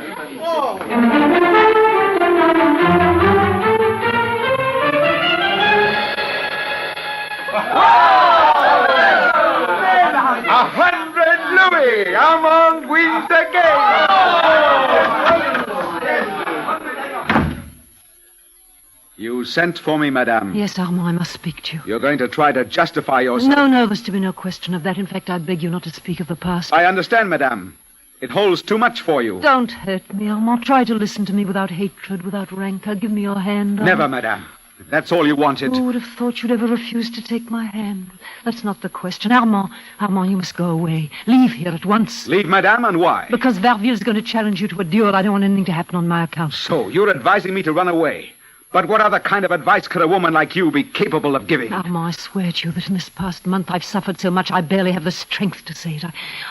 100 louis! Armand wins the game! You sent for me, madame. Yes, Armand, I must speak to you. You're going to try to justify yourself. No, there's to be no question of that. In fact, I beg you not to speak of the past. I understand, madame. It holds too much for you. Don't hurt me, Armand. Try to listen to me without hatred, without rancor. Give me your hand. Armand. Never, madame. If that's all you wanted. Who would have thought you'd ever refuse to take my hand? That's not the question. Armand, you must go away. Leave here at once. Leave, madame, and why? Because Verville's going to challenge you to a duel. I don't want anything to happen on my account. So, you're advising me to run away. But what other kind of advice could a woman like you be capable of giving? Armand, I swear to you that in this past month I've suffered so much I barely have the strength to say it.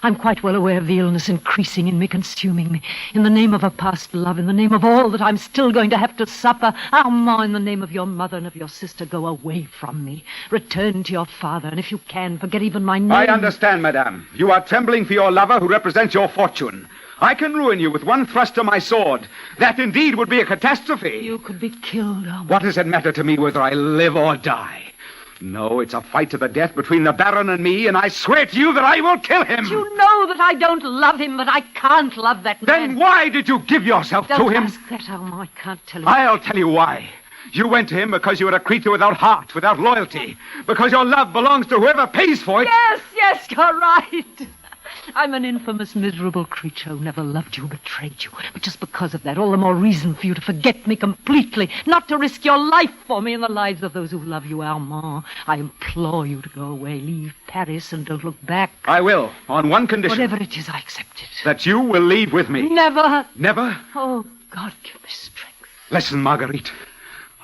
I'm quite well aware of the illness increasing in me, consuming me. In the name of a past love, in the name of all that I'm still going to have to suffer, Armand, in the name of your mother and of your sister, go away from me. Return to your father, and if you can, forget even my name. I understand, madame. You are trembling for your lover who represents your fortune. I can ruin you with one thrust of my sword. That indeed would be a catastrophe. You could be killed, Armand. What does it matter to me whether I live or die? No, it's a fight to the death between the Baron and me, and I swear to you that I will kill him. You know that I don't love him, but I can't love that man. Then why did you give yourself to him? Don't ask that, Armand. I can't tell you. I'll tell you why. You went to him because you were a creature without heart, without loyalty. Because your love belongs to whoever pays for it. Yes, you're right. I'm an infamous, miserable creature who never loved you, betrayed you. But just because of that, all the more reason for you to forget me completely, not to risk your life for me and the lives of those who love you, Armand. I implore you to go away, leave Paris, and don't look back. I will, on one condition. Whatever it is, I accept it. That you will leave with me. Never. Never? Oh, God, give me strength. Listen, Marguerite.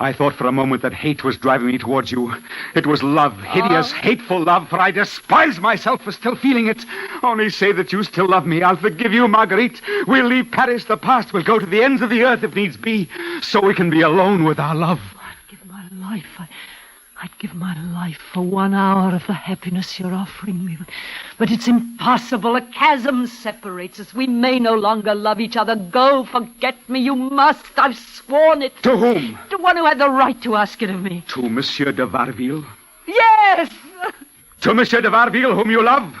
I thought for a moment that hate was driving me towards you. It was love, hideous, hateful love, for I despise myself for still feeling it. Only say that you still love me. I'll forgive you, Marguerite. We'll leave Paris, the past. We'll go to the ends of the earth if needs be, so we can be alone with our love. I'd give my life. I'd give my life for 1 hour of the happiness you're offering me. But it's impossible. A chasm separates us. We may no longer love each other. Go, forget me. You must. I've sworn it. To whom? To one who had the right to ask it of me. To Monsieur de Varville? Yes! To Monsieur de Varville, whom you love?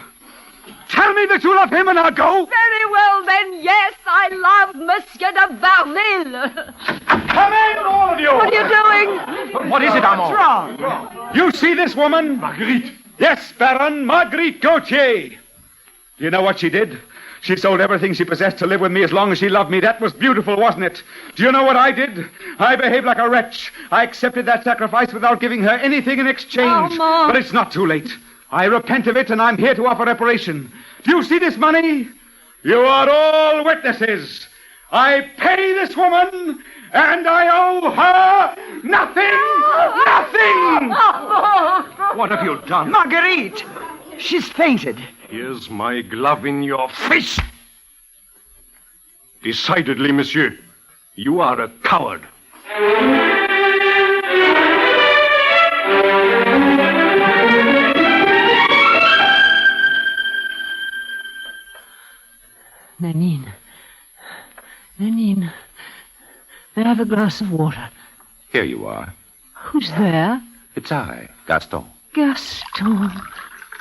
Tell me that you love him and I'll go. Very well, then, yes, I love Monsieur de Varville. Come in, all of you! What are you doing? What is it, Armand? What's wrong? You see this woman? Marguerite. Yes, Baron, Marguerite Gautier. Do you know what she did? She sold everything she possessed to live with me as long as she loved me. That was beautiful, wasn't it? Do you know what I did? I behaved like a wretch. I accepted that sacrifice without giving her anything in exchange. Armand. But it's not too late. I repent of it, and I'm here to offer reparation. Do you see this money? You are all witnesses. I pay this woman, and I owe her nothing! Nothing! What have you done? Marguerite! She's fainted. Here's my glove in your face. Decidedly, monsieur, you are a coward. Nanine, may I have a glass of water? Here you are. Who's there? It's I, Gaston. Gaston,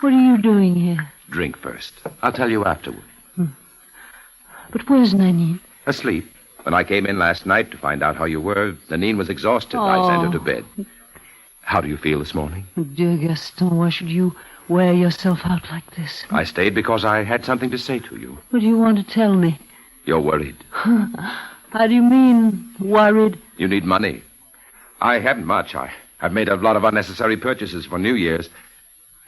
what are you doing here? Drink first. I'll tell you afterward. But where's Nanine? Asleep. When I came in last night to find out how you were, Nanine was exhausted. I sent her to bed. How do you feel this morning? Dear Gaston, why should you wear yourself out like this? I stayed because I had something to say to you. What do you want to tell me? You're worried. How do you mean, worried? You need money. I haven't much. I've made a lot of unnecessary purchases for New Year's,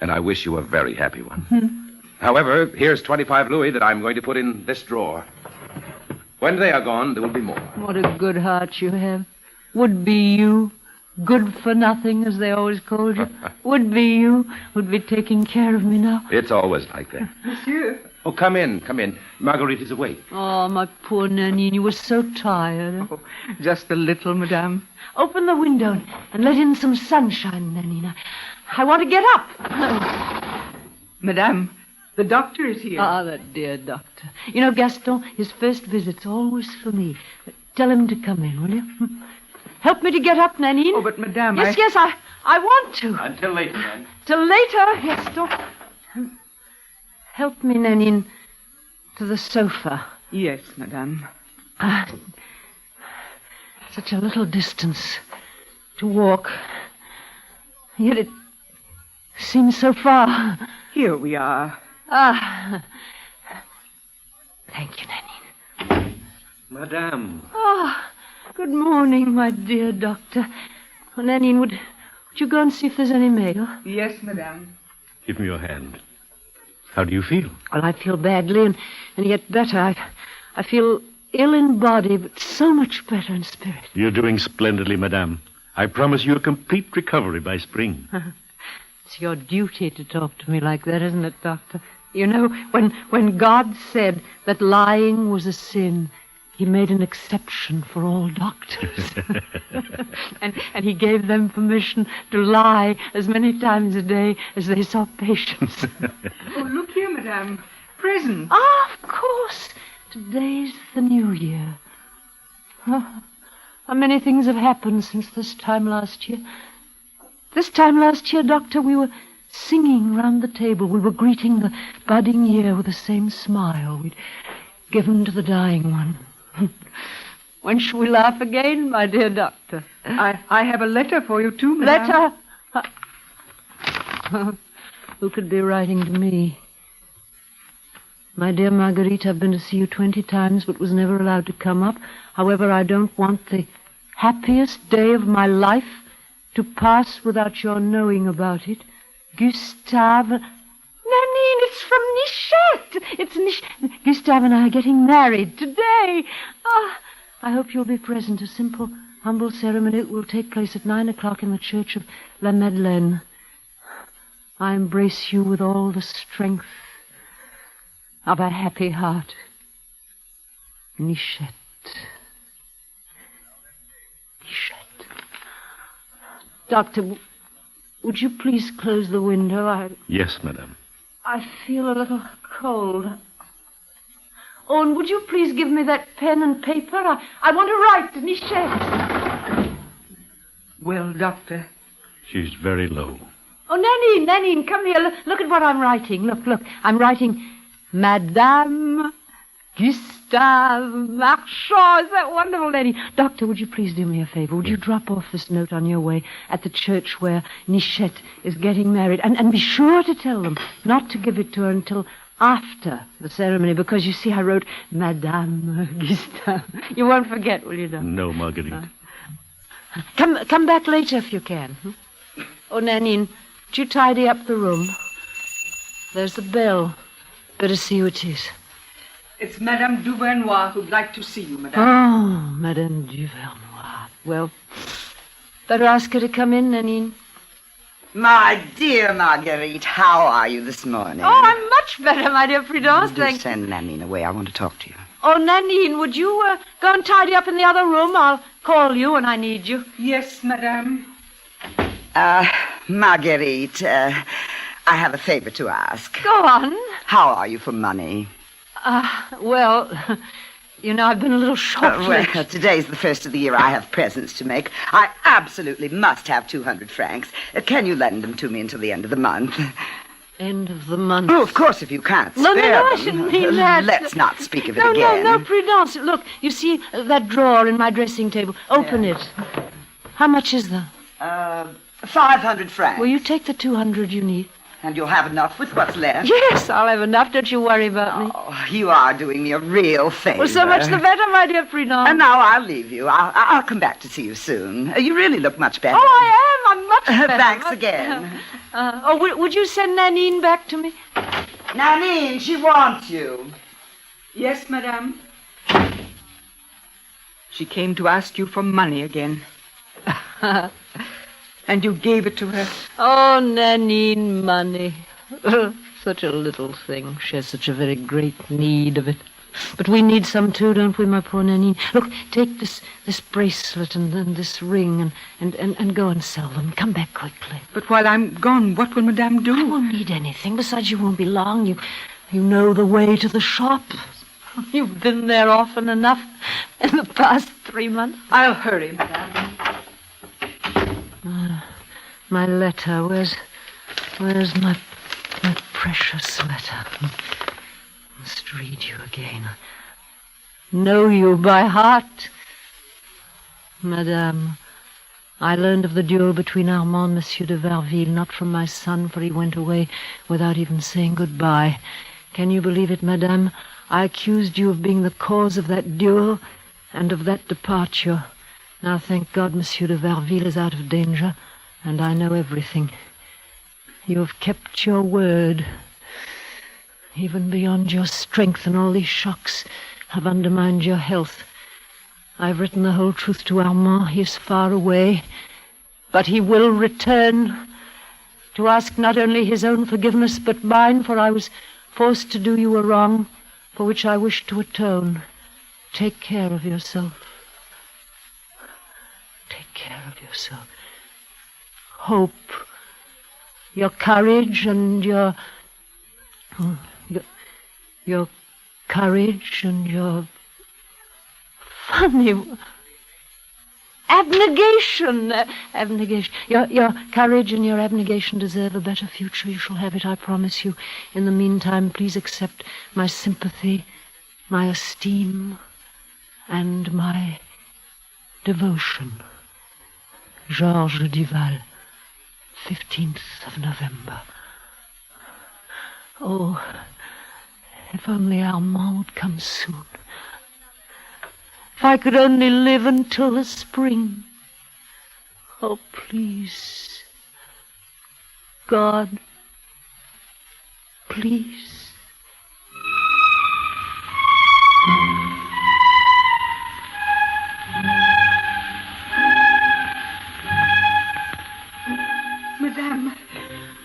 and I wish you a very happy one. However, here's 25 louis that I'm going to put in this drawer. When they are gone, there will be more. What a good heart you have. Would be you. Good for nothing, as they always called you. Would be you. Would be taking care of me now. It's always like that. Monsieur. Oh, come in, come in. Marguerite is awake. Oh, my poor Nanine, you were so tired. Oh, just a little, madame. Open the window and let in some sunshine, Nanine. I want to get up. Madame, the doctor is here. Ah, that dear doctor. You know, Gaston, his first visit's always for me. Tell him to come in, will you? Help me to get up, Nanine. Oh, but madame, Yes, I want to. Until later, then. Till later, Gaston. Help me, Nanine, to the sofa. Yes, madame. Such a little distance to walk. Yet it seems so far. Here we are. Thank you, Nanine. Madame. Good morning, my dear doctor. Oh, Nanine, would you go and see if there's any mail? Yes, madame. Give me your hand. How do you feel? Well, I feel badly, and yet better. I feel ill in body, but so much better in spirit. You're doing splendidly, madame. I promise you a complete recovery by spring. It's your duty to talk to me like that, isn't it, doctor? You know, when God said that lying was a sin, he made an exception for all doctors. and he gave them permission to lie as many times a day as they saw patients. Oh, look here, madame. Presents. Of course. Today's the new year. Oh, how many things have happened since this time last year. This time last year, Doctor, we were singing round the table. We were greeting the budding year with the same smile we'd given to the dying one. When shall we laugh again, my dear doctor? I have a letter for you, too, madame. Letter? Who could be writing to me? My dear Marguerite, I've been to see you 20 times, but was never allowed to come up. However, I don't want the happiest day of my life to pass without your knowing about it. Gustave... Nanine, it's from Nichette. Gustave and I are getting married today. I hope you'll be present. A simple, humble ceremony will take place at 9 o'clock in the church of La Madeleine. I embrace you with all the strength of a happy heart. Nichette. Doctor, would you please close the window? Yes, madame. I feel a little cold. Oh, and would you please give me that pen and paper? I want to write to Nichette. Well, doctor. She's very low. Oh, Nanine, come here. Look at what I'm writing. Look. I'm writing Madame Gustave Marchand. Is that wonderful, Nanine? Doctor, would you please do me a favor? Would you drop off this note on your way at the church where Nichette is getting married? And be sure to tell them not to give it to her until after the ceremony, because, you see, I wrote Madame Gustave. You won't forget, will you, Doctor? No, Marguerite. Come back later if you can. Oh, Nanine, would you tidy up the room? There's the bell. Better see who it is. It's Madame Duvernois who'd like to see you, madame. Oh, Madame Duvernois. Well, better ask her to come in, Nanine. My dear Marguerite, how are you this morning? Oh, I'm much better, my dear Prudence. Do send Nanine away. I want to talk to you. Oh, Nanine, would you go and tidy up in the other room? I'll call you when I need you. Yes, madame. Marguerite, I have a favor to ask. Go on. How are you for money? Well, you know, I've been a little short. Well, today's the first of the year. I have presents to make. I absolutely must have 200 francs. Can you lend them to me until the end of the month? End of the month? Oh, of course, if you can't spare them. No, I shouldn't mean that. Let's not speak of it again. No, Prudence. Look, you see that drawer in my dressing table? Open it. How much is there? 500 francs. Will you take the 200 you need? And you'll have enough with what's left. Yes, I'll have enough. Don't you worry about me. Oh, you are doing me a real favor. Well, so much the better, my dear Prudence. And now I'll leave you. I'll come back to see you soon. You really look much better. Oh, I am. I'm much better. Thanks much again. better. Would you send Nanine back to me? Nanine, she wants you. Yes, madame. She came to ask you for money again. And you gave it to her. Oh, Nanine, money. Such a little thing. She has such a very great need of it. But we need some too, don't we, my poor Nanine? Look, take this bracelet and this ring and go and sell them. Come back quickly. But while I'm gone, what will Madame do? I won't need anything. Besides, you won't be long. You know the way to the shop. You've been there often enough in the past 3 months. I'll hurry, Madame. My letter. Where's my precious letter? I must read you again. Know you by heart. Madame, I learned of the duel between Armand and Monsieur de Varville, not from my son, for he went away without even saying goodbye. Can you believe it, Madame? I accused you of being the cause of that duel and of that departure. Now, thank God, Monsieur de Varville is out of danger, and I know everything. You have kept your word, even beyond your strength, and all these shocks have undermined your health. I've written the whole truth to Armand. He is far away, but he will return to ask not only his own forgiveness, but mine, for I was forced to do you a wrong for which I wish to atone. Take care of yourself. Take care of yourself. Hope. Your courage and your courage and your funny abnegation. Abnegation. Your courage and your abnegation deserve a better future. You shall have it, I promise you. In the meantime, please accept my sympathy, my esteem, and my devotion. Georges Duval, 15th of November. Oh, if only Armand would come soon. If I could only live until the spring. Oh, please. God, please.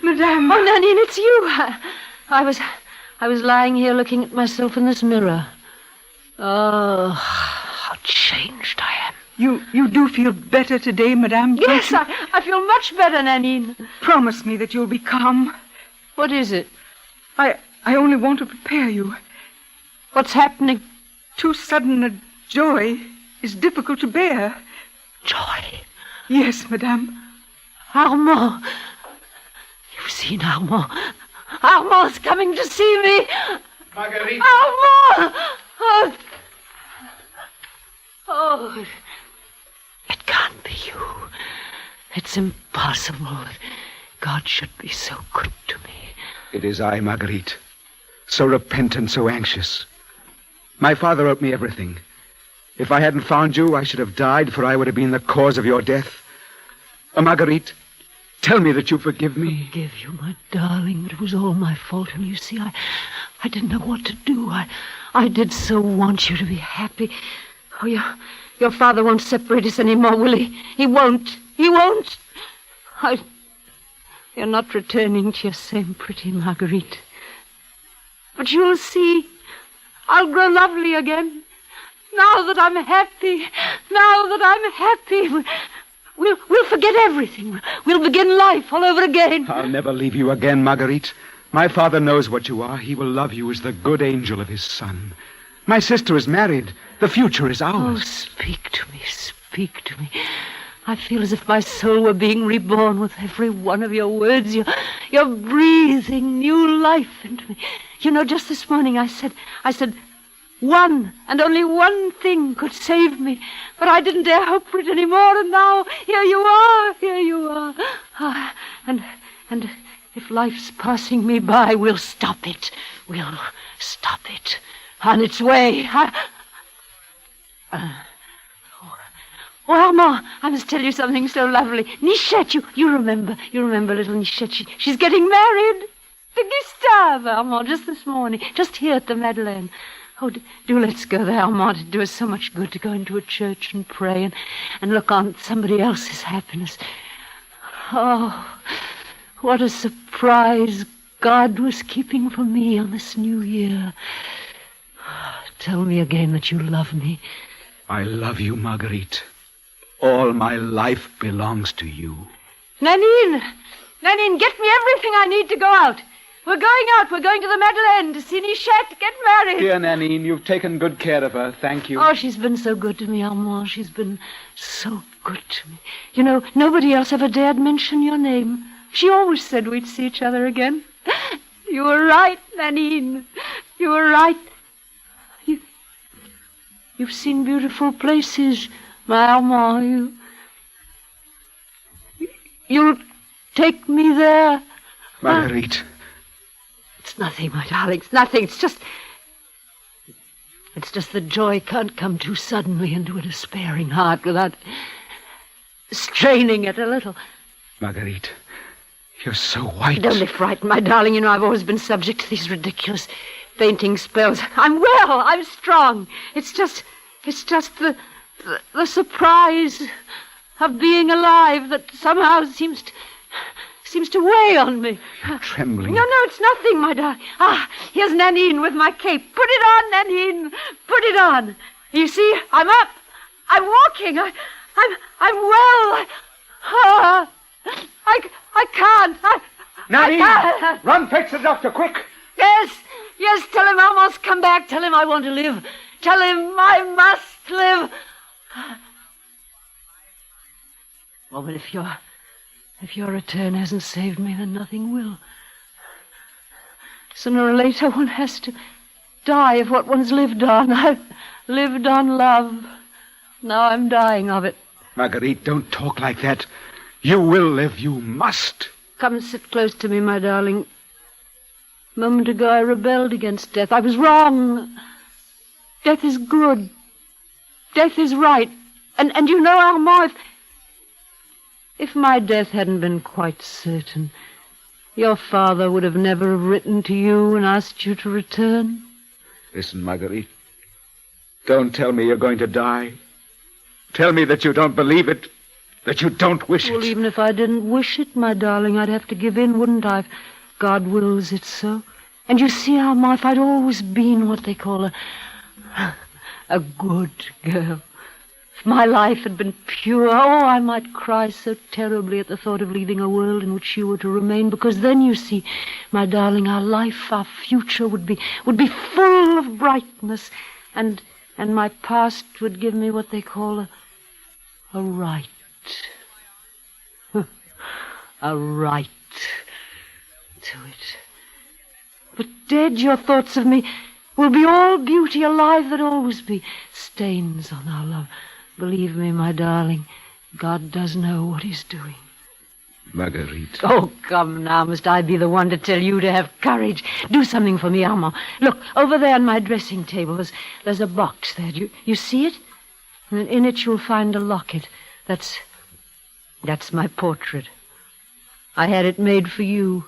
Madame. Oh, Nanine, it's you. I was lying here looking at myself in this mirror. Oh, how changed I am. You do feel better today, Madame? Yes, I feel much better, Nanine. Promise me that you'll be calm. What is it? I only want to prepare you. What's happening? Too sudden a joy is difficult to bear. Joy? Yes, Madame. Armand. You've seen Armand. Armand's coming to see me. Marguerite. Armand! Oh, it can't be you. It's impossible that God should be so good to me. It is I, Marguerite. So repentant, so anxious. My father wrote me everything. If I hadn't found you, I should have died, for I would have been the cause of your death. Marguerite, tell me that you forgive me. Forgive you, my darling, but it was all my fault. And you see, I didn't know what to do. I did so want you to be happy. Oh, your father won't separate us anymore, will he? He won't. He won't. You're not returning to your same pretty Marguerite. But you'll see, I'll grow lovely again. Now that I'm happy, We'll forget everything. We'll begin life all over again. I'll never leave you again, Marguerite. My father knows what you are. He will love you as the good angel of his son. My sister is married. The future is ours. Oh, speak to me, speak to me. I feel as if my soul were being reborn with every one of your words. You're breathing new life into me. You know, just this morning I said, one and only one thing could save me, but I didn't dare hope for it anymore, and now here you are. And If life's passing me by, we'll stop it. We'll stop it. On its way. Oh, Armand, I must tell you something so lovely. Nichette, you remember little Nichette. She's getting married to Gustave, Armand, just this morning, just here at the Madeleine. Oh, do let's go there, Armand. It'd do us so much good to go into a church and pray and look on somebody else's happiness. Oh, what a surprise God was keeping for me on this new year. Tell me again that you love me. I love you, Marguerite. All my life belongs to you. Nanine, get me everything I need to go out. We're going out. We're going to the Madeleine to see Nichette get married. Dear Nanine, you've taken good care of her. Thank you. Oh, she's been so good to me, Armand. She's been so good to me. You know, nobody else ever dared mention your name. She always said we'd see each other again. You were right, Nanine. You were right. You've seen beautiful places, my Armand. You'll take me there. Marguerite. It's nothing, my darling. It's nothing. It's just that joy can't come too suddenly into a despairing heart without straining it a little. Marguerite, you're so white. Don't be frightened, my darling. You know I've always been subject to these ridiculous fainting spells. I'm well. I'm strong. It's just the surprise of being alive that somehow seems to weigh on me. You're trembling. No, it's nothing, my darling. Here's Nanine with my cape. Put it on, Nanine. Put it on. You see, I'm up. I'm walking. I'm well. I can't. Nanine, I can't. Run, fetch the doctor, quick. Yes, tell him I must come back. Tell him I want to live. Tell him I must live. Oh, but if your return hasn't saved me, then nothing will. Sooner or later, one has to die of what one's lived on. I've lived on love. Now I'm dying of it. Marguerite, don't talk like that. You will live. You must. Come sit close to me, my darling. A moment ago, I rebelled against death. I was wrong. Death is good. Death is right. And you know, Armand, if my death hadn't been quite certain, your father would have never written to you and asked you to return. Listen, Marguerite. Don't tell me you're going to die. Tell me that you don't believe it, that you don't wish it. Well, even if I didn't wish it, my darling, I'd have to give in, wouldn't I? If God wills it so. And you see, Alma, if I'd always been what they call a good girl, if my life had been pure, I might cry so terribly at the thought of leaving a world in which you were to remain, because then, you see, my darling, our life, our future would be full of brightness, and my past would give me what they call a right. A right to it. But dead, your thoughts of me will be all beauty, alive that always be stains on our love. Believe me, my darling, God does know what he's doing. Marguerite. Oh, come now, must I be the one to tell you to have courage? Do something for me, Armand. Look, over there on my dressing table, there's a box there. Do you see it? And in it you'll find a locket. That's my portrait. I had it made for you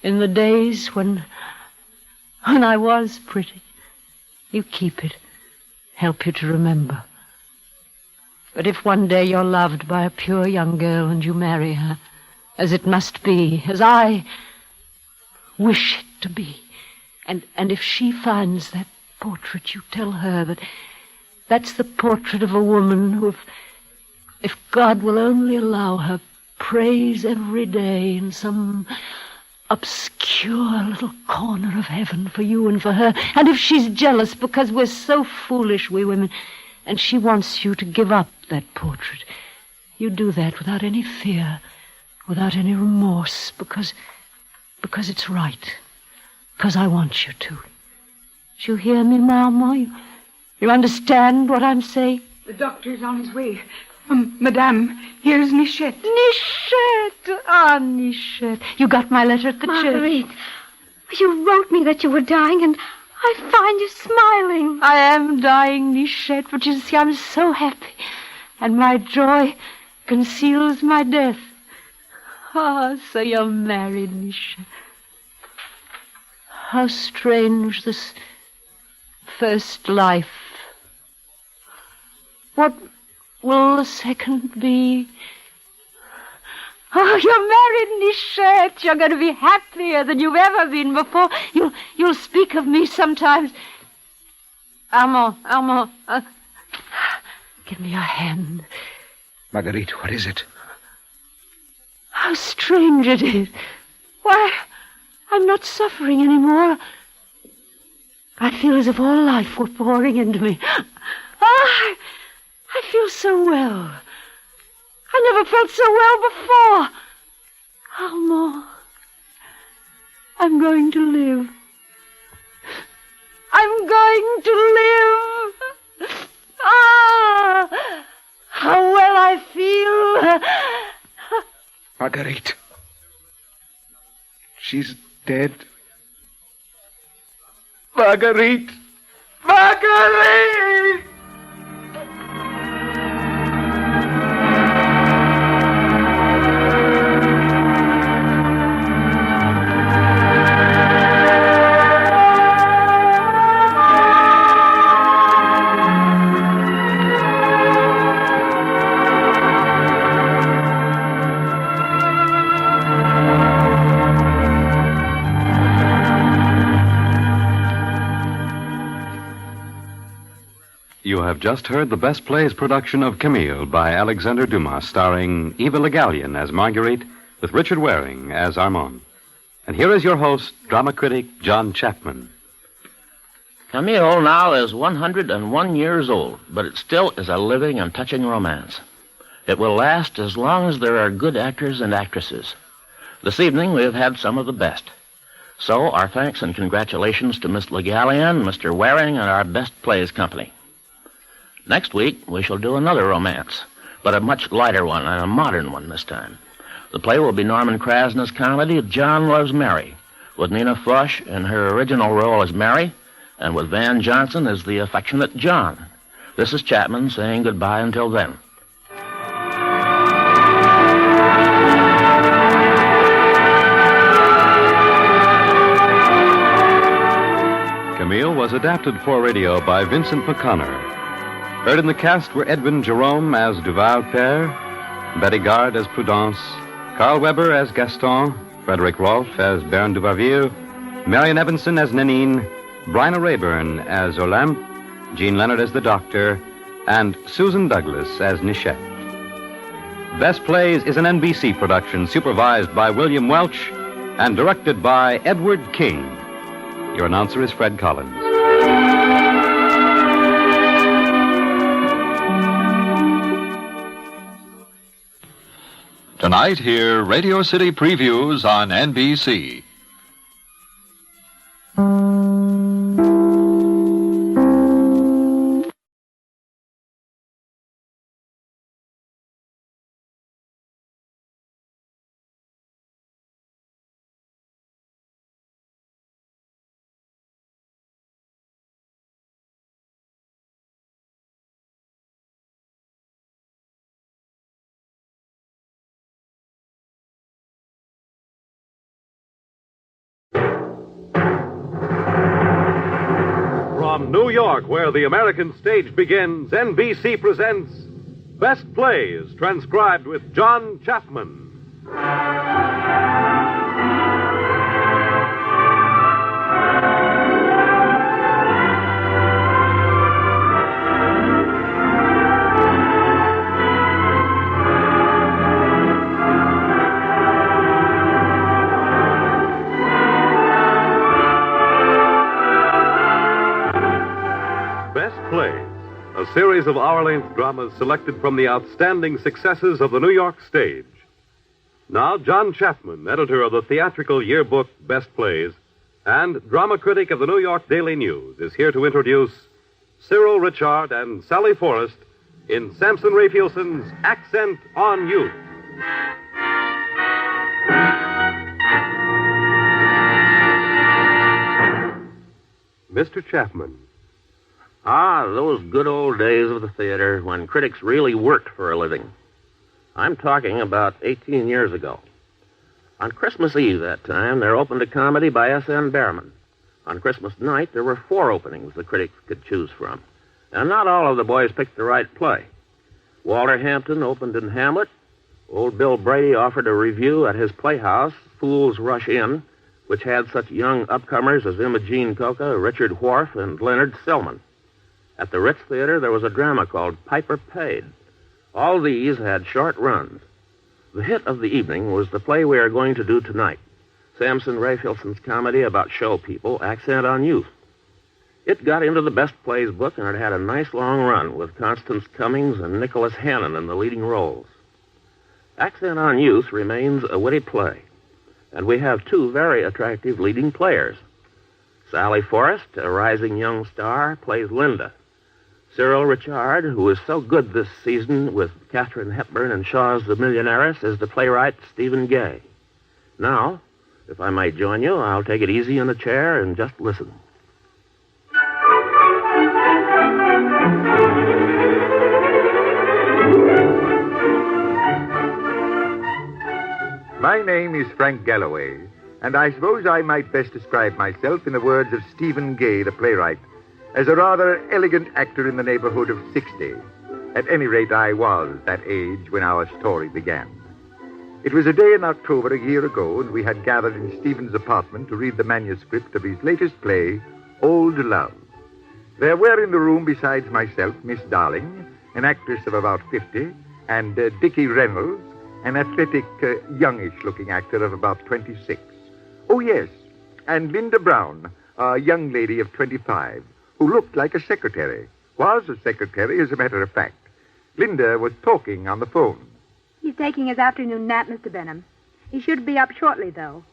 in the days when I was pretty. You keep it. Help you to remember. But if one day you're loved by a pure young girl and you marry her, as it must be, as I wish it to be, and if she finds that portrait, you tell her that that's the portrait of a woman who, if God will only allow her, prays every day in some obscure little corner of heaven for you and for her. And if she's jealous because we're so foolish, we women, and she wants you to give up that portrait, you do that without any fear, without any remorse, because it's right, because I want you to. Do you hear me, Mama? You understand what I'm saying? The doctor's on his way. Madame, here's Nichette. Nichette! Ah, Nichette. You got my letter at the Marguerite, church. you wrote me that you were dying, and I find you smiling. I am dying, Nichette, but you see, I'm so happy. And my joy conceals my death. Ah, so you're married, Nichette. How strange this first life. What will the second be? Oh, you're married, Nichette. You're going to be happier than you've ever been before. You'll speak of me sometimes. Armand, give me your hand. Marguerite, what is it? How strange it is. Why, I'm not suffering anymore. I feel as if all life were pouring into me. Oh, I feel so well. I never felt so well before. Armand, I'm going to live. I'm going to live. Ah, how well I feel. Marguerite. She's dead. Marguerite! Marguerite! You have just heard the Best Plays production of Camille by Alexander Dumas, starring Eva Le Gallienne as Marguerite, with Richard Waring as Armand. And here is your host, drama critic John Chapman. Camille now is 101 years old, but it still is a living and touching romance. It will last as long as there are good actors and actresses. This evening we have had some of the best. So our thanks and congratulations to Miss Le Gallienne, Mr. Waring, and our Best Plays Company. Next week, we shall do another romance, but a much lighter one and a modern one this time. The play will be Norman Krasna's comedy, John Loves Mary, with Nina Frosch in her original role as Mary, and with Van Johnson as the affectionate John. This is Chapman saying goodbye until then. Camille was adapted for radio by Vincent McConnor. Heard in the cast were Edwin Jerome as Duval Père, Betty Gard as Prudence, Carl Weber as Gaston, Frederick Rolfe as Baron Duvarville, Marion Evanson as Nanine, Bryna Rayburn as Olympe, Jean Leonard as the Doctor, and Susan Douglas as Nichette. Best Plays is an NBC production supervised by William Welch and directed by Edward King. Your announcer is Fred Collins. Tonight, hear Radio City previews on NBC. From New York, where the American stage begins, NBC presents Best Plays, transcribed with John Chapman. A series of hour-length dramas selected from the outstanding successes of the New York stage. Now, John Chapman, editor of the theatrical yearbook Best Plays and drama critic of the New York Daily News, is here to introduce Cyril Ritchard and Sally Forrest in Samson Raphaelson's Accent on Youth. Mr. Chapman. Ah, those good old days of the theater when critics really worked for a living. I'm talking about 18 years ago. On Christmas Eve that time, there opened a comedy by S.N. Behrman. On Christmas night, there were 4 openings the critics could choose from. And not all of the boys picked the right play. Walter Hampton opened in Hamlet. Old Bill Brady offered a review at his playhouse, Fools Rush In, which had such young upcomers as Imogene Coca, Richard Wharf, and Leonard Stillman. At the Ritz Theater, there was a drama called Piper Paid. All these had short runs. The hit of the evening was the play we are going to do tonight, Samson Raphaelson's comedy about show people, Accent on Youth. It got into the Best Plays book, and it had a nice long run with Constance Cummings and Nicholas Hannon in the leading roles. Accent on Youth remains a witty play, and we have 2 very attractive leading players. Sally Forrest, a rising young star, plays Linda. Cyril Richard, who is so good this season with Katharine Hepburn and Shaw's The Millionaires, is the playwright Stephen Gay. Now, if I might join you, I'll take it easy in the chair and just listen. My name is Frank Galloway, and I suppose I might best describe myself in the words of Stephen Gay, the playwright, as a rather elegant actor in the neighborhood of 60. At any rate, I was that age when our story began. It was a day in October a year ago, and we had gathered in Stephen's apartment to read the manuscript of his latest play, Old Love. There were in the room, besides myself, Miss Darling, an actress of about 50, and Dickie Reynolds, an athletic, youngish-looking actor of about 26. Oh, yes, and Linda Brown, a young lady of 25, who looked like a secretary. Was a secretary, as a matter of fact. Linda was talking on the phone. He's taking his afternoon nap, Mr. Benham. He should be up shortly, though.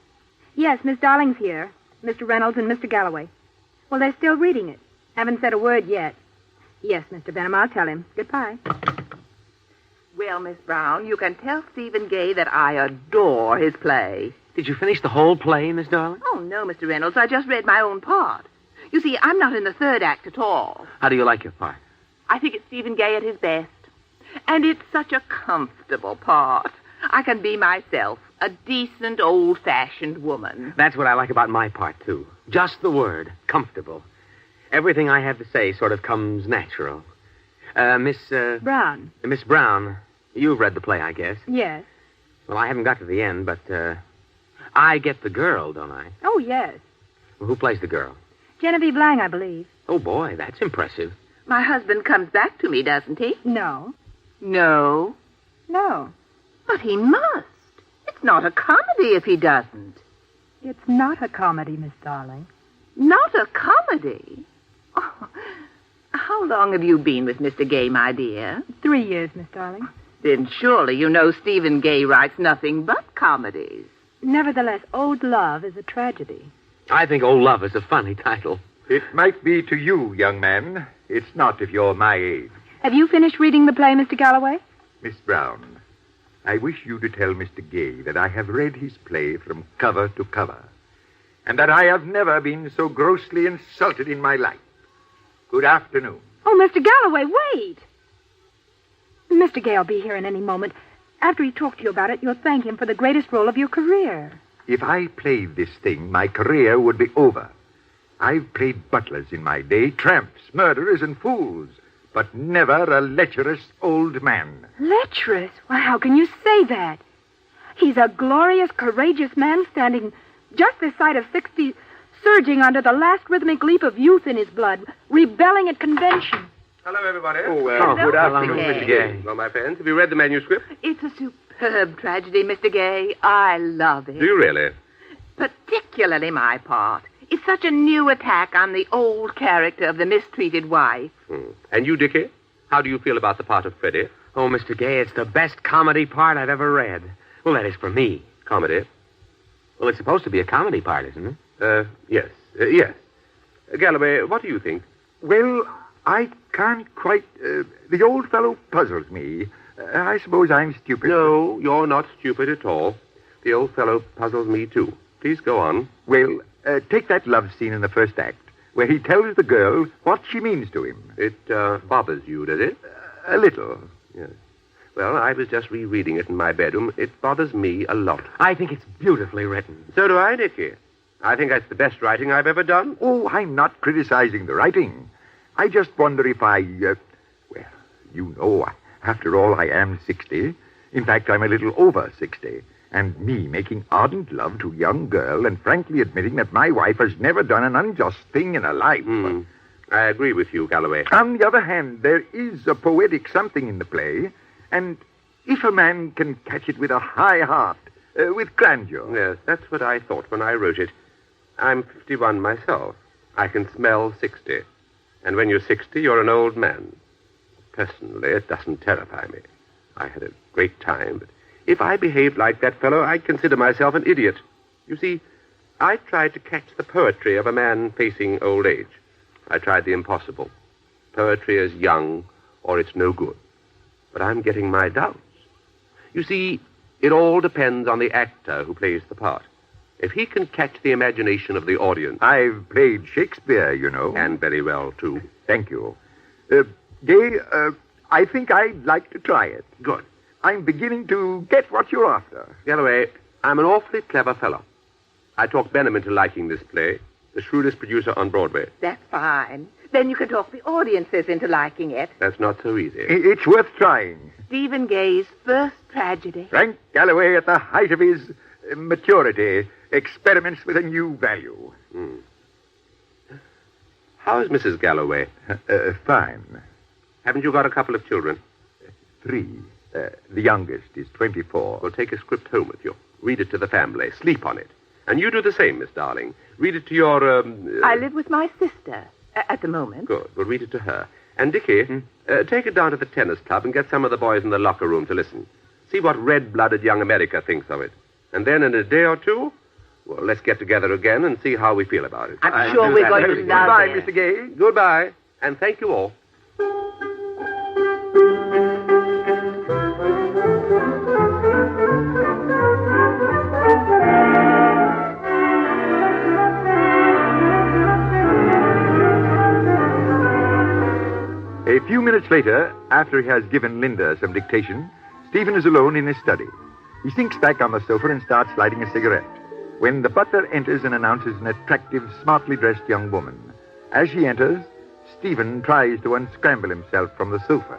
Yes, Miss Darling's here. Mr. Reynolds and Mr. Galloway. Well, they're still reading it. Haven't said a word yet. Yes, Mr. Benham, I'll tell him. Goodbye. Well, Miss Brown, you can tell Stephen Gay that I adore his play. Did you finish the whole play, Miss Darling? Oh, no, Mr. Reynolds. I just read my own part. You see, I'm not in the 3rd act at all. How do you like your part? I think it's Stephen Gay at his best. And it's such a comfortable part. I can be myself, a decent, old-fashioned woman. That's what I like about my part, too. Just the word, comfortable. Everything I have to say sort of comes natural. Miss Brown. Miss Brown, you've read the play, I guess. Yes. Well, I haven't got to the end, but I get the girl, don't I? Oh, yes. Well, who plays the girl? Genevieve Lang, I believe. Oh, boy, that's impressive. My husband comes back to me, doesn't he? No. No? No. But he must. It's not a comedy if he doesn't. It's not a comedy, Miss Darling. Not a comedy? Oh, how long have you been with Mr. Gay, my dear? 3 years, Miss Darling. Then surely you know Stephen Gay writes nothing but comedies. Nevertheless, Old Love is a tragedy. I think Old Love is a funny title. It might be to you, young man. It's not if you're my age. Have you finished reading the play, Mr. Galloway? Miss Brown, I wish you to tell Mr. Gay that I have read his play from cover to cover, and that I have never been so grossly insulted in my life. Good afternoon. Oh, Mr. Galloway, wait! Mr. Gay will be here in any moment. After he talked to you about it, you'll thank him for the greatest role of your career. If I played this thing, my career would be over. I've played butlers in my day, tramps, murderers, and fools, but never a lecherous old man. Lecherous? Why, how can you say that? He's a glorious, courageous man standing just this side of 60, surging under the last rhythmic leap of youth in his blood, rebelling at convention. Hello, everybody. Good afternoon, Mr. Gay. Well, my friends, have you read the manuscript? It's a superb tragedy, Mr. Gay. I love it. Do you really? Particularly my part. It's such a new attack on the old character of the mistreated wife. And you, Dickie? How do you feel about the part of Freddie? Oh, Mr. Gay, it's the best comedy part I've ever read. Well, that is for me. Comedy? Well, it's supposed to be a comedy part, isn't it? Yes. Yes. Galloway, what do you think? Well, I can't quite... the old fellow puzzles me. I suppose I'm stupid. No, you're not stupid at all. The old fellow puzzles me, too. Please go on. Well, take that love scene in the first act, where he tells the girl what she means to him. It bothers you, does it? A little. Yes. Well, I was just rereading it in my bedroom. It bothers me a lot. I think it's beautifully written. So do I, Nicky. I think that's the best writing I've ever done. Oh, I'm not criticizing the writing. I just wonder if I... well, you know, after all, I am 60. In fact, I'm a little over 60. And me making ardent love to a young girl and frankly admitting that my wife has never done an unjust thing in her life. I agree with you, Galloway. On the other hand, there is a poetic something in the play, and if a man can catch it with a high heart, with grandeur... Yes, that's what I thought when I wrote it. I'm 51 myself. I can smell 60. And when you're 60, you're an old man. Personally, it doesn't terrify me. I had a great time, but if I behaved like that fellow, I'd consider myself an idiot. You see, I tried to catch the poetry of a man facing old age. I tried the impossible. Poetry is young, or it's no good. But I'm getting my doubts. You see, it all depends on the actor who plays the part. If he can catch the imagination of the audience... I've played Shakespeare, you know. And very well, too. Thank you. Gay, I think I'd like to try it. Good. I'm beginning to get what you're after. Galloway, I'm an awfully clever fellow. I talked Benham into liking this play, the shrewdest producer on Broadway. That's fine. Then you can talk the audiences into liking it. That's not so easy. It's worth trying. Stephen Gay's first tragedy. Frank Galloway at the height of his maturity experiments with a new value. How is Mrs. Galloway? Fine. Haven't you got a couple of children? 3. The youngest is 24. Well, take a script home with you. Read it to the family. Sleep on it. And you do the same, Miss Darling. Read it to your... I live with my sister at the moment. Good. Well, read it to her. And, Dickie, take it down to the tennis club and get some of the boys in the locker room to listen. See what red-blooded young America thinks of it. And then in a day or two, well, let's get together again and see how we feel about it. I'm sure we're going to love Goodbye, it. Mr. Gay. Goodbye. And thank you all. A few minutes later, after he has given Linda some dictation, Stephen is alone in his study. He sinks back on the sofa and starts lighting a cigarette, when the butler enters and announces an attractive, smartly dressed young woman. As she enters, Stephen tries to unscramble himself from the sofa.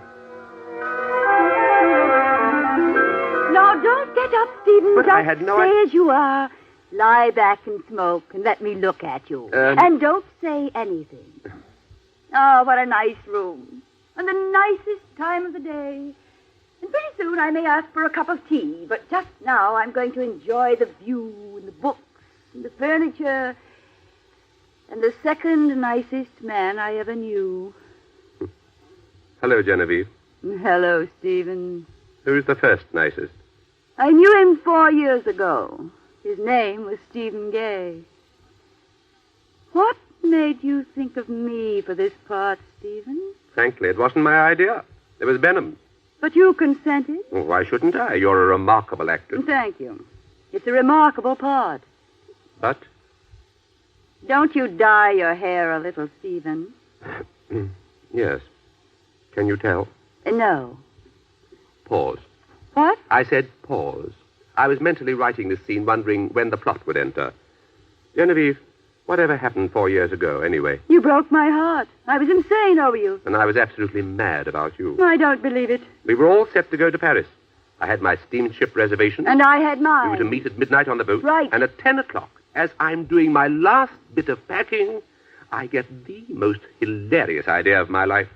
Now, don't get up, Stephen. But Just I had no stay as you are. Lie back and smoke and let me look at you. And don't say anything. Oh, what a nice room. And the nicest time of the day. And pretty soon I may ask for a cup of tea, but just now I'm going to enjoy the view and the books and the furniture and the second nicest man I ever knew. Hello, Genevieve. Hello, Stephen. Who's the first nicest? I knew him 4 years ago. His name was Stephen Gay. What made you think of me for this part, Stephen? Frankly, it wasn't my idea. It was Benham's. But you consented? Well, why shouldn't I? You're a remarkable actor. Thank you. It's a remarkable part. But? Don't you dye your hair a little, Stephen? Yes. Can you tell? No. Pause. What? I said pause. I was mentally writing this scene, wondering when the plot would enter. Genevieve, whatever happened 4 years ago, anyway? You broke my heart. I was insane over you. And I was absolutely mad about you. I don't believe it. We were all set to go to Paris. I had my steamship reservation. And I had mine. We were to meet at midnight on the boat. Right. And at 10 o'clock, as I'm doing my last bit of packing, I get the most hilarious idea of my life.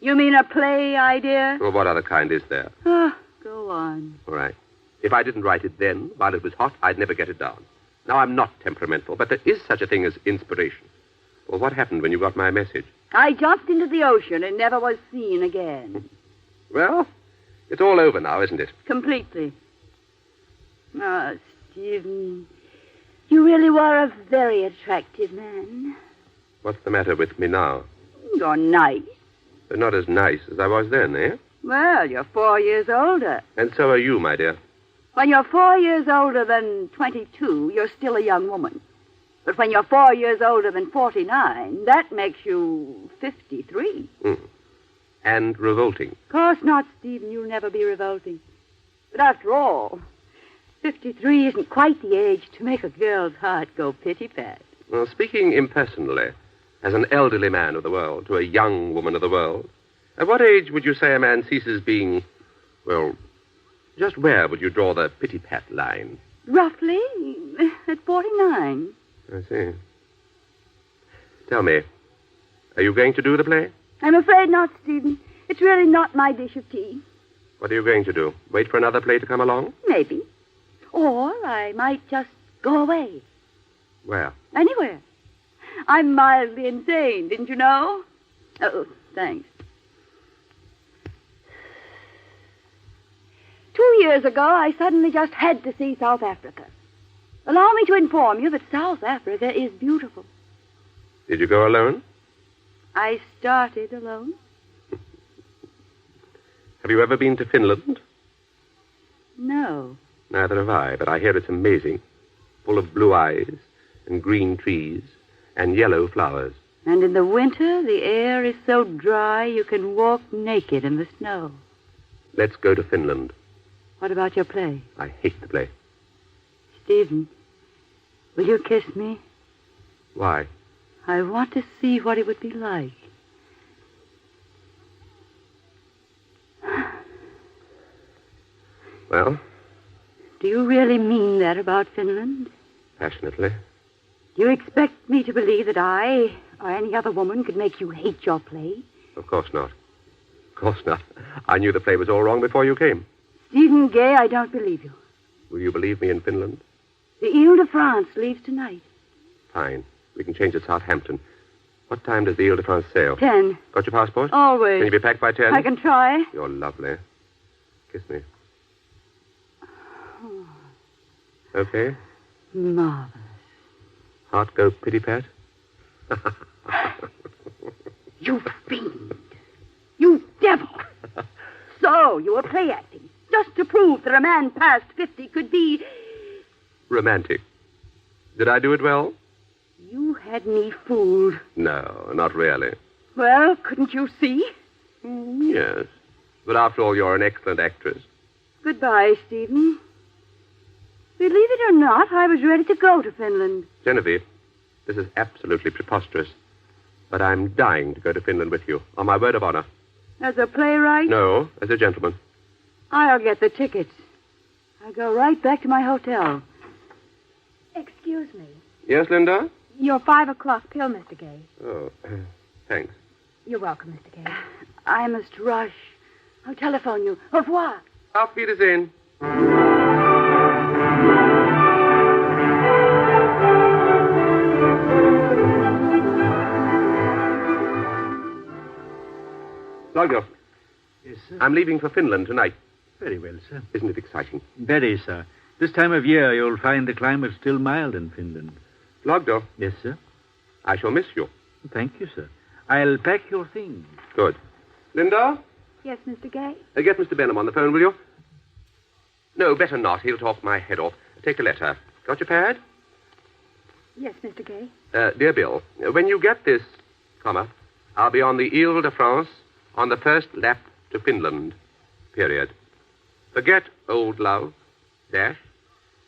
You mean a play idea? Well, what other kind is there? Go on. All right. If I didn't write it then, while it was hot, I'd never get it down. Now, I'm not temperamental, but there is such a thing as inspiration. Well, what happened when you got my message? I jumped into the ocean and never was seen again. Well, it's all over now, isn't it? Completely. Ah, Stephen, you really were a very attractive man. What's the matter with me now? You're nice. But not as nice as I was then, eh? Well, you're 4 years older. And so are you, my dear. When you're 4 years older than 22, you're still a young woman. But when you're 4 years older than 49, that makes you 53. And revolting. Of course not, Stephen. You'll never be revolting. But after all, 53 isn't quite the age to make a girl's heart go pitty-pat. Well, speaking impersonally, as an elderly man of the world to a young woman of the world, at what age would you say a man ceases being, well, just where would you draw the pitty-pat line? Roughly at 49. I see. Tell me, are you going to do the play? I'm afraid not, Stephen. It's really not my dish of tea. What are you going to do? Wait for another play to come along? Maybe. Or I might just go away. Where? Anywhere. I'm mildly insane, didn't you know? Oh, thanks. 2 years ago, I suddenly just had to see South Africa. Allow me to inform you that South Africa is beautiful. Did you go alone? I started alone. Have you ever been to Finland? No. Neither have I, but I hear it's amazing. Full of blue eyes and green trees and yellow flowers. And in the winter, the air is so dry you can walk naked in the snow. Let's go to Finland. What about your play? I hate the play. Stephen, will you kiss me? Why? I want to see what it would be like. Well? Do you really mean that about Finland? Passionately. Do you expect me to believe that I or any other woman could make you hate your play? Of course not. Of course not. I knew the play was all wrong before you came. Stephen Gay, I don't believe you. Will you believe me in Finland? The Ile-de-France leaves tonight. Fine. We can change at Southampton. What time does the Ile-de-France sail? 10. Got your passport? Always. Can you be back by 10? I can try. You're lovely. Kiss me. Okay? Marvelous. Heart go pitty-pat? You fiend. You devil. So, you were play acting, just to prove that a man past 50 could be... Romantic. Did I do it well? You had me fooled. No, not really. Well, couldn't you see? Yes. But after all, you're an excellent actress. Goodbye, Stephen. Believe it or not, I was ready to go to Finland. Genevieve, this is absolutely preposterous. But I'm dying to go to Finland with you, on my word of honor. As a playwright? No, as a gentleman. I'll get the tickets. I'll go right back to my hotel. Excuse me. Yes, Linda? Your 5 o'clock pill, Mr. Gay. Oh, thanks. You're welcome, Mr. Gay. I must rush. I'll telephone you. Au revoir. Auf Wiedersehen. Logos. Yes, sir. I'm leaving for Finland tonight. Very well, sir. Isn't it exciting? Very, sir. This time of year, you'll find the climate still mild in Finland. Logdo. Yes, sir. I shall miss you. Thank you, sir. I'll pack your things. Good. Linda? Yes, Mr. Gay? Get Mr. Benham on the phone, will you? No, better not. He'll talk my head off. Take a letter. Got your pad? Yes, Mr. Gay. Dear Bill, when you get this, I'll be on the Ile-de-France on the first lap to Finland, period. Forget old love, dash,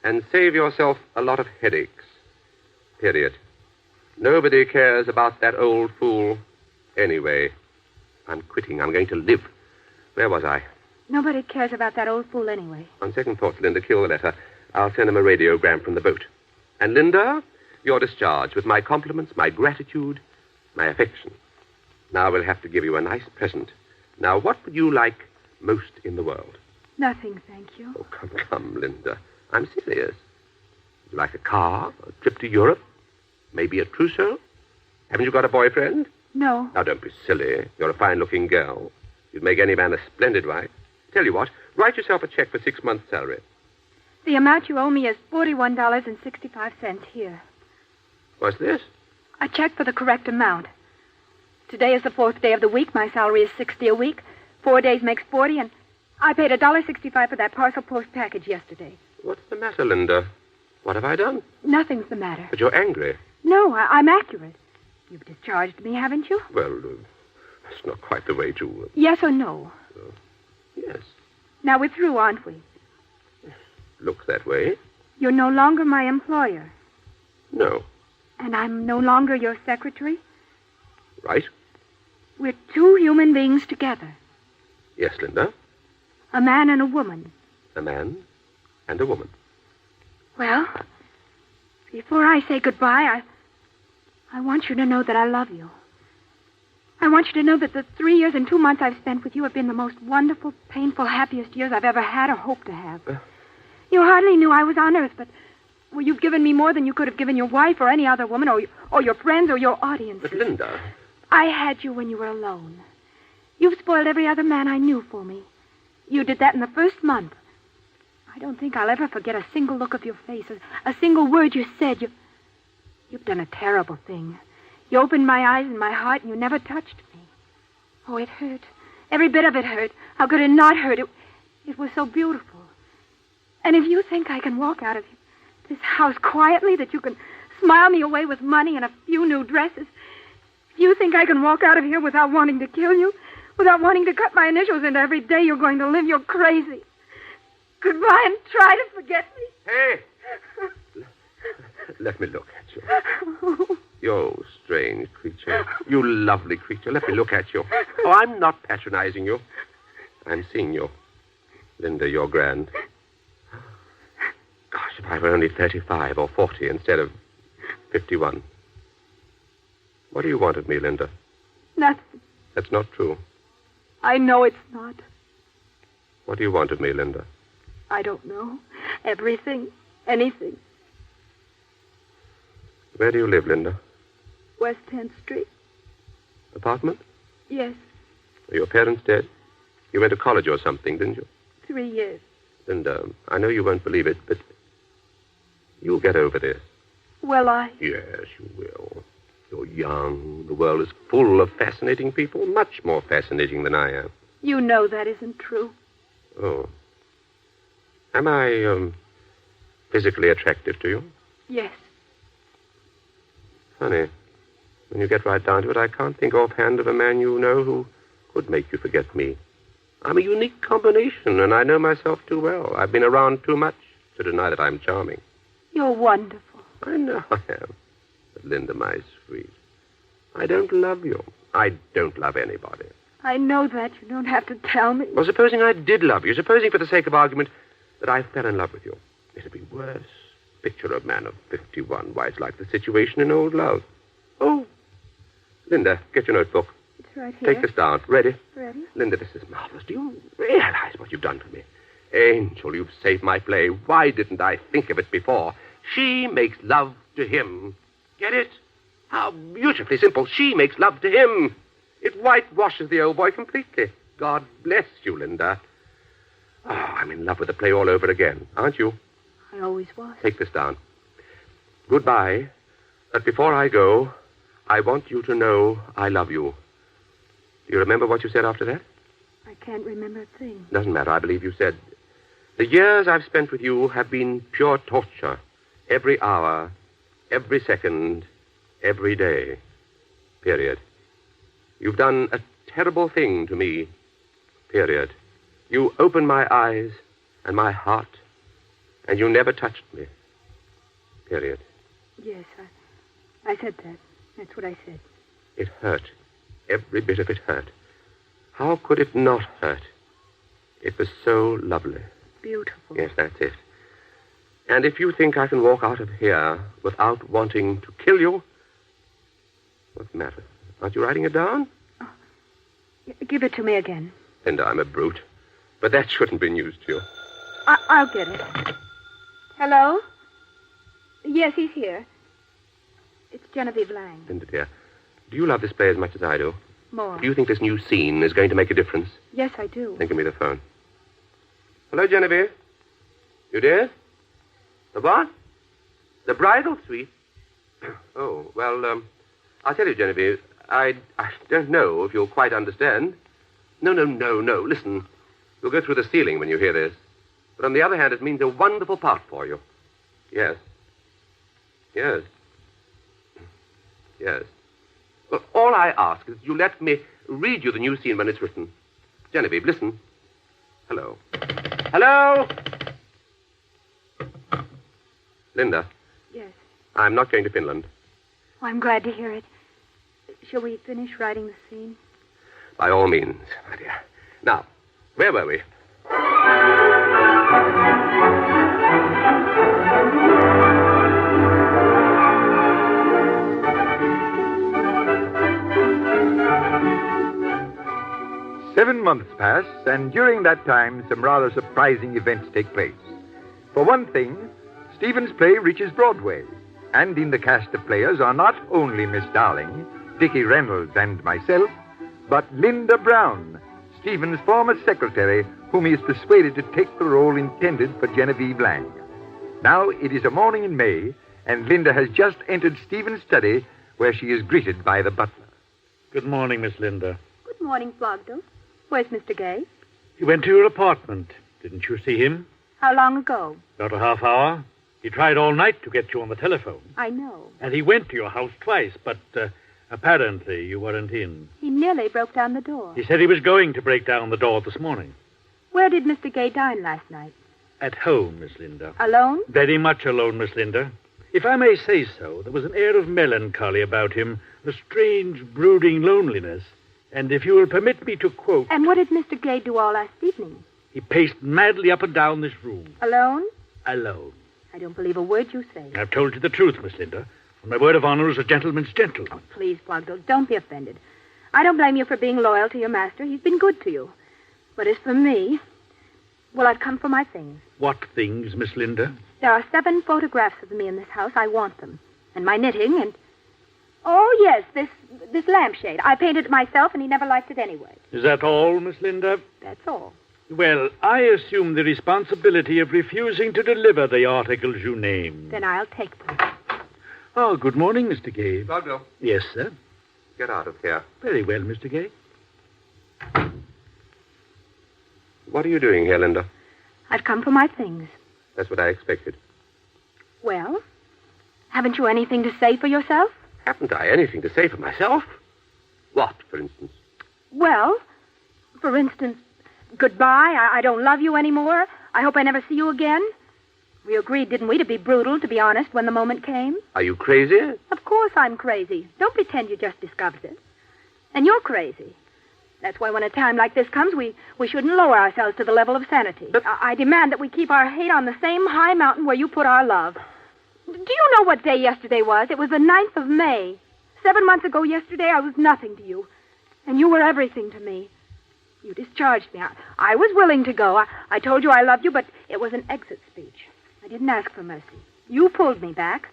and save yourself a lot of headaches, period. Nobody cares about that old fool anyway. I'm quitting. I'm going to live. Where was I? Nobody cares about that old fool anyway. On second thoughts, Linda, kill the letter. I'll send him a radiogram from the boat. And Linda, you're discharged with my compliments, my gratitude, my affection. Now we'll have to give you a nice present. Now, what would you like most in the world? Nothing, thank you. Oh, come, Linda. I'm serious. Would you like a car, a trip to Europe, maybe a trousseau? Haven't you got a boyfriend? No. Now, don't be silly. You're a fine-looking girl. You'd make any man a splendid wife. Tell you what, write yourself a check for 6 months' salary. The amount you owe me is $41.65 here. What's this? A check for the correct amount. Today is the 4th day of the week. My salary is $60 a week. 4 days makes 40, and I paid $1.65 for that parcel post package yesterday. What's the matter, Linda? What have I done? Nothing's the matter. But you're angry. No, I'm accurate. You've discharged me, haven't you? Well, that's not quite the way to... Yes or no? Yes. Now, we're through, aren't we? Looks that way. You're no longer my employer. No. And I'm no longer your secretary. Right? We're two human beings together. Yes, Linda. A man and a woman. A man and a woman. Well, before I say goodbye, I want you to know that I love you. I want you to know that the 3 years and 2 months I've spent with you have been the most wonderful, painful, happiest years I've ever had or hope to have. You hardly knew I was on Earth, but you've given me more than you could have given your wife or any other woman or your friends or your audience. But, Linda... I had you when you were alone. You've spoiled every other man I knew for me. You did that in the first month. I don't think I'll ever forget a single look of your face, a single word you said. You've done a terrible thing. You opened my eyes and my heart, and you never touched me. Oh, it hurt. Every bit of it hurt. How could it not hurt? It was so beautiful. And if you think I can walk out of this house quietly, that you can smile me away with money and a few new dresses, if you think I can walk out of here without wanting to kill you, without wanting to cut my initials into every day you're going to live, you're crazy. Goodbye, and try to forget me. Hey! Let me look at you. You strange creature. You lovely creature. Let me look at you. Oh, I'm not patronizing you. I'm seeing you. Linda, you're grand. Gosh, if I were only 35 or 40 instead of 51. What do you want of me, Linda? Nothing. That's not true. I know it's not. What do you want of me, Linda? I don't know. Everything. Anything. Where do you live, Linda? West 10th Street. Apartment? Yes. Are your parents dead? You went to college or something, didn't you? 3 years. Linda, I know you won't believe it, but you'll get over this. Will I? Yes, you will. You're young. The world is full of fascinating people, much more fascinating than I am. You know that isn't true. Oh. Am I, physically attractive to you? Yes. Funny. When you get right down to it, I can't think offhand of a man you know who could make you forget me. I'm a unique combination, and I know myself too well. I've been around too much to deny that I'm charming. You're wonderful. I know I am. But, Linda, my sweet, I don't love you. I don't love anybody. I know that. You don't have to tell me. Well, supposing I did love you, supposing for the sake of argument that I fell in love with you, it'd be worse. Picture a man of 51. Why, it's like the situation in Old Love. Oh, Linda, get your notebook. It's right here. Take this down. Ready? Ready. Linda, this is marvelous. Do you realize what you've done for me? Angel, you've saved my play. Why didn't I think of it before? She makes love to him. Get it? How beautifully simple. She makes love to him. It whitewashes the old boy completely. God bless you, Linda. Oh, I'm in love with the play all over again, aren't you? I always was. Take this down. Goodbye. But before I go, I want you to know I love you. Do you remember what you said after that? I can't remember a thing. Doesn't matter. I believe you said, the years I've spent with you have been pure torture. Every hour, every second, every day. Period. You've done a terrible thing to me. Period. You opened my eyes and my heart, and you never touched me. Period. Yes, I said that. That's what I said. It hurt. Every bit of it hurt. How could it not hurt? It was so lovely. Beautiful. Yes, that's it. And if you think I can walk out of here without wanting to kill you, what's the matter? Aren't you writing it down? Oh. Give it to me again. Linda, I'm a brute. But that shouldn't be news to you. I'll get it. Hello? Yes, he's here. It's Genevieve Lang. Linda, dear, do you love this play as much as I do? More. Do you think this new scene is going to make a difference? Yes, I do. Then give me the phone. Hello, Genevieve. You dear? The what? The bridal suite? Oh, well, I'll tell you, Genevieve, I don't know if you'll quite understand. No. Listen. You'll go through the ceiling when you hear this. But on the other hand, it means a wonderful part for you. Yes. Yes. Well, all I ask is you let me read you the new scene when it's written. Genevieve, listen. Hello. Hello? Linda. Yes. I'm not going to Finland. Oh, I'm glad to hear it. Shall we finish writing the scene? By all means, my dear. Now, where were we? Seven months pass, and during that time, some rather surprising events take place. For one thing, Stephen's play reaches Broadway, and in the cast of players are not only Miss Darling, Dickie Reynolds, and myself, but Linda Brown, Stephen's former secretary, whom he is persuaded to take the role intended for Genevieve Lang. Now, it is a morning in May, and Linda has just entered Stephen's study, where she is greeted by the butler. Good morning, Miss Linda. Good morning, Flogdale. Where's Mr. Gay? He went to your apartment. Didn't you see him? How long ago? About a half hour. He tried all night to get you on the telephone. I know. And he went to your house twice, but apparently you weren't in. He nearly broke down the door. He said he was going to break down the door this morning. Where did Mr. Gay dine last night? At home, Miss Linda. Alone? Very much alone, Miss Linda. If I may say so, there was an air of melancholy about him, a strange, brooding loneliness. And if you will permit me to quote... And what did Mr. Gay do all last evening? He paced madly up and down this room. Alone? Alone. I don't believe a word you say. I've told you the truth, Miss Linda. On my word of honor as a gentleman's gentleman. Oh, please, Flogdale, don't be offended. I don't blame you for being loyal to your master. He's been good to you. But as for me, well, I've come for my things. What things, Miss Linda? There are 7 photographs of me in this house. I want them. And my knitting and... Oh, yes, this lampshade. I painted it myself, and he never liked it anyway. Is that all, Miss Linda? That's all. Well, I assume the responsibility of refusing to deliver the articles you named. Then I'll take them. Oh, good morning, Mr. Gay. Flogdale. Yes, sir. Get out of here. Very well, Mr. Gay. What are you doing here, Linda? I've come for my things. That's what I expected. Well, haven't you anything to say for yourself? Haven't I anything to say for myself? What, for instance? Well, for instance, goodbye. I don't love you anymore. I hope I never see you again. We agreed, didn't we, to be brutal, to be honest, when the moment came? Are you crazy? Of course I'm crazy. Don't pretend you just discovered it. And you're crazy. That's why when a time like this comes, we shouldn't lower ourselves to the level of sanity. But I demand that we keep our hate on the same high mountain where you put our love. Do you know what day yesterday was? It was the 9th of May. 7 months ago yesterday, I was nothing to you. And you were everything to me. You discharged me. I was willing to go. I told you I loved you, but it was an exit speech. I didn't ask for mercy. You pulled me back.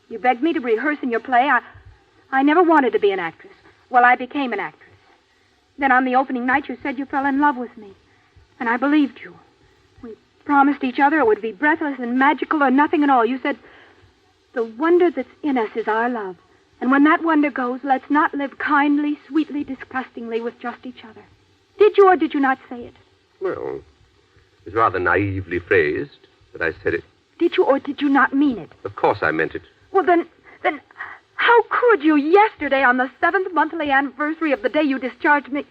You begged me to rehearse in your play. I never wanted to be an actress. Well, I became an actress. Then on the opening night, you said you fell in love with me. And I believed you. We promised each other it would be breathless and magical or nothing at all. You said, the wonder that's in us is our love. And when that wonder goes, let's not live kindly, sweetly, disgustingly with just each other. Did you or did you not say it? Well, it's rather naively phrased, but I said it. Did you or did you not mean it? Of course I meant it. Well, then how could you yesterday on the 7th monthly anniversary of the day you discharged me?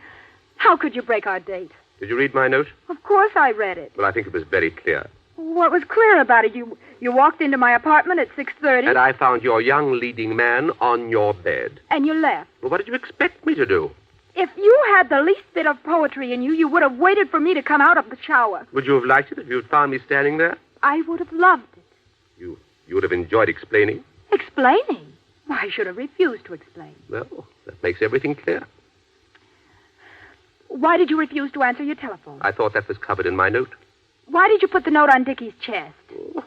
How could you break our date? Did you read my note? Of course I read it. Well, I think it was very clear. What was clear about it? You walked into my apartment at 6:30. And I found your young leading man on your bed. And you left. Well, what did you expect me to do? If you had the least bit of poetry in you, you would have waited for me to come out of the shower. Would you have liked it if you'd found me standing there? I would have loved it. You would have enjoyed explaining? Explaining? Why, I should have refused to explain. Well, that makes everything clear. Why did you refuse to answer your telephone? I thought that was covered in my note. Why did you put the note on Dickie's chest? Oh,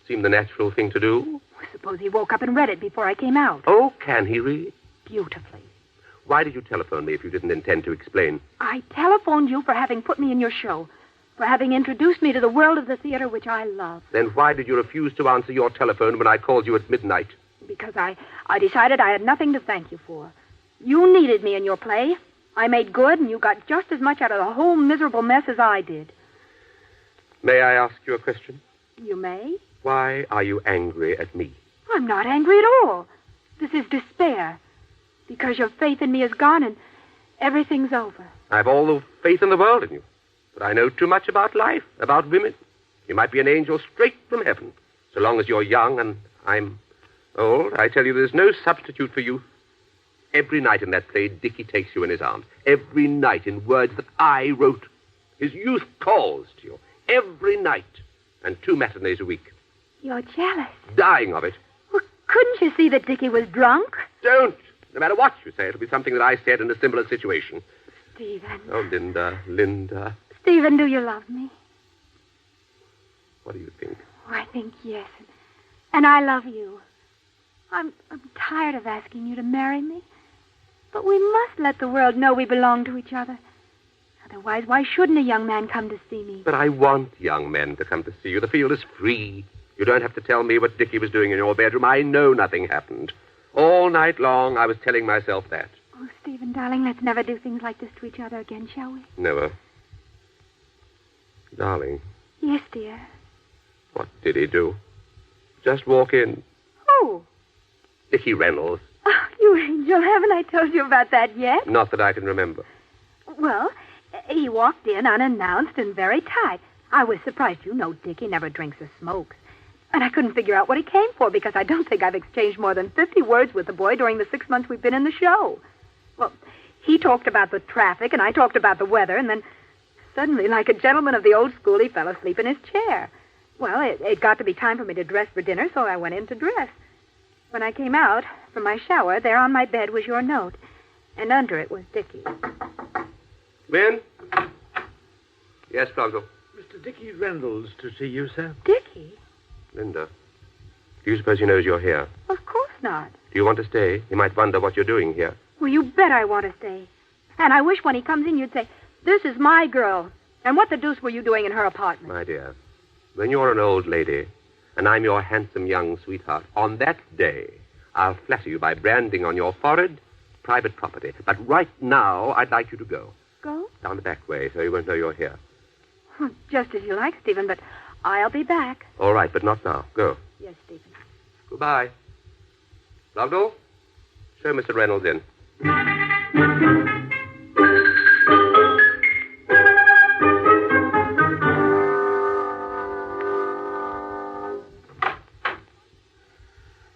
seemed the natural thing to do. Suppose he woke up and read it before I came out. Oh, can he read? Beautifully. Why did you telephone me if you didn't intend to explain? I telephoned you for having put me in your show, for having introduced me to the world of the theater, which I love. Then why did you refuse to answer your telephone when I called you at midnight? Because I decided I had nothing to thank you for. You needed me in your play. I made good, and you got just as much out of the whole miserable mess as I did. May I ask you a question? You may. Why are you angry at me? I'm not angry at all. This is despair. Because your faith in me is gone, and everything's over. I've all the faith in the world in you. But I know too much about life, about women. You might be an angel straight from heaven. So long as you're young and I'm old, I tell you there's no substitute for youth. Every night in that play, Dickie takes you in his arms. Every night in words that I wrote. His youth calls to you. Every night. And 2 matinees a week. You're jealous. Dying of it. Well, couldn't you see that Dickie was drunk? Don't. No matter what you say, it'll be something that I said in a similar situation. Stephen. Oh, Linda. Stephen, do you love me? What do you think? Oh, I think yes. And I love you. I'm tired of asking you to marry me. But we must let the world know we belong to each other. Otherwise, why shouldn't a young man come to see me? But I want young men to come to see you. The field is free. You don't have to tell me what Dickie was doing in your bedroom. I know nothing happened. All night long, I was telling myself that. Oh, Stephen, darling, let's never do things like this to each other again, shall we? Never. Darling. Yes, dear. What did he do? Just walk in. Who? Dickie Reynolds. Oh, you angel, haven't I told you about that yet? Not that I can remember. Well, he walked in unannounced and very tight. I was surprised. You know Dickie never drinks or smokes. And I couldn't figure out what he came for because I don't think I've exchanged more than 50 words with the boy during the 6 months we've been in the show. Well, he talked about the traffic and I talked about the weather, and then suddenly, like a gentleman of the old school, he fell asleep in his chair. Well, it got to be time for me to dress for dinner, so I went in to dress. When I came out from my shower, there on my bed was your note, and under it was Dickie. Ben? Yes, Pronto. Mr. Dickie Reynolds to see you, sir. Dickie? Linda, do you suppose he knows you're here? Of course not. Do you want to stay? He might wonder what you're doing here. Well, you bet I want to stay. And I wish when he comes in you'd say, "This is my girl. And what the deuce were you doing in her apartment?" My dear, when you're an old lady, and I'm your handsome young sweetheart, on that day, I'll flatter you by branding on your forehead private property. But right now, I'd like you to go. Go? Down the back way, so you won't know you're here. Just as you like, Stephen, but I'll be back. All right, but not now. Go. Yes, Stephen. Goodbye. Lovedall, show Mr. Reynolds in.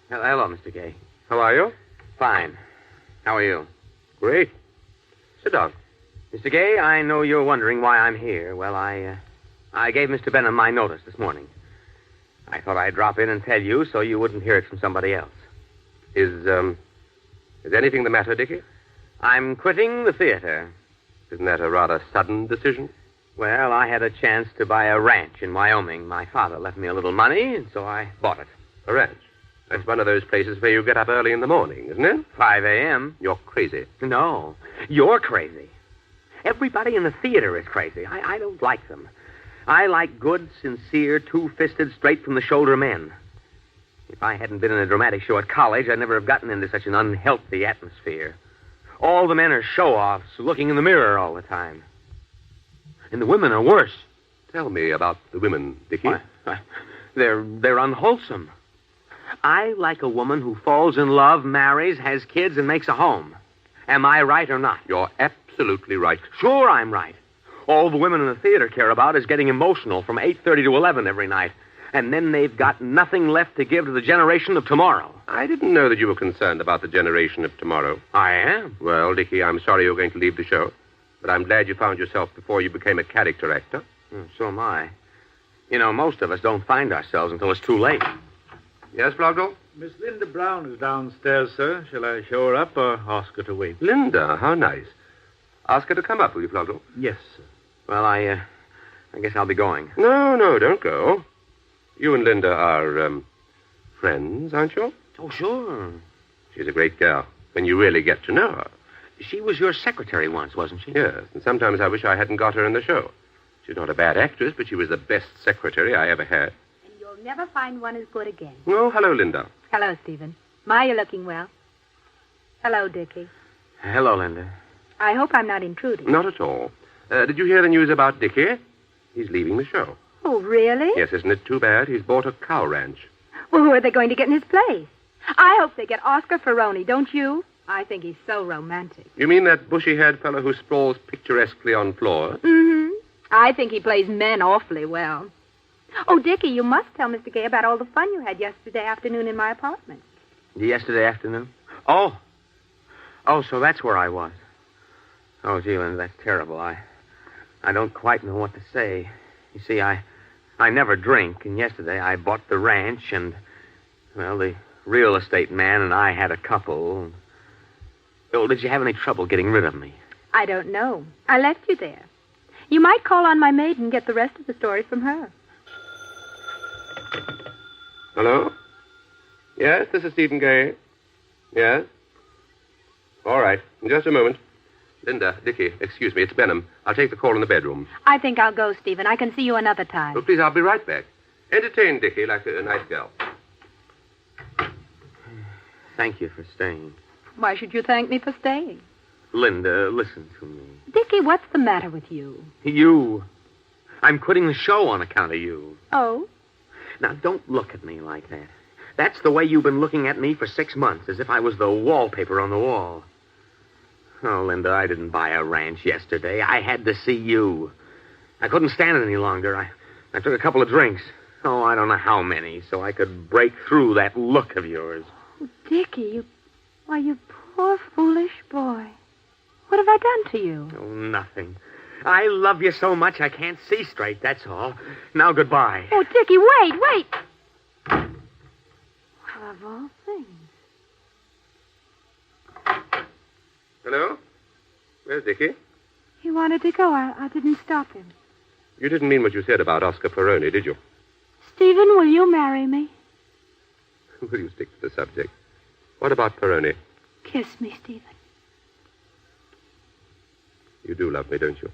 Hello, Mr. Gay. How are you? Fine. How are you? Great. Sit down. Mr. Gay, I know you're wondering why I'm here. Well, I gave Mr. Benham my notice this morning. I thought I'd drop in and tell you so you wouldn't hear it from somebody else. Is anything the matter, Dickie? I'm quitting the theater. Isn't that a rather sudden decision? Well, I had a chance to buy a ranch in Wyoming. My father left me a little money, and so I bought it. A ranch? That's one of those places where you get up early in the morning, isn't it? 5 a.m. You're crazy. No, you're crazy. Everybody in the theater is crazy. I don't like them. I like good, sincere, two-fisted, straight-from-the-shoulder men. If I hadn't been in a dramatic show at college, I'd never have gotten into such an unhealthy atmosphere. All the men are show-offs, looking in the mirror all the time. And the women are worse. Tell me about the women, Dickie. They're unwholesome. I like a woman who falls in love, marries, has kids, and makes a home. Am I right or not? You're absolutely right. Sure I'm right. All the women in the theater care about is getting emotional from 8:30 to 11 every night. And then they've got nothing left to give to the generation of tomorrow. I didn't know that you were concerned about the generation of tomorrow. I am. Well, Dickie, I'm sorry you're going to leave the show. But I'm glad you found yourself before you became a character actor. So am I. You know, most of us don't find ourselves until it's too late. Yes, Blogdell? Miss Linda Brown is downstairs, sir. Shall I show her up or ask her to wait? Linda, how nice. Ask her to come up, will you, Blogdell? Yes, sir. Well, I guess I'll be going. No, don't go. You and Linda are, friends, aren't you? Oh, sure. She's a great girl, when you really get to know her. She was your secretary once, wasn't she? Yes, and sometimes I wish I hadn't got her in the show. She's not a bad actress, but she was the best secretary I ever had. And you'll never find one as good again. Oh, hello, Linda. Hello, Stephen. My, you're looking well. Hello, Dickie. Hello, Linda. I hope I'm not intruding. Not at all. Did you hear the news about Dickie? He's leaving the show. Oh, really? Yes, isn't it too bad? He's bought a cow ranch. Well, who are they going to get in his place? I hope they get Oscar Ferroni, don't you? I think he's so romantic. You mean that bushy-haired fellow who sprawls picturesquely on floors? Mm-hmm. I think he plays men awfully well. Oh, Dickie, you must tell Mr. Gay about all the fun you had yesterday afternoon in my apartment. Yesterday afternoon? Oh, so that's where I was. Oh, gee, Linda, that's terrible. I don't quite know what to say. You see, I never drink, and yesterday I bought the ranch, and, well, the real estate man and I had a couple. Oh, did you have any trouble getting rid of me? I don't know. I left you there. You might call on my maid and get the rest of the story from her. Hello? Yes, this is Stephen Gay. Yes? All right. In just a moment. Linda, Dickie, excuse me, it's Benham. I'll take the call in the bedroom. I think I'll go, Stephen. I can see you another time. Oh, please, I'll be right back. Entertain Dickie like a nice gal. Thank you for staying. Why should you thank me for staying? Linda, listen to me. Dickie, what's the matter with you? You. I'm quitting the show on account of you. Oh? Now, don't look at me like that. That's the way you've been looking at me for 6 months, as if I was the wallpaper on the wall. Oh, Linda, I didn't buy a ranch yesterday. I had to see you. I couldn't stand it any longer. I took a couple of drinks. Oh, I don't know how many, so I could break through that look of yours. Oh, Dickie, you poor foolish boy. What have I done to you? Oh, nothing. I love you so much I can't see straight, that's all. Now, goodbye. Oh, Dickie, wait. Well, of all things. Hello? Where's Dickie? He wanted to go. I didn't stop him. You didn't mean what you said about Oscar Ferroni, did you? Stephen, will you marry me? Will you stick to the subject? What about Ferroni? Kiss me, Stephen. You do love me, don't you?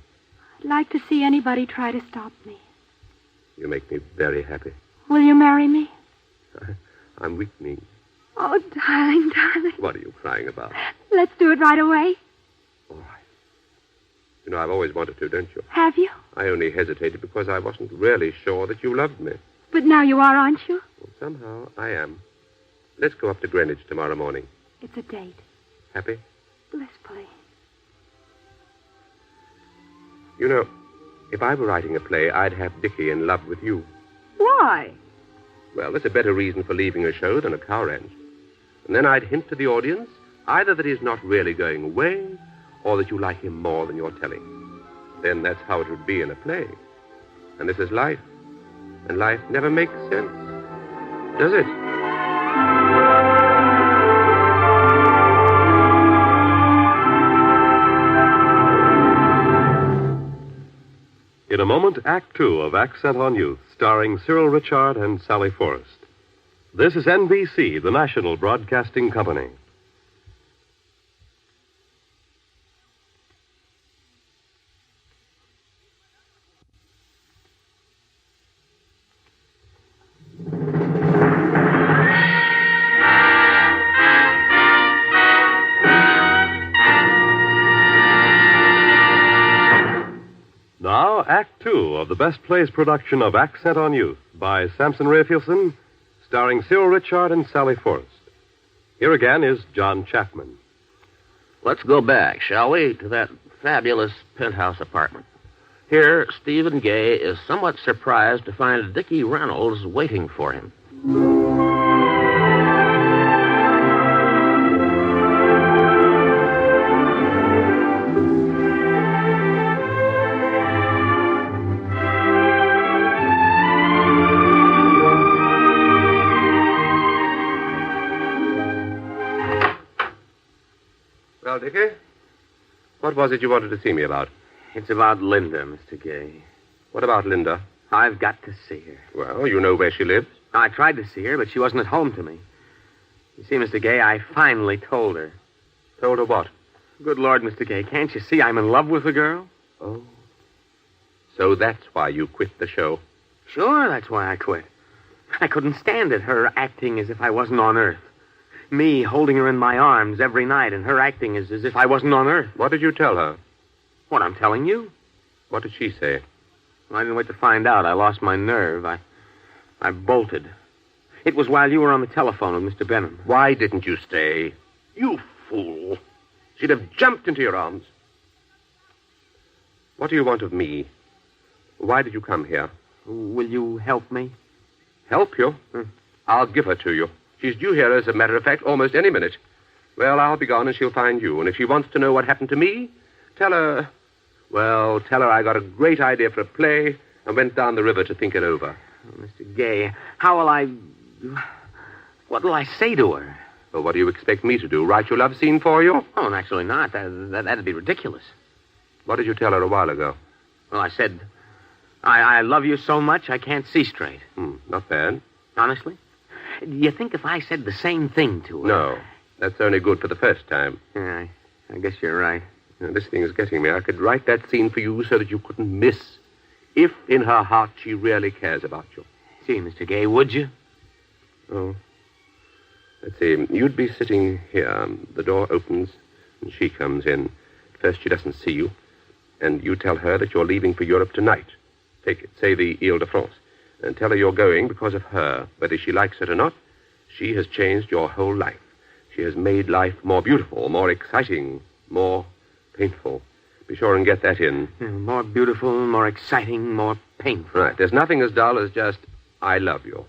I'd like to see anybody try to stop me. You make me very happy. Will you marry me? I'm weakening. Oh, darling. What are you crying about? Let's do it right away. All right. You know, I've always wanted to, don't you? Have you? I only hesitated because I wasn't really sure that you loved me. But now you are, aren't you? Well, somehow I am. Let's go up to Greenwich tomorrow morning. It's a date. Happy? Blissfully. You know, if I were writing a play, I'd have Dickie in love with you. Why? Well, there's a better reason for leaving a show than a cow ranch. And then I'd hint to the audience either that he's not really going away or that you like him more than you're telling. Then that's how it would be in a play. And this is life. And life never makes sense, does it? In a moment, Act Two of Accent on Youth, starring Cyril Ritchard and Sally Forrest. This is NBC, the national broadcasting company. Now, Act Two of the Best Plays production of Accent on Youth by Samson Raphaelson, starring Cyril Ritchard and Sally Forrest. Here again is John Chapman. Let's go back, shall we, to that fabulous penthouse apartment. Here, Stephen Gay is somewhat surprised to find Dickie Reynolds waiting for him. Well, Dickie, what was it you wanted to see me about? It's about Linda, Mr. Gay. What about Linda? I've got to see her. Well, you know where she lives. I tried to see her, but she wasn't at home to me. You see, Mr. Gay, I finally told her. Told her what? Good Lord, Mr. Gay, can't you see I'm in love with the girl? Oh. So that's why you quit the show. Sure, that's why I quit. I couldn't stand it, her acting as if I wasn't on Earth. Me holding her in my arms every night and her acting as if I wasn't on Earth. What did you tell her? What I'm telling you? What did she say? I didn't wait to find out. I lost my nerve. I bolted. It was while you were on the telephone with Mr. Benham. Why didn't you stay? You fool. She'd have jumped into your arms. What do you want of me? Why did you come here? Will you help me? Help you? I'll give her to you. She's due here, as a matter of fact, almost any minute. Well, I'll be gone and she'll find you. And if she wants to know what happened to me, tell her... Well, tell her I got a great idea for a play and went down the river to think it over. Oh, Mr. Gay, how will I... What will I say to her? Well, what do you expect me to do? Write your love scene for you? Oh, actually not. That'd be ridiculous. What did you tell her a while ago? Well, I said, I love you so much I can't see straight. Not bad. Honestly? Do you think if I said the same thing to her... No. That's only good for the first time. Yeah, I guess you're right. Now, this thing is getting me. I could write that scene for you so that you couldn't miss if in her heart she really cares about you. See, Mr. Gay, would you? Oh. Let's see. You'd be sitting here. The door opens and she comes in. At first she doesn't see you. And you tell her that you're leaving for Europe tonight. Take it. Say the Ile-de-France. And tell her you're going because of her. Whether she likes it or not, she has changed your whole life. She has made life more beautiful, more exciting, more painful. Be sure and get that in. Yeah, more beautiful, more exciting, more painful. Right. There's nothing as dull as just, I love you.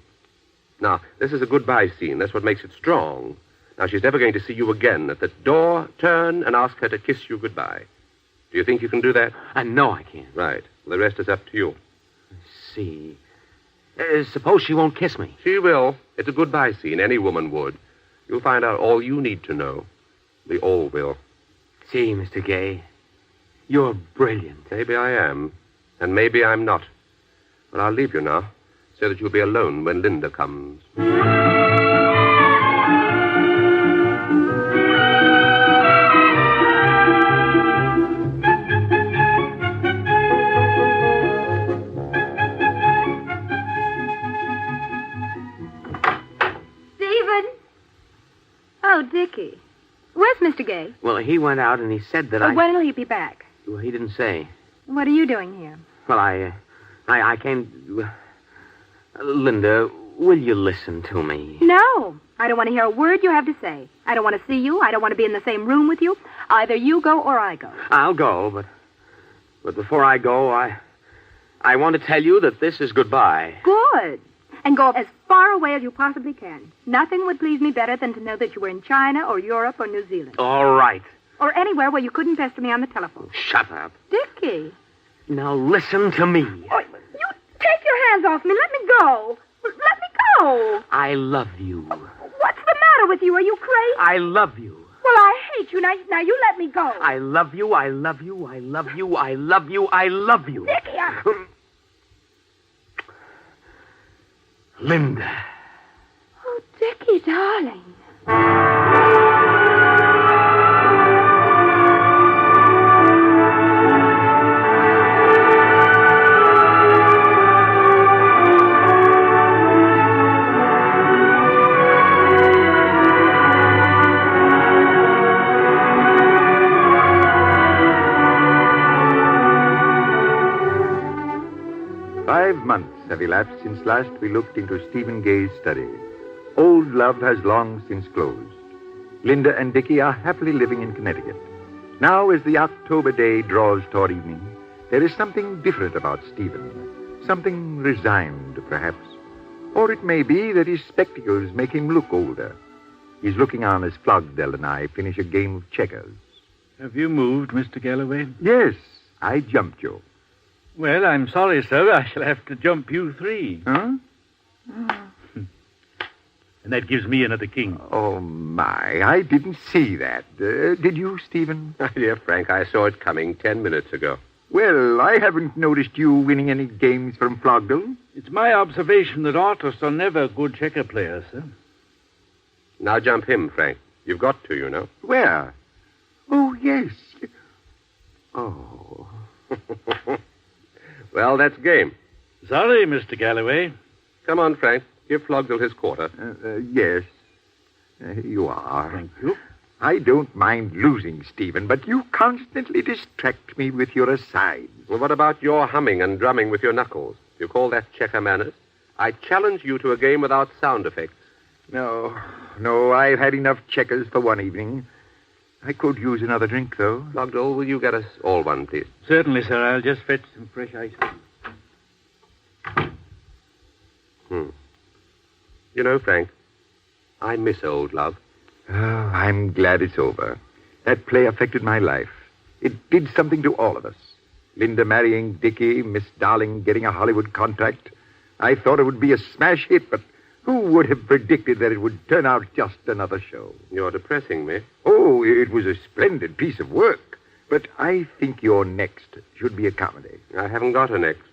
Now, this is a goodbye scene. That's what makes it strong. Now, she's never going to see you again. At the door, turn and ask her to kiss you goodbye. Do you think you can do that? I know I can. Right. Well, the rest is up to you. I see. Suppose she won't kiss me. She will. It's a goodbye scene. Any woman would. You'll find out all you need to know. We all will. See, Mr. Gay, you're brilliant. Maybe I am, and maybe I'm not. But I'll leave you now, so that you'll be alone when Linda comes. 'Oh, Dickie. Where's Mr. Gay? Well, he went out and he said that When will he be back? Well, he didn't say. What are you doing here? Well, I came... Linda, will you listen to me? No. I don't want to hear a word you have to say. I don't want to see you. I don't want to be in the same room with you. Either you go or I go. I'll go, but before I go, I want to tell you that this is goodbye. Good. And go as far away as you possibly can. Nothing would please me better than to know that you were in China or Europe or New Zealand. All right. Or anywhere where you couldn't pester me on the telephone. Shut up. Dickie. Now listen to me. Oh, you take your hands off me. Let me go. Let me go. I love you. What's the matter with you? Are you crazy? I love you. Well, I hate you. Now you let me go. I love you. I love you. I love you. I love you. I love you. Dickie, Linda. Oh, Dickie, darling. 5 months have elapsed since last we looked into Stephen Gay's study. Old love has long since closed. Linda and Dickie are happily living in Connecticut. Now, as the October day draws toward evening, there is something different about Stephen. Something resigned, perhaps. Or it may be that his spectacles make him look older. He's looking on as Flogdell and I finish a game of checkers. Have you moved, Mr. Galloway? Yes, I jumped you. Well, I'm sorry, sir. I shall have to jump you 3. Huh? And that gives me another king. Oh, my. I didn't see that. Did you, Stephen? My dear Frank, I saw it coming 10 minutes ago. Well, I haven't noticed you winning any games from Flogdell. It's my observation that artists are never good checker players, sir. Now jump him, Frank. You've got to, you know. Where? Oh, yes. Oh. Well, that's game. Sorry, Mr. Galloway. Come on, Frank. Give Flogdell his quarter. Yes. You are. Thank you. I don't mind losing, Stephen, but you constantly distract me with your asides. Well, what about your humming and drumming with your knuckles? You call that checker manners? I challenge you to a game without sound effects. No, I've had enough checkers for one evening. I could use another drink, though. Logdell, will you get us all one, please? Certainly, sir. I'll just fetch some fresh ice. You know, Frank, I miss old love. Oh, I'm glad it's over. That play affected my life. It did something to all of us. Linda marrying Dickie, Miss Darling getting a Hollywood contract. I thought it would be a smash hit, but who would have predicted that it would turn out just another show? You're depressing me. Oh, it was a splendid piece of work. But I think your next should be a comedy. I haven't got a next.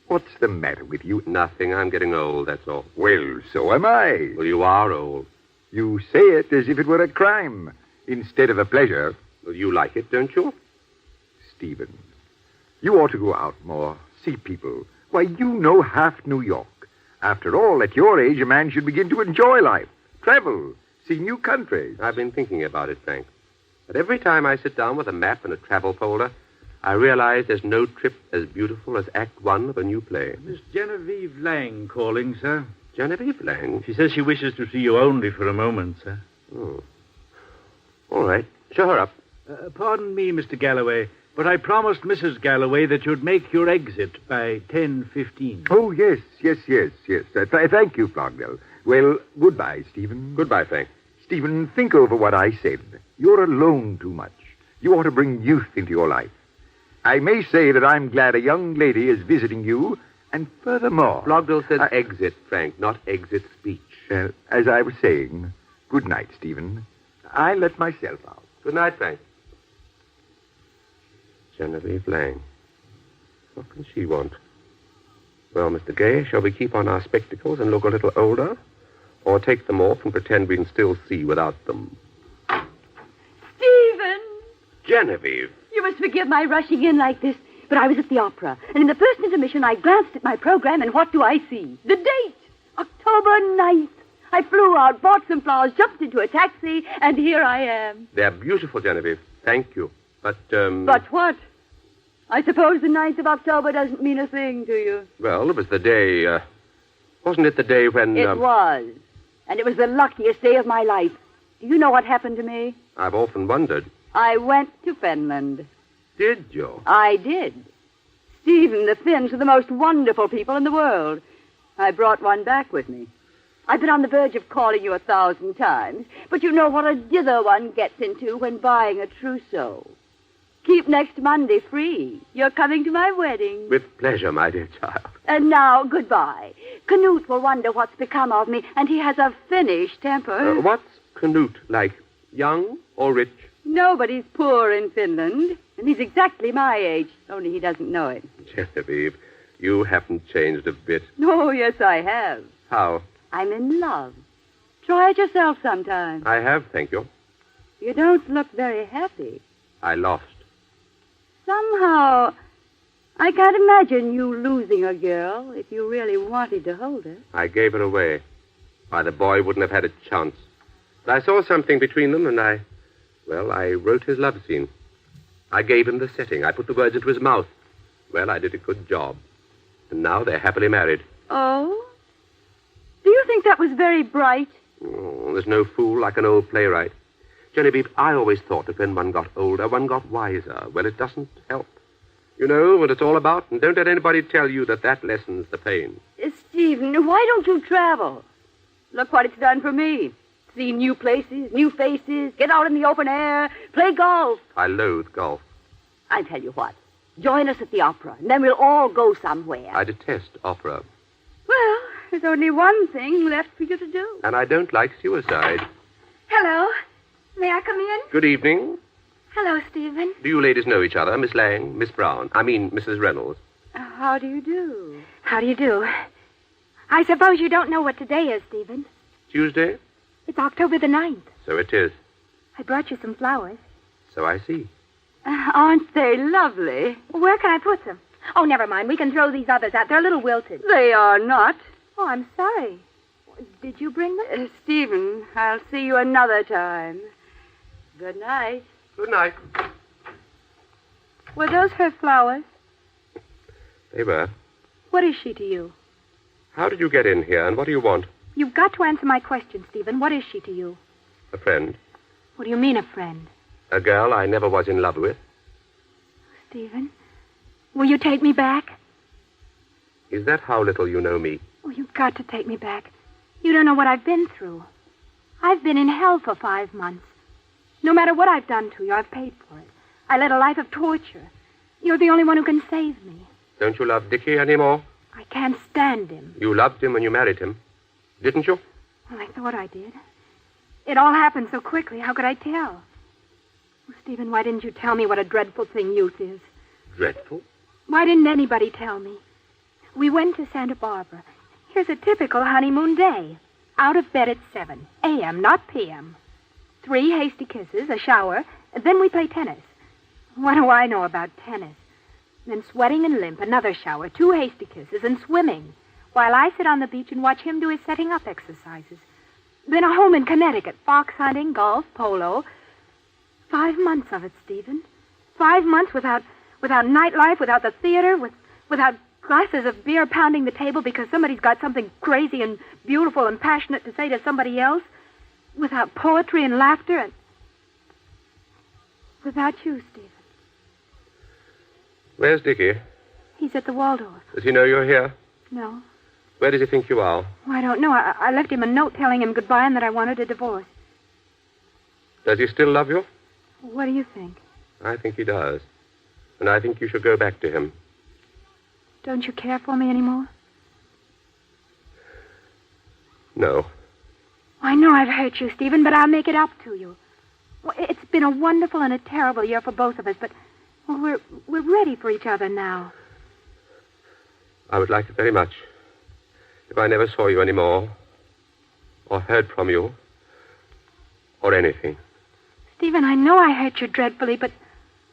What's the matter with you? Nothing. I'm getting old, that's all. Well, so am I. Well, you are old. You say it as if it were a crime instead of a pleasure. Well, you like it, don't you? Stephen, you ought to go out more, see people. Why, you know half New York. After all, at your age, a man should begin to enjoy life, travel, see new countries. I've been thinking about it, Frank. But every time I sit down with a map and a travel folder, I realize there's no trip as beautiful as Act One of a new play. Miss Genevieve Lang calling, sir. Genevieve Lang? She says she wishes to see you only for a moment, sir. Oh. All right. Show her up. Pardon me, Mr. Galloway, but I promised Mrs. Galloway that you'd make your exit by 10:15. Oh, yes. Thank you, Flogdell. Well, goodbye, Stephen. Goodbye, Frank. Stephen, think over what I said. You're alone too much. You ought to bring youth into your life. I may say that I'm glad a young lady is visiting you, and furthermore... Flogdell said exit, Frank, not exit speech. As I was saying, good night, Stephen. I let myself out. Good night, Frank. Genevieve Lang. What can she want? Well, Mr. Gay, shall we keep on our spectacles and look a little older? Or take them off and pretend we can still see without them? Stephen! Genevieve! You must forgive my rushing in like this, but I was at the opera, and in the first intermission I glanced at my program, and what do I see? The date! October 9th. I flew out, bought some flowers, jumped into a taxi, and here I am. They're beautiful, Genevieve. Thank you. But, But what? I suppose the 9th of October doesn't mean a thing to you. Well, it was the day, wasn't it the day when... It was. And it was the luckiest day of my life. Do you know what happened to me? I've often wondered. I went to Finland. Did you? I did. Stephen, the Finns are the most wonderful people in the world. I brought one back with me. I've been on the verge of calling you 1,000 times, but you know what a dither one gets into when buying a trousseau. Keep next Monday free. You're coming to my wedding. With pleasure, my dear child. And now, goodbye. Knut will wonder what's become of me, and he has a Finnish temper. What's Knut like? Young or rich? No, but he's poor in Finland, and he's exactly my age, only he doesn't know it. Genevieve, you haven't changed a bit. Oh, yes, I have. How? I'm in love. Try it yourself sometime. I have, thank you. You don't look very happy. I lost. Somehow, I can't imagine you losing a girl if you really wanted to hold her. I gave her away. Why, the boy wouldn't have had a chance. But I saw something between them, and I wrote his love scene. I gave him the setting. I put the words into his mouth. Well, I did a good job. And now they're happily married. Oh? Do you think that was very bright? Oh, there's no fool like an old playwright. Genevieve, I always thought that when one got older, one got wiser. Well, it doesn't help. You know what it's all about, and don't let anybody tell you that lessens the pain. Stephen, why don't you travel? Look what it's done for me. See new places, new faces, get out in the open air, play golf. I loathe golf. I tell you what, join us at the opera, and then we'll all go somewhere. I detest opera. Well, there's only one thing left for you to do. And I don't like suicide. Hello. May I come in? Good evening. Hello, Stephen. Do you ladies know each other, Miss Lang, Miss Brown? I mean, Mrs. Reynolds. How do you do? How do you do? I suppose you don't know what today is, Stephen. Tuesday? It's October the 9th. So it is. I brought you some flowers. So I see. Aren't they lovely? Where can I put them? Oh, never mind. We can throw these others out. They're a little wilted. They are not. Oh, I'm sorry. did you bring them? Stephen, I'll see you another time. Good night. Good night. Were those her flowers? They were. What is she to you? How did you get in here, and what do you want? You've got to answer my question, Stephen. What is she to you? A friend. What do you mean, a friend? A girl I never was in love with. Stephen, will you take me back? Is that how little you know me? Oh, you've got to take me back. You don't know what I've been through. I've been in hell for 5 months. No matter what I've done to you, I've paid for it. I led a life of torture. You're the only one who can save me. Don't you love Dickie anymore? I can't stand him. You loved him when you married him, didn't you? Well, I thought I did. It all happened so quickly. How could I tell? Oh, Stephen, why didn't you tell me what a dreadful thing youth is? Dreadful? Why didn't anybody tell me? We went to Santa Barbara. Here's a typical honeymoon day. Out of bed at 7 a.m., not p.m. 3 hasty kisses, a shower, and then we play tennis. What do I know about tennis? Then sweating and limp, another shower, 2 hasty kisses, and swimming, while I sit on the beach and watch him do his setting up exercises. Then a home in Connecticut, fox hunting, golf, polo. 5 months of it, Stephen. 5 months without nightlife, without the theater, without glasses of beer pounding the table because somebody's got something crazy and beautiful and passionate to say to somebody else. Without poetry and laughter and... without you, Stephen. Where's Dickie? He's at the Waldorf. Does he know you're here? No. Where does he think you are? Oh, I don't know. I left him a note telling him goodbye and that I wanted a divorce. Does he still love you? What do you think? I think he does. And I think you should go back to him. Don't you care for me anymore? No. I know I've hurt you, Stephen, but I'll make it up to you. Well, it's been a wonderful and a terrible year for both of us, but well, we're ready for each other now. I would like it very much if I never saw you anymore, or heard from you, or anything. Stephen, I know I hurt you dreadfully, but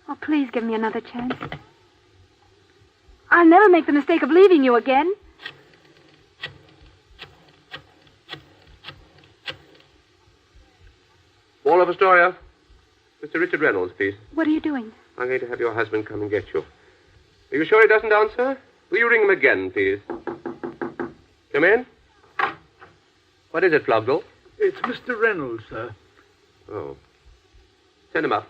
oh, please give me another chance. I'll never make the mistake of leaving you again. Wall of Astoria. Mr. Richard Reynolds, please. What are you doing? I'm going to have your husband come and get you. Are you sure he doesn't answer? Will you ring him again, please? Come in. What is it, Flogdell? It's Mr. Reynolds, sir. Oh. Send him up.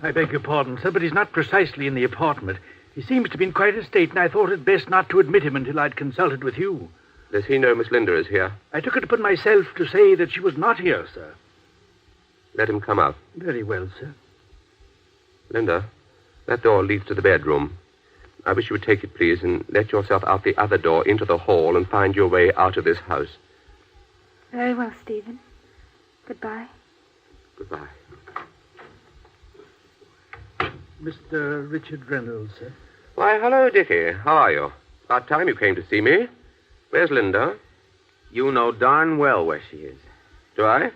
I beg your pardon, sir, but he's not precisely in the apartment. He seems to be in quite a state, and I thought it best not to admit him until I'd consulted with you. Does he know Miss Linda is here? I took it upon myself to say that she was not here, sir. Let him come out. Very well, sir. Linda, that door leads to the bedroom. I wish you would take it, please, and let yourself out the other door into the hall and find your way out of this house. Very well, Stephen. Goodbye. Goodbye. Mr. Richard Reynolds, sir. Why, hello, Dickie. How are you? About time you came to see me. Where's Linda? You know darn well where she is. Do I?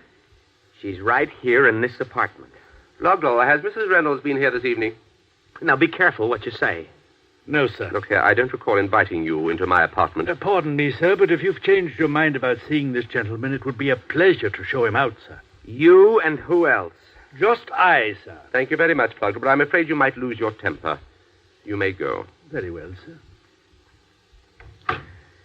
She's right here in this apartment. Loglaw, has Mrs. Reynolds been here this evening? Now, be careful what you say. No, sir. Look here, I don't recall inviting you into my apartment. Pardon me, sir, but if you've changed your mind about seeing this gentleman, it would be a pleasure to show him out, sir. You and who else? Just I, sir. Thank you very much, Plugger, but I'm afraid you might lose your temper. You may go. Very well, sir.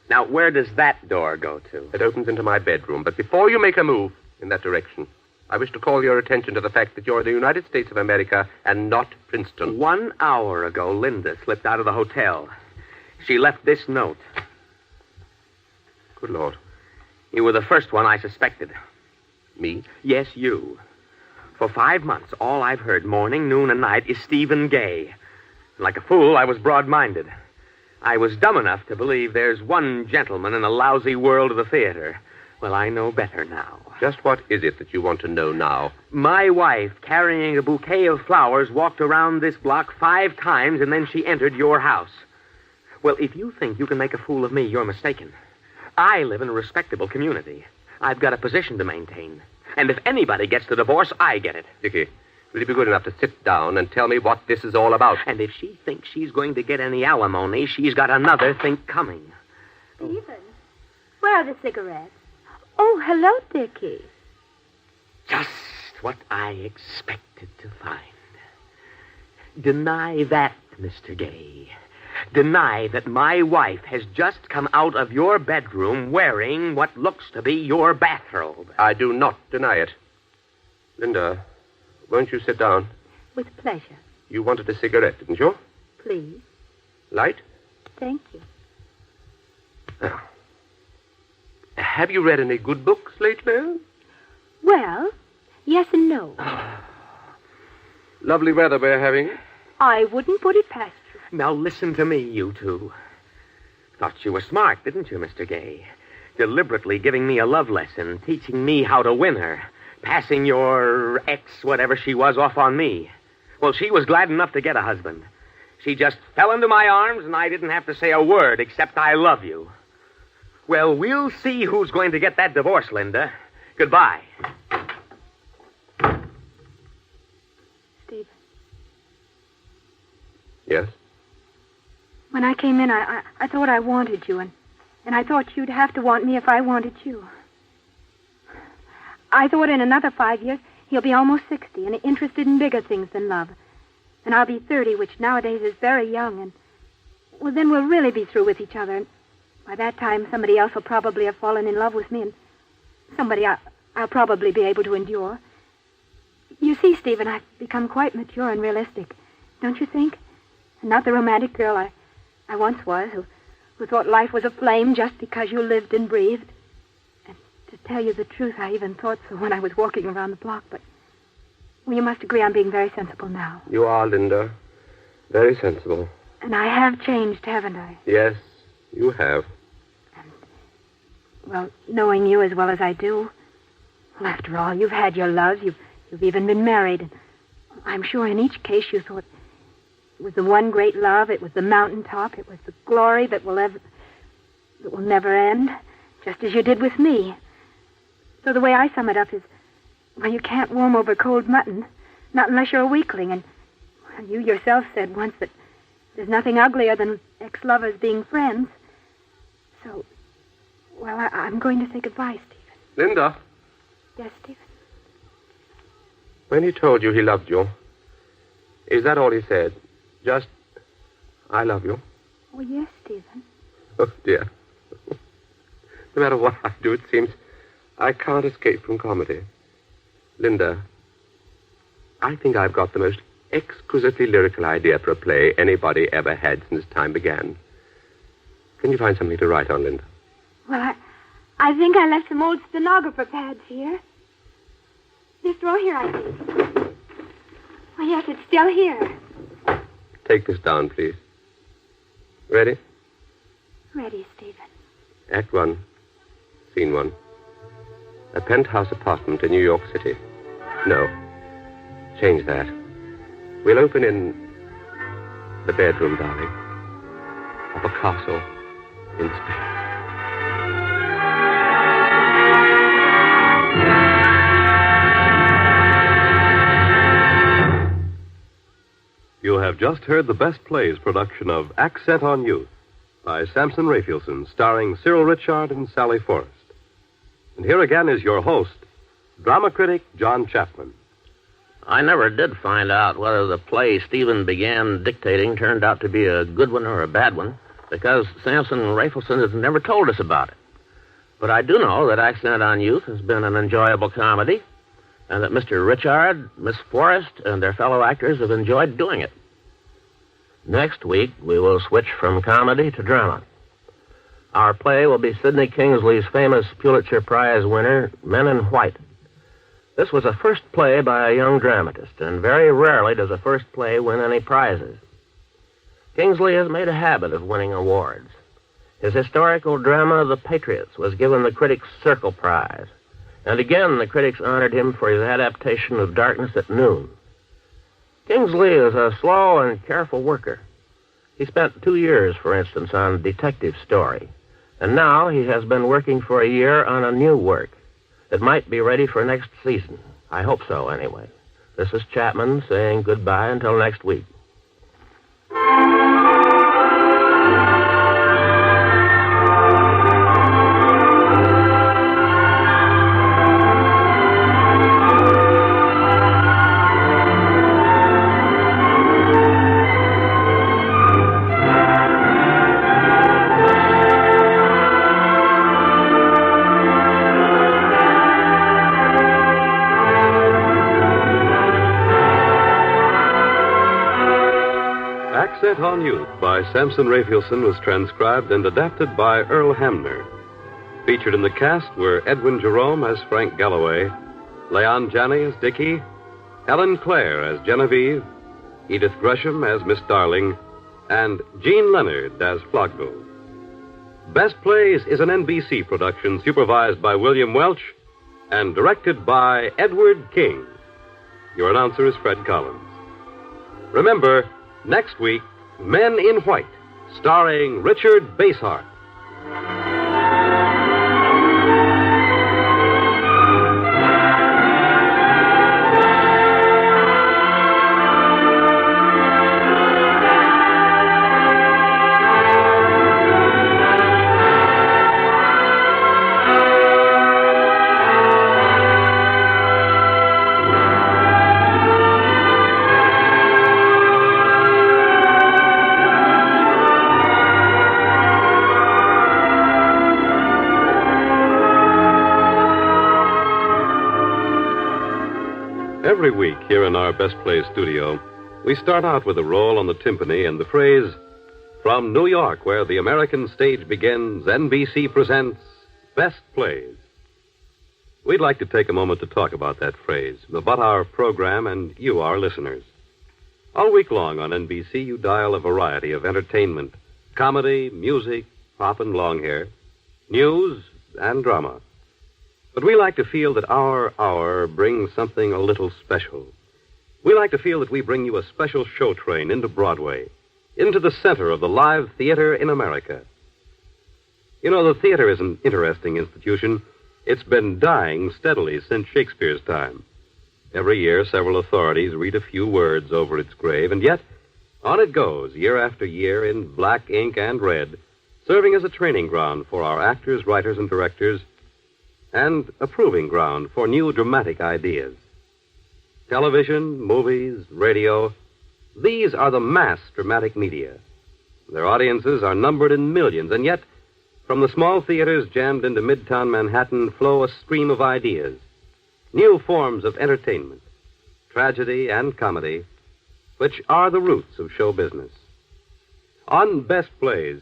Now, where does that door go to? It opens into my bedroom, but before you make a move in that direction, I wish to call your attention to the fact that you're in the United States of America and not Princeton. 1 hour ago, Linda slipped out of the hotel. She left this note. Good Lord. You were the first one I suspected. Me? Yes, you. For 5 months, all I've heard morning, noon, and night is Stephen Gay. Like a fool, I was broad-minded. I was dumb enough to believe there's one gentleman in the lousy world of the theater. Well, I know better now. Just what is it that you want to know now? My wife, carrying a bouquet of flowers, walked around this block 5 times, and then she entered your house. Well, if you think you can make a fool of me, you're mistaken. I live in a respectable community. I've got a position to maintain. And if anybody gets the divorce, I get it. Dickie, will you be good enough to sit down and tell me what this is all about? And if she thinks she's going to get any alimony, she's got another think coming. Stephen, where are the cigarettes? Oh, hello, Dickie. Just what I expected to find. Deny that, Mr. Gay. Deny that my wife has just come out of your bedroom wearing what looks to be your bathrobe. I do not deny it. Linda, won't you sit down? With pleasure. You wanted a cigarette, didn't you? Please. Light? Thank you. Now, have you read any good books lately? Well, yes and no. Lovely weather we're having. I wouldn't put it past you. Now listen to me, you two. Thought you were smart, didn't you, Mr. Gay? Deliberately giving me a love lesson, teaching me how to win her, passing your ex, whatever she was, off on me. Well, she was glad enough to get a husband. She just fell into my arms, and I didn't have to say a word except I love you. Well, we'll see who's going to get that divorce, Linda. Goodbye. Stephen. Yes? When I came in, I thought I wanted you, and I thought you'd have to want me if I wanted you. I thought in another 5 years, he'll be almost 60 and interested in bigger things than love. And I'll be 30, which nowadays is very young, and, well, then we'll really be through with each other. And by that time, somebody else will probably have fallen in love with me, and somebody I'll probably be able to endure. You see, Stephen, I've become quite mature and realistic, don't you think? And not the romantic girl I once was, who thought life was a flame just because you lived and breathed. And to tell you the truth, I even thought so when I was walking around the block, but, well, you must agree I'm being very sensible now. You are, Linda. Very sensible. And I have changed, haven't I? Yes, you have. Well, knowing you as well as I do, well, after all, you've had your loves, you've even been married, and I'm sure in each case you thought it was the one great love, it was the mountaintop, it was the glory that will never end, just as you did with me. So the way I sum it up is, well, you can't warm over cold mutton, not unless you're a weakling, and well, you yourself said once that there's nothing uglier than ex-lovers being friends. So, well, I'm going to say goodbye, Stephen. Linda, Yes, Stephen? when he told you he loved you, is that all he said? Just, I love you? Well, yes, Stephen. Oh, dear. No matter what I do, it seems I can't escape from comedy. Linda, I think I've got the most exquisitely lyrical idea for a play anybody ever had since time began. Can you find something to write on, Linda? Well, I think I left some old stenographer pads here. This drawer here, I think. Oh, yes, it's still here. Take this down, please. Ready? Ready, Stephen. Act 1, Scene 1. A penthouse apartment in New York City. No. Change that. We'll open in the bedroom, darling, of a castle in Spain. You have just heard the Best Plays production of Accent on Youth by Samson Raphaelson, starring Cyril Ritchard and Sally Forrest. And here again is your host, drama critic John Chapman. I never did find out whether the play Stephen began dictating turned out to be a good one or a bad one, because Samson Raphaelson has never told us about it. But I do know that Accent on Youth has been an enjoyable comedy, and that Mr. Ritchard, Miss Forrest, and their fellow actors have enjoyed doing it. Next week, we will switch from comedy to drama. Our play will be Sidney Kingsley's famous Pulitzer Prize winner, Men in White. This was a first play by a young dramatist, and very rarely does a first play win any prizes. Kingsley has made a habit of winning awards. His historical drama, The Patriots, was given the Critics' Circle Prize. And again, the critics honored him for his adaptation of Darkness at Noon. Kingsley is a slow and careful worker. He spent 2 years, for instance, on Detective Story. And now he has been working for a year on a new work that might be ready for next season. I hope so, anyway. This is Chapman saying goodbye until next week. Riot on Youth by Samson Raphaelson was transcribed and adapted by Earl Hamner. Featured in the cast were Edwin Jerome as Frank Galloway, Leon Janney as Dickie, Ellen Clare as Genevieve, Edith Gresham as Miss Darling, and Jean Leonard as Flogbo. Best Plays is an NBC production supervised by William Welch and directed by Edward King. Your announcer is Fred Collins. Remember, next week, Men in White, starring Richard Basehart. Every week here in our Best Plays studio, we start out with a roll on the timpani and the phrase, "From New York, where the American stage begins, NBC presents Best Plays." We'd like to take a moment to talk about that phrase, about our program and you, our listeners. All week long on NBC, you dial a variety of entertainment, comedy, music, pop and long hair, news, and drama. But we like to feel that our hour brings something a little special. We like to feel that we bring you a special show train into Broadway, into the center of the live theater in America. You know, the theater is an interesting institution. It's been dying steadily since Shakespeare's time. Every year, several authorities read a few words over its grave, and yet, on it goes, year after year, in black ink and red, serving as a training ground for our actors, writers, and directors, and a proving ground for new dramatic ideas. Television, movies, radio, these are the mass dramatic media. Their audiences are numbered in millions, and yet, from the small theaters jammed into midtown Manhattan flow a stream of ideas, new forms of entertainment, tragedy and comedy, which are the roots of show business. On Best Plays,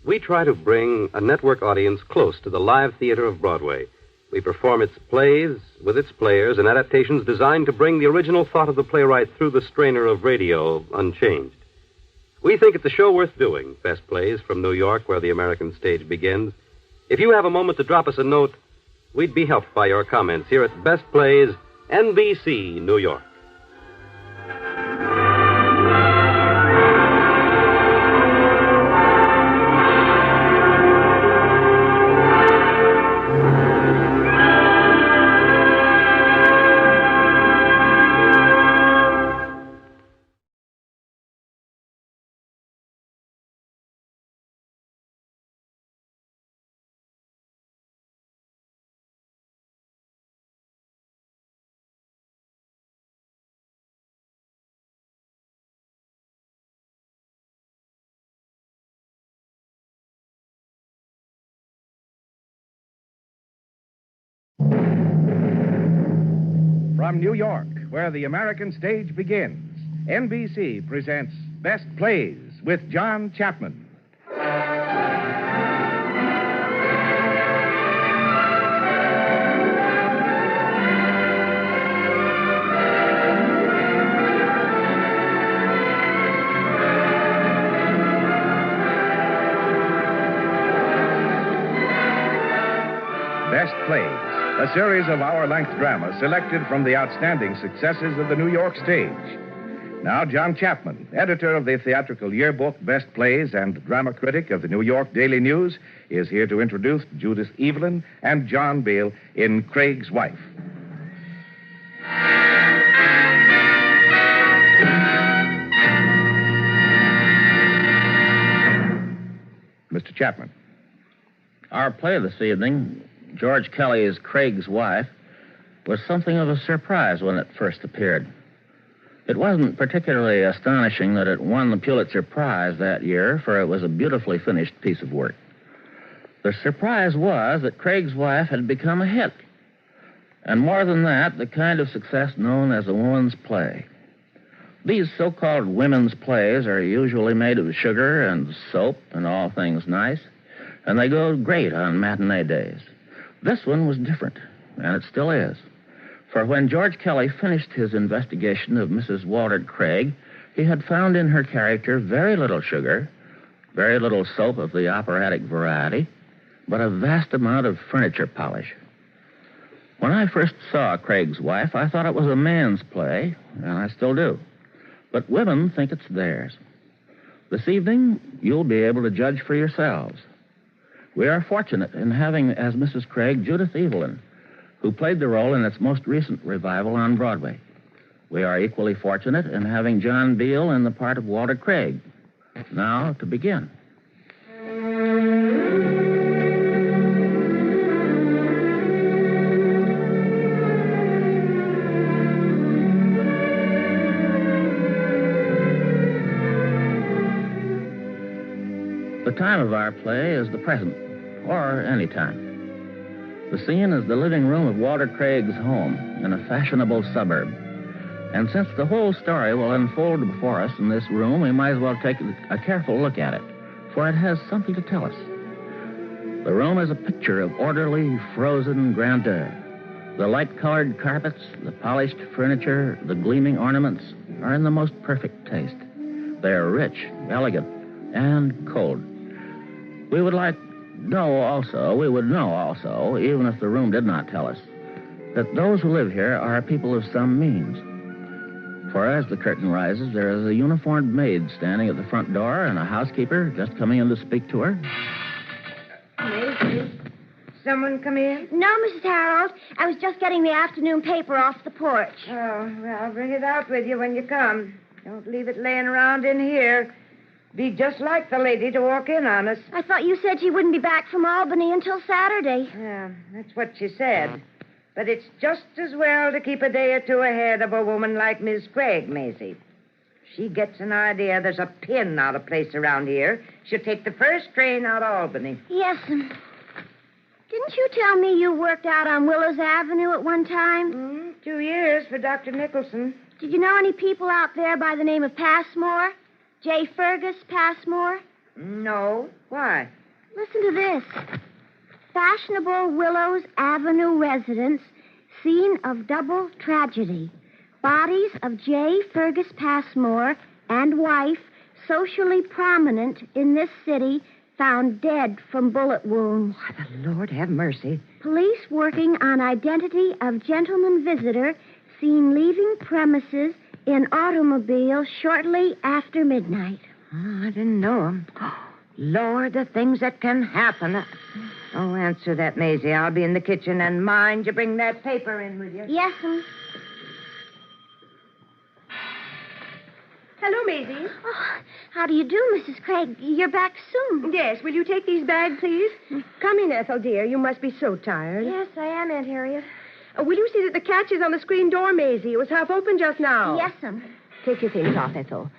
we try to bring a network audience close to the live theater of Broadway. We perform its plays with its players and adaptations designed to bring the original thought of the playwright through the strainer of radio unchanged. We think it's a show worth doing, Best Plays from New York, where the American stage begins. If you have a moment to drop us a note, we'd be helped by your comments here at Best Plays, NBC, New York. From New York, where the American stage begins, NBC presents Best Plays with John Chapman. Best Plays, a series of hour-length dramas selected from the outstanding successes of the New York stage. Now, John Chapman, editor of the theatrical yearbook Best Plays and drama critic of the New York Daily News, is here to introduce Judith Evelyn and John Beale in Craig's Wife. Mr. Chapman. Our play this evening, George Kelly's Craig's Wife, was something of a surprise when it first appeared. It wasn't particularly astonishing that it won the Pulitzer Prize that year, for it was a beautifully finished piece of work. The surprise was that Craig's Wife had become a hit, and more than that, the kind of success known as a woman's play. These so-called women's plays are usually made of sugar and soap and all things nice, and they go great on matinee days. This one was different, and it still is. For when George Kelly finished his investigation of Mrs. Walter Craig, he had found in her character very little sugar, very little soap of the operatic variety, but a vast amount of furniture polish. When I first saw Craig's Wife, I thought it was a man's play, and I still do. But women think it's theirs. This evening, you'll be able to judge for yourselves. We are fortunate in having as Mrs. Craig Judith Evelyn, who played the role in its most recent revival on Broadway. We are equally fortunate in having John Beale in the part of Walter Craig. Now, to begin. The time of our play is the present, or any time. The scene is the living room of Walter Craig's home in a fashionable suburb. And since the whole story will unfold before us in this room, we might as well take a careful look at it, for it has something to tell us. The room is a picture of orderly, frozen grandeur. The light-colored carpets, the polished furniture, the gleaming ornaments are in the most perfect taste. They are rich, elegant, and cold. We would know also, even if the room did not tell us, that those who live here are people of some means. For as the curtain rises, there is a uniformed maid standing at the front door and a housekeeper just coming in to speak to her. Maisie, someone come in? No, Mrs. Harold. I was just getting the afternoon paper off the porch. Oh, well, bring it out with you when you come. Don't leave it laying around in here. Be just like the lady to walk in on us. I thought you said she wouldn't be back from Albany until Saturday. Yeah, that's what she said. But it's just as well to keep a day or two ahead of a woman like Miss Craig, Maisie. If she gets an idea there's a pin out of place around here, she'll take the first train out of Albany. Yes. Didn't you tell me you worked out on Willows Avenue at one time? 2 years for Dr. Nicholson. Did you know any people out there by the name of Passmore? J. Fergus Passmore? No. Why? Listen to this. Fashionable Willows Avenue residence, scene of double tragedy. Bodies of J. Fergus Passmore and wife, socially prominent in this city, found dead from bullet wounds. Why, the Lord have mercy. Police working on identity of gentleman visitor seen leaving premises in automobile shortly after midnight. Oh, I didn't know him. Lord, the things that can happen. Oh, answer that, Maisie. I'll be in the kitchen, and mind you bring that paper in with you. Yes, ma'am. Hello, Maisie. Oh, how do you do, Mrs. Craig? You're back soon. Yes, will you take these bags, please? Come in, Ethel, dear. You must be so tired. Yes, I am, Aunt Harriet. Will you see that the catch is on the screen door, Maisie? It was half open just now. Yes, ma'am. Take your things off, Ethel.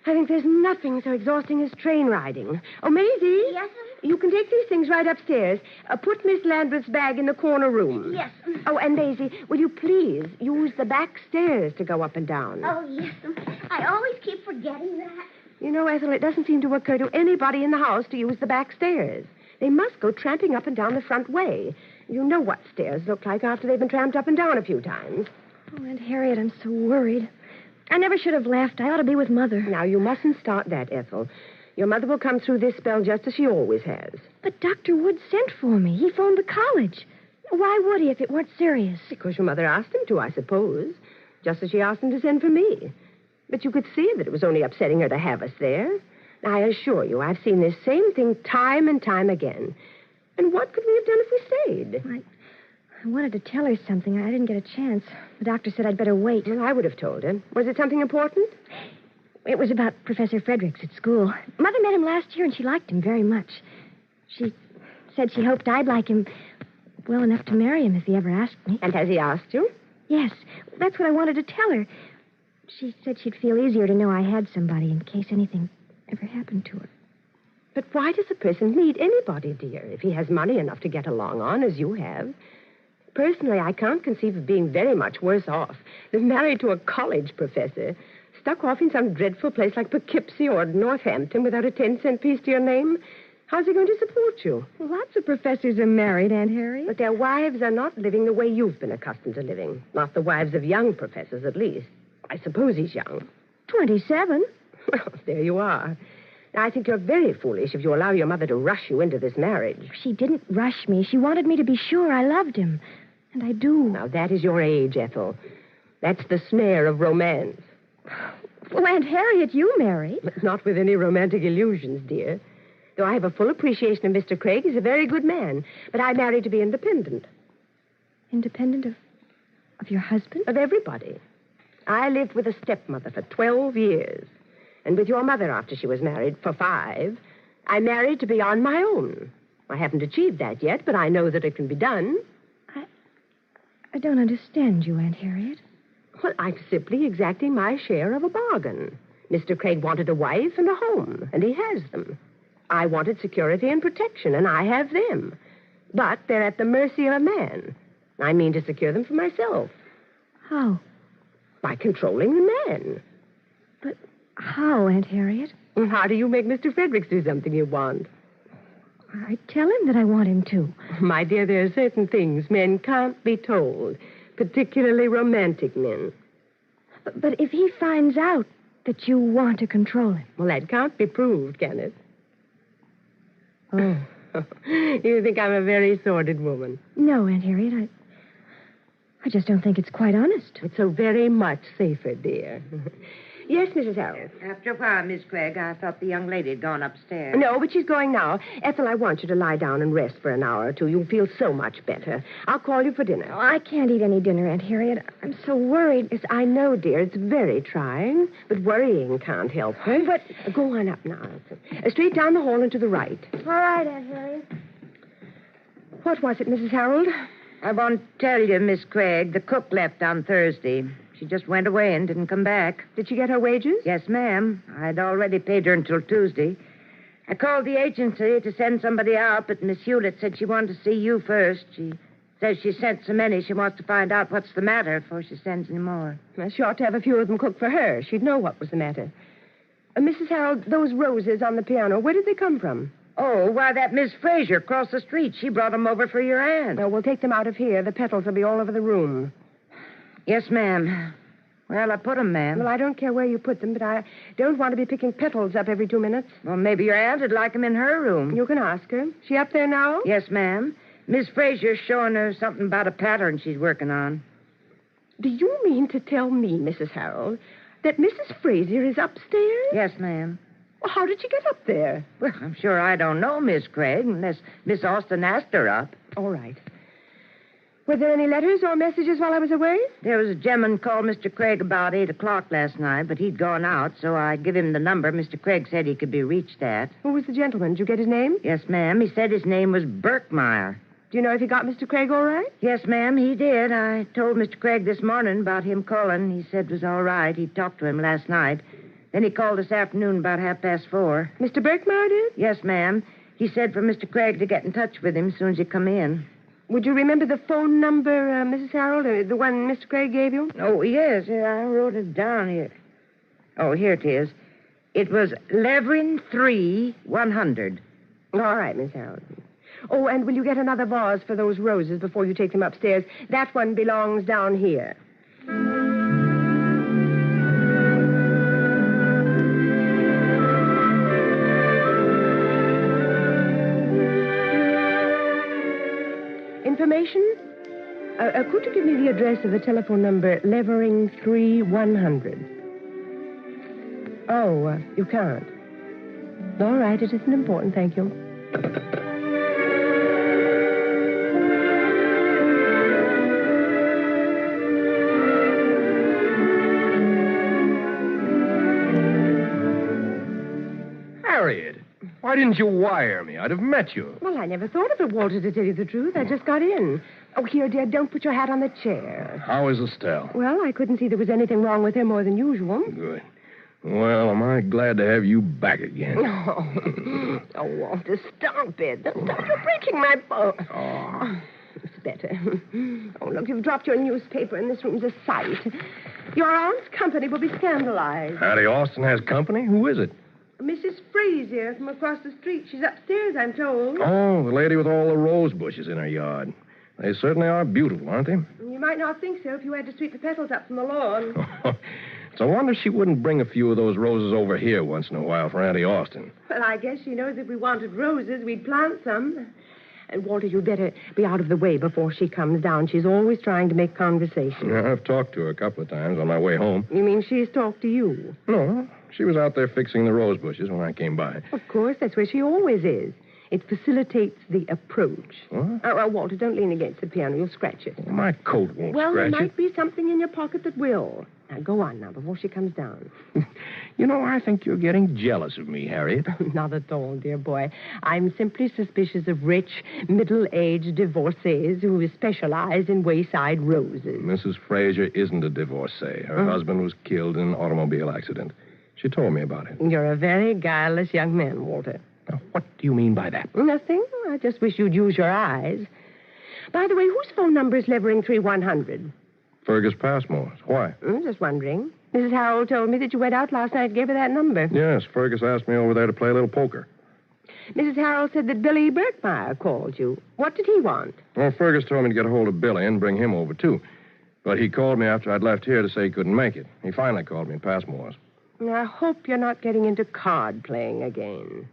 I think there's nothing so exhausting as train riding. Oh, Maisie? Yes, ma'am? You can take these things right upstairs. Put Miss Landreth's bag in the corner room. Yes, ma'am. Oh, and Maisie, will you please use the back stairs to go up and down? Oh, yes, ma'am. I always keep forgetting that. You know, Ethel, it doesn't seem to occur to anybody in the house to use the back stairs. They must go tramping up and down the front way. You know what stairs look like after they've been tramped up and down a few times. Oh, Aunt Harriet, I'm so worried. I never should have left. I ought to be with Mother. Now, you mustn't start that, Ethel. Your mother will come through this spell just as she always has. But Dr. Wood sent for me. He phoned the college. Why would he if it weren't serious? Because your mother asked him to, I suppose. Just as she asked him to send for me. But you could see that it was only upsetting her to have us there. I assure you, I've seen this same thing time and time again. And what could we have done if we stayed? I wanted to tell her something. I didn't get a chance. The doctor said I'd better wait. Well, I would have told her. Was it something important? It was about Professor Fredericks at school. Mother met him last year, and she liked him very much. She said she hoped I'd like him well enough to marry him if he ever asked me. And has he asked you? Yes. That's what I wanted to tell her. She said she'd feel easier to know I had somebody in case anything ever happened to her. But why does a person need anybody, dear, if he has money enough to get along on, as you have? Personally, I can't conceive of being very much worse off than married to a college professor. stuck off in some dreadful place like Poughkeepsie or Northampton without a 10-cent piece to your name? How's he going to support you? Well, lots of professors are married, Aunt Harriet. But their wives are not living the way you've been accustomed to living. Not the wives of young professors, at least. I suppose he's young. 27. Well, there you are. Now, I think you're very foolish if you allow your mother to rush you into this marriage. She didn't rush me. She wanted me to be sure I loved him. And I do. Now, that is your age, Ethel. That's the snare of romance. Well, Aunt Harriet, you married. But not with any romantic illusions, dear. Though I have a full appreciation of Mr. Craig, he's a very good man. But I married to be independent. Independent of your husband? Of everybody. I lived with a stepmother for 12 years. And with your mother after she was married for 5. I married to be on my own. I haven't achieved that yet, but I know that it can be done. I don't understand you, Aunt Harriet. Well, I'm simply exacting my share of a bargain. Mr. Craig wanted a wife and a home, and he has them. I wanted security and protection, and I have them. But they're at the mercy of a man. I mean to secure them for myself. How? By controlling the man. But how, Aunt Harriet? How do you make Mr. Fredericks do something you want? I tell him that I want him to. My dear, there are certain things men can't be told, particularly romantic men. But if he finds out that you want to control him... Well, that can't be proved, can it? Oh. You think I'm a very sordid woman? No, Aunt Harriet, I just don't think it's quite honest. It's so very much safer, dear. Yes, Mrs. Harold. After a while, Miss Craig, I thought the young lady had gone upstairs. No, but she's going now. Ethel, I want you to lie down and rest for an hour or two. You'll feel so much better. I'll call you for dinner. Oh, I can't eat any dinner, Aunt Harriet. I'm so worried. Yes, I know, dear. It's very trying, but worrying can't help her. But go on up now. Straight down the hall and to the right. All right, Aunt Harriet. What was it, Mrs. Harold? I won't tell you, Miss Craig. The cook left on Thursday. She just went away and didn't come back. Did she get her wages? Yes, ma'am. I'd already paid her until Tuesday. I called the agency to send somebody out, but Miss Hewlett said she wanted to see you first. She says she sent so many, she wants to find out what's the matter before she sends any more. Well, she ought to have a few of them cooked for her. She'd know what was the matter. Mrs. Harold, those roses on the piano, where did they come from? Oh, why, that Miss Fraser across the street. She brought them over for your aunt. No, we'll take them out of here. The petals will be all over the room. Yes, ma'am. Well, I put them, ma'am. Well, I don't care where you put them, but I don't want to be picking petals up every 2 minutes. Well, maybe your aunt would like them in her room. You can ask her. She up there now? Yes, ma'am. Miss Fraser's showing her something about a pattern she's working on. Do you mean to tell me, Mrs. Harold, that Mrs. Fraser is upstairs? Yes, ma'am. Well, how did she get up there? Well, I'm sure I don't know, Miss Craig, unless Miss Austin asked her up. All right. Were there any letters or messages while I was away? There was a gentleman called Mr. Craig about 8 o'clock last night, but he'd gone out, so I give him the number. Mr. Craig said he could be reached at. Who was the gentleman? Did you get his name? Yes, ma'am. He said his name was Birkmeyer. Do you know if he got Mr. Craig all right? Yes, ma'am, he did. I told Mr. Craig this morning about him calling. He said it was all right. He talked to him last night. Then he called this afternoon about 4:30. Mr. Birkmeyer did? Yes, ma'am. He said for Mr. Craig to get in touch with him as soon as he come in. Would you remember the phone number, Mrs. Harold, the one Mr. Craig gave you? Oh, yes. I wrote it down here. Oh, here it is. It was Levering 3-100. All right, Miss Harold. Oh, and will you get another vase for those roses before you take them upstairs? That one belongs down here. Information? Could you give me the address of the telephone number Levering 3-100? Oh, you can't. All right, it isn't important, thank you. Harriet, why didn't you wire me? I'd have met you. Well, I never thought of it, Walter, to tell you the truth. I just got in. Oh, here, dear, don't put your hat on the chair. How is Estelle? Well, I couldn't see there was anything wrong with her more than usual. Good. Well, am I glad to have you back again. Oh, Walter, stop it. Stop, you're breaking my bone. Oh. It's better. Oh, look, you've dropped your newspaper, and this room's a sight. Your aunt's company will be scandalized. Hattie Austin has company? Who is it? Mrs. Frazier from across the street. She's upstairs, I'm told. Oh, the lady with all the rose bushes in her yard. They certainly are beautiful, aren't they? You might not think so if you had to sweep the petals up from the lawn. It's a wonder she wouldn't bring a few of those roses over here once in a while for Auntie Austin. Well, I guess she knows if we wanted roses, we'd plant some. And, Walter, you'd better be out of the way before she comes down. She's always trying to make conversation. Yeah, I've talked to her a couple of times on my way home. You mean she's talked to you? No, she was out there fixing the rose bushes when I came by. Of course, that's where she always is. It facilitates the approach. What? Walter, don't lean against the piano. You'll scratch it. My coat won't Well, there scratch might be something in your pocket that will. Now, go on now, before she comes down. You know, I think you're getting jealous of me, Harriet. Not at all, dear boy. I'm simply suspicious of rich, middle-aged divorcees who specialize in wayside roses. Mrs. Frazier isn't a divorcee. Her husband was killed in an automobile accident. She told me about it. You're a very guileless young man, Walter. Now, what do you mean by that? Nothing. I just wish you'd use your eyes. By the way, whose phone number is Levering 3100? Fergus Passmore's. Why? Just wondering. Mrs. Harold told me that you went out last night and gave her that number. Yes, Fergus asked me over there to play a little poker. Mrs. Harold said that Billy Berkmeyer called you. What did he want? Well, Fergus told me to get a hold of Billy and bring him over, too. But he called me after I'd left here to say he couldn't make it. He finally called me at Passmore's. I hope you're not getting into card playing again.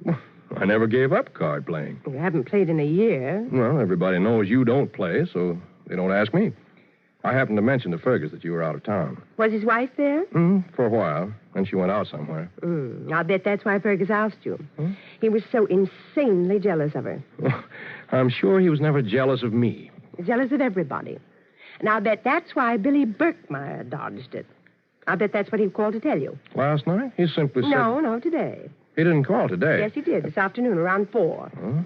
I never gave up card playing. You haven't played in a year. Well, everybody knows you don't play, so they don't ask me. I happened to mention to Fergus that you were out of town. Was his wife there? For a while. Then she went out somewhere. I'll bet that's why Fergus asked you. He was so insanely jealous of her. I'm sure he was never jealous of me. Jealous of everybody. And I'll bet that's why Billy Berkmeyer dodged it. I'll bet that's what he called to tell you. Last night? He simply said... No, today. He didn't call today? Yes, he did, this afternoon, around 4.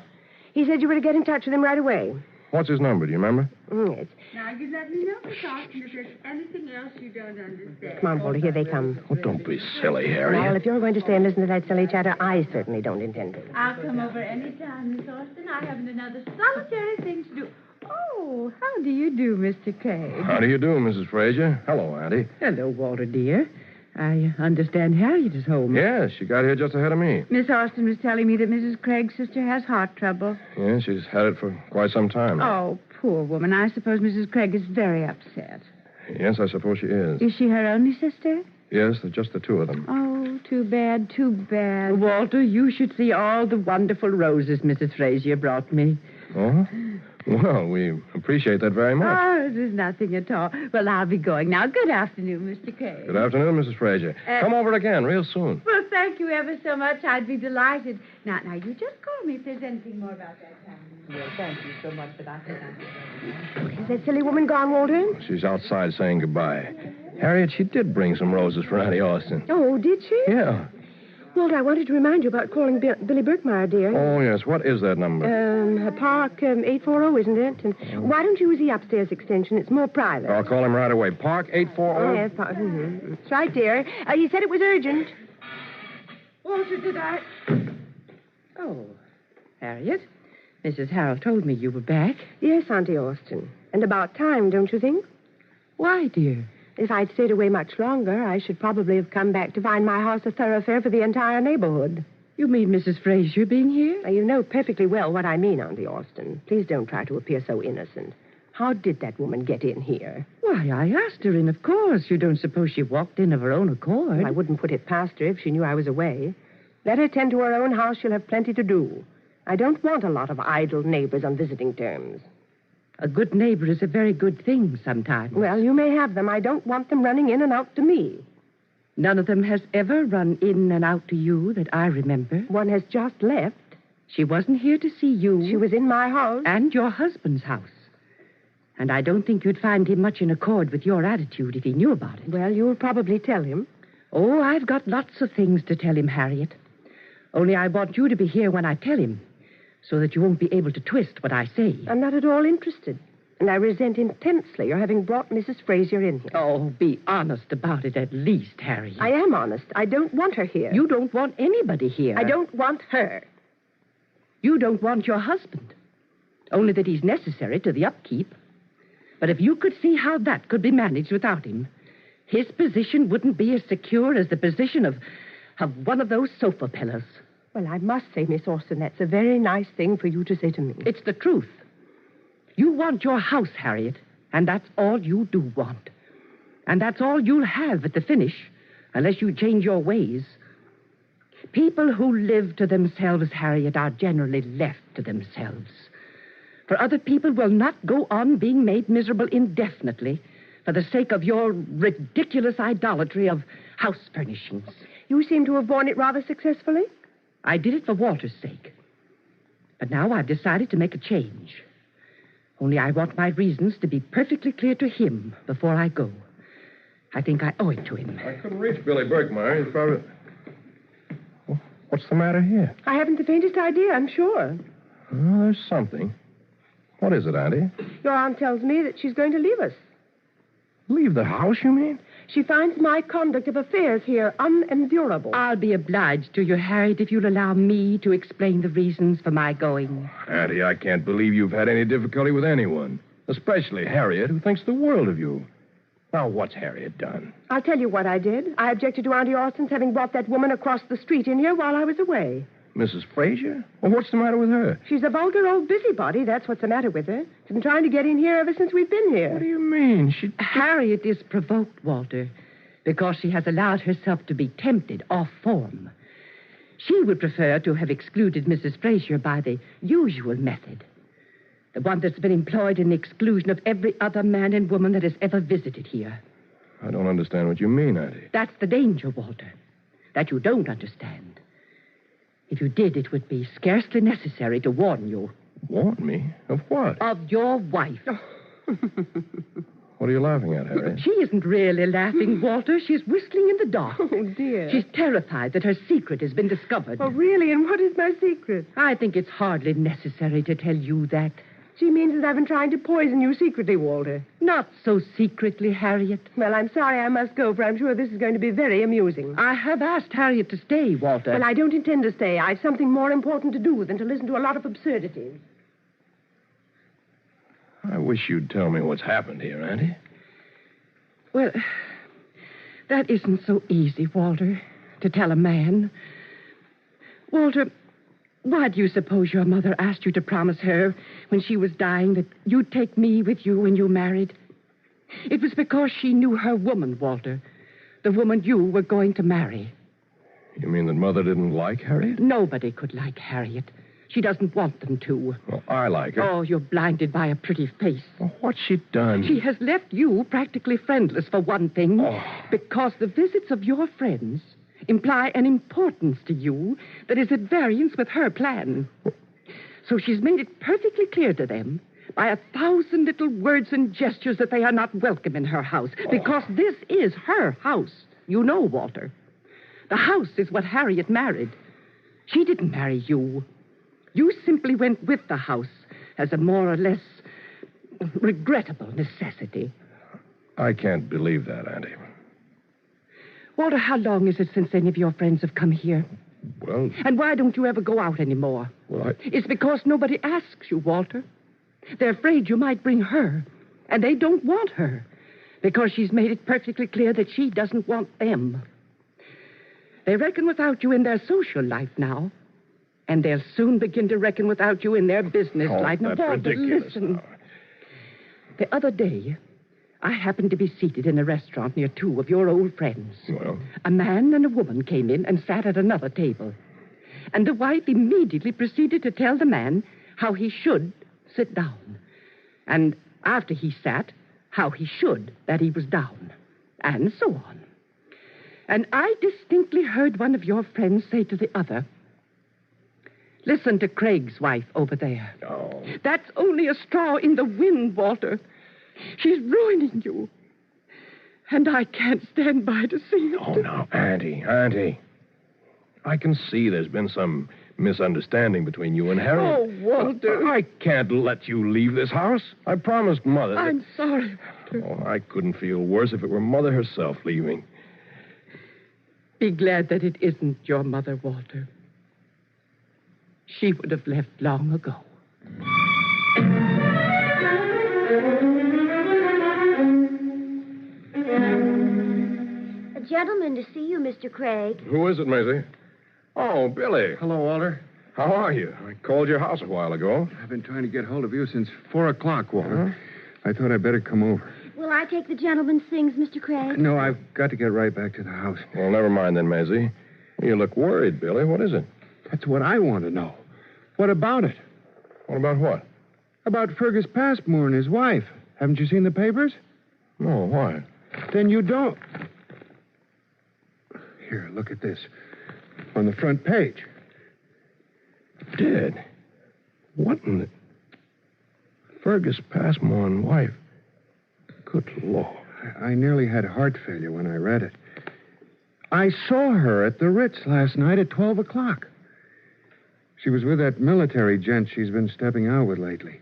He said you were to get in touch with him right away. What's his number? Do you remember? Yes. Now, you let me know, Miss Austin, if there's anything else you don't understand. Come on, Walter, here they come. Oh, don't be silly, Harriet. Well, if you're going to stay and listen to that silly chatter, I certainly don't intend to. I'll come over any time, Miss Austin. I haven't another solitary thing to do. Oh, how do you do, Mr. Craig? How do you do, Mrs. Frazier? Hello, Auntie. Hello, Walter, dear. I understand Harriet is home. Yes, she got here just ahead of me. Miss Austin was telling me that Mrs. Craig's sister has heart trouble. Yeah, she's had it for quite some time now. Oh, poor woman. I suppose Mrs. Craig is very upset. Yes, I suppose she is. Is she her only sister? Yes, just the two of them. Oh, too bad, too bad. Walter, you should see all the wonderful roses Mrs. Frazier brought me. Oh? Well, we appreciate that very much. Oh, it is nothing at all. Well, I'll be going now. Good afternoon, Mr. Craig. Good afternoon, Mrs. Frazier. Come over again real soon. Well, thank you ever so much. I'd be delighted. Now, you just call me if there's anything more about that time. Well, thank you so much, but I think Is that silly woman gone, Walter? She's outside saying goodbye. Harriet, she did bring some roses for Auntie Austin. Oh, did she? Yeah. Walter, I wanted to remind you about calling Billy Berkmeyer, dear. Oh, yes. What is that number? Park 840, isn't it? And why don't you use the upstairs extension? It's more private. I'll call him right away. Park 840? Oh, yes, That's right, dear. He said it was urgent. Walter, did I... Oh, Harriet, Mrs. Harold told me you were back. Yes, Auntie Austin. And about time, don't you think? Why, dear? If I'd stayed away much longer, I should probably have come back to find my house a thoroughfare for the entire neighborhood. You mean Mrs. Frazier being here? Now, you know perfectly well what I mean, Auntie Austin. Please don't try to appear so innocent. How did that woman get in here? Why, I asked her, and of course, you don't suppose she walked in of her own accord. Well, I wouldn't put it past her if she knew I was away. Let her tend to her own house. She'll have plenty to do. I don't want a lot of idle neighbors on visiting terms. A good neighbor is a very good thing sometimes. Well, you may have them. I don't want them running in and out to me. None of them has ever run in and out to you that I remember. One has just left. She wasn't here to see you. She was in my house. And your husband's house. And I don't think you'd find him much in accord with your attitude if he knew about it. Well, you'll probably tell him. Oh, I've got lots of things to tell him, Harriet. Only I want you to be here when I tell him, so that you won't be able to twist what I say. I'm not at all interested. And I resent intensely your having brought Mrs. Frazier in here. Oh, be honest about it at least, Harriet. I am honest. I don't want her here. You don't want anybody here. I don't want her. You don't want your husband. Only that he's necessary to the upkeep. But if you could see how that could be managed without him, his position wouldn't be as secure as the position of one of those sofa pillows. Well, I must say, Miss Orson, that's a very nice thing for you to say to me. It's the truth. You want your house, Harriet, and that's all you do want. And that's all you'll have at the finish, unless you change your ways. People who live to themselves, Harriet, are generally left to themselves. For other people will not go on being made miserable indefinitely for the sake of your ridiculous idolatry of house furnishings. You seem to have borne it rather successfully. I did it for Walter's sake. But now I've decided to make a change. Only I want my reasons to be perfectly clear to him before I go. I think I owe it to him. I couldn't reach Billy Berkmeyer. He's probably... What's the matter here? I haven't the faintest idea, I'm sure. Oh, there's something. What is it, Auntie? Your aunt tells me that she's going to leave us. Leave the house, you mean? She finds my conduct of affairs here unendurable. I'll be obliged to you, Harriet, if you'll allow me to explain the reasons for my going. Auntie, I can't believe you've had any difficulty with anyone, especially Harriet, who thinks the world of you. Now, what's Harriet done? I'll tell you what I did. I objected to Auntie Orson's having brought that woman across the street in here while I was away. Mrs. Fraser? Well, what's the matter with her? She's a vulgar old busybody. That's what's the matter with her. She's been trying to get in here ever since we've been here. What do you mean? Harriet is provoked, Walter, because she has allowed herself to be tempted off form. She would prefer to have excluded Mrs. Fraser by the usual method, the one that's been employed in the exclusion of every other man and woman that has ever visited here. I don't understand what you mean, Auntie. That's the danger, Walter, that you don't understand. If you did, it would be scarcely necessary to warn you. Warn me? Of what? Of your wife. What are you laughing at, Harriet? She isn't really laughing, Walter. She's whistling in the dark. Oh, dear. She's terrified that her secret has been discovered. Oh, really? And what is my secret? I think it's hardly necessary to tell you that. She means that I've been trying to poison you secretly, Walter. Not so secretly, Harriet. Well, I'm sorry I must go, for I'm sure this is going to be very amusing. I have asked Harriet to stay, Walter. Well, I don't intend to stay. I've something more important to do than to listen to a lot of absurdities. I wish you'd tell me what's happened here, Auntie. Well, that isn't so easy, Walter, to tell a man. Walter, why do you suppose your mother asked you to promise her when she was dying that you'd take me with you when you married? It was because she knew her woman, Walter, the woman you were going to marry. You mean that Mother didn't like Harriet? Nobody could like Harriet. She doesn't want them to. Well, I like her. Oh, you're blinded by a pretty face. Well, what's she done? She has left you practically friendless, for one thing, because the visits of your friends imply an importance to you that is at variance with her plan. So she's made it perfectly clear to them by 1,000 little words and gestures that they are not welcome in her house, because this is her house. You know, Walter. The house is what Harriet married. She didn't marry you. You simply went with the house as a more or less regrettable necessity. I can't believe that, Auntie. Walter, how long is it since any of your friends have come here? Well... And why don't you ever go out anymore? Well, It's because nobody asks you, Walter. They're afraid you might bring her, and they don't want her, because she's made it perfectly clear that she doesn't want them. They reckon without you in their social life now, and they'll soon begin to reckon without you in their business life. That's Walter, ridiculous. listen. The other day, I happened to be seated in a restaurant near two of your old friends. Well? A man and a woman came in and sat at another table. And the wife immediately proceeded to tell the man how he should sit down. And after he sat, how he should that he was down. And so on. And I distinctly heard one of your friends say to the other, "Listen to Craig's wife over there. Oh. That's only a straw in the wind, Walter. She's ruining you. And I can't stand by to see it." Oh, now, Auntie. I can see there's been some misunderstanding between you and Harriet. Oh, Walter. I can't let you leave this house. I promised Mother that... I'm sorry, Walter. Oh, I couldn't feel worse if it were Mother herself leaving. Be glad that it isn't your mother, Walter. She would have left long ago. gentleman to see you, Mr. Craig. Who is it, Maisie? Oh, Billy. Hello, Walter. How are you? I called your house a while ago. I've been trying to get hold of you since 4 o'clock, Walter. I thought I'd better come over. Will I take the gentleman's things, Mr. Craig? No, I've got to get right back to the house. Well, never mind then, Maisie. You look worried, Billy. What is it? That's what I want to know. What about it? What about what? About Fergus Passmore and his wife. Haven't you seen the papers? No, why? Then you don't. Here, look at this. On the front page. Dead. What in the... Fergus Passmore and wife. Good Lord. I nearly had heart failure when I read it. I saw her at the Ritz last night at 12 o'clock. She was with that military gent she's been stepping out with lately.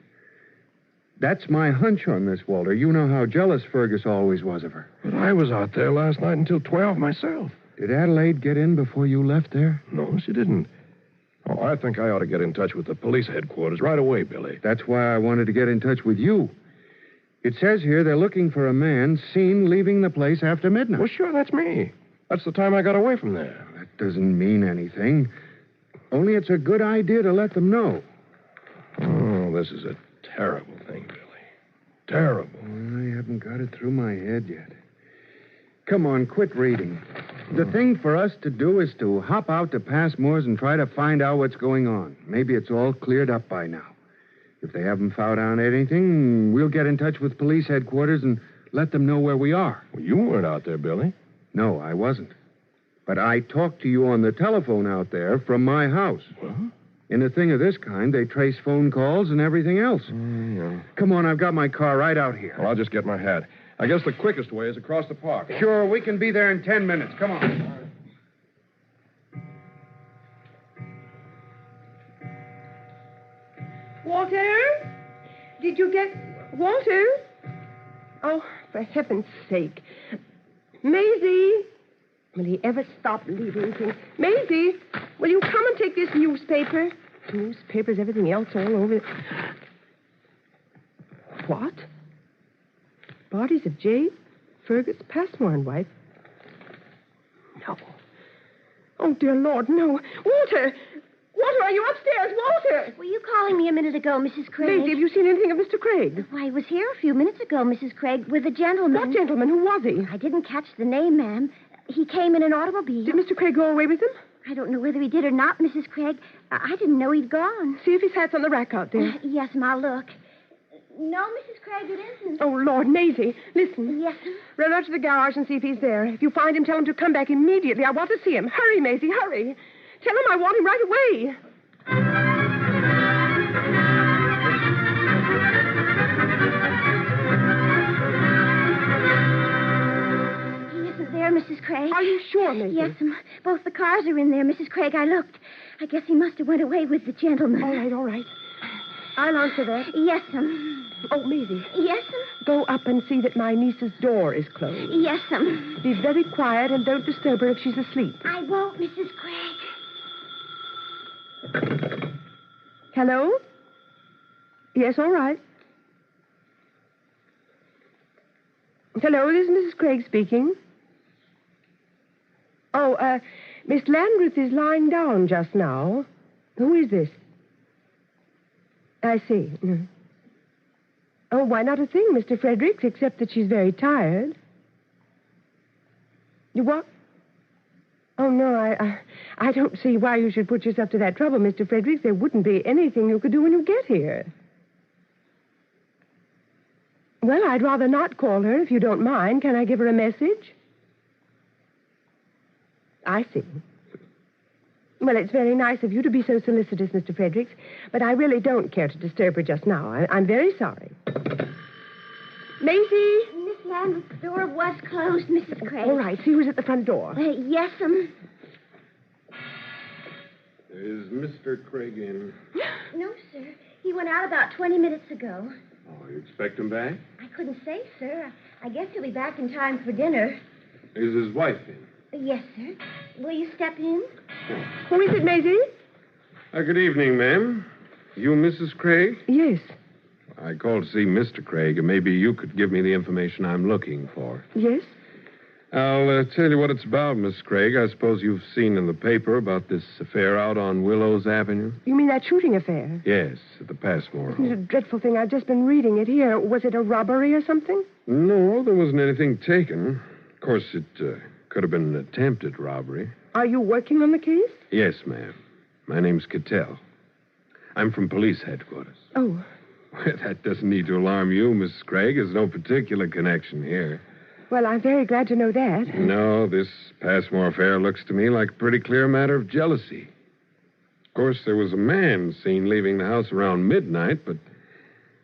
That's my hunch on this, Walter. You know how jealous Fergus always was of her. But I was out there last night until 12 myself. Did Adelaide get in before you left there? No, she didn't. Oh, I think I ought to get in touch with the police headquarters right away, Billy. That's why I wanted to get in touch with you. It says here they're looking for a man seen leaving the place after midnight. Well, sure, that's me. That's the time I got away from there. That doesn't mean anything. Only it's a good idea to let them know. Oh, this is a terrible thing, Billy. Terrible. I haven't got it through my head yet. Come on, quit reading. The thing for us to do is to hop out to Passmore's and try to find out what's going on. Maybe it's all cleared up by now. If they haven't found out anything, we'll get in touch with police headquarters and let them know where we are. Well, you weren't out there, Billy. No, I wasn't. But I talked to you on the telephone out there from my house. What? In a thing of this kind, they trace phone calls and everything else. Yeah. Come on, I've got my car right out here. Well, I'll just get my hat. I guess the quickest way is across the park. Huh? Sure, we can be there in 10 minutes. Come on. Walter? Did you get... Walter? Oh, for heaven's sake. Maisie? Will he ever stop leaving things? Maisie, will you come and take this newspaper? Newspapers, everything else all over. What? Bodies of J. Fergus Passmore and wife? No. Oh, dear Lord, no. Walter! Walter, are you upstairs? Walter! Were you calling me a minute ago, Mrs. Craig? Maisie, have you seen anything of Mr. Craig? Why, he was here a few minutes ago, Mrs. Craig, with a gentleman. What gentleman? Who was he? I didn't catch the name, ma'am. He came in an automobile. Did Mr. Craig go away with him? I don't know whether he did or not, Mrs. Craig. I didn't know he'd gone. See if his hat's on the rack out there. Yes, ma'am, I'll look. No, Mrs. Craig, it isn't. Oh, Lord, Maisie, listen. Yes, ma'am. Run out to the garage and see if he's there. If you find him, tell him to come back immediately. I want to see him. Hurry, Maisie, hurry. Tell him I want him right away. He isn't there, Mrs. Craig. Are you sure, Maisie? Yes, ma'am. Both the cars are in there, Mrs. Craig. I looked. I guess he must have went away with the gentleman. All right. I'll answer that. Yes, ma'am. Oh, Maisie. Yes, ma'am. Go up and see that my niece's door is closed. Yes, ma'am. Be very quiet and don't disturb her if she's asleep. I won't, Mrs. Craig. Hello? Yes, all right. Hello, this is Mrs. Craig speaking. Oh, Miss Landreth is lying down just now. Who is this? I see. Oh, why, not a thing, Mr. Fredericks, except that she's very tired. You what? Oh, no, I don't see why you should put yourself to that trouble, Mr. Fredericks. There wouldn't be anything you could do when you get here. Well, I'd rather not call her, if you don't mind. Can I give her a message? I see. Well, it's very nice of you to be so solicitous, Mr. Fredericks, but I really don't care to disturb her just now. I'm very sorry. Maisie? Miss Landreth's door was closed, Mrs. Craig. All right, see who's at the front door. Yes, ma'am. Is Mr. Craig in? No, sir. He went out about 20 minutes ago. Oh, you expect him back? I couldn't say, sir. I guess he'll be back in time for dinner. Is his wife in? Yes, sir. Will you step in? Who is it, Maisie? Good evening, ma'am. You Mrs. Craig? Yes. I called to see Mr. Craig, and maybe you could give me the information I'm looking for. Yes? I'll tell you what it's about, Miss Craig. I suppose you've seen in the paper about this affair out on Willows Avenue. You mean that shooting affair? Yes, at the Passmore Isn't it a home. dreadful thing? I've just been reading it here. Was it a robbery or something? No, there wasn't anything taken. Of course, it could have been an attempted robbery. Are you working on the case? Yes, ma'am. My name's Cattell. I'm from police headquarters. Oh. Well, that doesn't need to alarm you, Miss Craig. There's no particular connection here. Well, I'm very glad to know that. No, this Passmore affair looks to me like a pretty clear matter of jealousy. Of course, there was a man seen leaving the house around midnight, but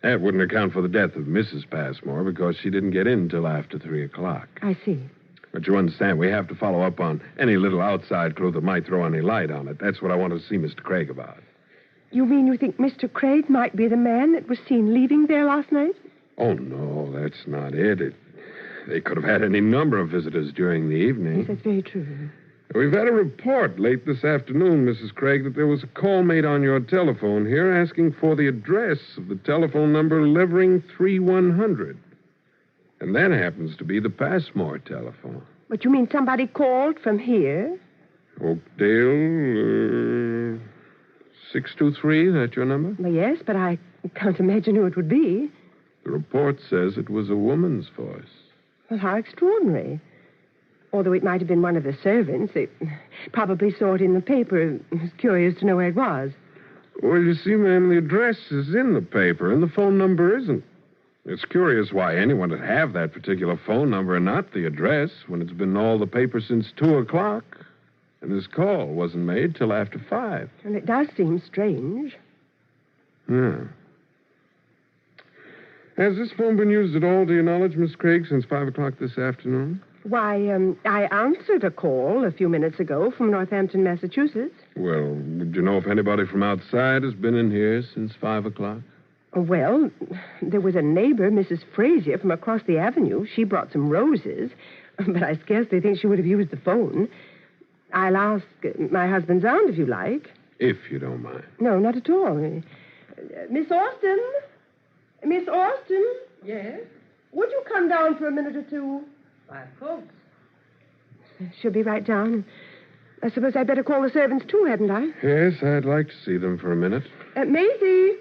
that wouldn't account for the death of Mrs. Passmore because she didn't get in until after 3 o'clock. I see. But you understand, we have to follow up on any little outside clue that might throw any light on it. That's what I want to see Mr. Craig about. You mean you think Mr. Craig might be the man that was seen leaving there last night? Oh, no, that's not it. They could have had any number of visitors during the evening. Yes, that's very true. We've had a report late this afternoon, Mrs. Craig, that there was a call made on your telephone here asking for the address of the telephone number Levering 3100. And that happens to be the Passmore telephone. But you mean somebody called from here? Oakdale, 623, that your number? Well, yes, but I can't imagine who it would be. The report says it was a woman's voice. Well, how extraordinary. Although it might have been one of the servants. They probably saw it in the paper. Was curious to know where it was. Well, you see, ma'am, the address is in the paper, and the phone number isn't. It's curious why anyone would have that particular phone number and not the address when it's been in all the paper since 2 o'clock. And this call wasn't made till after 5. And it does seem strange. Yeah. Has this phone been used at all, to your knowledge, Miss Craig, since 5 o'clock this afternoon? Why, I answered a call a few minutes ago from Northampton, Massachusetts. Well, do you know if anybody from outside has been in here since 5 o'clock? Well, there was a neighbor, Mrs. Frazier, from across the avenue. She brought some roses, but I scarcely think she would have used the phone. I'll ask my husband's aunt, if you like. If you don't mind. No, not at all. Miss Austin? Miss Austin? Yes? Would you come down for a minute or two? Why, of course. She'll be right down. I suppose I'd better call the servants, too, hadn't I? Yes, I'd like to see them for a minute. Maisie,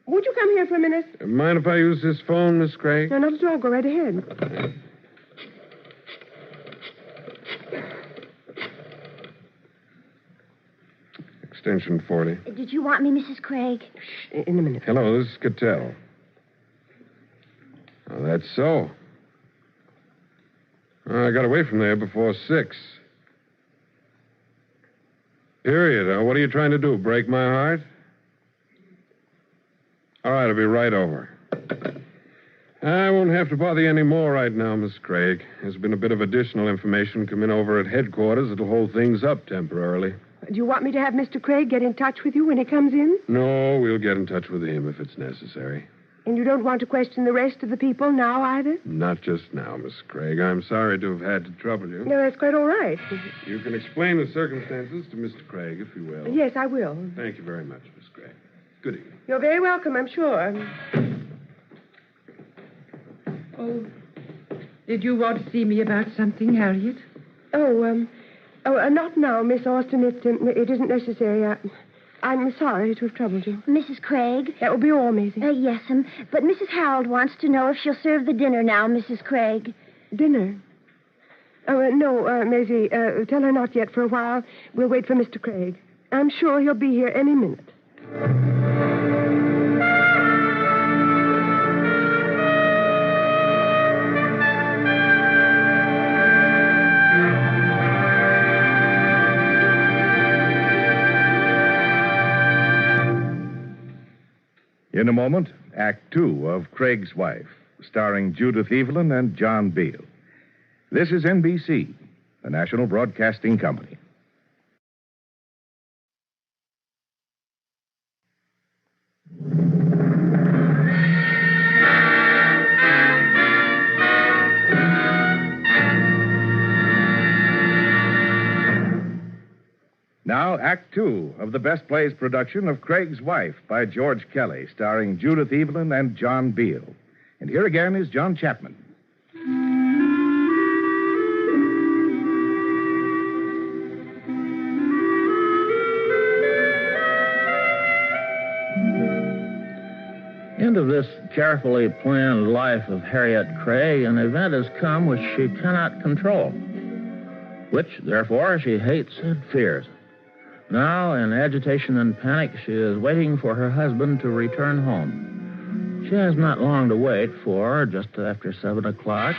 would you come here for a minute? Mind if I use this phone, Miss Craig? No, not at all. Go right ahead. Extension 40. Did you want me, Mrs. Craig? Shh, in a minute. Hello, this is Cattell. Oh, that's so. I got away from there before 6. Period. What are you trying to do, break my heart? All right, I'll be right over. I won't have to bother you any more right now, Miss Craig. There's been a bit of additional information come in over at headquarters that'll hold things up temporarily. Do you want me to have Mr. Craig get in touch with you when he comes in? No, we'll get in touch with him if it's necessary. And you don't want to question the rest of the people now, either? Not just now, Miss Craig. I'm sorry to have had to trouble you. No, that's quite all right. You can explain the circumstances to Mr. Craig, if you will. Yes, I will. Thank you very much, Miss Craig. Good evening. You're very welcome, I'm sure. Oh, did you want to see me about something, Harriet? Not now, Miss Austin. It isn't necessary. I'm sorry to have troubled you. Mrs. Craig? That will be all, Maisie. Yes, but Mrs. Harold wants to know if she'll serve the dinner now, Mrs. Craig. Dinner? No, Maisie, tell her not yet for a while. We'll wait for Mr. Craig. I'm sure he'll be here any minute. In a moment, Act 2 of Craig's Wife, starring Judith Evelyn and John Beale. This is NBC, the National Broadcasting Company. Now, Act 2 of the Best Plays production of Craig's Wife by George Kelly, starring Judith Evelyn and John Beale. And here again is John Chapman. end of this carefully planned life of Harriet Craig, an event has come which she cannot control, which, therefore, she hates and fears. Now, in agitation and panic, she is waiting for her husband to return home. She has not long to wait, for just after 7 o'clock...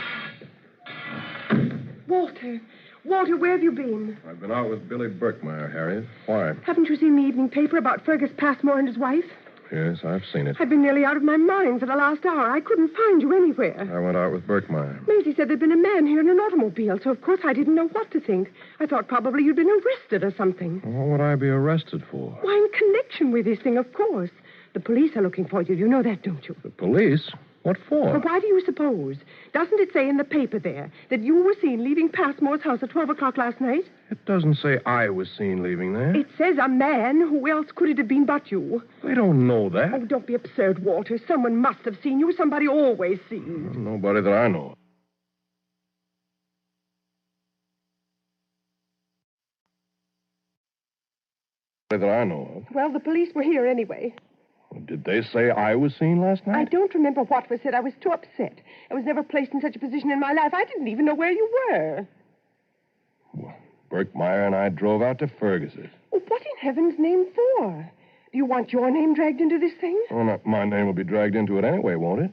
Walter, where have you been? I've been out with Billy Birkmeyer, Harriet. Why? Haven't you seen the evening paper about Fergus Passmore and his wife? Yes, I've seen it. I've been nearly out of my mind for the last hour. I couldn't find you anywhere. I went out with Birkmeyer. Maisie said there'd been a man here in an automobile, so of course I didn't know what to think. I thought probably you'd been arrested or something. What would I be arrested for? Why, in connection with this thing, of course. The police are looking for you. You know that, don't you? The police? What for? Well, why do you suppose? Doesn't it say in the paper there that you were seen leaving Passmore's house at 12 o'clock last night? It doesn't say I was seen leaving there. It says a man. Who else could it have been but you? They don't know that. Oh, don't be absurd, Walter. Someone must have seen you. Somebody always sees. Nobody that I know of. That I know of. Well, the police were here anyway. Did they say I was seen last night? I don't remember what was said. I was too upset. I was never placed in such a position in my life. I didn't even know where you were. Well, Birkmeyer and I drove out to Fergus's. Well, what in heaven's name for? Do you want your name dragged into this thing? Well, my name will be dragged into it anyway, won't it?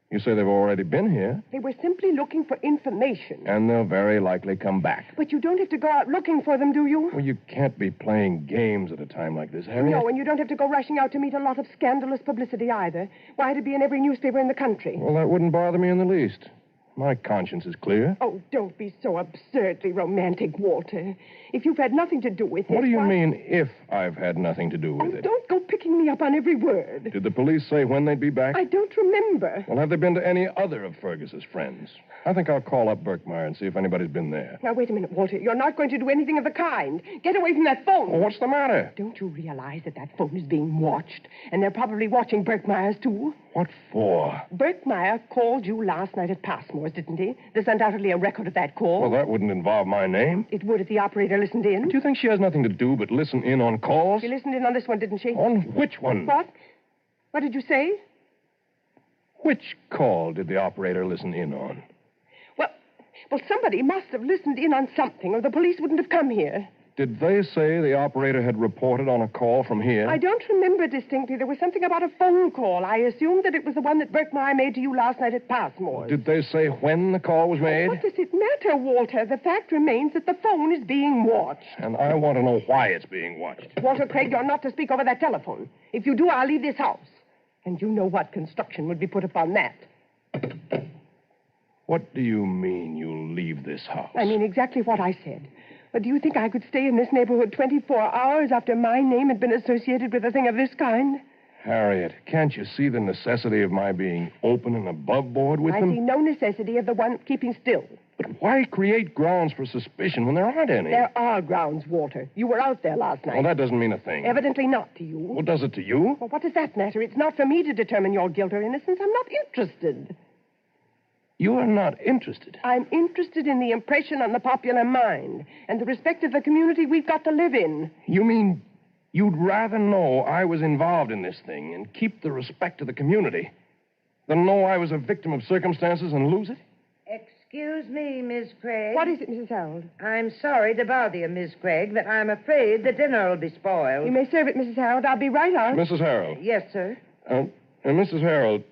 You say they've already been here. They were simply looking for information. And they'll very likely come back. But you don't have to go out looking for them, do you? Well, you can't be playing games at a time like this, Harriet. No, and you don't have to go rushing out to meet a lot of scandalous publicity either. Why, to be in every newspaper in the country. Well, that wouldn't bother me in the least. My conscience is clear. Oh, don't be so absurdly romantic, Walter. If you've had nothing to do with it... What do you mean, if I've had nothing to do with it? Don't go picking me up on every word. Did the police say when they'd be back? I don't remember. Well, have they been to any other of Fergus's friends? I think I'll call up Birkmeyer and see if anybody's been there. Now, wait a minute, Walter. You're not going to do anything of the kind. Get away from that phone. Well, what's the matter? Don't you realize that phone is being watched? And they're probably watching Birkmeyer's, too? What for? Birkmeyer called you last night at Passmore's, didn't he? There's undoubtedly a record of that call. Well, that wouldn't involve my name. It would if the operator listened in. Do you think she has nothing to do but listen in on calls? She listened in on this one, didn't she? On which one? What? What did you say? Which call did the operator listen in on? Well, somebody must have listened in on something, or the police wouldn't have come here. Did they say the operator had reported on a call from here? I don't remember distinctly. There was something about a phone call. I assumed that it was the one that Birkmeyer made to you last night at Passmore's. Did they say when the call was made? What does it matter, Walter? The fact remains that the phone is being watched. And I want to know why it's being watched. Walter Craig, you're not to speak over that telephone. If you do, I'll leave this house. And you know what construction would be put upon that. What do you mean you'll leave this house? I mean exactly what I said. But do you think I could stay in this neighborhood 24 hours after my name had been associated with a thing of this kind? Harriet, can't you see the necessity of my being open and above board with them? I see no necessity of the one keeping still. But why create grounds for suspicion when there aren't any? There are grounds, Walter. You were out there last night. Well, that doesn't mean a thing. Evidently not to you. Well, does it to you? Well, what does that matter? It's not for me to determine your guilt or innocence. I'm not interested. You are not interested? I'm interested in the impression on the popular mind and the respect of the community we've got to live in. You mean you'd rather know I was involved in this thing and keep the respect of the community than know I was a victim of circumstances and lose it? Excuse me, Miss Craig. What is it, Mrs. Harold? I'm sorry to bother you, Miss Craig, but I'm afraid the dinner will be spoiled. You may serve it, Mrs. Harold. I'll be right out. Mrs. Harold. Yes, sir. Mrs. Harold,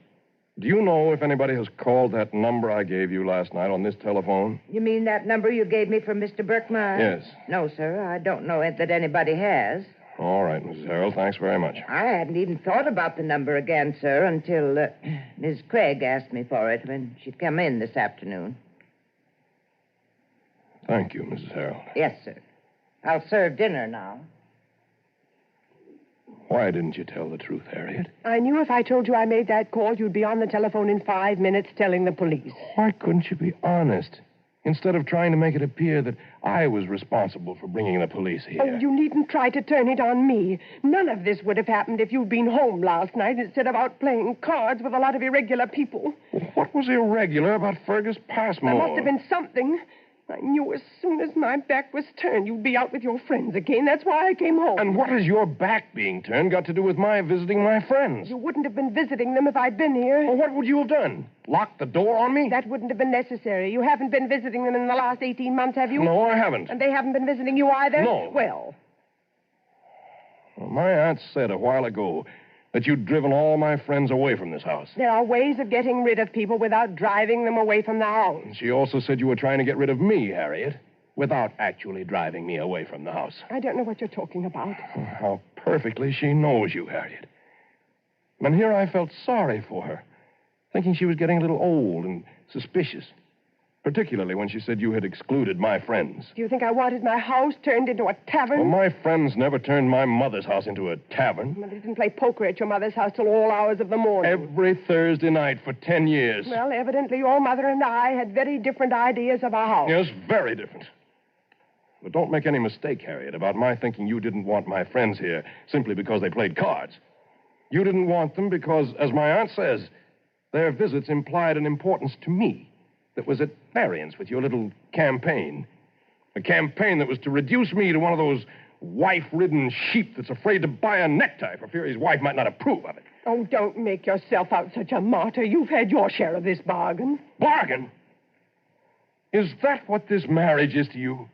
do you know if anybody has called that number I gave you last night on this telephone? You mean that number you gave me from Mr. Birkmeyer? Yes. No, sir. I don't know that anybody has. All right, Mrs. Harold. Thanks very much. I hadn't even thought about the number again, sir, until Miss Craig asked me for it when she'd come in this afternoon. Thank you, Mrs. Harold. Yes, sir. I'll serve dinner now. Why didn't you tell the truth, Harriet? I knew if I told you I made that call, you'd be on the telephone in 5 minutes telling the police. Why couldn't you be honest? Instead of trying to make it appear that I was responsible for bringing the police here. Oh, you needn't try to turn it on me. None of this would have happened if you'd been home last night instead of out playing cards with a lot of irregular people. What was irregular about Fergus Passmore? There must have been something. I knew as soon as my back was turned you'd be out with your friends again. That's why I came home. And what has your back being turned got to do with my visiting my friends? You wouldn't have been visiting them if I'd been here. Well, what would you have done? Locked the door on me? That wouldn't have been necessary. You haven't been visiting them in the last 18 months, have you? No, I haven't. And they haven't been visiting you either? No. Well, my aunt said a while ago that you'd driven all my friends away from this house. there are ways of getting rid of people without driving them away from the house. And she also said you were trying to get rid of me, Harriet, without actually driving me away from the house. I don't know what you're talking about. How perfectly she knows you, Harriet. And here I felt sorry for her, thinking she was getting a little old and suspicious, particularly when she said you had excluded my friends. Do you think I wanted my house turned into a tavern? Well, my friends never turned my mother's house into a tavern. Well, they didn't play poker at your mother's house till all hours of the morning. Every Thursday night for 10 years. Well, evidently your mother and I had very different ideas of our house. Yes, very different. But don't make any mistake, Harriet, about my thinking you didn't want my friends here simply because they played cards. You didn't want them because, as my aunt says, their visits implied an importance to me that was at variance with your little campaign. A campaign that was to reduce me to one of those wife-ridden sheep that's afraid to buy a necktie for fear his wife might not approve of it. Oh, don't make yourself out such a martyr. You've had your share of this bargain. Bargain? Is that what this marriage is to you?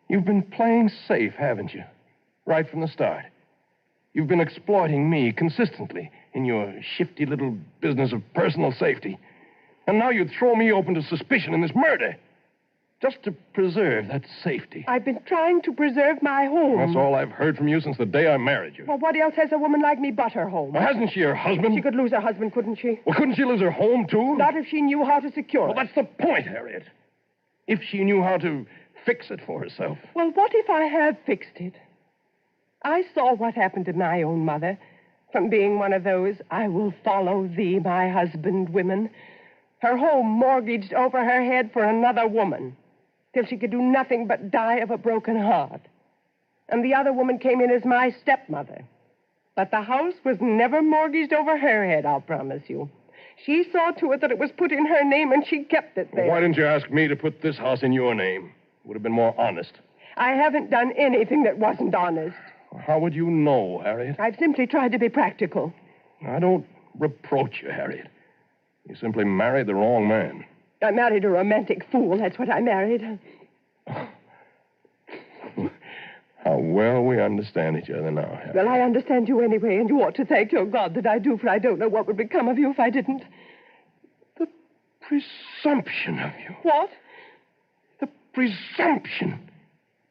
You've been playing safe, haven't you? Right from the start. You've been exploiting me consistently in your shifty little business of personal safety. And now you'd throw me open to suspicion in this murder. Just to preserve that safety. I've been trying to preserve my home. That's all I've heard from you since the day I married you. Well, what else has a woman like me but her home? Well, hasn't she her husband? She could lose her husband, couldn't she? Well, couldn't she lose her home, too? Not if she knew how to secure it. Well, that's the point, Harriet. If she knew how to fix it for herself. Well, what if I have fixed it? I saw what happened to my own mother from being one of those I will follow thee, my husband, women. Her home mortgaged over her head for another woman till she could do nothing but die of a broken heart. And the other woman came in as my stepmother. But the house was never mortgaged over her head, I'll promise you. She saw to it that it was put in her name, and she kept it there. Well, why didn't you ask me to put this house in your name? It would have been more honest. I haven't done anything that wasn't honest. How would you know, Harriet? I've simply tried to be practical. I don't reproach you, Harriet. You simply married the wrong man. I married a romantic fool. That's what I married. How well we understand each other now, Harriet. Well, I understand you anyway, and you ought to thank your God that I do, for I don't know what would become of you if I didn't. The presumption of you. What? The presumption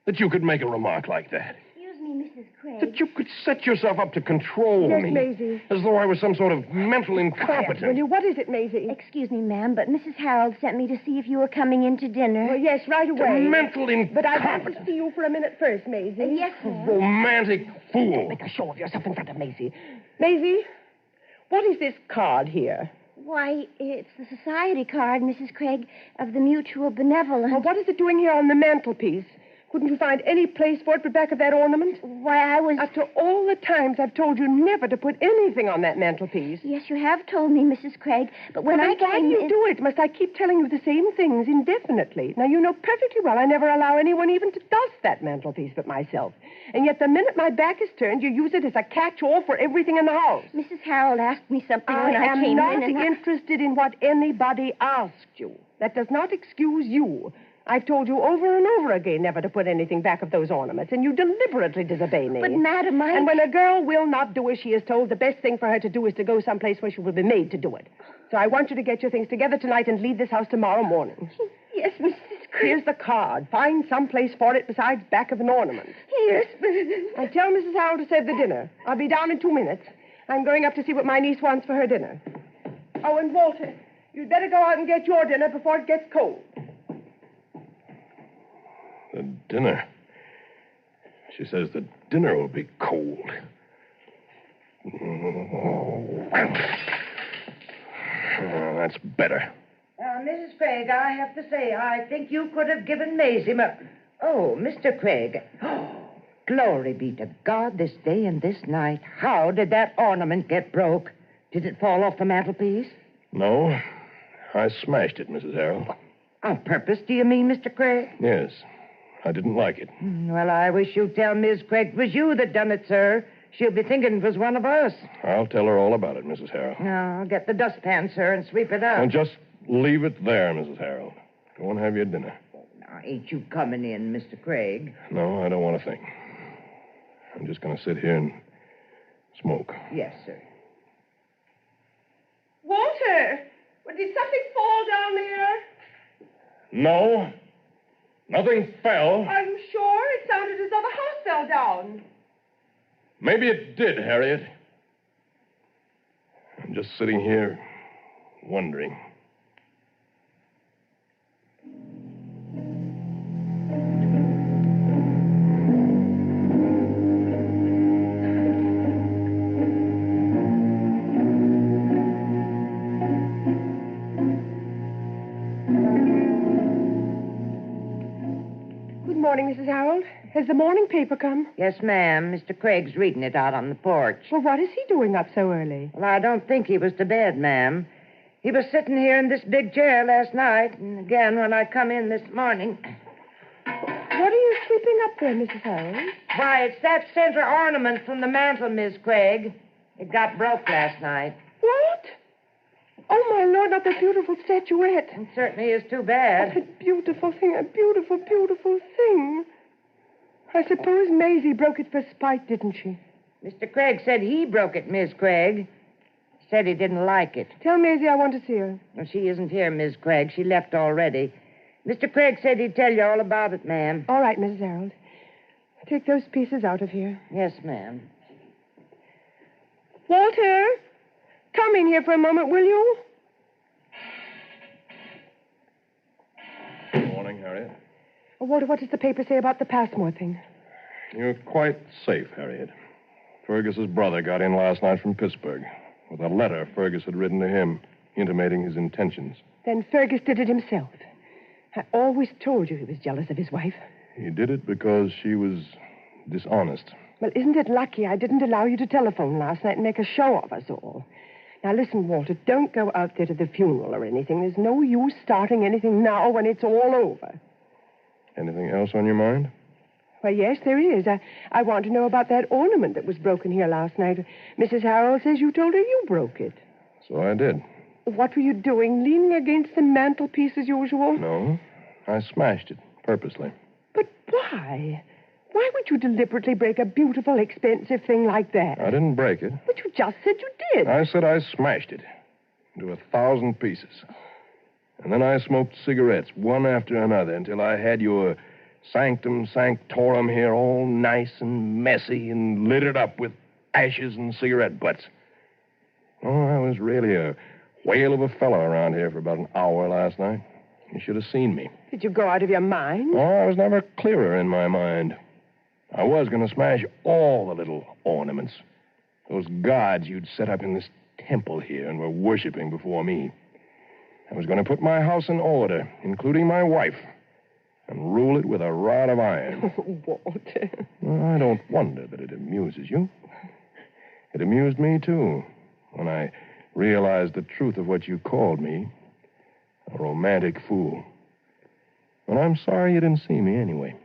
that you could make a remark like that. Excuse me, Mrs. Craig. That you could set yourself up to control Yes, me. Maisie. As though I was some sort of mental incompetent. Will you? What is it, Maisie? Excuse me, ma'am, but Mrs. Harold sent me to see if you were coming in to dinner. Well, yes, right away. Mental incompetent. But I'd like to see you for a minute first, Maisie. Yes, ma'am. Romantic fool. Make a show of yourself in front of Maisie. Maisie, what is this card here? Why, it's the society card, Mrs. Craig, of the Mutual Benevolence. Well, what is it doing here on the mantelpiece? Couldn't you find any place for it but back of that ornament? Why, I was... After all the times I've told you never to put anything on that mantelpiece. Yes, you have told me, Mrs. Craig, but when I came... Why do you do it? Must I keep telling you the same things indefinitely? Now, you know perfectly well I never allow anyone even to dust that mantelpiece but myself. And yet the minute my back is turned, you use it as a catch-all for everything in the house. Mrs. Harold asked me something when I came in. I am not interested in what anybody asked you. That does not excuse you. I've told you over and over again never to put anything back of those ornaments, and you deliberately disobey me. But, Madam, And when a girl will not do as she is told, the best thing for her to do is to go someplace where she will be made to do it. So I want you to get your things together tonight and leave this house tomorrow morning. Yes, Mrs. Craig. Here's the card. Find some place for it besides back of an ornament. Yes, but... And tell Mrs. Harold to save the dinner. I'll be down in 2 minutes. I'm going up to see what my niece wants for her dinner. Oh, and Walter, you'd better go out and get your dinner before it gets cold. The dinner. She says the dinner will be cold. That's better. Mrs. Craig, I have to say, I think you could have given Maisie Oh, Mr. Craig. Oh, glory be to God this day and this night. How did that ornament get broke? Did it fall off the mantelpiece? No, I smashed it, Mrs. Harold. On purpose, do you mean, Mr. Craig? Yes. I didn't like it. Well, I wish you'd tell Miss Craig it was you that done it, sir. She'll be thinking it was one of us. I'll tell her all about it, Mrs. Harold. Now, I'll get the dustpan, sir, and sweep it up. And just leave it there, Mrs. Harold. Go and have your dinner. Now, ain't you coming in, Mr. Craig? No, I don't want to think. I'm just going to sit here and smoke. Yes, sir. Walter, did something fall down there? No. Nothing fell. Are you sure? It sounded as though the house fell down. Maybe it did, Harriet. I'm just sitting here wondering. Good morning, Mrs. Harold. Has the morning paper come? Yes, ma'am. Mr. Craig's reading it out on the porch. Well, what is he doing up so early? Well, I don't think he was to bed, ma'am. He was sitting here in this big chair last night, and again when I come in this morning. What are you sweeping up there, Mrs. Harold? Why, it's that center ornament from the mantel, Miss Craig. It got broke last night. What? Oh, my Lord, not that beautiful statuette. It certainly is too bad. What a beautiful thing, a beautiful, beautiful thing. I suppose Maisie broke it for spite, didn't she? Mr. Craig said he broke it, Miss Craig. Said he didn't like it. Tell Maisie I want to see her. Well, she isn't here, Miss Craig. She left already. Mr. Craig said he'd tell you all about it, ma'am. All right, Mrs. Harold. Take those pieces out of here. Yes, ma'am. Walter, come in here for a moment, will you? Good morning, Harriet. Oh, Walter, what does the paper say about the Passmore thing? You're quite safe, Harriet. Fergus's brother got in last night from Pittsburgh with a letter Fergus had written to him intimating his intentions. Then Fergus did it himself. I always told you he was jealous of his wife. He did it because she was dishonest. Well, isn't it lucky I didn't allow you to telephone last night and make a show of us all? Now, listen, Walter, don't go out there to the funeral or anything. There's no use starting anything now when it's all over. Anything else on your mind? Well, yes, there is. I want to know about that ornament that was broken here last night. Mrs. Harold says you told her you broke it. So I did. What were you doing, leaning against the mantelpiece as usual? No, I smashed it purposely. But why? Why would you deliberately break a beautiful, expensive thing like that? I didn't break it. But you just said you did. I said I smashed it into 1,000 pieces. And then I smoked cigarettes, one after another, until I had your sanctum sanctorum here all nice and messy and littered up with ashes and cigarette butts. Oh, I was really a whale of a fellow around here for about an hour last night. You should have seen me. Did you go out of your mind? Oh, I was never clearer in my mind. I was going to smash all the little ornaments. Those gods you'd set up in this temple here and were worshiping before me. I was going to put my house in order, including my wife, and rule it with a rod of iron. Oh, Walter. Well, I don't wonder that it amuses you. It amused me, too, when I realized the truth of what you called me, a romantic fool. But I'm sorry you didn't see me anyway.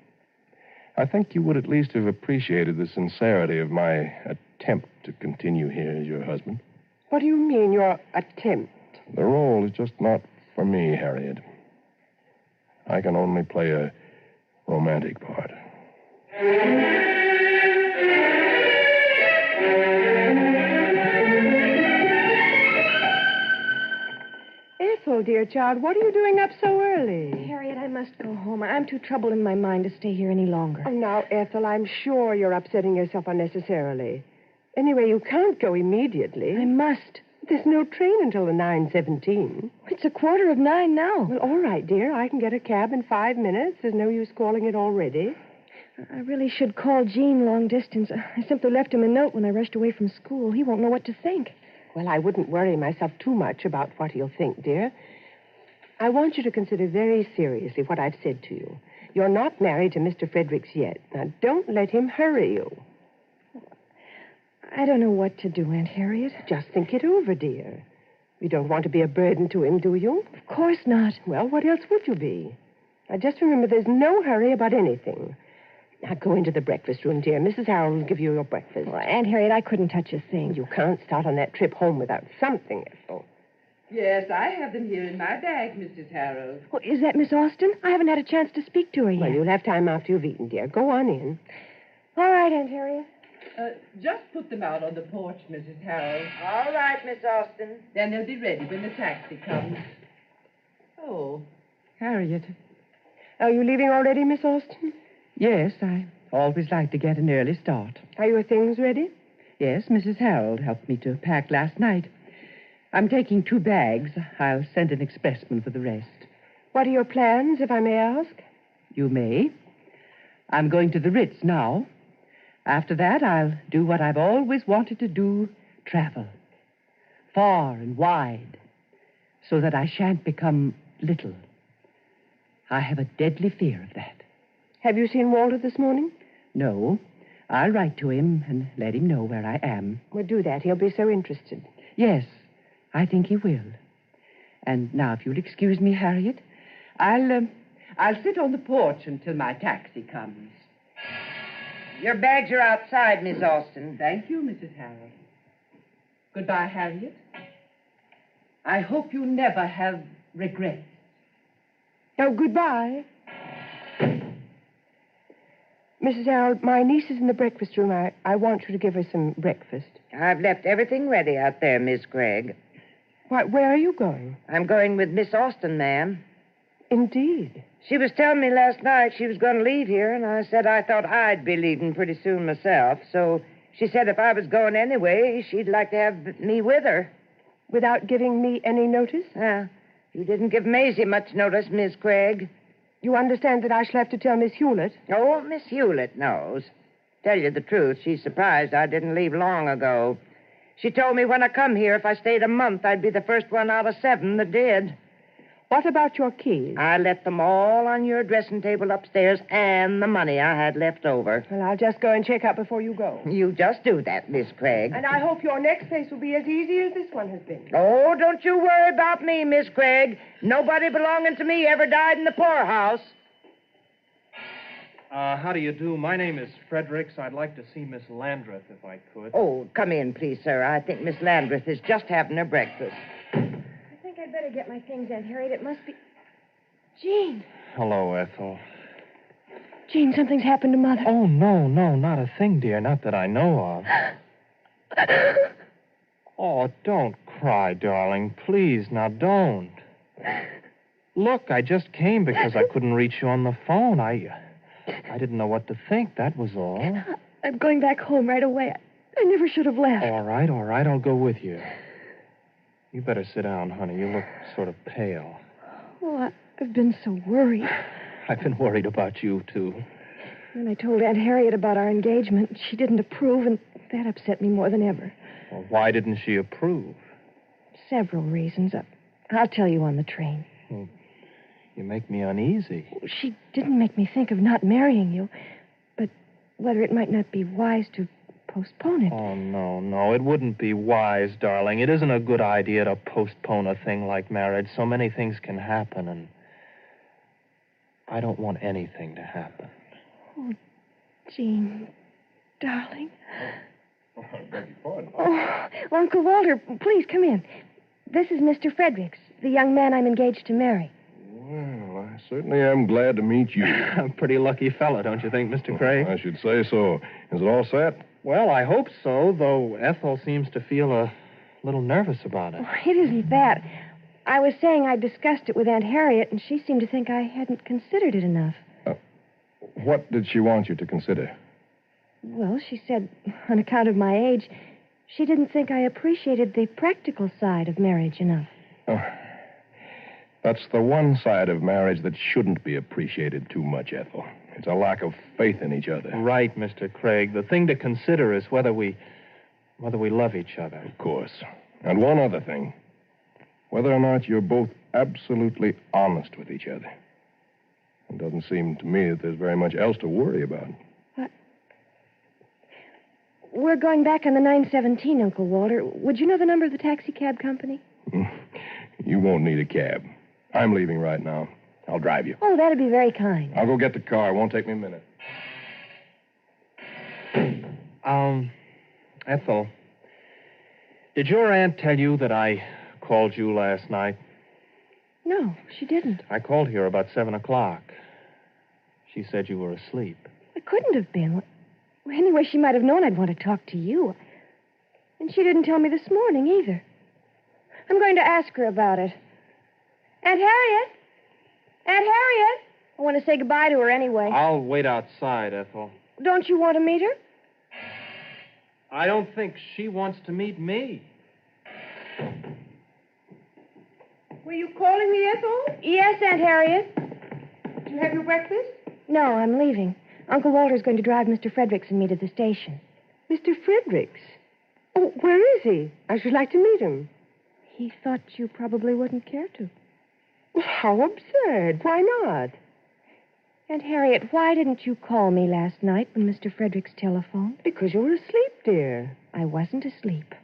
I think you would at least have appreciated the sincerity of my attempt to continue here as your husband. What do you mean, your attempt? The role is just not for me, Harriet. I can only play a romantic part. Ethel, dear child, what are you doing up so early? Harriet, I must go home. I'm too troubled in my mind to stay here any longer. Oh, now, Ethel, I'm sure you're upsetting yourself unnecessarily. Anyway, you can't go immediately. I must. There's no train until the 9:17. It's 9:15 now. Well, all right, dear. I can get a cab in 5 minutes. There's no use calling it already. I really should call Gene long distance. I simply left him a note when I rushed away from school. He won't know what to think. Well, I wouldn't worry myself too much about what he'll think, dear. I want you to consider very seriously what I've said to you. You're not married to Mr. Fredericks yet. Now, don't let him hurry you. I don't know what to do, Aunt Harriet. Just think it over, dear. You don't want to be a burden to him, do you? Of course not. Well, what else would you be? Now, just remember there's no hurry about anything. Now, go into the breakfast room, dear. Mrs. Harold will give you your breakfast. Well, Aunt Harriet, I couldn't touch a thing. You can't start on that trip home without something, Ethel. Yes, I have them here in my bag, Mrs. Harold. Oh, is that Miss Austin? I haven't had a chance to speak to her yet. Well, you'll have time after you've eaten, dear. Go on in. All right, Aunt Harriet. Just put them out on the porch, Mrs. Harold. All right, Miss Austin. Then they'll be ready when the taxi comes. Oh. Harriet. Are you leaving already, Miss Austin? Yes, I always like to get an early start. Are your things ready? Yes, Mrs. Harold helped me to pack last night. I'm taking 2 bags. I'll send an expressman for the rest. What are your plans, if I may ask? You may. I'm going to the Ritz now. After that, I'll do what I've always wanted to do, travel. Far and wide, so that I shan't become little. I have a deadly fear of that. Have you seen Walter this morning? No. I'll write to him and let him know where I am. Well, do that. He'll be so interested. Yes, I think he will. And now, if you'll excuse me, Harriet, I'll sit on the porch until my taxi comes. Your bags are outside, Miss Austin. Thank you, Mrs. Harold. Goodbye, Harriet. I hope you never have regrets. Oh, goodbye. Mrs. Harold, my niece is in the breakfast room. I want you to give her some breakfast. I've left everything ready out there, Miss Craig. Why, where are you going? I'm going with Miss Austin, ma'am. Indeed. She was telling me last night she was going to leave here, and I said I thought I'd be leaving pretty soon myself. So she said if I was going anyway, she'd like to have me with her. Without giving me any notice? You didn't give Maisie much notice, Miss Craig. You understand that I shall have to tell Miss Hewlett? Oh, Miss Hewlett knows. Tell you the truth, she's surprised I didn't leave long ago. She told me when I come here, if I stayed a month, I'd be the first one out of 7 that did. What about your keys? I left them all on your dressing table upstairs and the money I had left over. Well, I'll just go and check out before you go. You just do that, Miss Craig. And I hope your next place will be as easy as this one has been. Oh, don't you worry about me, Miss Craig. Nobody belonging to me ever died in the poorhouse. How do you do? My name is Fredericks. I'd like to see Miss Landreth if I could. Oh, come in, please, sir. I think Miss Landreth is just having her breakfast. I think I'd better get my things, Aunt Harriet. It must be... Jean. Hello, Ethel. Jean, something's happened to Mother. Oh, no, not a thing, dear. Not that I know of. Oh, don't cry, darling. Please, now don't. Look, I just came because I couldn't reach you on the phone. I didn't know what to think, that was all. I'm going back home right away. I never should have left. All right, I'll go with you. You better sit down, honey. You look sort of pale. Oh, I've been so worried. I've been worried about you, too. When I told Aunt Harriet about our engagement, she didn't approve, and that upset me more than ever. Well, why didn't she approve? Several reasons. I'll tell you on the train. Well, you make me uneasy. She didn't make me think of not marrying you, but whether it might not be wise to postpone it. Oh, no. It wouldn't be wise, darling. It isn't a good idea to postpone a thing like marriage. So many things can happen, and I don't want anything to happen. Oh, Jean, darling. Oh, I beg your pardon. Oh, Uncle Walter, please come in. This is Mr. Fredericks, the young man I'm engaged to marry. Well, I certainly am glad to meet you. A pretty lucky fella, don't you think, Mr. Craig? I should say so. Is it all set? Well, I hope so, though Ethel seems to feel a little nervous about it. Oh, it isn't that. I was saying I discussed it with Aunt Harriet, and she seemed to think I hadn't considered it enough. What did she want you to consider? Well, she said, on account of my age, she didn't think I appreciated the practical side of marriage enough. Oh, that's the one side of marriage that shouldn't be appreciated too much, Ethel. It's a lack of faith in each other. Right, Mr. Craig. The thing to consider is whether we love each other. Of course. And one other thing. Whether or not you're both absolutely honest with each other. It doesn't seem to me that there's very much else to worry about. We're going back on the 9:17, Uncle Walter. Would you know the number of the taxi cab company? You won't need a cab. I'm leaving right now. I'll drive you. Oh, that'd be very kind. I'll go get the car. It won't take me a minute. Ethel, did your aunt tell you that I called you last night? No, she didn't. I called here about 7 o'clock. She said you were asleep. It couldn't have been. Well, anyway, she might have known I'd want to talk to you. And she didn't tell me this morning either. I'm going to ask her about it. Aunt Harriet? Aunt Harriet? I want to say goodbye to her anyway. I'll wait outside, Ethel. Don't you want to meet her? I don't think she wants to meet me. Were you calling me, Ethel? Yes, Aunt Harriet. Did you have your breakfast? No, I'm leaving. Uncle Walter's going to drive Mr. Fredericks and me to the station. Mr. Fredericks? Oh, where is he? I should like to meet him. He thought you probably wouldn't care to. How absurd. Why not? Aunt Harriet, why didn't you call me last night when Mr. Fredericks telephoned? Because you were asleep, dear. I wasn't asleep.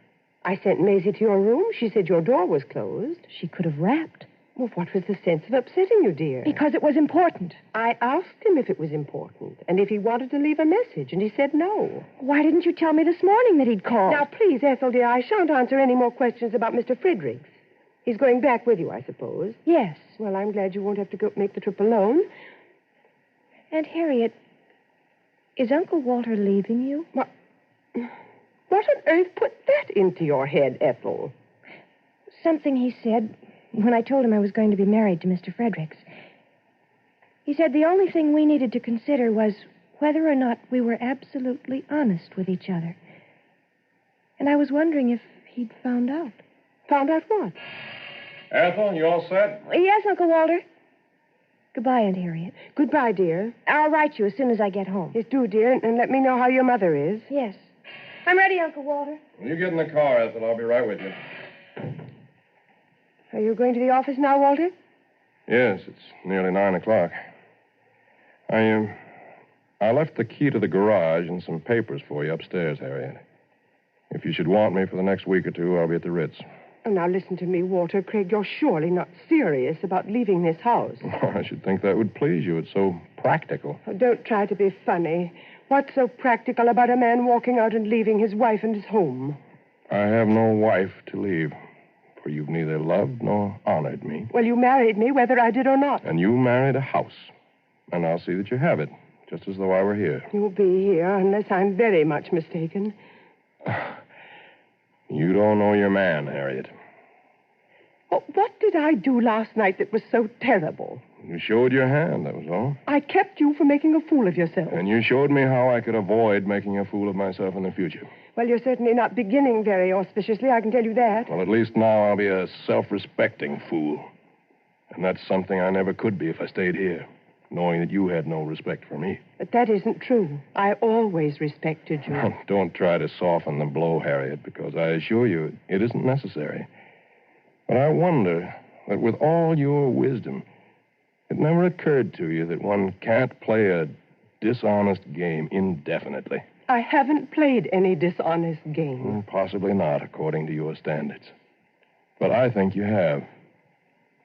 I sent Maisie to your room. She said your door was closed. She could have rapped. Well, what was the sense of upsetting you, dear? Because it was important. I asked him if it was important and if he wanted to leave a message, and he said no. Why didn't you tell me this morning that he'd called? Now, please, Ethel, dear, I shan't answer any more questions about Mr. Fredericks. He's going back with you, I suppose. Yes. Well, I'm glad you won't have to go make the trip alone. Aunt Harriet, is Uncle Walter leaving you? What on earth put that into your head, Ethel? Something he said when I told him I was going to be married to Mr. Fredericks. He said the only thing we needed to consider was whether or not we were absolutely honest with each other. And I was wondering if he'd found out. Found out what? Ethel, you all set? Yes, Uncle Walter. Goodbye, Aunt Harriet. Goodbye, dear. I'll write you as soon as I get home. Yes, do, dear, and let me know how your mother is. Yes. I'm ready, Uncle Walter. When you get in the car, Ethel, I'll be right with you. Are you going to the office now, Walter? Yes, it's nearly 9 o'clock. I left the key to the garage and some papers for you upstairs, Harriet. If you should want me for the next week or two, I'll be at the Ritz. Oh, now listen to me, Walter. Craig, you're surely not serious about leaving this house. I should think that would please you. It's so practical. Oh, don't try to be funny. What's so practical about a man walking out and leaving his wife and his home? I have no wife to leave, for you've neither loved nor honored me. Well, you married me, whether I did or not. And you married a house. And I'll see that you have it, just as though I were here. You'll be here, unless I'm very much mistaken. You don't know your man, Harriet. Well, what did I do last night that was so terrible? You showed your hand, that was all. I kept you from making a fool of yourself. And you showed me how I could avoid making a fool of myself in the future. Well, you're certainly not beginning very auspiciously, I can tell you that. Well, at least now I'll be a self-respecting fool. And that's something I never could be if I stayed here, knowing that you had no respect for me. But that isn't true. I always respected you. Don't try to soften the blow, Harriet, because I assure you it isn't necessary. But I wonder that with all your wisdom, it never occurred to you that one can't play a dishonest game indefinitely. I haven't played any dishonest game. Possibly not, according to your standards. But I think you have.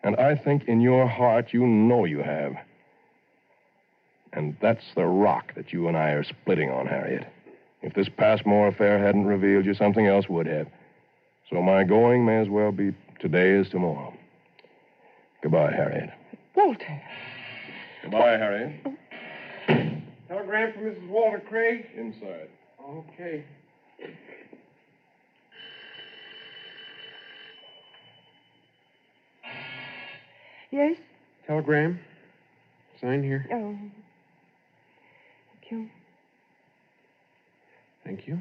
And I think in your heart you know you have. And that's the rock that you and I are splitting on, Harriet. If this Passmore affair hadn't revealed you, something else would have. So my going may as well be today as tomorrow. Goodbye, Harriet. Walter. Goodbye, Harriet. Telegram from Mrs. Walter Craig? Inside. Okay. Yes? Telegram. Sign here. Oh. Thank you. Thank you.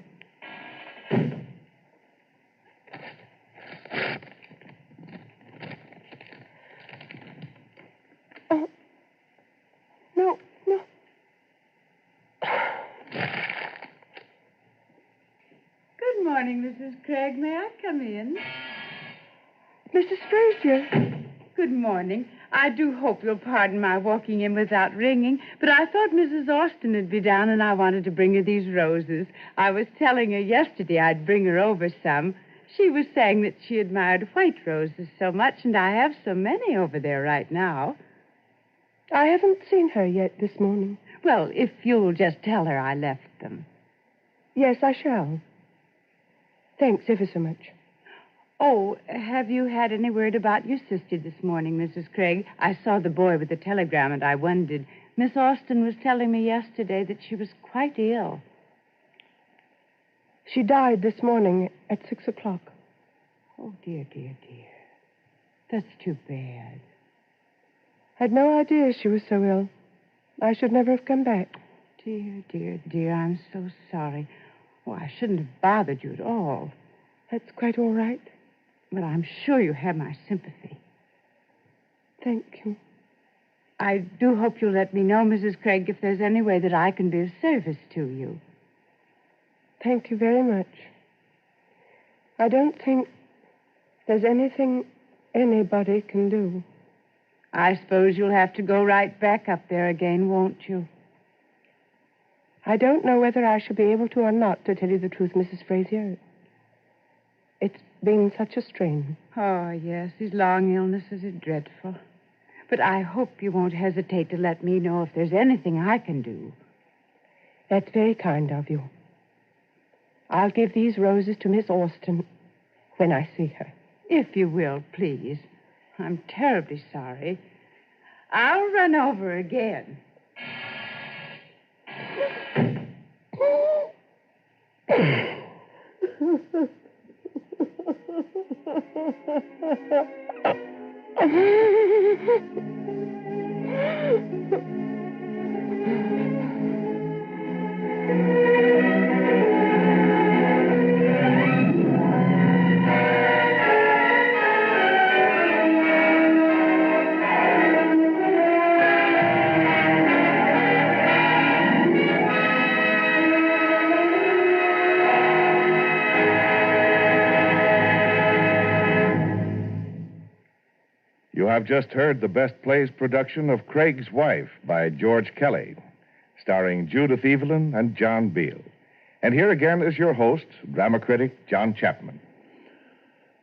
Oh. No. Good morning, Mrs. Craig. May I come in? Mrs. Frazier. Good morning. I do hope you'll pardon my walking in without ringing, but I thought Mrs. Austin would be down and I wanted to bring her these roses. I was telling her yesterday I'd bring her over some. She was saying that she admired white roses so much, and I have so many over there right now. I haven't seen her yet this morning. Well, if you'll just tell her I left them. Yes, I shall. Thanks ever so much. Oh, have you had any word about your sister this morning, Mrs. Craig? I saw the boy with the telegram, and I wondered. Miss Austin was telling me yesterday that she was quite ill. She died this morning at 6 o'clock. Oh, dear, dear, dear. That's too bad. I'd no idea she was so ill. I should never have come back. Dear, dear, dear, I'm so sorry. Oh, I shouldn't have bothered you at all. That's quite all right. But I'm sure you have my sympathy. Thank you. I do hope you'll let me know, Mrs. Craig, if there's any way that I can be of service to you. Thank you very much. I don't think there's anything anybody can do. I suppose you'll have to go right back up there again, won't you? I don't know whether I shall be able to or not, to tell you the truth, Mrs. Frazier. It's been such a strain. Oh, yes, these long illnesses are dreadful. But I hope you won't hesitate to let me know if there's anything I can do. That's very kind of you. I'll give these roses to Miss Austin when I see her. If you will, please. I'm terribly sorry. I'll run over again. You have just heard the Best Plays production of Craig's Wife by George Kelly, starring Judith Evelyn and John Beale. And here again is your host, drama critic John Chapman.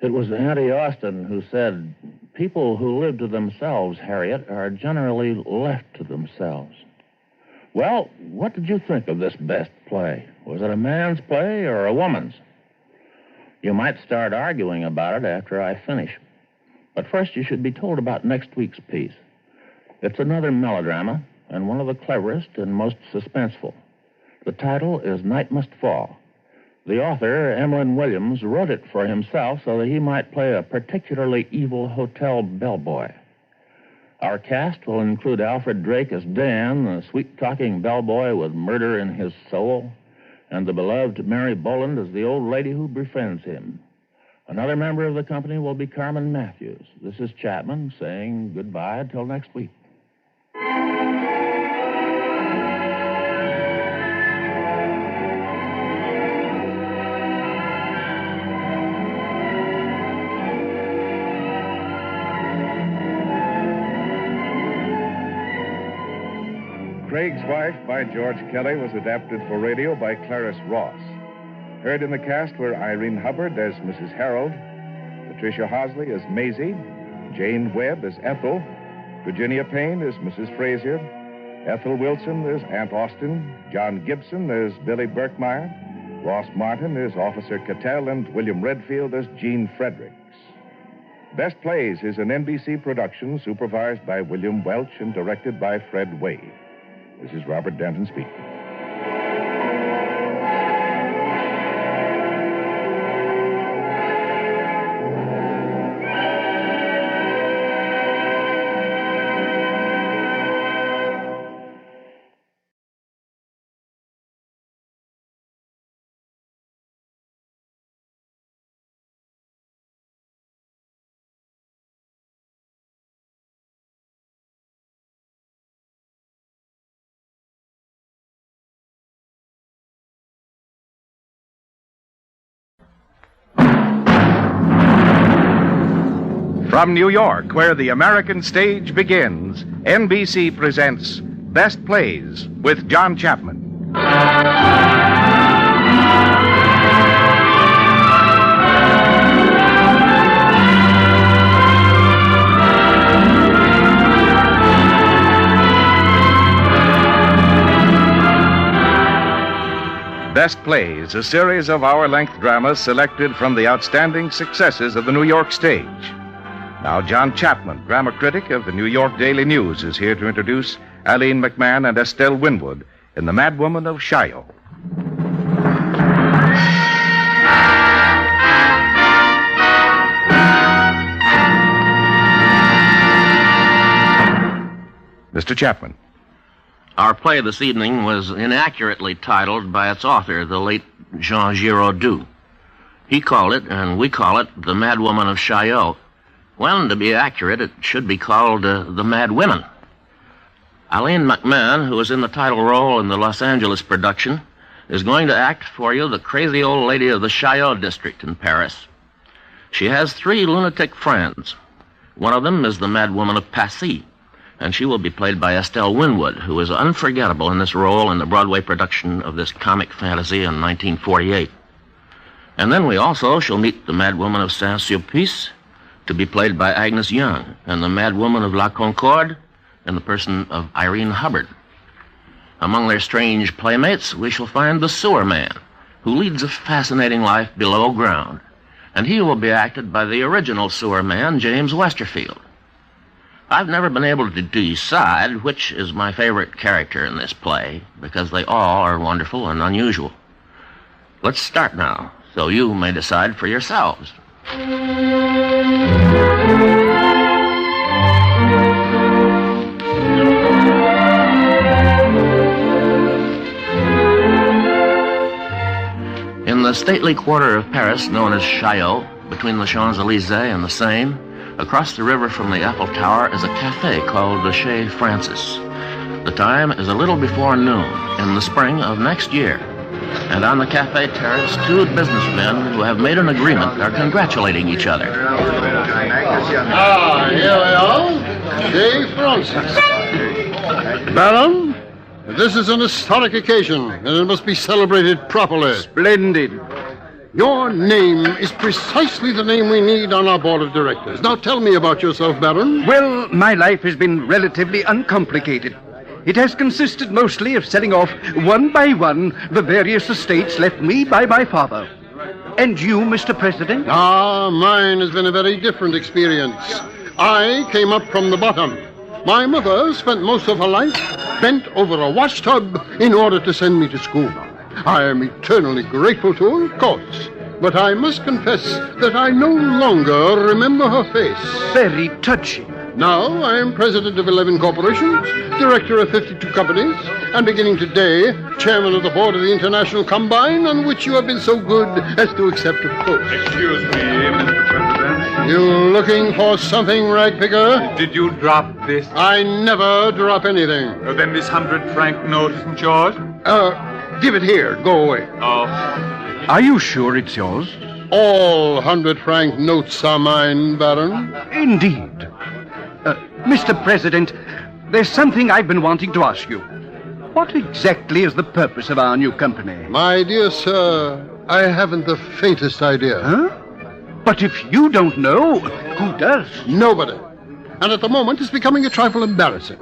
It was Auntie Austin who said, "People who live to themselves, Harriet, are generally left to themselves." Well, what did you think of this best play? Was it a man's play or a woman's? You might start arguing about it after I finish. But first, you should be told about next week's piece. It's another melodrama, and one of the cleverest and most suspenseful. The title is Night Must Fall. The author, Emlyn Williams, wrote it for himself so that he might play a particularly evil hotel bellboy. Our cast will include Alfred Drake as Dan, the sweet-talking bellboy with murder in his soul, and the beloved Mary Boland as the old lady who befriends him. Another member of the company will be Carmen Matthews. This is Chapman saying goodbye until next week. Craig's Wife by George Kelly was adapted for radio by Clarice Ross. Heard in the cast were Irene Hubbard as Mrs. Harold, Patricia Hosley as Maisie, Jane Webb as Ethel, Virginia Payne as Mrs. Frazier, Ethel Wilson as Aunt Austin, John Gibson as Billy Berkmeyer, Ross Martin as Officer Cattell, and William Redfield as Gene Fredericks. Best Plays is an NBC production supervised by William Welch and directed by Fred Wade. This is Robert Denton speaking. From New York, where the American stage begins, NBC presents Best Plays with John Chapman. Best Plays, a series of hour-length dramas selected from the outstanding successes of the New York stage. Now, John Chapman, drama critic of the New York Daily News, is here to introduce Aline McMahon and Estelle Winwood in The Madwoman of Shiloh. Mr. Chapman. Our play this evening was inaccurately titled by its author, the late Jean Giraudoux. He called it, and we call it, The Madwoman of Chaillot. When, to be accurate, it should be called The Mad Women. Aline McMahon, who is in the title role in the Los Angeles production, is going to act for you the crazy old lady of the Chaillot district in Paris. She has 3 lunatic friends. One of them is the Madwoman of Passy, and she will be played by Estelle Winwood, who is unforgettable in this role in the Broadway production of this comic fantasy in 1948. And then we also shall meet the Madwoman of Saint-Sulpice, to be played by Agnes Young, and the Madwoman of La Concorde in the person of Irene Hubbard. Among their strange playmates, we shall find the Sewer Man, who leads a fascinating life below ground, and he will be acted by the original Sewer Man, James Westerfield. I've never been able to decide which is my favorite character in this play, because they all are wonderful and unusual. Let's start now, so you may decide for yourselves. In the stately quarter of Paris known as Chaillot, between the Champs-Élysées and the Seine, across the river from the Eiffel Tower is a cafe called the Chez Francis. The time is a little before noon in the spring of next year. And on the cafe terrace, 2 businessmen who have made an agreement are congratulating each other. Ah, here we are. Chez Francis. Baron, this is an historic occasion, and it must be celebrated properly. Splendid. Your name is precisely the name we need on our board of directors. Now tell me about yourself, Baron. Well, my life has been relatively uncomplicated. It has consisted mostly of selling off, one by one, the various estates left me by my father. And you, Mr. President? Ah, mine has been a very different experience. I came up from the bottom. My mother spent most of her life bent over a washtub in order to send me to school. I am eternally grateful to her, of course, but I must confess that I no longer remember her face. Very touching. Now I am president of 11 corporations, director of 52 companies, and beginning today, chairman of the board of the International Combine, on which you have been so good as to accept a post. Excuse me, Mr. President. You looking for something, ragpicker? Did you drop this? I never drop anything. Then this 100-franc note isn't yours? Give it here. Go away. Oh. Are you sure it's yours? All 100-franc notes are mine, Baron. Indeed. Mr. President, there's something I've been wanting to ask you. What exactly is the purpose of our new company? My dear sir, I haven't the faintest idea. Huh? But if you don't know, who does? Nobody. And at the moment, it's becoming a trifle embarrassing.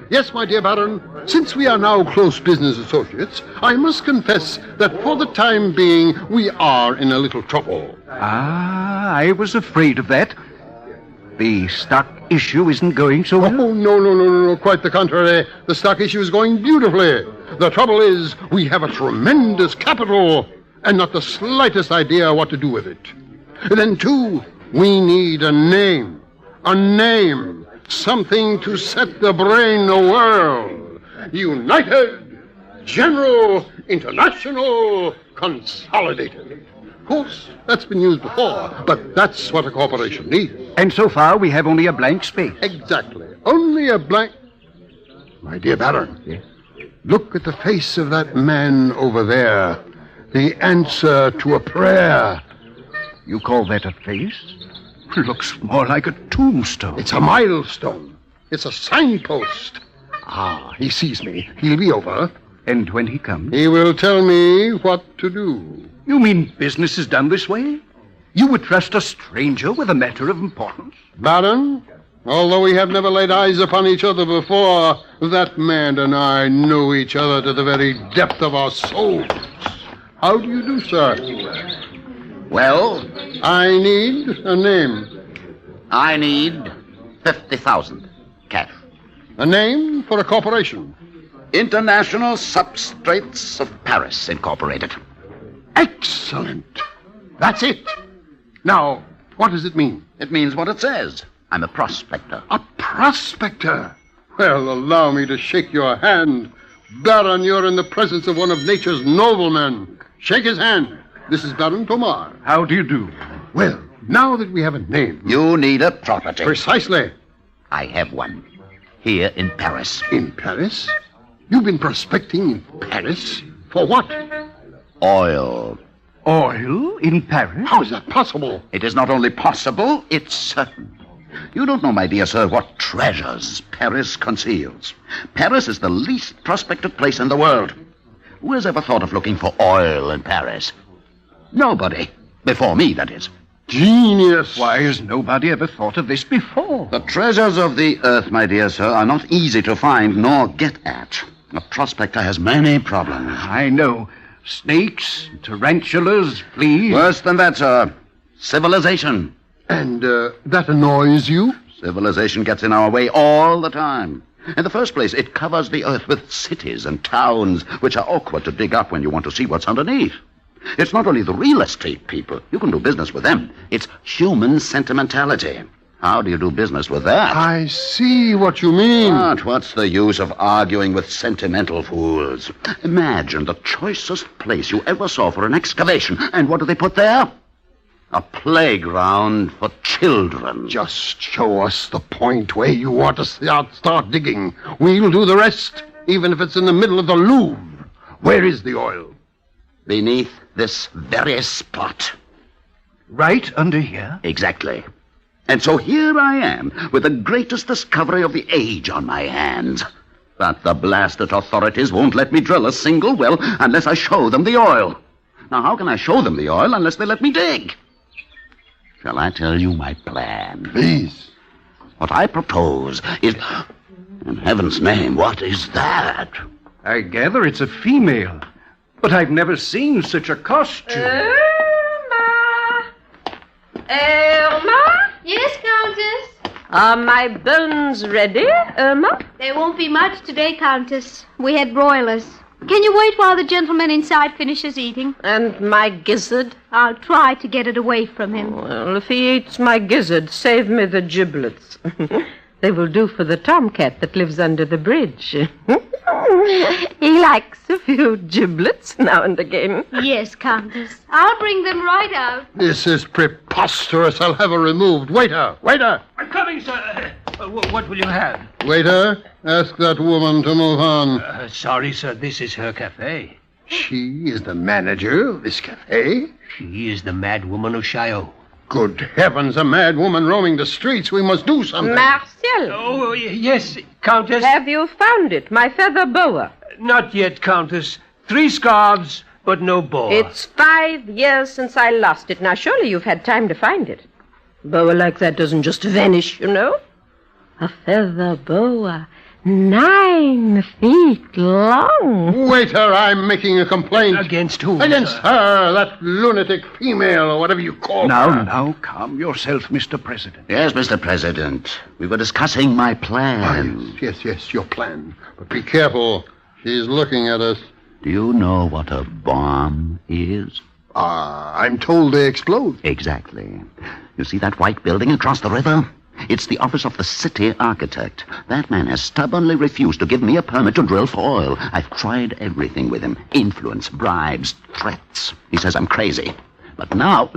Yes, my dear Baron, since we are now close business associates, I must confess that for the time being, we are in a little trouble. Ah, I was afraid of that. The stock issue isn't going so well? Oh, no. Quite the contrary. The stock issue is going beautifully. The trouble is, we have a tremendous capital and not the slightest idea what to do with it. And then, too, we need a name. A name. Something to set the brain awhirl. United, General, International, Consolidated. Of course, that's been used before, but that's what a corporation needs. And so far, we have only a blank space. Exactly. Only a blank... My dear Baron. Yes? Look at the face of that man over there. The answer to a prayer. You call that a face? Looks more like a tombstone. It's a milestone. It's a signpost. Ah, he sees me. He'll be over. And when he comes? He will tell me what to do. You mean business is done this way? You would trust a stranger with a matter of importance? Baron, although we have never laid eyes upon each other before, that man and I know each other to the very depth of our souls. How do you do, sir? Well? I need a name. I need 50,000 cash. A name for a corporation. International Substrates of Paris, Incorporated. Excellent. That's it. Now, what does it mean? It means what it says. I'm a prospector. A prospector? Well, allow me to shake your hand. Baron, you're in the presence of one of nature's noblemen. Shake his hand. This is Baron Tomar. How do you do? Well, now that we have a name... You need a property. Precisely. I have one. Here in Paris. In Paris? You've been prospecting in Paris? For what? Oil. Oil in Paris? How is that possible? It is not only possible, it's certain. You don't know, my dear sir, what treasures Paris conceals. Paris is the least prospected place in the world. Who has ever thought of looking for oil in Paris? Nobody. Before me, that is. Genius. Why has nobody ever thought of this before? The treasures of the earth, my dear sir, are not easy to find nor get at. A prospector has many problems. I know. Snakes, tarantulas, fleas. Worse than that, sir. Civilization. And that annoys you? Civilization gets in our way all the time. In the first place, it covers the earth with cities and towns, which are awkward to dig up when you want to see what's underneath. It's not only the real estate people. You can do business with them. It's human sentimentality. How do you do business with that? I see what you mean. But what's the use of arguing with sentimental fools? Imagine the choicest place you ever saw for an excavation. And what do they put there? A playground for children. Just show us the point where you want to start digging. We'll do the rest, even if it's in the middle of the Louvre. Where is the oil? Beneath this very spot. Right under here? Exactly. And so here I am, with the greatest discovery of the age on my hands. But the blasted authorities won't let me drill a single well unless I show them the oil. Now, how can I show them the oil unless they let me dig? Shall I tell you my plan? Please. What I propose is... In heaven's name, what is that? I gather it's a female. But I've never seen such a costume. Irma? Yes, Countess? Are my bones ready, Irma? There won't be much today, Countess. We had broilers. Can you wait while the gentleman inside finishes eating? And my gizzard? I'll try to get it away from him. Well, if he eats my gizzard, save me the giblets. They will do for the tomcat that lives under the bridge. He likes a few giblets now and again. Yes, Countess. I'll bring them right out. This is preposterous. I'll have her removed. Waiter! Waiter! I'm coming, sir. What will you have? Waiter, ask that woman to move on. Sorry, sir. This is her cafe. She is the manager of this cafe? She is the mad woman of Chaillot. Good heavens, a mad woman roaming the streets. We must do something. Marcel. Oh, yes, Countess. Have you found it, my feather boa? Not yet, Countess. 3 scarves, but no boa. It's 5 years since I lost it. Now, surely you've had time to find it. Boa like that doesn't just vanish, you know. A feather boa, 9 feet long. Waiter, I'm making a complaint. Against whom, Against sir? her, that lunatic female, or whatever you call her. Now, calm yourself, Mr. President. Yes, Mr. President. We were discussing my plan. Yes, your plan. But be careful. She's looking at us. Do you know what a bomb is? I'm told they explode. Exactly. You see that white building across the river? It's the office of the city architect. That man has stubbornly refused to give me a permit to drill for oil. I've tried everything with him. Influence, bribes, threats. He says I'm crazy. But now,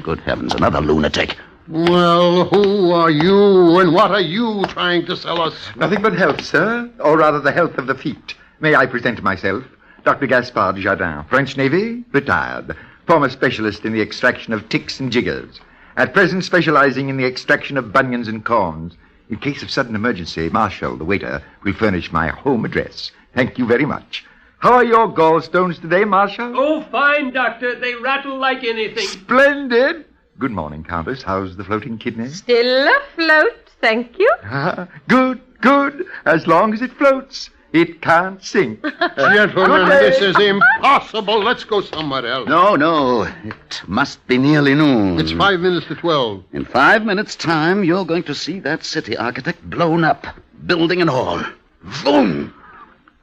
good heavens, another lunatic. Well, who are you and what are you trying to sell us? Nothing but health, sir. Or rather, the health of the feet. May I present myself? Dr. Gaspard Jardin, French Navy, retired. Former specialist in the extraction of ticks and jiggers. At present specializing in the extraction of bunions and corns. In case of sudden emergency, Marshall, the waiter, will furnish my home address. Thank you very much. How are your gallstones today, Marshall? Oh, fine, Doctor. They rattle like anything. Splendid. Good morning, Countess. How's the floating kidney? Still afloat, thank you. Good. As long as it floats. It can't sink. Gentlemen, this is impossible. Let's go somewhere else. No. It must be nearly noon. It's 5 minutes to 12. In 5 minutes' time, you're going to see that city architect blown up, building and all. Boom!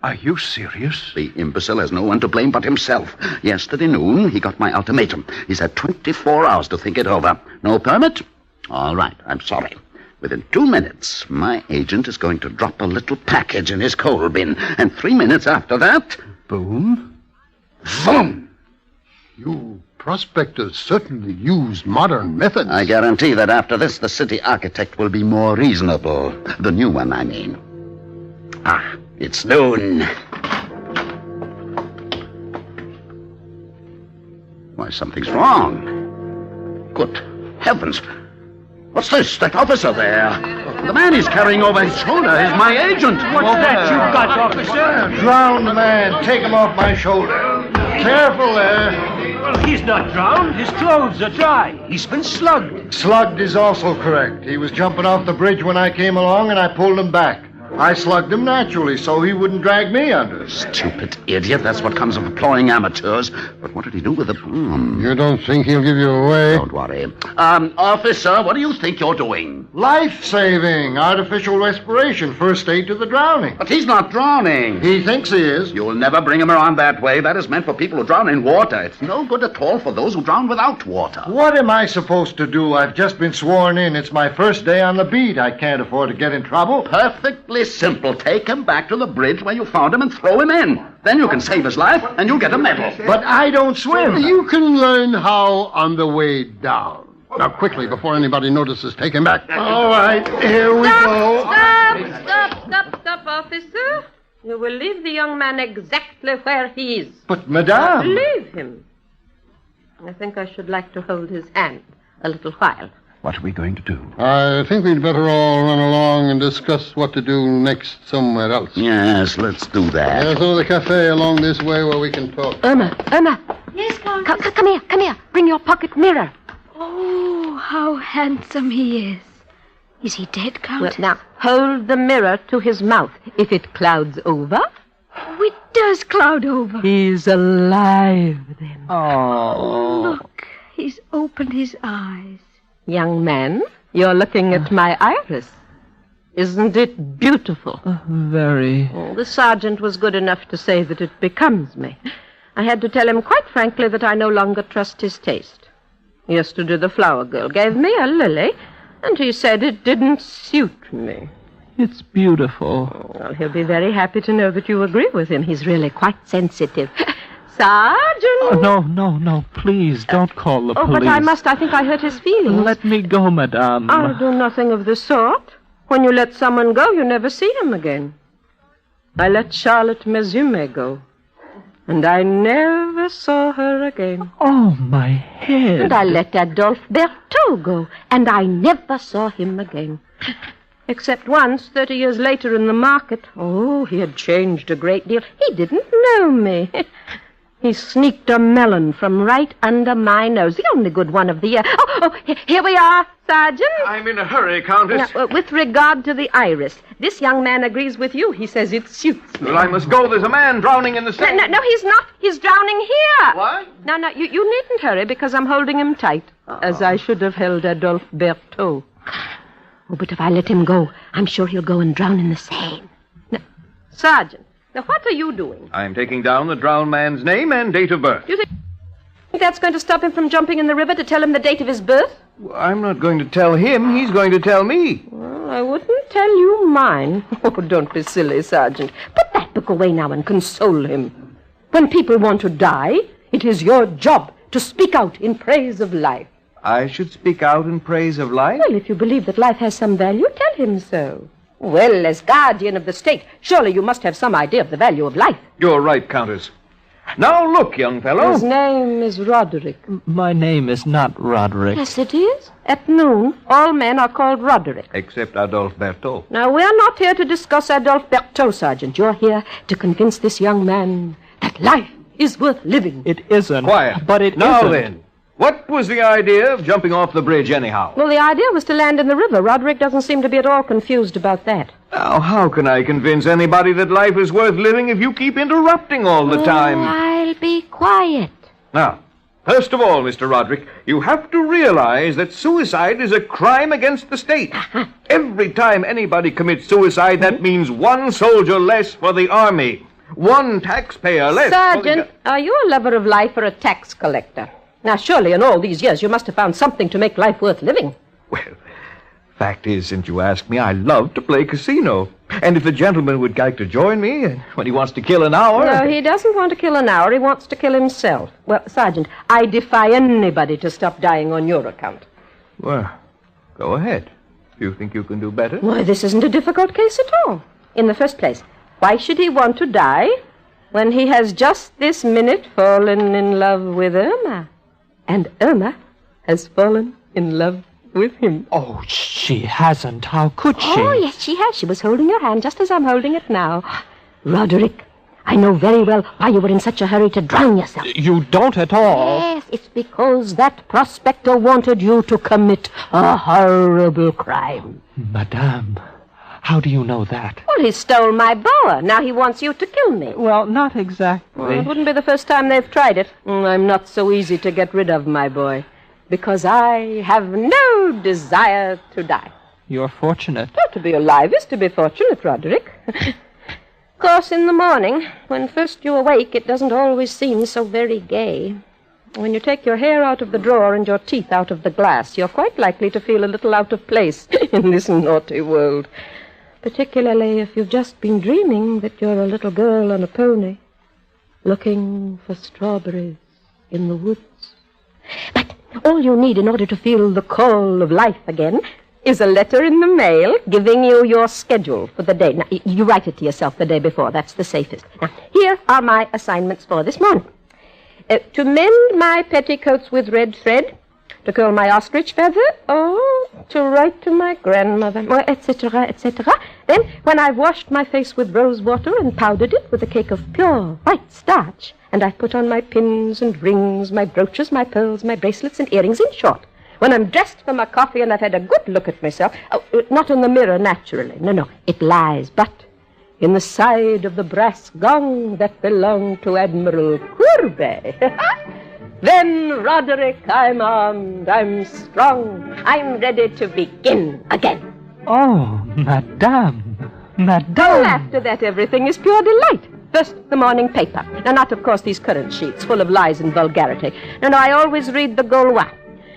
Are you serious? The imbecile has no one to blame but himself. Yesterday noon, he got my ultimatum. He's had 24 hours to think it over. No permit? All right, I'm sorry. Within 2 minutes, my agent is going to drop a little package in his coal bin. And 3 minutes after that... Boom? Boom! You prospectors certainly use modern methods. I guarantee that after this, the city architect will be more reasonable. The new one, I mean. Ah, it's noon. Why, something's wrong. Good heavens. What's this? That officer there. The man he's carrying over his shoulder is my agent. What's that you've got, officer? Drowned man. Take him off my shoulder. Careful there. Well, he's not drowned. His clothes are dry. He's been slugged. Slugged is also correct. He was jumping off the bridge when I came along, and I pulled him back. I slugged him naturally, so he wouldn't drag me under. Stupid idiot. That's what comes of employing amateurs. But what did he do with the bomb? You don't think he'll give you away? Don't worry. Officer, what do you think you're doing? Life-saving. Artificial respiration. First aid to the drowning. But he's not drowning. He thinks he is. You'll never bring him around that way. That is meant for people who drown in water. It's no good at all for those who drown without water. What am I supposed to do? I've just been sworn in. It's my first day on the beat. I can't afford to get in trouble. Perfectly simple. Take him back to the bridge where you found him and throw him in. Then you can save his life and you'll get a medal. But I don't swim. You can learn how on the way down. Now, quickly, before anybody notices, take him back. All right, here we go. Stop, officer. You will leave the young man exactly where he is. But, madame... Leave him. I think I should like to hold his hand a little while. What are we going to do? I think we'd better all run along and discuss what to do next somewhere else. Yes, let's do that. There's another cafe along this way where we can talk. Irma. Yes, Countess? Come here. Bring your pocket mirror. Oh, how handsome he is. Is he dead, Countess? Well, now, hold the mirror to his mouth. If it clouds over... Oh, it does cloud over. He's alive, then. Oh, look. He's opened his eyes. Young man, you're looking at my iris. Isn't it beautiful? Very. Oh, the sergeant was good enough to say that it becomes me. I had to tell him quite frankly that I no longer trust his taste. Yesterday the flower girl gave me a lily, and he said it didn't suit me. It's beautiful. Oh, well, he'll be very happy to know that you agree with him. He's really quite sensitive. Sergeant! Oh, no, please, don't call the police. Oh, but I must. I think I hurt his feelings. Let me go, madame. I'll do nothing of the sort. When you let someone go, you never see him again. I let Charlotte Mesume go, and I never saw her again. Oh, my head. And I let Adolphe Berthaud go, and I never saw him again. Except once, 30 years later in the market. Oh, he had changed a great deal. He didn't know me. He sneaked a melon from right under my nose, the only good one of the year. Oh, here we are, Sergeant. I'm in a hurry, Countess. Now, with regard to the iris, this young man agrees with you. He says it suits me. Well, I must go. There's a man drowning in the Seine. No, he's not. He's drowning here. What? No, you needn't hurry because I'm holding him tight, as I should have held Adolphe Berthaud. Oh, but if I let him go, I'm sure he'll go and drown in the Seine. Now, Sergeant, now what are you doing? I'm taking down the drowned man's name and date of birth. You think that's going to stop him from jumping in the river to tell him the date of his birth? Well, I'm not going to tell him. He's going to tell me. Well, I wouldn't tell you mine. Oh, don't be silly, Sergeant. Put that book away now and console him. When people want to die, it is your job to speak out in praise of life. I should speak out in praise of life? Well, if you believe that life has some value, tell him so. Well, as guardian of the state, surely you must have some idea of the value of life. You're right, Countess. Now look, young fellow. His name is Roderick. My name is not Roderick. Yes, it is. At noon, all men are called Roderick. Except Adolphe Berthaud. Now, we're not here to discuss Adolphe Berthaud, Sergeant. You're here to convince this young man that life is worth living. It isn't. Quiet. But it now isn't. Then, What was the idea of jumping off the bridge, anyhow? Well, the idea was to land in the river. Roderick doesn't seem to be at all confused about that. Now, how can I convince anybody that life is worth living if you keep interrupting all the time? I'll be quiet. Now, first of all, Mr. Roderick, you have to realize that suicide is a crime against the state. Every time anybody commits suicide, that means one soldier less for the army. One taxpayer less. Sergeant, are you a lover of life or a tax collector? Now, surely in all these years you must have found something to make life worth living. Well, fact is, since you ask me, I love to play casino. And if the gentleman would like to join me when he wants to kill an hour... No, he doesn't want to kill an hour. He wants to kill himself. Well, Sergeant, I defy anybody to stop dying on your account. Well, go ahead. You think you can do better? Why, this isn't a difficult case at all. In the first place, why should he want to die when he has just this minute fallen in love with Irma? And Irma has fallen in love with him. Oh, she hasn't. How could she? Oh, yes, she has. She was holding your hand just as I'm holding it now. Roderick, I know very well why you were in such a hurry to drown yourself. You don't at all. Yes, it's because that prospector wanted you to commit a horrible crime. Madame, how do you know that? Well, he stole my boa. Now he wants you to kill me. Well, not exactly. Well, it wouldn't be the first time they've tried it. I'm not so easy to get rid of, my boy, because I have no desire to die. You're fortunate. To be alive is to be fortunate, Roderick. Of course, in the morning, when first you awake, it doesn't always seem so very gay. When you take your hair out of the drawer and your teeth out of the glass, you're quite likely to feel a little out of place in this naughty world. Particularly if you've just been dreaming that you're a little girl on a pony, looking for strawberries in the woods. But all you need in order to feel the call of life again is a letter in the mail giving you your schedule for the day. Now, you write it to yourself the day before. That's the safest. Now, here are my assignments for this morning. To mend my petticoats with red thread, to curl my ostrich feather, to write to my grandmother, etc., etc. Then, when I've washed my face with rose water and powdered it with a cake of pure white starch, and I've put on my pins and rings, my brooches, my pearls, my bracelets and earrings, in short, when I'm dressed for my coffee and I've had a good look at myself, not in the mirror, naturally, no, it lies, but in the side of the brass gong that belonged to Admiral Courbet. Then, Roderick, I'm armed, I'm strong, I'm ready to begin again. Oh, Madame. Well, after that, everything is pure delight. First, the morning paper. Now, not, of course, these current sheets, full of lies and vulgarity. No, I always read the Gaulois.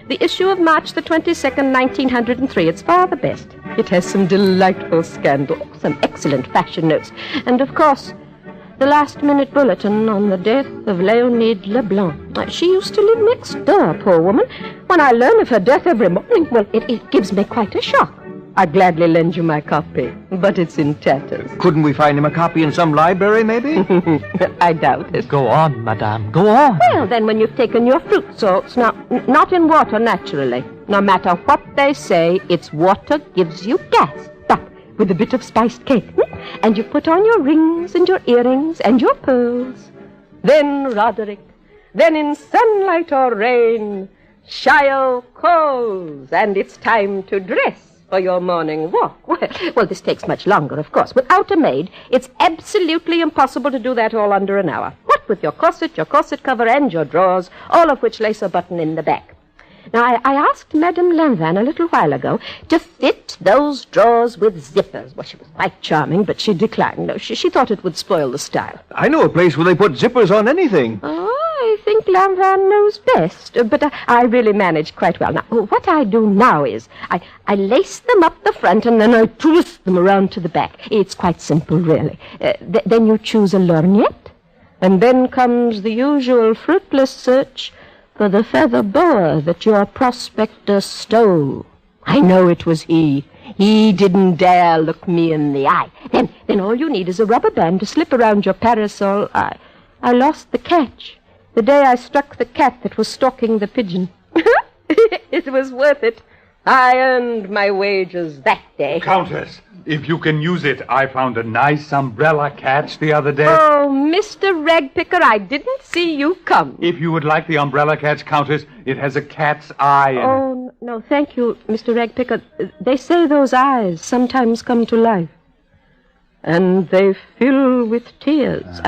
The issue of March the 22nd, 1903. It's far the best. It has some delightful scandal, some excellent fashion notes, and, of course, the last-minute bulletin on the death of Léonide Leblanc. She used to live next door, poor woman. When I learn of her death every morning, well, it gives me quite a shock. I'd gladly lend you my copy, but it's in tatters. Couldn't we find him a copy in some library, maybe? I doubt it. Go on, Madame, go on. Well, then, when you've taken your fruit salts, now, not in water, naturally. No matter what they say, it's water gives you gas. But with a bit of spiced cake, and you put on your rings and your earrings and your pearls. Then, Roderick, then in sunlight or rain, Shio calls, and it's time to dress for your morning walk. Well, this takes much longer, of course. Without a maid, it's absolutely impossible to do that all under an hour. What with your corset cover, and your drawers, all of which lace a button in the back. Now, I asked Madame Lanvin a little while ago to fit those drawers with zippers. Well, she was quite charming, but she declined. No, she thought it would spoil the style. I know a place where they put zippers on anything. Oh, I think Lanvin knows best, but I really manage quite well. Now, what I do now is I lace them up the front and then I twist them around to the back. It's quite simple, really. Then you choose a lorgnette, and then comes the usual fruitless search for the feather boa that your prospector stole. I know it was he. He didn't dare look me in the eye. Then all you need is a rubber band to slip around your parasol. I lost the catch the day I struck the cat that was stalking the pigeon. It was worth it. I earned my wages that day. Countess, if you can use it, I found a nice umbrella catch the other day. Oh, Mr. Ragpicker, I didn't see you come. If you would like the umbrella catch, Countess, it has a cat's eye in it. Oh, no, thank you, Mr. Ragpicker. They say those eyes sometimes come to life. And they fill with tears.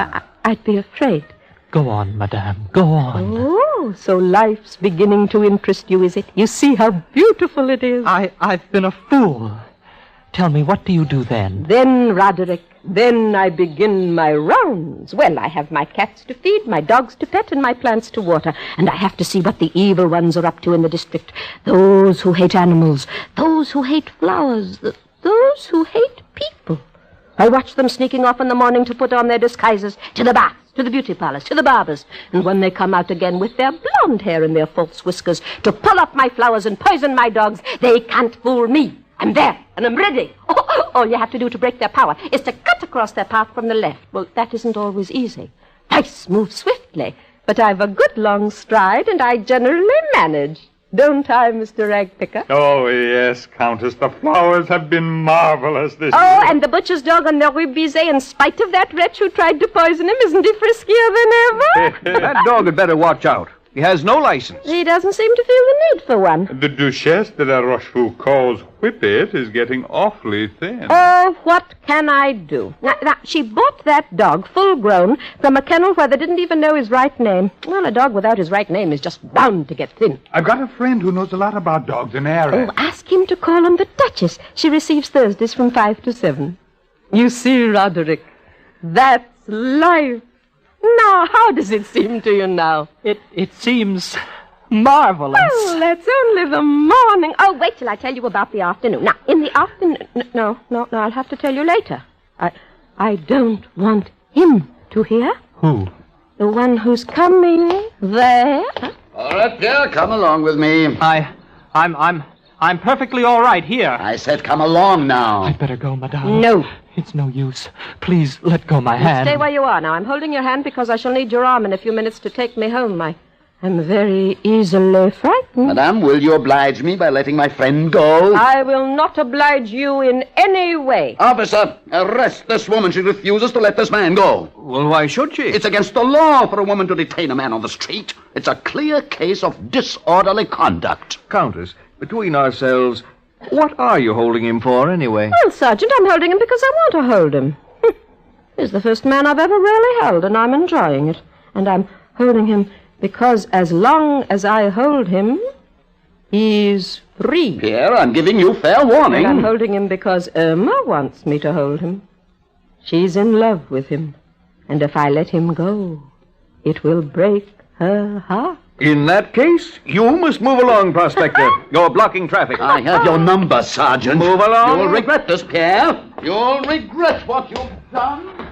I'd be afraid. Go on, madame. Go on. Oh, so life's beginning to interest you, is it? You see how beautiful it is. I've been a fool. Tell me, what do you do then? Then, Roderick, then I begin my rounds. Well, I have my cats to feed, my dogs to pet, and my plants to water. And I have to see what the evil ones are up to in the district. Those who hate animals, those who hate flowers, those who hate people. I watch them sneaking off in the morning to put on their disguises, to the baths, to the beauty parlors, to the barbers. And when they come out again with their blonde hair and their false whiskers to pull up my flowers and poison my dogs, they can't fool me. I'm there, and I'm ready. All you have to do to break their power is to cut across their path from the left. Well, that isn't always easy. Dice move swiftly, but I've a good long stride, and I generally manage. Don't I, Mr. Ragpicker? Oh, yes, Countess. The flowers have been marvelous this Oh, year. and the butcher's dog on the Rue Bizet, in spite of that wretch who tried to poison him, isn't he friskier than ever? That dog had better watch out. He has no license. He doesn't seem to feel the need for one. The Duchesse de la Rochefoucauld's whippet is getting awfully thin. Oh, what can I do? Now, she bought that dog, full grown, from a kennel where they didn't even know his right name. Well, a dog without his right name is just bound to get thin. I've got a friend who knows a lot about dogs in area. Oh, ask him to call on the Duchess. She receives Thursdays from 5 to 7. You see, Roderick, that's life. Now, how does it seem to you now? It seems marvelous. Well, that's only the morning. Oh, wait till I tell you about the afternoon. Now, in the afternoon... No, I'll have to tell you later. I don't want him to hear. Who? The one who's coming there. All right, Pierre, come along with me. I'm perfectly all right here. I said come along now. I'd better go, madame. No. It's no use. Please let go my hand. Stay where you are now. I'm holding your hand because I shall need your arm in a few minutes to take me home. I'm very easily frightened. Madame, will you oblige me by letting my friend go? I will not oblige you in any way. Officer, arrest this woman. She refuses to let this man go. Well, why should she? It's against the law for a woman to detain a man on the street. It's a clear case of disorderly conduct. Countess, between ourselves, what are you holding him for, anyway? Well, Sergeant, I'm holding him because I want to hold him. He's the first man I've ever really held, and I'm enjoying it. And I'm holding him because as long as I hold him, he's free. Pierre, I'm giving you fair warning. And I'm holding him because Irma wants me to hold him. She's in love with him. And if I let him go, it will break her heart. In that case, you must move along, Prospector. You're blocking traffic. I have your number, Sergeant. Move along. You'll regret this, Pierre. You'll regret what you've done.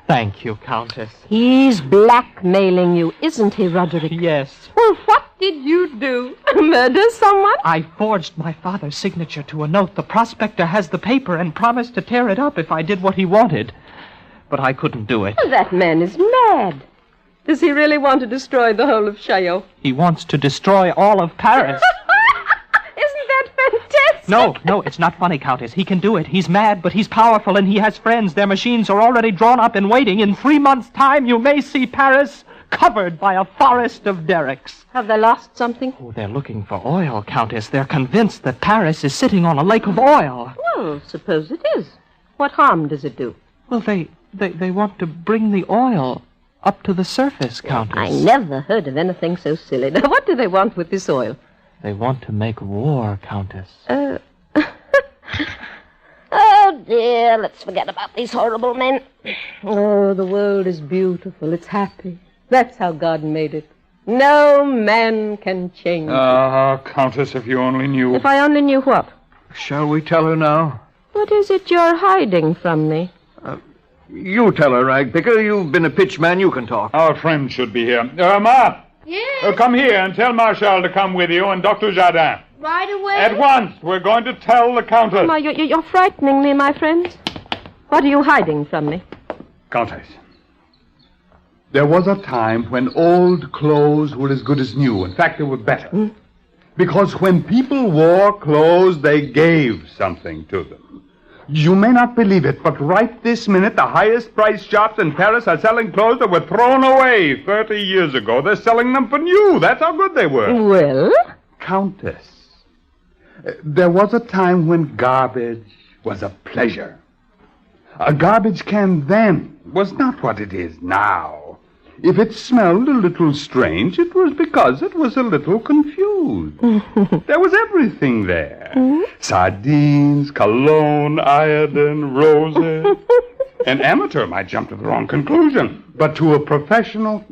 Thank you, Countess. He's blackmailing you, isn't he, Roderick? Yes. Well, what did you do? Murder someone? I forged my father's signature to a note. The prospector has the paper and promised to tear it up if I did what he wanted. But I couldn't do it. Well, that man is mad. Does he really want to destroy the whole of Chaillot? He wants to destroy all of Paris. Isn't that fantastic? No, it's not funny, Countess. He can do it. He's mad, but he's powerful, and he has friends. Their machines are already drawn up and waiting. In 3 months' time, you may see Paris covered by a forest of derricks. Have they lost something? Oh, they're looking for oil, Countess. They're convinced that Paris is sitting on a lake of oil. Well, suppose it is. What harm does it do? Well, they want to bring the oil up to the surface, Countess. I never heard of anything so silly. Now, what do they want with this oil? They want to make war, Countess. Oh, dear, let's forget about these horrible men. Oh, the world is beautiful. It's happy. That's how God made it. No man can change it. Countess, if you only knew. If I only knew what? Shall we tell her now? What is it you're hiding from me? You tell her, Ragpicker. You've been a pitch man. You can talk. Our friend should be here. Ma! Yes? Come here and tell Marshal to come with you and Dr. Jardin. Right away? At once. We're going to tell the Countess. Ma, you're frightening me, my friends. What are you hiding from me? Countess, there was a time when old clothes were as good as new. In fact, they were better. Because when people wore clothes, they gave something to them. You may not believe it, but right this minute, the highest priced shops in Paris are selling clothes that were thrown away 30 years ago. They're selling them for new. That's how good they were. Well? Countess, there was a time when garbage was a pleasure. A garbage can then was not what it is now. If it smelled a little strange, it was because it was a little confused. There was everything there. Sardines, cologne, iodine, roses. An amateur might jump to the wrong conclusion. But to a professional,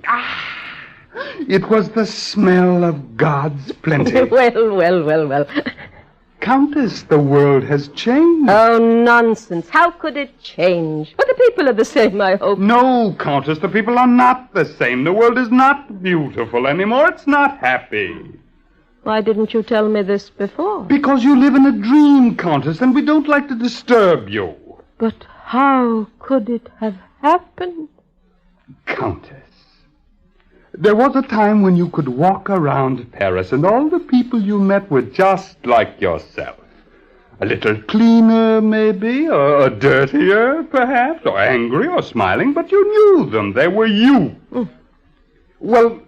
it was the smell of God's plenty. Well. Countess, the world has changed. Oh, nonsense. How could it change? But the people are the same, I hope. No, Countess, the people are not the same. The world is not beautiful anymore. It's not happy. Why didn't you tell me this before? Because you live in a dream, Countess, and we don't like to disturb you. But how could it have happened? Countess, there was a time when you could walk around Paris and all the people you met were just like yourself. A little cleaner, maybe, or dirtier, perhaps, or angry or smiling, but you knew them. They were you. Well,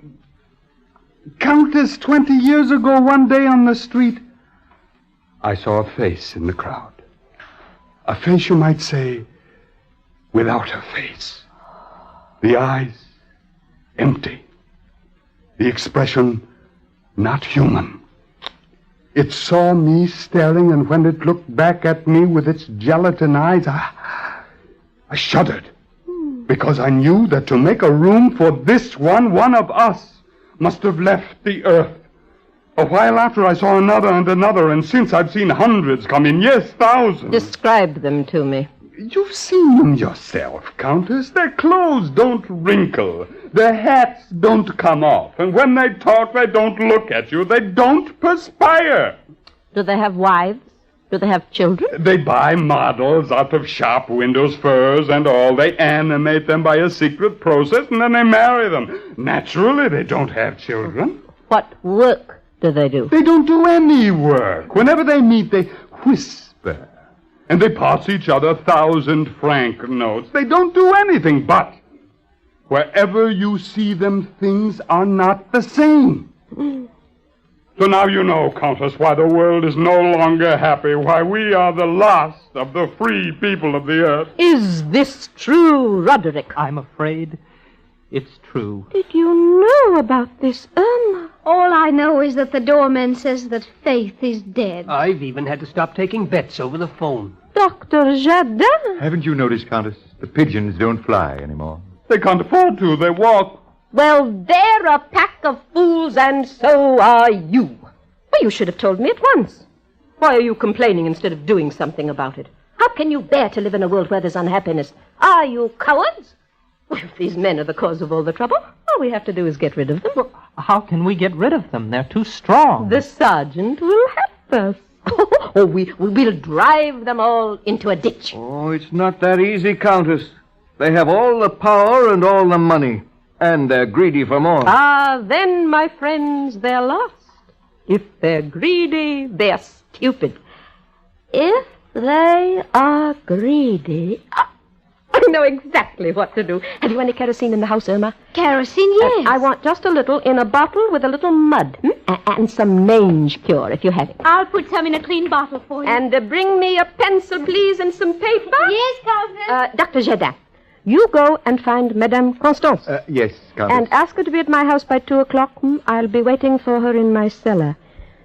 Countess, 20 years ago, one day on the street, I saw a face in the crowd. A face, you might say, without a face. The eyes, empty. The expression, not human. It saw me staring, and when it looked back at me with its gelatin eyes, I shuddered. Because I knew that to make a room for this one of us, must have left the earth. A while after I saw another and another, and since I've seen hundreds come in, yes, thousands. Describe them to me. You've seen them yourself, Countess. Their clothes don't wrinkle. Their hats don't come off. And when they talk, they don't look at you. They don't perspire. Do they have wives? Do they have children? They buy models out of shop windows, furs and all. They animate them by a secret process, and then they marry them. Naturally, they don't have children. What work do they do? They don't do any work. Whenever they meet, they whisper. And they pass each other 1,000-franc notes. They don't do anything, but wherever you see them, things are not the same. So now you know, Countess, why the world is no longer happy, why we are the last of the free people of the earth. Is this true, Roderick? I'm afraid it's true. Did you know about this, Irma? All I know is that the doorman says that faith is dead. I've even had to stop taking bets over the phone. Dr. Jardin? Haven't you noticed, Countess? The pigeons don't fly anymore. They can't afford to. They walk. Well, they're a pack of fools, and so are you. Well, you should have told me at once. Why are you complaining instead of doing something about it? How can you bear to live in a world where there's unhappiness? Are you cowards? Well, if these men are the cause of all the trouble, all we have to do is get rid of them. Well, how can we get rid of them? They're too strong. The sergeant will help us. Oh, we'll drive them all into a ditch. Oh, it's not that easy, Countess. They have all the power and all the money, and they're greedy for more. Ah, then, my friends, they're lost. If they're greedy, they're stupid. If they are greedy... I know exactly what to do. Have you any kerosene in the house, Irma? Kerosene, yes. I want just a little in a bottle with a little mud. And some mange cure, if you have it. I'll put some in a clean bottle for you. And bring me a pencil, please, and some paper. Yes, Countess. Dr. Jardin, you go and find Madame Constance. Yes, Countess. And ask her to be at my house by 2:00. I'll be waiting for her in my cellar.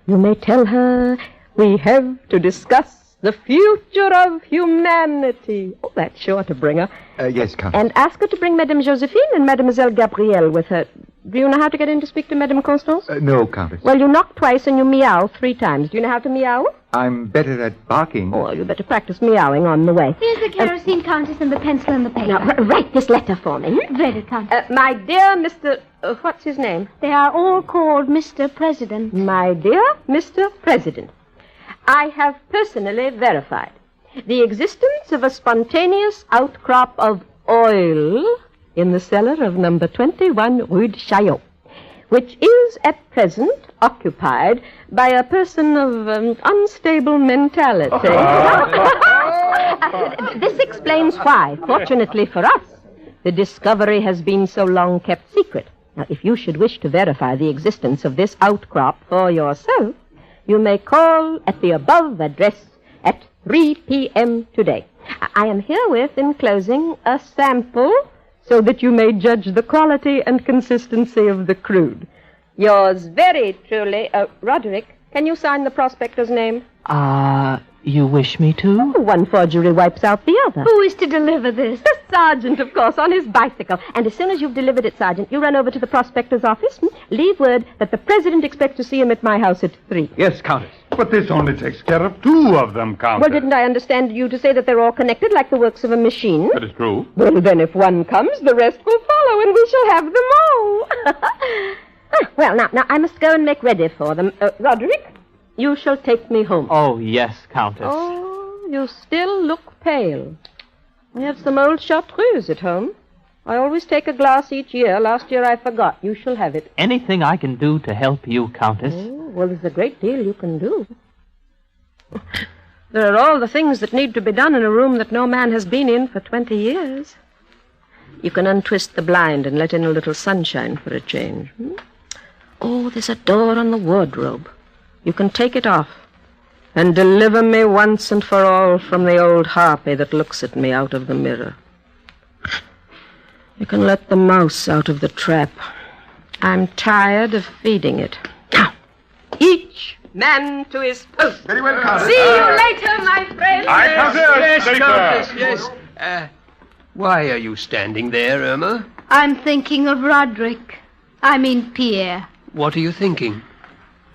You may tell her we have to discuss the future of humanity. Oh, that's sure to bring her. Yes, Countess. And ask her to bring Madame Josephine and Mademoiselle Gabrielle with her. Do you know how to get in to speak to Madame Constance? No, Countess. Well, you knock twice and you meow 3 times. Do you know how to meow? I'm better at barking. Oh, you better practice meowing on the way. Here's the kerosene, Countess, and the pencil and the paper. Now, write this letter for me. Read it, Countess. My dear Mr... what's his name? They are all called Mr. President. My dear Mr. President, I have personally verified the existence of a spontaneous outcrop of oil in the cellar of number 21 Rue de Chaillot, which is at present occupied by a person of unstable mentality. This explains why, fortunately for us, the discovery has been so long kept secret. Now, if you should wish to verify the existence of this outcrop for yourself, you may call at the above address at 3 p.m. today. I am herewith enclosing a sample so that you may judge the quality and consistency of the crude. Yours very truly, Roderick, can you sign the prospector's name? You wish me to? One forgery wipes out the other. Who is to deliver this? The sergeant, of course, on his bicycle. And as soon as you've delivered it, Sergeant, you run over to the prospector's office, leave word that the president expects to see him at my house at 3. Yes, Countess. But this only takes care of 2 of them, Countess. Well, didn't I understand you to say that they're all connected like the works of a machine? That is true. Well, then if one comes, the rest will follow, and we shall have them all. Well, now, I must go and make ready for them. Roderick, you shall take me home. Oh, yes, Countess. Oh, you still look pale. I have some old chartreuse at home. I always take a glass each year. Last year I forgot. You shall have it. Anything I can do to help you, Countess? Oh, well, there's a great deal you can do. There are all the things that need to be done in a room that no man has been in for 20 years. You can untwist the blind and let in a little sunshine for a change. Oh, there's a door on the wardrobe. You can take it off and deliver me once and for all from the old harpy that looks at me out of the mirror. You can let the mouse out of the trap. I'm tired of feeding it. Now, each man to his post. Very well, Countess. See you later, my friend. Yes, Countess, yes. Why are you standing there, Irma? I'm thinking of Roderick. I mean Pierre. What are you thinking?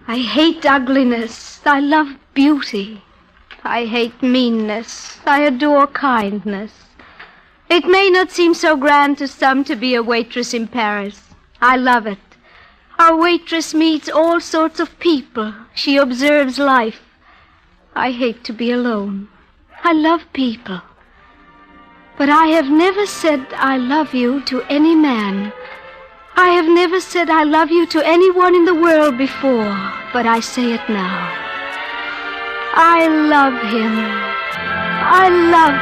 I hate ugliness. I love beauty. I hate meanness. I adore kindness. It may not seem so grand to some to be a waitress in Paris. I love it. Our waitress meets all sorts of people. She observes life. I hate to be alone. I love people. But I have never said I love you to any man. I have never said I love you to anyone in the world before, but I say it now. I love him. I love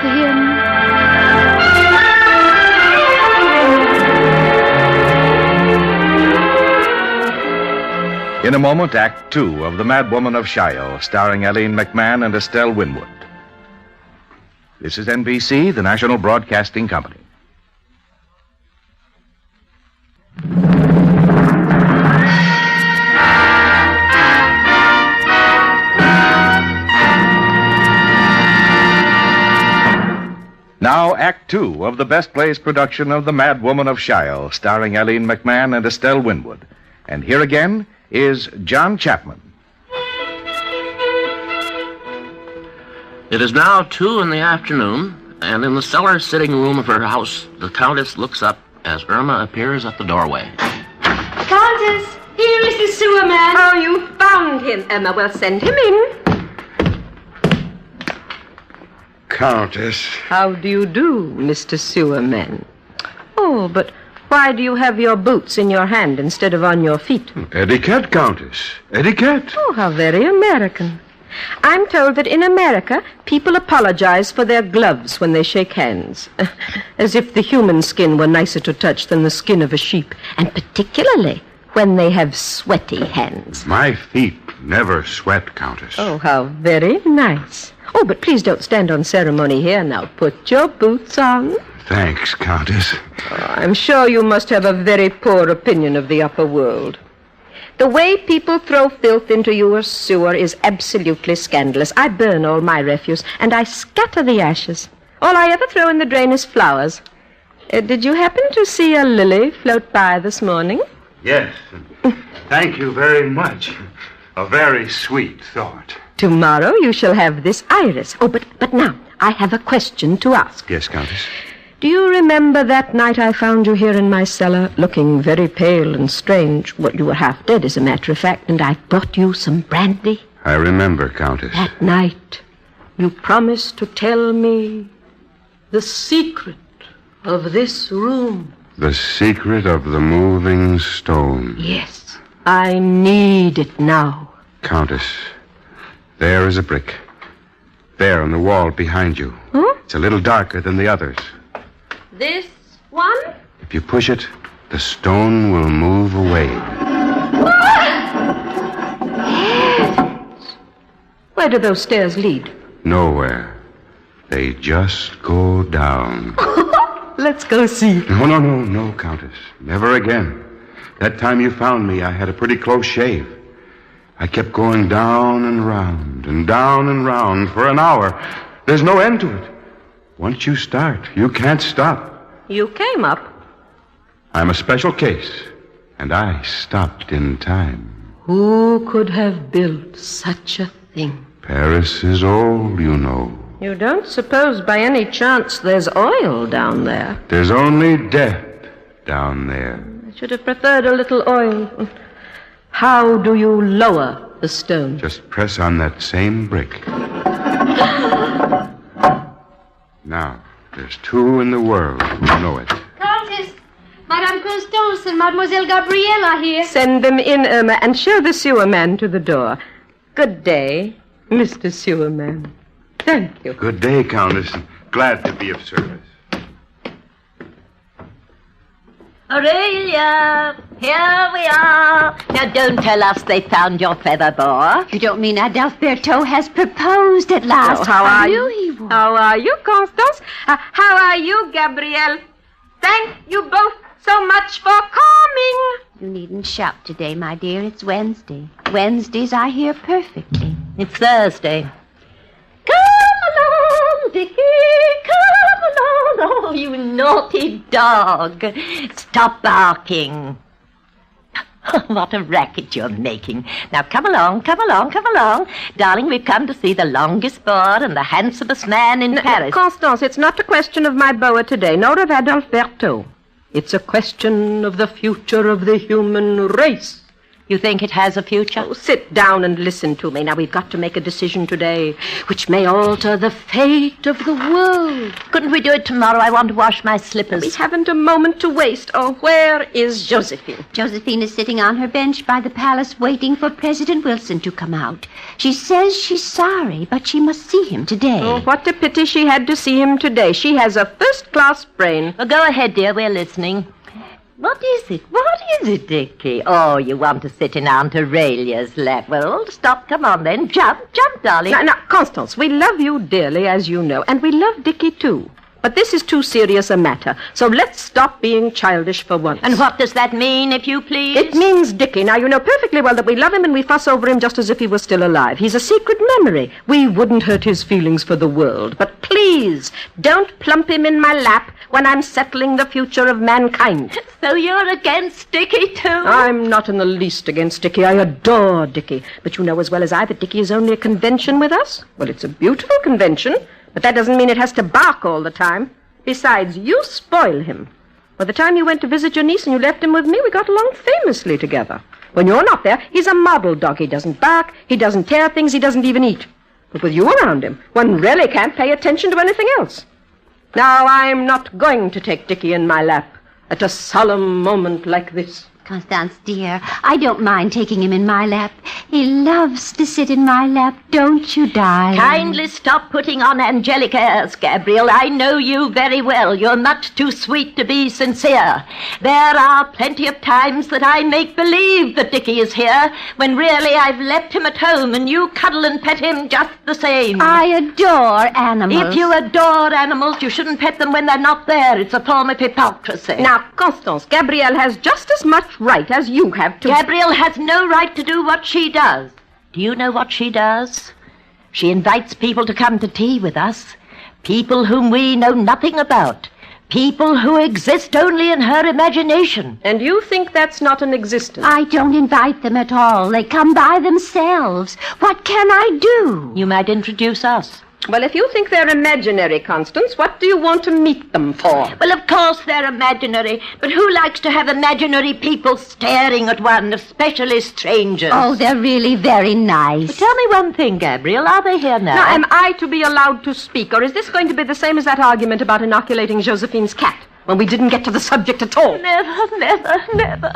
him. In a moment, Act 2 of The Mad Woman of Shiloh, starring Eileen McMahon and Estelle Winwood. This is NBC, the National Broadcasting Company. Now, Act 2 of the Best Plays production of The Mad Woman of Shiloh, starring Eileen McMahon and Estelle Winwood. And here again is John Chapman. It is now 2 p.m, and in the cellar sitting room of her house, the Countess looks up as Irma appears at the doorway. Countess, here is the sewer man. Oh, you found him, Emma. Well, send him in. Countess. How do you do, Mr. Sewerman? Oh, but why do you have your boots in your hand instead of on your feet? Etiquette, Countess. Etiquette. Oh, how very American. I'm told that in America, people apologize for their gloves when they shake hands. As if the human skin were nicer to touch than the skin of a sheep. And particularly when they have sweaty hands. My feet never sweat, Countess. Oh, how very nice. Oh, but please don't stand on ceremony here now. Put your boots on. Thanks, Countess. Oh, I'm sure you must have a very poor opinion of the upper world. The way people throw filth into your sewer is absolutely scandalous. I burn all my refuse, and I scatter the ashes. All I ever throw in the drain is flowers. Did you happen to see a lily float by this morning? Yes. Thank you very much. A very sweet thought. Tomorrow you shall have this iris. Oh, but now, I have a question to ask. Yes, Countess. Do you remember that night I found you here in my cellar, looking very pale and strange? Well, you were half dead, as a matter of fact, and I brought you some brandy. I remember, Countess. That night, you promised to tell me the secret of this room. The secret of the moving stone. Yes, I need it now. Countess, there is a brick. There on the wall behind you. Huh? It's a little darker than the others. This one? If you push it, the stone will move away. Where do those stairs lead? Nowhere. They just go down. Let's go see. No, Countess. Never again. That time you found me, I had a pretty close shave. I kept going down and round for an hour. There's no end to it. Once you start, you can't stop. You came up. I'm a special case, and I stopped in time. Who could have built such a thing? Paris is old, you know. You don't suppose by any chance there's oil down there? There's only death down there. I should have preferred a little oil. How do you lower the stone? Just press on that same brick. Now, there's two in the world who know it. Countess, Madame Constance and Mademoiselle Gabrielle are here. Send them in, Irma, and show the sewer man to the door. Good day, Mr. Sewer Man. Thank you. Good day, Countess. Glad to be of service. Aurelia, here we are. Now, don't tell us they found your feather boa. You don't mean Adalberto has proposed at last? Oh, how are you? He would. How are you, Constance? How are you, Gabrielle? Thank you both so much for coming. You needn't shout today, my dear. It's Wednesday. Wednesdays I hear perfectly. It's Thursday. Come along, Dickie, come along. Oh, you naughty dog. Stop barking. What a racket you're making. Now, come along. Darling, we've come to see the longest board and the handsomest man in Paris. Constance, it's not a question of my boa today, nor of Adalberto. It's a question of the future of the human race. You think it has a future? Oh, sit down and listen to me. Now, we've got to make a decision today which may alter the fate of the world. Couldn't we do it tomorrow? I want to wash my slippers. We haven't a moment to waste. Oh, where is Josephine? Josephine is sitting on her bench by the palace waiting for President Wilson to come out. She says she's sorry, but she must see him today. Oh, what a pity she had to see him today. She has a first-class brain. Well, go ahead, dear. We're listening. What is it, Dickie? Oh, you want to sit in Aunt Aurelia's lap. Well, stop. Come on, then. Jump, darling. Now, Constance, we love you dearly, as you know, and we love Dickie, too. But this is too serious a matter, so let's stop being childish for once. And what does that mean, if you please? It means Dickie. Now, you know perfectly well that we love him and we fuss over him just as if he was still alive. He's a secret memory. We wouldn't hurt his feelings for the world. But please, don't plump him in my lap when I'm settling the future of mankind. So you're against Dickie, too? I'm not in the least against Dickie. I adore Dickie. But you know as well as I that Dickie is only a convention with us. Well, it's a beautiful convention, but that doesn't mean it has to bark all the time. Besides, you spoil him. By the time you went to visit your niece and you left him with me, we got along famously together. When you're not there, he's a model dog. He doesn't bark, he doesn't tear things, he doesn't even eat. But with you around him, one really can't pay attention to anything else. Now, I'm not going to take Dickie in my lap at a solemn moment like this. Constance, dear, I don't mind taking him in my lap. He loves to sit in my lap, don't you, darling? Kindly stop putting on angelic airs, Gabriel. I know you very well. You're much too sweet to be sincere. There are plenty of times that I make believe that Dickie is here, when really I've left him at home and you cuddle and pet him just the same. I adore animals. If you adore animals, you shouldn't pet them when they're not there. It's a form of hypocrisy. Now, Constance, Gabrielle has just as much right as you have to... Gabrielle has no right to do what she does. Do you know what she does? She invites people to come to tea with us. People whom we know nothing about. People who exist only in her imagination. And you think that's not an existence? I don't invite them at all. They come by themselves. What can I do? You might introduce us. Well, if you think they're imaginary, Constance, what do you want to meet them for? Well, of course they're imaginary, but who likes to have imaginary people staring at one, especially strangers? Oh, they're really very nice. But tell me one thing, Gabrielle, are they here now? Am I to be allowed to speak, or is this going to be the same as that argument about inoculating Josephine's cat? when we didn't get to the subject at all. Never.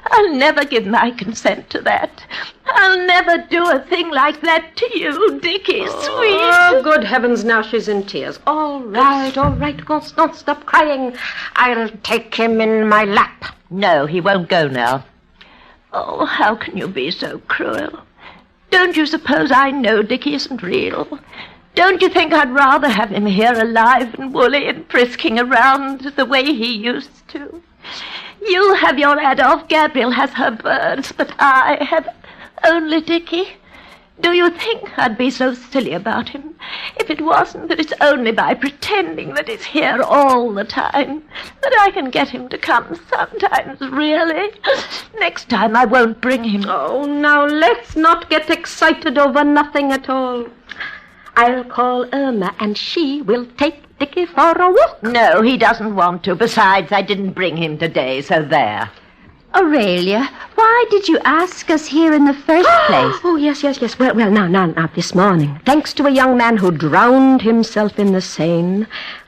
I'll never give my consent to that. I'll never do a thing like that to you, Dickie, sweet. Oh, good heavens, now she's in tears. All right. Don't stop crying. I'll take him in my lap. No, he won't go now. Oh, how can you be so cruel? Don't you suppose I know Dickie isn't real? Don't you think I'd rather have him here alive and woolly and frisking around the way he used to? You have your Adolf, Gabriel has her birds, but I have only Dickie. Do you think I'd be so silly about him if it wasn't that it's only by pretending that he's here all the time that I can get him to come sometimes, really? Next time I won't bring him. Oh, now let's not get excited over nothing at all. I'll call Irma and she will take Dickie for a walk. No, he doesn't want to. Besides, I didn't bring him today, so there. Aurelia, why did you ask us here in the first place? Oh, yes. Well, now, this morning, thanks to a young man who drowned himself in the Seine,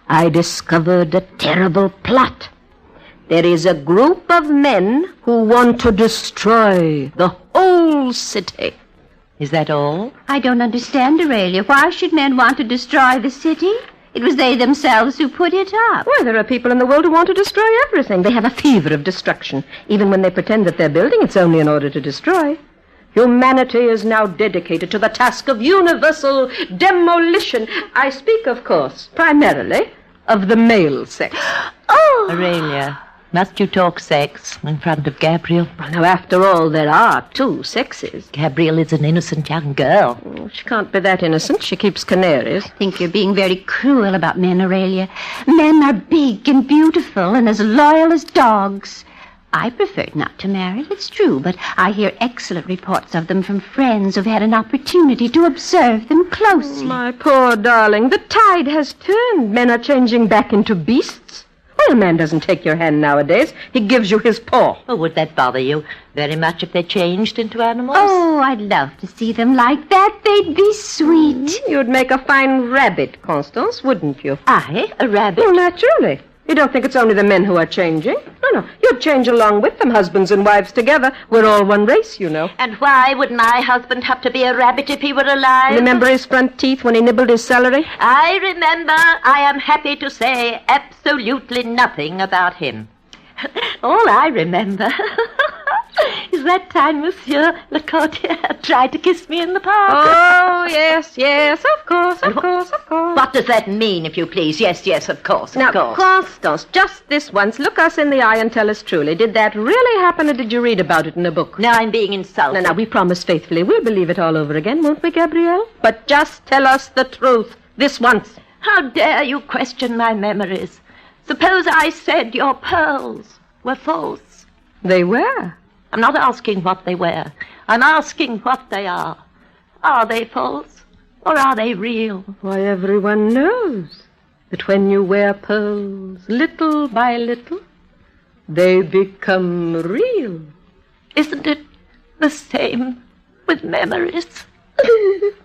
I discovered a terrible plot. There is a group of men who want to destroy the whole city. Is that all? I don't understand, Aurelia. Why should men want to destroy the city? It was they themselves who put it up. Well, there are people in the world who want to destroy everything. They have a fever of destruction. Even when they pretend that they're building, it's only in order to destroy. Humanity is now dedicated to the task of universal demolition. I speak, of course, primarily of the male sex. Oh! Aurelia, must you talk sex in front of Gabriel? Well, now, after all, there are two sexes. Gabriel is an innocent young girl. Oh, she can't be that innocent. She keeps canaries. I think you're being very cruel about men, Aurelia. Men are big and beautiful and as loyal as dogs. I prefer not to marry, it's true, but I hear excellent reports of them from friends who've had an opportunity to observe them closely. My poor darling, the tide has turned. Men are changing back into beasts. Well, a man doesn't take your hand nowadays. He gives you his paw. Oh, would that bother you very much if they changed into animals? Oh, I'd love to see them like that. They'd be sweet. You'd make a fine rabbit, Constance, wouldn't you? I? A rabbit? Oh, naturally. You don't think it's only the men who are changing? No. You'd change along with them, husbands and wives together. We're all one race, you know. And why would my husband have to be a rabbit if he were alive? Remember his front teeth when he nibbled his celery? I remember. I am happy to say absolutely nothing about him. All I remember is that time Monsieur Le Courtier tried to kiss me in the park. Oh, yes, of course. What does that mean, if you please? Yes, of course. Now, Constance, just this once, look us in the eye and tell us truly. Did that really happen, or did you read about it in a book? Now I'm being insulted. Now, we promise faithfully. We'll believe it all over again, won't we, Gabrielle? But just tell us the truth, this once. How dare you question my memories? Suppose I said your pearls were false. They were. I'm not asking what they were. I'm asking what they are. Are they false or are they real? Why, everyone knows that when you wear pearls little by little, they become real. Isn't it the same with memories?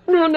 No,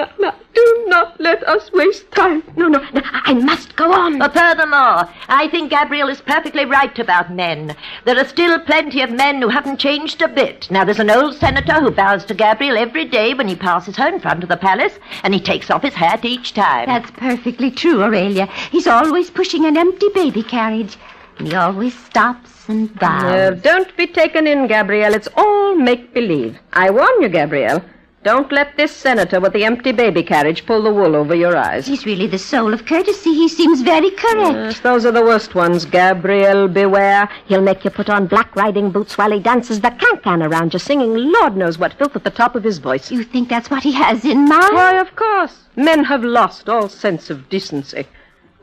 do not let us waste time. No, I must go on. But furthermore, I think Gabriel is perfectly right about men. There are still plenty of men who haven't changed a bit. Now, there's an old senator who bows to Gabriel every day when he passes her in front of the palace, and he takes off his hat each time. That's perfectly true, Aurelia. He's always pushing an empty baby carriage, and he always stops and bows. Don't be taken in, Gabrielle. It's all make-believe. I warn you, Gabrielle. Don't let this senator with the empty baby carriage pull the wool over your eyes. He's really the soul of courtesy. He seems very correct. Yes, those are the worst ones. Gabrielle, beware. He'll make you put on black riding boots while he dances the can-can around you, singing Lord knows what filth at the top of his voice. You think that's what he has in mind? Why, of course. Men have lost all sense of decency.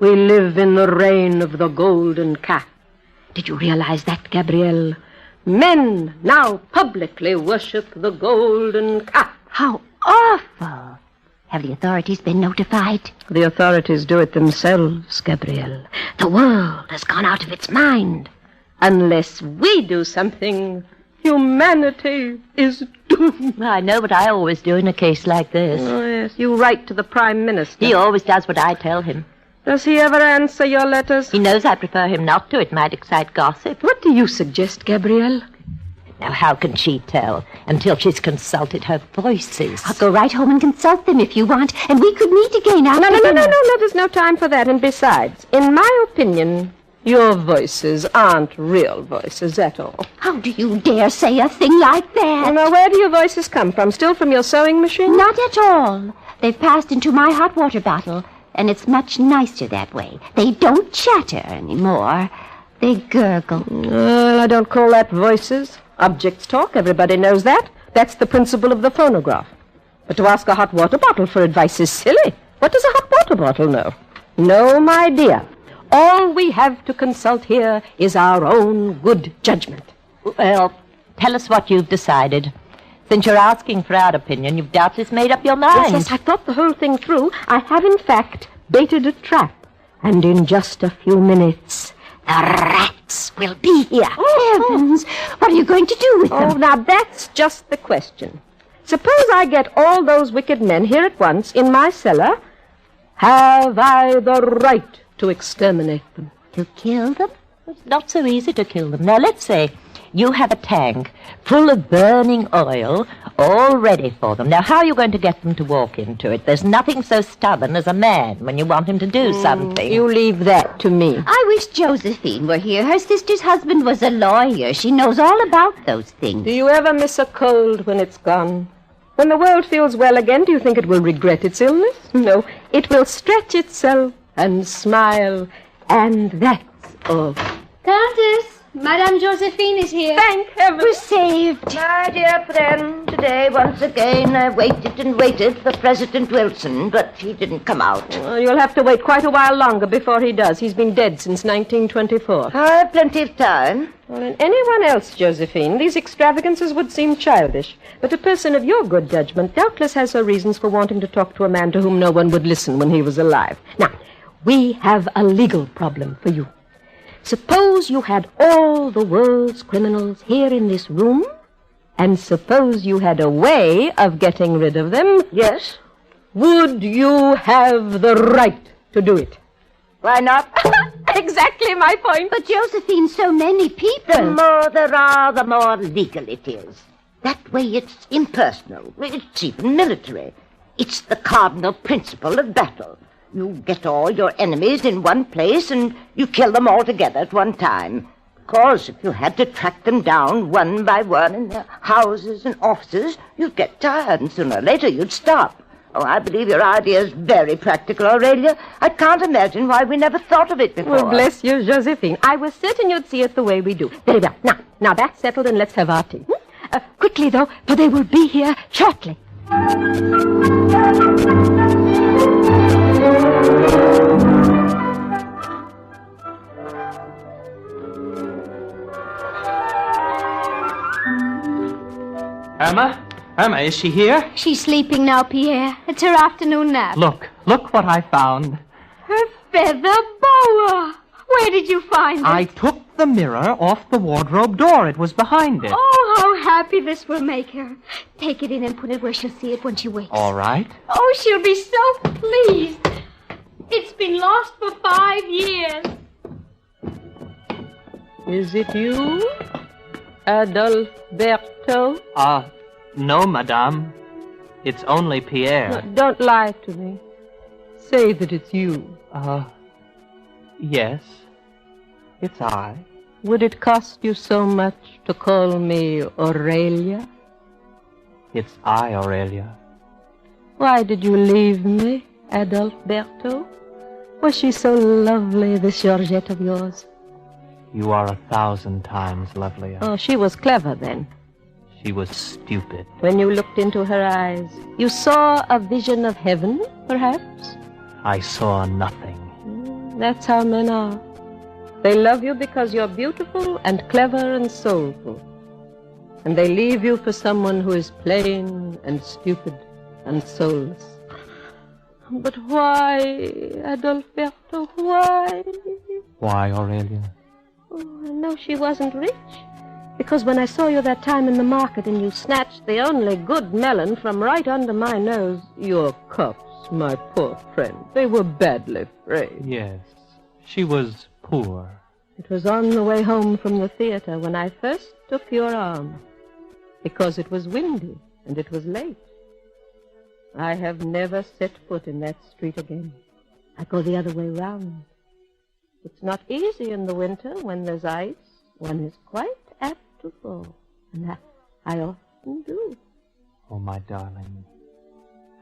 We live in the reign of the golden calf. Did you realize that, Gabrielle? Men now publicly worship the golden calf. How awful. Have the authorities been notified? The authorities do it themselves, Gabrielle. The world has gone out of its mind. Unless we do something, humanity is doomed. I know what I always do in a case like this. Oh, yes, you write to the Prime Minister. He always does what I tell him. Does he ever answer your letters? He knows I prefer him not to. It might excite gossip. What do you suggest, Gabrielle? Now, how can she tell until she's consulted her voices? I'll go right home and consult them if you want, and we could meet again after No, there's no time for that. And besides, in my opinion, your voices aren't real voices at all. How do you dare say a thing like that? Well, now, where do your voices come from? Still from your sewing machine? Not at all. They've passed into my hot water bottle, and it's much nicer that way. They don't chatter anymore. They gurgle. Well, I don't call that voices. Objects talk, everybody knows that. That's the principle of the phonograph. But to ask a hot water bottle for advice is silly. What does a hot water bottle know? No, my dear. All we have to consult here is our own good judgment. Well, tell us what you've decided. Since you're asking for our opinion, you've doubtless made up your mind. Yes, I thought the whole thing through. I have, in fact, baited a trap. And in just a few minutes, the rats will be here. Heavens! What are you going to do with them? Oh, now that's just the question. Suppose I get all those wicked men here at once in my cellar. Have I the right to exterminate them? To kill them? It's not so easy to kill them. Now, let's say you have a tank full of burning oil all ready for them. Now, how are you going to get them to walk into it? There's nothing so stubborn as a man when you want him to do something. You leave that to me. I wish Josephine were here. Her sister's husband was a lawyer. She knows all about those things. Do you ever miss a cold when it's gone? When the world feels well again, do you think it will regret its illness? No, it will stretch itself and smile, and that's all. Countess, Madame Josephine is here. Thank heaven. We're saved. My dear friend, today, once again, I waited and waited for President Wilson, but he didn't come out. Well, you'll have to wait quite a while longer before he does. He's been dead since 1924. I have plenty of time. Well, in anyone else, Josephine, these extravagances would seem childish. But a person of your good judgment doubtless has her reasons for wanting to talk to a man to whom no one would listen when he was alive. Now, we have a legal problem for you. Suppose you had all the world's criminals here in this room, and suppose you had a way of getting rid of them. Yes? Would you have the right to do it? Why not? Exactly my point. But Josephine, so many people. The more there are, the more legal it is. That way it's impersonal. It's even military. It's the cardinal principle of battle. You get all your enemies in one place and you kill them all together at one time. Of course, if you had to track them down one by one in their houses and offices, you'd get tired and sooner or later you'd stop. Oh, I believe your idea is very practical, Aurelia. I can't imagine why we never thought of it before. Well, bless you, Josephine. I was certain you'd see it the way we do. Very well. Now that's settled, and let's have our tea. Quickly, though, for they will be here shortly. Irma, is she here? She's sleeping now, Pierre. It's her afternoon nap. Look what I found. Her feather boa. Where did you find it? I took the mirror off the wardrobe door. It was behind it. Oh, how happy this will make her. Take it in and put it where she'll see it when she wakes. All right. Oh, she'll be so pleased. It's been lost for 5 years. Is it you, Adalberto? No, madame. It's only Pierre. No, don't lie to me. Say that it's you. Yes. It's I. Would it cost you so much to call me Aurelia? It's I, Aurelia. Why did you leave me, Adalberto? Was she so lovely, this Georgette of yours? You are 1,000 times lovelier. Oh, she was clever then. She was stupid. When you looked into her eyes, you saw a vision of heaven, perhaps? I saw nothing. That's how men are. They love you because you're beautiful and clever and soulful. And they leave you for someone who is plain and stupid and soulless. But why, Adalberto, why? Why, Aurelia? Oh, I know she wasn't rich. Because when I saw you that time in the market and you snatched the only good melon from right under my nose, your cups my poor friend. They were badly frayed. Yes, she was poor. It was on the way home from the theater when I first took your arm, because it was windy and it was late. I have never set foot in that street again. I go the other way round. It's not easy in the winter when there's ice. One is quite apt to fall, and I often do. Oh, my darling,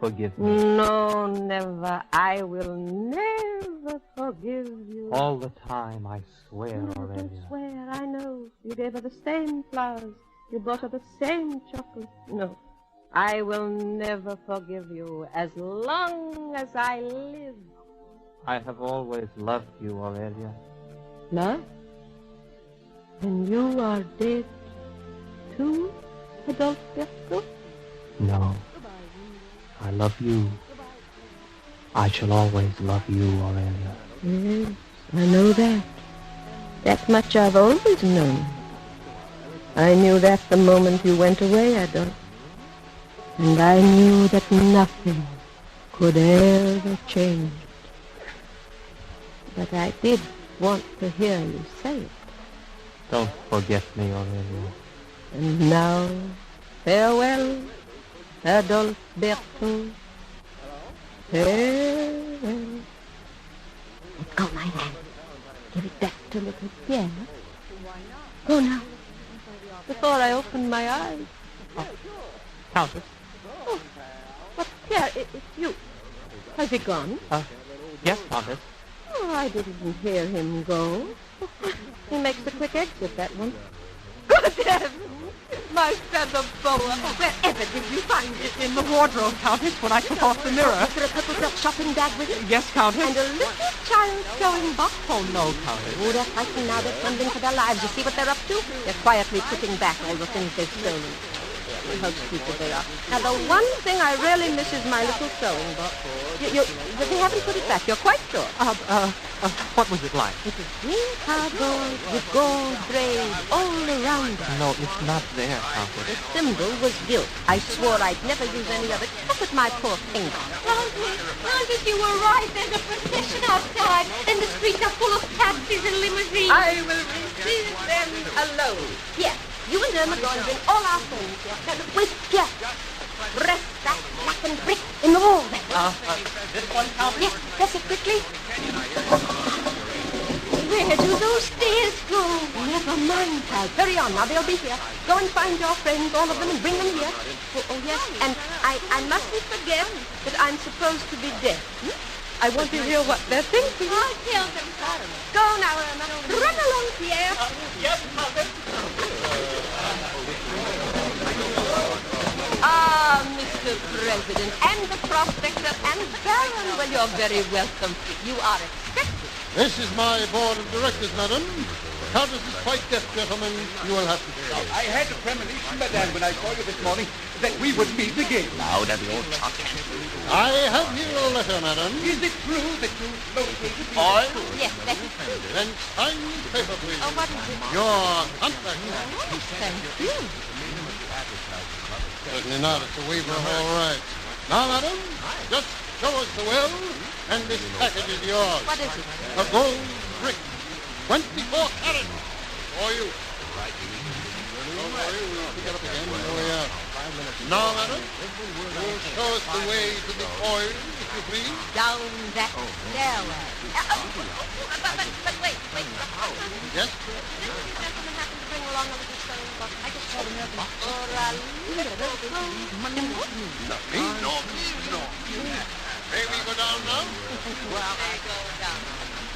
forgive me. No, never. I will never forgive you. All the time, I swear, No, Aurelia. don't swear. I know. You gave her the same flowers. You bought her the same chocolate. No, I will never forgive you as long as I live. I have always loved you, Aurelia. Love? And you are dead, too, Adolfo? No, I love you. I shall always love you, Aurelia. Yes, I know that. That much I've always known. I knew that the moment you went away, Adolf. And I knew that nothing could ever change. But I did want to hear you say it. Don't forget me, Aurelia. And now, farewell, Adolfo. Farewell. Let go my hand. Give it back to little Pierre. Go now. Before I open my eyes. Countess. Oh, but Pierre, it's you. Has he gone? Yes, Countess. Oh, I didn't hear him go. He makes a quick exit, that one. Good heavens! My feather boa. Wherever did you find it? In the wardrobe, Countess, when I took off the mirror. Was there a purple silk shopping bag with it? Yes, Countess. And a little child showing box? Oh, no, Countess. Oh, they're fighting now. They're trembling for their lives. You see what they're up to? They're quietly putting back all the things they've stolen. How stupid they are. Now, the one thing I really miss is my little sewing box. They haven't put it back. You're quite sure? What was it like? It was green cardboard with gold braid all around it. No, it's not there, Countess. The symbol was gilt. I swore I'd never use any of it. Look at my poor finger. Countess, you were right. There's a procession outside, and the streets are full of taxis and limousines. I will receive them alone. Here, you and Irma go and bring all our friends here. Now, wait, here. Press that blackened brick in the wall there. This one, Countess? Yes, press it quickly. Where do those stairs go? Never mind, pal. Hurry on. Now, they'll be here. Go and find your friends, all of them, and bring them here. Oh, yes. And I mustn't forget that I'm supposed to be dead. I want to hear what they're thinking. I'll tell them. Go now, Irma. Run along, Pierre. Yes, Countess. Ah, Mr. President, and the Prospector, and Baron. Well, you're very welcome. You are expected. This is my board of directors, madam. The Countess is quite deaf, gentlemen. You will have to stay. I had a premonition, madame, when I saw you this morning, that we would meet again. Louder, the old chocolate. I have here a letter, madam. Is it true that you located me? Oil? Yes, that is true. Then sign the paper, please. Oh, what is it? Your contract. Thank you. Certainly not. It's a waiver of all rights. Now, madam, just show us the will, and this package is yours. What is it? A gold brick. 24 carats. For you. Don't worry, we'll pick it up again when we're out. Now, madam, you'll show us the way to the oil, if you please. Down that stairway. But wait. Yes? Didn't you gentlemen happen to bring along a little sewing box? I just told him or a little symbol? No. May we go down now? Well, they go down.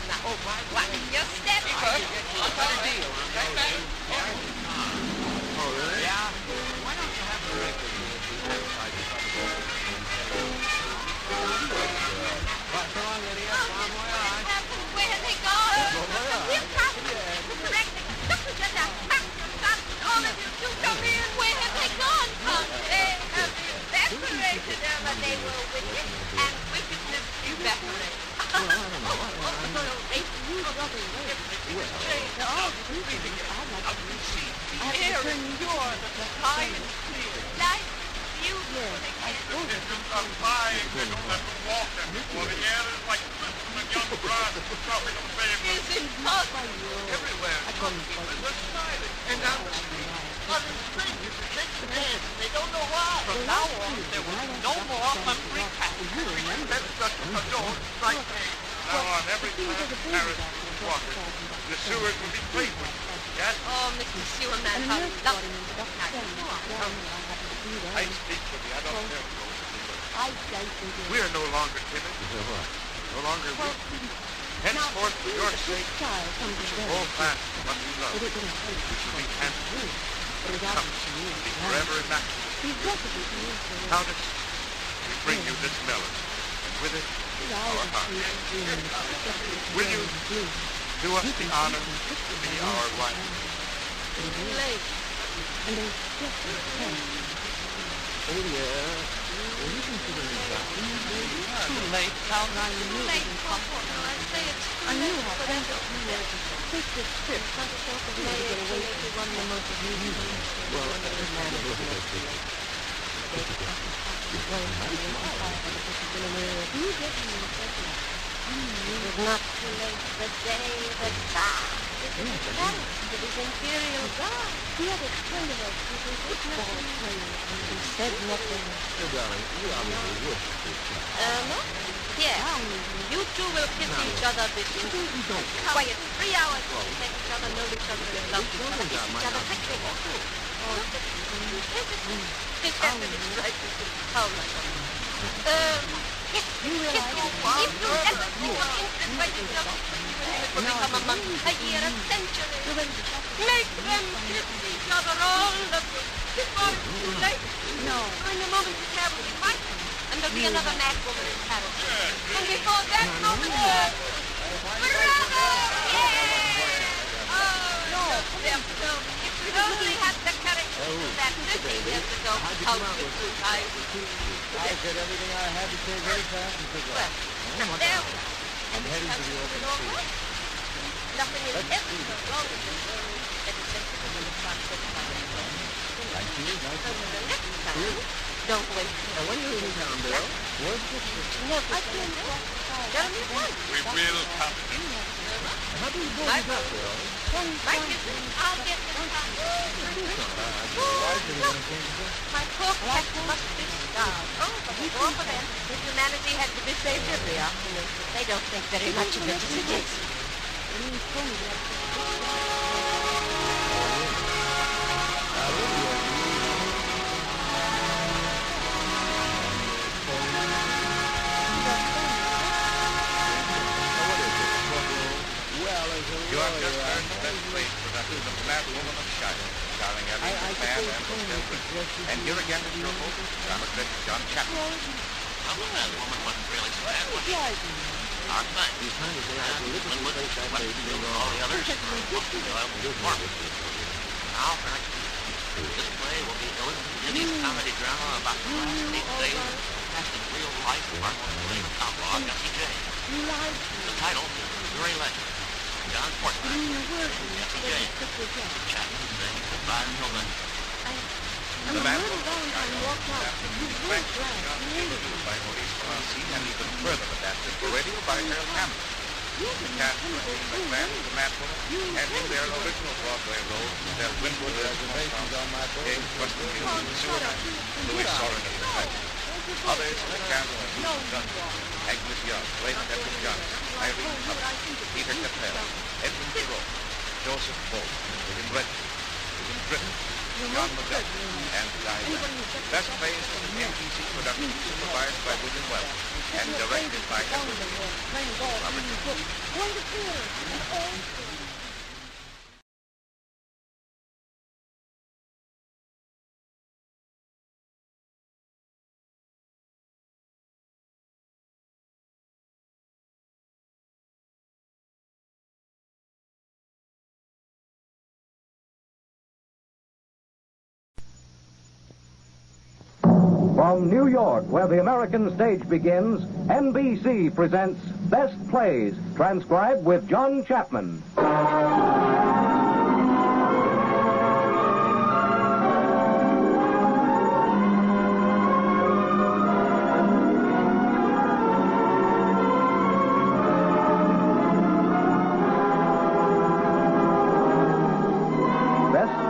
Now, what? You're stepping. What's our deal? Yeah. Why don't you have a record? What's wrong, Lydia? Where have they gone? We'll talk. All of you two come in. Where have they gone? They have evaporated, Irma. They were wicked, and wickedness evaporates. Aaron, you're the high and clear. Light, beauty, Everywhere. They're smiling. And down the street, other strangers to shake their hands. They don't know why. From now on, there will be no more hungry cats. That's just a door right there. Now on every class, Paris is water. The sewers will be clean. Yes? Oh, Mr. Sewerman, how lovely. I speak for the adult railroad. We are no longer timid. No longer weak. Henceforth, for your sake, we shall hold fast to what we love. We shall be handsome. Come, be forever immaculate. Countess, we bring you this melon, and with it, our heart. Will you do us the honor to be our wife? Oh, yeah. Too late, Countess. Too late, Papa. I say it's too late for them to do that. Take this trip. May 1881, the month of June. Well, it doesn't matter. It is not too late. The day, the time. It is palace. It is imperial guard. He had explained to us. He said nothing. Darling, you obviously wish to. No? Yes. You two will kiss each other between. Quiet. 3 hours. Take each other, know each other, and love each other. Kiss each other quickly. Oh, Chesterton is right. How much? Kiss. Kiss. If you ever think of instant waiting, it will become a month, a year, a century. Make them kiss each other all the before it's too late. No. In a moment, the hair will be white, and there'll be another mad woman in Paris. And before that moment, forever! Yeah! Oh, no. If we only had the courage to do that 50 years ago, how different I would be. I said everything I had to say very fast and quick. Well, there we are. And this country is all right. Nothing is ever so wrong in this world that is sensible in the process of our life. Thank you. So for the next time, don't wait. And when you're in town, Bill, where's the never say no. Tell me once. We will come. How do you boys up, Bill? My business, I'll get this time. My poor cat must be starved. Oh, but before for them, if humanity had to be saved every afternoon, they don't think very much of it as it is. You have just heard the best played production of The Mad Woman of Shiloh, starring Aline McMahon and Lucille Bridge. And here again is your host, drama critic John Chapman. Well, The Mad Woman wasn't really so bad, was she? Our thing. When was it? What did you do with all the others? Now, for next week, this play will be Elysian comedy drama about the last 8 days of fantastic real life Martin outlaw Jesse James. The title is Very Legend. John Portman, Jesse James, Chapman saying goodbye until then. The Mad Woman of Shiloh is adapted from the French by Maurice Francy and even further adapted for radio by Harold Hammond. The cast of Aline McMahon as the Mad Woman, and in their original Broadway roles, Del Winwood as the James Weston Hughes as the Sewerman, Louis Soren as the Knight. Others in the cast are Susan Duncan, Agnes Young, Blake Edward Johnson, Irene Hubbard, Peter Capell, Edwin Thoreau, Joseph Bolt, William Redford, William Griffith, John McGuff, and Guy Lynn. Best Plays was an NBC production supervised by William Wells and directed by Edward Robert. From New York, where the American stage begins, NBC presents Best Plays, transcribed with John Chapman.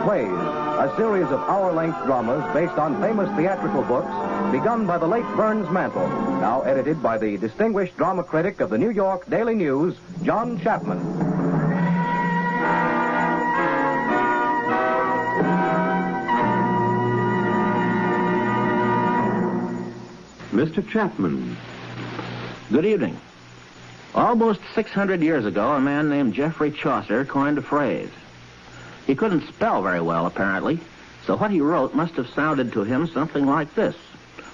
Plays, a series of hour-length dramas based on famous theatrical books begun by the late Burns Mantle, now edited by the distinguished drama critic of the New York Daily News, John Chapman. Mr. Chapman. Good evening. Almost 600 years ago, a man named Geoffrey Chaucer coined a phrase. He couldn't spell very well, apparently, so what he wrote must have sounded to him something like this.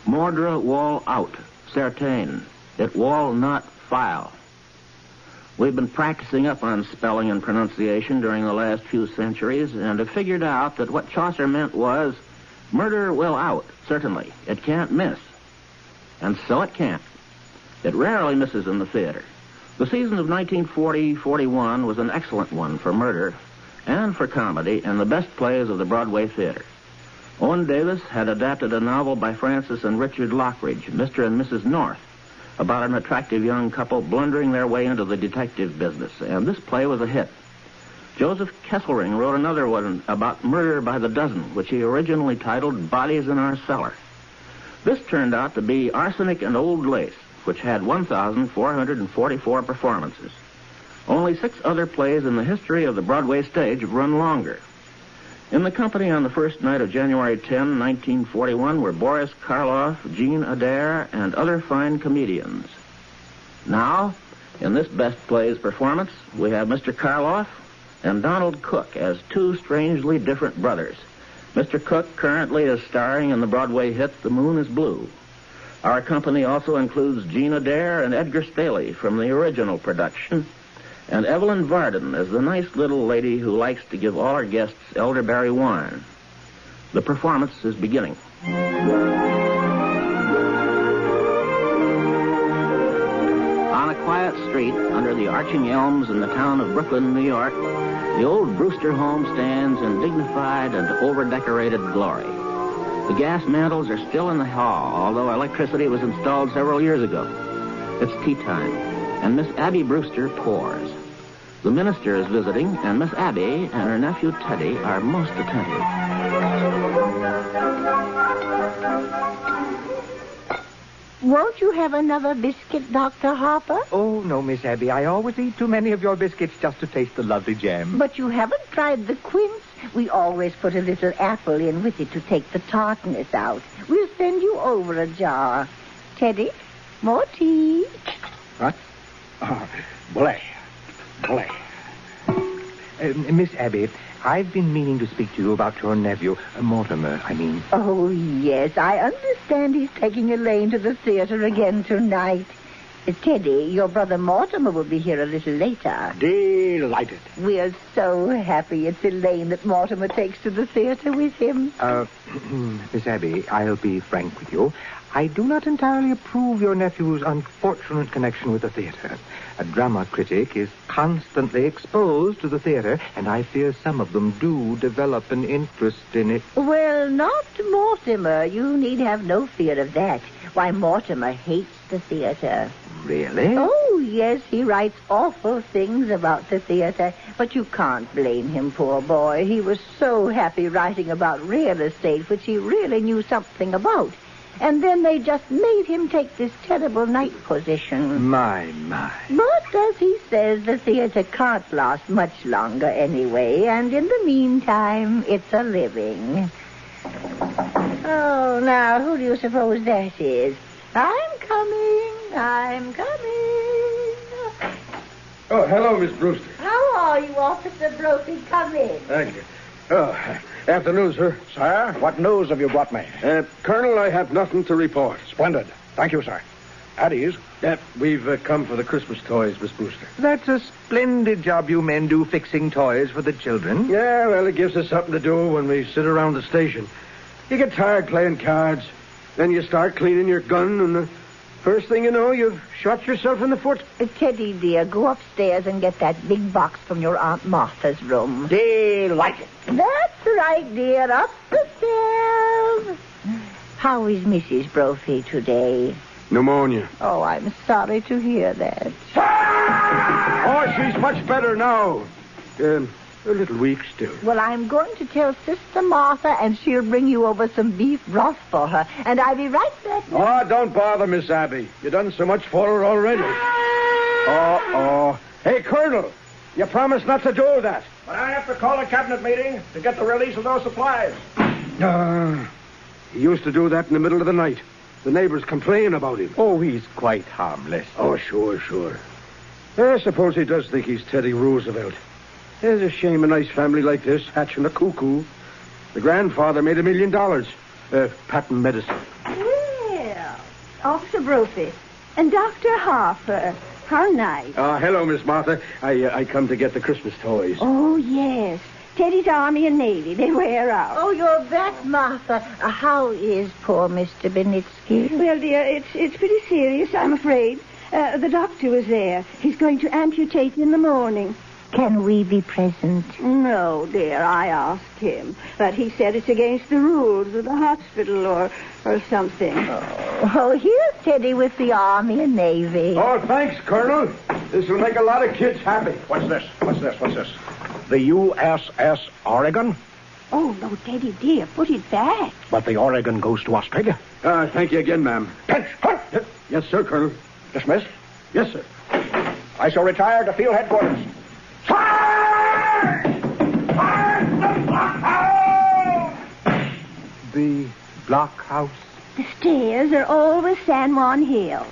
Mordre wall out, certain. It wall not file. We've been practicing up on spelling and pronunciation during the last few centuries and have figured out that what Chaucer meant was, murder will out, certainly. It can't miss. And so it can't. It rarely misses in the theater. The season of 1940-41 was an excellent one for murder and for comedy and the best plays of the Broadway theater. Owen Davis had adapted a novel by Francis and Richard Lockridge, Mr. and Mrs. North, about an attractive young couple blundering their way into the detective business, and this play was a hit. Joseph Kesselring wrote another one about murder by the dozen, which he originally titled Bodies in Our Cellar. This turned out to be Arsenic and Old Lace, which had 1,444 performances. Only 6 other plays in the history of the Broadway stage have run longer. In the company on the first night of January 10, 1941, were Boris Karloff, Jean Adair, and other fine comedians. Now, in this Best Plays performance, we have Mr. Karloff and Donald Cook as 2 strangely different brothers. Mr. Cook currently is starring in the Broadway hit The Moon is Blue. Our company also includes Jean Adair and Edgar Staley from the original production, and Evelyn Varden as the nice little lady who likes to give all her guests elderberry wine. The performance is beginning. On a quiet street under the arching elms in the town of Brooklyn, New York, the old Brewster home stands in dignified and over-decorated glory. The gas mantles are still in the hall, although electricity was installed several years ago. It's tea time, and Miss Abby Brewster pours. The minister is visiting, and Miss Abby and her nephew Teddy are most attentive. Won't you have another biscuit, Dr. Harper? Oh, no, Miss Abby. I always eat too many of your biscuits just to taste the lovely jam. But you haven't tried the quince. We always put a little apple in with it to take the tartness out. We'll send you over a jar. Teddy, more tea. What? Oh, boy. Miss Abby, I've been meaning to speak to you about your nephew, Mortimer, I mean. Oh, yes, I understand he's taking Elaine to the theater again tonight. Teddy, your brother Mortimer will be here a little later. Delighted. We're so happy it's Elaine that Mortimer takes to the theater with him. Miss Abby, I'll be frank with you. I do not entirely approve your nephew's unfortunate connection with the theater. A drama critic is constantly exposed to the theater, and I fear some of them do develop an interest in it. Well, not Mortimer. You need have no fear of that. Why, Mortimer hates the theater. Really? Oh, yes, he writes awful things about the theater, but you can't blame him, poor boy. He was so happy writing about real estate, which he really knew something about. And then they just made him take this terrible night position. My. But, as he says, the theater can't last much longer anyway, and in the meantime, it's a living. Oh, now, who do you suppose that is? I'm coming. Oh, hello, Miss Brewster. How are you, Officer Brophy? Come in. Thank you. Oh, afternoon, sir. Sir, what news have you brought me? Colonel, I have nothing to report. Splendid. Thank you, sir. At ease. We've come for the Christmas toys, Miss Brewster. That's a splendid job you men do fixing toys for the children. Yeah, well, it gives us something to do when we sit around the station. You get tired playing cards. Then you start cleaning your gun, and the first thing you know, you've shot yourself in the foot. Teddy, dear, go upstairs and get that big box from your Aunt Martha's room. Delighted. That's right, dear. Up the stairs. How is Mrs. Brophy today? Pneumonia. Oh, I'm sorry to hear that. Oh, she's much better now. A little weak still. Well, I'm going to tell Sister Martha, and she'll bring you over some beef broth for her. And I'll be right back. Oh, don't bother, Miss Abby. You've done so much for her already. Oh. Hey, Colonel, you promised not to do that. But I have to call a cabinet meeting to get the release of those supplies. He used to do that in the middle of the night. The neighbors complain about him. Oh, he's quite harmless. Oh, sure. I suppose he does think he's Teddy Roosevelt. It's a shame a nice family like this hatching a cuckoo. The grandfather made $1 million. Patent medicine. Well, Officer Brophy and Dr. Harper. How nice. Hello, Miss Martha. I come to get the Christmas toys. Oh, yes. Teddy's Army and Navy. They wear out. Oh, you're back, Martha. How is poor Mr. Benitsky? Well, dear, it's pretty serious, I'm afraid. The doctor was there. He's going to amputate in the morning. Can we be present? No, dear, I asked him. But he said it's against the rules of the hospital or something. Oh, here's Teddy with the Army and Navy. Oh, thanks, Colonel. This will make a lot of kids happy. What's this? The USS Oregon? Oh, no, Teddy, dear, put it back. But the Oregon goes to Australia. Thank you again, ma'am. Pinch, hunt! Yes, sir, Colonel. Dismissed? Yes, sir. I shall retire to field headquarters. The blockhouse? The stairs are always San Juan Hill.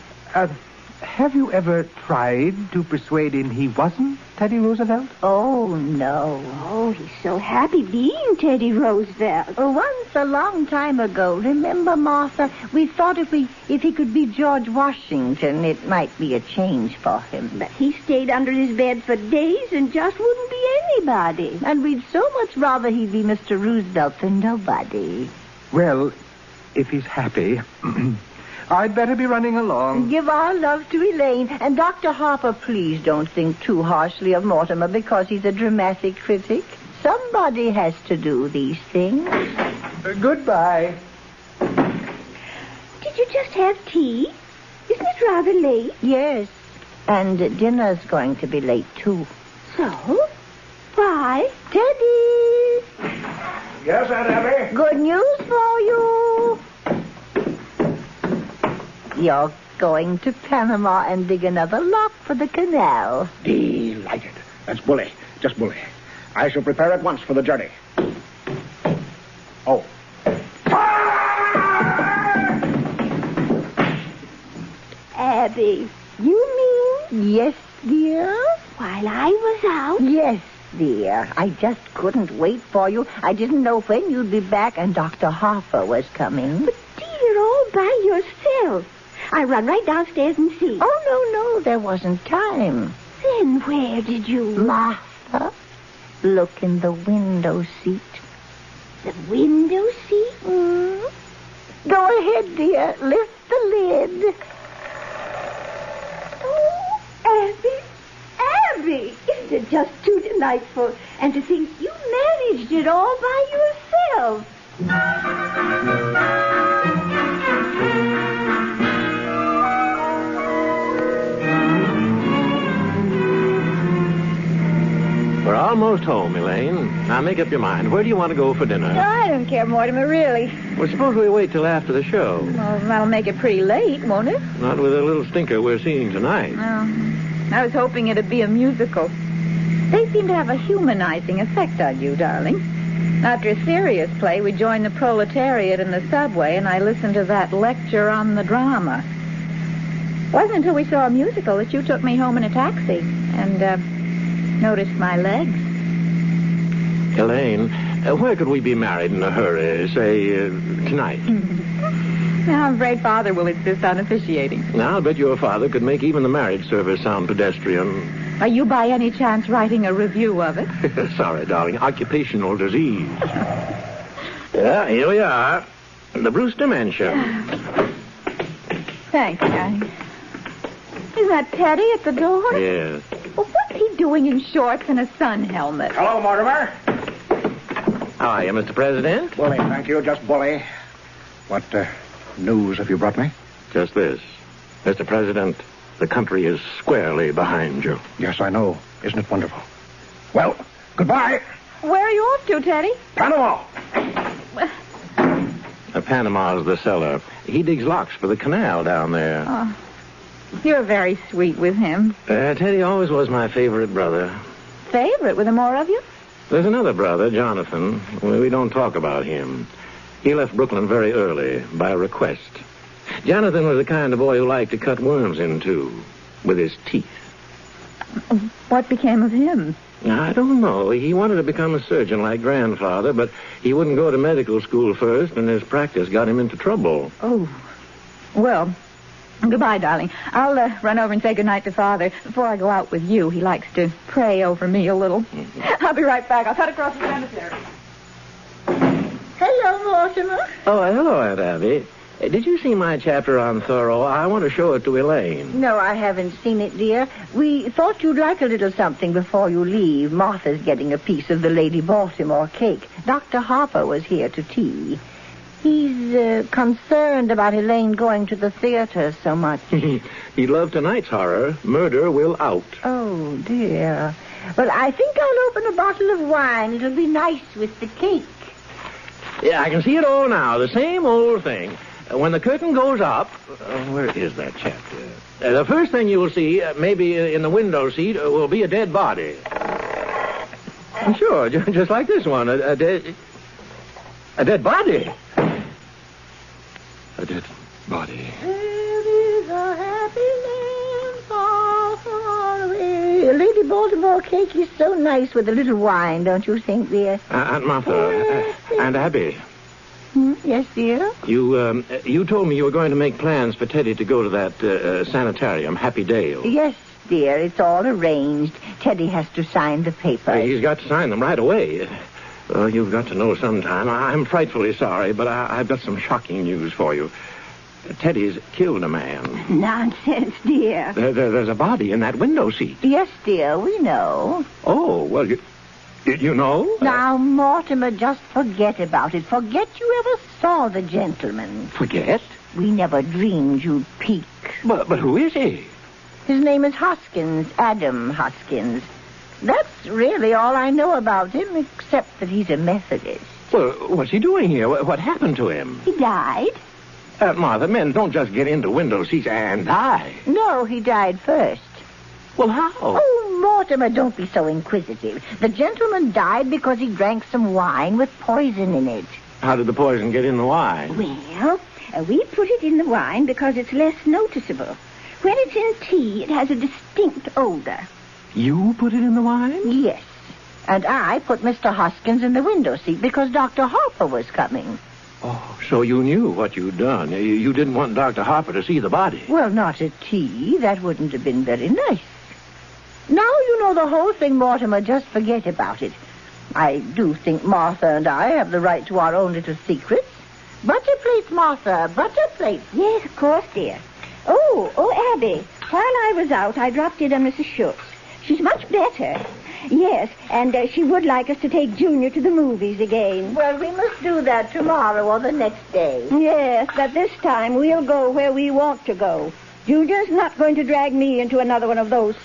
Have you ever tried to persuade him he wasn't Teddy Roosevelt? Oh, no. Oh, he's so happy being Teddy Roosevelt. Once, a long time ago, remember, Martha, we thought if he could be George Washington, it might be a change for him. But he stayed under his bed for days and just wouldn't be anybody. And we'd so much rather he'd be Mr. Roosevelt than nobody. Well, if he's happy, I'd better be running along. Give our love to Elaine. And Dr. Harper, please don't think too harshly of Mortimer because he's a dramatic critic. Somebody has to do these things. Goodbye. Did you just have tea? Isn't it rather late? Yes. And dinner's going to be late, too. So? Why? Teddy! Yes, Aunt Abby? Good news for you. You're going to Panama and dig another lock for the canal. Delighted. That's bully. Just bully. I shall prepare at once for the journey. Oh. Abby, you mean? Yes, dear. While I was out? Yes, dear. I just couldn't wait for you. I didn't know when you'd be back, and Dr. Harper was coming. But, dear, all by yourself. I run right downstairs and see. Oh, no, there wasn't time. Then where did you... Martha, look in the window seat. The window seat? Go ahead, dear. Lift the lid. Oh, Abby, isn't it just too delightful? And to think you managed it all by yourself. We're almost home, Elaine. Now make up your mind. Where do you want to go for dinner? I don't care, Mortimer, really. Well, suppose we wait till after the show. Well, that'll make it pretty late, won't it? Not with a little stinker we're seeing tonight. Oh, I was hoping it'd be a musical. They seem to have a humanizing effect on you, darling. After a serious play, we joined the proletariat in the subway, and I listened to that lecture on the drama. It wasn't until we saw a musical that you took me home in a taxi and noticed my legs. Elaine, where could we be married in a hurry? Say, tonight. Now, I'm afraid Father will insist on officiating. Now, I'll bet your father could make even the marriage service sound pedestrian. Are you by any chance writing a review of it? Sorry, darling. Occupational disease. Yeah, here we are. The Brewster Mansion. Thanks, darling. Is that Teddy at the door? Yes. Well, what's he doing in shorts and a sun helmet? Hello, Mortimer. How are you, Mr. President? Bully, thank you. Just bully. What news have you brought me? Just this. Mr. President, the country is squarely behind you. Yes, I know. Isn't it wonderful? Well, Goodbye. Where are you off to, Teddy? Panama. Panama's the cellar. He digs locks for the canal down there. Oh, you're very sweet with him. Teddy always was my favorite brother. Favorite? Were there more of you? There's another brother, Jonathan. We don't talk about him. He left Brooklyn very early, by request. Jonathan was the kind of boy who liked to cut worms in two with his teeth. What became of him? I don't know. He wanted to become a surgeon like Grandfather, but he wouldn't go to medical school first, and his practice got him into trouble. Oh. Well, goodbye, darling. I'll run over and say goodnight to Father before I go out with you. He likes to pray over me a little. Mm-hmm. I'll be right back. I'll cut across the cemetery. Hello, Mortimer. Oh, hello, Aunt Abby. Did you see my chapter on Thoreau? I want to show it to Elaine. No, I haven't seen it, dear. We thought you'd like a little something before you leave. Martha's getting a piece of the Lady Baltimore cake. Dr. Harper was here to tea. He's concerned about Elaine going to the theater so much. He loved tonight's horror. Murder Will Out. Oh, dear. Well, I think I'll open a bottle of wine. It'll be nice with the cake. Yeah, I can see it all now. The same old thing. When the curtain goes up... where is that chapter? The first thing you will see, maybe in the window seat, will be a dead body. Sure, just like this one. A dead body. A dead body. There is a happy land far, far away. Lady Baltimore cake is so nice with a little wine, don't you think, dear? Aunt Martha, Aunt Abby. Yes, dear? You told me you were going to make plans for Teddy to go to that sanitarium, Happy Dale. Yes, dear. It's all arranged. Teddy has to sign the papers. He's got to sign them right away. You've got to know sometime. I'm frightfully sorry, but I've got some shocking news for you. Teddy's killed a man. Nonsense, dear. There's a body in that window seat. Yes, dear, we know. Oh, well, you know? Now, Mortimer, just forget about it. Forget you ever saw the gentleman. Forget? We never dreamed you'd peek. But who is he? His name is Hoskins, Adam Hoskins. That's really all I know about him, except that he's a Methodist. Well, what's he doing here? What happened to him? He died. Martha, men don't just get into window seats and die. No, he died first. Well, how? Oh, Mortimer, don't be so inquisitive. The gentleman died because he drank some wine with poison in it. How did the poison get in the wine? Well, we put it in the wine because it's less noticeable. When it's in tea, it has a distinct odor. You put it in the wine? Yes. And I put Mr. Hoskins in the window seat because Dr. Harper was coming. Oh, so you knew what you'd done. You didn't want Dr. Harper to see the body. Well, not at tea. That wouldn't have been very nice. Now you know the whole thing, Mortimer. Just forget about it. I do think Martha and I have the right to our own little secrets. Butter plates, Martha. Butter plates. Yes, of course, dear. Oh, Abby. While I was out, I dropped in on Mrs. Schultz. She's much better. Yes, and she would like us to take Junior to the movies again. Well, we must do that tomorrow or the next day. Yes, but this time we'll go where we want to go. Junior's not going to drag me into another one of those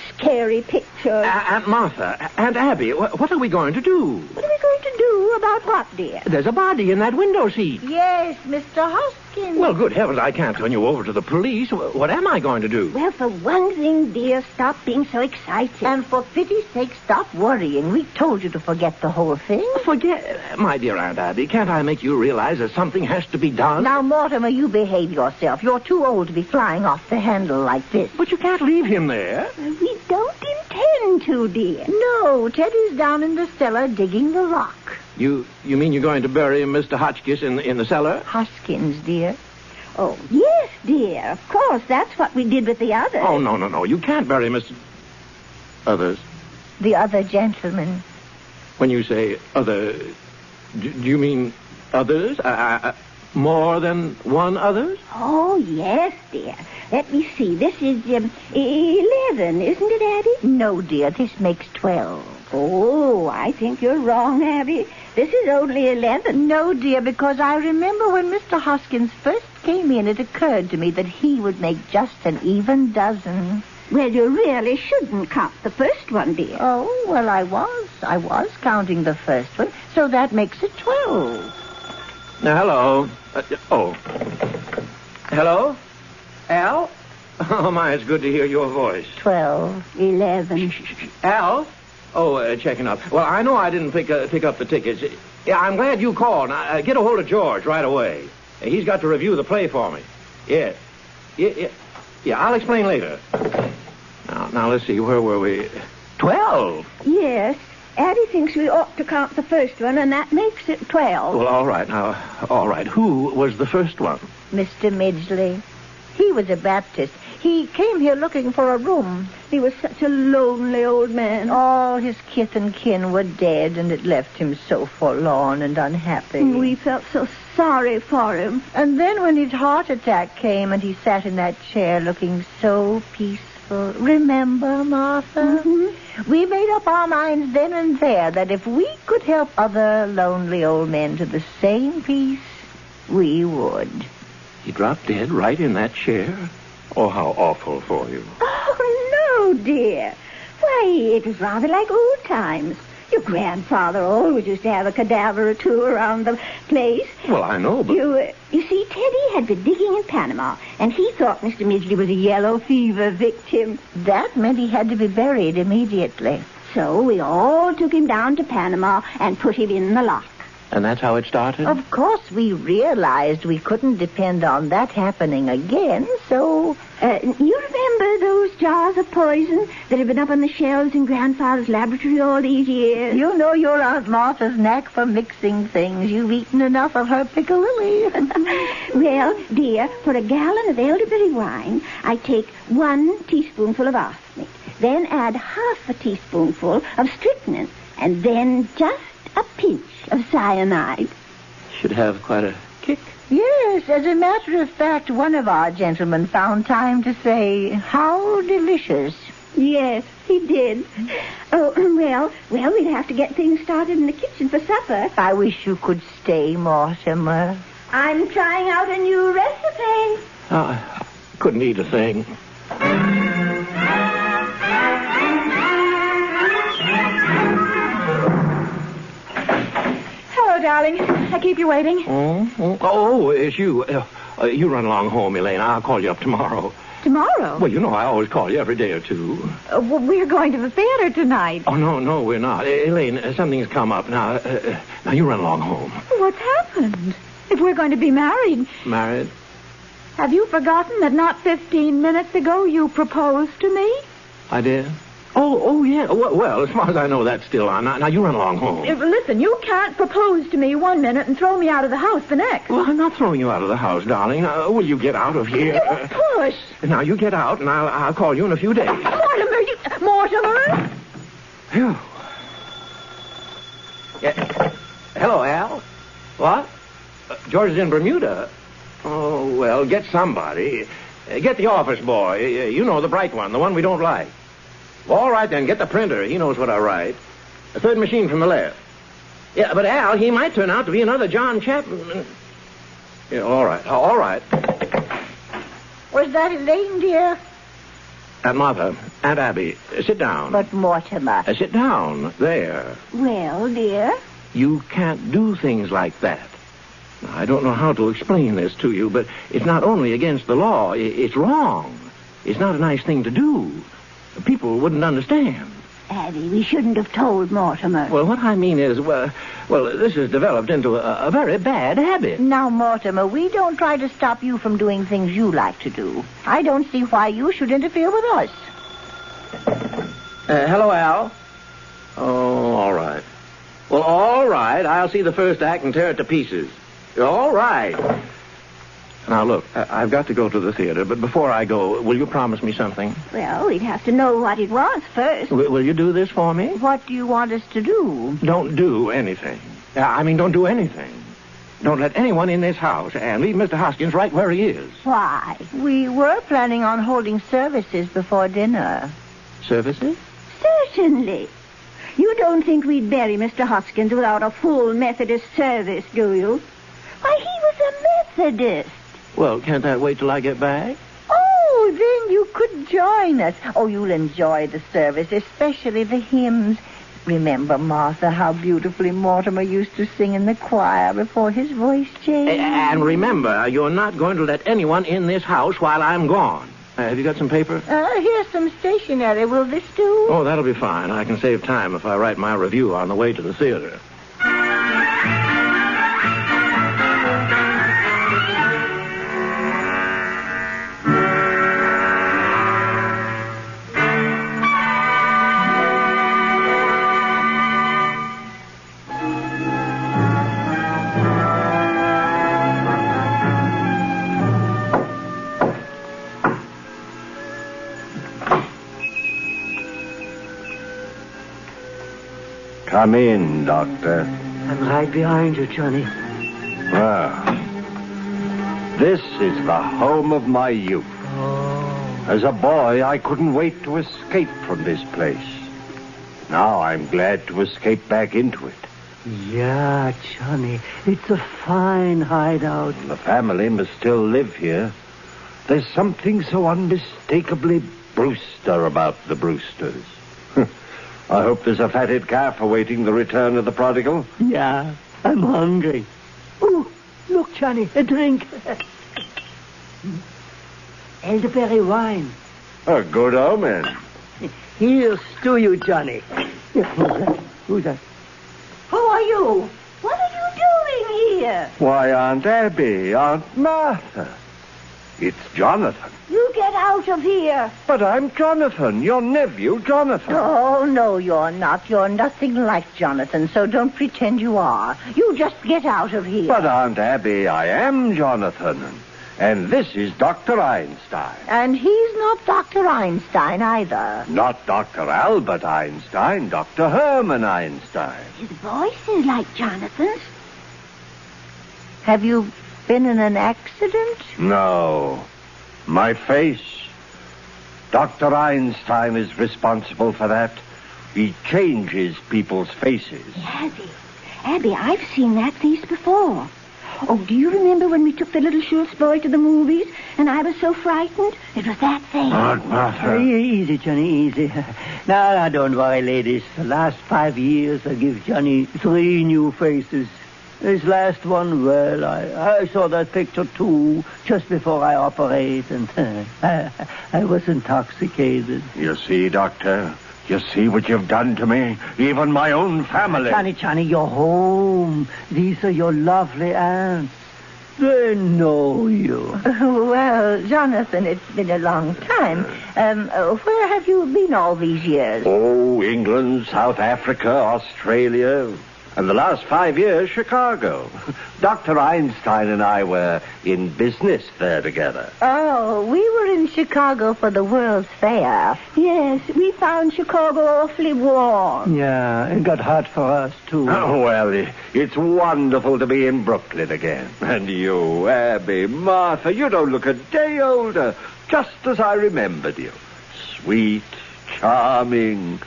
scary pictures. Aunt Martha, Aunt Abby, what are we going to do? What are we going to do about what, dear? There's a body in that window seat. Yes, Mr. Hoskins. Well, good heavens, I can't turn you over to the police. What am I going to do? Well, for one thing, dear, stop being so excited. And for pity's sake, stop worrying. We told you to forget the whole thing. Forget? My dear Aunt Abby, can't I make you realize that something has to be done? Now, Mortimer, you behave yourself. You're too old to be flying off the handle like this. But you can't leave him there. We don't intend to, dear. No, Teddy's down in the cellar digging the rock. You mean you're going to bury Mr. Hotchkiss in the cellar? Hoskins, dear. Oh, yes, dear. Of course, that's what we did with the others. Oh, no. You can't bury Mr. Others. The other gentleman. When you say other, do you mean others? More than one others? Oh, yes, dear. Let me see. This is 11, isn't it, Abby? No, dear. This makes 12. Oh, I think you're wrong, Abby. This is only 11. No, dear, because I remember when Mr. Hoskins first came in, it occurred to me that he would make just an even dozen. Well, you really shouldn't count the first one, dear. Oh, well, I was counting the first one, so that makes it 12. Now, hello. Hello? Al? Oh, my, it's good to hear your voice. 12, 11. Al? Oh, checking up. Well, I know I didn't pick up the tickets. Yeah, I'm glad you called. Now, get a hold of George right away. He's got to review the play for me. Yeah, I'll explain later. Now, let's see, where were we? 12? Yes. Addie thinks we ought to count the first one, and that makes it 12. Well, all right. Now, all right. Who was the first one? Mr. Midgley. He was a Baptist. He came here looking for a room. He was such a lonely old man. All his kith and kin were dead, and it left him so forlorn and unhappy. We felt so sorry for him. And then when his heart attack came and he sat in that chair looking so peaceful. Remember, Martha? Mm-hmm. We made up our minds then and there that if we could help other lonely old men to the same peace, we would. He dropped dead right in that chair? Oh, how awful for you. Oh, no, dear. Why, it was rather like old times. Your grandfather always used to have a cadaver or two around the place. Well, I know, but... You see, Teddy had been digging in Panama, and he thought Mr. Midgley was a yellow fever victim. That meant he had to be buried immediately. So we all took him down to Panama and put him in the lock. And that's how it started? Of course, we realized we couldn't depend on that happening again, so... You remember those jars of poison that have been up on the shelves in Grandfather's laboratory all these years? You know your Aunt Martha's knack for mixing things. You've eaten enough of her piccalilli. Well, dear, for a gallon of elderberry wine, I take 1 teaspoonful of arsenic, then add half a teaspoonful of strychnine, and then just a pinch of cyanide. Should have quite a kick. Yes, as a matter of fact, one of our gentlemen found time to say, "How delicious." Yes, he did. Oh, well, we'd have to get things started in the kitchen for supper. I wish you could stay, Mortimer. I'm trying out a new recipe. I couldn't eat a thing. Darling, I keep you waiting. Oh, it's you. You run along home, Elaine. I'll call you up tomorrow. Tomorrow? Well, you know I always call you every day or two. Well, we're going to the theater tonight. Oh, no, we're not. Elaine, something's come up. Now you run along home. What's happened? If we're going to be married... Married? Have you forgotten that not 15 minutes ago you proposed to me? I did? Oh, yeah. Well, as far as I know, that's still on. Now, you run along home. Listen, you can't propose to me 1 minute and throw me out of the house the next. Well, I'm not throwing you out of the house, darling. Will you get out of here? You push. Now, you get out, and I'll call you in a few days. Mortimer! Phew. Yeah. Hello, Al. What? George is in Bermuda. Oh, well, get somebody. Get the office boy. You know, the bright one, the one we don't like. All right, then, get the printer. He knows what I write. The third machine from the left. Yeah, but Al, he might turn out to be another John Chapman. Yeah, all right. Was that Elaine, dear? Aunt Martha, Aunt Abby, sit down. But Mortimer... sit down. There. Well, dear? You can't do things like that. Now, I don't know how to explain this to you, but it's not only against the law. It's wrong. It's not a nice thing to do. People wouldn't understand. Abby, we shouldn't have told Mortimer. Well, what I mean is, well, this has developed into a very bad habit. Now, Mortimer, we don't try to stop you from doing things you like to do. I don't see why you should interfere with us. Hello, Al. Oh, all right. Well, all right. I'll see the first act and tear it to pieces. All right. Now, look, I've got to go to the theater, but before I go, will you promise me something? Well, we'd have to know what it was first. Will you do this for me? What do you want us to do? Don't do anything. Don't do anything. Don't let anyone in this house, and leave Mr. Hoskins right where he is. Why? We were planning on holding services before dinner. Services? Certainly. You don't think we'd bury Mr. Hoskins without a full Methodist service, do you? Why, he was a Methodist. Well, can't that wait till I get back? Oh, then you could join us. Oh, you'll enjoy the service, especially the hymns. Remember, Martha, how beautifully Mortimer used to sing in the choir before his voice changed? And remember, you're not going to let anyone in this house while I'm gone. Have you got some paper? Here's some stationery. Will this do? Oh, that'll be fine. I can save time if I write my review on the way to the theater. Come in, Doctor. I'm right behind you, Johnny. Well, this is the home of my youth. Oh. As a boy, I couldn't wait to escape from this place. Now I'm glad to escape back into it. Yeah, Johnny, it's a fine hideout. The family must still live here. There's something so unmistakably Brewster about the Brewsters. I hope there's a fatted calf awaiting the return of the prodigal. Yeah, I'm hungry. Oh, look, Johnny, a drink. Elderberry wine. A good omen. Here's to you, Johnny. Who's that? Who are you? What are you doing here? Why, Aunt Abby, Aunt Martha. It's Jonathan. You get out of here. But I'm Jonathan, your nephew, Jonathan. Oh, no, you're not. You're nothing like Jonathan, so don't pretend you are. You just get out of here. But, Aunt Abby, I am Jonathan. And this is Dr. Einstein. And he's not Dr. Einstein either. Not Dr. Albert Einstein, Dr. Herman Einstein. His voice is like Jonathan's. Have you been in an accident? No. My face. Dr. Einstein is responsible for that. He changes people's faces. Abby, I've seen that face before. Oh, do you remember when we took the little Schultz boy to the movies and I was so frightened? It was that face. Aunt Martha. Easy, Johnny, easy. Now, don't worry, ladies. The last 5 years, I give Johnny 3 new faces. This last one, well, I saw that picture, too, just before I operate, and I was intoxicated. You see, Doctor? You see what you've done to me? Even my own family. Johnny, you're home. These are your lovely aunts. They know you. Well, Jonathan, it's been a long time. Where have you been all these years? Oh, England, South Africa, Australia. And the last 5 years, Chicago. Dr. Einstein and I were in business there together. Oh, we were in Chicago for the World's Fair. Yes, we found Chicago awfully warm. Yeah, it got hot for us, too. Oh, well, it's wonderful to be in Brooklyn again. And you, Abby, Martha, you don't look a day older. Just as I remembered you. Sweet, charming,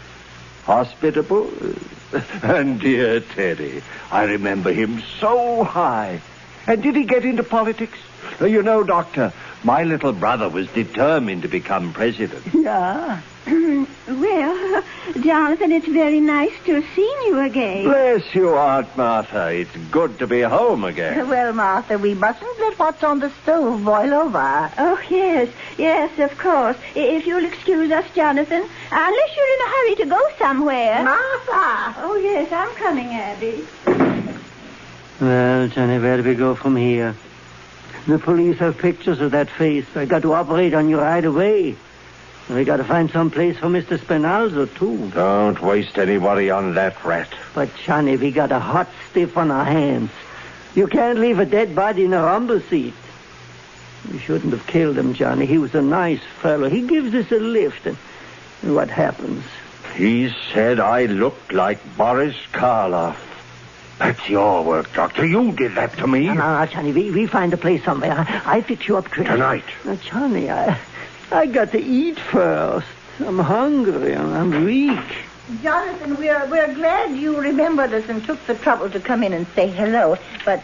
hospitable. And dear Teddy, I remember him so high. And did he get into politics? You know, Doctor, my little brother was determined to become president. Yeah. Well, Jonathan, it's very nice to have seen you again. Bless you, Aunt Martha. It's good to be home again. Well, Martha, we mustn't let what's on the stove boil over. Oh, yes, of course. If you'll excuse us, Jonathan, unless you're in a hurry to go somewhere. Martha! Oh, yes, I'm coming, Abby. Well, Johnny, where do we go from here? The police have pictures of that face. I got to operate on you right away. We got to find some place for Mr. Spinalzo, too. Don't waste any worry on that rat. But, Johnny, we got a hot stiff on our hands. You can't leave a dead body in a rumble seat. We shouldn't have killed him, Johnny. He was a nice fellow. He gives us a lift, and what happens? He said I looked like Boris Karloff. That's your work, Doctor. You did that to me. No, Johnny, we find a place somewhere. I fix you up quick. Tonight. Now, Johnny, I got to eat first. I'm hungry. I'm weak. Jonathan, we're glad you remembered us and took the trouble to come in and say hello. But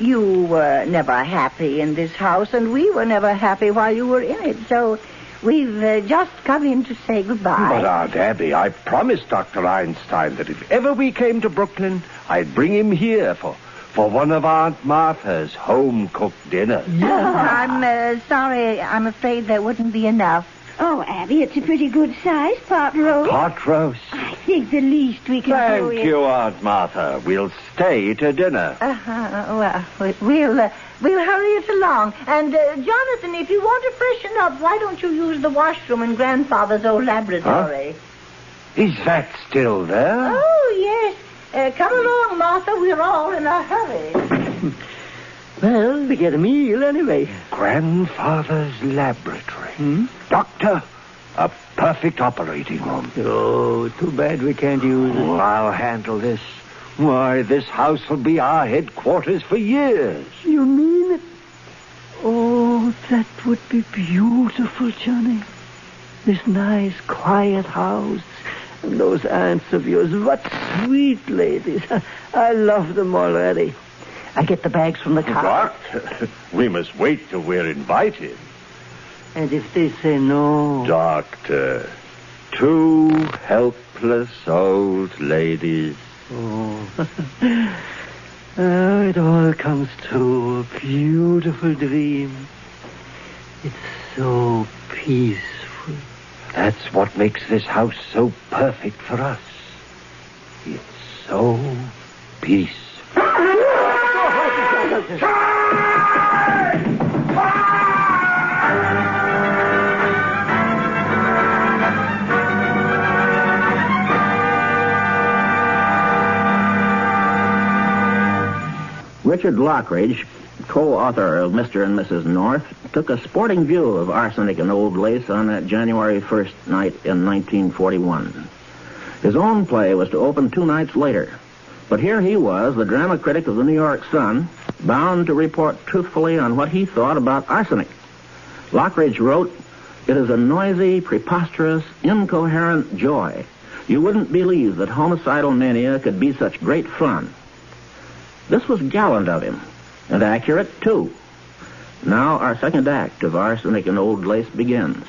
you were never happy in this house, and we were never happy while you were in it. So We've just come in to say goodbye. But, Aunt Abby, I promised Dr. Einstein that if ever we came to Brooklyn, I'd bring him here for one of Aunt Martha's home-cooked dinners. I'm sorry. I'm afraid there wouldn't be enough. Oh, Abby, it's a pretty good size pot roast. Pot roast? I think the least we can do is... Thank you, Aunt Martha. We'll stay to dinner. Well, we'll hurry it along. And, Jonathan, if you want to freshen up, why don't you use the washroom in Grandfather's old laboratory? Huh? Is that still there? Oh, yes. Come along, Martha. We're all in a hurry. Well, we get a meal anyway. Grandfather's laboratory. Doctor, a perfect operating room. Oh, too bad we can't use it. Oh, I'll handle this. Why, this house will be our headquarters for years. You mean it? Oh, that would be beautiful, Johnny. This nice, quiet house. And those aunts of yours, what sweet ladies. I love them already. I get the bags from the car. Doctor, we must wait till we're invited. And if they say no... Doctor, two helpless old ladies. Oh. It all comes true. A beautiful dream. It's so peaceful. That's what makes this house so perfect for us. It's so peaceful. Richard Lockridge, co-author of Mr. and Mrs. North, took a sporting view of Arsenic and Old Lace on that January 1st night in 1941. His own play was to open 2 nights later. But here he was, the drama critic of the New York Sun, bound to report truthfully on what he thought about arsenic. Lockridge wrote, "It is a noisy, preposterous, incoherent joy. You wouldn't believe that homicidal mania could be such great fun." This was gallant of him, and accurate, too. Now our second act of Arsenic and Old Lace begins.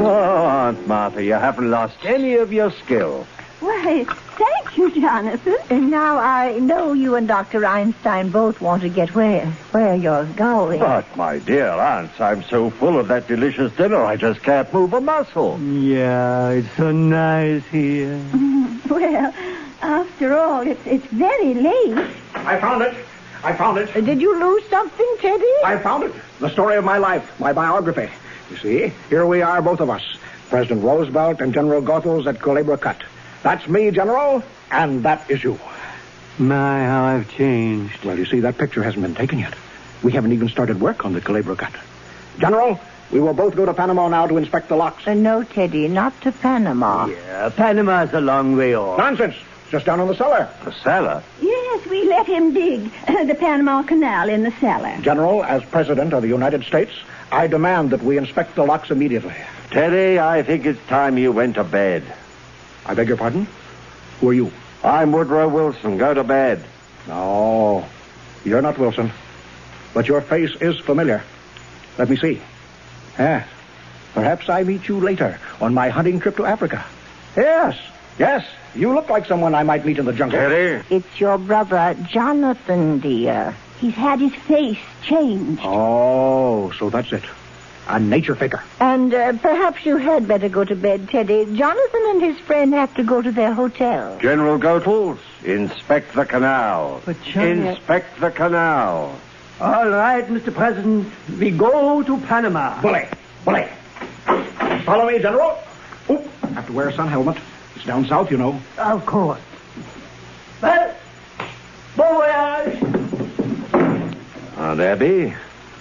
Aunt Martha, you haven't lost any of your skill. Why, thank you, Jonathan. And now I know you and Dr. Einstein both want to get where you're going. But, my dear aunts, I'm so full of that delicious dinner, I just can't move a muscle. Yeah, it's so nice here. Well, after all, it's very late. I found it. Did you lose something, Teddy? I found it. The story of my life, my biography. You see, here we are, both of us. President Roosevelt and General Goethals at Culebra Cut. That's me, General, and that is you. My, how I've changed. Well, you see, that picture hasn't been taken yet. We haven't even started work on the Culebra Cut. General, we will both go to Panama now to inspect the locks. No, Teddy, not to Panama. Yeah, Panama's a long way off. Nonsense. Just down in the cellar. The cellar? Yes, we let him dig the Panama Canal in the cellar. General, as President of the United States, I demand that we inspect the locks immediately. Teddy, I think it's time you went to bed. I beg your pardon? Who are you? I'm Woodrow Wilson. Go to bed. No, you're not Wilson. But your face is familiar. Let me see. Yes. Perhaps I meet you later on my hunting trip to Africa. Yes. You look like someone I might meet in the jungle. Teddy? It's your brother, Jonathan, dear. He's had his face changed. Oh, so that's it. A nature faker. And perhaps you had better go to bed, Teddy. Jonathan and his friend have to go to their hotel. General Goethals, inspect the canal. But Johnny... Inspect the canal. All right, Mr. President. We go to Panama. Bully. Follow me, General. Oop, have to wear a sun helmet. It's down south, you know. Of course. Well, bon voyage. Aunt Abby,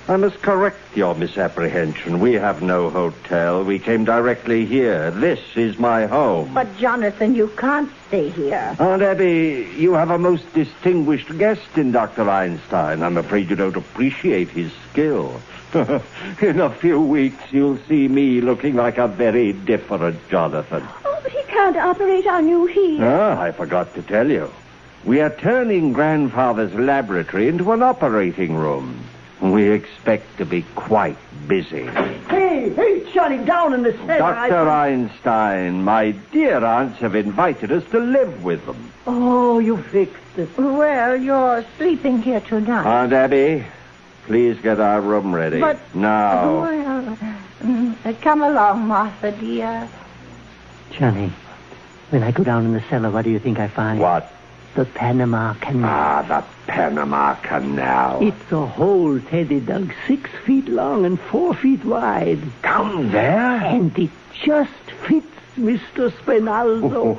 I must correct your misapprehension. We have no hotel. We came directly here. This is my home. But, Jonathan, you can't stay here. Aunt Abby, you have a most distinguished guest in Dr. Einstein. I'm afraid you don't appreciate his skill. In a few weeks, you'll see me looking like a very different Jonathan. Oh, but he can't operate on you here. Ah, I forgot to tell you. We are turning Grandfather's laboratory into an operating room. We expect to be quite busy. Hey, Johnny, down in the cellar. Dr. Einstein, my dear aunts have invited us to live with them. Oh, you fixed it. Well, you're sleeping here tonight. Aunt Abby, please get our room ready. But... Now. Well, come along, Martha, dear. Johnny, when I go down in the cellar, what do you think I find? What? The Panama Canal. Ah, the Panama Canal. It's a hole Teddy dug 6 feet long and 4 feet wide. Down there? And it just fits Mr. Spinalzo.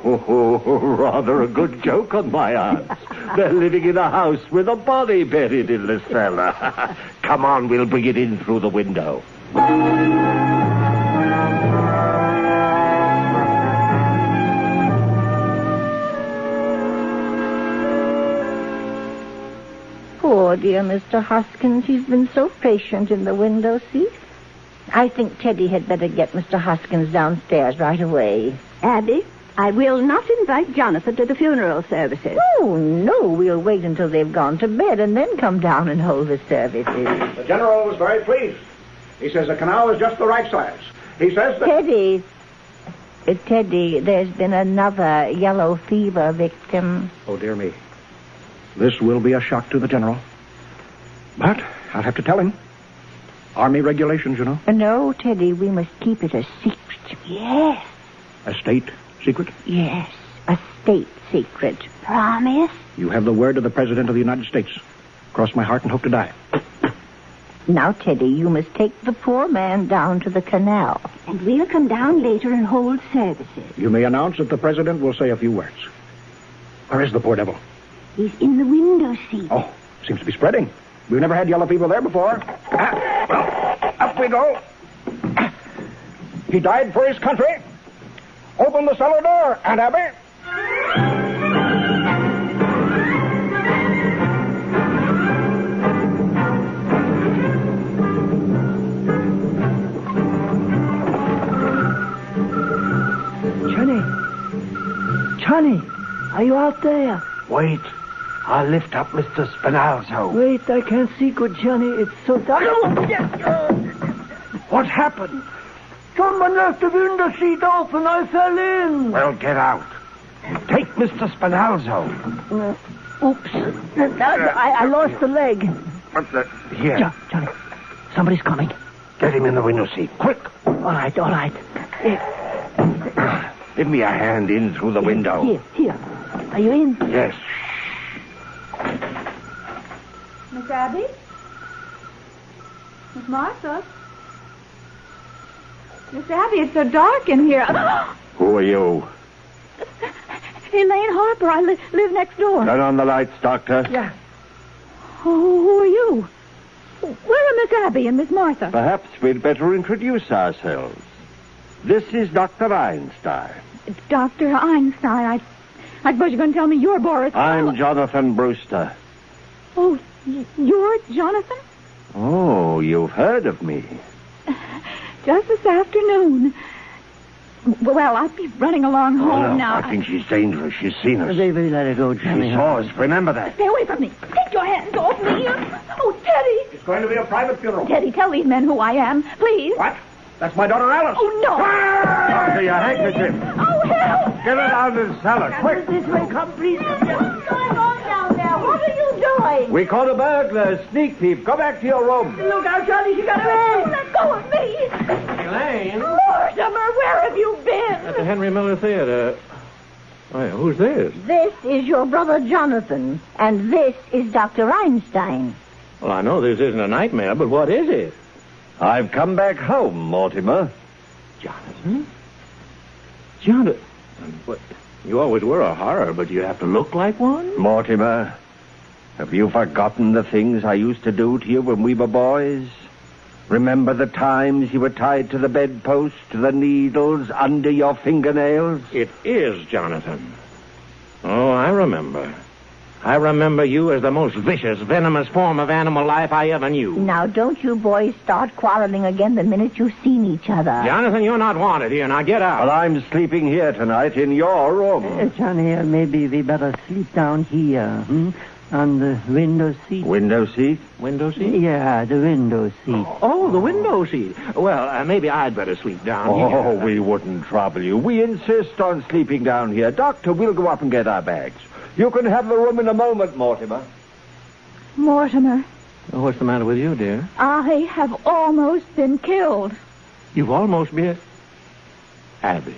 Rather a good joke on my aunts. They're living in a house with a body buried in the cellar. Come on, we'll bring it in through the window. Poor dear Mr. Hoskins. He's been so patient in the window seat. I think Teddy had better get Mr. Hoskins downstairs right away. Abby, I will not invite Jonathan to the funeral services. Oh, no. We'll wait until they've gone to bed and then come down and hold the services. The general was very pleased. He says the canal is just the right size. He says that... Teddy, there's been another yellow fever victim. Oh, dear me. This will be a shock to the general. But I'll have to tell him. Army regulations, you know. No, Teddy, we must keep it a secret. Yes. A state secret? Yes, a state secret. Promise? You have the word of the President of the United States. Cross my heart and hope to die. Now, Teddy, you must take the poor man down to the canal. And we'll come down later and hold services. You may announce that the President will say a few words. Where is the poor devil? He's in the window seat. Oh, seems to be spreading. We've never had yellow fever there before. Well, up we go. He died for his country. Open the cellar door, Aunt Abby. Johnny, are you out there? Wait. I'll lift up Mr. Spinalzo. Wait, I can't see good, Johnny. It's so dark. What happened? Someone left the window seat open. I fell in. Well, get out. Take Mr. Spinalzo. Oops. I lost the leg. Here. Johnny, somebody's coming. Get him in the window seat. Quick. All right. Give me a hand in through the window. Here. Are you in? Yes. Miss Abby? Miss Martha? Miss Abby, it's so dark in here. Who are you? Elaine Harper. I live next door. Turn on the lights, Doctor. Yeah. Oh, who are you? Where are Miss Abby and Miss Martha? Perhaps we'd better introduce ourselves. This is Dr. Einstein. Dr. Einstein, I suppose you're going to tell me you're Boris. I'm Jonathan Brewster. Oh, you're Jonathan? Oh, you've heard of me. Just this afternoon. Well, I'll be running along home now. I think she's dangerous. She's seen us. Baby, let her go, Johnny. She saw us. Remember that. Stay away from me. Take your hands off me. Oh, Teddy. It's going to be a private funeral. Teddy, tell these men who I am, please. What? That's my daughter Alice. Oh, no. Doctor, your handkerchief. Oh, help. Get it out of the cellar, quick. This way, come, please. What's going on down there? What are you doing? We caught a burglar, a sneak thief. Go back to your room. Look out, Johnny. She got away. Let go of me. Elaine? Mortimer, where have you been? At the Henry Miller Theater. Why, who's this? This is your brother Jonathan, and this is Dr. Einstein. Well, I know this isn't a nightmare, but what is it? I've come back home, Mortimer. Jonathan? Jonathan? What? You always were a horror, but you have to look like one? Mortimer, Have you forgotten the things I used to do to you when we were boys? Remember the times you were tied to the bedpost, to the needles under your fingernails? It is, Jonathan. Oh, I remember. I remember you as the most vicious, venomous form of animal life I ever knew. Now, don't you boys start quarreling again the minute you've seen each other. Jonathan, you're not wanted here. Now get out. Well, I'm sleeping here tonight in your room. Johnny, maybe we better sleep down here, on the window seat. Window seat? Window seat? Yeah, the window seat. Oh, the window seat. Well, maybe I'd better sleep down here. Oh, we wouldn't trouble you. We insist on sleeping down here. Doctor, we'll go up and get our bags. You can have the room in a moment, Mortimer. Mortimer, What's the matter with you, dear? I have almost been killed. You've almost been... Abby.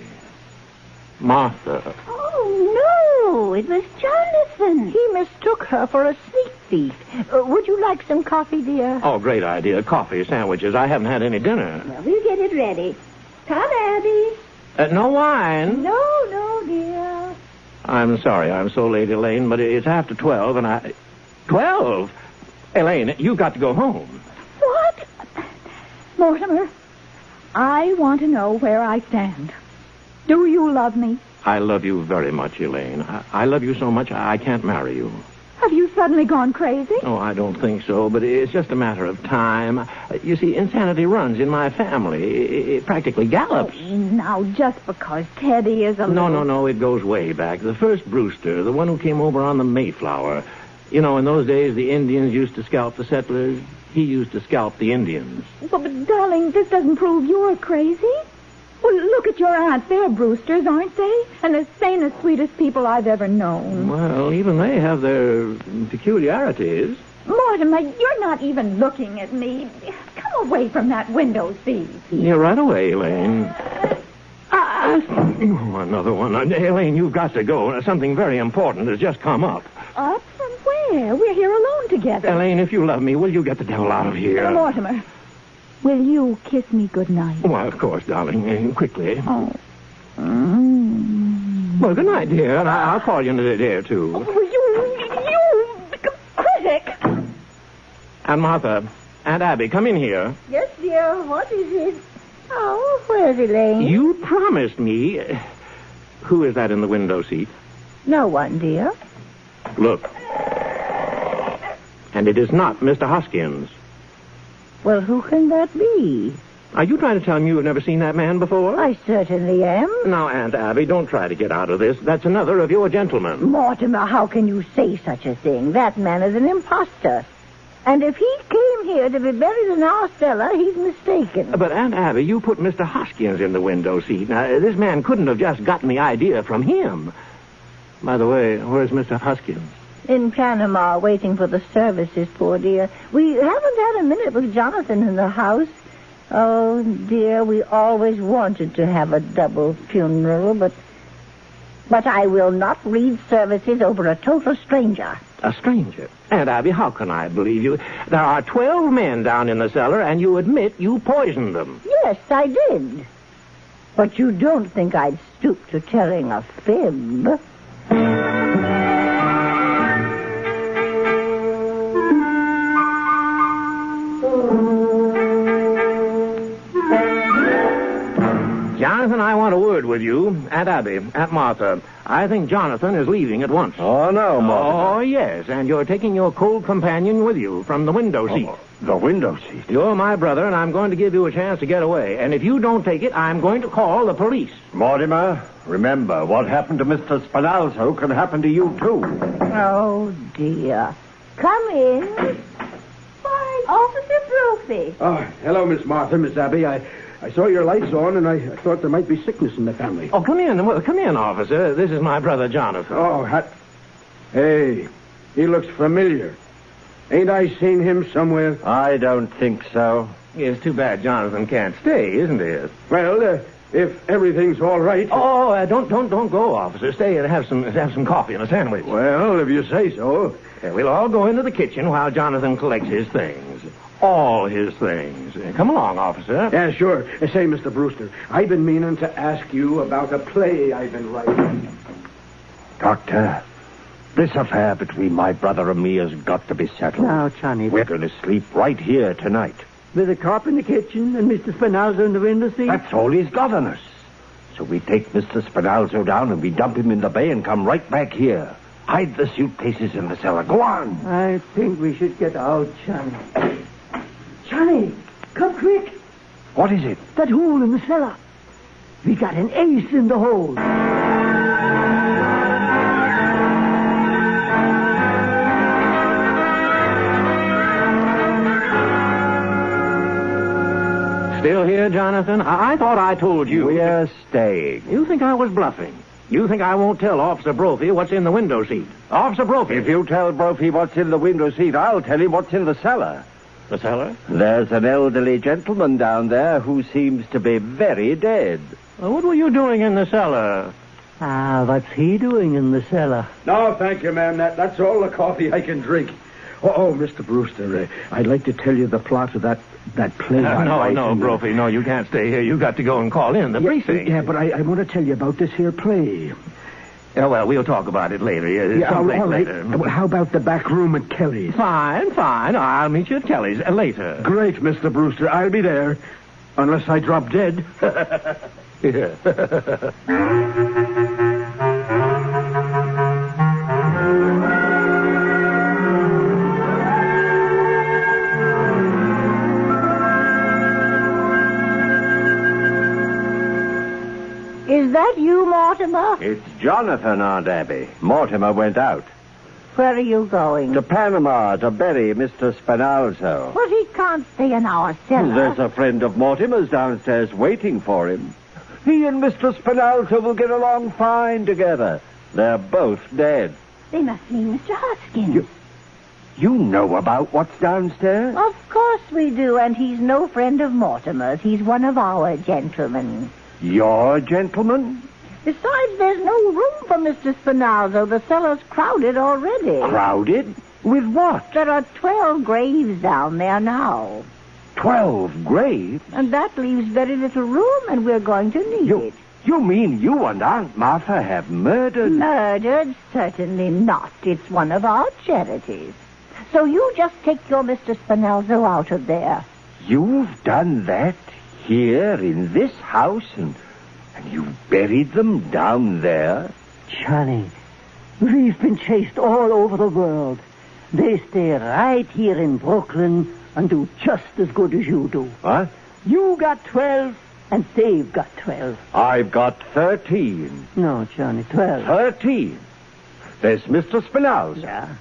Martha. Oh, no, it was Jonathan. He mistook her for a sneak thief. Would you like some coffee, dear? Oh, great idea. Coffee, sandwiches. I haven't had any dinner. Well, we'll get it ready. Come, Abby. No wine? No, dear. I'm sorry I'm so late, Elaine, but it's after 12, and I... 12? Elaine, you've got to go home. What? Mortimer, I want to know where I stand. Do you love me? I love you very much, Elaine. I love you so much I can't marry you. Have you suddenly gone crazy? Oh, I don't think so, but it's just a matter of time. You see, insanity runs in my family. It practically gallops. Now, just because Teddy is a No, it goes way back. The first Brewster, the one who came over on the Mayflower. You know, in those days, the Indians used to scalp the settlers. He used to scalp the Indians. But, darling, this doesn't prove you're crazy. Well, look at your aunts. They're Brewsters, aren't they? And the sanest, sweetest people I've ever known. Well, even they have their peculiarities. Mortimer, you're not even looking at me. Come away from that window seat. Yeah, right away, Elaine. Another one. Elaine, you've got to go. Something very important has just come up. Up from where? We're here alone together. Elaine, if you love me, will you get the devil out of here? Mortimer, will you kiss me goodnight? Why, of course, darling. Quickly. Oh. Well, good night, dear. And I'll call you in a day or two. You critic. And Martha, Aunt Abby, come in here. Yes, dear. What is it? Oh, where's Elaine? You promised me... Who is that in the window seat? No one, dear. Look. And it is not Mr. Hoskins. Well, who can that be? Are you trying to tell me you've never seen that man before? I certainly am. Now, Aunt Abby, don't try to get out of this. That's another of your gentlemen. Mortimer, how can you say such a thing? That man is an imposter. And if he came here to be buried in our cellar, he's mistaken. But, Aunt Abby, you put Mr. Hoskins in the window seat. Now, this man couldn't have just gotten the idea from him. By the way, where's Mr. Hoskins? In Panama, waiting for the services, poor dear. We haven't had a minute with Jonathan in the house. Oh, dear, we always wanted to have a double funeral, but I will not read services over a total stranger. A stranger? Aunt Abby, how can I believe you? There are 12 men down in the cellar, and you admit you poisoned them. Yes, I did. But you don't think I'd stoop to telling a fib. Jonathan, I want a word with you. Aunt Abby, Aunt Martha, I think Jonathan is leaving at once. Oh, no, Martha. Oh, yes, and you're taking your cold companion with you from the window seat. The window seat? You're my brother, and I'm going to give you a chance to get away. And if you don't take it, I'm going to call the police. Mortimer, remember, what happened to Mr. Spinalzo can happen to you, too. Oh, dear. Come in. Why, Officer Brophy. Oh, hello, Miss Martha, Miss Abby. I saw your lights on, and I thought there might be sickness in the family. Oh, come in. Well, come in, officer. This is my brother, Jonathan. Oh, Hey, he looks familiar. Ain't I seen him somewhere? I don't think so. It's too bad Jonathan can't stay, isn't it? Well, if everything's all right. Oh, don't go, officer. Stay and have some coffee and a sandwich. Well, if you say so. We'll all go into the kitchen while Jonathan collects his things. All his things. Come along, officer. Yeah, sure. Say, Mr. Brewster, I've been meaning to ask you about a play I've been writing. Doctor, This affair between my brother and me has got to be settled. Now, Johnny. We're going to sleep right here tonight. With a cop in the kitchen and Mr. Spinalzo in the window seat? That's all he's got on us. So we take Mr. Spinalzo down and we dump him in the bay and come right back here. Hide the suitcases in the cellar. Go on. I think we should get out, Johnny. Johnny, come quick. What is it? That hole in the cellar. We got an ace in the hole. Still here, Jonathan? I thought I told you. We're staying. You think I was bluffing? You think I won't tell Officer Brophy what's in the window seat? Officer Brophy! If you tell Brophy what's in the window seat, I'll tell him what's in the cellar. The cellar? There's an elderly gentleman down there who seems to be very dead. What were you doing in the cellar? What's he doing in the cellar? No, thank you, ma'am. That's all the coffee I can drink. Oh, Mr. Brewster, I'd like to tell you the plot of that play. No, Brophy, no, you can't stay here. You got to go and call in the precinct. Yeah, but I want to tell you about this here play. Yeah, well, we'll talk about it later. All right. Later. Well, how about the back room at Kelly's? Fine. I'll meet you at Kelly's later. Great, Mr. Brewster. I'll be there. Unless I drop dead. Yeah. Is that you, Mortimer? It's Jonathan, Aunt Abby. Mortimer went out. Where are you going? To Panama to bury Mr. Spinalzo. But he can't stay in our cellar. There's a friend of Mortimer's downstairs waiting for him. He and Mr. Spinalzo will get along fine together. They're both dead. They must mean Mr. Hoskins. You know about what's downstairs? Of course we do, and he's no friend of Mortimer's. He's one of our gentlemen. Your gentleman? Besides, there's no room for Mr. Spinalzo. The cellar's crowded already. Crowded? With what? There are 12 graves down there now. 12 graves? And that leaves very little room, and we're going to need it. You mean you and Aunt Martha have murdered? Murdered? Certainly not. It's one of our charities. So you just take your Mr. Spinalzo out of there. You've done that here in this house, and you buried them down there? Johnny, we've been chased all over the world. They stay right here in Brooklyn and do just as good as you do. What? You got 12, and they've got 12. I've got 13. No, Johnny, 12. 13? There's Mr. Spinalzo. Yeah.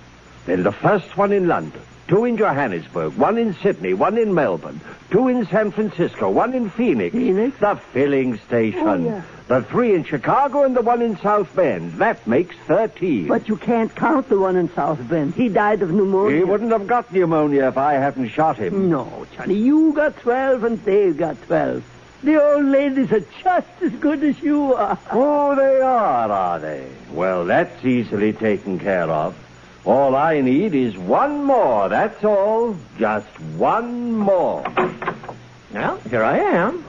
Then the first one in London, 2 in Johannesburg, 1 in Sydney, 1 in Melbourne, 2 in San Francisco, 1 in Phoenix. Phoenix? The filling station. Oh, yeah. The 3 in Chicago and the 1 in South Bend. That makes 13. But you can't count the one in South Bend. He died of pneumonia. He wouldn't have got pneumonia if I hadn't shot him. No, Johnny, you got 12 and they've got 12. The old ladies are just as good as you are. Oh, they are they? Well, that's easily taken care of. All I need is 1 more, that's all. Just 1 more. Well, here I am.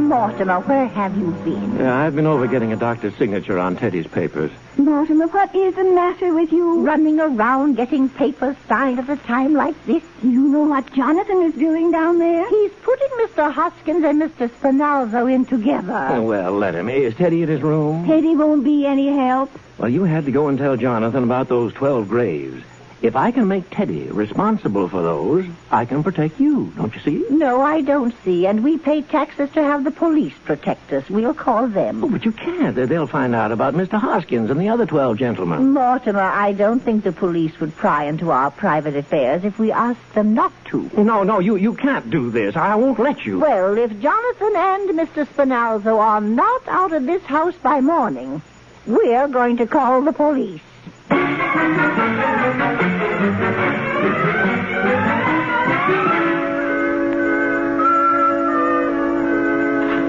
Mortimer, where have you been? I've been over getting a doctor's signature on Teddy's papers. Mortimer, what is the matter with you? Running around getting papers signed at a time like this. You know what Jonathan is doing down there? He's putting Mr. Hoskins and Mr. Spinalzo in together. Oh, well, let him. Is Teddy in his room? Teddy won't be any help. Well, you had to go and tell Jonathan about those 12 graves. If I can make Teddy responsible for those, I can protect you. Don't you see? No, I don't see. And we pay taxes to have the police protect us. We'll call them. Oh, but you can't. They'll find out about Mr. Hoskins and the other 12 gentlemen. Mortimer, I don't think the police would pry into our private affairs if we asked them not to. No, you can't do this. I won't let you. Well, if Jonathan and Mr. Spinalzo are not out of this house by morning, we're going to call the police.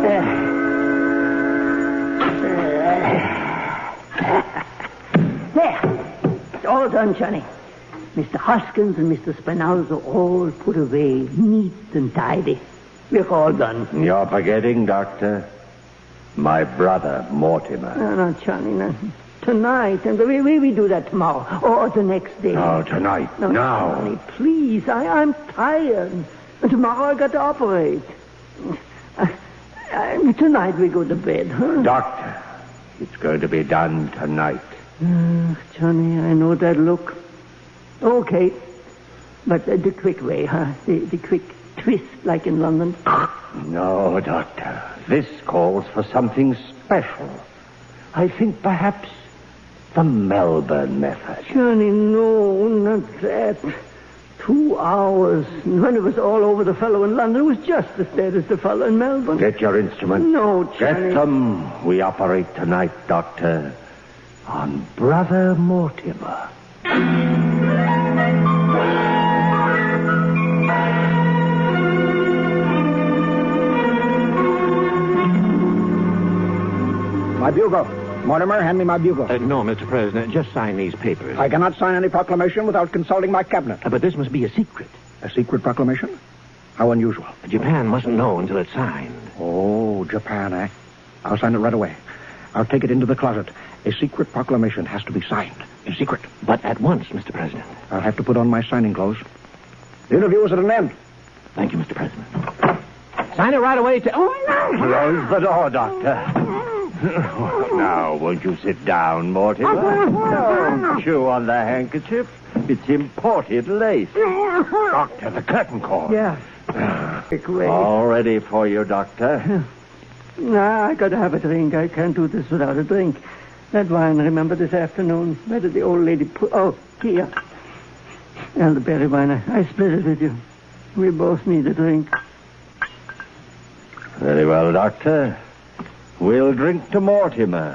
There. It's all done, Johnny. Mr. Hoskins and Mr. Spinozzo all put away, neat and tidy. We're all done. You're forgetting, Doctor. My brother, Mortimer. No, Johnny, no. Tonight, and we do that tomorrow, or the next day. Oh, tonight, no, now. Johnny, please, I'm tired. And tomorrow I got to operate. Tonight we go to bed, huh? Doctor, it's going to be done tonight. Johnny, I know that look. Okay. But the quick way, huh? The quick twist, like in London. No, Doctor. This calls for something special. I think perhaps the Melbourne method. Johnny, no, not that. 2 hours. When it was all over the fellow in London, it was just as bad as the fellow in Melbourne. Get your instrument. No, Johnny. Get them. We operate tonight, Doctor, on Brother Mortimer. My bugle. Mortimer, hand me my bugle. No, Mr. President, just sign these papers. I cannot sign any proclamation without consulting my cabinet. But this must be a secret. A secret proclamation? How unusual. Japan mustn't know until it's signed. Oh, Japan, eh? I'll sign it right away. I'll take it into the closet. A secret proclamation has to be signed. In secret. But at once, Mr. President. I'll have to put on my signing clothes. The interview is at an end. Thank you, Mr. President. Sign it right away to... Oh, no! Close the door, Doctor. Now, won't you sit down, Mortimer? Don't chew on the handkerchief. It's imported lace. Doctor, the curtain cord. Yeah. All ready for you, Doctor. Nah, I gotta have a drink. I can't do this without a drink. That wine, remember this afternoon? Where did the old lady put... Oh, here. Elderberry wine. I split it with you. We both need a drink. Very well, Doctor. We'll drink to Mortimer.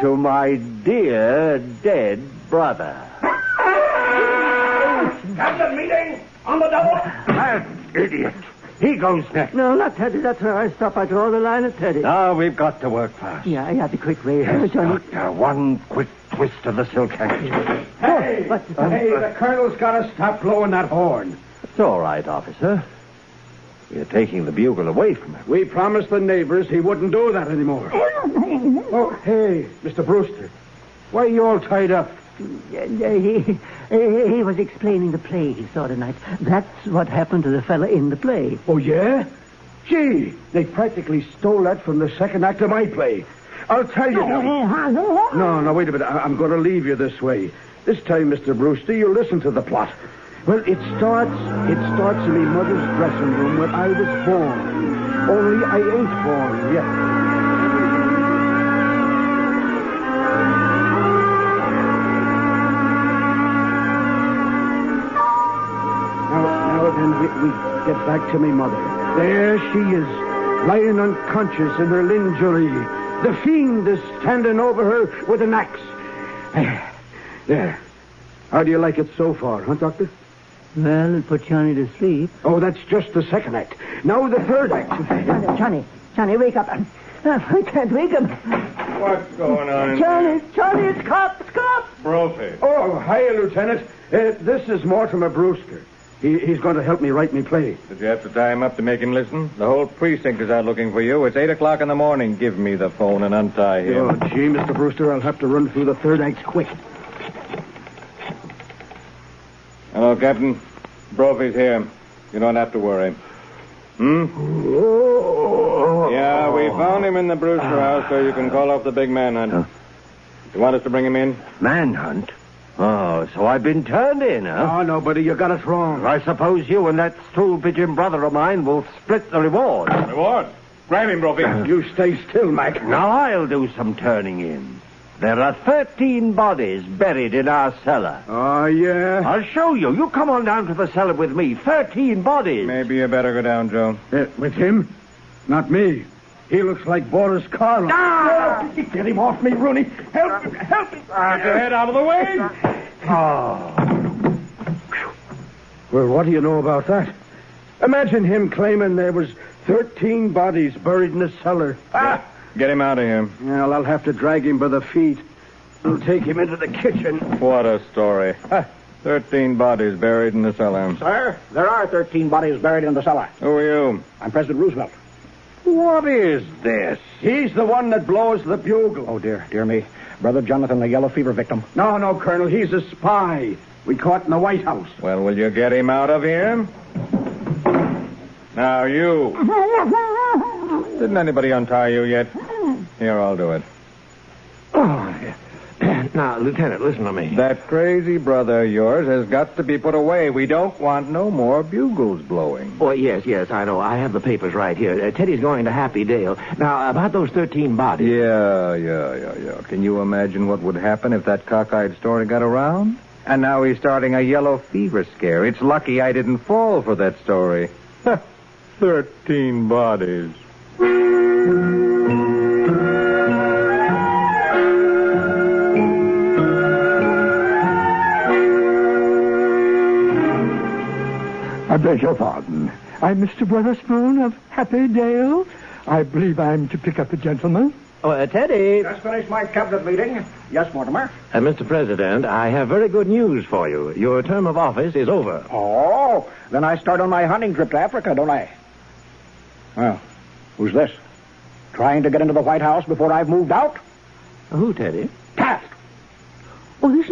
To my dear dead brother. Cabinet meeting on the double. That idiot. He goes next. No, not Teddy. That's where I stop. I draw the line at Teddy. Now we've got to work fast. Yeah, the quick way. Yes, Johnny. Doctor. One quick twist of the silk handkerchief. Hey, the colonel's got to stop blowing that horn. It's all right, officer. We're taking the bugle away from him. We promised the neighbors he wouldn't do that anymore. Oh, hey, Mr. Brewster. Why are you all tied up? He was explaining the play he saw tonight. That's what happened to the fella in the play. Oh, yeah? Gee, they practically stole that from the second act of my play. I'll tell you now. No, wait a minute. I'm going to leave you this way. This time, Mr. Brewster, you listen to the plot. Well, it starts in my mother's dressing room when I was born. Only I ain't born yet. Now then, we get back to me mother. There she is, lying unconscious in her lingerie. The fiend is standing over her with an axe. There. How do you like it so far, huh, Doctor? Well, it put Johnny to sleep. Oh, that's just the second act. Now the third act. Johnny, wake up. I can't wake him. What's going on? Johnny, it's cops. Brophy. Oh, hiya, Lieutenant. This is Mortimer Brewster. He's going to help me write me play. Did you have to tie him up to make him listen? The whole precinct is out looking for you. It's 8 o'clock in the morning. Give me the phone and untie him. Oh, gee, Mr. Brewster, I'll have to run through the third act quick. Hello, Captain. Brophy's here. You don't have to worry. Yeah, we found him in the Brewster house, so you can call off the big manhunt. You want us to bring him in? Manhunt? Oh, so I've been turned in, huh? Oh, no, buddy, you got it wrong. I suppose you and that stool-pigeon brother of mine will split the reward. Reward? Grab him, Brophy. You stay still, Mac. Now I'll do some turning in. There are 13 bodies buried in our cellar. Oh, yeah? I'll show you. You come on down to the cellar with me. 13 bodies. Maybe you better go down, Joe. With him? Not me. He looks like Boris Karloff. Ah! Get him off me, Rooney. Help me. Get your head out of the way. Oh. Well, what do you know about that? Imagine him claiming there was 13 bodies buried in the cellar. Get him out of here. Well, I'll have to drag him by the feet. We'll take him into the kitchen. What a story. 13 bodies buried in the cellar. Sir, there are 13 bodies buried in the cellar. Who are you? I'm President Roosevelt. What is this? He's the one that blows the bugle. Oh, dear me. Brother Jonathan, the yellow fever victim. No, Colonel, he's a spy. We caught in the White House. Well, will you get him out of here? Now, you. Didn't anybody untie you yet? Here, I'll do it. Oh, now, Lieutenant, listen to me. That crazy brother of yours has got to be put away. We don't want no more bugles blowing. Oh, yes, I know. I have the papers right here. Teddy's going to Happy Dale. Now, about those 13 bodies. Yeah. Can you imagine what would happen if that cockeyed story got around? And now he's starting a yellow fever scare. It's lucky I didn't fall for that story. 13 bodies. I beg your pardon. I'm Mr. Witherspoon of Happy Dale. I believe I'm to pick up the gentleman. Oh, Teddy. Just finished my cabinet meeting. Yes, Mortimer? Mr. President, I have very good news for you. Your term of office is over. Oh, then I start on my hunting trip to Africa, don't I? Well, who's this? Trying to get into the White House before I've moved out? Who, Teddy? Taft! Oh, this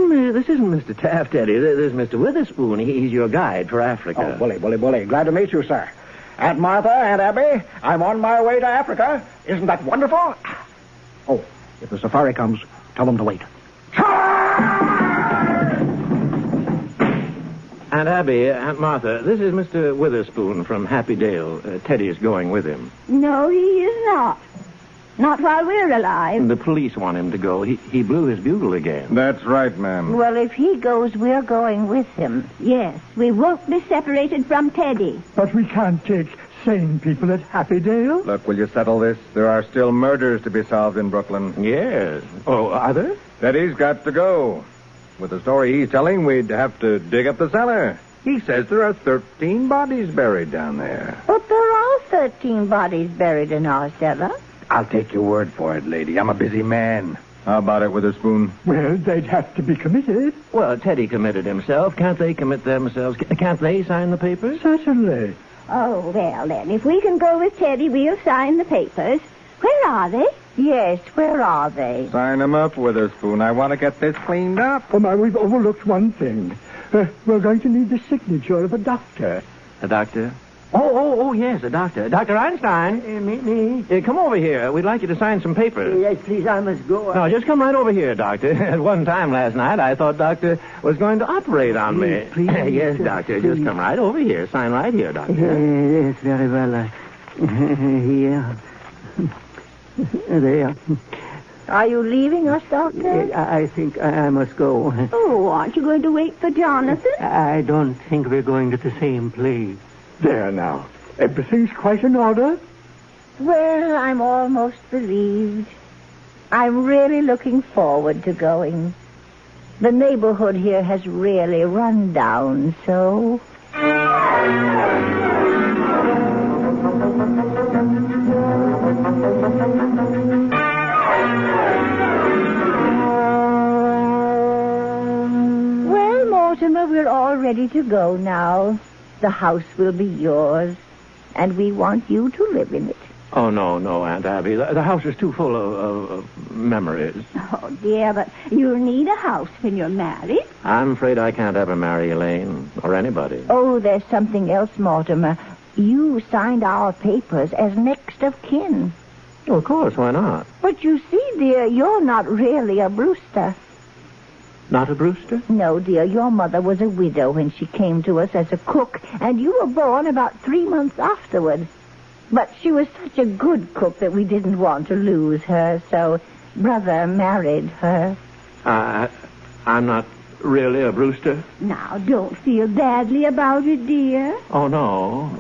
isn't Mr. Taft, Teddy. This is Mr. Witherspoon. He's your guide for Africa. Oh, bully. Glad to meet you, sir. Aunt Martha, Aunt Abby, I'm on my way to Africa. Isn't that wonderful? Oh, if the safari comes, tell them to wait. Aunt Abby, Aunt Martha, this is Mr. Witherspoon from Happy Dale. Teddy is going with him. No, he is not. Not while we're alive. The police want him to go. He blew his bugle again. That's right, ma'am. Well, if he goes, we're going with him. Yes, we won't be separated from Teddy. But we can't take sane people at Happy Dale. Look, will you settle this? There are still murders to be solved in Brooklyn. Yes. Oh, are there? Teddy's got to go. With the story he's telling, we'd have to dig up the cellar. He says there are 13 bodies buried down there. But there are 13 bodies buried in our cellar. I'll take your word for it, lady. I'm a busy man. How about it, Witherspoon? Well, they'd have to be committed. Well, Teddy committed himself. Can't they commit themselves? Can't they sign the papers? Certainly. Oh, well, then, if we can go with Teddy, we'll sign the papers. Where are they? Yes, where are they? Sign them up, Witherspoon. I want to get this cleaned up. Oh, my, we've overlooked one thing. We're going to need the signature of a doctor. A doctor? Oh, yes, a doctor. Dr. Einstein. Me? Come over here. We'd like you to sign some papers. Yes, please, I must go. No, just come right over here, Doctor. At one time last night, I thought Doctor was going to operate on me. Please. Yes, Doctor, just come right over here. Sign right here, Doctor. Yes, very well. Here. There. Are you leaving us, Doctor? I think I must go. Oh, aren't you going to wait for Jonathan? I don't think we're going to the same place. There now. Everything's quite in order. Well, I'm almost relieved. I'm really looking forward to going. The neighborhood here has really run down, so... Well, Mortimer, we're all ready to go now. The house will be yours, and we want you to live in it. Oh, no, Aunt Abby. The house is too full of memories. Oh, dear, but you'll need a house when you're married. I'm afraid I can't ever marry Elaine or anybody. Oh, there's something else, Mortimer. You signed our papers as next of kin. Oh, of course, why not? But you see, dear, you're not really a Brewster. Not a Brewster? No, dear, your mother was a widow when she came to us as a cook, and you were born about 3 months afterward. But she was such a good cook that we didn't want to lose her, so Brother married her. I'm not really a Brewster? Now, don't feel badly about it, dear. Oh, no.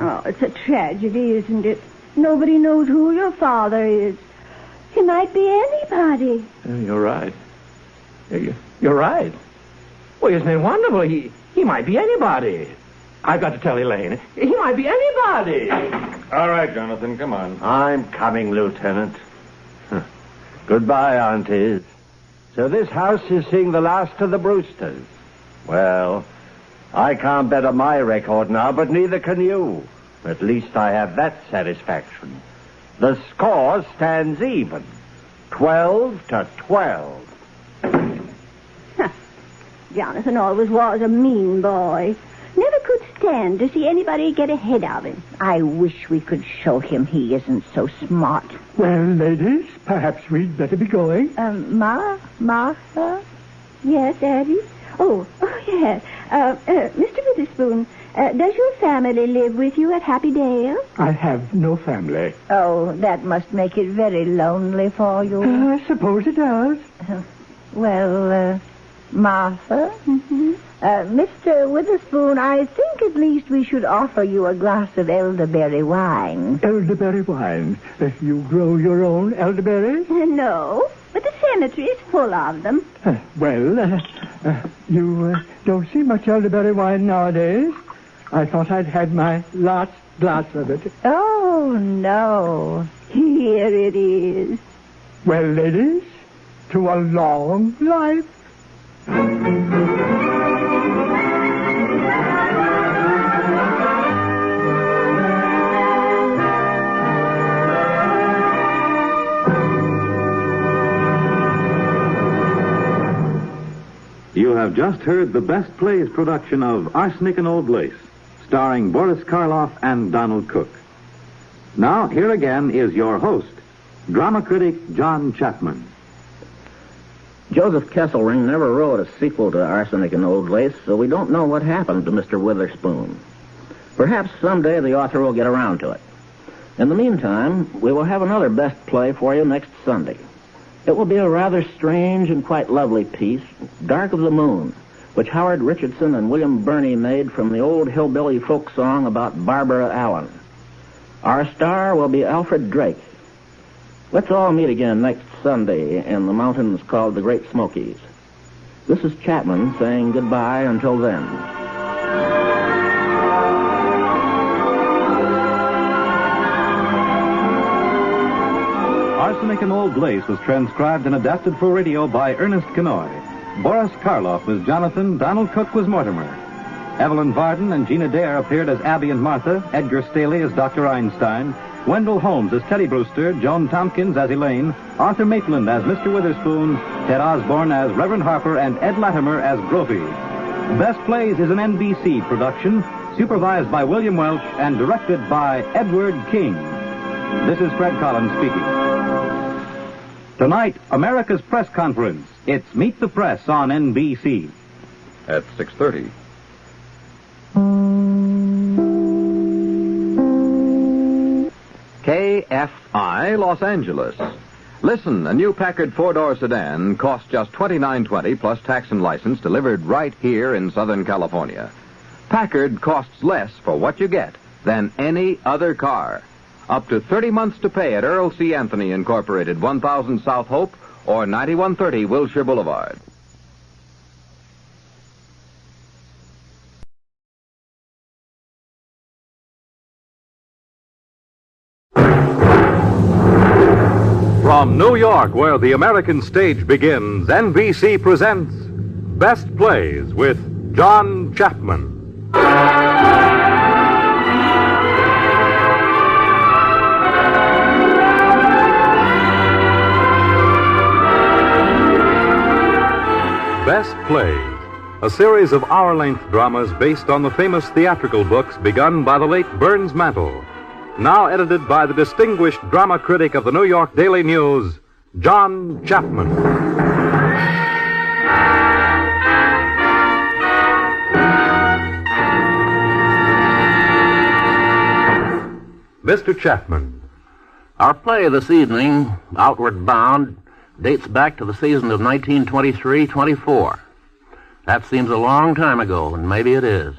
Oh, it's a tragedy, isn't it? Nobody knows who your father is. He might be anybody. You're right. You're right. Well, isn't it wonderful? He might be anybody. I've got to tell Elaine. He might be anybody. All right, Jonathan, come on. I'm coming, Lieutenant. Goodbye, aunties. So this house is seeing the last of the Brewsters. Well, I can't bet on my record now, but neither can you. At least I have that satisfaction. The score stands even. 12-12. Jonathan always was a mean boy. Never could stand to see anybody get ahead of him. I wish we could show him he isn't so smart. Well, ladies, perhaps we'd better be going. Martha? Yes, Abby? Oh, yes. Mr. Witherspoon, does your family live with you at Happy Dale? I have no family. Oh, that must make it very lonely for you. I suppose it does. Martha? Mm-hmm. Mr. Witherspoon, I think at least we should offer you a glass of elderberry wine. Elderberry wine? You grow your own elderberries? No, but the cemetery is full of them. You don't see much elderberry wine nowadays. I thought I'd had my last glass of it. Oh, no. Here it is. Well, ladies, to a long life. You have just heard the Best Plays production of Arsenic and Old Lace, starring Boris Karloff and Donald Cook. Now, here again is your host, drama critic John Chapman. Joseph Kesselring never wrote a sequel to Arsenic and Old Lace, so we don't know what happened to Mr. Witherspoon. Perhaps someday the author will get around to it. In the meantime, we will have another Best Play for you next Sunday. It will be a rather strange and quite lovely piece, Dark of the Moon, which Howard Richardson and William Burney made from the old hillbilly folk song about Barbara Allen. Our star will be Alfred Drake. Let's all meet again next Sunday in the mountains called the Great Smokies. This is Chapman saying goodbye until then. Arsenic and Old Lace was transcribed and adapted for radio by Ernest Kenoy. Boris Karloff was Jonathan, Donald Cook was Mortimer. Evelyn Varden and Gina Dare appeared as Abby and Martha, Edgar Staley as Dr. Einstein, Wendell Holmes as Teddy Brewster, Joan Tompkins as Elaine, Arthur Maitland as Mr. Witherspoon, Ted Osborne as Reverend Harper, and Ed Latimer as Brophy. Best Plays is an NBC production, supervised by William Welch and directed by Edward King. This is Fred Collins speaking. Tonight, America's Press Conference. It's Meet the Press on NBC. At 6:30. KFI Los Angeles. Listen, a new Packard four-door sedan costs just $29.20 plus tax and license, delivered right here in Southern California. Packard costs less for what you get than any other car. Up to 30 months to pay at Earl C. Anthony Incorporated, 1000 South Hope or 9130 Wilshire Boulevard. From New York, where the American stage begins, NBC presents Best Plays with John Chapman. Best Plays, a series of hour-length dramas based on the famous theatrical books begun by the late Burns Mantle. Now edited by the distinguished drama critic of the New York Daily News, John Chapman. Mr. Chapman. Our play this evening, Outward Bound, dates back to the season of 1923-24. That seems a long time ago, and maybe it is.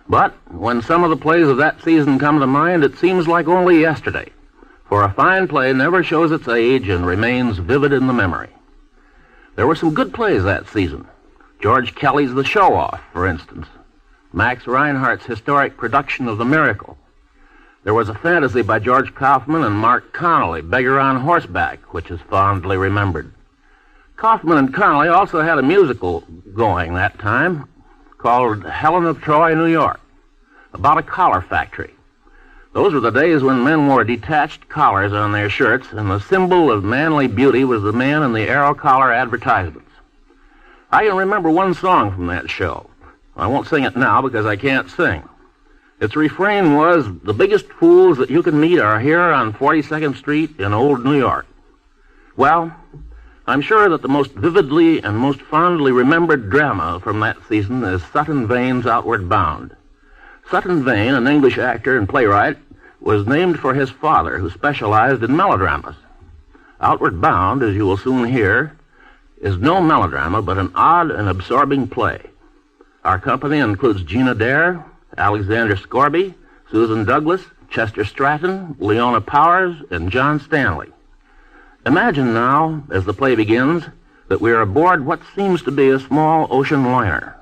But when some of the plays of that season come to mind, it seems like only yesterday. For a fine play never shows its age and remains vivid in the memory. There were some good plays that season. George Kelly's The Show-Off, for instance. Max Reinhardt's historic production of The Miracle. There was a fantasy by George Kaufman and Mark Connolly, Beggar on Horseback, which is fondly remembered. Kaufman and Connolly also had a musical going that time called Helen of Troy, New York, about a collar factory. Those were the days when men wore detached collars on their shirts, and the symbol of manly beauty was the man in the arrow collar advertisements. I can remember one song from that show. I won't sing it now because I can't sing. Its refrain was, "The biggest fools that you can meet are here on 42nd Street in Old New York." Well, I'm sure that the most vividly and most fondly remembered drama from that season is Sutton Vane's Outward Bound. Sutton Vane, an English actor and playwright, was named for his father, who specialized in melodramas. Outward Bound, as you will soon hear, is no melodrama, but an odd and absorbing play. Our company includes Gina Dare, Alexander Scorby, Susan Douglas, Chester Stratton, Leona Powers, and John Stanley. Imagine now, as the play begins, that we are aboard what seems to be a small ocean liner,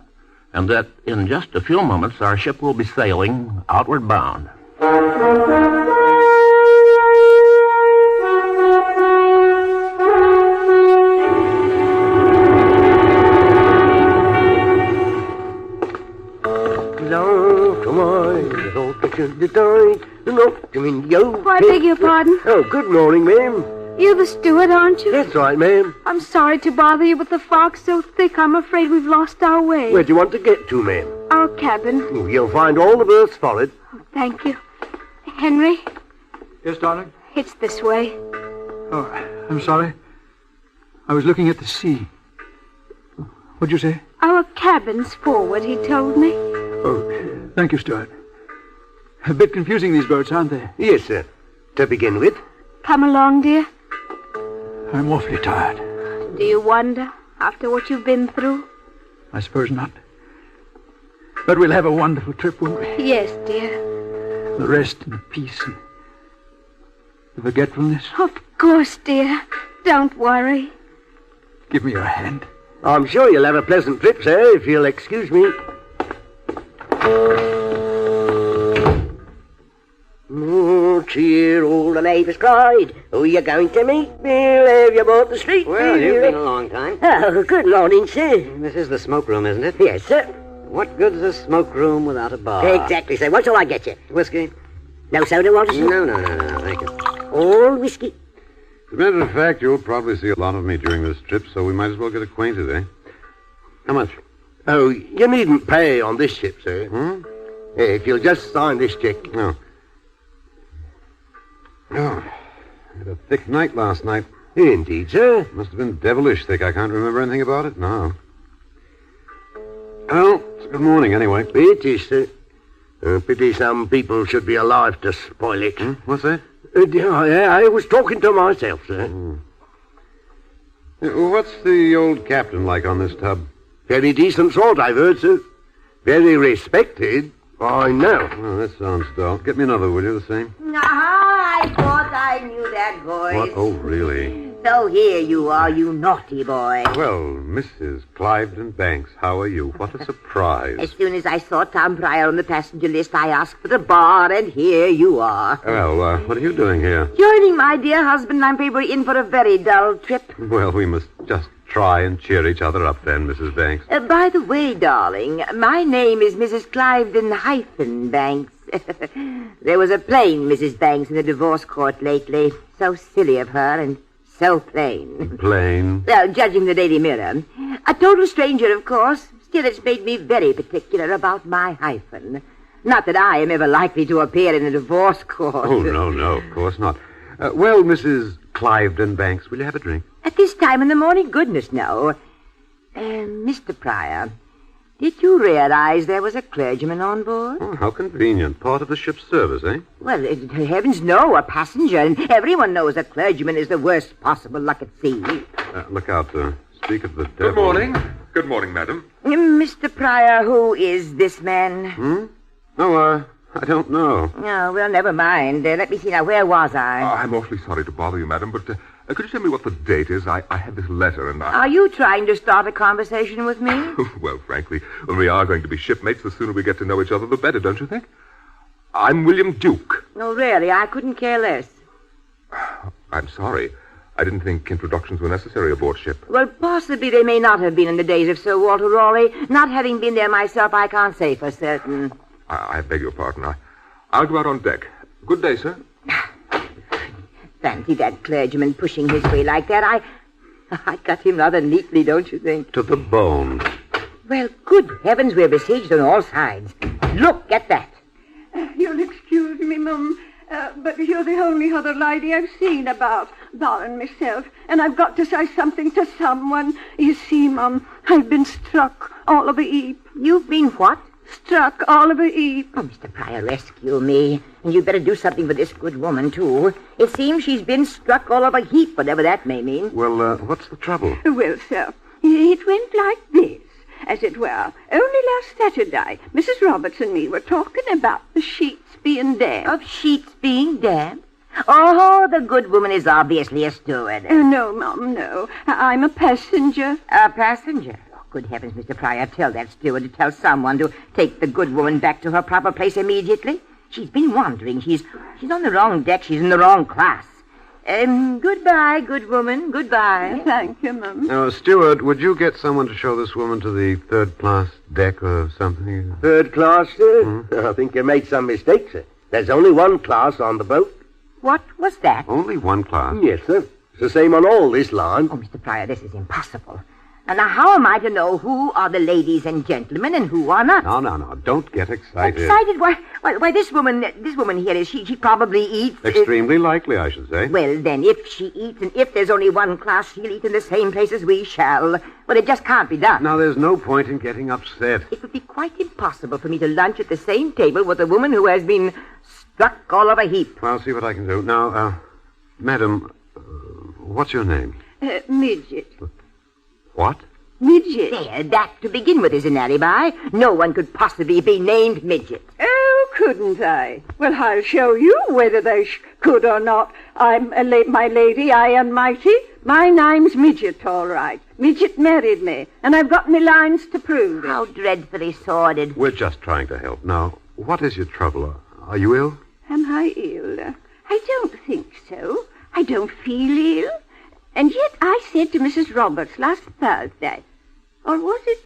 and that in just a few moments our ship will be sailing outward bound. I beg your pardon? Oh, good morning, ma'am. You're the steward, aren't you? That's right, ma'am. I'm sorry to bother you, but the fog's so thick I'm afraid we've lost our way. Where do you want to get to, ma'am? Our cabin. Oh, you'll find all the berths for it. Thank you. Henry, Yes, darling? it's this way. Oh, I'm sorry. I was looking at the sea. What'd you say? Our cabin's forward, he told me. Oh, thank you, Stuart. A bit confusing, these boats, aren't they? Yes, sir. To begin with. Come along, dear. I'm awfully tired. Do you wonder, after what you've been through? I suppose not. But we'll have a wonderful trip, won't we? Yes, dear. The rest and the peace and the forgetfulness. Of course, dear. Don't worry. Give me your hand. I'm sure you'll have a pleasant trip, sir, if you'll excuse me. Oh, cheer, all the neighbours cried. Who are you going to meet? We'll have you aboard the street. Well, you've been a long time. Oh, good morning, sir. This is the smoke room, isn't it? Yes, sir. What good's a smoke room without a bar? Exactly, sir. What shall I get you? Whiskey? No soda, Walterson? No, thank you. All whiskey. As a matter of fact, you'll probably see a lot of me during this trip, so we might as well get acquainted, eh? How much? Oh, you needn't pay on this ship, sir. If you'll just sign this check. No. Oh, I had a thick night last night. Indeed, sir. Must have been devilish thick. I can't remember anything about it. No. Well, it's good morning, anyway. It is, sir. Pity some people should be alive to spoil it. What's that? I was talking to myself, sir. What's the old captain like on this tub? Very decent sort, I've heard, sir. Very respected, I know. Oh, that sounds dull. Get me another, will you, the same? I thought I knew that voice. What? Oh, really? So here you are, you naughty boy. Well, Mrs. Cliveden Banks, how are you? What a surprise. As soon as I saw Tom Pryor on the passenger list, I asked for a bar, and here you are. Well, what are you doing here? Joining my dear husband, I'm afraid we're in for a very dull trip. Well, we must just try and cheer each other up then, Mrs. Banks. By the way, darling, my name is Mrs. Cliveden Banks. There was a plain Mrs. Banks in the divorce court lately. So silly of her and so plain. Plain? Well, judging the Daily Mirror. A total stranger, of course. Still, it's made me very particular about my hyphen. Not that I am ever likely to appear in a divorce court. Oh, no, of course not. Well, Mrs. Cliveden Banks, will you have a drink? At this time in the morning? Goodness, no. Mr. Pryor, did you realize there was a clergyman on board? Oh, how convenient. Part of the ship's service, eh? Well, heavens no, a passenger. And everyone knows a clergyman is the worst possible luck at sea. Look out, speak of the devil. Good morning. Good morning, madam. Mr. Pryor, who is this man? Oh, I don't know. Oh, well, never mind. Let me see now. Where was I? I'm awfully sorry to bother you, madam, but could you tell me what the date is? I had this letter and Are you trying to start a conversation with me? Well, frankly, when we are going to be shipmates, the sooner we get to know each other, the better, don't you think? I'm William Duke. No, really, I couldn't care less. I'm sorry. I didn't think introductions were necessary aboard ship. Well, possibly they may not have been in the days of Sir Walter Raleigh. Not having been there myself, I can't say for certain. I beg your pardon. I'll go out on deck. Good day, sir. Fancy that clergyman pushing his way like that. I cut him rather neatly, don't you think? To the bone. Well, good heavens, we're besieged on all sides. Look at that. You'll excuse me, Mum, but you're the only other lady I've seen about, barring myself, and I've got to say something to someone. You see, Mum, I've been struck all of a heap. You've been what? Struck all of a heap. Oh, Mr. Pryor, rescue me. And you'd better do something for this good woman, too. It seems she's been struck all of a heap, whatever that may mean. Well, what's the trouble? Well, sir, it went like this. As it were, only last Saturday, Mrs. Roberts and me were talking about the sheets being damp. Of sheets being damp? Oh, the good woman is obviously a steward. No, Mum, no. I'm a passenger. A passenger? Oh, good heavens, Mr. Pryor, tell that steward to tell someone to take the good woman back to her proper place immediately. She's been wandering. She's on the wrong deck. She's in the wrong class. Goodbye, good woman. Goodbye. Thank you, Mum. Now, steward, would you get someone to show this woman to the third-class deck or something? Third class, sir? I think you made some mistake, sir. There's only one class on the boat. What was that? Only one class? Yes, sir. It's the same on all this line. Oh, Mr. Pryor, this is impossible. And now, how am I to know who are the ladies and gentlemen and who are not? No. Don't get excited. Excited? Why, this woman here, she probably eats... Extremely likely, I should say. Well, then, if she eats, and if there's only one class, she'll eat in the same place as we shall. Well, it just can't be done. Now, there's no point in getting upset. It would be quite impossible for me to lunch at the same table with a woman who has been struck all of a heap. I'll see what I can do. Now, madam, what's your name? Midget. What? Midget. There, that to begin with is an alibi. No one could possibly be named Midget. Oh, couldn't I? Well, I'll show you whether they could or not. I'm my lady, I am mighty. My name's Midget, all right. Midget married me, and I've got me lines to prove it. How dreadfully sordid. We're just trying to help. Now, what is your trouble? Are you ill? Am I ill? I don't think so. I don't feel ill. And yet I said to Mrs. Roberts last Thursday, or was it